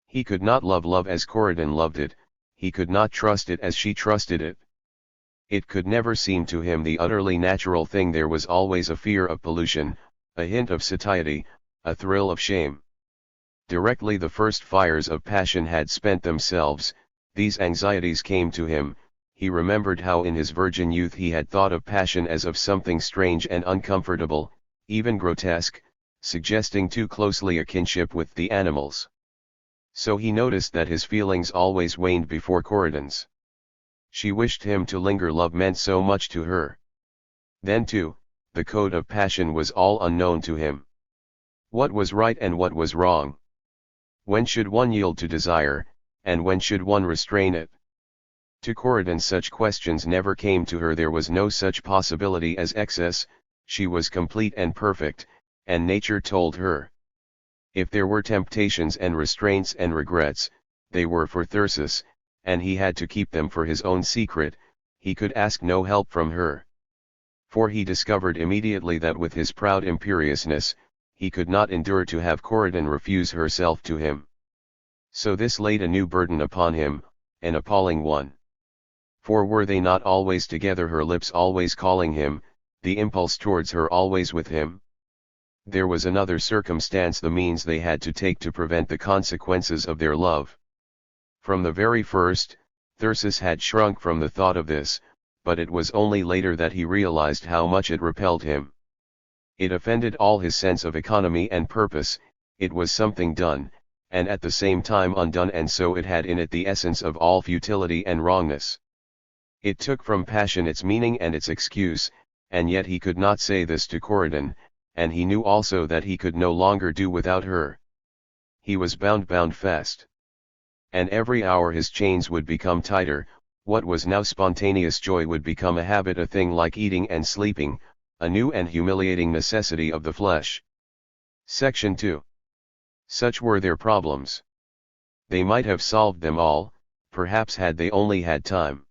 He could not love love as Corydon loved it, he could not trust it as she trusted it. It could never seem to him the utterly natural thing. There was always a fear of pollution, a hint of satiety, a thrill of shame. Directly the first fires of passion had spent themselves, these anxieties came to him. He remembered how in his virgin youth he had thought of passion as of something strange and uncomfortable, even grotesque, suggesting too closely a kinship with the animals. So he noticed that his feelings always waned before Corydon's. She wished him to linger. Love meant so much to her. Then too, the code of passion was all unknown to him. What was right and what was wrong? When should one yield to desire, and when should one restrain it? To Corydon such questions never came to her. There was no such possibility as excess. She was complete and perfect, and nature told her. If there were temptations and restraints and regrets, they were for Thyrsis, and he had to keep them for his own secret. He could ask no help from her. For he discovered immediately that with his proud imperiousness, he could not endure to have Corydon refuse herself to him. So this laid a new burden upon him, an appalling one. For were they not always together, her lips always calling him, the impulse towards her always with him? There was another circumstance, the means they had to take to prevent the consequences of their love. From the very first, Thyrsis had shrunk from the thought of this, but it was only later that he realized how much it repelled him. It offended all his sense of economy and purpose. It was something done, and at the same time undone, and so it had in it the essence of all futility and wrongness. It took from passion its meaning and its excuse, and yet he could not say this to Corydon, and he knew also that he could no longer do without her. He was bound fast. And every hour his chains would become tighter. What was now spontaneous joy would become a habit, a thing like eating and sleeping, a new and humiliating necessity of the flesh. Section 2. Such were their problems. They might have solved them all, perhaps, had they only had time.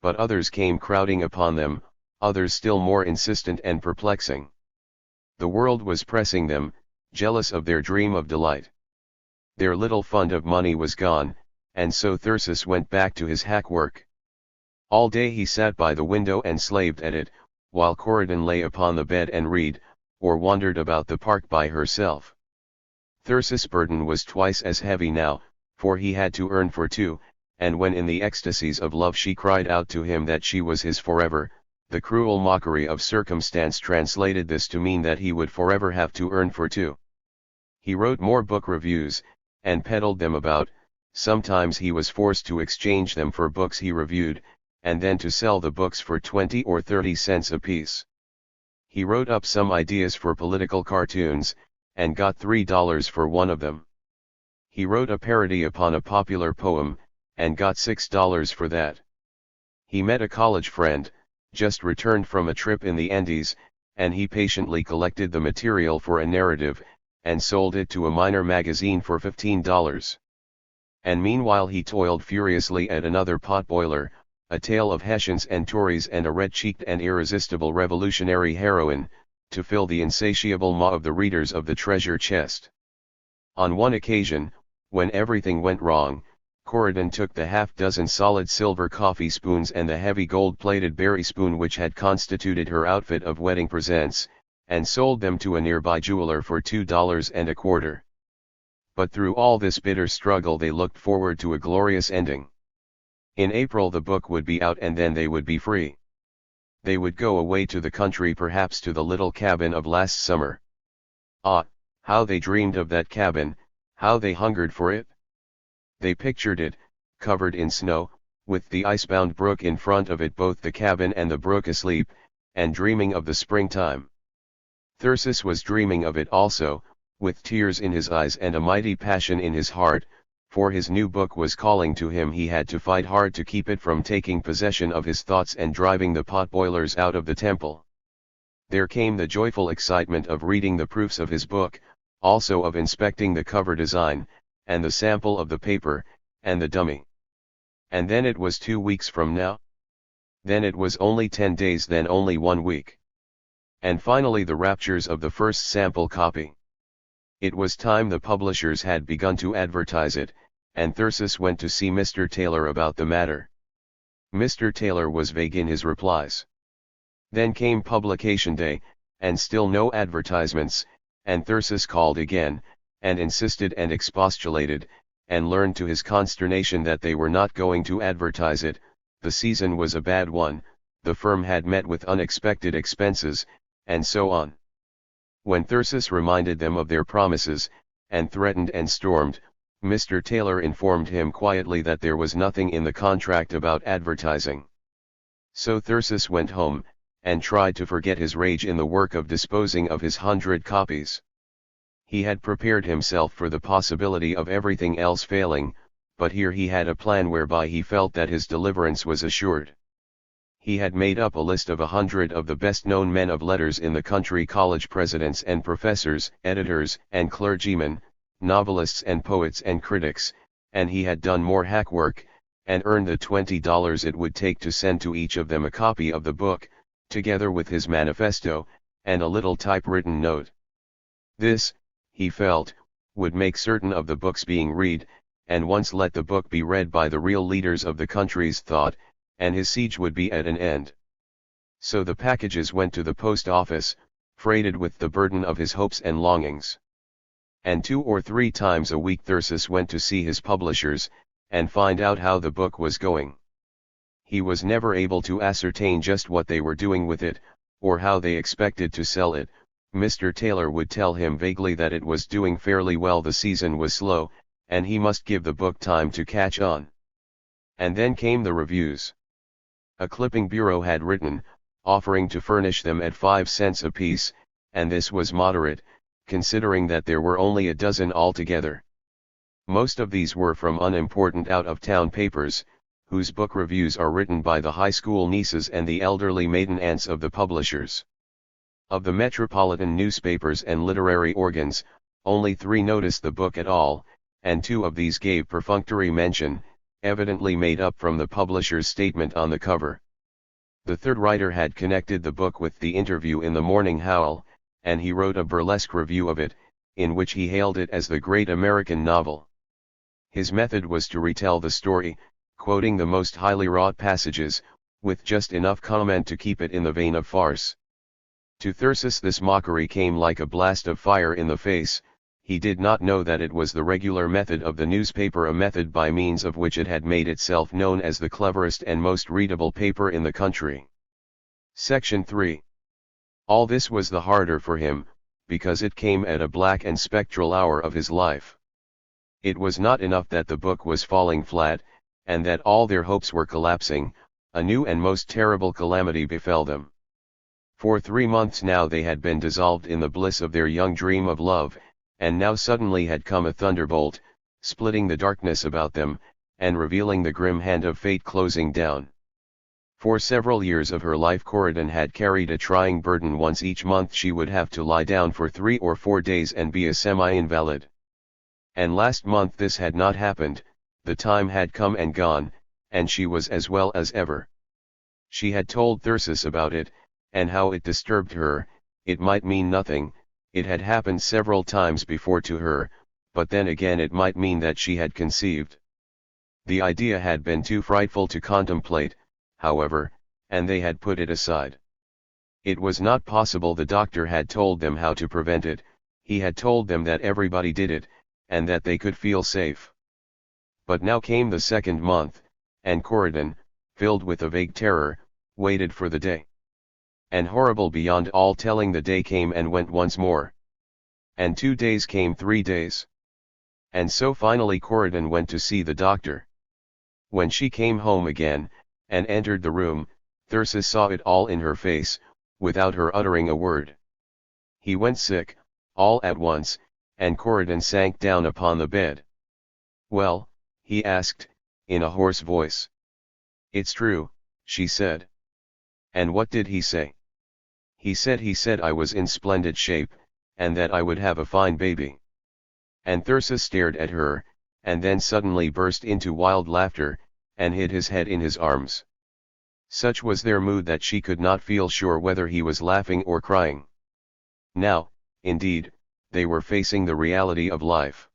But others came crowding upon them, others still more insistent and perplexing. The world was pressing them, jealous of their dream of delight. Their little fund of money was gone, and so Thyrsis went back to his hack work. All day he sat by the window and slaved at it, while Corydon lay upon the bed and read, or wandered about the park by herself. Thyrsis' burden was twice as heavy now, for he had to earn for two, and when in the ecstasies of love she cried out to him that she was his forever, the cruel mockery of circumstance translated this to mean that he would forever have to earn for two. He wrote more book reviews, and peddled them about. Sometimes he was forced to exchange them for books he reviewed, and then to sell the books for 20 or 30 cents apiece. He wrote up some ideas for political cartoons, and got $3 for one of them. He wrote a parody upon a popular poem, and got $6 for that. He met a college friend, just returned from a trip in the Andes, and he patiently collected the material for a narrative, and sold it to a minor magazine for $15. And meanwhile he toiled furiously at another potboiler, a tale of Hessians and Tories and a red-cheeked and irresistible revolutionary heroine, to fill the insatiable maw of the readers of the treasure chest. On one occasion, when everything went wrong, Corydon took the half-dozen solid silver coffee spoons and the heavy gold-plated berry spoon which had constituted her outfit of wedding presents, and sold them to a nearby jeweler for $2.25. But through all this bitter struggle they looked forward to a glorious ending. In April the book would be out, and then they would be free. They would go away to the country, perhaps to the little cabin of last summer. Ah, how they dreamed of that cabin, how they hungered for it! They pictured it, covered in snow, with the icebound brook in front of it, both the cabin and the brook asleep, and dreaming of the springtime. Thyrsis was dreaming of it also, with tears in his eyes and a mighty passion in his heart, for his new book was calling to him. He had to fight hard to keep it from taking possession of his thoughts and driving the potboilers out of the temple. There came the joyful excitement of reading the proofs of his book, also of inspecting the cover design, and the sample of the paper, and the dummy. And then it was 2 weeks from now. Then it was only 10 days, then only 1 week. And finally the raptures of the first sample copy. It was time. The publishers had begun to advertise it, and Thyrsis went to see Mr. Taylor about the matter. Mr. Taylor was vague in his replies. Then came publication day, and still no advertisements, and Thyrsis called again, and insisted and expostulated, and learned to his consternation that they were not going to advertise it. The season was a bad one, the firm had met with unexpected expenses, and so on. When Thyrsis reminded them of their promises, and threatened and stormed, Mr. Taylor informed him quietly that there was nothing in the contract about advertising. So Thyrsis went home, and tried to forget his rage in the work of disposing of his 100 copies. He had prepared himself for the possibility of everything else failing, but here he had a plan whereby he felt that his deliverance was assured. He had made up a list of 100 of the best-known men of letters in the country, college presidents and professors, editors and clergymen, novelists and poets and critics, and he had done more hack work, and earned the $20 it would take to send to each of them a copy of the book, together with his manifesto, and a little typewritten note. This, he felt, would make certain of the book's being read, and once let the book be read by the real leaders of the country's thought, and his siege would be at an end. So the packages went to the post office, freighted with the burden of his hopes and longings. And 2 or 3 times a week Thyrsis went to see his publishers, and find out how the book was going. He was never able to ascertain just what they were doing with it, or how they expected to sell it. Mr. Taylor would tell him vaguely that it was doing fairly well, the season was slow, and he must give the book time to catch on. And then came the reviews. A clipping bureau had written, offering to furnish them at 5 cents apiece, and this was moderate, considering that there were only a dozen altogether. Most of these were from unimportant out-of-town papers, whose book reviews are written by the high school nieces and the elderly maiden aunts of the publishers. Of the metropolitan newspapers and literary organs, only 3 noticed the book at all, and 2 of these gave perfunctory mention, evidently made up from the publisher's statement on the cover. The third writer had connected the book with the interview in the Morning Howl, and he wrote a burlesque review of it, in which he hailed it as the great American novel. His method was to retell the story, quoting the most highly wrought passages, with just enough comment to keep it in the vein of farce. To Thyrsis this mockery came like a blast of fire in the face. He did not know that it was the regular method of the newspaper, a method by means of which it had made itself known as the cleverest and most readable paper in the country. Section 3. All this was the harder for him, because it came at a black and spectral hour of his life. It was not enough that the book was falling flat, and that all their hopes were collapsing. A new and most terrible calamity befell them. For 3 months now they had been dissolved in the bliss of their young dream of love, and now suddenly had come a thunderbolt, splitting the darkness about them, and revealing the grim hand of fate closing down. For several years of her life Corydon had carried a trying burden. Once each month she would have to lie down for 3 or 4 days and be a semi-invalid. And last month this had not happened. The time had come and gone, and she was as well as ever. She had told Thyrsis about it, and how it disturbed her. It might mean nothing, it had happened several times before to her, but then again it might mean that she had conceived. The idea had been too frightful to contemplate, however, and they had put it aside. It was not possible. The doctor had told them how to prevent it, he had told them that everybody did it, and that they could feel safe. But now came the 2nd month, and Corydon, filled with a vague terror, waited for the day. And horrible beyond all telling, the day came and went once more. And 2 days came, 3 days. And so finally Corydon went to see the doctor. When she came home again, and entered the room, Thyrsis saw it all in her face, without her uttering a word. He went sick, all at once, and Corydon sank down upon the bed. "Well?" he asked, in a hoarse voice. "It's true," she said. "And what did he say?" He said I was in splendid shape, and that I would have a fine baby." And Thyrsis stared at her, and then suddenly burst into wild laughter, and hid his head in his arms. Such was their mood that she could not feel sure whether he was laughing or crying. Now, indeed, they were facing the reality of life.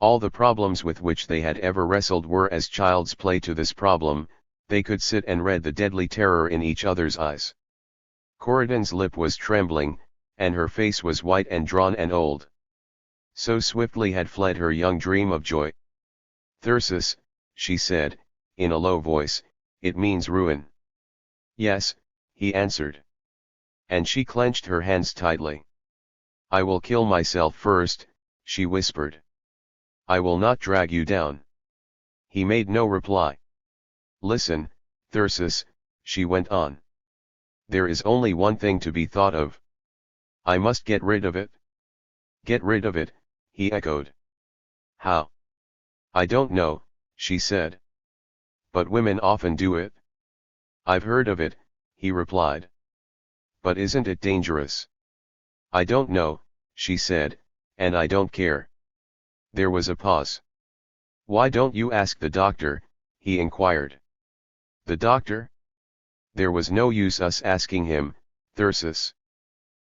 All the problems with which they had ever wrestled were as child's play to this problem. They could sit and read the deadly terror in each other's eyes. Corydon's lip was trembling, and her face was white and drawn and old. So swiftly had fled her young dream of joy. "Thyrsis," she said, in a low voice, "it means ruin." "Yes," he answered. And she clenched her hands tightly. "I will kill myself first," she whispered. "I will not drag you down." He made no reply. "Listen, Thyrsis," she went on. "There is only one thing to be thought of. I must get rid of it." "Get rid of it," he echoed. "How?" "I don't know," she said. "But women often do it." I've heard of it, he replied. But isn't it dangerous? I don't know, she said, and I don't care. There was a pause. Why don't you ask the doctor, he inquired. The doctor? There was no use us asking him, Thyrsis.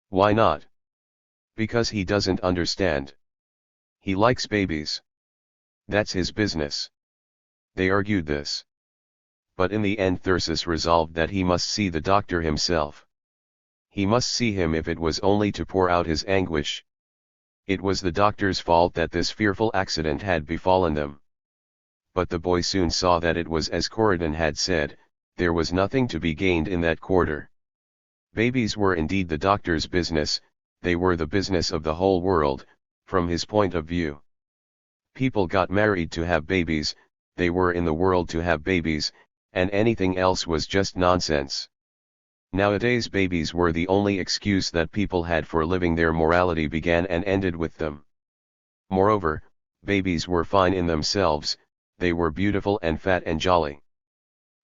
Why not? Because he doesn't understand. He likes babies. That's his business. They argued this. But in the end Thyrsis resolved that he must see the doctor himself. He must see him if it was only to pour out his anguish. It was the doctor's fault that this fearful accident had befallen them. But the boy soon saw that it was as Corydon had said, there was nothing to be gained in that quarter. Babies were indeed the doctor's business, they were the business of the whole world, from his point of view. People got married to have babies, they were in the world to have babies, and anything else was just nonsense. Nowadays babies were the only excuse that people had for living. Their morality began and ended with them. Moreover, babies were fine in themselves, they were beautiful and fat and jolly.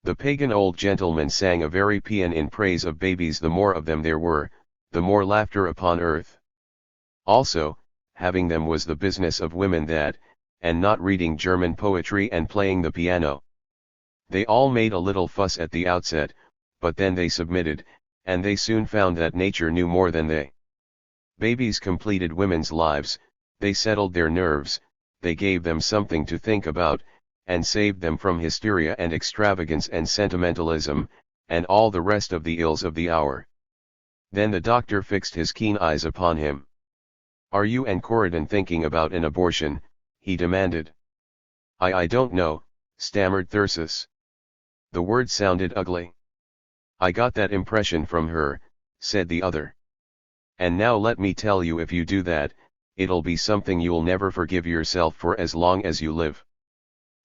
The pagan old gentleman sang a very paean in praise of babies. The more of them there were, the more laughter upon earth. Also, having them was the business of women that, and not reading German poetry and playing the piano. They all made a little fuss at the outset, but then they submitted, and they soon found that nature knew more than they. Babies completed women's lives, they settled their nerves, they gave them something to think about, and saved them from hysteria and extravagance and sentimentalism, and all the rest of the ills of the hour. Then the doctor fixed his keen eyes upon him. Are you and Corydon thinking about an abortion? He demanded. I don't know, stammered Thyrsis. The word sounded ugly. I got that impression from her, said the other. And now let me tell you, if you do that, it'll be something you'll never forgive yourself for as long as you live.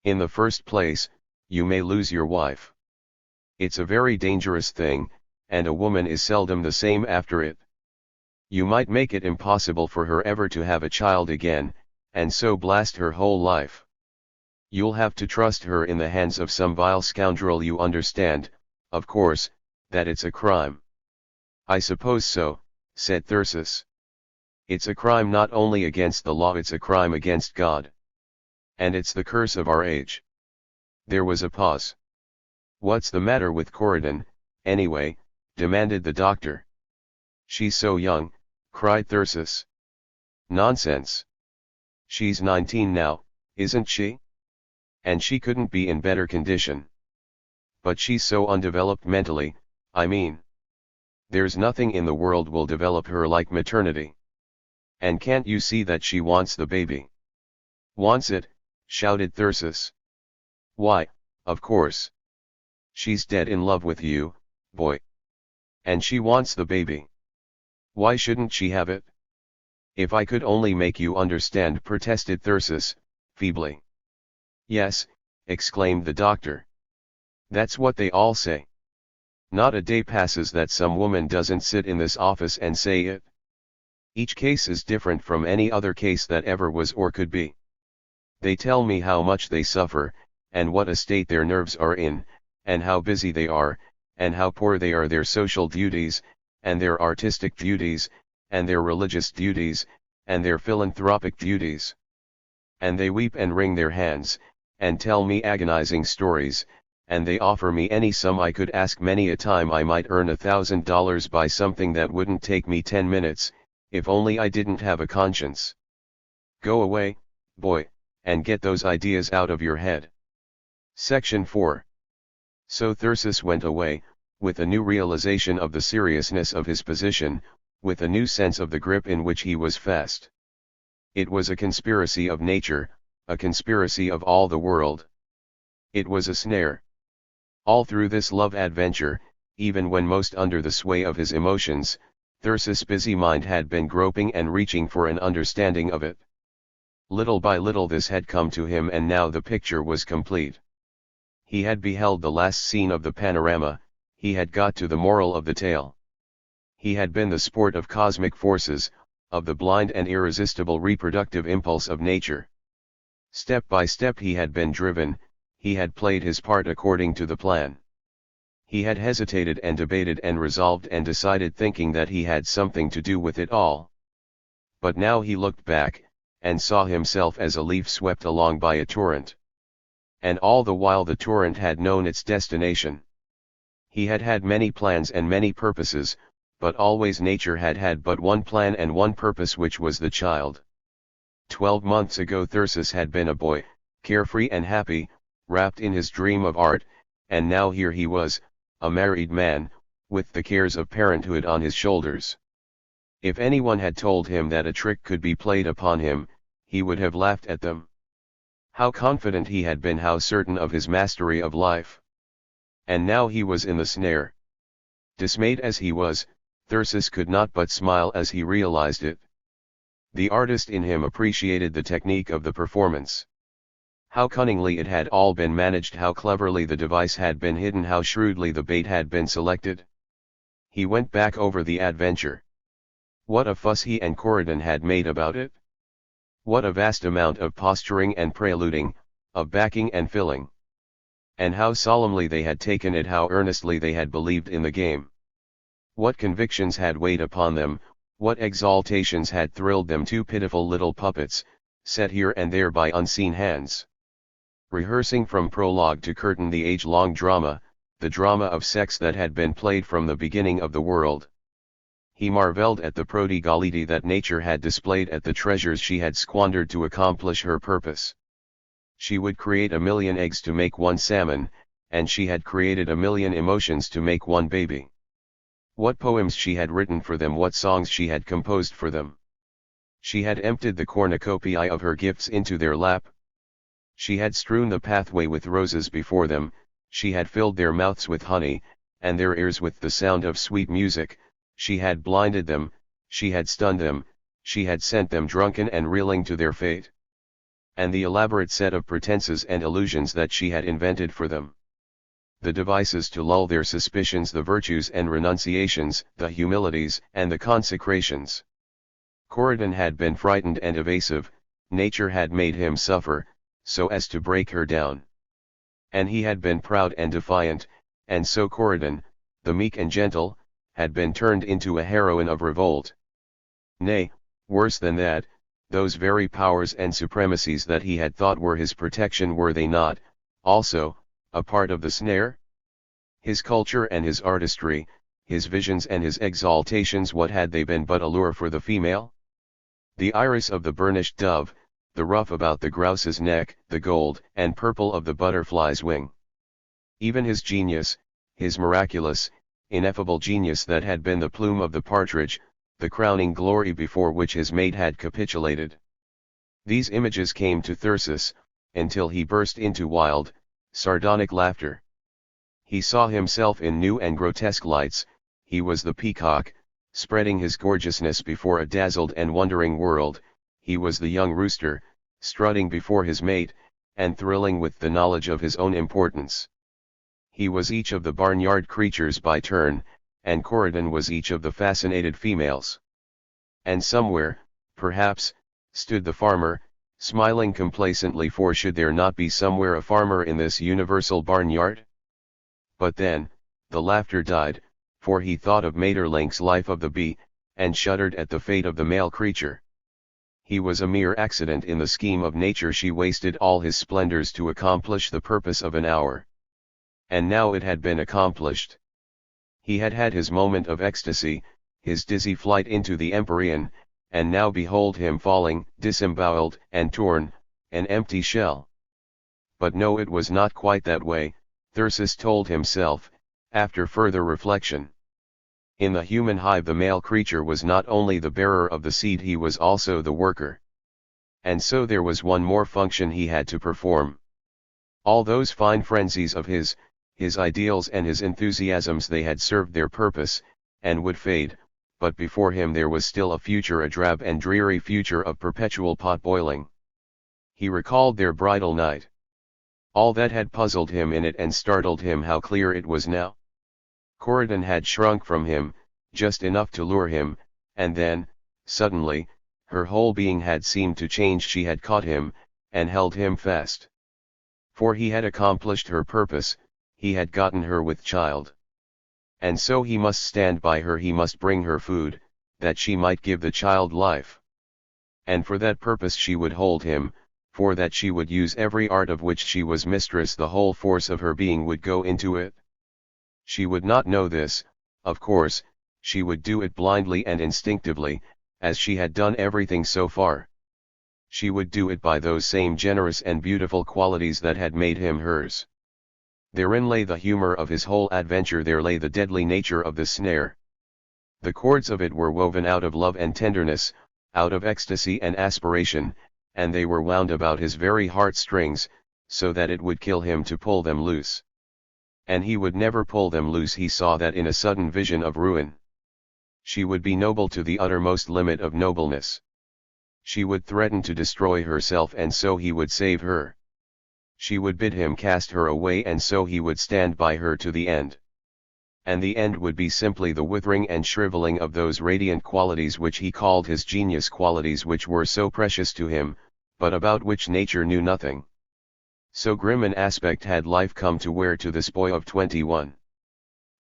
In the first place, you may lose your wife. It's a very dangerous thing, and a woman is seldom the same after it. You might make it impossible for her ever to have a child again, and so blast her whole life. You'll have to trust her in the hands of some vile scoundrel. You understand, of course, that it's a crime. I suppose so, said Thyrsis. It's a crime not only against the law, it's a crime against God. And it's the curse of our age. There was a pause. What's the matter with Corydon, anyway? Demanded the doctor. She's so young, cried Thyrsis. Nonsense. She's 19 now, isn't she? And she couldn't be in better condition. But she's so undeveloped mentally, I mean. There's nothing in the world will develop her like maternity. And can't you see that she wants the baby? Wants it? Shouted Thyrsis. Why, of course. She's dead in love with you, boy. And she wants the baby. Why shouldn't she have it? If I could only make you understand, protested Thyrsis, feebly. Yes, exclaimed the doctor. That's what they all say. Not a day passes that some woman doesn't sit in this office and say it. Each case is different from any other case that ever was or could be. They tell me how much they suffer, and what a state their nerves are in, and how busy they are, and how poor they are. Their social duties, and their artistic duties, and their religious duties, and their philanthropic duties. And they weep and wring their hands, and tell me agonizing stories, and they offer me any sum I could ask. Many a time I might earn $1,000 by something that wouldn't take me 10 minutes, if only I didn't have a conscience. Go away, boy, and get those ideas out of your head. Section 4. So Thyrsis went away, with a new realization of the seriousness of his position, with a new sense of the grip in which he was fast. It was a conspiracy of nature, a conspiracy of all the world. It was a snare. All through this love adventure, even when most under the sway of his emotions, Thyrsis' busy mind had been groping and reaching for an understanding of it. Little by little this had come to him, and now the picture was complete. He had beheld the last scene of the panorama, he had got to the moral of the tale. He had been the sport of cosmic forces, of the blind and irresistible reproductive impulse of nature. Step by step he had been driven, he had played his part according to the plan. He had hesitated and debated and resolved and decided, thinking that he had something to do with it all. But now he looked back, and saw himself as a leaf swept along by a torrent. And all the while the torrent had known its destination. He had had many plans and many purposes, but always nature had had but one plan and one purpose, which was the child. 12 months ago Thyrsis had been a boy, carefree and happy, wrapped in his dream of art, and now here he was, a married man, with the cares of parenthood on his shoulders. If anyone had told him that a trick could be played upon him, he would have laughed at them. How confident he had been, how certain of his mastery of life. And now he was in the snare. Dismayed as he was, Thyrsis could not but smile as he realized it. The artist in him appreciated the technique of the performance. How cunningly it had all been managed, how cleverly the device had been hidden, how shrewdly the bait had been selected. He went back over the adventure. What a fuss he and Corydon had made about it! What a vast amount of posturing and preluding, of backing and filling! And how solemnly they had taken it, how earnestly they had believed in the game! What convictions had weighed upon them, what exaltations had thrilled them, two pitiful little puppets, set here and there by unseen hands. Rehearsing from prologue to curtain the age-long drama, the drama of sex that had been played from the beginning of the world. He marveled at the prodigality that nature had displayed, at the treasures she had squandered to accomplish her purpose. She would create 1,000,000 eggs to make one salmon, and she had created 1,000,000 emotions to make one baby. What poems she had written for them, what songs she had composed for them. She had emptied the cornucopia of her gifts into their lap. She had strewn the pathway with roses before them, she had filled their mouths with honey, and their ears with the sound of sweet music, she had blinded them, she had stunned them, she had sent them drunken and reeling to their fate. And the elaborate set of pretenses and illusions that she had invented for them. The devices to lull their suspicions, the virtues and renunciations, the humilities and the consecrations. Corydon had been frightened and evasive, nature had made him suffer, so as to break her down. And he had been proud and defiant, and so Corydon, the meek and gentle, had been turned into a heroine of revolt. Nay, worse than that, those very powers and supremacies that he had thought were his protection, were they not, also, a part of the snare? His culture and his artistry, his visions and his exaltations, what had they been but a lure for the female? The iris of the burnished dove, the ruff about the grouse's neck, the gold and purple of the butterfly's wing. Even his genius, his miraculous, ineffable genius that had been the plume of the partridge, the crowning glory before which his mate had capitulated. These images came to Thyrsis, until he burst into wild, sardonic laughter. He saw himself in new and grotesque lights. He was the peacock, spreading his gorgeousness before a dazzled and wondering world. He was the young rooster, strutting before his mate, and thrilling with the knowledge of his own importance. He was each of the barnyard creatures by turn, and Corydon was each of the fascinated females. And somewhere, perhaps, stood the farmer, smiling complacently, for should there not be somewhere a farmer in this universal barnyard? But then, the laughter died, for he thought of Maeterlinck's Life of the Bee, and shuddered at the fate of the male creature. He was a mere accident in the scheme of nature. She wasted all his splendors to accomplish the purpose of an hour. And now it had been accomplished. He had had his moment of ecstasy, his dizzy flight into the empyrean, and now behold him falling, disemboweled and torn, an empty shell. But no, it was not quite that way, Thyrsis told himself, after further reflection. In the human hive the male creature was not only the bearer of the seed, he was also the worker. And so there was one more function he had to perform. All those fine frenzies of his ideals and his enthusiasms, they had served their purpose, and would fade, but before him there was still a future, a drab and dreary future of perpetual pot-boiling. He recalled their bridal night. All that had puzzled him in it and startled him, how clear it was now. Corydon had shrunk from him, just enough to lure him, and then, suddenly, her whole being had seemed to change. She had caught him, and held him fast. For he had accomplished her purpose, he had gotten her with child. And so he must stand by her, he must bring her food, that she might give the child life. And for that purpose she would hold him, for that she would use every art of which she was mistress, the whole force of her being would go into it. She would not know this, of course, she would do it blindly and instinctively, as she had done everything so far. She would do it by those same generous and beautiful qualities that had made him hers. Therein lay the humor of his whole adventure, there lay the deadly nature of the snare. The cords of it were woven out of love and tenderness, out of ecstasy and aspiration, and they were wound about his very heartstrings, so that it would kill him to pull them loose. And he would never pull them loose, he saw that in a sudden vision of ruin. She would be noble to the uttermost limit of nobleness. She would threaten to destroy herself, and so he would save her. She would bid him cast her away, and so he would stand by her to the end. And the end would be simply the withering and shriveling of those radiant qualities which he called his genius, qualities which were so precious to him, but about which nature knew nothing. So grim an aspect had life come to wear to this boy of 21.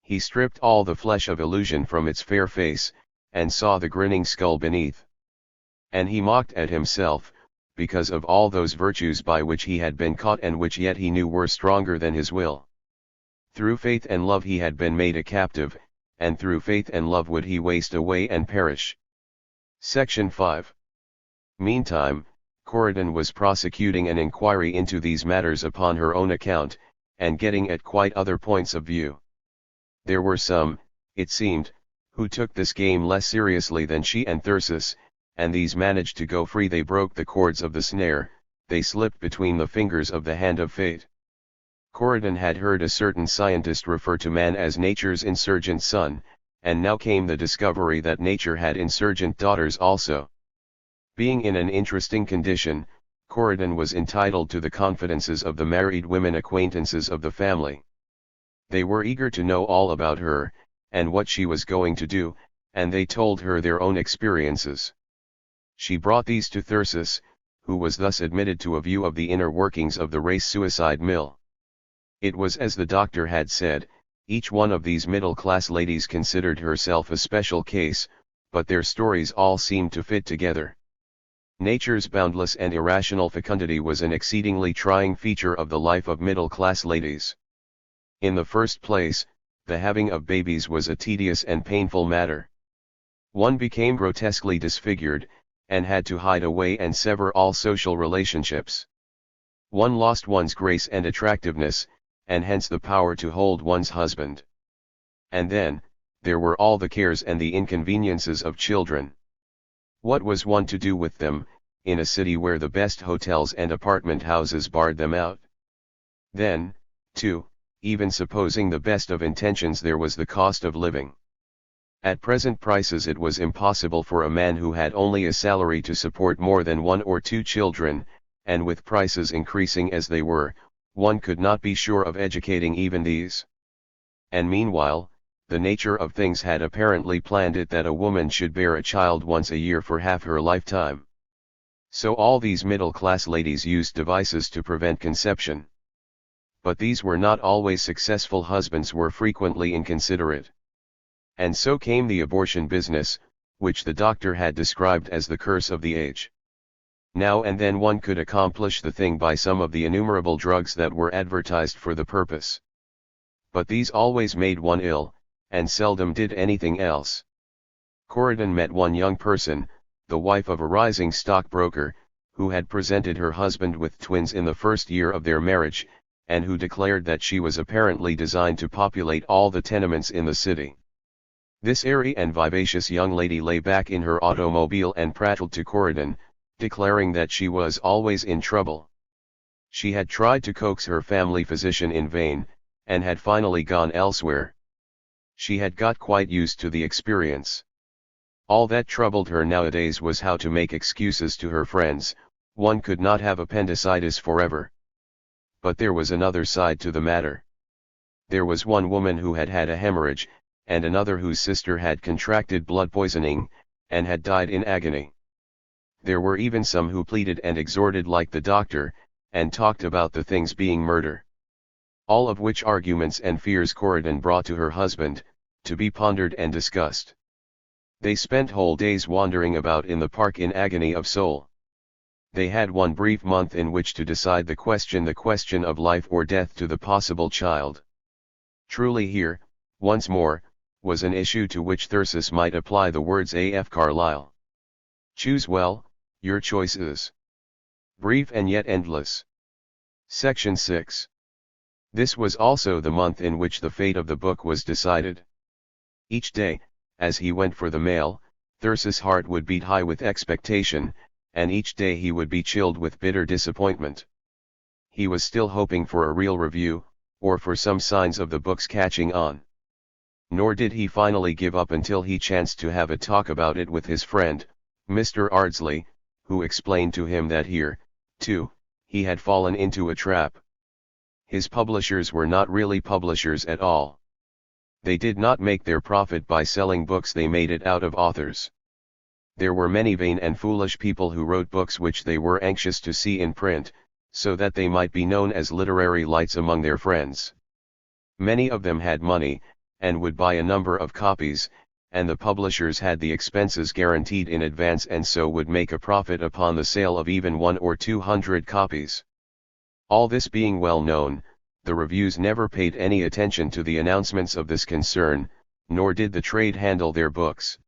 He stripped all the flesh of illusion from its fair face, and saw the grinning skull beneath. And he mocked at himself, because of all those virtues by which he had been caught, and which yet he knew were stronger than his will. Through faith and love he had been made a captive, and through faith and love would he waste away and perish. Section 5. Meantime, Corydon was prosecuting an inquiry into these matters upon her own account, and getting at quite other points of view. There were some, it seemed, who took this game less seriously than she and Thyrsis, and these managed to go free. They broke the cords of the snare, they slipped between the fingers of the hand of fate. Corydon had heard a certain scientist refer to man as nature's insurgent son, and now came the discovery that nature had insurgent daughters also. Being in an interesting condition, Corydon was entitled to the confidences of the married women acquaintances of the family. They were eager to know all about her, and what she was going to do, and they told her their own experiences. She brought these to Thyrsis, who was thus admitted to a view of the inner workings of the race suicide mill. It was as the doctor had said, each one of these middle-class ladies considered herself a special case, but their stories all seemed to fit together. Nature's boundless and irrational fecundity was an exceedingly trying feature of the life of middle-class ladies. In the first place, the having of babies was a tedious and painful matter. One became grotesquely disfigured, and had to hide away and sever all social relationships. One lost one's grace and attractiveness, and hence the power to hold one's husband. And then, there were all the cares and the inconveniences of children. What was one to do with them, in a city where the best hotels and apartment houses barred them out? Then, too, even supposing the best of intentions, there was the cost of living. At present prices it was impossible for a man who had only a salary to support more than 1 or 2 children, and with prices increasing as they were, one could not be sure of educating even these. And meanwhile, the nature of things had apparently planned it that a woman should bear a child once a year for half her lifetime. So all these middle-class ladies used devices to prevent conception. But these were not always successful. Husbands were frequently inconsiderate. And so came the abortion business, which the doctor had described as the curse of the age. Now and then one could accomplish the thing by some of the innumerable drugs that were advertised for the purpose. But these always made one ill, and seldom did anything else. Corydon met one young person, the wife of a rising stockbroker, who had presented her husband with twins in the first year of their marriage, and who declared that she was apparently designed to populate all the tenements in the city. This airy and vivacious young lady lay back in her automobile and prattled to Corydon, declaring that she was always in trouble. She had tried to coax her family physician in vain, and had finally gone elsewhere. She had got quite used to the experience. All that troubled her nowadays was how to make excuses to her friends. One could not have appendicitis forever. But there was another side to the matter. There was one woman who had had a hemorrhage, and another whose sister had contracted blood poisoning, and had died in agony. There were even some who pleaded and exhorted like the doctor, and talked about the things being murder. All of which arguments and fears Corydon brought to her husband, to be pondered and discussed. They spent whole days wandering about in the park in agony of soul. They had one brief month in which to decide the question of life or death to the possible child. Truly here, once more, was an issue to which Thyrsis might apply the words A.F. Carlyle. Choose well, your choice is brief and yet endless. Section 6. This was also the month in which the fate of the book was decided. Each day, as he went for the mail, Thyrsis' heart would beat high with expectation, and each day he would be chilled with bitter disappointment. He was still hoping for a real review, or for some signs of the book's catching on. Nor did he finally give up until he chanced to have a talk about it with his friend, Mr. Ardsley, who explained to him that here, too, he had fallen into a trap. His publishers were not really publishers at all. They did not make their profit by selling books, they made it out of authors. There were many vain and foolish people who wrote books which they were anxious to see in print, so that they might be known as literary lights among their friends. Many of them had money, and would buy a number of copies, and the publishers had the expenses guaranteed in advance and so would make a profit upon the sale of even 100 or 200 copies. All this being well known, the reviews never paid any attention to the announcements of this concern, nor did the trade handle their books.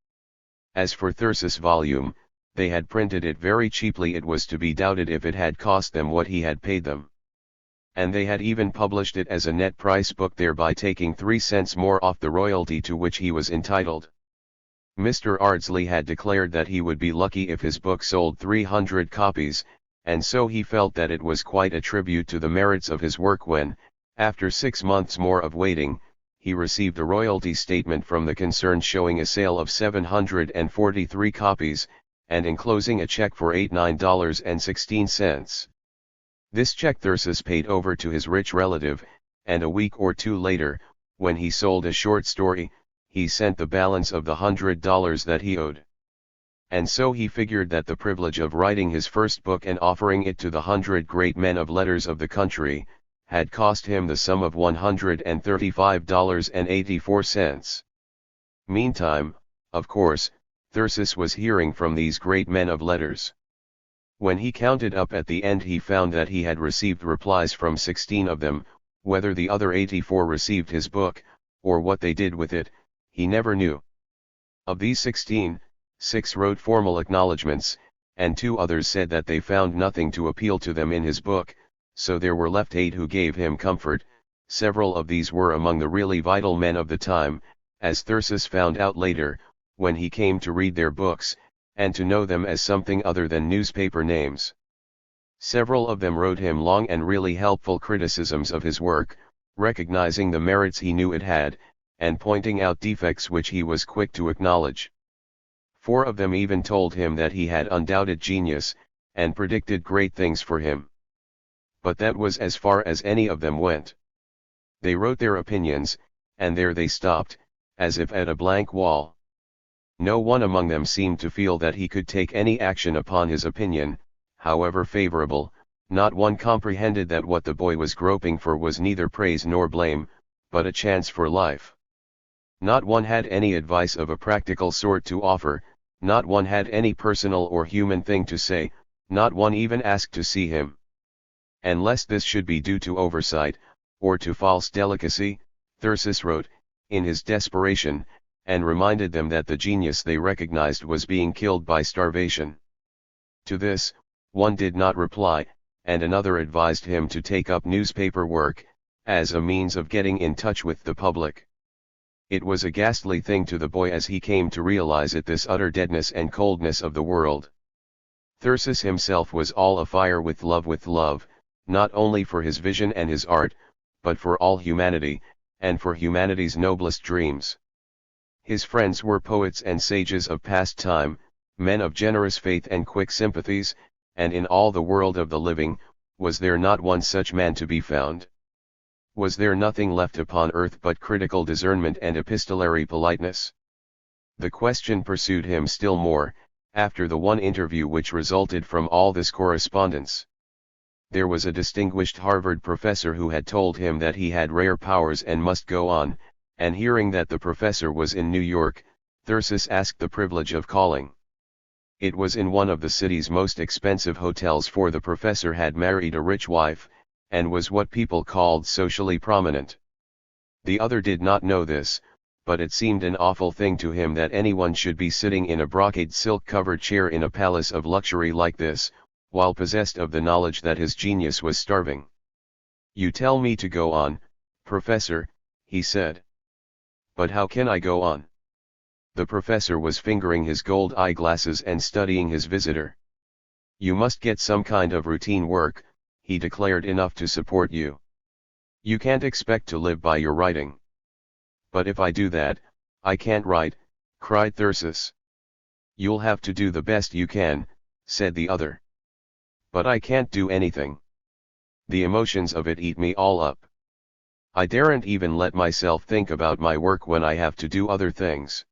As for Thyrsis' volume, they had printed it very cheaply. It was to be doubted if it had cost them what he had paid them. And they had even published it as a net price book, thereby taking 3 cents more off the royalty to which he was entitled. Mr. Ardsley had declared that he would be lucky if his book sold 300 copies, and so he felt that it was quite a tribute to the merits of his work when, after 6 months more of waiting, he received a royalty statement from the concern showing a sale of 743 copies, and enclosing a check for $89.16. This check Thyrsis paid over to his rich relative, and a week or two later, when he sold a short story, he sent the balance of the $100 that he owed. And so he figured that the privilege of writing his first book and offering it to the 100 great men of letters of the country, had cost him the sum of $135.84. Meantime, of course, Thyrsis was hearing from these great men of letters. When he counted up at the end, he found that he had received replies from 16 of them. Whether the other 84 received his book, or what they did with it, he never knew. Of these 16, 6 wrote formal acknowledgments, and 2 others said that they found nothing to appeal to them in his book, so there were left 8 who gave him comfort. Several of these were among the really vital men of the time, as Thyrsis found out later, when he came to read their books, and to know them as something other than newspaper names. Several of them wrote him long and really helpful criticisms of his work, recognizing the merits he knew it had, and pointing out defects which he was quick to acknowledge. 4 of them even told him that he had undoubted genius, and predicted great things for him. But that was as far as any of them went. They wrote their opinions, and there they stopped, as if at a blank wall. No one among them seemed to feel that he could take any action upon his opinion, however favorable. Not one comprehended that what the boy was groping for was neither praise nor blame, but a chance for life. Not one had any advice of a practical sort to offer, not one had any personal or human thing to say, not one even asked to see him. And lest this should be due to oversight, or to false delicacy, Thyrsis wrote, in his desperation, and reminded them that the genius they recognized was being killed by starvation. To this, one did not reply, and another advised him to take up newspaper work, as a means of getting in touch with the public. It was a ghastly thing to the boy as he came to realize it, this utter deadness and coldness of the world. Thyrsis himself was all afire with love, not only for his vision and his art, but for all humanity, and for humanity's noblest dreams. His friends were poets and sages of past time, men of generous faith and quick sympathies, and in all the world of the living, was there not one such man to be found? Was there nothing left upon earth but critical discernment and epistolary politeness? The question pursued him still more, after the one interview which resulted from all this correspondence. There was a distinguished Harvard professor who had told him that he had rare powers and must go on, and hearing that the professor was in New York, Thyrsis asked the privilege of calling. It was in one of the city's most expensive hotels, for the professor had married a rich wife, and was what people called socially prominent. The other did not know this, but it seemed an awful thing to him that anyone should be sitting in a brocade silk-covered chair in a palace of luxury like this, while possessed of the knowledge that his genius was starving. "You tell me to go on, Professor," he said. "But how can I go on?" The professor was fingering his gold eyeglasses and studying his visitor. "You must get some kind of routine work," he declared, "enough to support you. You can't expect to live by your writing." "But if I do that, I can't write," cried Thyrsis. "You'll have to do the best you can," said the other. "But I can't do anything. The emotions of it eat me all up. I daren't even let myself think about my work when I have to do other things."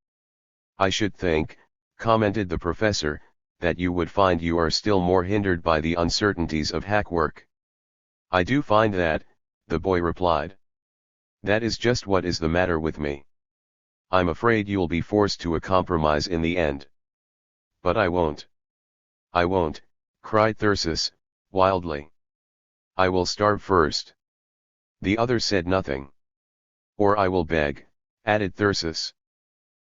"I should think," commented the professor, "that you would find you are still more hindered by the uncertainties of hack work." "I do find that," the boy replied. "That is just what is the matter with me. I'm afraid you'll be forced to a compromise in the end." "But I won't. I won't," cried Thyrsis, wildly. "I will starve first." The other said nothing. "Or I will beg," added Thyrsis.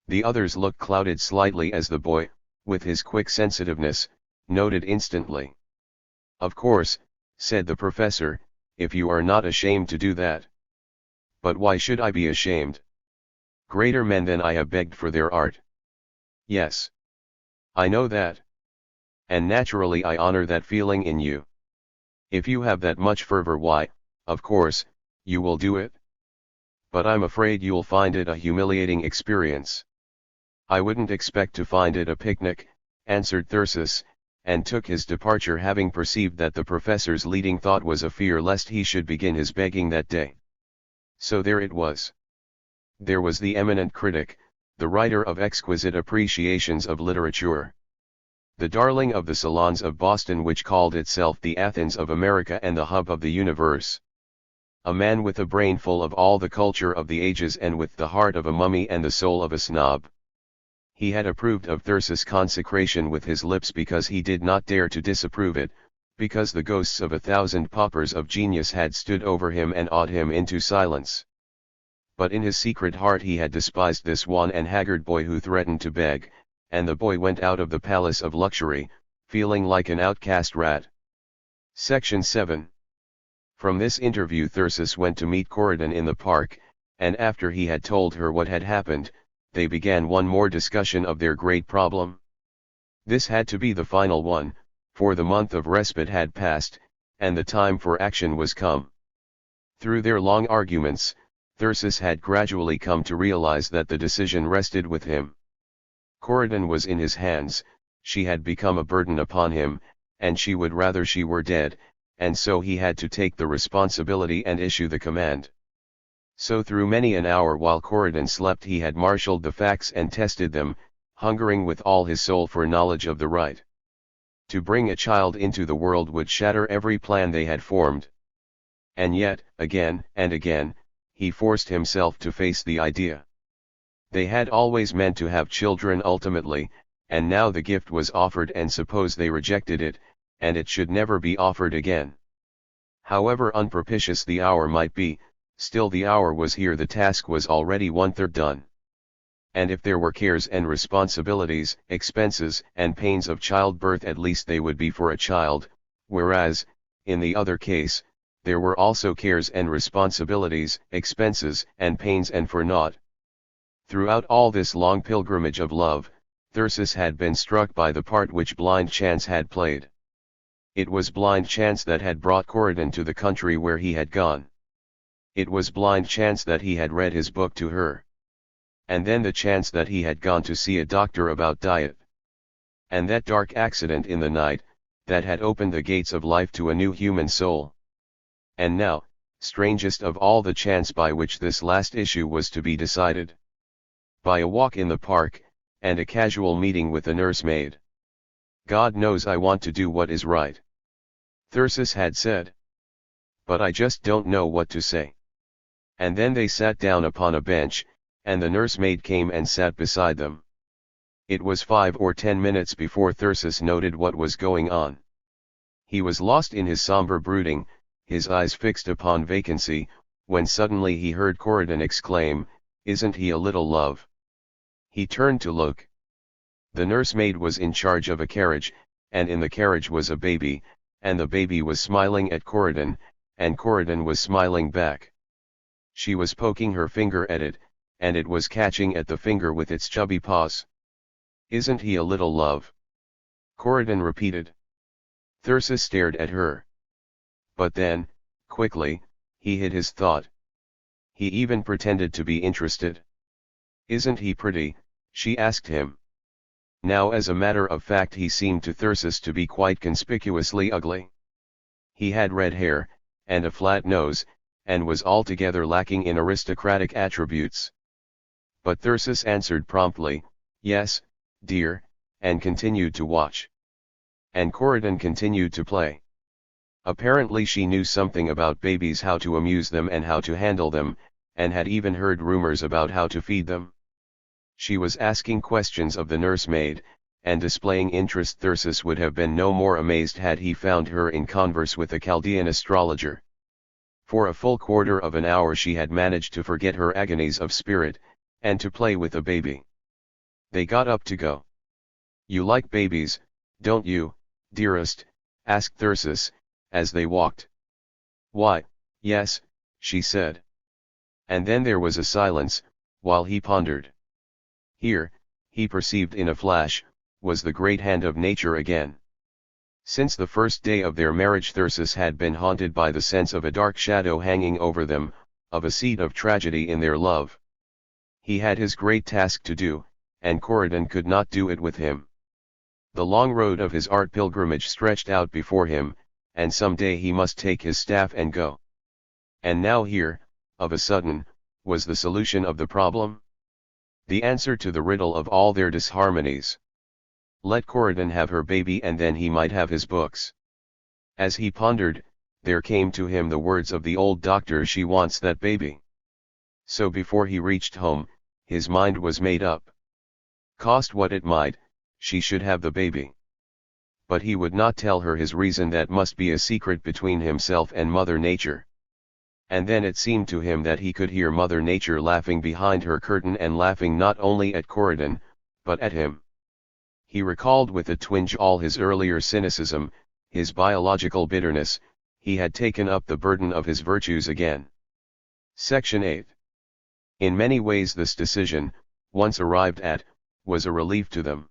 The others looked clouded slightly as the boy, with his quick sensitiveness, noted instantly. "Of course," said the professor, "if you are not ashamed to do that." "But why should I be ashamed? Greater men than I have begged for their art." "Yes. I know that. And naturally I honor that feeling in you. If you have that much fervor, why, of course, you will do it. But I'm afraid you'll find it a humiliating experience." "I wouldn't expect to find it a picnic," answered Thyrsis, and took his departure, having perceived that the professor's leading thought was a fear lest he should begin his begging that day. So there it was. There was the eminent critic, the writer of exquisite appreciations of literature. The darling of the salons of Boston, which called itself the Athens of America and the hub of the universe. A man with a brain full of all the culture of the ages and with the heart of a mummy and the soul of a snob. He had approved of Thyrsis' consecration with his lips because he did not dare to disapprove it, because the ghosts of 1,000 paupers of genius had stood over him and awed him into silence. But in his secret heart he had despised this wan and haggard boy who threatened to beg, and the boy went out of the palace of luxury, feeling like an outcast rat. Section 7. From this interview Thyrsis went to meet Corydon in the park, and after he had told her what had happened, they began one more discussion of their great problem. This had to be the final one, for the month of respite had passed, and the time for action was come. Through their long arguments, Thyrsis had gradually come to realize that the decision rested with him. Corydon was in his hands, she had become a burden upon him, and she would rather she were dead, and so he had to take the responsibility and issue the command. So through many an hour while Corydon slept he had marshaled the facts and tested them, hungering with all his soul for knowledge of the right. To bring a child into the world would shatter every plan they had formed. And yet, again and again, he forced himself to face the idea. They had always meant to have children ultimately, and now the gift was offered, and suppose they rejected it, and it should never be offered again. However unpropitious the hour might be, still the hour was here, the task was already 1/3 done. And if there were cares and responsibilities, expenses and pains of childbirth, at least they would be for a child, whereas, in the other case, there were also cares and responsibilities, expenses and pains, and for naught. Throughout all this long pilgrimage of love, Thyrsis had been struck by the part which blind chance had played. It was blind chance that had brought Corydon to the country where he had gone. It was blind chance that he had read his book to her. And then the chance that he had gone to see a doctor about diet. And that dark accident in the night, that had opened the gates of life to a new human soul. And now, strangest of all, the chance by which this last issue was to be decided. By a walk in the park, and a casual meeting with a nursemaid. "God knows I want to do what is right," Thyrsis had said. "But I just don't know what to say. And then they sat down upon a bench, and the nursemaid came and sat beside them. It was 5 or 10 minutes before Thyrsis noted what was going on. He was lost in his somber brooding, his eyes fixed upon vacancy, when suddenly he heard Corydon exclaim, "Isn't he a little love?" He turned to look. The nursemaid was in charge of a carriage, and in the carriage was a baby, and the baby was smiling at Corydon, and Corydon was smiling back. She was poking her finger at it, and it was catching at the finger with its chubby paws. "Isn't he a little love?" Corydon repeated. Thyrsis stared at her. But then, quickly, he hid his thought. He even pretended to be interested. "Isn't he pretty?" she asked him. Now as a matter of fact he seemed to Thyrsis to be quite conspicuously ugly. He had red hair, and a flat nose, and was altogether lacking in aristocratic attributes. But Thyrsis answered promptly, "Yes, dear," and continued to watch. And Corydon continued to play. Apparently she knew something about babies, how to amuse them and how to handle them, and had even heard rumors about how to feed them. She was asking questions of the nursemaid, and displaying interest. Thyrsis would have been no more amazed had he found her in converse with a Chaldean astrologer. For a full quarter of an hour she had managed to forget her agonies of spirit, and to play with a baby. They got up to go. "You like babies, don't you, dearest?" asked Thyrsis, as they walked. "Why, yes," she said. And then there was a silence, while he pondered. Here, he perceived in a flash, was the great hand of nature again. Since the first day of their marriage Thyrsis had been haunted by the sense of a dark shadow hanging over them, of a seed of tragedy in their love. He had his great task to do, and Corydon could not do it with him. The long road of his art pilgrimage stretched out before him, and some day he must take his staff and go. And now here, of a sudden, was the solution of the problem? The answer to the riddle of all their disharmonies. Let Corydon have her baby and then he might have his books. As he pondered, there came to him the words of the old doctor, "She wants that baby." So before he reached home, his mind was made up. Cost what it might, she should have the baby. But he would not tell her his reason. That must be a secret between himself and Mother Nature. And then it seemed to him that he could hear Mother Nature laughing behind her curtain, and laughing not only at Corydon, but at him. He recalled with a twinge all his earlier cynicism, his biological bitterness. He had taken up the burden of his virtues again. Section 8. In many ways this decision, once arrived at, was a relief to them.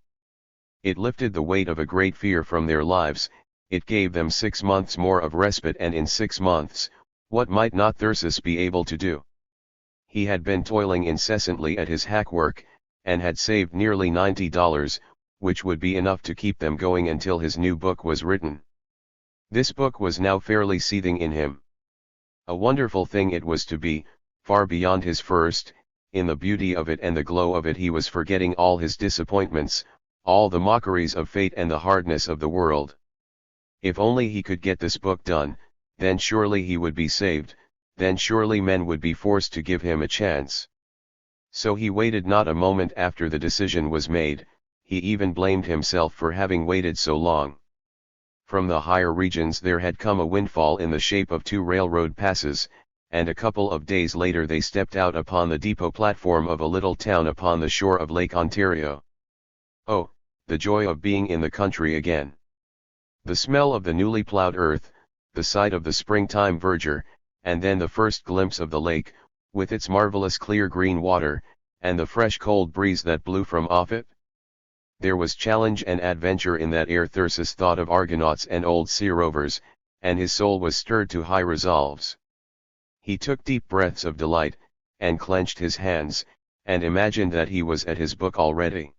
It lifted the weight of a great fear from their lives. It gave them 6 months more of respite, and in 6 months, what might not Thyrsis be able to do? He had been toiling incessantly at his hack work, and had saved nearly $90, which would be enough to keep them going until his new book was written. This book was now fairly seething in him. A wonderful thing it was to be, far beyond his first. In the beauty of it and the glow of it he was forgetting all his disappointments, all the mockeries of fate and the hardness of the world. If only he could get this book done, then surely he would be saved, then surely men would be forced to give him a chance. So he waited not a moment after the decision was made. He even blamed himself for having waited so long. From the higher regions there had come a windfall in the shape of 2 railroad passes, and a couple of days later they stepped out upon the depot platform of a little town upon the shore of Lake Ontario. Oh, the joy of being in the country again! The smell of the newly plowed earth, the sight of the springtime verdure, and then the first glimpse of the lake, with its marvelous clear green water, and the fresh cold breeze that blew from off it. There was challenge and adventure in that air. Thyrsis thought of Argonauts and old sea rovers, and his soul was stirred to high resolves. He took deep breaths of delight, and clenched his hands, and imagined that he was at his book already.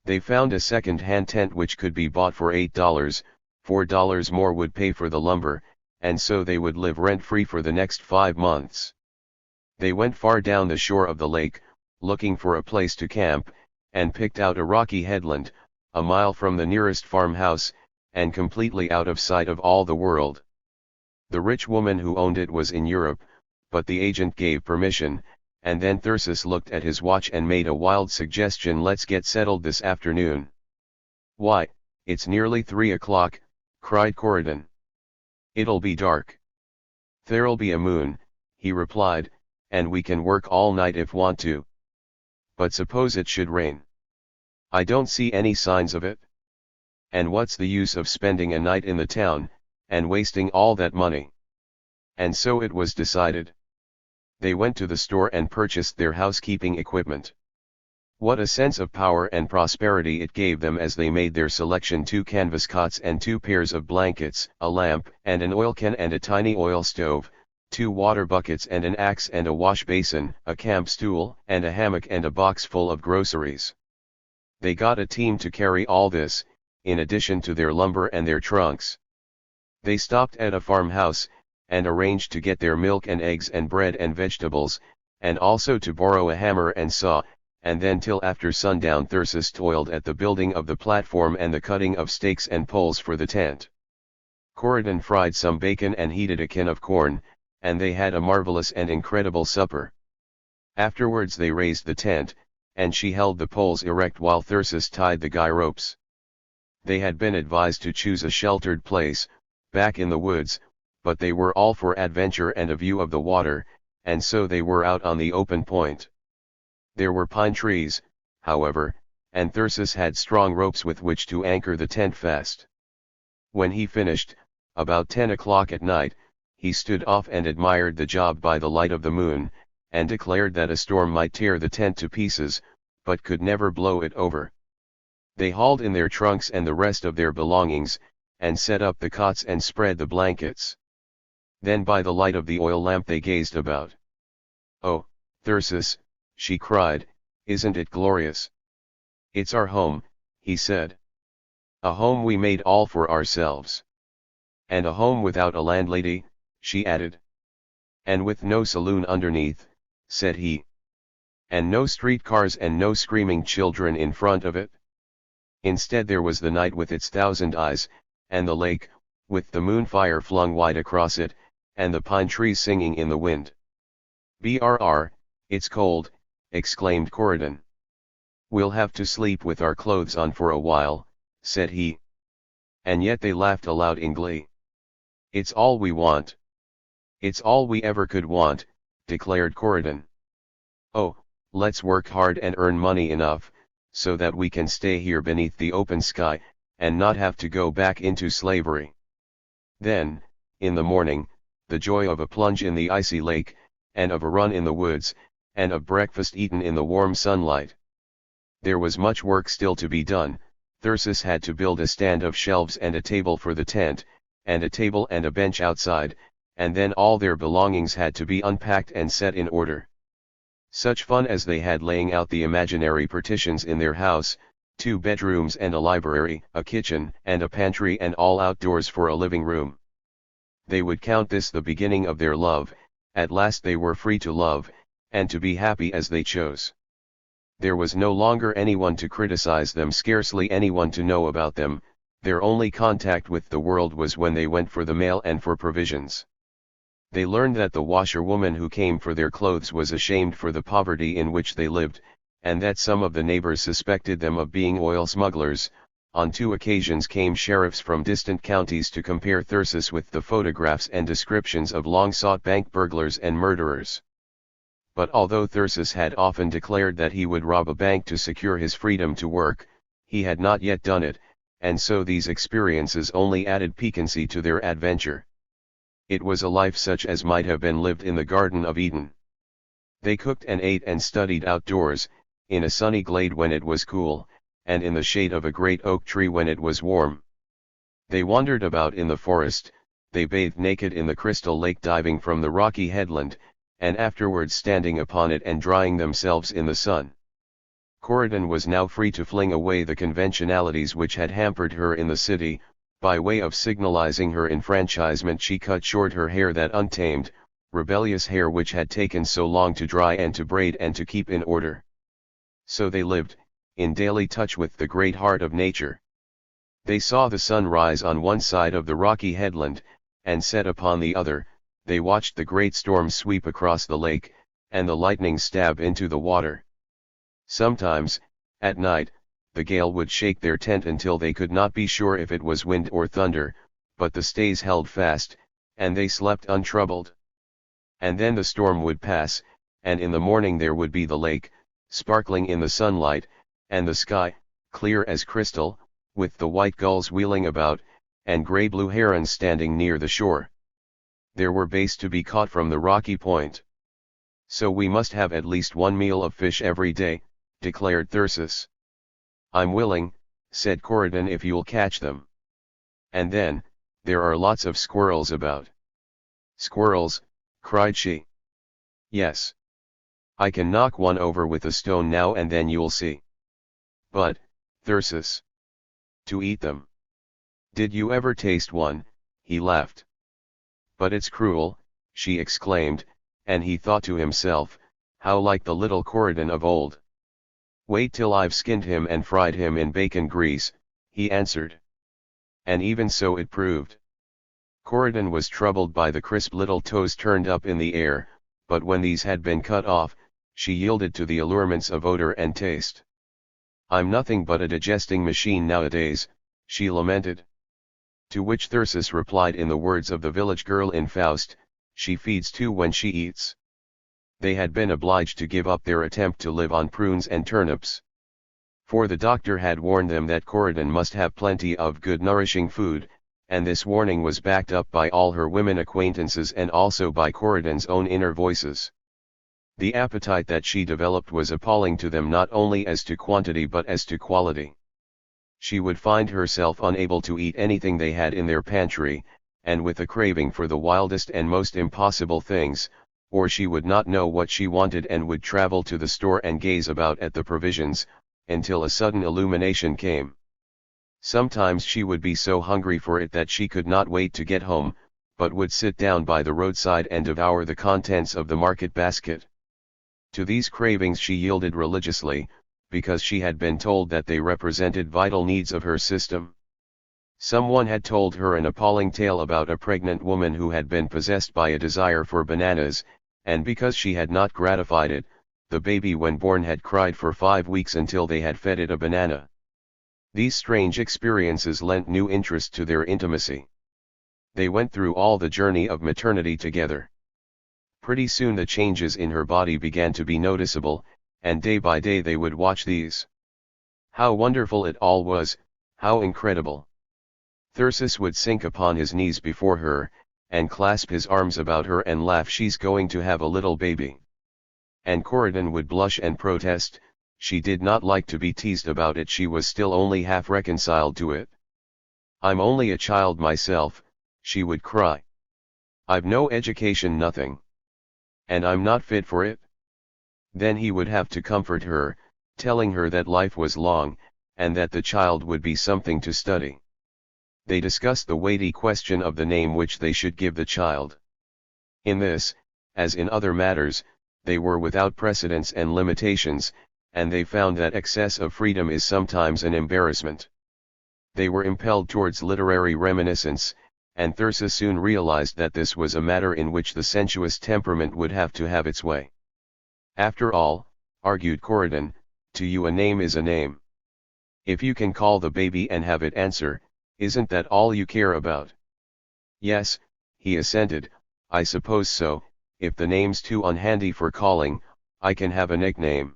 They found a second-hand tent which could be bought for $8, $4 more would pay for the lumber, and so they would live rent-free for the next 5 months. They went far down the shore of the lake, looking for a place to camp, and picked out a rocky headland, a mile from the nearest farmhouse, and completely out of sight of all the world. The rich woman who owned it was in Europe, but the agent gave permission, and then Thyrsis looked at his watch and made a wild suggestion: "Let's get settled this afternoon." "Why, it's nearly 3 o'clock," cried Corydon. "It'll be dark." "There'll be a moon," he replied, "and we can work all night if want to." "But suppose it should rain?" "I don't see any signs of it. And what's the use of spending a night in the town, and wasting all that money?" And so it was decided. They went to the store and purchased their housekeeping equipment. What a sense of power and prosperity it gave them as they made their selection: 2 canvas cots and 2 pairs of blankets, a lamp and an oil can and a tiny oil stove, 2 water buckets and an axe and a wash basin, a camp stool and a hammock and a box full of groceries. They got a team to carry all this, in addition to their lumber and their trunks. They stopped at a farmhouse, and arranged to get their milk and eggs and bread and vegetables, and also to borrow a hammer and saw, and then till after sundown Thyrsis toiled at the building of the platform and the cutting of stakes and poles for the tent. Corydon fried some bacon and heated a can of corn, and they had a marvelous and incredible supper. Afterwards they raised the tent, and she held the poles erect while Thyrsis tied the guy ropes. They had been advised to choose a sheltered place, back in the woods, but they were all for adventure and a view of the water, and so they were out on the open point. There were pine trees, however, and Thyrsis had strong ropes with which to anchor the tent fast. When he finished, about 10 o'clock at night, he stood off and admired the job by the light of the moon, and declared that a storm might tear the tent to pieces, but could never blow it over. They hauled in their trunks and the rest of their belongings, and set up the cots and spread the blankets. Then by the light of the oil lamp they gazed about. "Oh, Thyrsis," she cried, "isn't it glorious?" "It's our home," he said. "A home we made all for ourselves." "And a home without a landlady," she added. "And with no saloon underneath," said he. "And no street cars and no screaming children in front of it. Instead there was the night with its 1,000 eyes, and the lake, with the moon fire flung wide across it, and the pine trees singing in the wind." "Brr, it's cold," exclaimed Corydon. "We'll have to sleep with our clothes on for a while," said he. And yet they laughed aloud in glee. "It's all we want." "It's all we ever could want," declared Corydon. "Oh, let's work hard and earn money enough, so that we can stay here beneath the open sky, and not have to go back into slavery. Then, in the morning, the joy of a plunge in the icy lake, and of a run in the woods, and of breakfast eaten in the warm sunlight." There was much work still to be done. Thyrsis had to build a stand of shelves and a table for the tent, and a table and a bench outside, and then all their belongings had to be unpacked and set in order. Such fun as they had laying out the imaginary partitions in their house: 2 bedrooms and a library, a kitchen and a pantry, and all outdoors for a living room. They would count this the beginning of their love. At last they were free to love, and to be happy as they chose. There was no longer anyone to criticize them, scarcely anyone to know about them. Their only contact with the world was when they went for the mail and for provisions. They learned that the washerwoman who came for their clothes was ashamed for the poverty in which they lived, and that some of the neighbors suspected them of being oil smugglers. On 2 occasions came sheriffs from distant counties to compare Thyrsis with the photographs and descriptions of long-sought bank burglars and murderers. But although Thyrsis had often declared that he would rob a bank to secure his freedom to work, he had not yet done it, and so these experiences only added piquancy to their adventure. It was a life such as might have been lived in the Garden of Eden. They cooked and ate and studied outdoors, in a sunny glade when it was cool, and in the shade of a great oak tree when it was warm. They wandered about in the forest, they bathed naked in the crystal lake, diving from the rocky headland, and afterwards standing upon it and drying themselves in the sun. Corydon was now free to fling away the conventionalities which had hampered her in the city. By way of signalizing her enfranchisement, she cut short her hair, that untamed, rebellious hair which had taken so long to dry and to braid and to keep in order. So they lived, in daily touch with the great heart of nature. They saw the sun rise on one side of the rocky headland, and set upon the other, They watched the great storm sweep across the lake, and the lightning stab into the water. Sometimes, at night, the gale would shake their tent until they could not be sure if it was wind or thunder, but the stays held fast, and they slept untroubled. And then the storm would pass, and in the morning there would be the lake, sparkling in the sunlight, and the sky, clear as crystal, with the white gulls wheeling about, and grey-blue herons standing near the shore. There were bass to be caught from the rocky point. "So we must have at least one meal of fish every day," declared Thyrsis. "I'm willing," said Corydon, "if you'll catch them. And then, there are lots of squirrels about." "Squirrels?" cried she. "Yes. I can knock one over with a stone now and then, you'll see." "But, Thyrsis, to eat them. Did you ever taste one?" He laughed. "But it's cruel," she exclaimed, and he thought to himself, how like the little Corydon of old. "Wait till I've skinned him and fried him in bacon grease," he answered. And even so it proved. Corydon was troubled by the crisp little toes turned up in the air, but when these had been cut off, she yielded to the allurements of odor and taste. "I'm nothing but a digesting machine nowadays," she lamented. To which Thyrsis replied in the words of the village girl in Faust, "She feeds too when she eats." They had been obliged to give up their attempt to live on prunes and turnips. For the doctor had warned them that Corydon must have plenty of good nourishing food, and this warning was backed up by all her women acquaintances and also by Corydon's own inner voices. The appetite that she developed was appalling to them, not only as to quantity but as to quality. She would find herself unable to eat anything they had in their pantry, and with a craving for the wildest and most impossible things, or she would not know what she wanted and would travel to the store and gaze about at the provisions, until a sudden illumination came. Sometimes she would be so hungry for it that she could not wait to get home, but would sit down by the roadside and devour the contents of the market basket. To these cravings she yielded religiously, because she had been told that they represented vital needs of her system. Someone had told her an appalling tale about a pregnant woman who had been possessed by a desire for bananas, and because she had not gratified it, the baby when born had cried for 5 weeks until they had fed it a banana. These strange experiences lent new interest to their intimacy. They went through all the journey of maternity together. Pretty soon the changes in her body began to be noticeable, and day by day they would watch these. How wonderful it all was, how incredible. Thyrsis would sink upon his knees before her, and clasp his arms about her and laugh, "She's going to have a little baby." And Corydon would blush and protest, she did not like to be teased about it, she was still only half reconciled to it. "I'm only a child myself," she would cry. "I've no education, nothing. And I'm not fit for it." Then he would have to comfort her, telling her that life was long, and that the child would be something to study. They discussed the weighty question of the name which they should give the child. In this, as in other matters, they were without precedents and limitations, and they found that excess of freedom is sometimes an embarrassment. They were impelled towards literary reminiscence, and Thyrsis soon realized that this was a matter in which the sensuous temperament would have to have its way. "After all," argued Corydon, "to you a name is a name. If you can call the baby and have it answer, isn't that all you care about?" "Yes," he assented, "I suppose so. If the name's too unhandy for calling, I can have a nickname."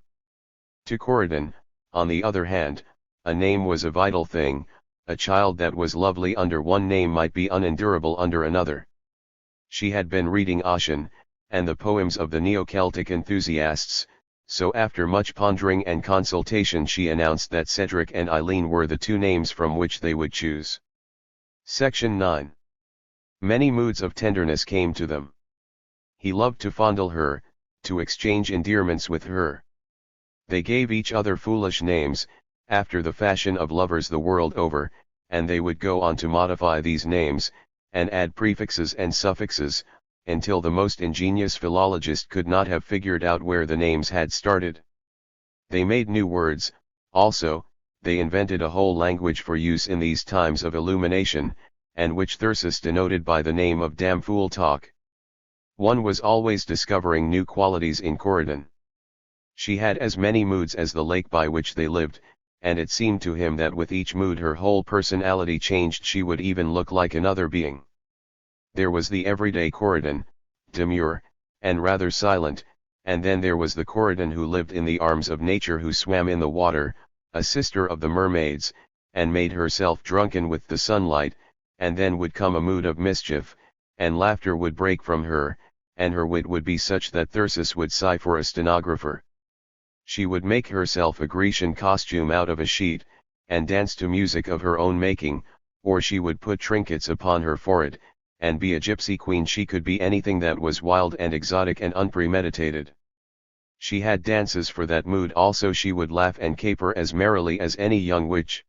To Corydon, on the other hand, a name was a vital thing. A child that was lovely under one name might be unendurable under another. She had been reading Ossian, and the poems of the Neo-Celtic enthusiasts, so after much pondering and consultation she announced that Cedric and Eileen were the 2 names from which they would choose. Section 9. Many moods of tenderness came to them. He loved to fondle her, to exchange endearments with her. They gave each other foolish names, after the fashion of lovers the world over, and they would go on to modify these names, and add prefixes and suffixes, until the most ingenious philologist could not have figured out where the names had started. They made new words, also. They invented a whole language for use in these times of illumination, and which Thyrsis denoted by the name of damn fool talk. One was always discovering new qualities in Corydon. She had as many moods as the lake by which they lived, and it seemed to him that with each mood her whole personality changed. She would even look like another being. There was the everyday Corydon, demure, and rather silent, and then there was the Corydon who lived in the arms of nature, who swam in the water, a sister of the mermaids, and made herself drunken with the sunlight, and then would come a mood of mischief, and laughter would break from her, and her wit would be such that Thyrsis would sigh for a stenographer. She would make herself a Grecian costume out of a sheet, and dance to music of her own making, or she would put trinkets upon her forehead, and be a gypsy queen. She could be anything that was wild and exotic and unpremeditated. She had dances for that mood also. She would laugh and caper as merrily as any young witch.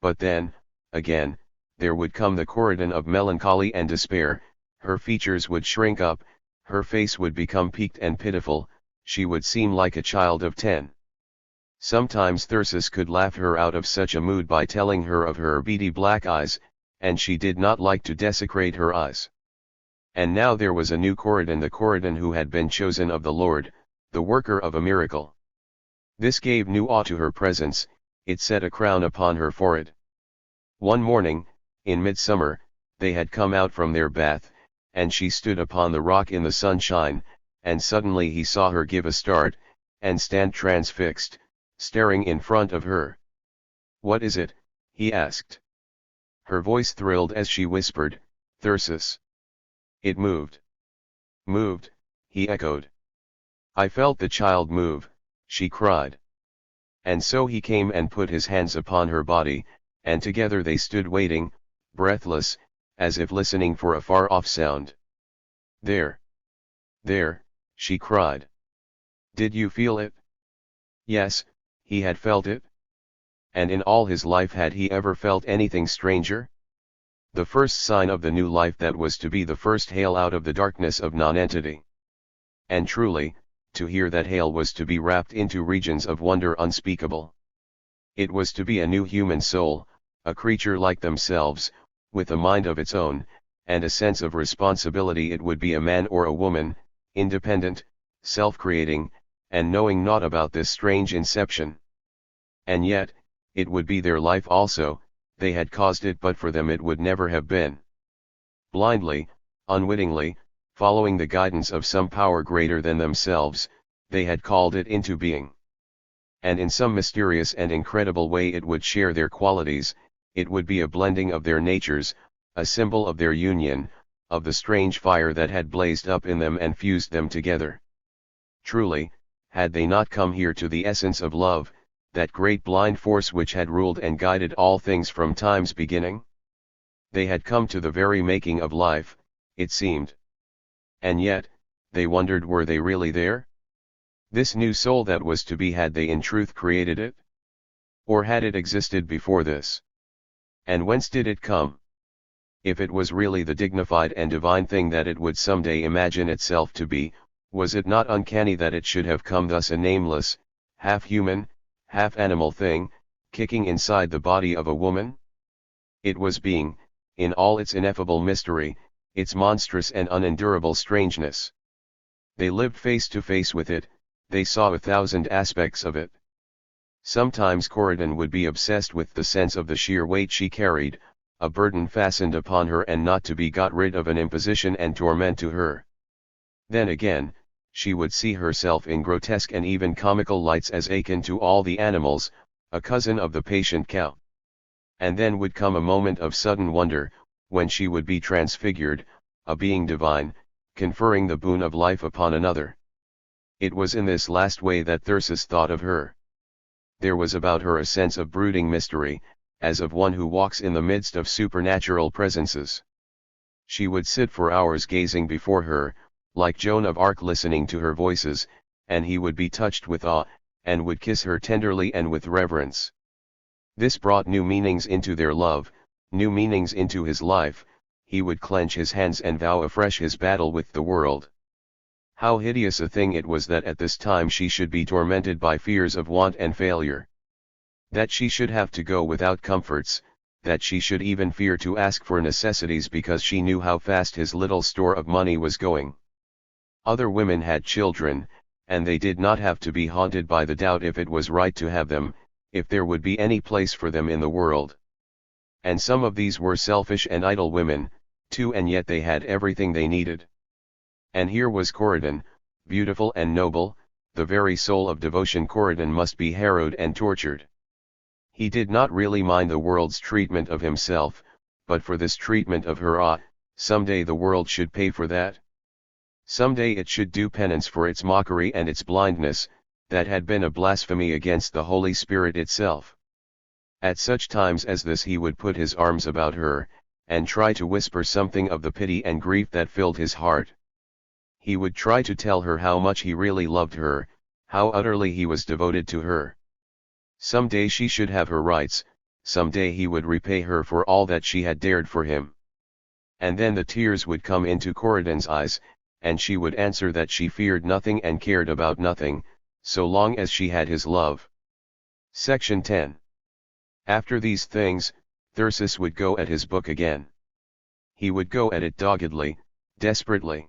But then, again, there would come the Corydon of melancholy and despair. Her features would shrink up, her face would become peaked and pitiful, she would seem like a child of 10. Sometimes Thyrsis could laugh her out of such a mood by telling her of her beady black eyes, and she did not like to desecrate her eyes. And now there was a new Corydon, the Corydon who had been chosen of the Lord, the worker of a miracle. This gave new awe to her presence, it set a crown upon her forehead. One morning, in midsummer, they had come out from their bath, and she stood upon the rock in the sunshine, and suddenly he saw her give a start, and stand transfixed, staring in front of her. "What is it?" he asked. Her voice thrilled as she whispered, "Thyrsis." "It moved." "Moved," he echoed. "I felt the child move," she cried. And so he came and put his hands upon her body, and together they stood waiting, breathless, as if listening for a far-off sound. "There! There!" she cried. "Did you feel it?" Yes, he had felt it. And in all his life had he ever felt anything stranger? The first sign of the new life that was to be the first hail out of the darkness of nonentity. And truly, to hear that hail was to be wrapped into regions of wonder unspeakable. It was to be a new human soul, a creature like themselves, with a mind of its own, and a sense of responsibility. It would be a man or a woman, independent, self-creating, and knowing naught about this strange inception. And yet, it would be their life also, they had caused it, but for them it would never have been. Blindly, unwittingly, following the guidance of some power greater than themselves, they had called it into being. And in some mysterious and incredible way it would share their qualities, it would be a blending of their natures, a symbol of their union, of the strange fire that had blazed up in them and fused them together. Truly, had they not come here to the essence of love, that great blind force which had ruled and guided all things from time's beginning? They had come to the very making of life, it seemed. And yet, they wondered, were they really there? This new soul that was to be, had they in truth created it? Or had it existed before this? And whence did it come? If it was really the dignified and divine thing that it would someday imagine itself to be, was it not uncanny that it should have come thus, a nameless, half-human, half-animal thing, kicking inside the body of a woman? It was being, in all its ineffable mystery, its monstrous and unendurable strangeness. They lived face to face with it, they saw 1,000 aspects of it. Sometimes Corydon would be obsessed with the sense of the sheer weight she carried, a burden fastened upon her and not to be got rid of, an imposition and torment to her. Then again, she would see herself in grotesque and even comical lights as akin to all the animals, a cousin of the patient cow. And then would come a moment of sudden wonder, when she would be transfigured, a being divine, conferring the boon of life upon another. It was in this last way that Thyrsis thought of her. There was about her a sense of brooding mystery, as of one who walks in the midst of supernatural presences. She would sit for hours gazing before her, like Joan of Arc listening to her voices, and he would be touched with awe, and would kiss her tenderly and with reverence. This brought new meanings into their love, new meanings into his life. He would clench his hands and vow afresh his battle with the world. How hideous a thing it was that at this time she should be tormented by fears of want and failure. That she should have to go without comforts, that she should even fear to ask for necessities because she knew how fast his little store of money was going. Other women had children, and they did not have to be haunted by the doubt if it was right to have them, if there would be any place for them in the world. And some of these were selfish and idle women, too, and yet they had everything they needed. And here was Corydon, beautiful and noble, the very soul of devotion. Corydon must be harrowed and tortured. He did not really mind the world's treatment of himself, but for this treatment of her, someday the world should pay for that. Someday it should do penance for its mockery and its blindness, that had been a blasphemy against the Holy Spirit itself. At such times as this he would put his arms about her, and try to whisper something of the pity and grief that filled his heart. He would try to tell her how much he really loved her, how utterly he was devoted to her. Some day she should have her rights, some day he would repay her for all that she had dared for him. And then the tears would come into Corydon's eyes, and she would answer that she feared nothing and cared about nothing, so long as she had his love. Section 10. After these things, Thyrsis would go at his book again. He would go at it doggedly, desperately.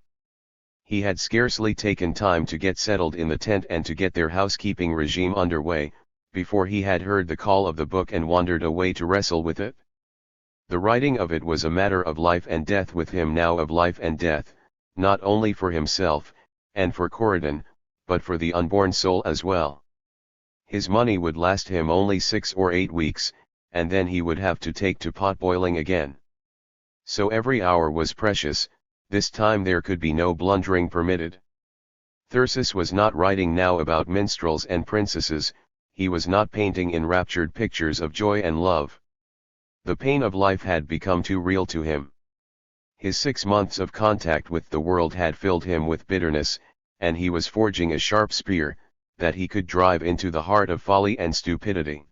He had scarcely taken time to get settled in the tent and to get their housekeeping regime underway, before he had heard the call of the book and wandered away to wrestle with it. The writing of it was a matter of life and death with him now, of life and death, not only for himself, and for Corydon, but for the unborn soul as well. His money would last him only 6 or 8 weeks, and then he would have to take to pot boiling again. So every hour was precious, this time there could be no blundering permitted. Thyrsis was not writing now about minstrels and princesses, he was not painting enraptured pictures of joy and love. The pain of life had become too real to him. His 6 months of contact with the world had filled him with bitterness, and he was forging a sharp spear, that he could drive into the heart of folly and stupidity.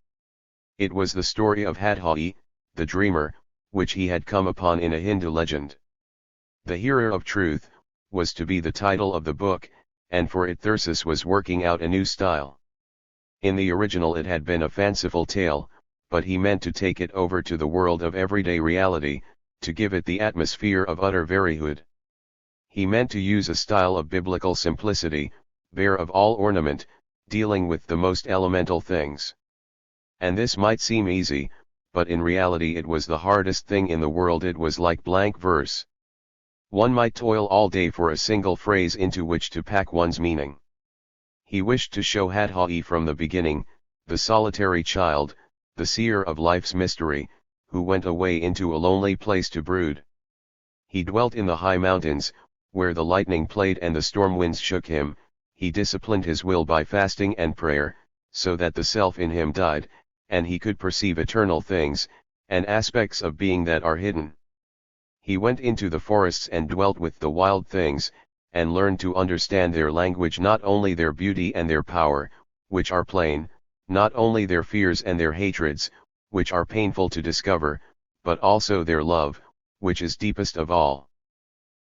It was the story of Hadha'i, the dreamer, which he had come upon in a Hindu legend. The Hearer of Truth was to be the title of the book, and for it Thyrsis was working out a new style. In the original it had been a fanciful tale, but he meant to take it over to the world of everyday reality, to give it the atmosphere of utter verihood. He meant to use a style of biblical simplicity, bare of all ornament, dealing with the most elemental things. And this might seem easy, but in reality it was the hardest thing in the world. It was like blank verse. One might toil all day for a single phrase into which to pack one's meaning. He wished to show Hadha'i from the beginning, the solitary child, the seer of life's mystery, who went away into a lonely place to brood. He dwelt in the high mountains, where the lightning played and the storm winds shook him. He disciplined his will by fasting and prayer, so that the self in him died, and he could perceive eternal things, and aspects of being that are hidden. He went into the forests and dwelt with the wild things, and learned to understand their language, not only their beauty and their power, which are plain, not only their fears and their hatreds, which are painful to discover, but also their love, which is deepest of all.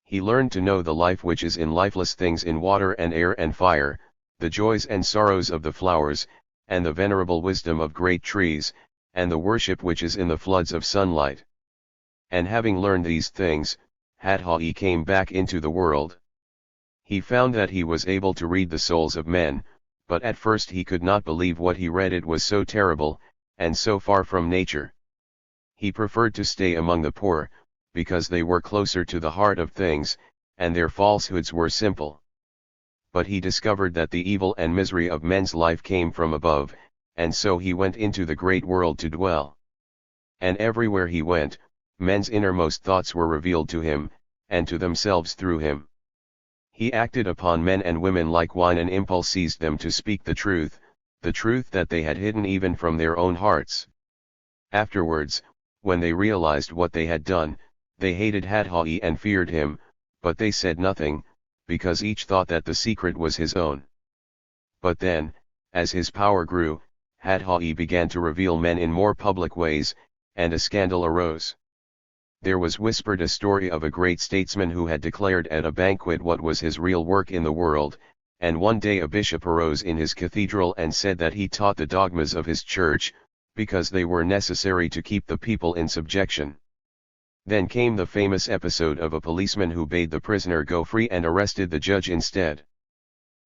He learned to know the life which is in lifeless things, in water and air and fire, the joys and sorrows of the flowers, and the venerable wisdom of great trees, and the worship which is in the floods of sunlight. And having learned these things, Hadha'i came back into the world. He found that he was able to read the souls of men, but at first he could not believe what he read. It was so terrible, and so far from nature. He preferred to stay among the poor, because they were closer to the heart of things, and their falsehoods were simple. But he discovered that the evil and misery of men's life came from above, and so he went into the great world to dwell. And everywhere he went, men's innermost thoughts were revealed to him, and to themselves through him. He acted upon men and women like wine. An impulse seized them to speak the truth that they had hidden even from their own hearts. Afterwards, when they realized what they had done, they hated Hadha'i and feared him, but they said nothing, because each thought that the secret was his own. But then, as his power grew, Hadha'i began to reveal men in more public ways, and a scandal arose. There was whispered a story of a great statesman who had declared at a banquet what was his real work in the world, and one day a bishop arose in his cathedral and said that he taught the dogmas of his church, because they were necessary to keep the people in subjection. Then came the famous episode of a policeman who bade the prisoner go free and arrested the judge instead.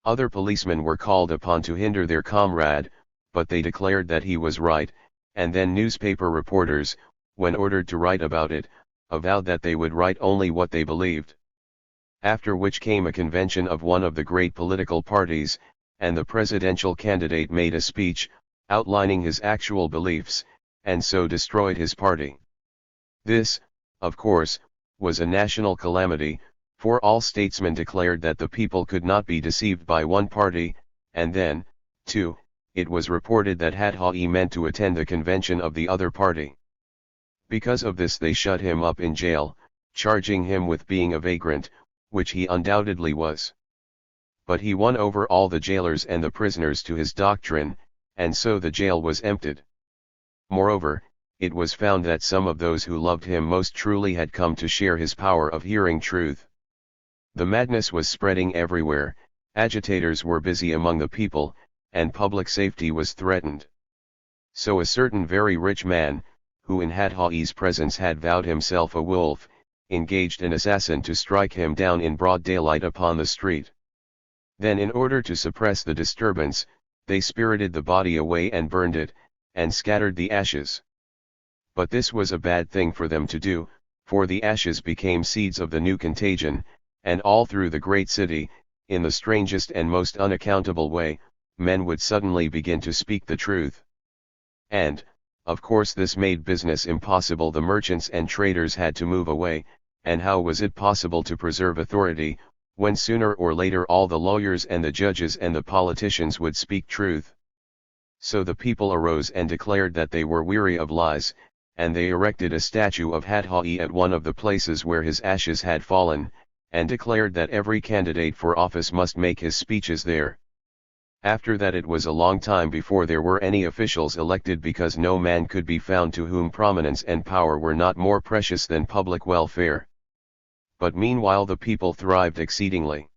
Other policemen were called upon to hinder their comrade, but they declared that he was right, and then newspaper reporters, when ordered to write about it, avowed that they would write only what they believed. After which came a convention of one of the great political parties, and the presidential candidate made a speech, outlining his actual beliefs, and so destroyed his party. This, of course, was a national calamity, for all statesmen declared that the people could not be deceived by one party, and then, too, it was reported that Hadha'i meant to attend the convention of the other party. Because of this they shut him up in jail, charging him with being a vagrant, which he undoubtedly was. But he won over all the jailers and the prisoners to his doctrine, and so the jail was emptied. Moreover, it was found that some of those who loved him most truly had come to share his power of hearing truth. The madness was spreading everywhere, agitators were busy among the people, and public safety was threatened. So a certain very rich man, who in Hadha'i's presence had vowed himself a wolf, engaged an assassin to strike him down in broad daylight upon the street. Then in order to suppress the disturbance, they spirited the body away and burned it, and scattered the ashes. But this was a bad thing for them to do, for the ashes became seeds of the new contagion, and all through the great city, in the strangest and most unaccountable way, men would suddenly begin to speak the truth. And, of course, this made business impossible. The merchants and traders had to move away, and how was it possible to preserve authority, when sooner or later all the lawyers and the judges and the politicians would speak truth? So the people arose and declared that they were weary of lies, and they erected a statue of Hadha'i at one of the places where his ashes had fallen, and declared that every candidate for office must make his speeches there. After that it was a long time before there were any officials elected, because no man could be found to whom prominence and power were not more precious than public welfare. But meanwhile the people thrived exceedingly.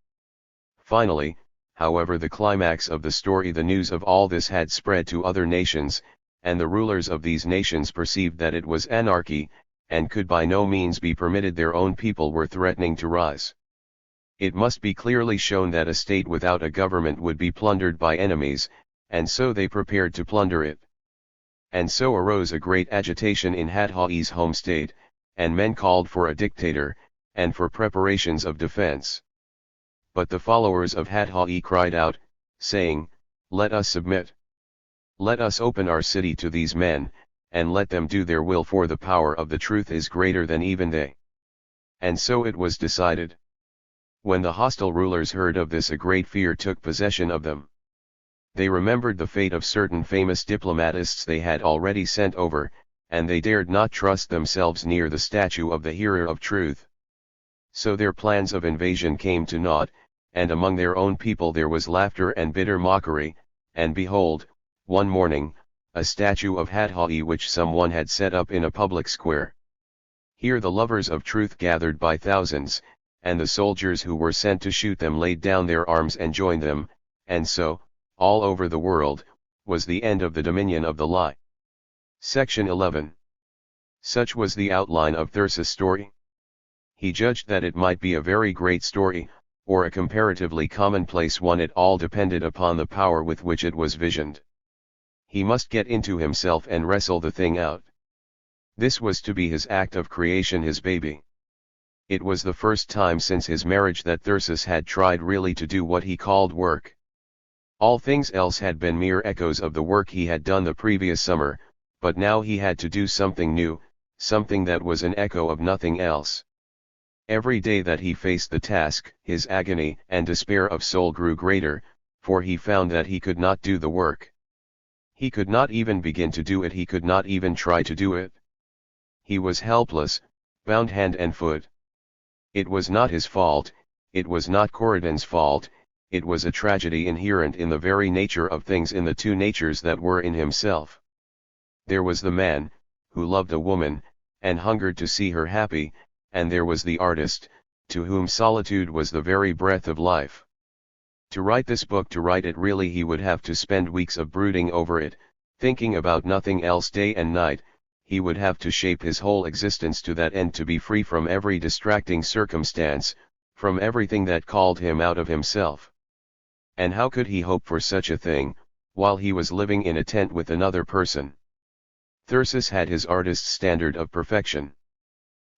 Finally, however, the climax of the story, the news of all this had spread to other nations, and the rulers of these nations perceived that it was anarchy, and could by no means be permitted. Their own people were threatening to rise. It must be clearly shown that a state without a government would be plundered by enemies, and so they prepared to plunder it. And so arose a great agitation in Hadha'i's home state, and men called for a dictator, and for preparations of defense. But the followers of Hadha'i cried out, saying, "Let us submit. Let us open our city to these men, and let them do their will, for the power of the truth is greater than even they." And so it was decided. When the hostile rulers heard of this, a great fear took possession of them. They remembered the fate of certain famous diplomatists they had already sent over, and they dared not trust themselves near the statue of the hearer of truth. So their plans of invasion came to naught, and among their own people there was laughter and bitter mockery, and behold, one morning, a statue of Hadha'i which someone had set up in a public square. Here the lovers of truth gathered by thousands, and the soldiers who were sent to shoot them laid down their arms and joined them, and so, all over the world, was the end of the dominion of the lie. Section 11. Such was the outline of Thyrsis' story. He judged that it might be a very great story, or a comparatively commonplace one. It all depended upon the power with which it was visioned. He must get into himself and wrestle the thing out. This was to be his act of creation, his baby. It was the first time since his marriage that Thyrsis had tried really to do what he called work. All things else had been mere echoes of the work he had done the previous summer, but now he had to do something new, something that was an echo of nothing else. Every day that he faced the task, his agony and despair of soul grew greater, for he found that he could not do the work. He could not even begin to do it, he could not even try to do it. He was helpless, bound hand and foot. It was not his fault, it was not Corydon's fault, it was a tragedy inherent in the very nature of things, in the two natures that were in himself. There was the man, who loved a woman, and hungered to see her happy, and there was the artist, to whom solitude was the very breath of life. To write this book, to write it really, he would have to spend weeks of brooding over it, thinking about nothing else day and night. he would have to shape his whole existence to that end, to be free from every distracting circumstance, from everything that called him out of himself. And how could he hope for such a thing, while he was living in a tent with another person? Thyrsis had his artist's standard of perfection.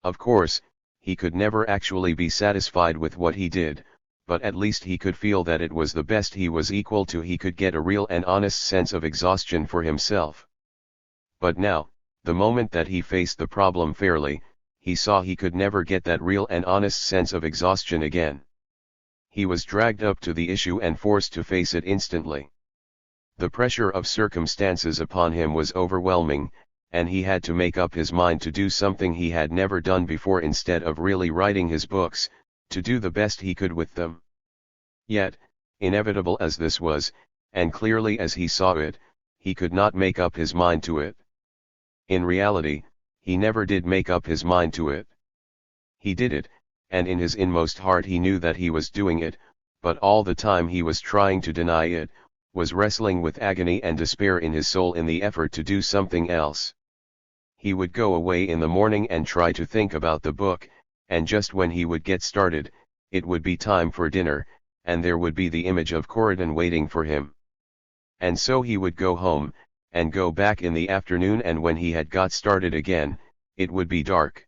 Of course, he could never actually be satisfied with what he did, but at least he could feel that it was the best he was equal to. He could get a real and honest sense of exhaustion for himself. But now, the moment that he faced the problem fairly, he saw he could never get that real and honest sense of exhaustion again. He was dragged up to the issue and forced to face it instantly. The pressure of circumstances upon him was overwhelming, and he had to make up his mind to do something he had never done before. Instead of really writing his books, to do the best he could with them. Yet, inevitable as this was, and clearly as he saw it, he could not make up his mind to it. In reality, he never did make up his mind to it. He did it, and in his inmost heart he knew that he was doing it, but all the time he was trying to deny it, was wrestling with agony and despair in his soul in the effort to do something else. He would go away in the morning and try to think about the book, and just when he would get started, it would be time for dinner, and there would be the image of Corydon waiting for him. And so he would go home, and go back in the afternoon, and when he had got started again, it would be dark.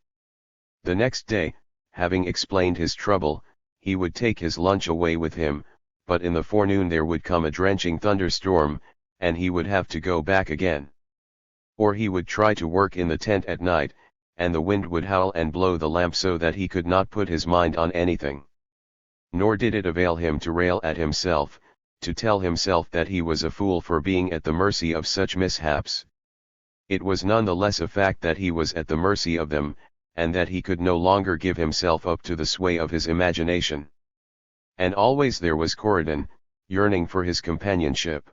The next day, having explained his trouble, he would take his lunch away with him, but in the forenoon there would come a drenching thunderstorm, and he would have to go back again. Or he would try to work in the tent at night, and the wind would howl and blow the lamp so that he could not put his mind on anything. Nor did it avail him to rail at himself, to tell himself that he was a fool for being at the mercy of such mishaps. It was none the less a fact that he was at the mercy of them, and that he could no longer give himself up to the sway of his imagination. And always there was Corydon, yearning for his companionship.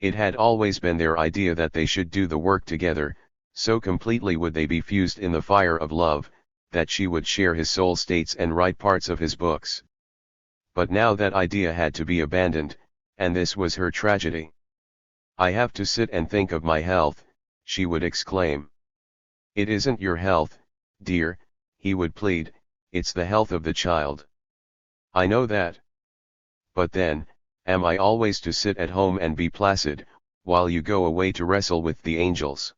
It had always been their idea that they should do the work together, so completely would they be fused in the fire of love, that she would share his soul states and write parts of his books. But now that idea had to be abandoned, and this was her tragedy. "I have to sit and think of my health," she would exclaim. "It isn't your health, dear," he would plead, "it's the health of the child." "I know that. But then, am I always to sit at home and be placid, while you go away to wrestle with the angels?"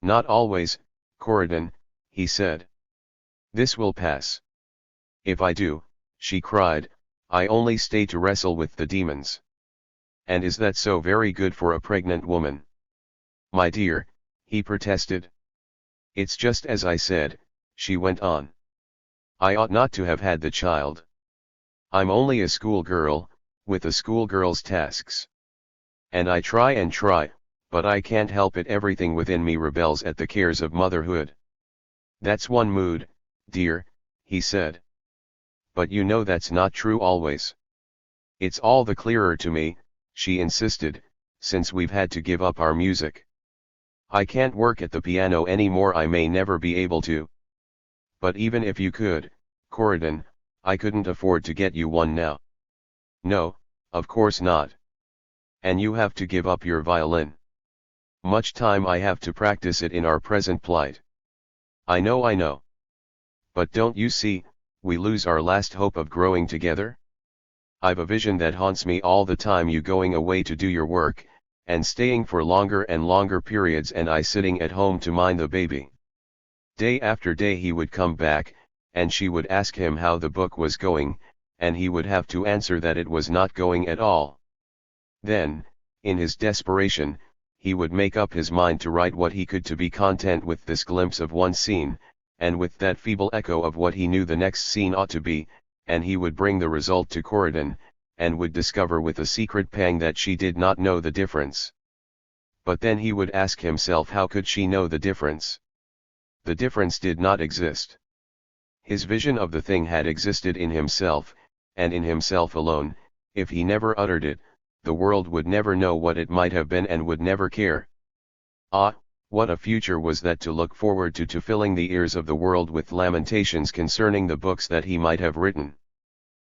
"Not always, Corydon," he said. "This will pass." "If I do," she cried, "I only stay to wrestle with the demons." "And is that so very good for a pregnant woman?" "My dear," he protested. "It's just as I said," she went on. "I ought not to have had the child. I'm only a schoolgirl, with a schoolgirl's tasks. And I try, but I can't help it. Everything within me rebels at the cares of motherhood." "That's one mood, dear," he said. "But you know that's not true always." "It's all the clearer to me," she insisted, "since we've had to give up our music. I can't work at the piano anymore. I may never be able to. But even if you could, Corydon, I couldn't afford to get you one now." "No, of course not. And you have to give up your violin. Much time I have to practice it in our present plight." I know. But don't you see, we lose our last hope of growing together? I've a vision that haunts me all the time, you going away to do your work, and staying for longer and longer periods, and I sitting at home to mind the baby." Day after day he would come back, and she would ask him how the book was going, and he would have to answer that it was not going at all. Then, in his desperation, he would make up his mind to write what he could, to be content with this glimpse of one scene, and with that feeble echo of what he knew the next scene ought to be, and he would bring the result to Corydon, and would discover with a secret pang that she did not know the difference. But then he would ask himself, how could she know the difference? The difference did not exist. His vision of the thing had existed in himself, and in himself alone. If he never uttered it, the world would never know what it might have been and would never care. Ah, what a future was that to look forward to filling the ears of the world with lamentations concerning the books that he might have written.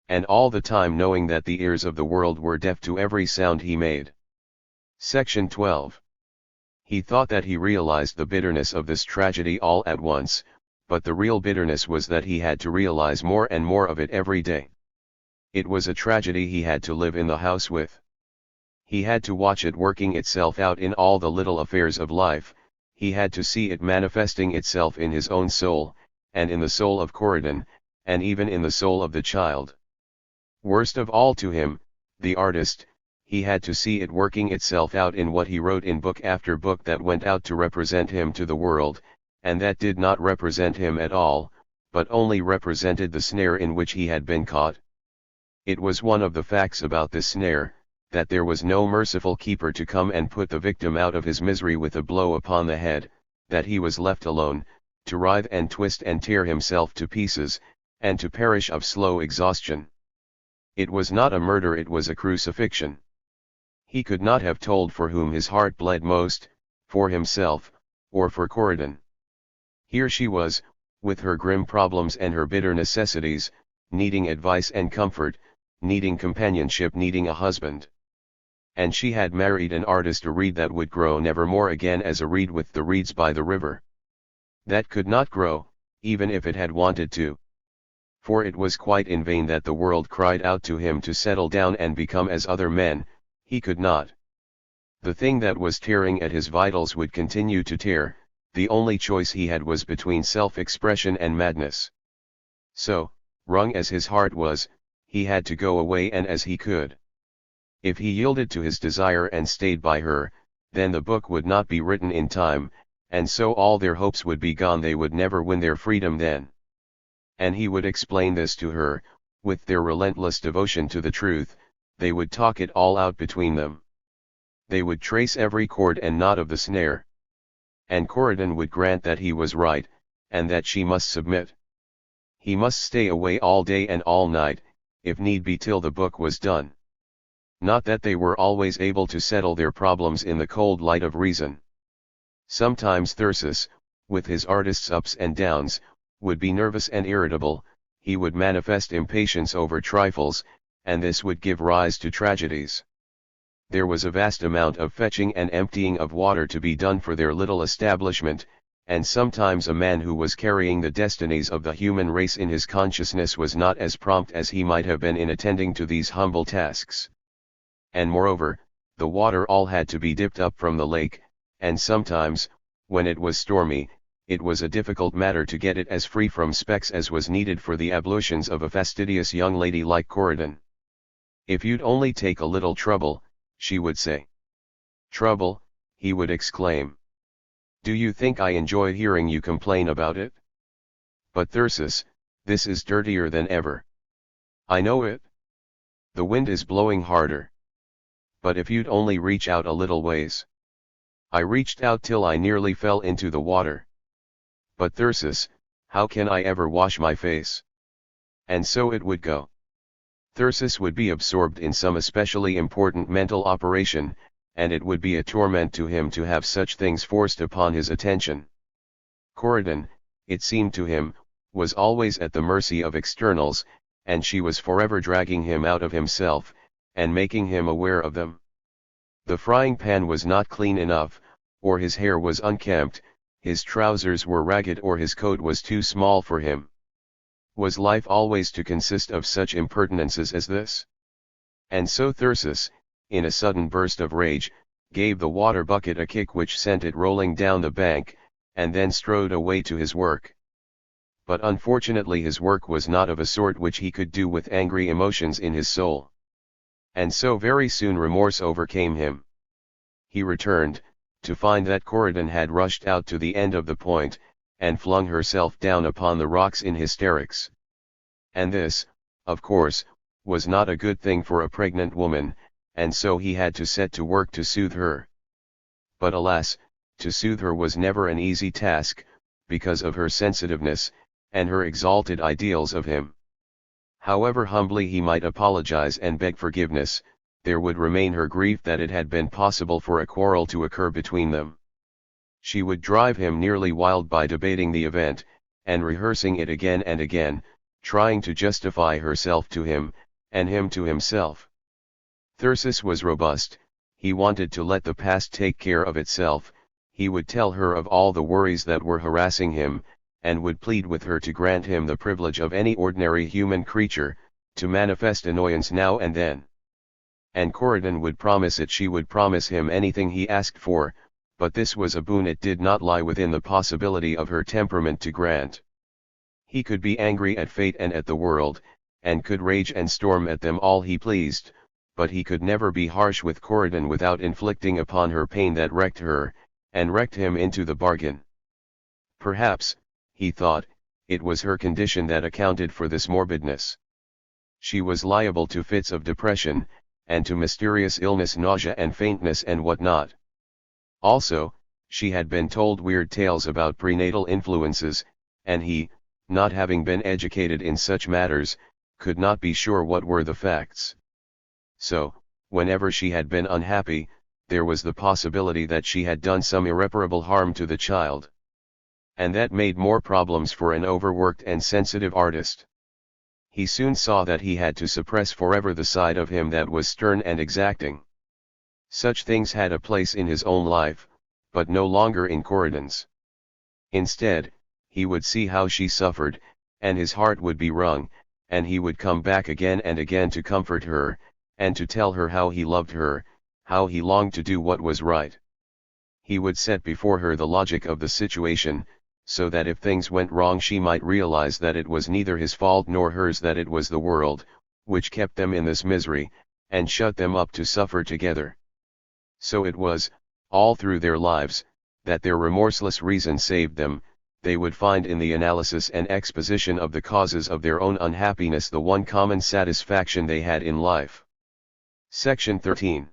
And all the time knowing that the ears of the world were deaf to every sound he made. Section 12. He thought that he realized the bitterness of this tragedy all at once, but the real bitterness was that he had to realize more and more of it every day. It was a tragedy he had to live in the house with. He had to watch it working itself out in all the little affairs of life, he had to see it manifesting itself in his own soul, and in the soul of Corydon, and even in the soul of the child. Worst of all to him, the artist, he had to see it working itself out in what he wrote in book after book that went out to represent him to the world, and that did not represent him at all, but only represented the snare in which he had been caught. It was one of the facts about this snare, that there was no merciful keeper to come and put the victim out of his misery with a blow upon the head, that he was left alone, to writhe and twist and tear himself to pieces, and to perish of slow exhaustion. It was not a murder, it was a crucifixion. He could not have told for whom his heart bled most, for himself, or for Corydon. Here she was, with her grim problems and her bitter necessities, needing advice and comfort, needing companionship, needing a husband. And she had married an artist, a reed that would grow never more again as a reed with the reeds by the river. That could not grow, even if it had wanted to. For it was quite in vain that the world cried out to him to settle down and become as other men, he could not. The thing that was tearing at his vitals would continue to tear, the only choice he had was between self-expression and madness. So, wrung as his heart was, he had to go away, and as he could. If he yielded to his desire and stayed by her, then the book would not be written in time, and so all their hopes would be gone, they would never win their freedom then. And he would explain this to her, with their relentless devotion to the truth, they would talk it all out between them. They would trace every cord and knot of the snare. And Corydon would grant that he was right, and that she must submit. He must stay away all day and all night, if need be, till the book was done. Not that they were always able to settle their problems in the cold light of reason. Sometimes Thyrsis, with his artist's ups and downs, would be nervous and irritable, he would manifest impatience over trifles, and this would give rise to tragedies. There was a vast amount of fetching and emptying of water to be done for their little establishment, and sometimes a man who was carrying the destinies of the human race in his consciousness was not as prompt as he might have been in attending to these humble tasks. And moreover, the water all had to be dipped up from the lake, and sometimes, when it was stormy, it was a difficult matter to get it as free from specks as was needed for the ablutions of a fastidious young lady like Corydon. "If you'd only take a little trouble," she would say. "Trouble," he would exclaim. "Do you think I enjoy hearing you complain about it? But Thyrsis, this is dirtier than ever. I know it. The wind is blowing harder. But if you'd only reach out a little ways." I reached out till I nearly fell into the water. "But Thyrsis, how can I ever wash my face?" And so it would go. Thyrsis would be absorbed in some especially important mental operation, and it would be a torment to him to have such things forced upon his attention. Corydon, it seemed to him, was always at the mercy of externals, and she was forever dragging him out of himself, and making him aware of them. The frying pan was not clean enough, or his hair was unkempt, his trousers were ragged, or his coat was too small for him. Was life always to consist of such impertinences as this? And so Thyrsis, in a sudden burst of rage, gave the water bucket a kick which sent it rolling down the bank, and then strode away to his work. But unfortunately his work was not of a sort which he could do with angry emotions in his soul. And so very soon remorse overcame him. He returned, to find that Corydon had rushed out to the end of the point, and flung herself down upon the rocks in hysterics. And this, of course, was not a good thing for a pregnant woman, and so he had to set to work to soothe her. But alas, to soothe her was never an easy task, because of her sensitiveness, and her exalted ideals of him. However humbly he might apologize and beg forgiveness, there would remain her grief that it had been possible for a quarrel to occur between them. She would drive him nearly wild by debating the event, and rehearsing it again and again, trying to justify herself to him, and him to himself. Thyrsis was robust, he wanted to let the past take care of itself, he would tell her of all the worries that were harassing him, and would plead with her to grant him the privilege of any ordinary human creature, to manifest annoyance now and then. And Corydon would promise it, she would promise him anything he asked for, but this was a boon it did not lie within the possibility of her temperament to grant. He could be angry at fate and at the world, and could rage and storm at them all he pleased, but he could never be harsh with Corydon without inflicting upon her pain that wrecked her, and wrecked him into the bargain. Perhaps, he thought, it was her condition that accounted for this morbidness. She was liable to fits of depression, and to mysterious illness, nausea and faintness and what not. Also, she had been told weird tales about prenatal influences, and he, not having been educated in such matters, could not be sure what were the facts. So, whenever she had been unhappy, there was the possibility that she had done some irreparable harm to the child. And that made more problems for an overworked and sensitive artist. He soon saw that he had to suppress forever the side of him that was stern and exacting. Such things had a place in his own life, but no longer in Corydon's. Instead, he would see how she suffered, and his heart would be wrung, and he would come back again and again to comfort her, and to tell her how he loved her, how he longed to do what was right. He would set before her the logic of the situation, so that if things went wrong she might realize that it was neither his fault nor hers, that it was the world, which kept them in this misery, and shut them up to suffer together. So it was, all through their lives, that their remorseless reason saved them. They would find in the analysis and exposition of the causes of their own unhappiness the one common satisfaction they had in life. Section 13.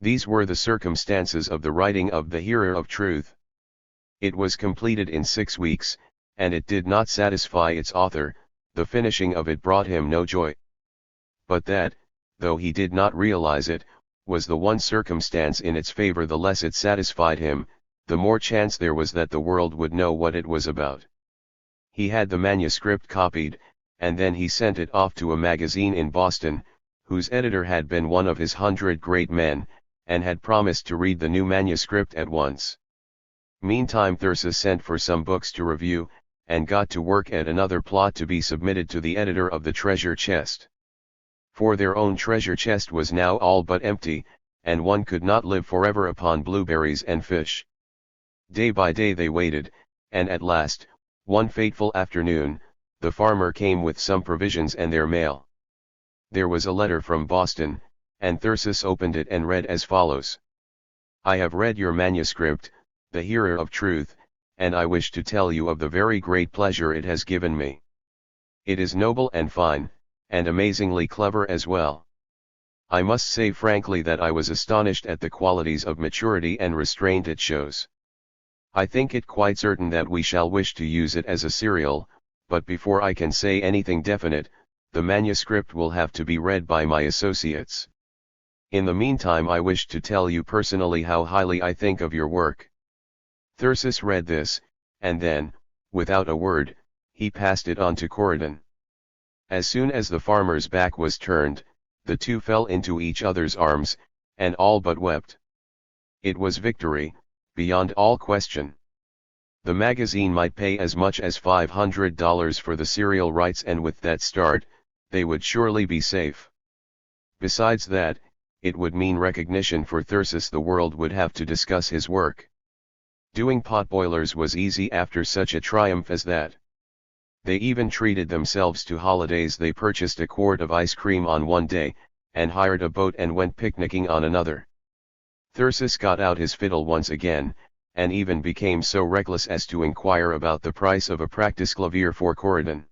These were the circumstances of the writing of the Hearer of Truth. It was completed in 6 weeks, and it did not satisfy its author. The finishing of it brought him no joy. But that, though he did not realize it, was the one circumstance in its favor the less it satisfied him, the more chance there was that the world would know what it was about. He had the manuscript copied, and then he sent it off to a magazine in Boston, whose editor had been one of his 100 great men, and had promised to read the new manuscript at once. Meantime Thyrsis sent for some books to review, and got to work at another plot to be submitted to the editor of the treasure chest. For their own treasure chest was now all but empty, and one could not live forever upon blueberries and fish. Day by day they waited, and at last, one fateful afternoon, the farmer came with some provisions and their mail. There was a letter from Boston, and Thyrsis opened it and read as follows. I have read your manuscript, The Hearer of Truth, and I wish to tell you of the very great pleasure it has given me. It is noble and fine, and amazingly clever as well. I must say frankly that I was astonished at the qualities of maturity and restraint it shows. I think it quite certain that we shall wish to use it as a serial, but before I can say anything definite, the manuscript will have to be read by my associates. In the meantime I wish to tell you personally how highly I think of your work. Thyrsis read this, and then, without a word, he passed it on to Corydon. As soon as the farmer's back was turned, the two fell into each other's arms, and all but wept. It was victory, beyond all question. The magazine might pay as much as $500 for the serial rights, and with that start, they would surely be safe. Besides that, it would mean recognition for Thyrsis. The world would have to discuss his work. Doing potboilers was easy after such a triumph as that. They even treated themselves to holidays. They purchased a quart of ice cream on one day, and hired a boat and went picnicking on another. Thyrsis got out his fiddle once again, and even became so reckless as to inquire about the price of a practice clavier for Corydon.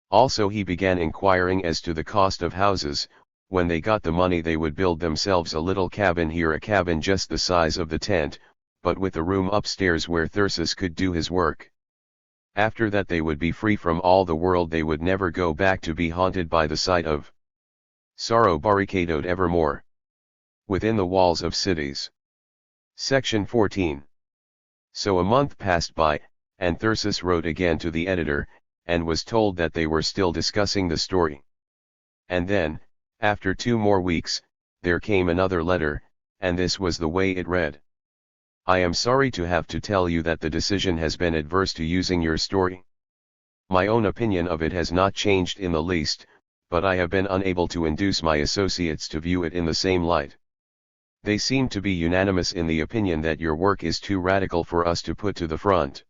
Also he began inquiring as to the cost of houses. When they got the money they would build themselves a little cabin here, a cabin just the size of the tent, but with a room upstairs where Thyrsis could do his work. After that they would be free from all the world. They would never go back to be haunted by the sight of sorrow barricadoed evermore within the walls of cities. Section 14. So a month passed by, and Thyrsis wrote again to the editor, and was told that they were still discussing the story. And then, after 2 more weeks, there came another letter, and this was the way it read. I am sorry to have to tell you that the decision has been adverse to using your story. My own opinion of it has not changed in the least, but I have been unable to induce my associates to view it in the same light. They seem to be unanimous in the opinion that your work is too radical for us to put to the front.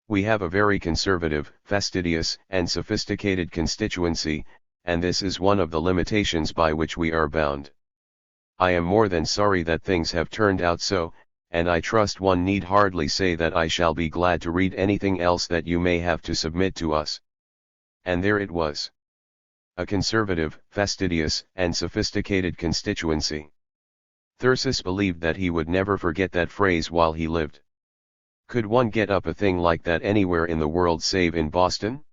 We have a very conservative, fastidious, and sophisticated constituency, and this is one of the limitations by which we are bound. I am more than sorry that things have turned out so, and I trust one need hardly say that I shall be glad to read anything else that you may have to submit to us. And there it was. A conservative, fastidious, and sophisticated constituency. Thyrsis believed that he would never forget that phrase while he lived. Could one get up a thing like that anywhere in the world save in Boston?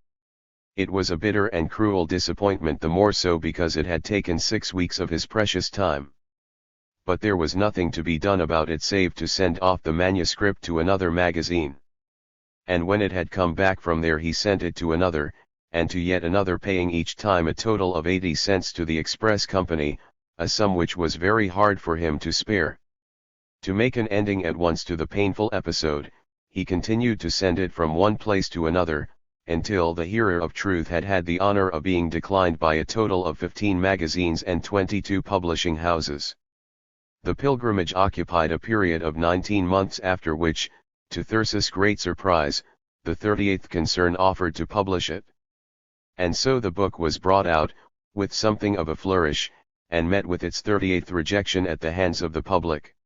It was a bitter and cruel disappointment, the more so because it had taken 6 weeks of his precious time. But there was nothing to be done about it save to send off the manuscript to another magazine. And when it had come back from there he sent it to another, and to yet another, paying each time a total of 80 cents to the express company, a sum which was very hard for him to spare. To make an ending at once to the painful episode, he continued to send it from one place to another, until the Hearer of Truth had had the honor of being declined by a total of 15 magazines and 22 publishing houses. The pilgrimage occupied a period of 19 months, after which, to Thyrsis' great surprise, the 38th concern offered to publish it. And so the book was brought out, with something of a flourish, and met with its 38th rejection at the hands of the public.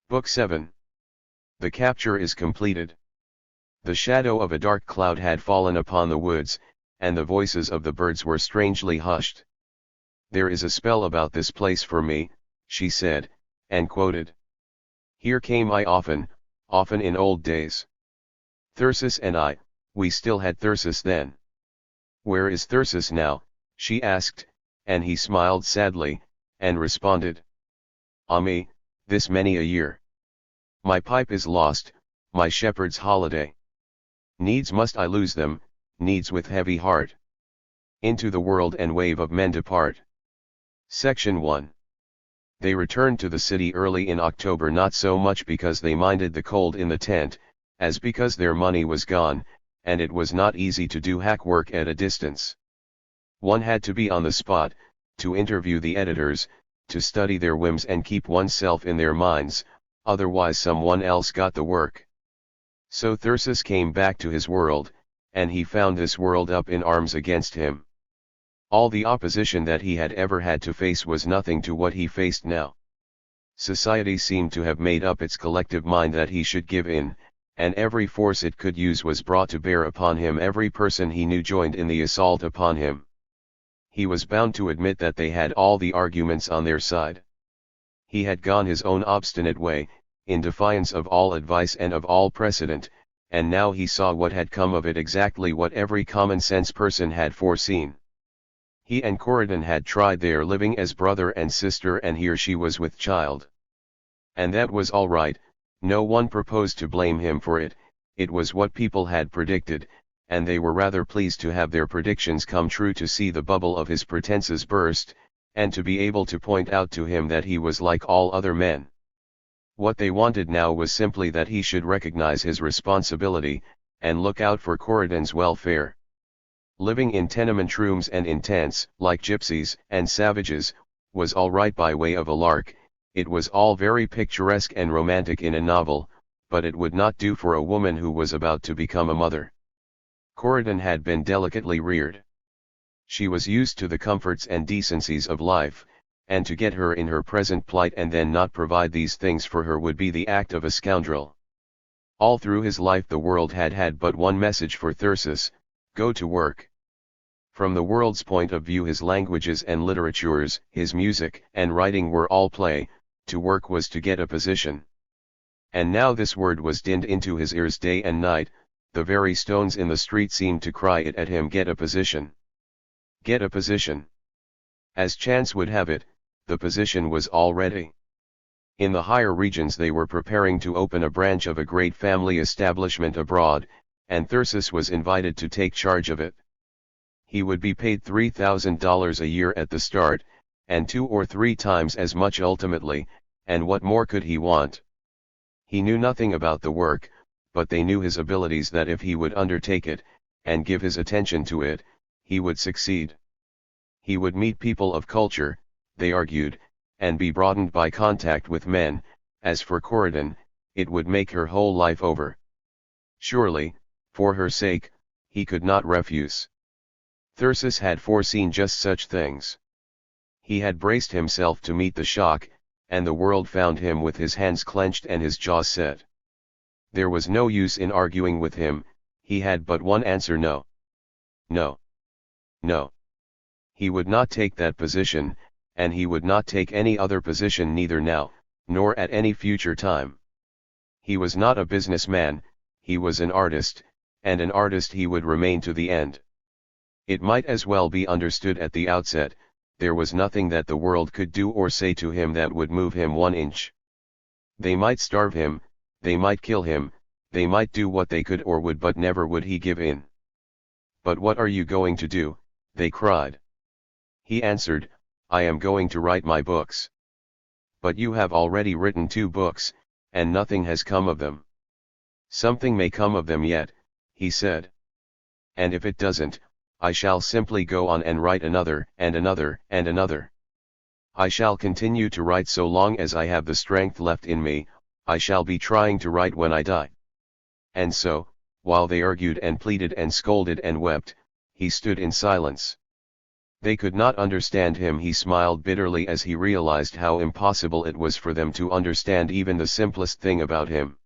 Book 7. The capture is completed. The shadow of a dark cloud had fallen upon the woods, and the voices of the birds were strangely hushed. "There is a spell about this place for me," she said, and quoted. "Here came I often, often in old days. Thyrsis and I, we still had Thyrsis then." "Where is Thyrsis now?" she asked, and he smiled sadly, and responded, "Ah me, this many a year. My pipe is lost, my shepherd's holiday. Needs must I lose them, needs with heavy heart. Into the world and wave of men depart." Section 1. They returned to the city early in October, not so much because they minded the cold in the tent, as because their money was gone, and it was not easy to do hack work at a distance. One had to be on the spot, to interview the editors, to study their whims and keep oneself in their minds, otherwise someone else got the work. So Thyrsis came back to his world, and he found this world up in arms against him. All the opposition that he had ever had to face was nothing to what he faced now. Society seemed to have made up its collective mind that he should give in, and every force it could use was brought to bear upon him. Every person he knew joined in the assault upon him. He was bound to admit that they had all the arguments on their side. He had gone his own obstinate way, in defiance of all advice and of all precedent, and now he saw what had come of it, exactly what every common-sense person had foreseen. He and Corydon had tried their living as brother and sister, and here she was with child. And that was all right, no one proposed to blame him for it, it was what people had predicted, and they were rather pleased to have their predictions come true, to see the bubble of his pretenses burst, and to be able to point out to him that he was like all other men. What they wanted now was simply that he should recognize his responsibility, and look out for Corydon's welfare. Living in tenement rooms and in tents, like gypsies and savages, was all right by way of a lark. It was all very picturesque and romantic in a novel, but it would not do for a woman who was about to become a mother. Corydon had been delicately reared. She was used to the comforts and decencies of life, and to get her in her present plight and then not provide these things for her would be the act of a scoundrel. All through his life the world had had but one message for Thyrsis: go to work. From the world's point of view, his languages and literatures, his music and writing were all play. To work was to get a position. And now this word was dinned into his ears day and night. The very stones in the street seemed to cry it at him: get a position. Get a position. As chance would have it, the position was already. In the higher regions they were preparing to open a branch of a great family establishment abroad, and Thyrsis was invited to take charge of it. He would be paid $3,000 a year at the start, and 2 or 3 times as much ultimately, and what more could he want? He knew nothing about the work, but they knew his abilities, that if he would undertake it, and give his attention to it, he would succeed. He would meet people of culture, they argued, and be broadened by contact with men. As for Corydon, it would make her whole life over. Surely, for her sake, he could not refuse. Thyrsis had foreseen just such things. He had braced himself to meet the shock, and the world found him with his hands clenched and his jaws set. There was no use in arguing with him, he had but one answer: no. No. No. He would not take that position, and he would not take any other position, neither now, nor at any future time. He was not a businessman, he was an artist, and an artist he would remain to the end. It might as well be understood at the outset, there was nothing that the world could do or say to him that would move him 1 inch. They might starve him, they might kill him, they might do what they could or would, but never would he give in. "But what are you going to do?" they cried. He answered, "I am going to write my books." "But you have already written 2 books, and nothing has come of them." "Something may come of them yet," he said. "And if it doesn't, I shall simply go on and write another, and another, and another. I shall continue to write so long as I have the strength left in me. I shall be trying to write when I die." And so, while they argued and pleaded and scolded and wept, he stood in silence. They could not understand him. He smiled bitterly as he realized how impossible it was for them to understand even the simplest thing about him.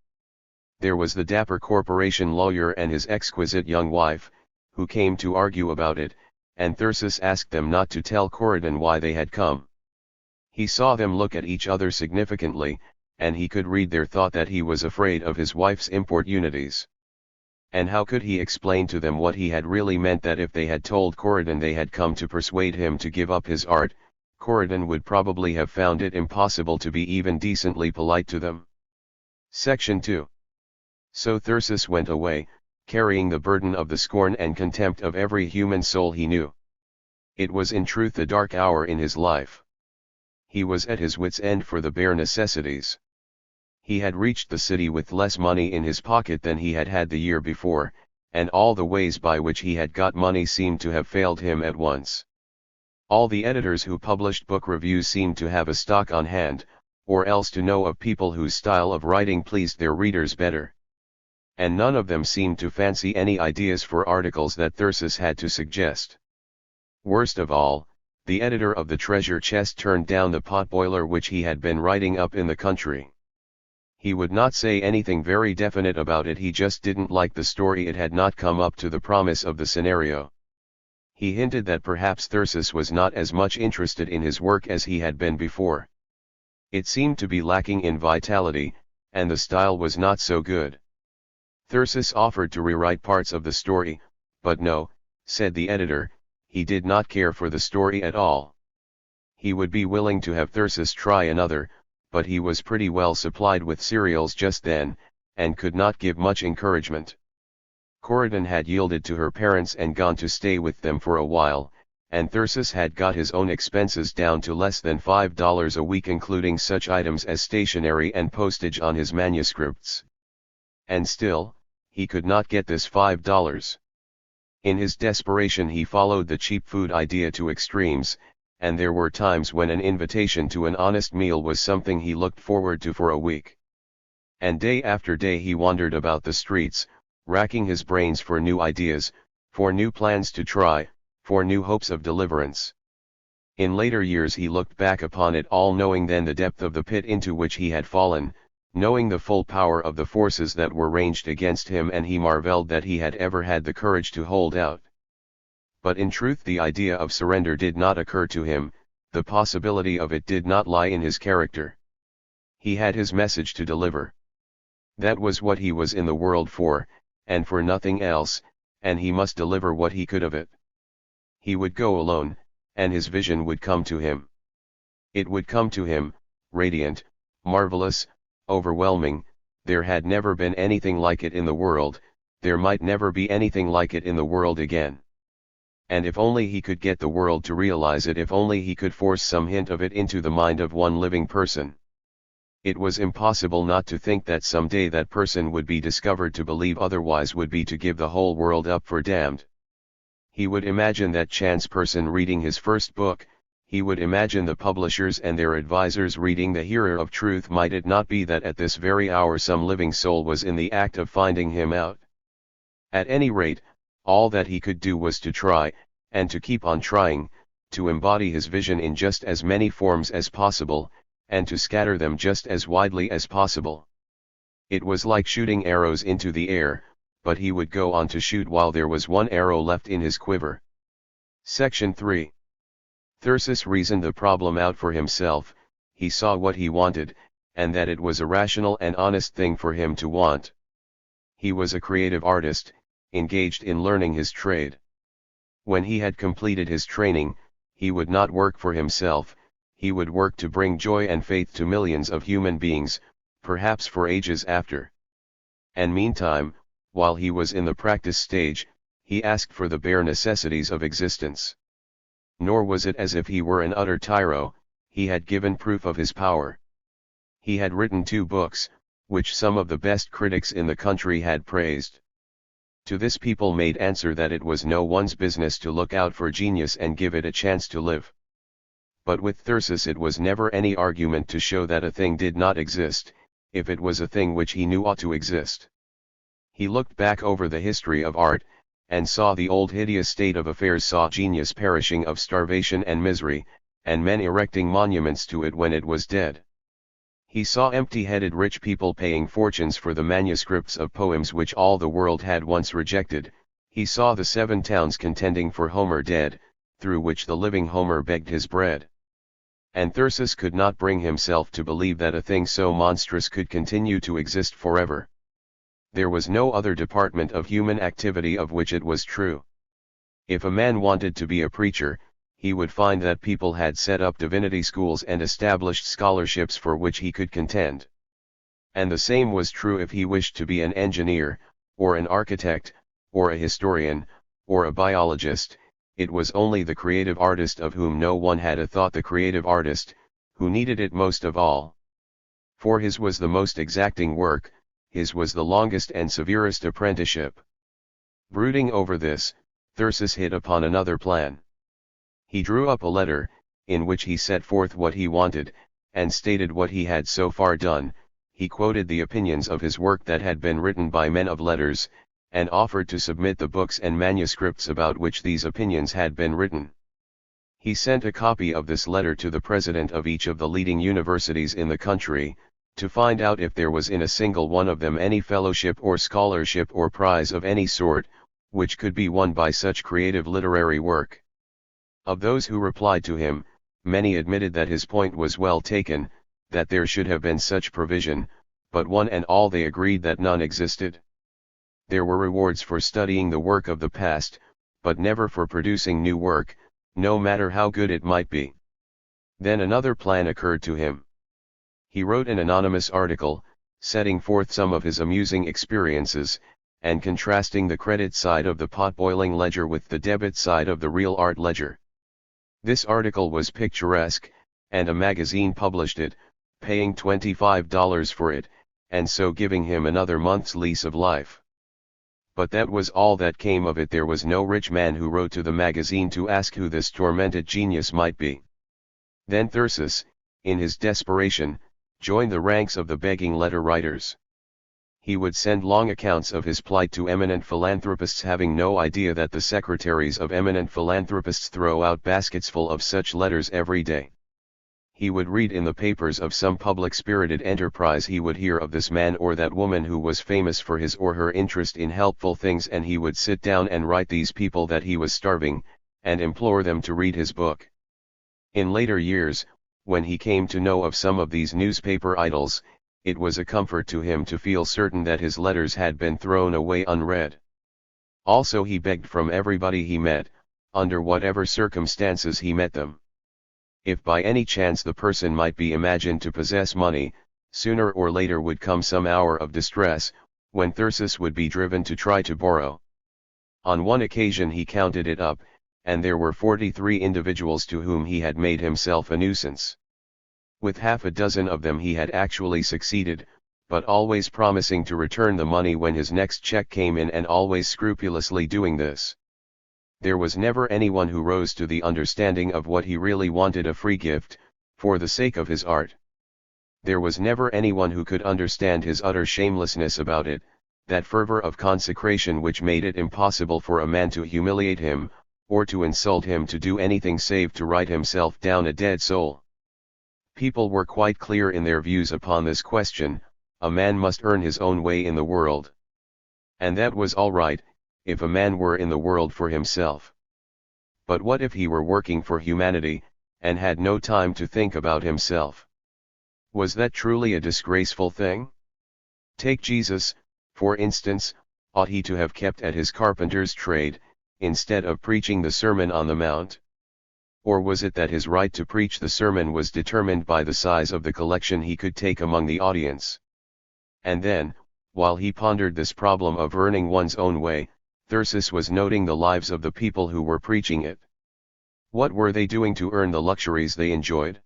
There was the dapper corporation lawyer and his exquisite young wife, who came to argue about it, and Thyrsis asked them not to tell Corydon why they had come. He saw them look at each other significantly, and he could read their thought that he was afraid of his wife's importunities. And how could he explain to them what he had really meant, that if they had told Corydon they had come to persuade him to give up his art, Corydon would probably have found it impossible to be even decently polite to them? Section 2. So Thyrsis went away, carrying the burden of the scorn and contempt of every human soul he knew. It was in truth a dark hour in his life. He was at his wits' end for the bare necessities. He had reached the city with less money in his pocket than he had had the year before, and all the ways by which he had got money seemed to have failed him at once. All the editors who published book reviews seemed to have a stock on hand, or else to know of people whose style of writing pleased their readers better. And none of them seemed to fancy any ideas for articles that Thyrsis had to suggest. Worst of all, the editor of the treasure chest turned down the potboiler which he had been writing up in the country. He would not say anything very definite about it, he just didn't like the story, it had not come up to the promise of the scenario. He hinted that perhaps Thyrsis was not as much interested in his work as he had been before. It seemed to be lacking in vitality, and the style was not so good. Thyrsis offered to rewrite parts of the story, but no, said the editor, he did not care for the story at all. He would be willing to have Thyrsis try another, but he was pretty well supplied with serials just then, and could not give much encouragement. Corydon had yielded to her parents and gone to stay with them for a while, and Thyrsis had got his own expenses down to less than $5 a week, including such items as stationery and postage on his manuscripts. And still, he could not get this $5. In his desperation he followed the cheap food idea to extremes, and there were times when an invitation to an honest meal was something he looked forward to for a week. And day after day he wandered about the streets, racking his brains for new ideas, for new plans to try, for new hopes of deliverance. In later years he looked back upon it all, knowing then the depth of the pit into which he had fallen, knowing the full power of the forces that were ranged against him, and he marveled that he had ever had the courage to hold out. But in truth the idea of surrender did not occur to him, the possibility of it did not lie in his character. He had his message to deliver. That was what he was in the world for, and for nothing else, and he must deliver what he could of it. He would go alone, and his vision would come to him. It would come to him, radiant, marvelous, overwhelming. There had never been anything like it in the world, there might never be anything like it in the world again. And if only he could get the world to realize it, if only he could force some hint of it into the mind of one living person. It was impossible not to think that someday that person would be discovered. To believe otherwise would be to give the whole world up for damned. He would imagine that chance person reading his first book, he would imagine the publishers and their advisors reading the Hearer of Truth. Might it not be that at this very hour some living soul was in the act of finding him out? At any rate, all that he could do was to try, and to keep on trying, to embody his vision in just as many forms as possible, and to scatter them just as widely as possible. It was like shooting arrows into the air, but he would go on to shoot while there was one arrow left in his quiver. Section 3. Thyrsis reasoned the problem out for himself. He saw what he wanted, and that it was a rational and honest thing for him to want. He was a creative artist, engaged in learning his trade. When he had completed his training, he would not work for himself, he would work to bring joy and faith to millions of human beings, perhaps for ages after. And meantime, while he was in the practice stage, he asked for the bare necessities of existence. Nor was it as if he were an utter tyro. He had given proof of his power. He had written 2 books, which some of the best critics in the country had praised. To this people made answer that it was no one's business to look out for genius and give it a chance to live. But with Thyrsis it was never any argument to show that a thing did not exist, if it was a thing which he knew ought to exist. He looked back over the history of art, and saw the old hideous state of affairs, saw genius perishing of starvation and misery, and men erecting monuments to it when it was dead. He saw empty-headed rich people paying fortunes for the manuscripts of poems which all the world had once rejected. He saw the 7 towns contending for Homer dead, through which the living Homer begged his bread. And Thyrsis could not bring himself to believe that a thing so monstrous could continue to exist forever. There was no other department of human activity of which it was true. If a man wanted to be a preacher, he would find that people had set up divinity schools and established scholarships for which he could contend. And the same was true if he wished to be an engineer, or an architect, or a historian, or a biologist. It was only the creative artist of whom no one had a thought, the creative artist, who needed it most of all. For his was the most exacting work, his was the longest and severest apprenticeship. Brooding over this, Thyrsis hit upon another plan. He drew up a letter, in which he set forth what he wanted, and stated what he had so far done. He quoted the opinions of his work that had been written by men of letters, and offered to submit the books and manuscripts about which these opinions had been written. He sent a copy of this letter to the president of each of the leading universities in the country, to find out if there was in a single one of them any fellowship or scholarship or prize of any sort, which could be won by such creative literary work. Of those who replied to him, many admitted that his point was well taken, that there should have been such provision, but one and all they agreed that none existed. There were rewards for studying the work of the past, but never for producing new work, no matter how good it might be. Then another plan occurred to him. He wrote an anonymous article, setting forth some of his amusing experiences, and contrasting the credit side of the pot-boiling ledger with the debit side of the real art ledger. This article was picturesque, and a magazine published it, paying $25 for it, and so giving him another month's lease of life. But that was all that came of it. There was no rich man who wrote to the magazine to ask who this tormented genius might be. Then Thyrsis, in his desperation, joined the ranks of the begging letter writers. He would send long accounts of his plight to eminent philanthropists, having no idea that the secretaries of eminent philanthropists throw out basketsful of such letters every day. He would read in the papers of some public-spirited enterprise, he would hear of this man or that woman who was famous for his or her interest in helpful things, and he would sit down and write these people that he was starving, and implore them to read his book. In later years, when he came to know of some of these newspaper idols, it was a comfort to him to feel certain that his letters had been thrown away unread. Also he begged from everybody he met, under whatever circumstances he met them. If by any chance the person might be imagined to possess money, sooner or later would come some hour of distress, when Thyrsis would be driven to try to borrow. On one occasion he counted it up, and there were 43 individuals to whom he had made himself a nuisance. With half a dozen of them he had actually succeeded, but always promising to return the money when his next check came in, and always scrupulously doing this. There was never anyone who rose to the understanding of what he really wanted, a free gift, for the sake of his art. There was never anyone who could understand his utter shamelessness about it, that fervor of consecration which made it impossible for a man to humiliate him, or to insult him, to do anything save to write himself down a dead soul. People were quite clear in their views upon this question: a man must earn his own way in the world. And that was all right, if a man were in the world for himself. But what if he were working for humanity, and had no time to think about himself? Was that truly a disgraceful thing? Take Jesus, for instance. Ought he to have kept at his carpenter's trade, instead of preaching the Sermon on the Mount? Or was it that his right to preach the sermon was determined by the size of the collection he could take among the audience? And then, while he pondered this problem of earning one's own way, Thyrsis was noting the lives of the people who were preaching it. What were they doing to earn the luxuries they enjoyed?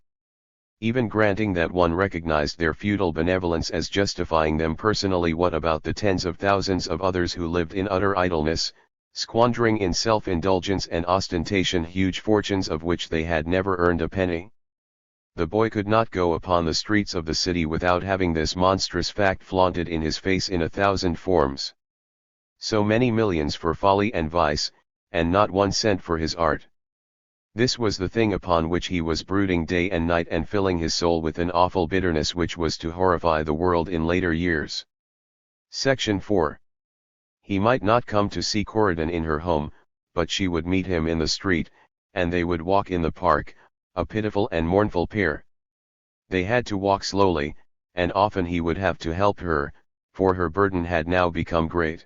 Even granting that one recognized their feudal benevolence as justifying them personally, what about the tens of thousands of others who lived in utter idleness, squandering in self-indulgence and ostentation huge fortunes of which they had never earned a penny? The boy could not go upon the streets of the city without having this monstrous fact flaunted in his face in 1,000 forms. So many millions for folly and vice, and not 1 cent for his art. This was the thing upon which he was brooding day and night, and filling his soul with an awful bitterness which was to horrify the world in later years. Section 4. He might not come to see Corydon in her home, but she would meet him in the street, and they would walk in the park, a pitiful and mournful pair. They had to walk slowly, and often he would have to help her, for her burden had now become great.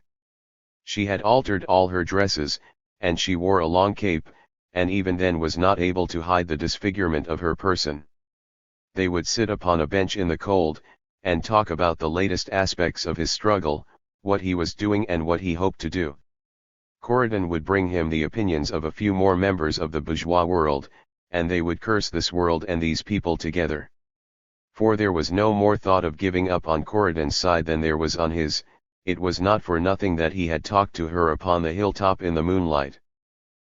She had altered all her dresses, and she wore a long cape, and even then was not able to hide the disfigurement of her person. They would sit upon a bench in the cold, and talk about the latest aspects of his struggle, what he was doing and what he hoped to do. Corydon would bring him the opinions of a few more members of the bourgeois world, and they would curse this world and these people together. For there was no more thought of giving up on Corydon's side than there was on his. It was not for nothing that he had talked to her upon the hilltop in the moonlight.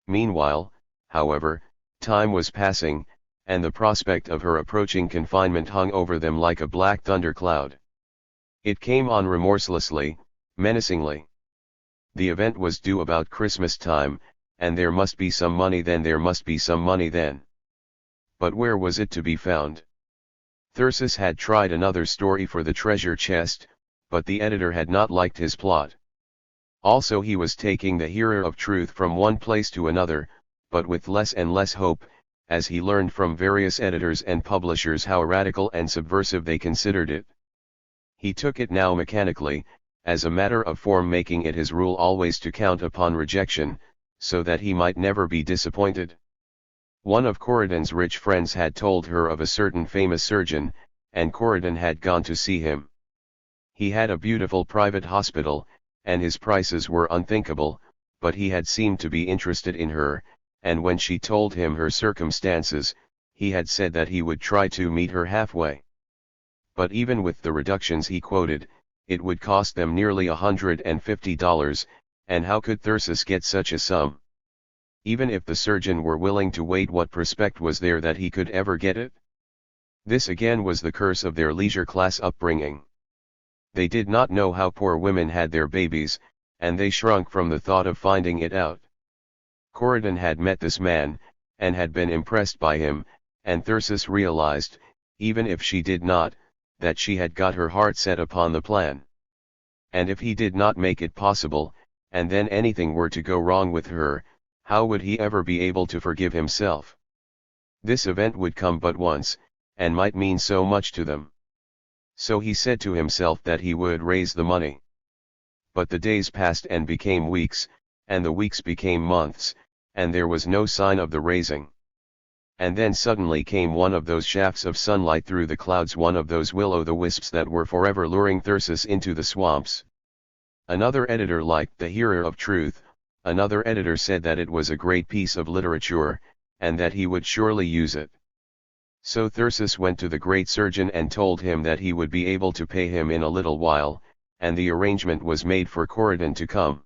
Meanwhile, however, time was passing, and the prospect of her approaching confinement hung over them like a black thundercloud. It came on remorselessly, menacingly. The event was due about Christmas time, and there must be some money then, there must be some money then. But where was it to be found? Thyrsis had tried another story for the treasure chest, but the editor had not liked his plot. Also he was taking the hearer of truth from one place to another, but with less and less hope, as he learned from various editors and publishers how radical and subversive they considered it. He took it now mechanically, as a matter of form, making it his rule always to count upon rejection, so that he might never be disappointed. One of Corydon's rich friends had told her of a certain famous surgeon, and Corydon had gone to see him. He had a beautiful private hospital, and his prices were unthinkable, but he had seemed to be interested in her, and when she told him her circumstances, he had said that he would try to meet her halfway. But even with the reductions he quoted, it would cost them nearly $150, and how could Thyrsis get such a sum? Even if the surgeon were willing to wait, what prospect was there that he could ever get it? This again was the curse of their leisure class upbringing. They did not know how poor women had their babies, and they shrunk from the thought of finding it out. Corydon had met this man, and had been impressed by him, and Thyrsis realized, even if she did not, that she had got her heart set upon the plan. And if he did not make it possible, and then anything were to go wrong with her, how would he ever be able to forgive himself? This event would come but once, and might mean so much to them. So he said to himself that he would raise the money. But the days passed and became weeks, and the weeks became months, and there was no sign of the raising. And then suddenly came one of those shafts of sunlight through the clouds, one of those will-o'-the-wisps that were forever luring Thyrsis into the swamps. Another editor liked The Hearer of Truth, another editor said that it was a great piece of literature, and that he would surely use it. So Thyrsis went to the great surgeon and told him that he would be able to pay him in a little while, and the arrangement was made for Corydon to come.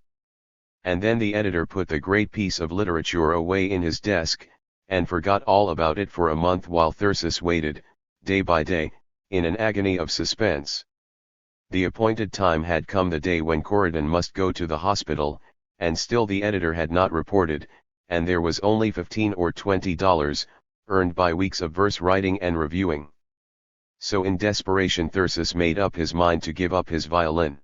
And then the editor put the great piece of literature away in his desk, and forgot all about it for a month while Thyrsis waited, day by day, in an agony of suspense. The appointed time had come, the day when Corydon must go to the hospital, and still the editor had not reported, and there was only $15 or $20, earned by weeks of verse writing and reviewing. So in desperation Thyrsis made up his mind to give up his violin.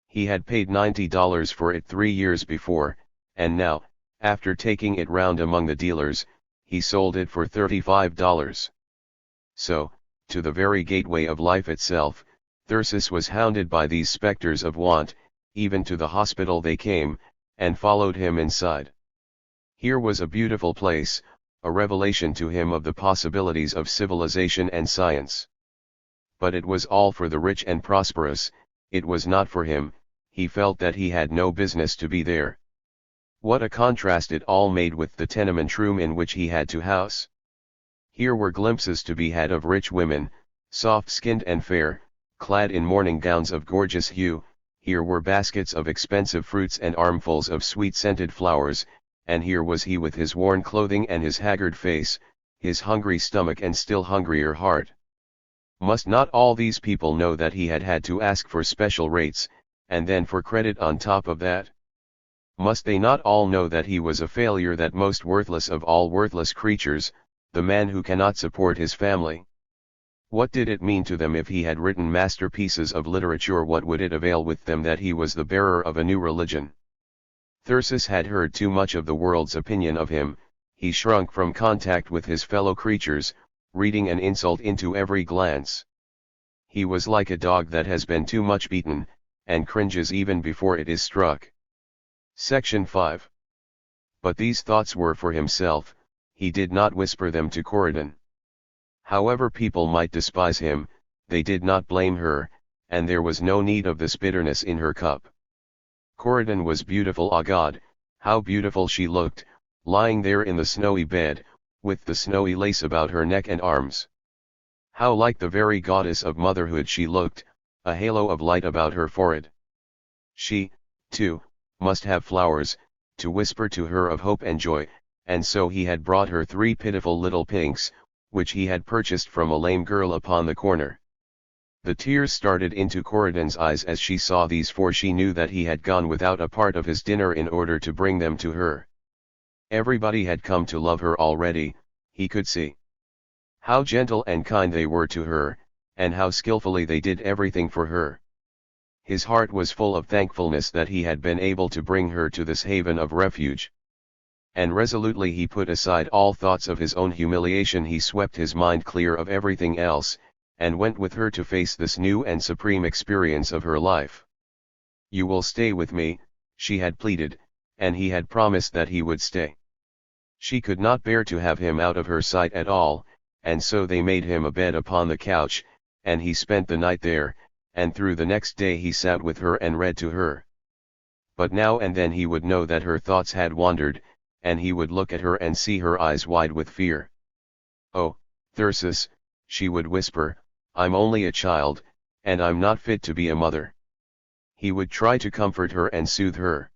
He had paid $90 for it 3 years before, and now, after taking it round among the dealers, he sold it for $35. So, to the very gateway of life itself, Thyrsis was hounded by these spectres of want. Even to the hospital they came, and followed him inside. Here was a beautiful place, a revelation to him of the possibilities of civilization and science. But it was all for the rich and prosperous, it was not for him. He felt that he had no business to be there. What a contrast it all made with the tenement room in which he had to house. Here were glimpses to be had of rich women, soft-skinned and fair, clad in morning gowns of gorgeous hue. Here were baskets of expensive fruits and armfuls of sweet-scented flowers, and here was he with his worn clothing and his haggard face, his hungry stomach and still hungrier heart. Must not all these people know that he had had to ask for special rates, and then for credit on top of that? Must they not all know that he was a failure, that most worthless of all worthless creatures, the man who cannot support his family? What did it mean to them if he had written masterpieces of literature? What would it avail with them that he was the bearer of a new religion? Thyrsis had heard too much of the world's opinion of him. He shrunk from contact with his fellow creatures, reading an insult into every glance. He was like a dog that has been too much beaten, and cringes even before it is struck. Section 5. But these thoughts were for himself, he did not whisper them to Corydon. However people might despise him, they did not blame her, and there was no need of this bitterness in her cup. Corydon was beautiful. Ah God, how beautiful she looked, lying there in the snowy bed, with the snowy lace about her neck and arms. How like the very goddess of motherhood she looked, a halo of light about her forehead. She, too, must have flowers, to whisper to her of hope and joy, and so he had brought her 3 pitiful little pinks, which he had purchased from a lame girl upon the corner. The tears started into Corydon's eyes as she saw these, for she knew that he had gone without a part of his dinner in order to bring them to her. Everybody had come to love her already, he could see. How gentle and kind they were to her, and how skillfully they did everything for her. His heart was full of thankfulness that he had been able to bring her to this haven of refuge. And resolutely he put aside all thoughts of his own humiliation. He swept his mind clear of everything else, and went with her to face this new and supreme experience of her life. "You will stay with me," she had pleaded, and he had promised that he would stay. She could not bear to have him out of her sight at all, and so they made him a bed upon the couch, and he spent the night there, and through the next day he sat with her and read to her. But now and then he would know that her thoughts had wandered, and he would look at her and see her eyes wide with fear. "Oh, Thyrsis," she would whisper, "I'm only a child, and I'm not fit to be a mother." He would try to comfort her and soothe her.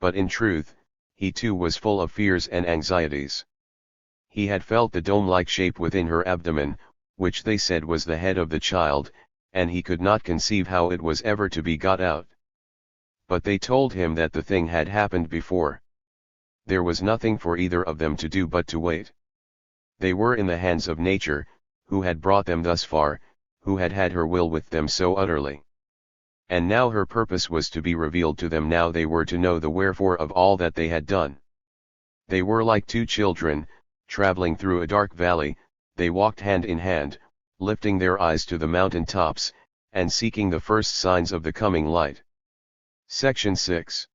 But in truth, he too was full of fears and anxieties. He had felt the dome-like shape within her abdomen, which they said was the head of the child, and he could not conceive how it was ever to be got out. But they told him that the thing had happened before. There was nothing for either of them to do but to wait. They were in the hands of nature, who had brought them thus far, who had had her will with them so utterly. And now her purpose was to be revealed to them. Now they were to know the wherefore of all that they had done. They were like 2 children, traveling through a dark valley. They walked hand in hand, lifting their eyes to the mountain tops, and seeking the first signs of the coming light. Section 6.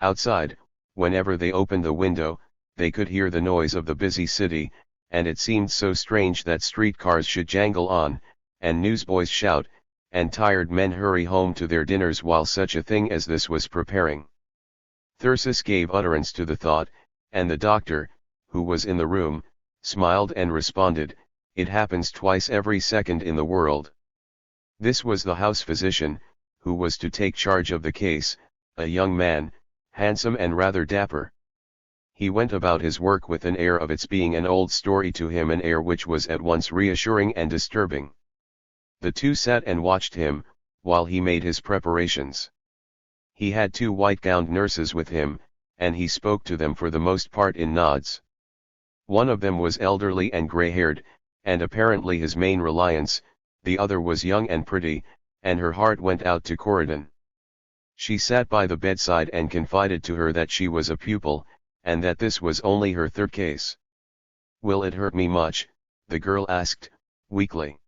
Outside, whenever they opened the window, they could hear the noise of the busy city, and it seemed so strange that streetcars should jangle on, and newsboys shout, and tired men hurry home to their dinners while such a thing as this was preparing. Thyrsis gave utterance to the thought, and the doctor, who was in the room, smiled and responded, "It happens twice every second in the world." This was the house physician, who was to take charge of the case, a young man, handsome and rather dapper. He went about his work with an air of its being an old story to him, an air which was at once reassuring and disturbing. The two sat and watched him, while he made his preparations. He had two white-gowned nurses with him, and he spoke to them for the most part in nods. One of them was elderly and grey-haired, and apparently his main reliance. The other was young and pretty, and her heart went out to Corydon. She sat by the bedside and confided to her that she was a pupil, and that this was only her third case. "Will it hurt me much?" the girl asked, weakly.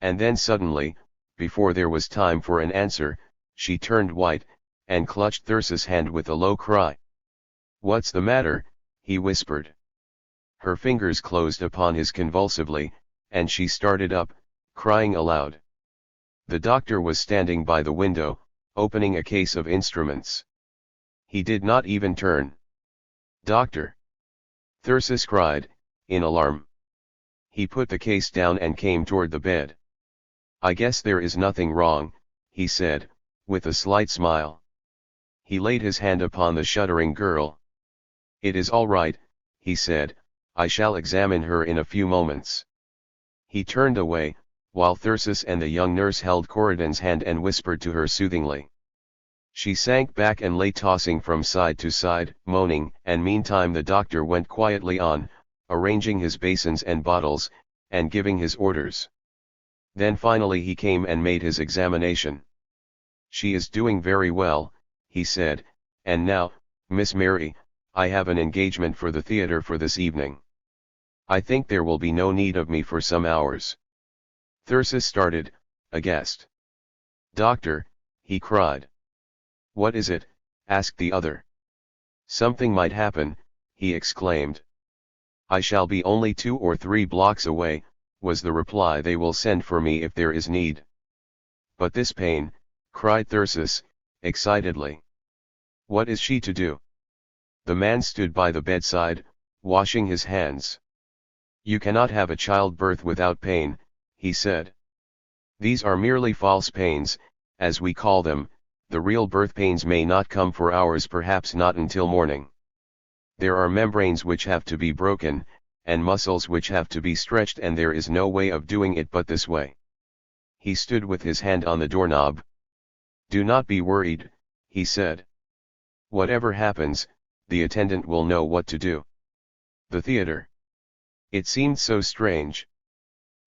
And then suddenly, before there was time for an answer, she turned white, and clutched Thyrsis' hand with a low cry. "What's the matter?" he whispered. Her fingers closed upon his convulsively, and she started up, crying aloud. The doctor was standing by the window, opening a case of instruments. He did not even turn. "Doctor!" Thyrsis cried, in alarm. He put the case down and came toward the bed. "I guess there is nothing wrong," he said, with a slight smile. He laid his hand upon the shuddering girl. "It is all right," he said, "I shall examine her in a few moments." He turned away, while Thyrsis and the young nurse held Corydon's hand and whispered to her soothingly. She sank back and lay tossing from side to side, moaning, and meantime the doctor went quietly on, arranging his basins and bottles, and giving his orders. Then finally he came and made his examination. "She is doing very well," he said, "and now, Miss Mary, I have an engagement for the theatre for this evening. I think there will be no need of me for some hours." Thyrsis started, aghast. "Doctor," he cried. "What is it?" asked the other. "Something might happen," he exclaimed. "I shall be only 2 or 3 blocks away," was the reply. "They will send for me if there is need." "But this pain," cried Thyrsis, excitedly. "What is she to do?" The man stood by the bedside, washing his hands. "You cannot have a childbirth without pain," he said. "These are merely false pains, as we call them. The real birth pains may not come for hours, perhaps not until morning. There are membranes which have to be broken, and muscles which have to be stretched, and there is no way of doing it but this way." He stood with his hand on the doorknob. "Do not be worried," he said. "Whatever happens, the attendant will know what to do." The theatre. It seemed so strange.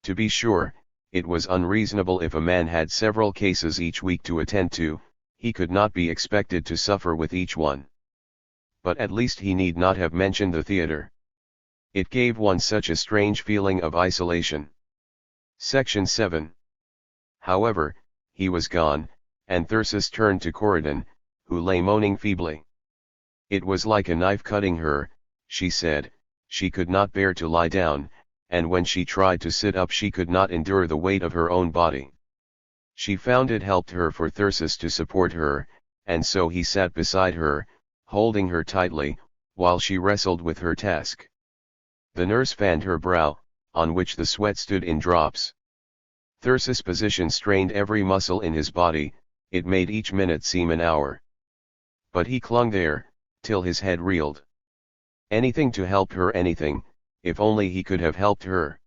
To be sure, it was unreasonable if a man had several cases each week to attend to. He could not be expected to suffer with each one. But at least he need not have mentioned the theatre. It gave one such a strange feeling of isolation. Section 7. However, he was gone, and Thyrsis turned to Corydon, who lay moaning feebly. It was like a knife cutting her, she said. She could not bear to lie down, and when she tried to sit up she could not endure the weight of her own body. She found it helped her for Thyrsis to support her, and so he sat beside her, holding her tightly, while she wrestled with her task. The nurse fanned her brow, on which the sweat stood in drops. Thyrsis' position strained every muscle in his body. It made each minute seem an hour. But he clung there, till his head reeled. Anything to help her, anything, if only he could have helped her.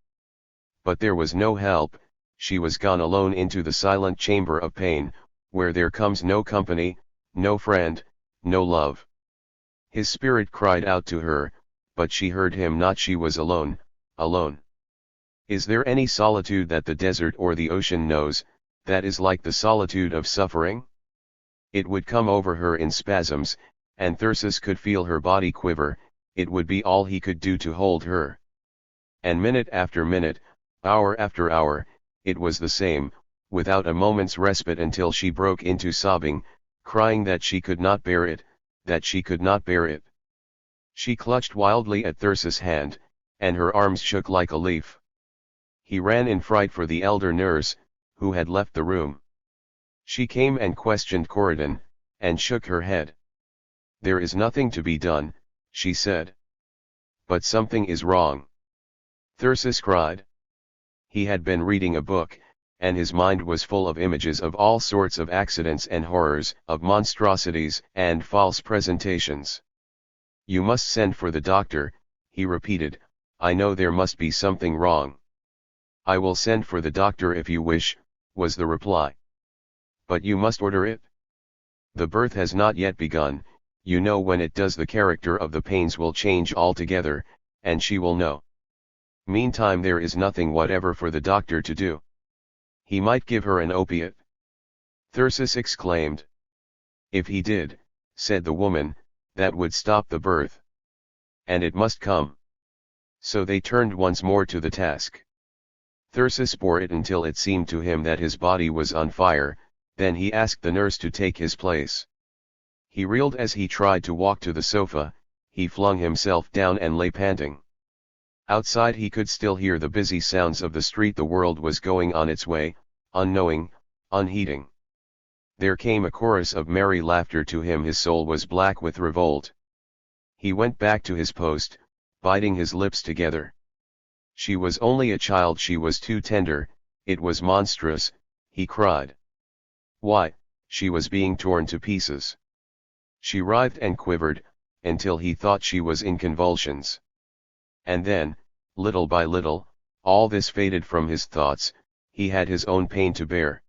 But there was no help. She was gone alone into the silent chamber of pain, where there comes no company, no friend, no love. His spirit cried out to her, but she heard him not. She was alone, alone. Is there any solitude that the desert or the ocean knows, that is like the solitude of suffering? It would come over her in spasms, and Thyrsis could feel her body quiver. It would be all he could do to hold her. And minute after minute, hour after hour, it was the same, without a moment's respite, until she broke into sobbing, crying that she could not bear it, that she could not bear it. She clutched wildly at Thyrsis' hand, and her arms shook like a leaf. He ran in fright for the elder nurse, who had left the room. She came and questioned Corydon, and shook her head. "There is nothing to be done," she said. "But something is wrong." Thyrsis cried. He had been reading a book, and his mind was full of images of all sorts of accidents and horrors, of monstrosities and false presentations. "You must send for the doctor," he repeated. "I know there must be something wrong." "I will send for the doctor if you wish," was the reply. "But you must order it. The birth has not yet begun. You know when it does the character of the pains will change altogether, and she will know. Meantime there is nothing whatever for the doctor to do. He might give her an opiate." Thyrsis exclaimed. "If he did," said the woman, "that would stop the birth. And it must come." So they turned once more to the task. Thyrsis bore it until it seemed to him that his body was on fire, then he asked the nurse to take his place. He reeled as he tried to walk to the sofa, he flung himself down and lay panting. Outside he could still hear the busy sounds of the street. The world was going on its way, unknowing, unheeding. There came a chorus of merry laughter to him. His soul was black with revolt. He went back to his post, biting his lips together. She was only a child, she was too tender, it was monstrous, he cried. Why, she was being torn to pieces. She writhed and quivered, until he thought she was in convulsions. And then, little by little, all this faded from his thoughts. He had his own pain to bear.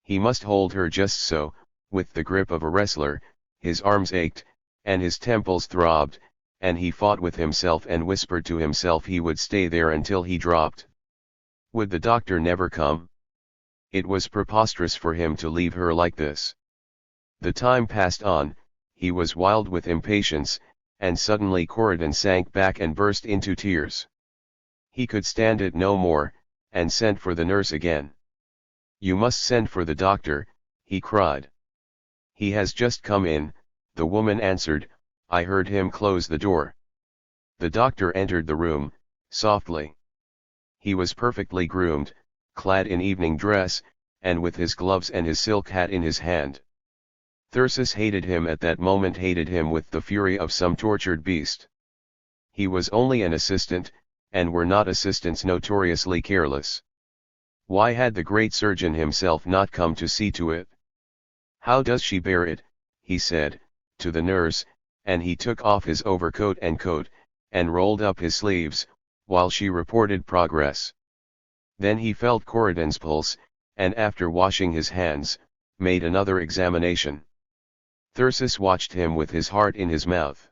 He must hold her just so, with the grip of a wrestler. His arms ached, and his temples throbbed, and he fought with himself and whispered to himself he would stay there until he dropped. Would the doctor never come? It was preposterous for him to leave her like this. The time passed on, he was wild with impatience, and suddenly Corydon sank back and burst into tears. He could stand it no more, and sent for the nurse again. "You must send for the doctor," he cried. "He has just come in," the woman answered. "I heard him close the door." The doctor entered the room, softly. He was perfectly groomed, clad in evening dress, and with his gloves and his silk hat in his hand. Thyrsis hated him at that moment, hated him with the fury of some tortured beast. He was only an assistant, and were not assistants notoriously careless? Why had the great surgeon himself not come to see to it? "How does she bear it?" he said, to the nurse, and he took off his overcoat and coat, and rolled up his sleeves, while she reported progress. Then he felt Corydon's pulse, and after washing his hands, made another examination. Thyrsis watched him with his heart in his mouth.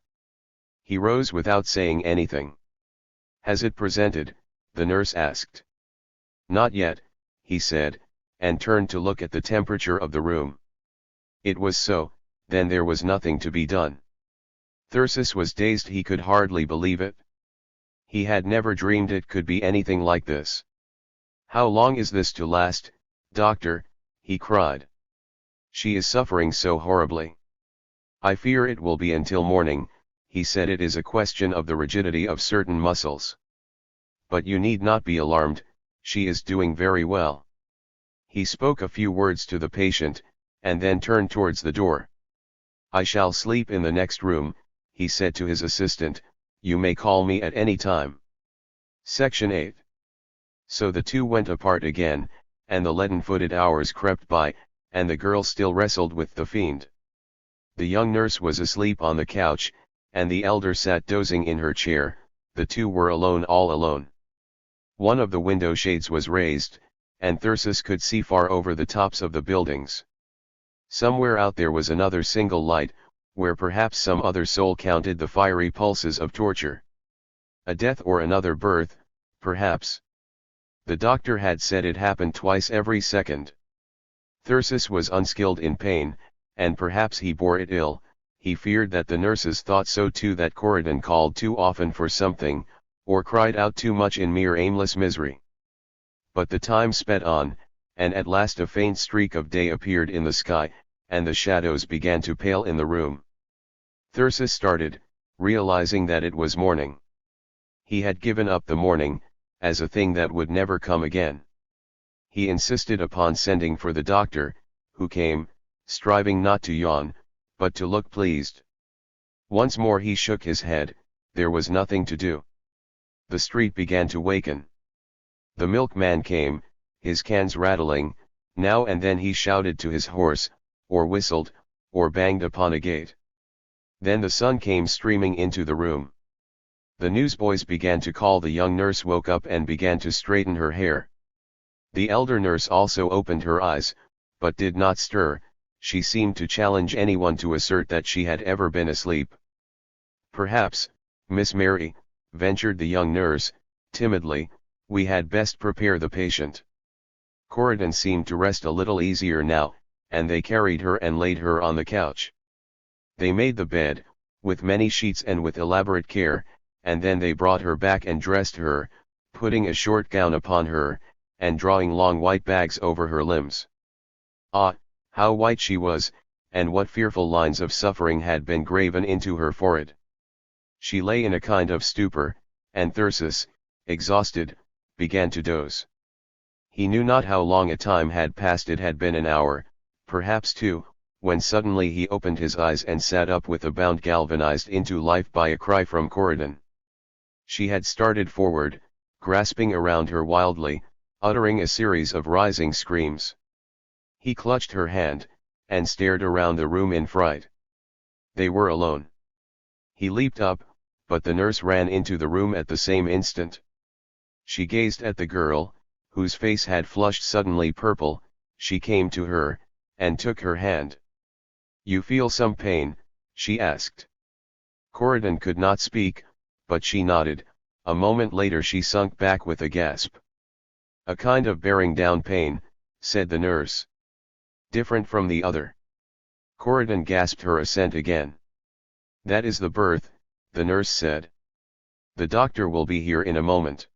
He rose without saying anything. "Has it presented?" the nurse asked. "Not yet," he said, and turned to look at the temperature of the room. It was so, then there was nothing to be done. Thyrsis was dazed, he could hardly believe it. He had never dreamed it could be anything like this. "How long is this to last, doctor?" he cried. "She is suffering so horribly." "I fear it will be until morning," he said. "It is a question of the rigidity of certain muscles. But you need not be alarmed, she is doing very well." He spoke a few words to the patient, and then turned towards the door. "I shall sleep in the next room," he said to his assistant. "You may call me at any time." Section 8. So the two went apart again, and the leaden-footed hours crept by, and the girl still wrestled with the fiend. The young nurse was asleep on the couch, and the elder sat dozing in her chair. The two were alone, all alone. One of the window shades was raised, and Thyrsis could see far over the tops of the buildings. Somewhere out there was another single light, where perhaps some other soul counted the fiery pulses of torture. A death or another birth, perhaps. The doctor had said it happened twice every second. Thyrsis was unskilled in pain, and perhaps he bore it ill. He feared that the nurses thought so too, that Corydon called too often for something, or cried out too much in mere aimless misery. But the time sped on, and at last a faint streak of day appeared in the sky, and the shadows began to pale in the room. Thyrsis started, realizing that it was morning. He had given up the morning, as a thing that would never come again. He insisted upon sending for the doctor, who came, striving not to yawn, but to look pleased. Once more he shook his head. There was nothing to do. The street began to waken. The milkman came, his cans rattling. Now and then he shouted to his horse, or whistled, or banged upon a gate. Then the sun came streaming into the room. The newsboys began to call. The young nurse woke up and began to straighten her hair. The elder nurse also opened her eyes, but did not stir. She seemed to challenge anyone to assert that she had ever been asleep. "Perhaps, Miss Mary," ventured the young nurse, timidly, "we had best prepare the patient." Corydon seemed to rest a little easier now, and they carried her and laid her on the couch. They made the bed, with many sheets and with elaborate care, and then they brought her back and dressed her, putting a short gown upon her, and drawing long white bags over her limbs. Ah, how white she was, and what fearful lines of suffering had been graven into her forehead. She lay in a kind of stupor, and Thyrsis, exhausted, began to doze. He knew not how long a time had passed. It had been an hour, perhaps two, when suddenly he opened his eyes and sat up with a bound, galvanized into life by a cry from Corydon. She had started forward, grasping around her wildly, uttering a series of rising screams. He clutched her hand, and stared around the room in fright. They were alone. He leaped up, but the nurse ran into the room at the same instant. She gazed at the girl, whose face had flushed suddenly purple. She came to her, and took her hand. "You feel some pain?" she asked. Corydon could not speak, but she nodded. A moment later she sunk back with a gasp. "A kind of bearing down pain," said the nurse. "Different from the other." Corydon gasped her assent again. "That is the birth," the nurse said. "The doctor will be here in a moment."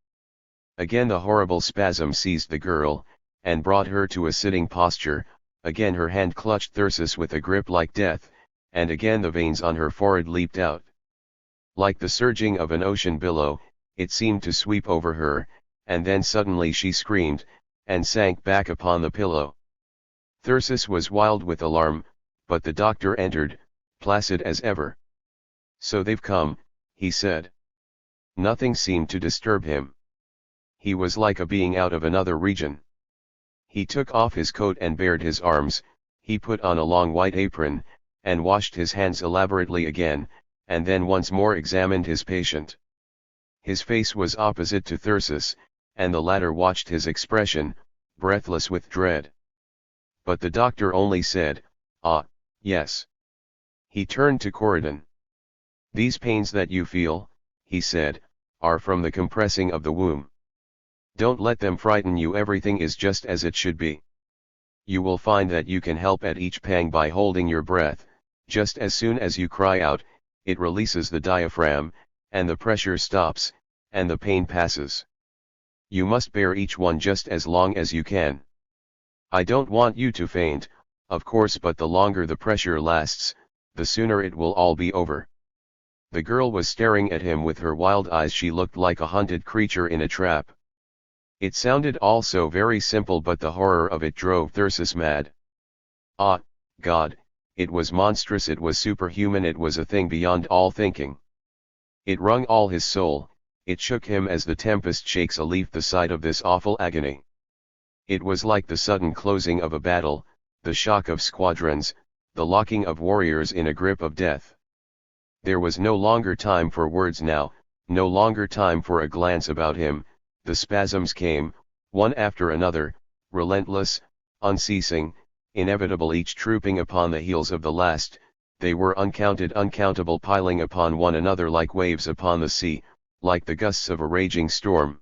Again the horrible spasm seized the girl, and brought her to a sitting posture. Again her hand clutched Thyrsis with a grip like death, and again the veins on her forehead leaped out. Like the surging of an ocean billow, it seemed to sweep over her, and then suddenly she screamed, and sank back upon the pillow. Thyrsis was wild with alarm, but the doctor entered, placid as ever. "So they've come," he said. Nothing seemed to disturb him. He was like a being out of another region. He took off his coat and bared his arms. He put on a long white apron, and washed his hands elaborately again, and then once more examined his patient. His face was opposite to Thyrsis, and the latter watched his expression, breathless with dread. But the doctor only said, "Ah, yes." He turned to Corydon. "These pains that you feel," he said, "are from the compressing of the womb. Don't let them frighten you. Everything is just as it should be. You will find that you can help at each pang by holding your breath. Just as soon as you cry out, it releases the diaphragm, and the pressure stops, and the pain passes. You must bear each one just as long as you can. I don't want you to faint, of course, but the longer the pressure lasts, the sooner it will all be over." The girl was staring at him with her wild eyes. She looked like a hunted creature in a trap. It sounded all so very simple, but the horror of it drove Thyrsis mad. Ah, God, it was monstrous, it was superhuman, it was a thing beyond all thinking. It wrung all his soul, it shook him as the tempest shakes a leaf. The sight of this awful agony. It was like the sudden closing of a battle, the shock of squadrons, the locking of warriors in a grip of death. There was no longer time for words now, no longer time for a glance about him. The spasms came, one after another, relentless, unceasing, inevitable, each trooping upon the heels of the last. They were uncounted, uncountable, piling upon one another like waves upon the sea, like the gusts of a raging storm.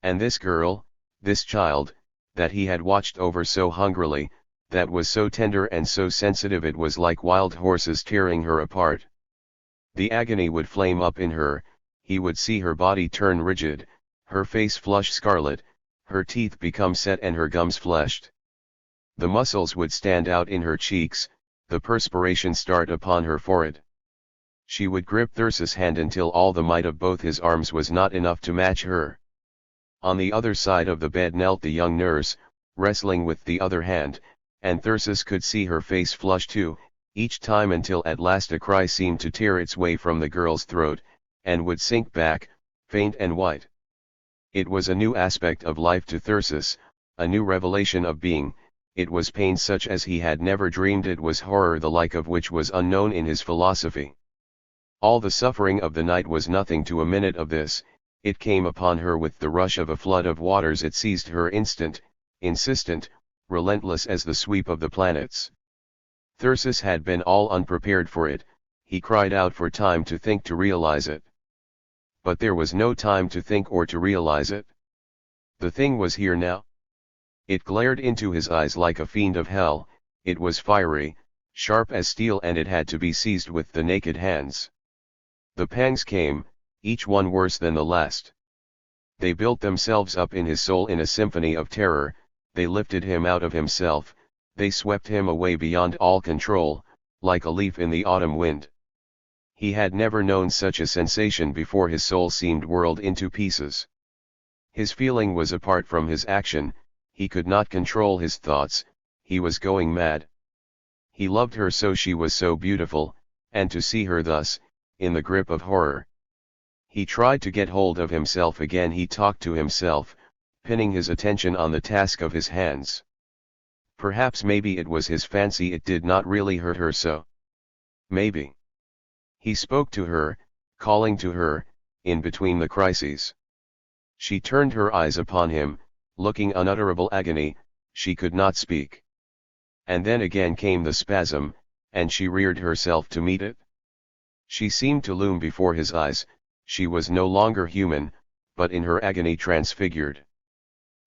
And this girl, this child, that he had watched over so hungrily, that was so tender and so sensitive, it was like wild horses tearing her apart. The agony would flame up in her. He would see her body turn rigid, her face flush scarlet, her teeth become set and her gums fleshed. The muscles would stand out in her cheeks, the perspiration start upon her forehead. She would grip Thyrsis' hand until all the might of both his arms was not enough to match her. On the other side of the bed knelt the young nurse, wrestling with the other hand, and Thyrsis could see her face flush too, each time, until at last a cry seemed to tear its way from the girl's throat, and would sink back, faint and white. It was a new aspect of life to Thyrsis, a new revelation of being. It was pain such as he had never dreamed, it was horror the like of which was unknown in his philosophy. All the suffering of the night was nothing to a minute of this. It came upon her with the rush of a flood of waters, it seized her insistent, relentless as the sweep of the planets. Thyrsis had been all unprepared for it. He cried out for time to think, to realize it. But there was no time to think or to realize it. The thing was here now. It glared into his eyes like a fiend of hell. It was fiery, sharp as steel, and it had to be seized with the naked hands. The pangs came, each one worse than the last. They built themselves up in his soul in a symphony of terror. They lifted him out of himself, they swept him away beyond all control, like a leaf in the autumn wind. He had never known such a sensation before. His soul seemed whirled into pieces. His feeling was apart from his action. He could not control his thoughts, he was going mad. He loved her so, she was so beautiful, and to see her thus, in the grip of horror. He tried to get hold of himself again. He talked to himself, pinning his attention on the task of his hands. Perhaps maybe it was his fancy, it did not really hurt her so. Maybe. He spoke to her, calling to her, in between the crises. She turned her eyes upon him, looking unutterable agony. She could not speak. And then again came the spasm, and she reared herself to meet it. She seemed to loom before his eyes. She was no longer human, but in her agony transfigured.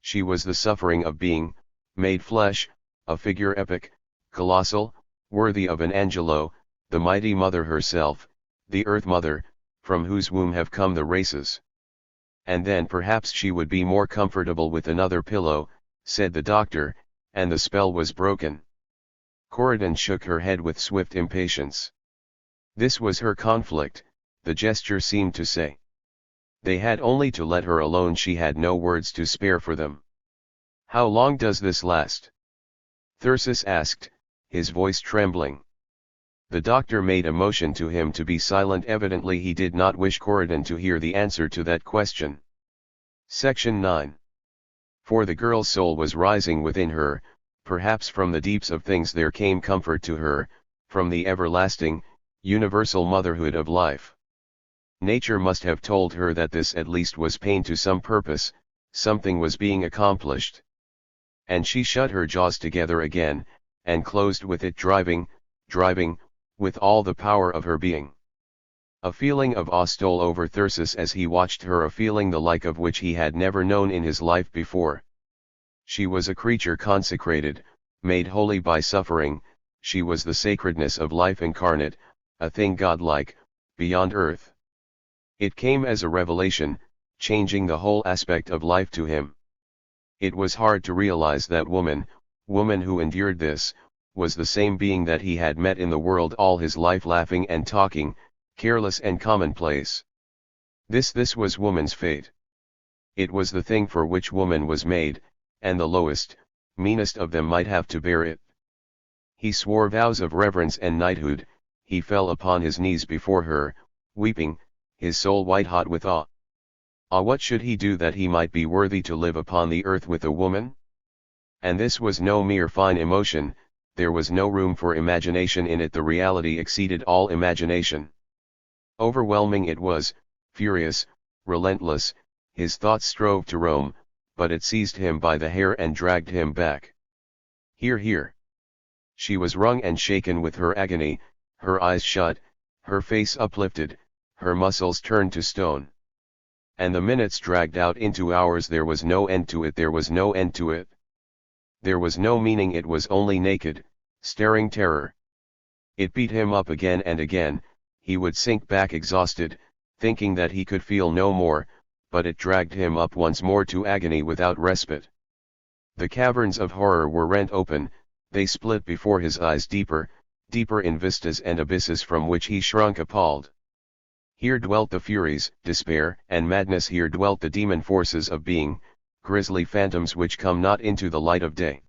She was the suffering of being, made flesh, a figure epic, colossal, worthy of an Angelo, the mighty mother herself, the earth mother, from whose womb have come the races. And then perhaps she would be more comfortable with another pillow, said the doctor, and the spell was broken. Corydon shook her head with swift impatience. This was her conflict, the gesture seemed to say. They had only to let her alone, she had no words to spare for them. How long does this last? Thyrsis asked, his voice trembling. The doctor made a motion to him to be silent. Evidently he did not wish Corydon to hear the answer to that question. Section 9. For the girl's soul was rising within her. Perhaps from the deeps of things there came comfort to her, from the everlasting, universal motherhood of life. Nature must have told her that this at least was pain to some purpose, something was being accomplished. And she shut her jaws together again, and closed with it, driving, with all the power of her being. A feeling of awe stole over Thyrsis as he watched her, a feeling the like of which he had never known in his life before. She was a creature consecrated, made holy by suffering. She was the sacredness of life incarnate, a thing godlike, beyond earth. It came as a revelation, changing the whole aspect of life to him. It was hard to realize that woman who endured this, was the same being that he had met in the world all his life, laughing and talking, careless and commonplace. This was woman's fate. It was the thing for which woman was made, and the lowest, meanest of them might have to bear it. He swore vows of reverence and knighthood. He fell upon his knees before her, weeping, his soul white-hot with awe. What should he do that he might be worthy to live upon the earth with a woman? And this was no mere fine emotion, there was no room for imagination in it. The reality exceeded all imagination. Overwhelming it was, furious, relentless. His thoughts strove to roam, but it seized him by the hair and dragged him back. Here. She was wrung and shaken with her agony, her eyes shut, her face uplifted, her muscles turned to stone. And the minutes dragged out into hours. There was no end to it. There was no end to it. There was no meaning. It was only naked, staring terror. It beat him up again and again. He would sink back exhausted, thinking that he could feel no more, but it dragged him up once more to agony without respite. The caverns of horror were rent open, they split before his eyes, deeper in vistas and abysses from which he shrunk appalled. Here dwelt the furies, despair, and madness. Here dwelt the demon forces of being, grisly phantoms which come not into the light of day.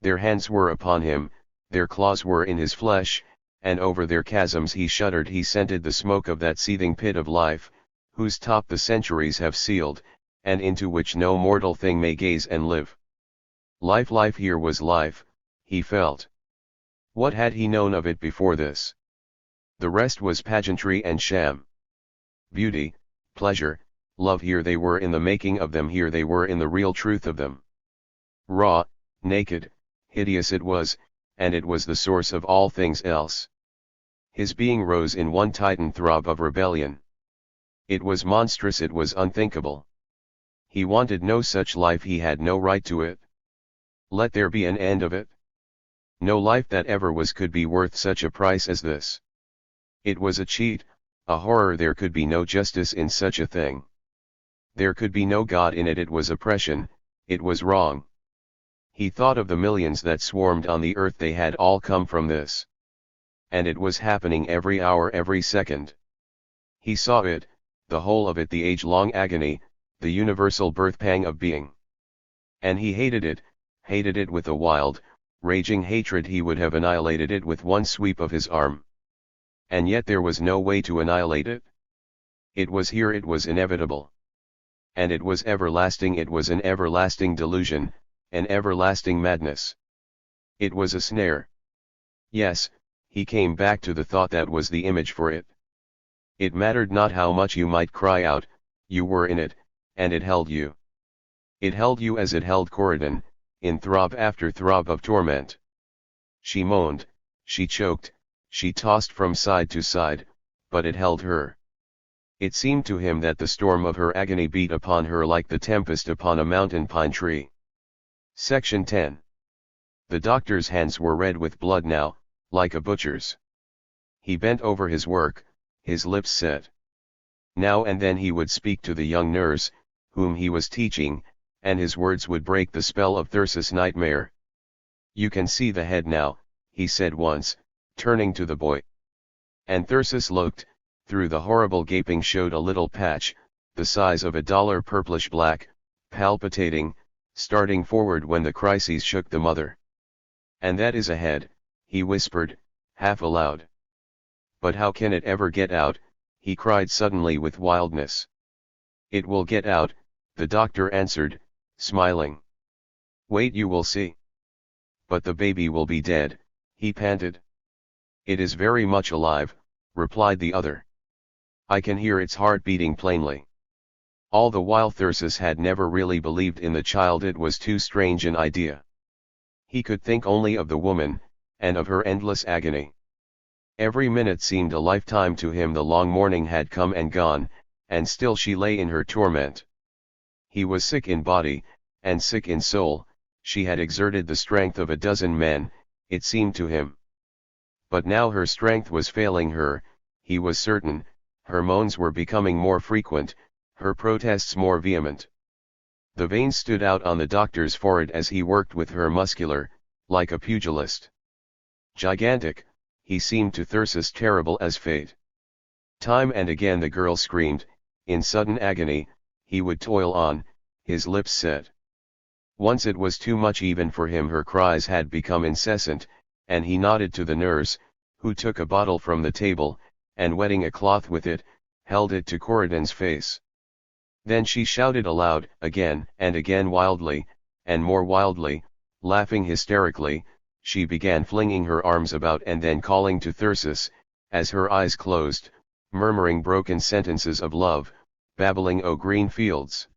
Their hands were upon him, their claws were in his flesh, and over their chasms he shuddered. He scented the smoke of that seething pit of life, whose top the centuries have sealed, and into which no mortal thing may gaze and live. Life here was life, he felt. What had he known of it before this? The rest was pageantry and sham. Beauty, pleasure, love, here they were in the making of them, here they were in the real truth of them. Raw, naked, hideous it was, and it was the source of all things else. His being rose in one titan throb of rebellion. It was monstrous, it was unthinkable. He wanted no such life, he had no right to it. Let there be an end of it. No life that ever was could be worth such a price as this. It was a cheat, a horror, there could be no justice in such a thing. There could be no God in it, it was oppression, it was wrong. He thought of the millions that swarmed on the earth, they had all come from this. And it was happening every hour, every second. He saw it, the whole of it, the age-long agony, the universal birth pang of being. And he hated it with a wild, raging hatred. He would have annihilated it with one sweep of his arm. And yet there was no way to annihilate it. It was here, it was inevitable. And it was everlasting, it was an everlasting delusion, an everlasting madness. It was a snare. Yes, he came back to the thought that was the image for it. It mattered not how much you might cry out, you were in it, and it held you. It held you as it held Corydon, in throb after throb of torment. She moaned, she choked, she tossed from side to side, but it held her. It seemed to him that the storm of her agony beat upon her like the tempest upon a mountain pine tree. Section 10. The doctor's hands were red with blood now, like a butcher's. He bent over his work, his lips set. Now and then he would speak to the young nurse, whom he was teaching, and his words would break the spell of Thyrsis' nightmare. "You can see the head now," he said once, turning to the boy. And Thyrsis looked, through the horrible gaping showed a little patch, the size of a dollar, purplish black, palpitating, starting forward when the crises shook the mother. "And that is a head," he whispered, half aloud. "But how can it ever get out?" he cried suddenly with wildness. "It will get out," the doctor answered, smiling. "Wait, you will see." "But the baby will be dead," he panted. "It is very much alive," replied the other. "I can hear its heart beating plainly." All the while Thyrsis had never really believed in the child, it was too strange an idea. He could think only of the woman, and of her endless agony. Every minute seemed a lifetime to him. The long morning had come and gone, and still she lay in her torment. He was sick in body, and sick in soul. She had exerted the strength of a dozen men, it seemed to him. But now her strength was failing her, he was certain. Her moans were becoming more frequent, her protests more vehement. The veins stood out on the doctor's forehead as he worked with her, muscular, like a pugilist. Gigantic, he seemed to Thyrsis, terrible as fate. Time and again the girl screamed, in sudden agony. He would toil on, his lips set. Once it was too much even for him, her cries had become incessant, and he nodded to the nurse, who took a bottle from the table, and wetting a cloth with it, held it to Corydon's face. Then she shouted aloud, again and again, wildly, and more wildly, laughing hysterically. She began flinging her arms about and then calling to Thyrsis, as her eyes closed, murmuring broken sentences of love, babbling o' green fields.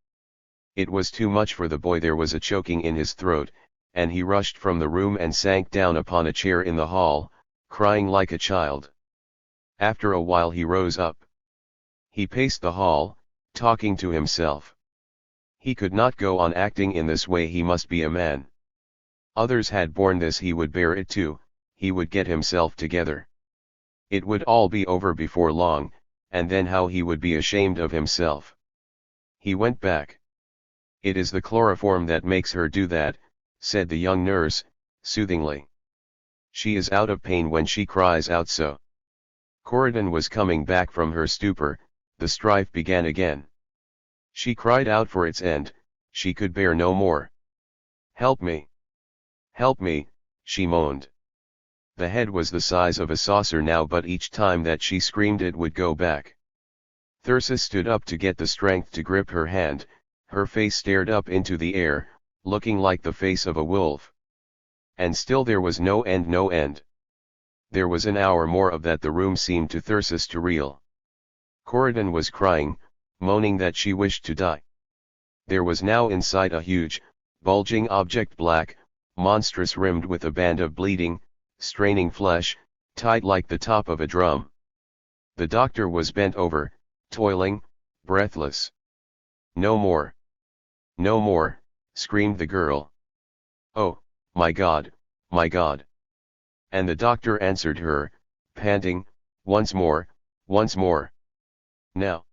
It was too much for the boy. There was a choking in his throat, and he rushed from the room and sank down upon a chair in the hall, crying like a child. After a while he rose up. He paced the hall, talking to himself. He could not go on acting in this way. He must be a man. Others had borne this, he would bear it too. He would get himself together. It would all be over before long, and then how he would be ashamed of himself. He went back. "It is the chloroform that makes her do that," said the young nurse, soothingly. "She is out of pain when she cries out so." Corydon was coming back from her stupor. The strife began again. She cried out for its end. She could bear no more. "Help me! Help me!" she moaned. The head was the size of a saucer now, but each time that she screamed it would go back. Thyrsis stood up to get the strength to grip her hand, her face stared up into the air, looking like the face of a wolf. And still there was no end, no end. There was an hour more of that. The room seemed to Thyrsis to reel. Corydon was crying, moaning that she wished to die. There was now inside a huge, bulging object, black, monstrous, rimmed with a band of bleeding, straining flesh, tight like the top of a drum. The doctor was bent over, toiling, breathless. "No more! No more!" screamed the girl. "Oh, my God, my God!" And the doctor answered her, panting, "Once more, once more! Now!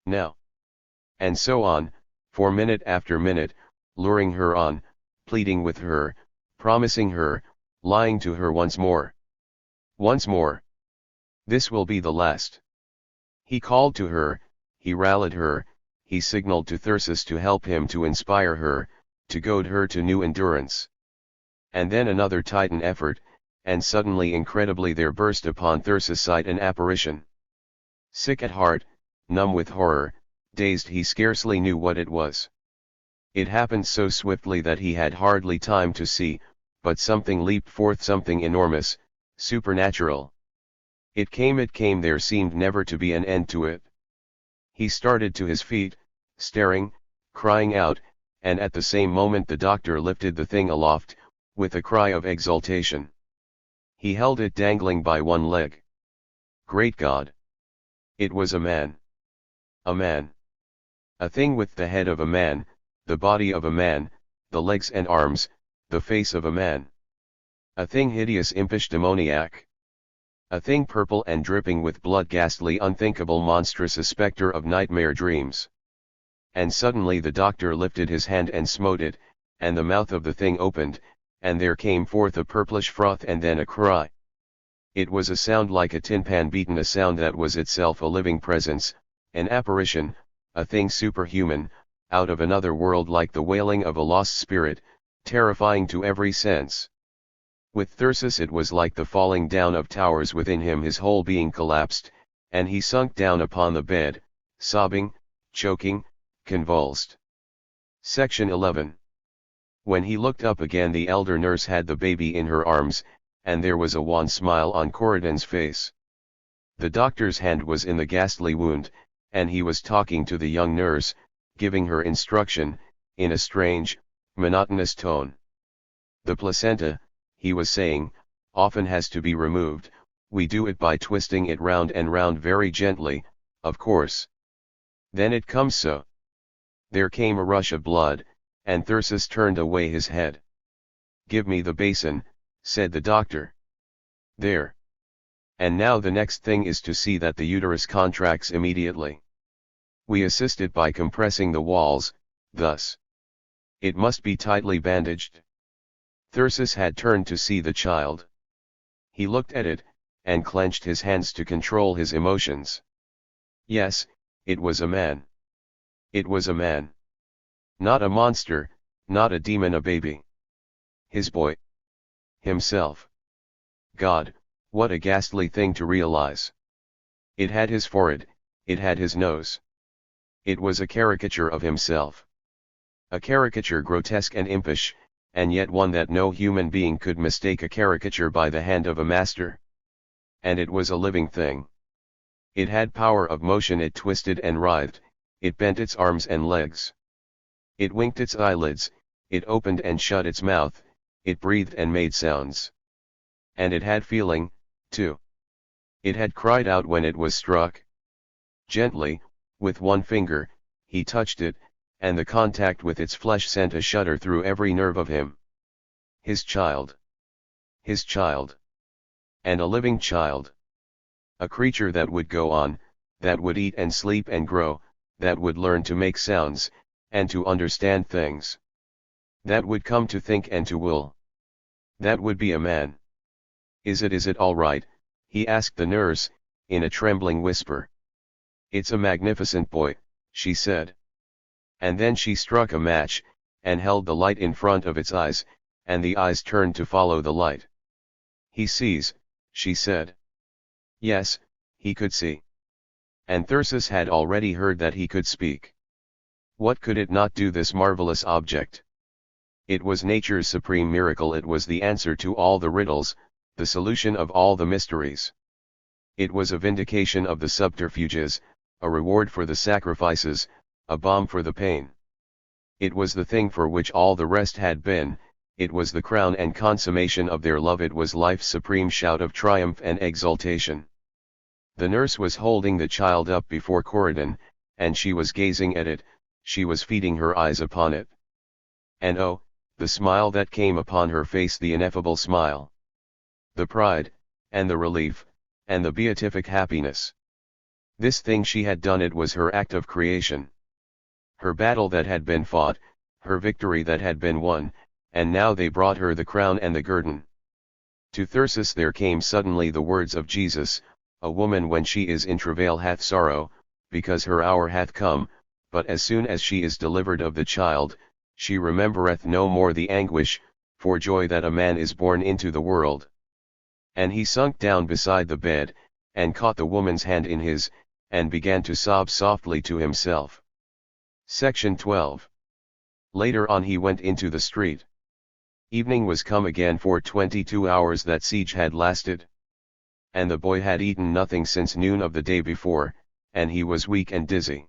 Now!" And so on, for minute after minute, luring her on, pleading with her, promising her, lying to her once more. Once more! This will be the last. He called to her, he rallied her, he signaled to Thyrsis to help him, to inspire her, to goad her to new endurance. And then another Titan effort, and suddenly, incredibly, there burst upon Thyrsis' sight an apparition. Sick at heart, numb with horror, dazed, he scarcely knew what it was. It happened so swiftly that he had hardly time to see, but something leaped forth, something enormous, supernatural. It came, there seemed never to be an end to it. He started to his feet, staring, crying out, and at the same moment the doctor lifted the thing aloft, with a cry of exultation. He held it dangling by one leg. Great God! It was a man. A man. A thing with the head of a man, the body of a man, the legs and arms, the face of a man. A thing hideous, impish, demoniac. A thing purple and dripping with blood, ghastly, unthinkable, monstrous, a spectre of nightmare dreams. And suddenly the doctor lifted his hand and smote it, and the mouth of the thing opened, and there came forth a purplish froth, and then a cry. It was a sound like a tin pan beaten, a sound that was itself a living presence, an apparition, a thing superhuman, out of another world, like the wailing of a lost spirit, terrifying to every sense. With Thyrsis it was like the falling down of towers within him. His whole being collapsed, and he sunk down upon the bed, sobbing, choking, convulsed. Section 11. When he looked up again, the elder nurse had the baby in her arms, and there was a wan smile on Corydon's face. The doctor's hand was in the ghastly wound, and he was talking to the young nurse, giving her instruction, in a strange, monotonous tone. "The placenta," he was saying, "often has to be removed. We do it by twisting it round and round very gently, of course. Then it comes so." There came a rush of blood, and Thyrsis turned away his head. "Give me the basin," said the doctor. "There. And now the next thing is to see that the uterus contracts immediately. We assist it by compressing the walls, thus. It must be tightly bandaged." Thyrsis had turned to see the child. He looked at it, and clenched his hands to control his emotions. Yes, it was a man. It was a man. Not a monster, not a demon, a baby. His boy. Himself. God, what a ghastly thing to realize. It had his forehead, it had his nose. It was a caricature of himself. A caricature grotesque and impish, and yet one that no human being could mistake a caricature by the hand of a master. And it was a living thing. It had power of motion, it twisted and writhed, it bent its arms and legs. It winked its eyelids, it opened and shut its mouth, it breathed and made sounds. And it had feeling, too. It had cried out when it was struck. Gently, with one finger, he touched it, and the contact with its flesh sent a shudder through every nerve of him. His child. His child. And a living child. A creature that would go on, that would eat and sleep and grow, that would learn to make sounds, and to understand things. That would come to think and to will. That would be a man. Is it all right?" he asked the nurse, in a trembling whisper. "It's a magnificent boy," she said. And then she struck a match, and held the light in front of its eyes, and the eyes turned to follow the light. "He sees," she said. Yes, he could see. And Thyrsis had already heard that he could speak. What could it not do, this marvelous object? It was nature's supreme miracle, it was the answer to all the riddles, the solution of all the mysteries. It was a vindication of the subterfuges, a reward for the sacrifices, a balm for the pain. It was the thing for which all the rest had been, it was the crown and consummation of their love, it was life's supreme shout of triumph and exultation. The nurse was holding the child up before Corydon, and she was gazing at it, she was feeding her eyes upon it. And oh, the smile that came upon her face, the ineffable smile. The pride, and the relief, and the beatific happiness. This thing she had done, it was her act of creation. Her battle that had been fought, her victory that had been won, and now they brought her the crown and the guerdon. To Thyrsis there came suddenly the words of Jesus, "A woman when she is in travail hath sorrow, because her hour hath come, but as soon as she is delivered of the child, she remembereth no more the anguish, for joy that a man is born into the world." And he sunk down beside the bed, and caught the woman's hand in his, and began to sob softly to himself. Section 12. Later on he went into the street. Evening was come again, for 22 hours that siege had lasted. And the boy had eaten nothing since noon of the day before, and he was weak and dizzy.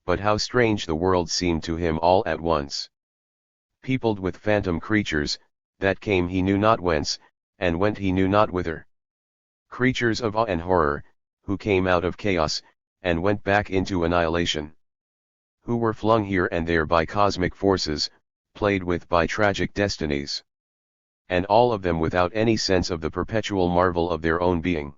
But how strange the world seemed to him all at once. Peopled with phantom creatures, that came he knew not whence, and went he knew not whither. Creatures of awe and horror, who came out of chaos, and went back into annihilation. Who were flung here and there by cosmic forces, played with by tragic destinies. And all of them without any sense of the perpetual marvel of their own being.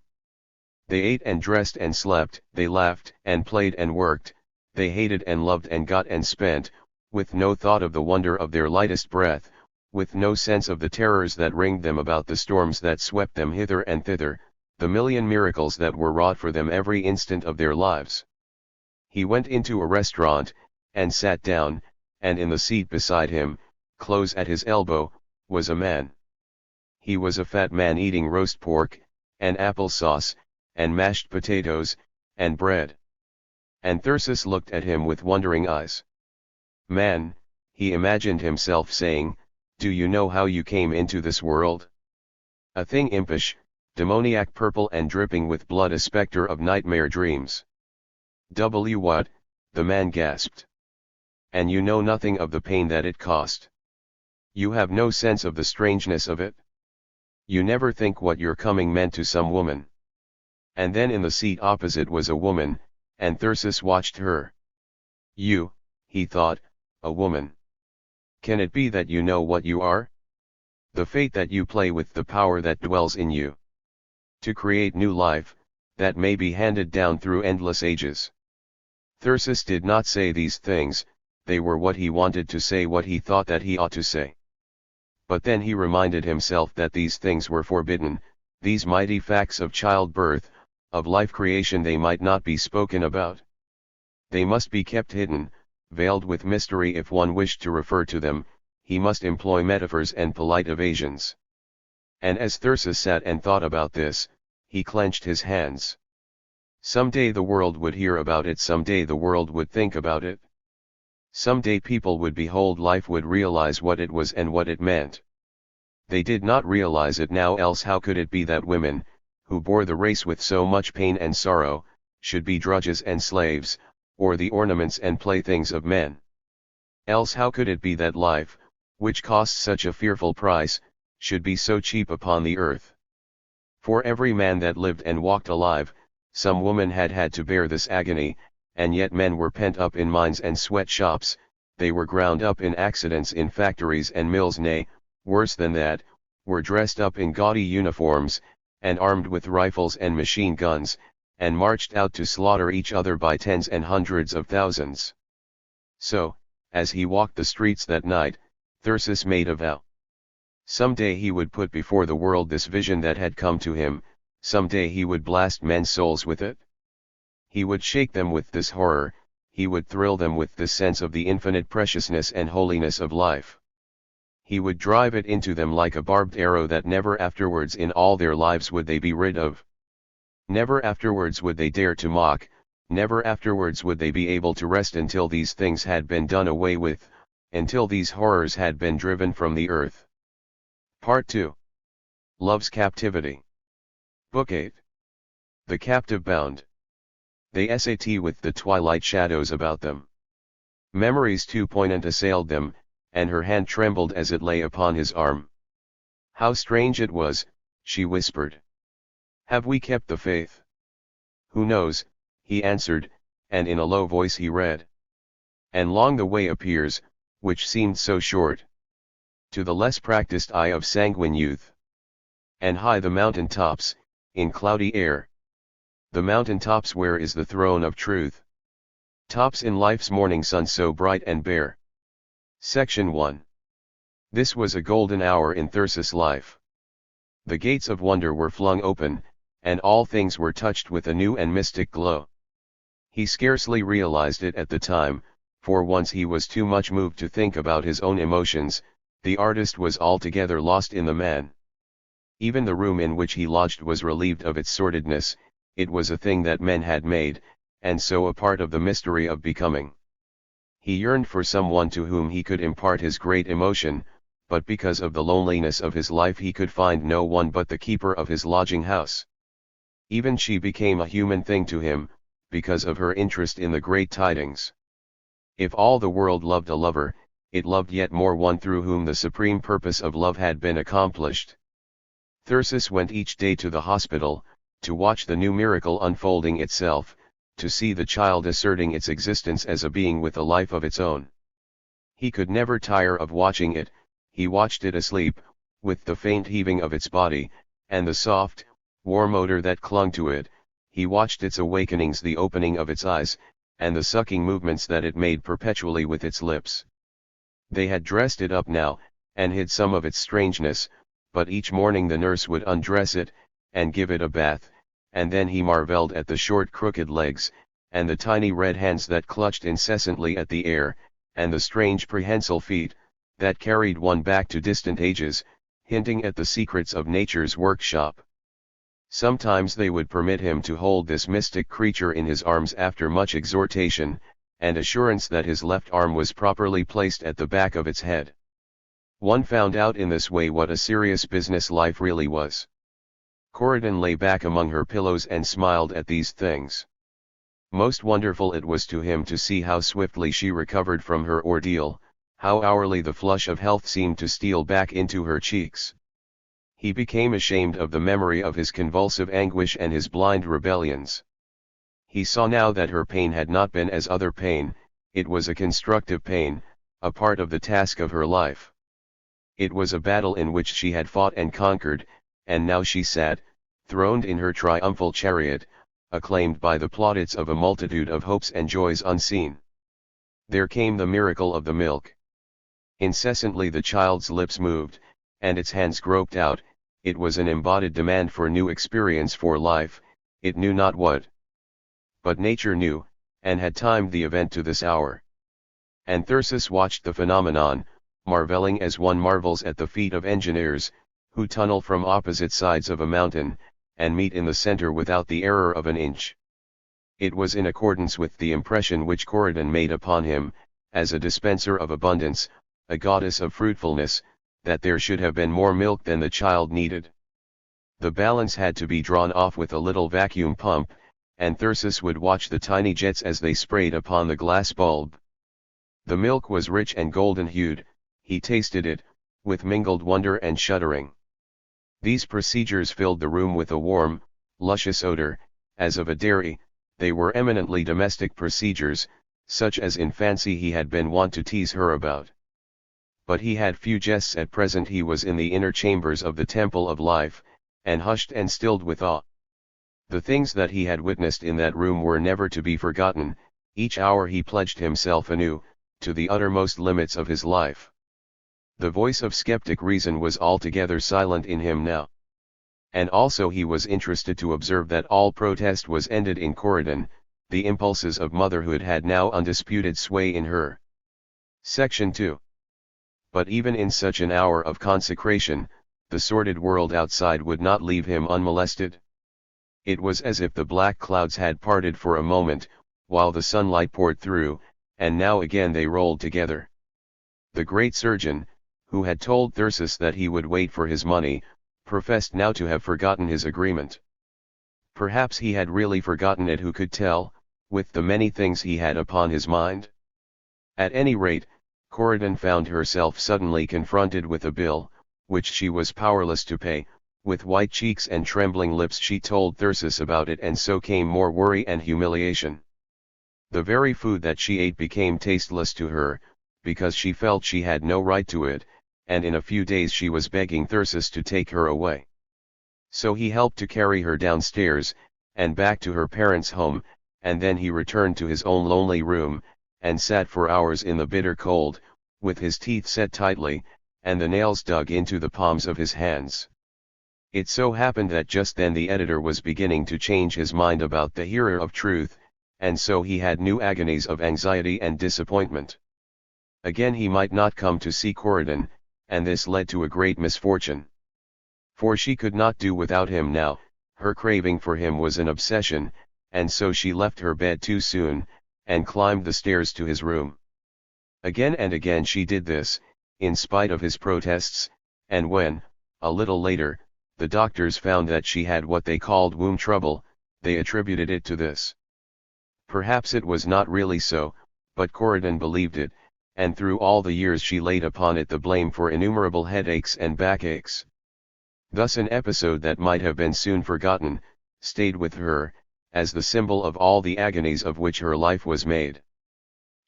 They ate and dressed and slept, they laughed and played and worked, they hated and loved and got and spent, with no thought of the wonder of their lightest breath, with no sense of the terrors that ringed them about, the storms that swept them hither and thither, the million miracles that were wrought for them every instant of their lives. He went into a restaurant, and sat down, and in the seat beside him, close at his elbow, was a man. He was a fat man eating roast pork, and apple sauce, and mashed potatoes, and bread. And Thyrsis looked at him with wondering eyes. "Man," he imagined himself saying, "do you know how you came into this world? A thing impish, demoniac, purple and dripping with blood, a spectre of nightmare dreams." "What?" the man gasped. "And you know nothing of the pain that it cost. You have no sense of the strangeness of it. You never think what your coming meant to some woman." And then in the seat opposite was a woman, and Thyrsis watched her. "You," he thought, "a woman. Can it be that you know what you are? The fate that you play with, the power that dwells in you. To create new life, that may be handed down through endless ages." Thyrsis did not say these things, they were what he wanted to say, what he thought that he ought to say. But then he reminded himself that these things were forbidden, these mighty facts of childbirth, of life creation, they might not be spoken about. They must be kept hidden, veiled with mystery. If one wished to refer to them, he must employ metaphors and polite evasions. And as Thyrsis sat and thought about this, he clenched his hands. Some day the world would hear about it, some day the world would think about it. Some day people would behold life, would realize what it was and what it meant. They did not realize it now, else how could it be that women, who bore the race with so much pain and sorrow, should be drudges and slaves, or the ornaments and playthings of men? Else how could it be that life, which costs such a fearful price, should be so cheap upon the earth? For every man that lived and walked alive, some woman had had to bear this agony, and yet men were pent up in mines and sweatshops, they were ground up in accidents in factories and mills, nay, worse than that, were dressed up in gaudy uniforms, and armed with rifles and machine guns, and marched out to slaughter each other by tens and hundreds of thousands. So, as he walked the streets that night, Thyrsis made a vow. Some day he would put before the world this vision that had come to him, some day he would blast men's souls with it. He would shake them with this horror, he would thrill them with this sense of the infinite preciousness and holiness of life. He would drive it into them like a barbed arrow that never afterwards in all their lives would they be rid of. Never afterwards would they dare to mock, Never afterwards would they be able to rest until these things had been done away with, until these horrors had been driven from the earth. Part 2. Love's Captivity. Book 8. The Captive Bound. They sat with the twilight shadows about them. Memories too poignant assailed them, and her hand trembled as it lay upon his arm. How strange it was, she whispered. Have we kept the faith? Who knows, he answered, and in a low voice he read. And long the way appears, which seemed so short to the less practiced eye of sanguine youth. And high the mountain tops, in cloudy air. The mountain tops where is the throne of truth. Tops in life's morning sun so bright and bare. Section 1. This was a golden hour in Thyrsis' life. The gates of wonder were flung open, and all things were touched with a new and mystic glow. He scarcely realized it at the time, for once he was too much moved to think about his own emotions. The artist was altogether lost in the man. Even the room in which he lodged was relieved of its sordidness. It was a thing that men had made, and so a part of the mystery of becoming. He yearned for someone to whom he could impart his great emotion, but because of the loneliness of his life he could find no one but the keeper of his lodging house. Even she became a human thing to him, because of her interest in the great tidings. If all the world loved a lover, it loved yet more one through whom the supreme purpose of love had been accomplished. Thyrsis went each day to the hospital, to watch the new miracle unfolding itself, to see the child asserting its existence as a being with a life of its own. He could never tire of watching it. He watched it asleep, with the faint heaving of its body, and the soft, warm odor that clung to it. He watched its awakenings, the opening of its eyes, and the sucking movements that it made perpetually with its lips. They had dressed it up now, and hid some of its strangeness, but each morning the nurse would undress it, and give it a bath, and then he marveled at the short crooked legs, and the tiny red hands that clutched incessantly at the air, and the strange prehensile feet, that carried one back to distant ages, hinting at the secrets of nature's workshop. Sometimes they would permit him to hold this mystic creature in his arms after much exhortation, and assurance that his left arm was properly placed at the back of its head. One found out in this way what a serious business life really was. Corydon lay back among her pillows and smiled at these things. Most wonderful it was to him to see how swiftly she recovered from her ordeal, how hourly the flush of health seemed to steal back into her cheeks. He became ashamed of the memory of his convulsive anguish and his blind rebellions. He saw now that her pain had not been as other pain, it was a constructive pain, a part of the task of her life. It was a battle in which she had fought and conquered, and now she sat, throned in her triumphal chariot, acclaimed by the plaudits of a multitude of hopes and joys unseen. There came the miracle of the milk. Incessantly the child's lips moved, and its hands groped out. It was an embodied demand for new experience, for life, it knew not what. But nature knew, and had timed the event to this hour. And Thyrsis watched the phenomenon, marveling as one marvels at the feat of engineers, who tunnel from opposite sides of a mountain, and meet in the center without the error of an inch. It was in accordance with the impression which Corydon made upon him, as a dispenser of abundance, a goddess of fruitfulness, that there should have been more milk than the child needed. The balance had to be drawn off with a little vacuum pump, and Thyrsis would watch the tiny jets as they sprayed upon the glass bulb. The milk was rich and golden-hued. He tasted it, with mingled wonder and shuddering. These procedures filled the room with a warm, luscious odor, as of a dairy. They were eminently domestic procedures, such as in fancy he had been wont to tease her about. But he had few jests at present. He was in the inner chambers of the temple of life, and hushed and stilled with awe. The things that he had witnessed in that room were never to be forgotten. Each hour he pledged himself anew, to the uttermost limits of his life. The voice of skeptic reason was altogether silent in him now. And also he was interested to observe that all protest was ended in Corydon. The impulses of motherhood had now undisputed sway in her. Section 2. But even in such an hour of consecration, the sordid world outside would not leave him unmolested. It was as if the black clouds had parted for a moment, while the sunlight poured through, and now again they rolled together. The great surgeon, who had told Thyrsis that he would wait for his money, professed now to have forgotten his agreement. Perhaps he had really forgotten it, who could tell, with the many things he had upon his mind? At any rate, Corydon found herself suddenly confronted with a bill, which she was powerless to pay. With white cheeks and trembling lips she told Thyrsis about it, and so came more worry and humiliation. The very food that she ate became tasteless to her, because she felt she had no right to it, and in a few days she was begging Thyrsis to take her away. So he helped to carry her downstairs, and back to her parents' home, and then he returned to his own lonely room, and sat for hours in the bitter cold, with his teeth set tightly, and the nails dug into the palms of his hands. It so happened that just then the editor was beginning to change his mind about the hearer of truth, and so he had new agonies of anxiety and disappointment. Again he might not come to see Corydon, and this led to a great misfortune. For she could not do without him now, her craving for him was an obsession, and so she left her bed too soon, and climbed the stairs to his room. Again and again she did this, in spite of his protests, and when, a little later, the doctors found that she had what they called womb trouble, they attributed it to this. Perhaps it was not really so, but Corydon believed it, and through all the years she laid upon it the blame for innumerable headaches and backaches. Thus an episode that might have been soon forgotten, stayed with her, as the symbol of all the agonies of which her life was made.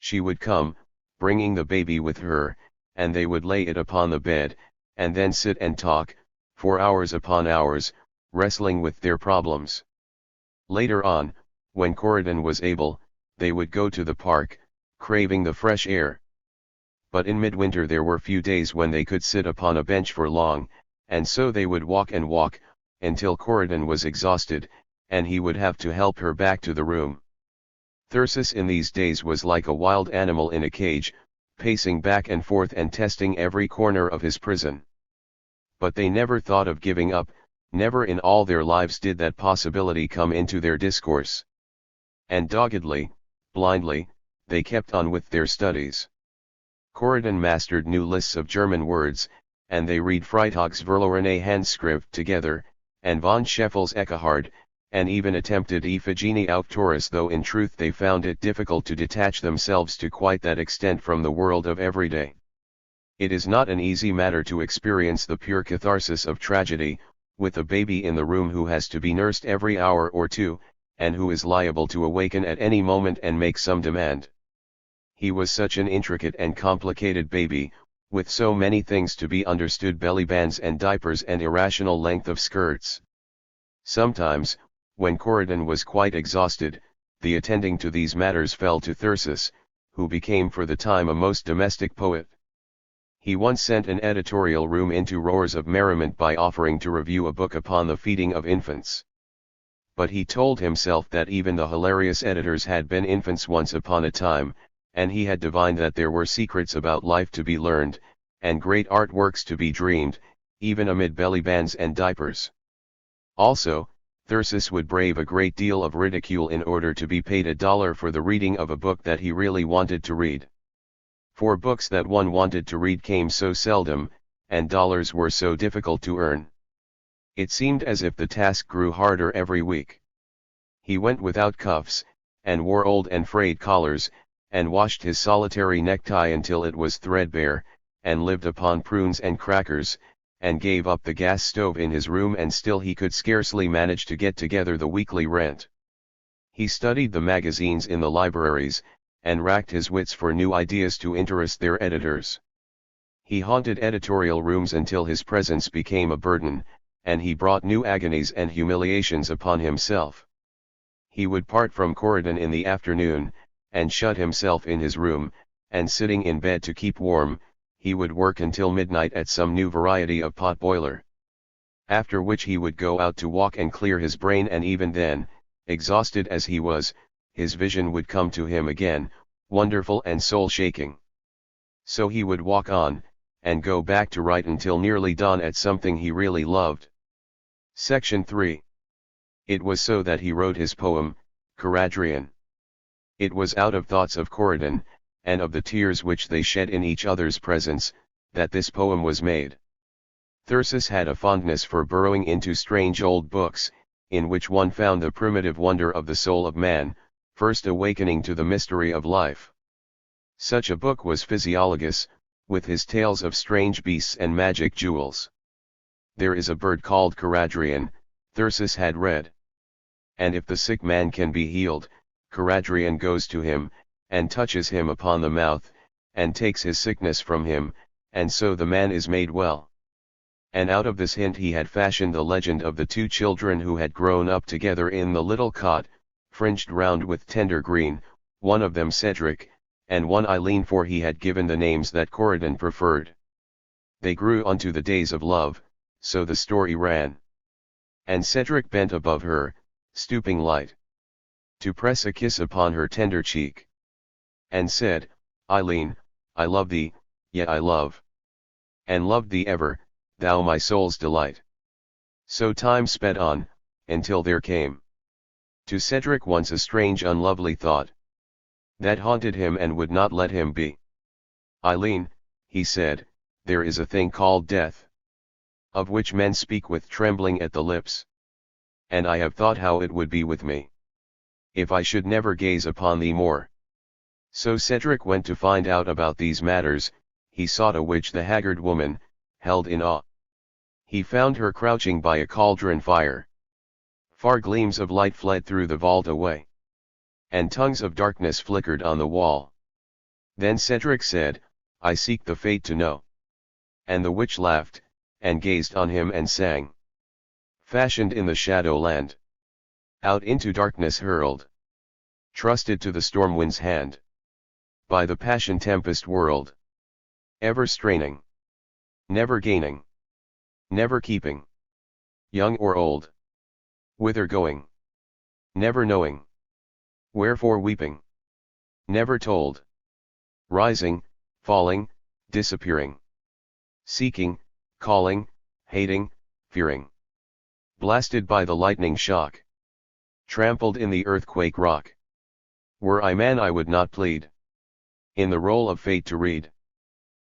She would come, bringing the baby with her, and they would lay it upon the bed, and then sit and talk, for hours upon hours, wrestling with their problems. Later on, when Corydon was able, they would go to the park, craving the fresh air. But in midwinter there were few days when they could sit upon a bench for long, and so they would walk and walk, until Corydon was exhausted, and he would have to help her back to the room. Thyrsis in these days was like a wild animal in a cage, pacing back and forth and testing every corner of his prison. But they never thought of giving up, never in all their lives did that possibility come into their discourse. And doggedly, blindly, they kept on with their studies. Corydon mastered new lists of German words, and they read Freitagsverlorene Handschrift together, and von Scheffel's Ekkehard, and even attempted Iphigenie Auctoris, though in truth they found it difficult to detach themselves to quite that extent from the world of everyday. It is not an easy matter to experience the pure catharsis of tragedy, with a baby in the room who has to be nursed every hour or two, and who is liable to awaken at any moment and make some demand. He was such an intricate and complicated baby, with so many things to be understood: belly bands and diapers and irrational length of skirts. Sometimes, when Corydon was quite exhausted, the attending to these matters fell to Thyrsis, who became for the time a most domestic poet. He once sent an editorial room into roars of merriment by offering to review a book upon the feeding of infants. But he told himself that even the hilarious editors had been infants once upon a time, and he had divined that there were secrets about life to be learned, and great artworks to be dreamed, even amid belly bands and diapers. Also, Thyrsis would brave a great deal of ridicule in order to be paid $1 for the reading of a book that he really wanted to read. For books that one wanted to read came so seldom, and dollars were so difficult to earn. It seemed as if the task grew harder every week. He went without cuffs, and wore old and frayed collars, and washed his solitary necktie until it was threadbare, and lived upon prunes and crackers, and gave up the gas stove in his room, and still he could scarcely manage to get together the weekly rent. He studied the magazines in the libraries, and racked his wits for new ideas to interest their editors. He haunted editorial rooms until his presence became a burden, and he brought new agonies and humiliations upon himself. He would part from Corydon in the afternoon, and shut himself in his room, and sitting in bed to keep warm, he would work until midnight at some new variety of pot boiler. After which he would go out to walk and clear his brain, and even then, exhausted as he was, his vision would come to him again, wonderful and soul-shaking. So he would walk on, and go back to write until nearly dawn at something he really loved. Section 3. It was so that he wrote his poem, Caradrian. It was out of thoughts of Corydon, and of the tears which they shed in each other's presence, that this poem was made. Thyrsis had a fondness for burrowing into strange old books, in which one found the primitive wonder of the soul of man, first awakening to the mystery of life. Such a book was Physiologus, with his tales of strange beasts and magic jewels. There is a bird called Caradrian, Thyrsis had read. And if the sick man can be healed, Caradrian goes to him, and touches him upon the mouth, and takes his sickness from him, and so the man is made well. And out of this hint he had fashioned the legend of the two children who had grown up together in the little cot, fringed round with tender green, one of them Cedric, and one Eileen, for he had given the names that Corydon preferred. They grew unto the days of love, so the story ran. And Cedric bent above her, stooping light, to press a kiss upon her tender cheek, and said, Eileen, I love thee, yet I love, and loved thee ever, thou my soul's delight. So time sped on, until there came to Cedric once a strange unlovely thought, that haunted him and would not let him be. Eileen, he said, there is a thing called death, of which men speak with trembling at the lips. And I have thought how it would be with me, if I should never gaze upon thee more. So Cedric went to find out about these matters. He sought a witch, the haggard woman, held in awe. He found her crouching by a cauldron fire. Far gleams of light fled through the vault away, and tongues of darkness flickered on the wall. Then Cedric said, I seek the fate to know. And the witch laughed, and gazed on him and sang. Fashioned in the shadow land, out into darkness hurled, trusted to the storm wind's hand, by the passion tempest whirled, ever straining, never gaining, never keeping, young or old, whither going, never knowing, wherefore weeping, never told, rising, falling, disappearing, seeking, calling, hating, fearing, blasted by the lightning shock, trampled in the earthquake rock. Were I man I would not plead in the roll of fate to read.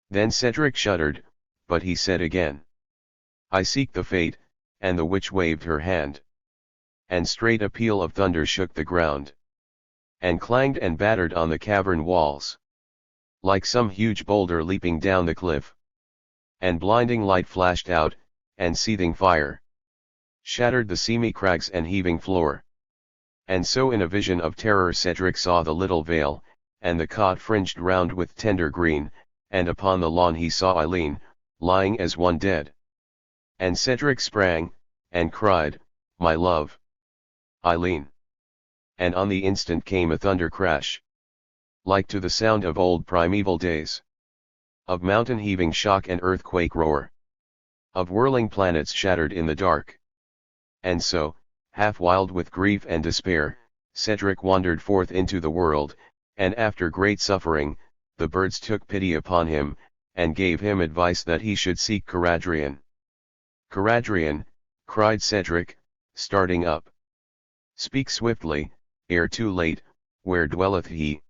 Then Cedric shuddered, but he said again, I seek the fate, and the witch waved her hand. And straight a peal of thunder shook the ground, and clanged and battered on the cavern walls, like some huge boulder leaping down the cliff. And blinding light flashed out, and seething fire shattered the seamy crags and heaving floor. And so in a vision of terror Cedric saw the little vale, and the cot fringed round with tender green, and upon the lawn he saw Eileen, lying as one dead. And Cedric sprang, and cried, My love, Eileen. And on the instant came a thunder crash, like to the sound of old primeval days, of mountain heaving shock and earthquake roar, of whirling planets shattered in the dark. And so, half wild with grief and despair, Cedric wandered forth into the world, and after great suffering, the birds took pity upon him, and gave him advice that he should seek Caradrian. Caradrian, cried Cedric, starting up. Speak swiftly, ere too late, where dwelleth he?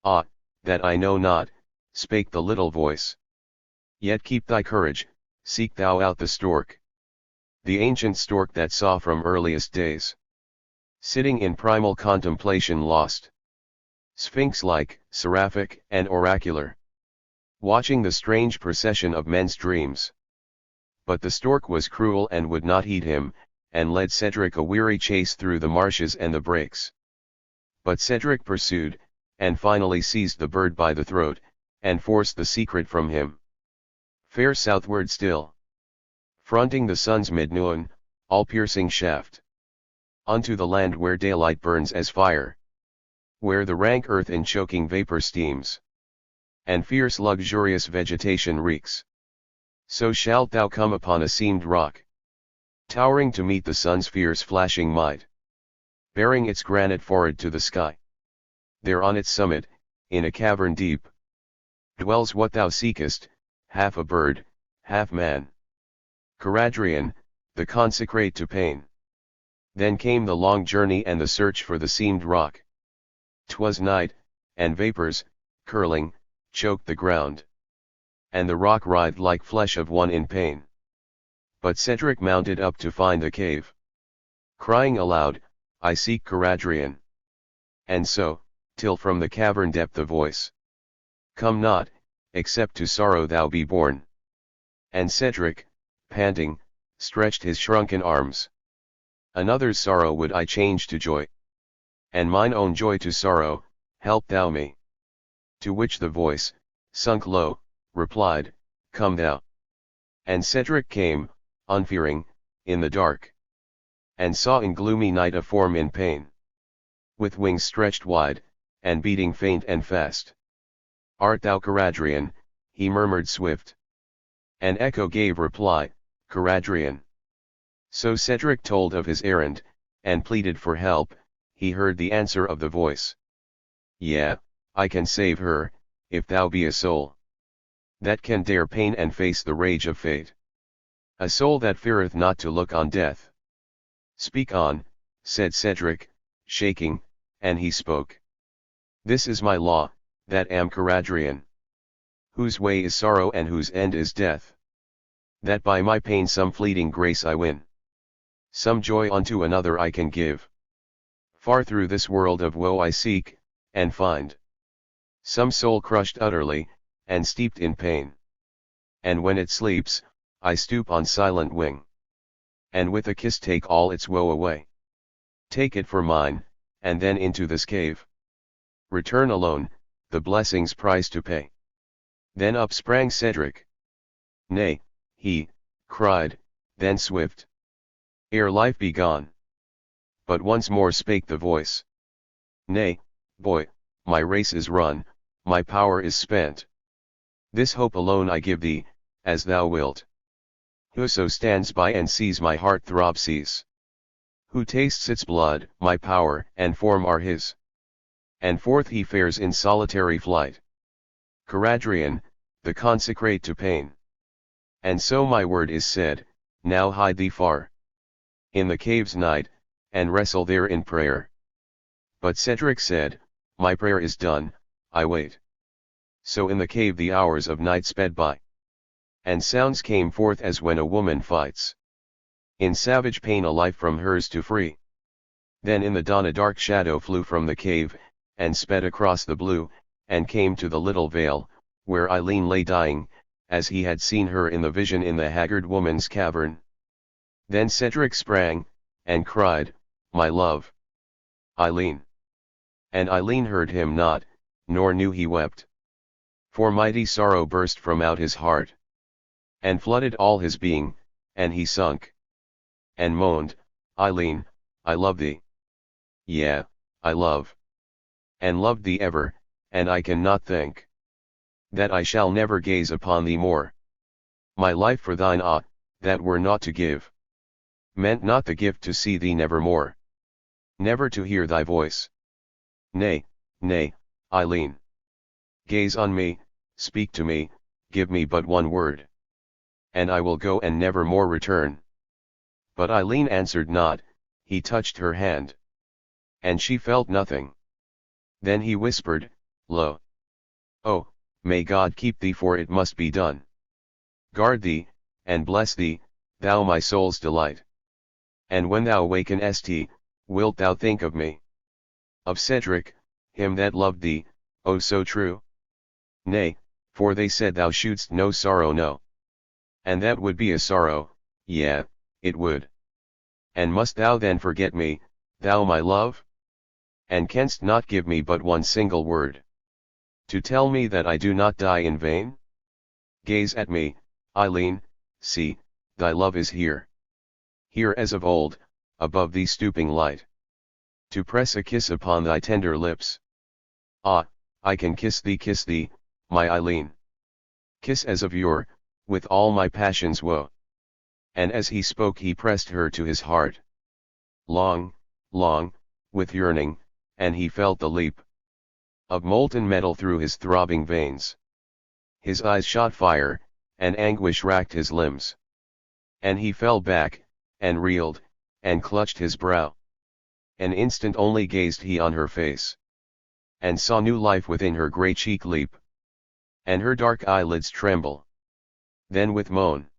Ah, that I know not, spake the little voice. Yet keep thy courage, seek thou out the stork. The ancient stork that saw from earliest days, sitting in primal contemplation lost, sphinx-like, seraphic, and oracular, watching the strange procession of men's dreams. But the stork was cruel and would not heed him, and led Cedric a weary chase through the marshes and the brakes. But Cedric pursued, and finally seized the bird by the throat, and forced the secret from him. Fair southward still, fronting the sun's mid-noon, all-piercing shaft, unto the land where daylight burns as fire, where the rank earth in choking vapor steams, and fierce luxurious vegetation reeks. So shalt thou come upon a seamed rock, towering to meet the sun's fierce flashing might, bearing its granite forehead to the sky. There on its summit, in a cavern deep, dwells what thou seekest, half a bird, half man. Caradrian, the consecrate to pain. Then came the long journey and the search for the seamed rock. 'Twas night, and vapors, curling, choked the ground. And the rock writhed like flesh of one in pain. But Cedric mounted up to find the cave, crying aloud, I seek Caradrian. And so, till from the cavern depth a voice, come not, except to sorrow thou be born. And Cedric, panting, stretched his shrunken arms. Another's sorrow would I change to joy, and mine own joy to sorrow, help thou me. To which the voice, sunk low, replied, come thou. And Cedric came, unfearing, in the dark, and saw in gloomy night a form in pain, with wings stretched wide, and beating faint and fast. Art thou Caradrian? He murmured swift. An echo gave reply, Caradrian. So Cedric told of his errand, and pleaded for help. He heard the answer of the voice. Yeah, I can save her, if thou be a soul that can dare pain and face the rage of fate. A soul that feareth not to look on death. Speak on, said Cedric, shaking, and he spoke. This is my law, that am Caradrian, whose way is sorrow and whose end is death. That by my pain some fleeting grace I win, some joy unto another I can give. Far through this world of woe I seek, and find some soul crushed utterly, and steeped in pain. And when it sleeps, I stoop on silent wing, and with a kiss take all its woe away. Take it for mine, and then into this cave return alone, the blessing's price to pay. Then up sprang Cedric. Nay, he cried, then swift, ere life be gone. But once more spake the voice. Nay, boy, my race is run, my power is spent. This hope alone I give thee, as thou wilt. Whoso stands by and sees my heart throb cease, who tastes its blood, my power and form are his. And forth he fares in solitary flight. Caradrian, the consecrate to pain. And so my word is said, now hide thee far in the cave's night, and wrestle there in prayer. But Cedric said, my prayer is done, I wait. So in the cave the hours of night sped by, and sounds came forth as when a woman fights in savage pain a life from hers to free. Then in the dawn a dark shadow flew from the cave, and sped across the blue, and came to the little vale, where Eileen lay dying, as he had seen her in the vision in the haggard woman's cavern. Then Cedric sprang, and cried, my love, Eileen. And Eileen heard him not, nor knew he wept. For mighty sorrow burst from out his heart, and flooded all his being, and he sunk, and moaned, Eileen, I love thee. Yeah, I love, and loved thee ever, and I can not think that I shall never gaze upon thee more. My life for thine that were not to give, meant not the gift to see thee nevermore, never to hear thy voice. Nay, nay, Eileen. Gaze on me, speak to me, give me but one word, and I will go and never more return. But Eileen answered not. He touched her hand, and she felt nothing. Then he whispered, lo! Oh, may God keep thee, for it must be done. Guard thee, and bless thee, thou my soul's delight. And when thou wakenest, wilt thou think of me, of Cedric, him that loved thee, oh so true? Nay, for they said thou shouldst no sorrow know. And that would be a sorrow, yeah, it would. And must thou then forget me, thou my love? And canst not give me but one single word, to tell me that I do not die in vain? Gaze at me, Eileen, see, thy love is here. Here as of old, above thee stooping light, to press a kiss upon thy tender lips. Ah, I can kiss thee, my Eileen. Kiss as of yore, with all my passion's woe. And as he spoke he pressed her to his heart. Long, long, with yearning, and he felt the leap of molten metal through his throbbing veins. His eyes shot fire, and anguish racked his limbs. And he fell back, and reeled, and clutched his brow. An instant only gazed he on her face. and saw new life within her grey cheek leap, and her dark eyelids tremble. Then with moan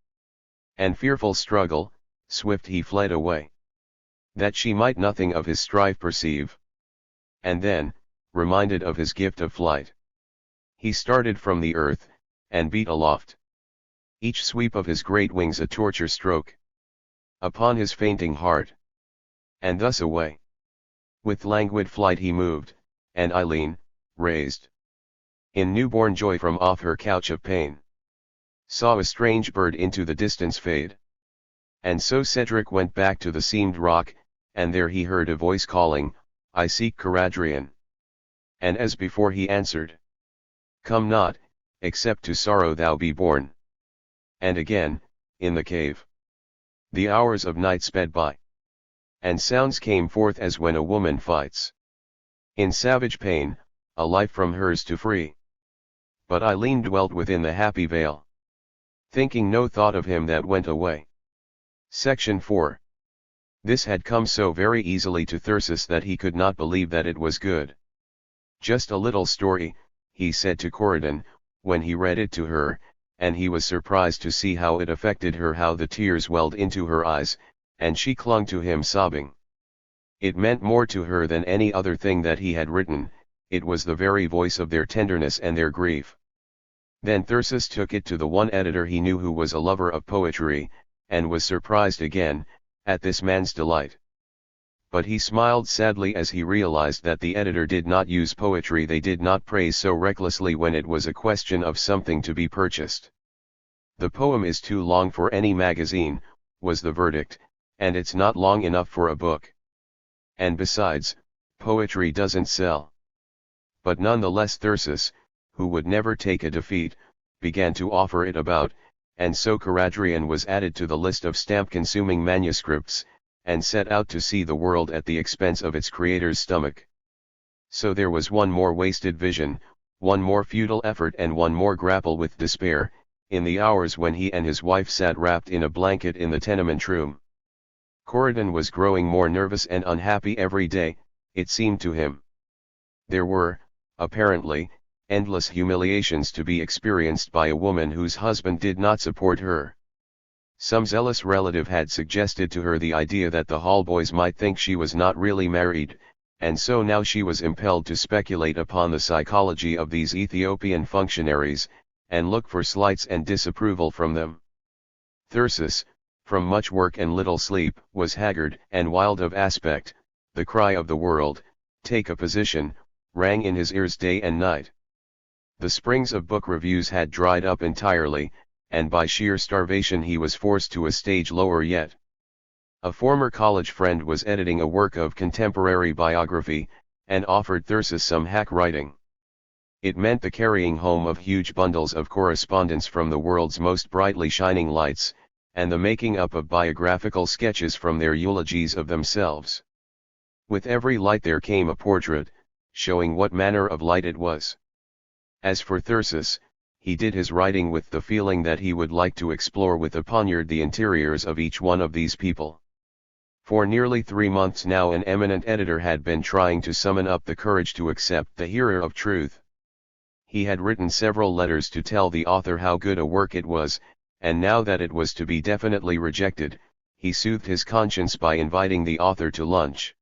and fearful struggle, swift he fled away, that she might nothing of his strife perceive. And then, reminded of his gift of flight, he started from the earth, and beat aloft, each sweep of his great wings a torture stroke, upon his fainting heart. And thus away, with languid flight he moved, and Eileen, raised in newborn joy from off her couch of pain, saw a strange bird into the distance fade. And so Cedric went back to the seamed rock, and there he heard a voice calling, "I seek Caradrian." And as before he answered, "Come not, except to sorrow thou be born." And again, in the cave, the hours of night sped by, and sounds came forth as when a woman fights in savage pain, a life from hers to free. But Eileen dwelt within the happy vale, thinking no thought of him that went away. Section 4. This had come so very easily to Thyrsis that he could not believe that it was good. "Just a little story," he said to Corydon, when he read it to her, and he was surprised to see how it affected her, how the tears welled into her eyes, and she clung to him sobbing. It meant more to her than any other thing that he had written, it was the very voice of their tenderness and their grief. Then Thyrsis took it to the one editor he knew who was a lover of poetry, and was surprised again, at this man's delight. But he smiled sadly as he realized that the editor did not use poetry they did not praise so recklessly when it was a question of something to be purchased. "The poem is too long for any magazine," was the verdict, "and it's not long enough for a book. And besides, poetry doesn't sell." But none the less Thyrsis, who would never take a defeat, began to offer it about, and so Caradrian was added to the list of stamp-consuming manuscripts, and set out to see the world at the expense of its creator's stomach. So there was one more wasted vision, one more futile effort, and one more grapple with despair, in the hours when he and his wife sat wrapped in a blanket in the tenement room. Corydon was growing more nervous and unhappy every day, it seemed to him. There were, apparently, endless humiliations to be experienced by a woman whose husband did not support her. Some zealous relative had suggested to her the idea that the hall boys might think she was not really married, and so now she was impelled to speculate upon the psychology of these Ethiopian functionaries, and look for slights and disapproval from them. Thyrsis, from much work and little sleep, was haggard and wild of aspect. The cry of the world, "Take a position," rang in his ears day and night. The springs of book reviews had dried up entirely, and by sheer starvation he was forced to a stage lower yet. A former college friend was editing a work of contemporary biography, and offered Thyrsis some hack writing. It meant the carrying home of huge bundles of correspondence from the world's most brightly shining lights, and the making up of biographical sketches from their eulogies of themselves. With every light there came a portrait, showing what manner of light it was. As for Thyrsis, he did his writing with the feeling that he would like to explore with a poniard the interiors of each one of these people. For nearly 3 months now an eminent editor had been trying to summon up the courage to accept the hearer of truth. He had written several letters to tell the author how good a work it was, and now that it was to be definitely rejected, he soothed his conscience by inviting the author to lunch.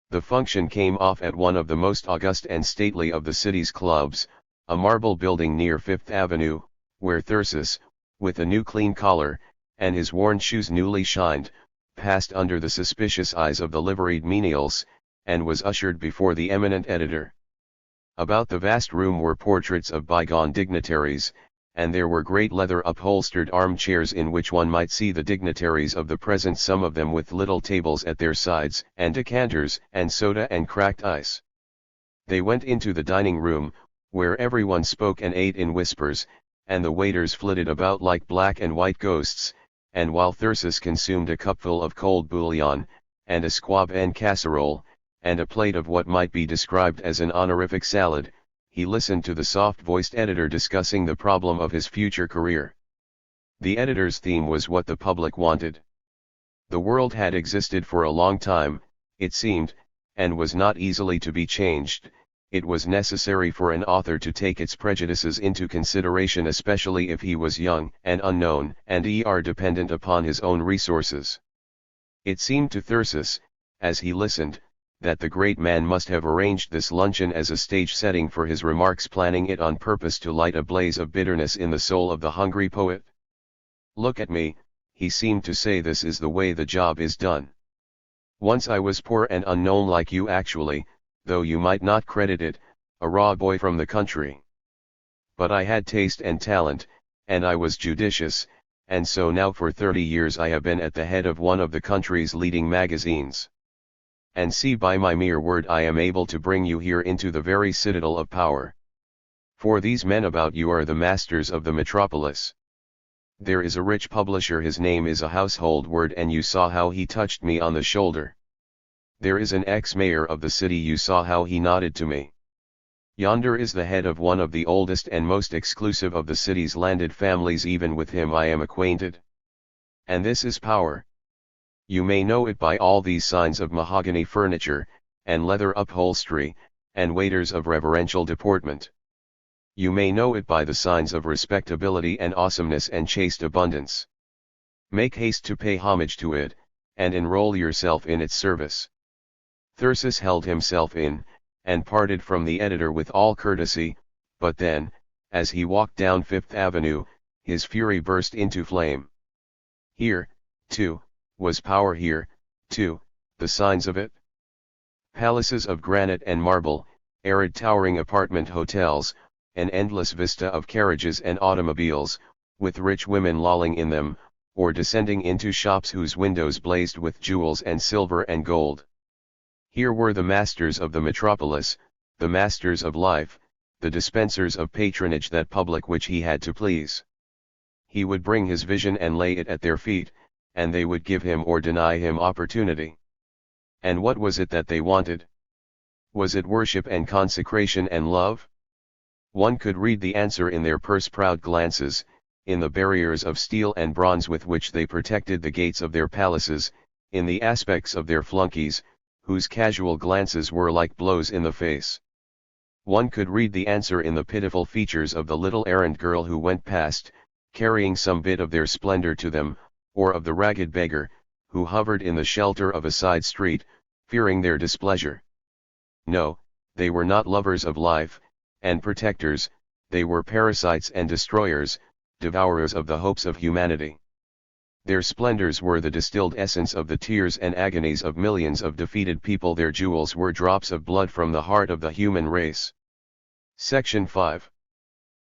The function came off at one of the most august and stately of the city's clubs, a marble building near Fifth Avenue, where Thyrsis, with a new clean collar, and his worn shoes newly shined, passed under the suspicious eyes of the liveried menials, and was ushered before the eminent editor. About the vast room were portraits of bygone dignitaries, and there were great leather-upholstered armchairs in which one might see the dignitaries of the present, some of them with little tables at their sides, and decanters, and soda and cracked ice. They went into the dining room, where everyone spoke and ate in whispers, and the waiters flitted about like black and white ghosts, and while Thyrsis consumed a cupful of cold bouillon, and a squab en casserole, and a plate of what might be described as an honorific salad, he listened to the soft-voiced editor discussing the problem of his future career. The editor's theme was what the public wanted. The world had existed for a long time, it seemed, and was not easily to be changed, it was necessary for an author to take its prejudices into consideration, especially if he was young and unknown and dependent upon his own resources. It seemed to Thyrsis, as he listened, that the great man must have arranged this luncheon as a stage setting for his remarks, planning it on purpose to light a blaze of bitterness in the soul of the hungry poet. "Look at me," he seemed to say, "this is the way the job is done. Once I was poor and unknown like you, actually, though you might not credit it, a raw boy from the country. But I had taste and talent, and I was judicious, and so now for 30 years I have been at the head of one of the country's leading magazines. And see, by my mere word I am able to bring you here into the very citadel of power. For these men about you are the masters of the metropolis. There is a rich publisher, his name is a household word, and you saw how he touched me on the shoulder. There is an ex-mayor of the city, you saw how he nodded to me. Yonder is the head of one of the oldest and most exclusive of the city's landed families, even with him I am acquainted. And this is power. You may know it by all these signs of mahogany furniture, and leather upholstery, and waiters of reverential deportment. You may know it by the signs of respectability and awesomeness and chaste abundance. Make haste to pay homage to it, and enroll yourself in its service." Thyrsis held himself in, and parted from the editor with all courtesy, but then, as he walked down Fifth Avenue, his fury burst into flame. Here, too, was power, here, too, the signs of it. Palaces of granite and marble, arid towering apartment hotels, an endless vista of carriages and automobiles, with rich women lolling in them, or descending into shops whose windows blazed with jewels and silver and gold. Here were the masters of the metropolis, the masters of life, the dispensers of patronage, that public which he had to please. He would bring his vision and lay it at their feet, and they would give him or deny him opportunity. And what was it that they wanted? Was it worship and consecration and love? One could read the answer in their purse-proud glances, in the barriers of steel and bronze with which they protected the gates of their palaces, in the aspects of their flunkies, whose casual glances were like blows in the face. One could read the answer in the pitiful features of the little errand girl who went past, carrying some bit of their splendor to them, or of the ragged beggar, who hovered in the shelter of a side street, fearing their displeasure. No, they were not lovers of life, and protectors, they were parasites and destroyers, devourers of the hopes of humanity. Their splendors were the distilled essence of the tears and agonies of millions of defeated people. Their jewels were drops of blood from the heart of the human race. Section 5.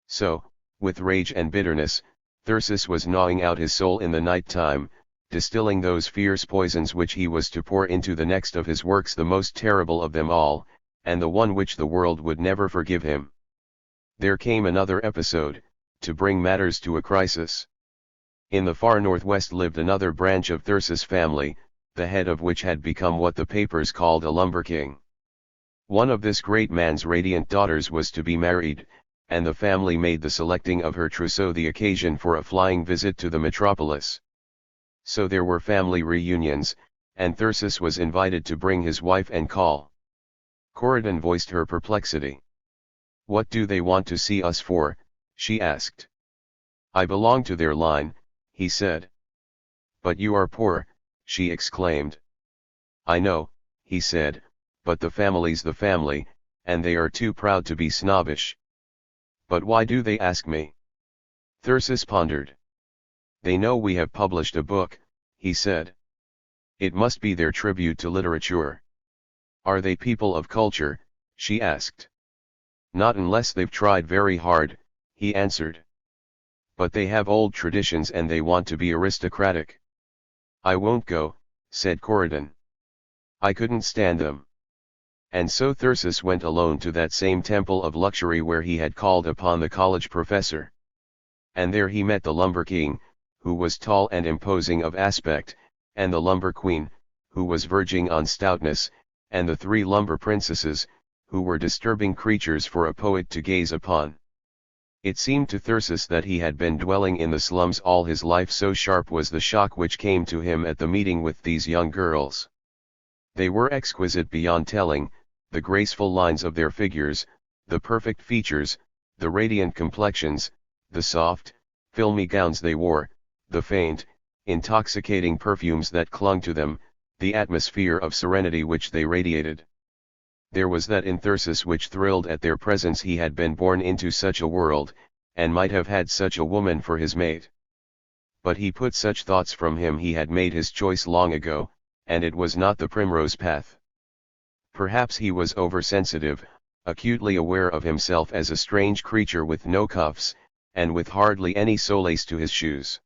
So, with rage and bitterness, Thyrsis was gnawing out his soul in the night time, distilling those fierce poisons which he was to pour into the next of his works, the most terrible of them all, and the one which the world would never forgive him. There came another episode, to bring matters to a crisis. In the far northwest lived another branch of Thyrsis' family, the head of which had become what the papers called a lumber king. One of this great man's radiant daughters was to be married, and the family made the selecting of her trousseau the occasion for a flying visit to the metropolis. So there were family reunions, and Thyrsis was invited to bring his wife and call. Corydon voiced her perplexity. "What do they want to see us for?" she asked. "I belong to their line," he said. "But you are poor," she exclaimed. "I know," he said, "but the family's the family, and they are too proud to be snobbish." "But why do they ask me?" Thyrsis pondered. "They know we have published a book," he said. "It must be their tribute to literature." "Are they people of culture?" she asked. "Not unless they've tried very hard," he answered. "But they have old traditions and they want to be aristocratic." "I won't go," said Corydon. "I couldn't stand them." And so Thyrsis went alone to that same temple of luxury where he had called upon the college professor. And there he met the lumber king, who was tall and imposing of aspect, and the lumber queen, who was verging on stoutness, and the three lumber princesses, who were disturbing creatures for a poet to gaze upon. It seemed to Thyrsis that he had been dwelling in the slums all his life, so sharp was the shock which came to him at the meeting with these young girls. They were exquisite beyond telling, the graceful lines of their figures, the perfect features, the radiant complexions, the soft, filmy gowns they wore, the faint, intoxicating perfumes that clung to them, the atmosphere of serenity which they radiated. There was that in Thyrsis which thrilled at their presence. He had been born into such a world, and might have had such a woman for his mate. But he put such thoughts from him. He had made his choice long ago, and it was not the primrose path. Perhaps he was oversensitive, acutely aware of himself as a strange creature with no cuffs, and with hardly any solace to his shoes.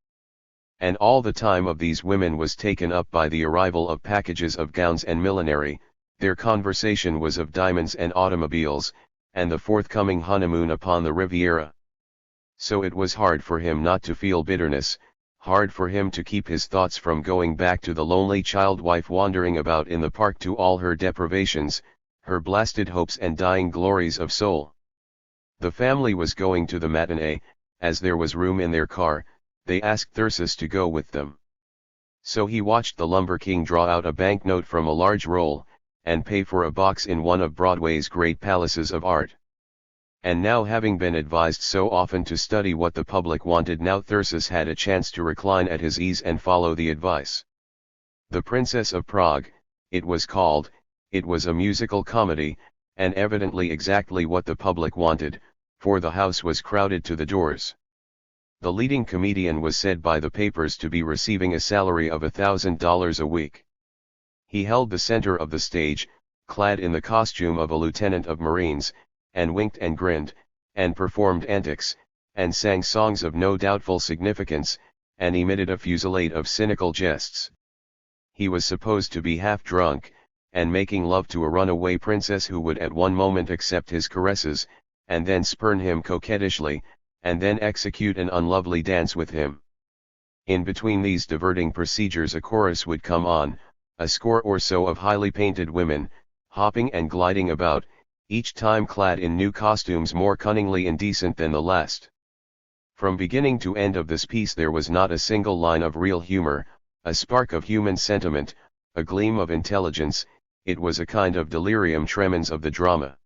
And all the time of these women was taken up by the arrival of packages of gowns and millinery. Their conversation was of diamonds and automobiles, and the forthcoming honeymoon upon the Riviera. So it was hard for him not to feel bitterness, hard for him to keep his thoughts from going back to the lonely child wife wandering about in the park, to all her deprivations, her blasted hopes and dying glories of soul. The family was going to the matinee. As there was room in their car, they asked Thyrsis to go with them. So he watched the lumber king draw out a banknote from a large roll, and pay for a box in one of Broadway's great palaces of art. And now, having been advised so often to study what the public wanted, now Thyrsis had a chance to recline at his ease and follow the advice. The Princess of Prague, it was called. It was a musical comedy, and evidently exactly what the public wanted, for the house was crowded to the doors. The leading comedian was said by the papers to be receiving a salary of $1,000 a week. He held the center of the stage, clad in the costume of a lieutenant of Marines, and winked and grinned, and performed antics, and sang songs of no doubtful significance, and emitted a fusillade of cynical jests. He was supposed to be half drunk, and making love to a runaway princess who would at one moment accept his caresses, and then spurn him coquettishly, and then execute an unlovely dance with him. In between these diverting procedures a chorus would come on, a score or so of highly painted women, hopping and gliding about, each time clad in new costumes more cunningly indecent than the last. From beginning to end of this piece there was not a single line of real humor, a spark of human sentiment, a gleam of intelligence. It was a kind of delirium tremens of the drama.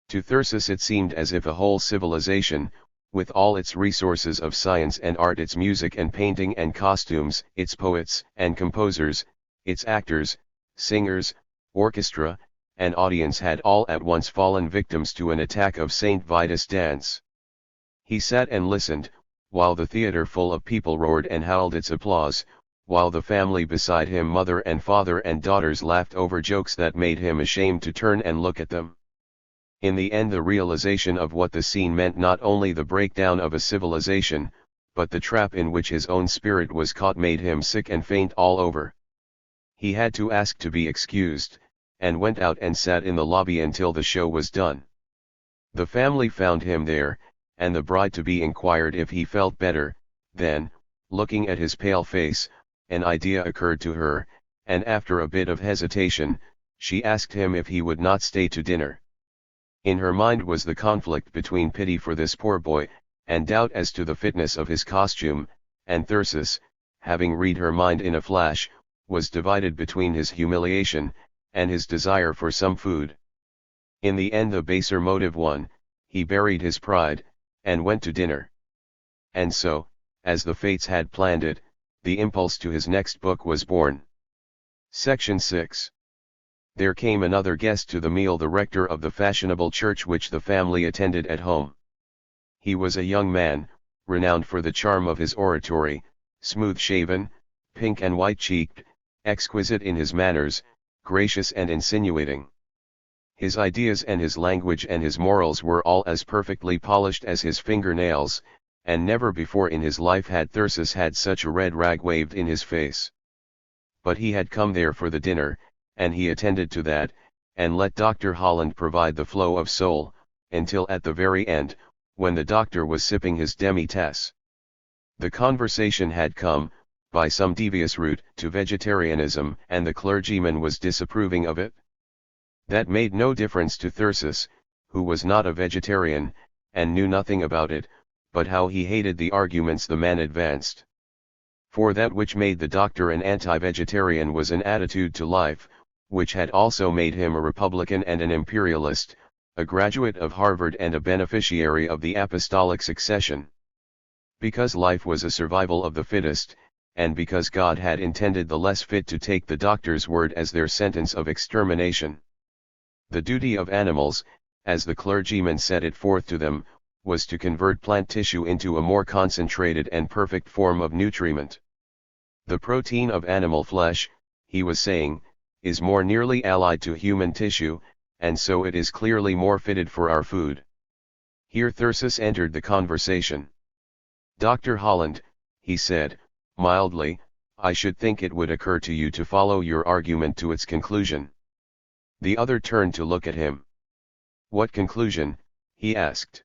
To Thyrsis it seemed as if a whole civilization, with all its resources of science and art, its music and painting and costumes, its poets and composers, its actors, singers, orchestra, and audience, had all at once fallen victims to an attack of St. Vitus dance. He sat and listened, while the theater full of people roared and howled its applause, while the family beside him, mother and father and daughters, laughed over jokes that made him ashamed to turn and look at them. In the end the realization of what the scene meant, not only the breakdown of a civilization, but the trap in which his own spirit was caught, made him sick and faint all over. He had to ask to be excused, and went out and sat in the lobby until the show was done. The family found him there, and the bride-to-be inquired if he felt better. Then, looking at his pale face, an idea occurred to her, and after a bit of hesitation, she asked him if he would not stay to dinner. In her mind was the conflict between pity for this poor boy, and doubt as to the fitness of his costume, and Thyrsis, having read her mind in a flash, was divided between his humiliation, and his desire for some food. In the end the baser motive won. He buried his pride, and went to dinner. And so, as the fates had planned it, the impulse to his next book was born. Section 6. There came another guest to the meal, the rector of the fashionable church which the family attended at home. He was a young man, renowned for the charm of his oratory, smooth-shaven, pink and white-cheeked, exquisite in his manners, gracious and insinuating. His ideas and his language and his morals were all as perfectly polished as his fingernails, and never before in his life had Thyrsis had such a red rag waved in his face. But he had come there for the dinner, and he attended to that, and let Dr. Holland provide the flow of soul, until at the very end, when the doctor was sipping his demi-tasse. The conversation had come, by some devious route, to vegetarianism, and the clergyman was disapproving of it. That made no difference to Thyrsis, who was not a vegetarian, and knew nothing about it, but how he hated the arguments the man advanced. For that which made the doctor an anti-vegetarian was an attitude to life, which had also made him a Republican and an imperialist, a graduate of Harvard and a beneficiary of the apostolic succession. Because life was a survival of the fittest, and because God had intended the less fit to take the doctor's word as their sentence of extermination. The duty of animals, as the clergyman set it forth to them, was to convert plant tissue into a more concentrated and perfect form of nutriment. The protein of animal flesh, he was saying, is more nearly allied to human tissue, and so it is clearly more fitted for our food. Here Thyrsis entered the conversation. "Dr. Holland," he said, mildly, "I should think it would occur to you to follow your argument to its conclusion." The other turned to look at him. "What conclusion?" he asked.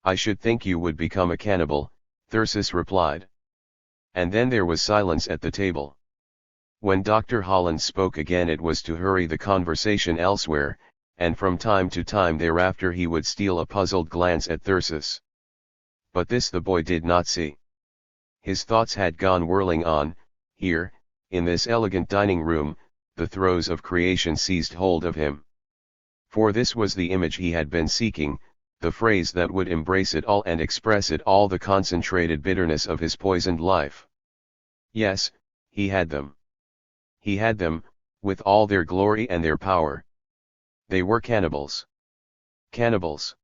"I should think you would become a cannibal," Thyrsis replied. And then there was silence at the table. When Dr. Holland spoke again it was to hurry the conversation elsewhere, and from time to time thereafter he would steal a puzzled glance at Thyrsis. But this the boy did not see. His thoughts had gone whirling on. Here, in this elegant dining room, the throes of creation seized hold of him. For this was the image he had been seeking, the phrase that would embrace it all and express it all, the concentrated bitterness of his poisoned life. Yes, he had them. He had them, with all their glory and their power. They were cannibals. Cannibals.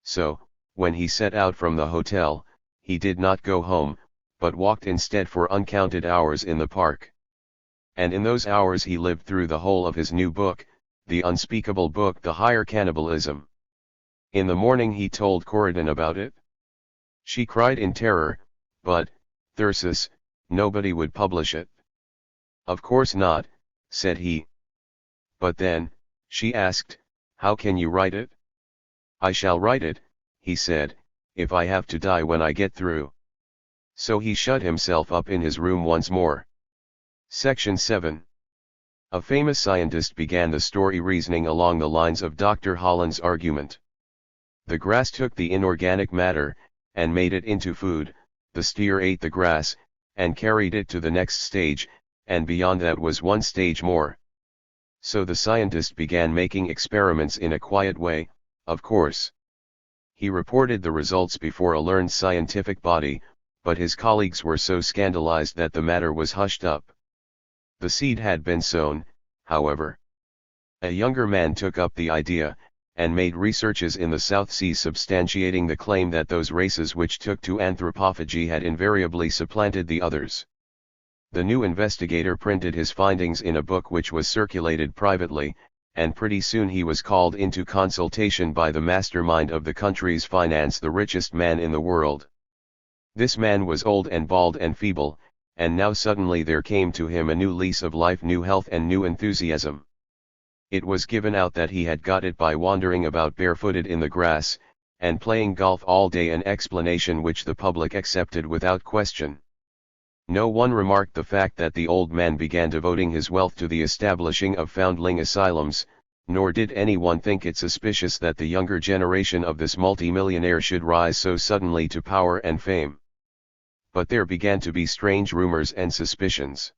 So, when he set out from the hotel, he did not go home, but walked instead for uncounted hours in the park. And in those hours he lived through the whole of his new book, the unspeakable book, The Higher Cannibalism. In the morning he told Corydon about it. She cried in terror, "But, Thyrsis, nobody would publish it." "Of course not," said he. "But then," she asked, "how can you write it?" "I shall write it," he said, "if I have to die when I get through." So he shut himself up in his room once more. Section 7. A famous scientist began the story reasoning along the lines of Dr. Holland's argument. The grass took the inorganic matter, and made it into food, the steer ate the grass, and carried it to the next stage, and beyond that was one stage more. So the scientist began making experiments in a quiet way, of course. He reported the results before a learned scientific body, but his colleagues were so scandalized that the matter was hushed up. The seed had been sown, however. A younger man took up the idea, and made researches in the South Seas substantiating the claim that those races which took to anthropophagy had invariably supplanted the others. The new investigator printed his findings in a book which was circulated privately, and pretty soon he was called into consultation by the mastermind of the country's finance, the richest man in the world. This man was old and bald and feeble, and now suddenly there came to him a new lease of life, new health and new enthusiasm. It was given out that he had got it by wandering about barefooted in the grass, and playing golf all day, an explanation which the public accepted without question. No one remarked the fact that the old man began devoting his wealth to the establishing of foundling asylums, nor did anyone think it suspicious that the younger generation of this multimillionaire should rise so suddenly to power and fame. But there began to be strange rumors and suspicions.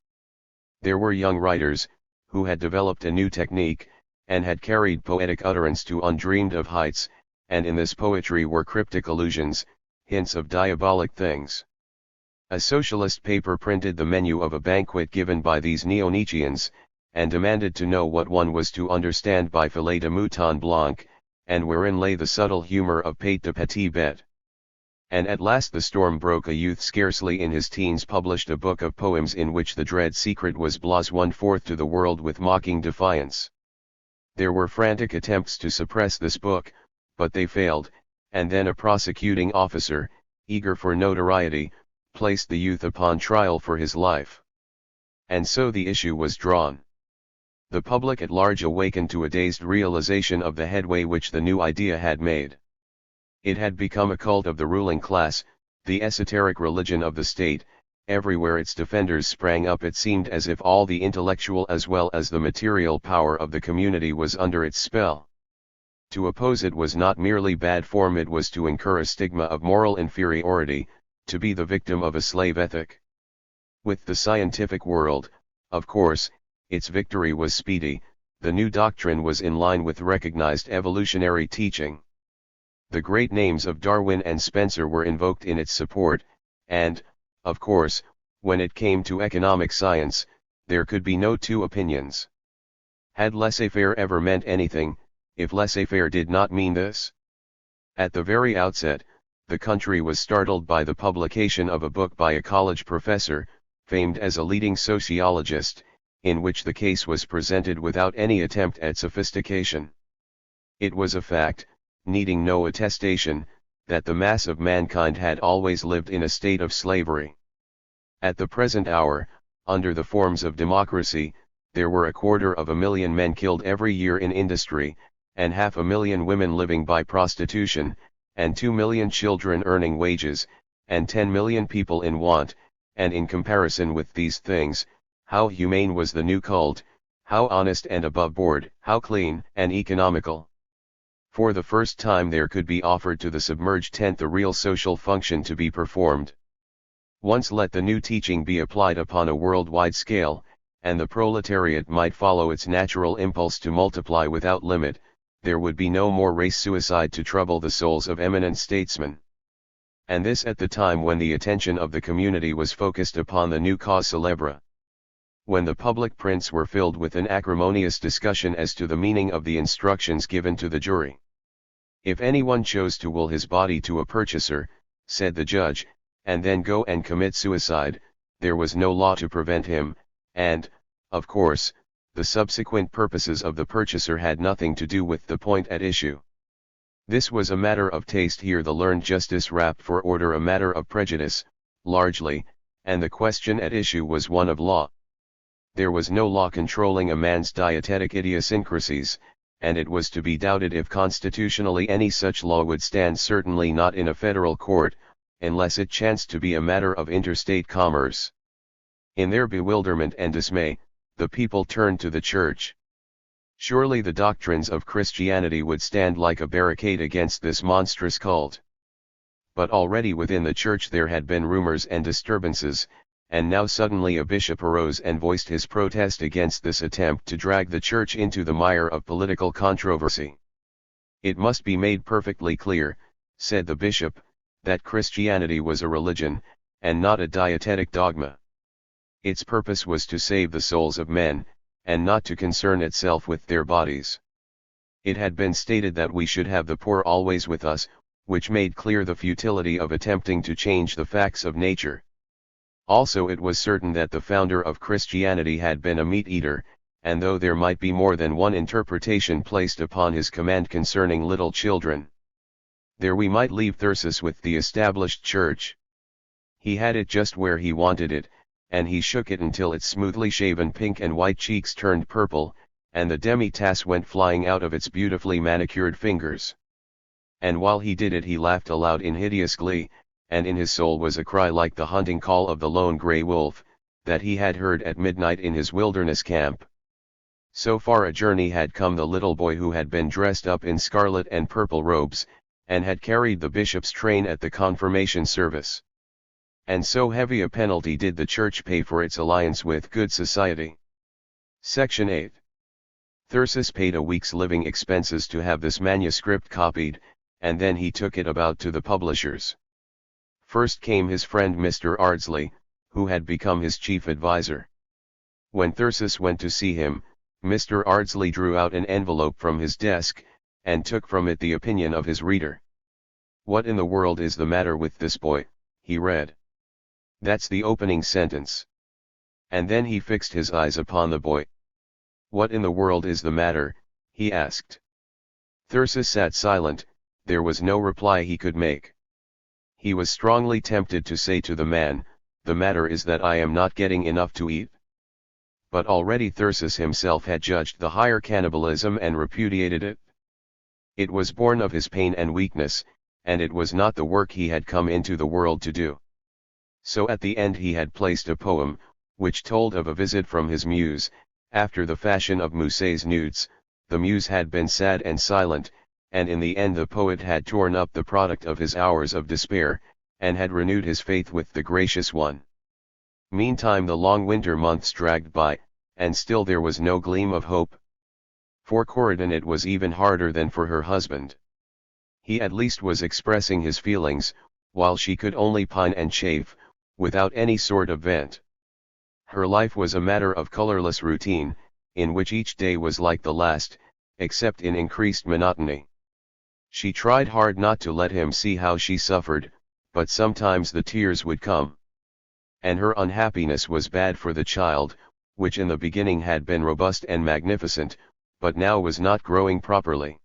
There were young writers, who had developed a new technique, and had carried poetic utterance to undreamed of heights, and in this poetry were cryptic allusions, hints of diabolic things. A socialist paper printed the menu of a banquet given by these neo-Nietzscheans, and demanded to know what one was to understand by filet de mouton blanc, and wherein lay the subtle humor of pate de petit bête. And at last the storm broke. A youth scarcely in his teens published a book of poems in which the dread secret was blazed one forth to the world with mocking defiance. There were frantic attempts to suppress this book, but they failed, and then a prosecuting officer, eager for notoriety, placed the youth upon trial for his life. And so the issue was drawn. The public at large awakened to a dazed realization of the headway which the new idea had made. It had become a cult of the ruling class, the esoteric religion of the state. Everywhere its defenders sprang up. It seemed as if all the intellectual as well as the material power of the community was under its spell. To oppose it was not merely bad form, it was to incur a stigma of moral inferiority, to be the victim of a slave ethic. With the scientific world, of course, its victory was speedy. The new doctrine was in line with recognized evolutionary teaching. The great names of Darwin and Spencer were invoked in its support, and, of course, when it came to economic science, there could be no two opinions. Had laissez-faire ever meant anything, if laissez-faire did not mean this? At the very outset, the country was startled by the publication of a book by a college professor, famed as a leading sociologist, in which the case was presented without any attempt at sophistication. It was a fact, needing no attestation, that the mass of mankind had always lived in a state of slavery. At the present hour, under the forms of democracy, there were 250,000 men killed every year in industry, and 500,000 women living by prostitution, and 2 million children earning wages, and 10 million people in want, and in comparison with these things, how humane was the new cult, how honest and above board, how clean and economical. For the first time there could be offered to the submerged tent the real social function to be performed. Once let the new teaching be applied upon a worldwide scale, and the proletariat might follow its natural impulse to multiply without limit, there would be no more race suicide to trouble the souls of eminent statesmen. And this at the time when the attention of the community was focused upon the new cause célèbre. When the public prints were filled with an acrimonious discussion as to the meaning of the instructions given to the jury. If anyone chose to will his body to a purchaser, said the judge, and then go and commit suicide, there was no law to prevent him, and, of course, the subsequent purposes of the purchaser had nothing to do with the point at issue. This was a matter of taste. Here the learned justice rapped for order a matter of prejudice, largely, and the question at issue was one of law. There was no law controlling a man's dietetic idiosyncrasies, and it was to be doubted if constitutionally any such law would stand, certainly not in a federal court, unless it chanced to be a matter of interstate commerce. In their bewilderment and dismay, the people turned to the church. Surely the doctrines of Christianity would stand like a barricade against this monstrous cult. But already within the church there had been rumors and disturbances, and now suddenly a bishop arose and voiced his protest against this attempt to drag the church into the mire of political controversy. It must be made perfectly clear, said the bishop, that Christianity was a religion, and not a dietetic dogma. Its purpose was to save the souls of men, and not to concern itself with their bodies. It had been stated that we should have the poor always with us, which made clear the futility of attempting to change the facts of nature. Also it was certain that the founder of Christianity had been a meat-eater, and though there might be more than one interpretation placed upon his command concerning little children, there we might leave Thyrsis with the established church. He had it just where he wanted it, and he shook it until its smoothly shaven pink and white cheeks turned purple, and the demi-tasse went flying out of its beautifully manicured fingers. And while he did it he laughed aloud in hideous glee, and in his soul was a cry like the hunting call of the lone grey wolf, that he had heard at midnight in his wilderness camp. So far a journey had come the little boy who had been dressed up in scarlet and purple robes, and had carried the bishop's train at the confirmation service. And so heavy a penalty did the church pay for its alliance with good society. Section 8. Thyrsis paid a week's living expenses to have this manuscript copied, and then he took it about to the publishers. First came his friend Mr. Ardsley, who had become his chief adviser. When Thyrsis went to see him, Mr. Ardsley drew out an envelope from his desk, and took from it the opinion of his reader. "What in the world is the matter with this boy?" he read. "That's the opening sentence." And then he fixed his eyes upon the boy. "What in the world is the matter?" he asked. Thyrsis sat silent. There was no reply he could make. He was strongly tempted to say to the man, "The matter is that I am not getting enough to eat." But already Thyrsis himself had judged the higher cannibalism and repudiated it. It was born of his pain and weakness, and it was not the work he had come into the world to do. So at the end he had placed a poem, which told of a visit from his muse. After the fashion of Musset's nudes, the muse had been sad and silent, and in the end the poet had torn up the product of his hours of despair, and had renewed his faith with the gracious one. Meantime the long winter months dragged by, and still there was no gleam of hope. For Corydon it was even harder than for her husband. He at least was expressing his feelings, while she could only pine and chafe, without any sort of vent. Her life was a matter of colorless routine, in which each day was like the last, except in increased monotony. She tried hard not to let him see how she suffered, but sometimes the tears would come. And her unhappiness was bad for the child, which in the beginning had been robust and magnificent, but now was not growing properly.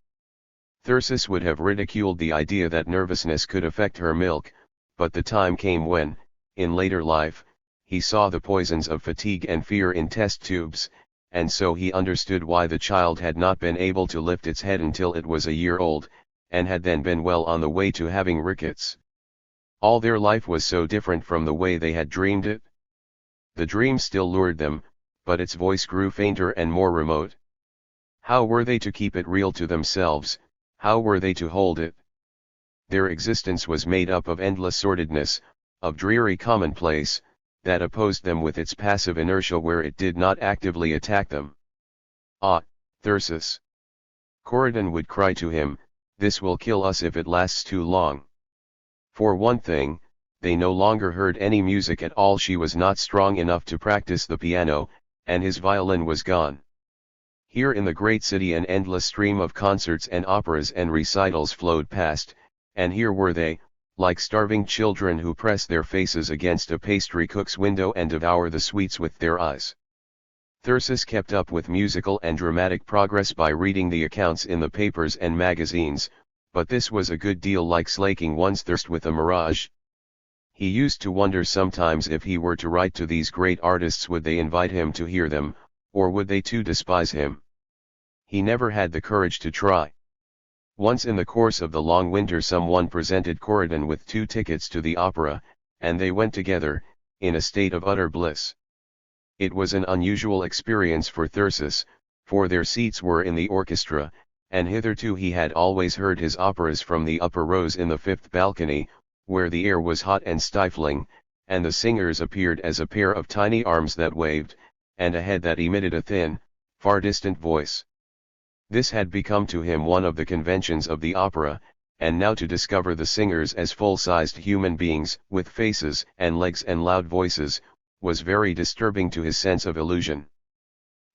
Thyrsis would have ridiculed the idea that nervousness could affect her milk, but the time came when, in later life, he saw the poisons of fatigue and fear in test tubes, and so he understood why the child had not been able to lift its head until it was a year old, and had then been well on the way to having rickets. All their life was so different from the way they had dreamed it. The dream still lured them, but its voice grew fainter and more remote. How were they to keep it real to themselves? How were they to hold it? Their existence was made up of endless sordidness, of dreary commonplace, that opposed them with its passive inertia where it did not actively attack them. Ah, Thyrsis! Corydon would cry to him, this will kill us if it lasts too long. For one thing, they no longer heard any music at all. She was not strong enough to practice the piano, and his violin was gone. Here in the great city an endless stream of concerts and operas and recitals flowed past, and here were they, like starving children who press their faces against a pastry cook's window and devour the sweets with their eyes. Thyrsis kept up with musical and dramatic progress by reading the accounts in the papers and magazines, but this was a good deal like slaking one's thirst with a mirage. He used to wonder sometimes if he were to write to these great artists, would they invite him to hear them, or would they too despise him? He never had the courage to try. Once in the course of the long winter someone presented Corydon with 2 tickets to the opera, and they went together, in a state of utter bliss. It was an unusual experience for Thyrsis, for their seats were in the orchestra, and hitherto he had always heard his operas from the upper rows in the 5th balcony, where the air was hot and stifling, and the singers appeared as a pair of tiny arms that waved, and a head that emitted a thin, far distant voice. This had become to him one of the conventions of the opera, and now to discover the singers as full-sized human beings, with faces and legs and loud voices, was very disturbing to his sense of illusion.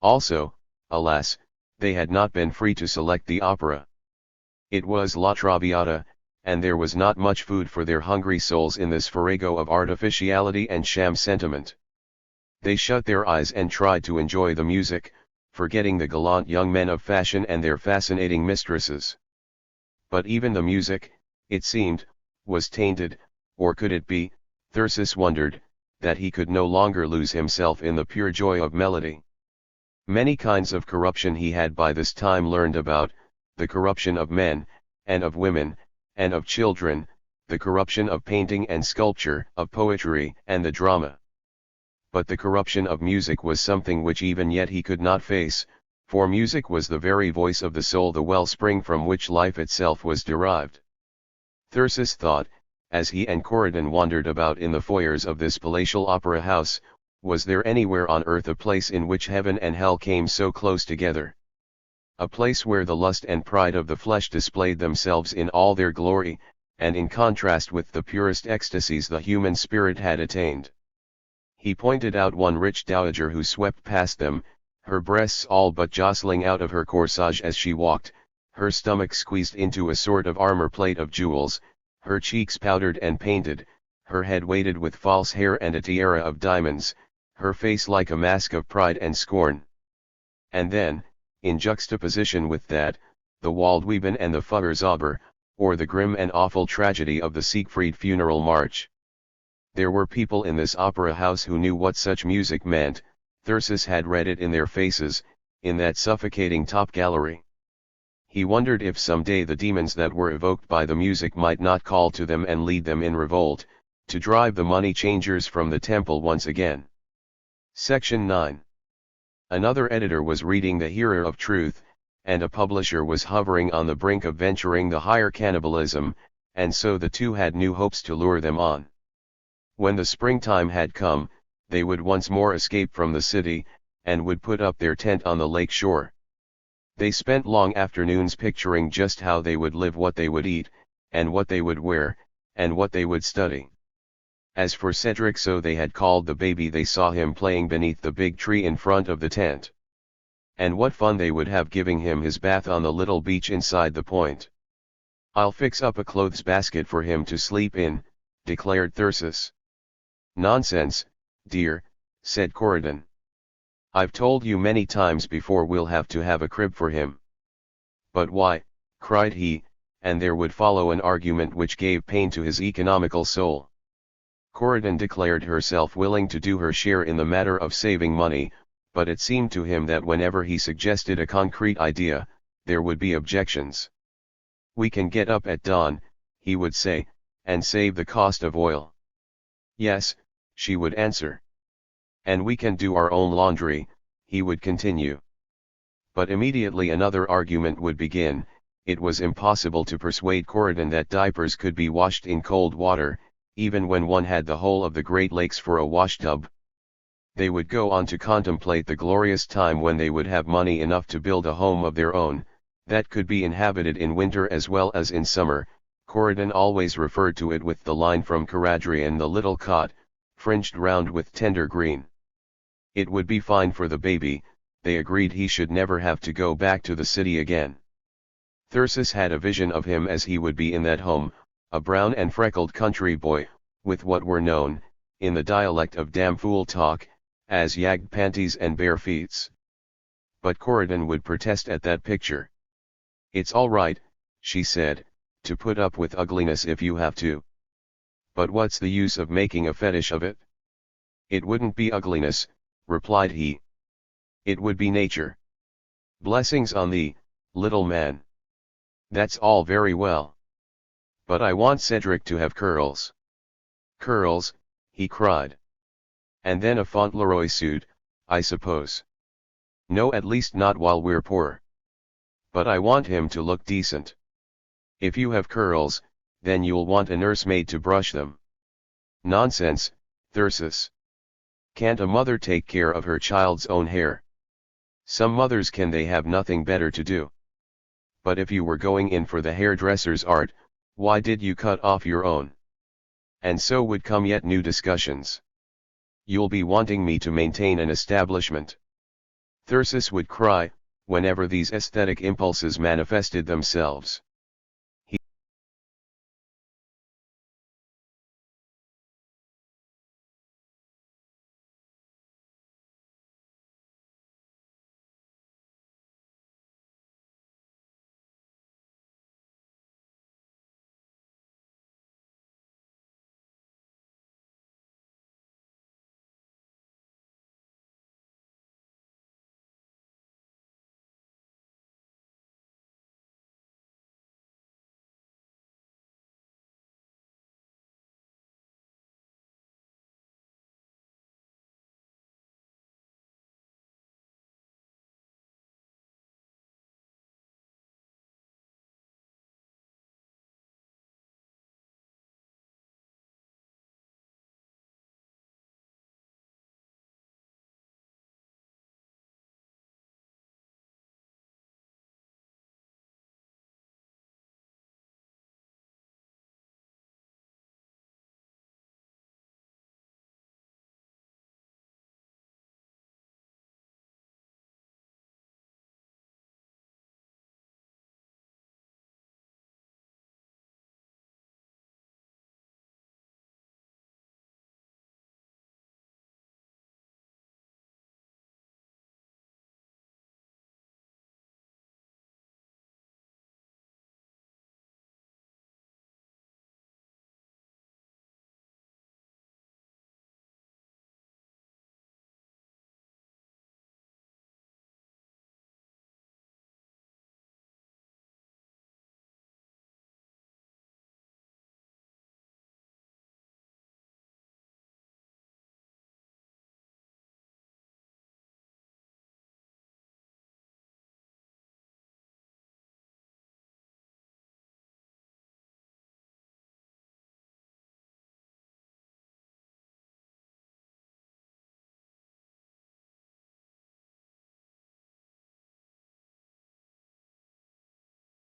Also, alas, they had not been free to select the opera. It was La Traviata, and there was not much food for their hungry souls in this farrago of artificiality and sham sentiment. They shut their eyes and tried to enjoy the music, forgetting the gallant young men of fashion and their fascinating mistresses. But even the music, it seemed, was tainted, or could it be, Thyrsis wondered, that he could no longer lose himself in the pure joy of melody. Many kinds of corruption he had by this time learned about, the corruption of men, and of women, and of children, the corruption of painting and sculpture, of poetry and the drama. But the corruption of music was something which even yet he could not face, for music was the very voice of the soul, the wellspring from which life itself was derived. Thyrsis thought, as he and Corydon wandered about in the foyers of this palatial opera house, was there anywhere on earth a place in which heaven and hell came so close together? A place where the lust and pride of the flesh displayed themselves in all their glory, and in contrast with the purest ecstasies the human spirit had attained. He pointed out one rich dowager who swept past them, her breasts all but jostling out of her corsage as she walked, her stomach squeezed into a sort of armor plate of jewels, her cheeks powdered and painted, her head weighted with false hair and a tiara of diamonds, her face like a mask of pride and scorn. And then, in juxtaposition with that, the Waldweben and the Feuerzauber, or the grim and awful tragedy of the Siegfried funeral march. There were people in this opera house who knew what such music meant. Thyrsis had read it in their faces, in that suffocating top gallery. He wondered if some day the demons that were evoked by the music might not call to them and lead them in revolt, to drive the money changers from the temple once again. Section 9. Another editor was reading The Hearer of Truth, and a publisher was hovering on the brink of venturing the higher cannibalism, and so the two had new hopes to lure them on. When the springtime had come, they would once more escape from the city, and would put up their tent on the lake shore. They spent long afternoons picturing just how they would live, what they would eat, and what they would wear, and what they would study. As for Cedric, so they had called the baby, they saw him playing beneath the big tree in front of the tent. And what fun they would have giving him his bath on the little beach inside the point. "I'll fix up a clothes basket for him to sleep in," declared Thyrsis. "Nonsense, dear," said Corydon. "I've told you many times before we'll have to have a crib for him." "But why?" cried he, and there would follow an argument which gave pain to his economical soul. Corydon declared herself willing to do her share in the matter of saving money, but it seemed to him that whenever he suggested a concrete idea, there would be objections. "We can get up at dawn," he would say, "and save the cost of oil." "Yes," she would answer. "And we can do our own laundry," he would continue. But immediately another argument would begin. It was impossible to persuade Corydon that diapers could be washed in cold water, even when one had the whole of the Great Lakes for a washtub. They would go on to contemplate the glorious time when they would have money enough to build a home of their own, that could be inhabited in winter as well as in summer. Corydon always referred to it with the line from Caradrian, the little cot, fringed round with tender green. It would be fine for the baby. They agreed he should never have to go back to the city again. Thyrsis had a vision of him as he would be in that home, a brown and freckled country boy, with what were known, in the dialect of damfool talk, as yagged panties and bare feets. But Corydon would protest at that picture. "It's all right," she said, "to put up with ugliness if you have to. But what's the use of making a fetish of it?" "It wouldn't be ugliness," replied he. "It would be nature. Blessings on thee, little man. That's all very well. But I want Cedric to have curls." "Curls," he cried. "And then a Fauntleroy suit, I suppose." "No, at least not while we're poor. But I want him to look decent. If you have curls, then you'll want a nursemaid to brush them." "Nonsense, Thyrsis. Can't a mother take care of her child's own hair? Some mothers can, they have nothing better to do. But if you were going in for the hairdresser's art, why did you cut off your own?" And so would come yet new discussions. "You'll be wanting me to maintain an establishment," Thyrsis would cry, whenever these aesthetic impulses manifested themselves.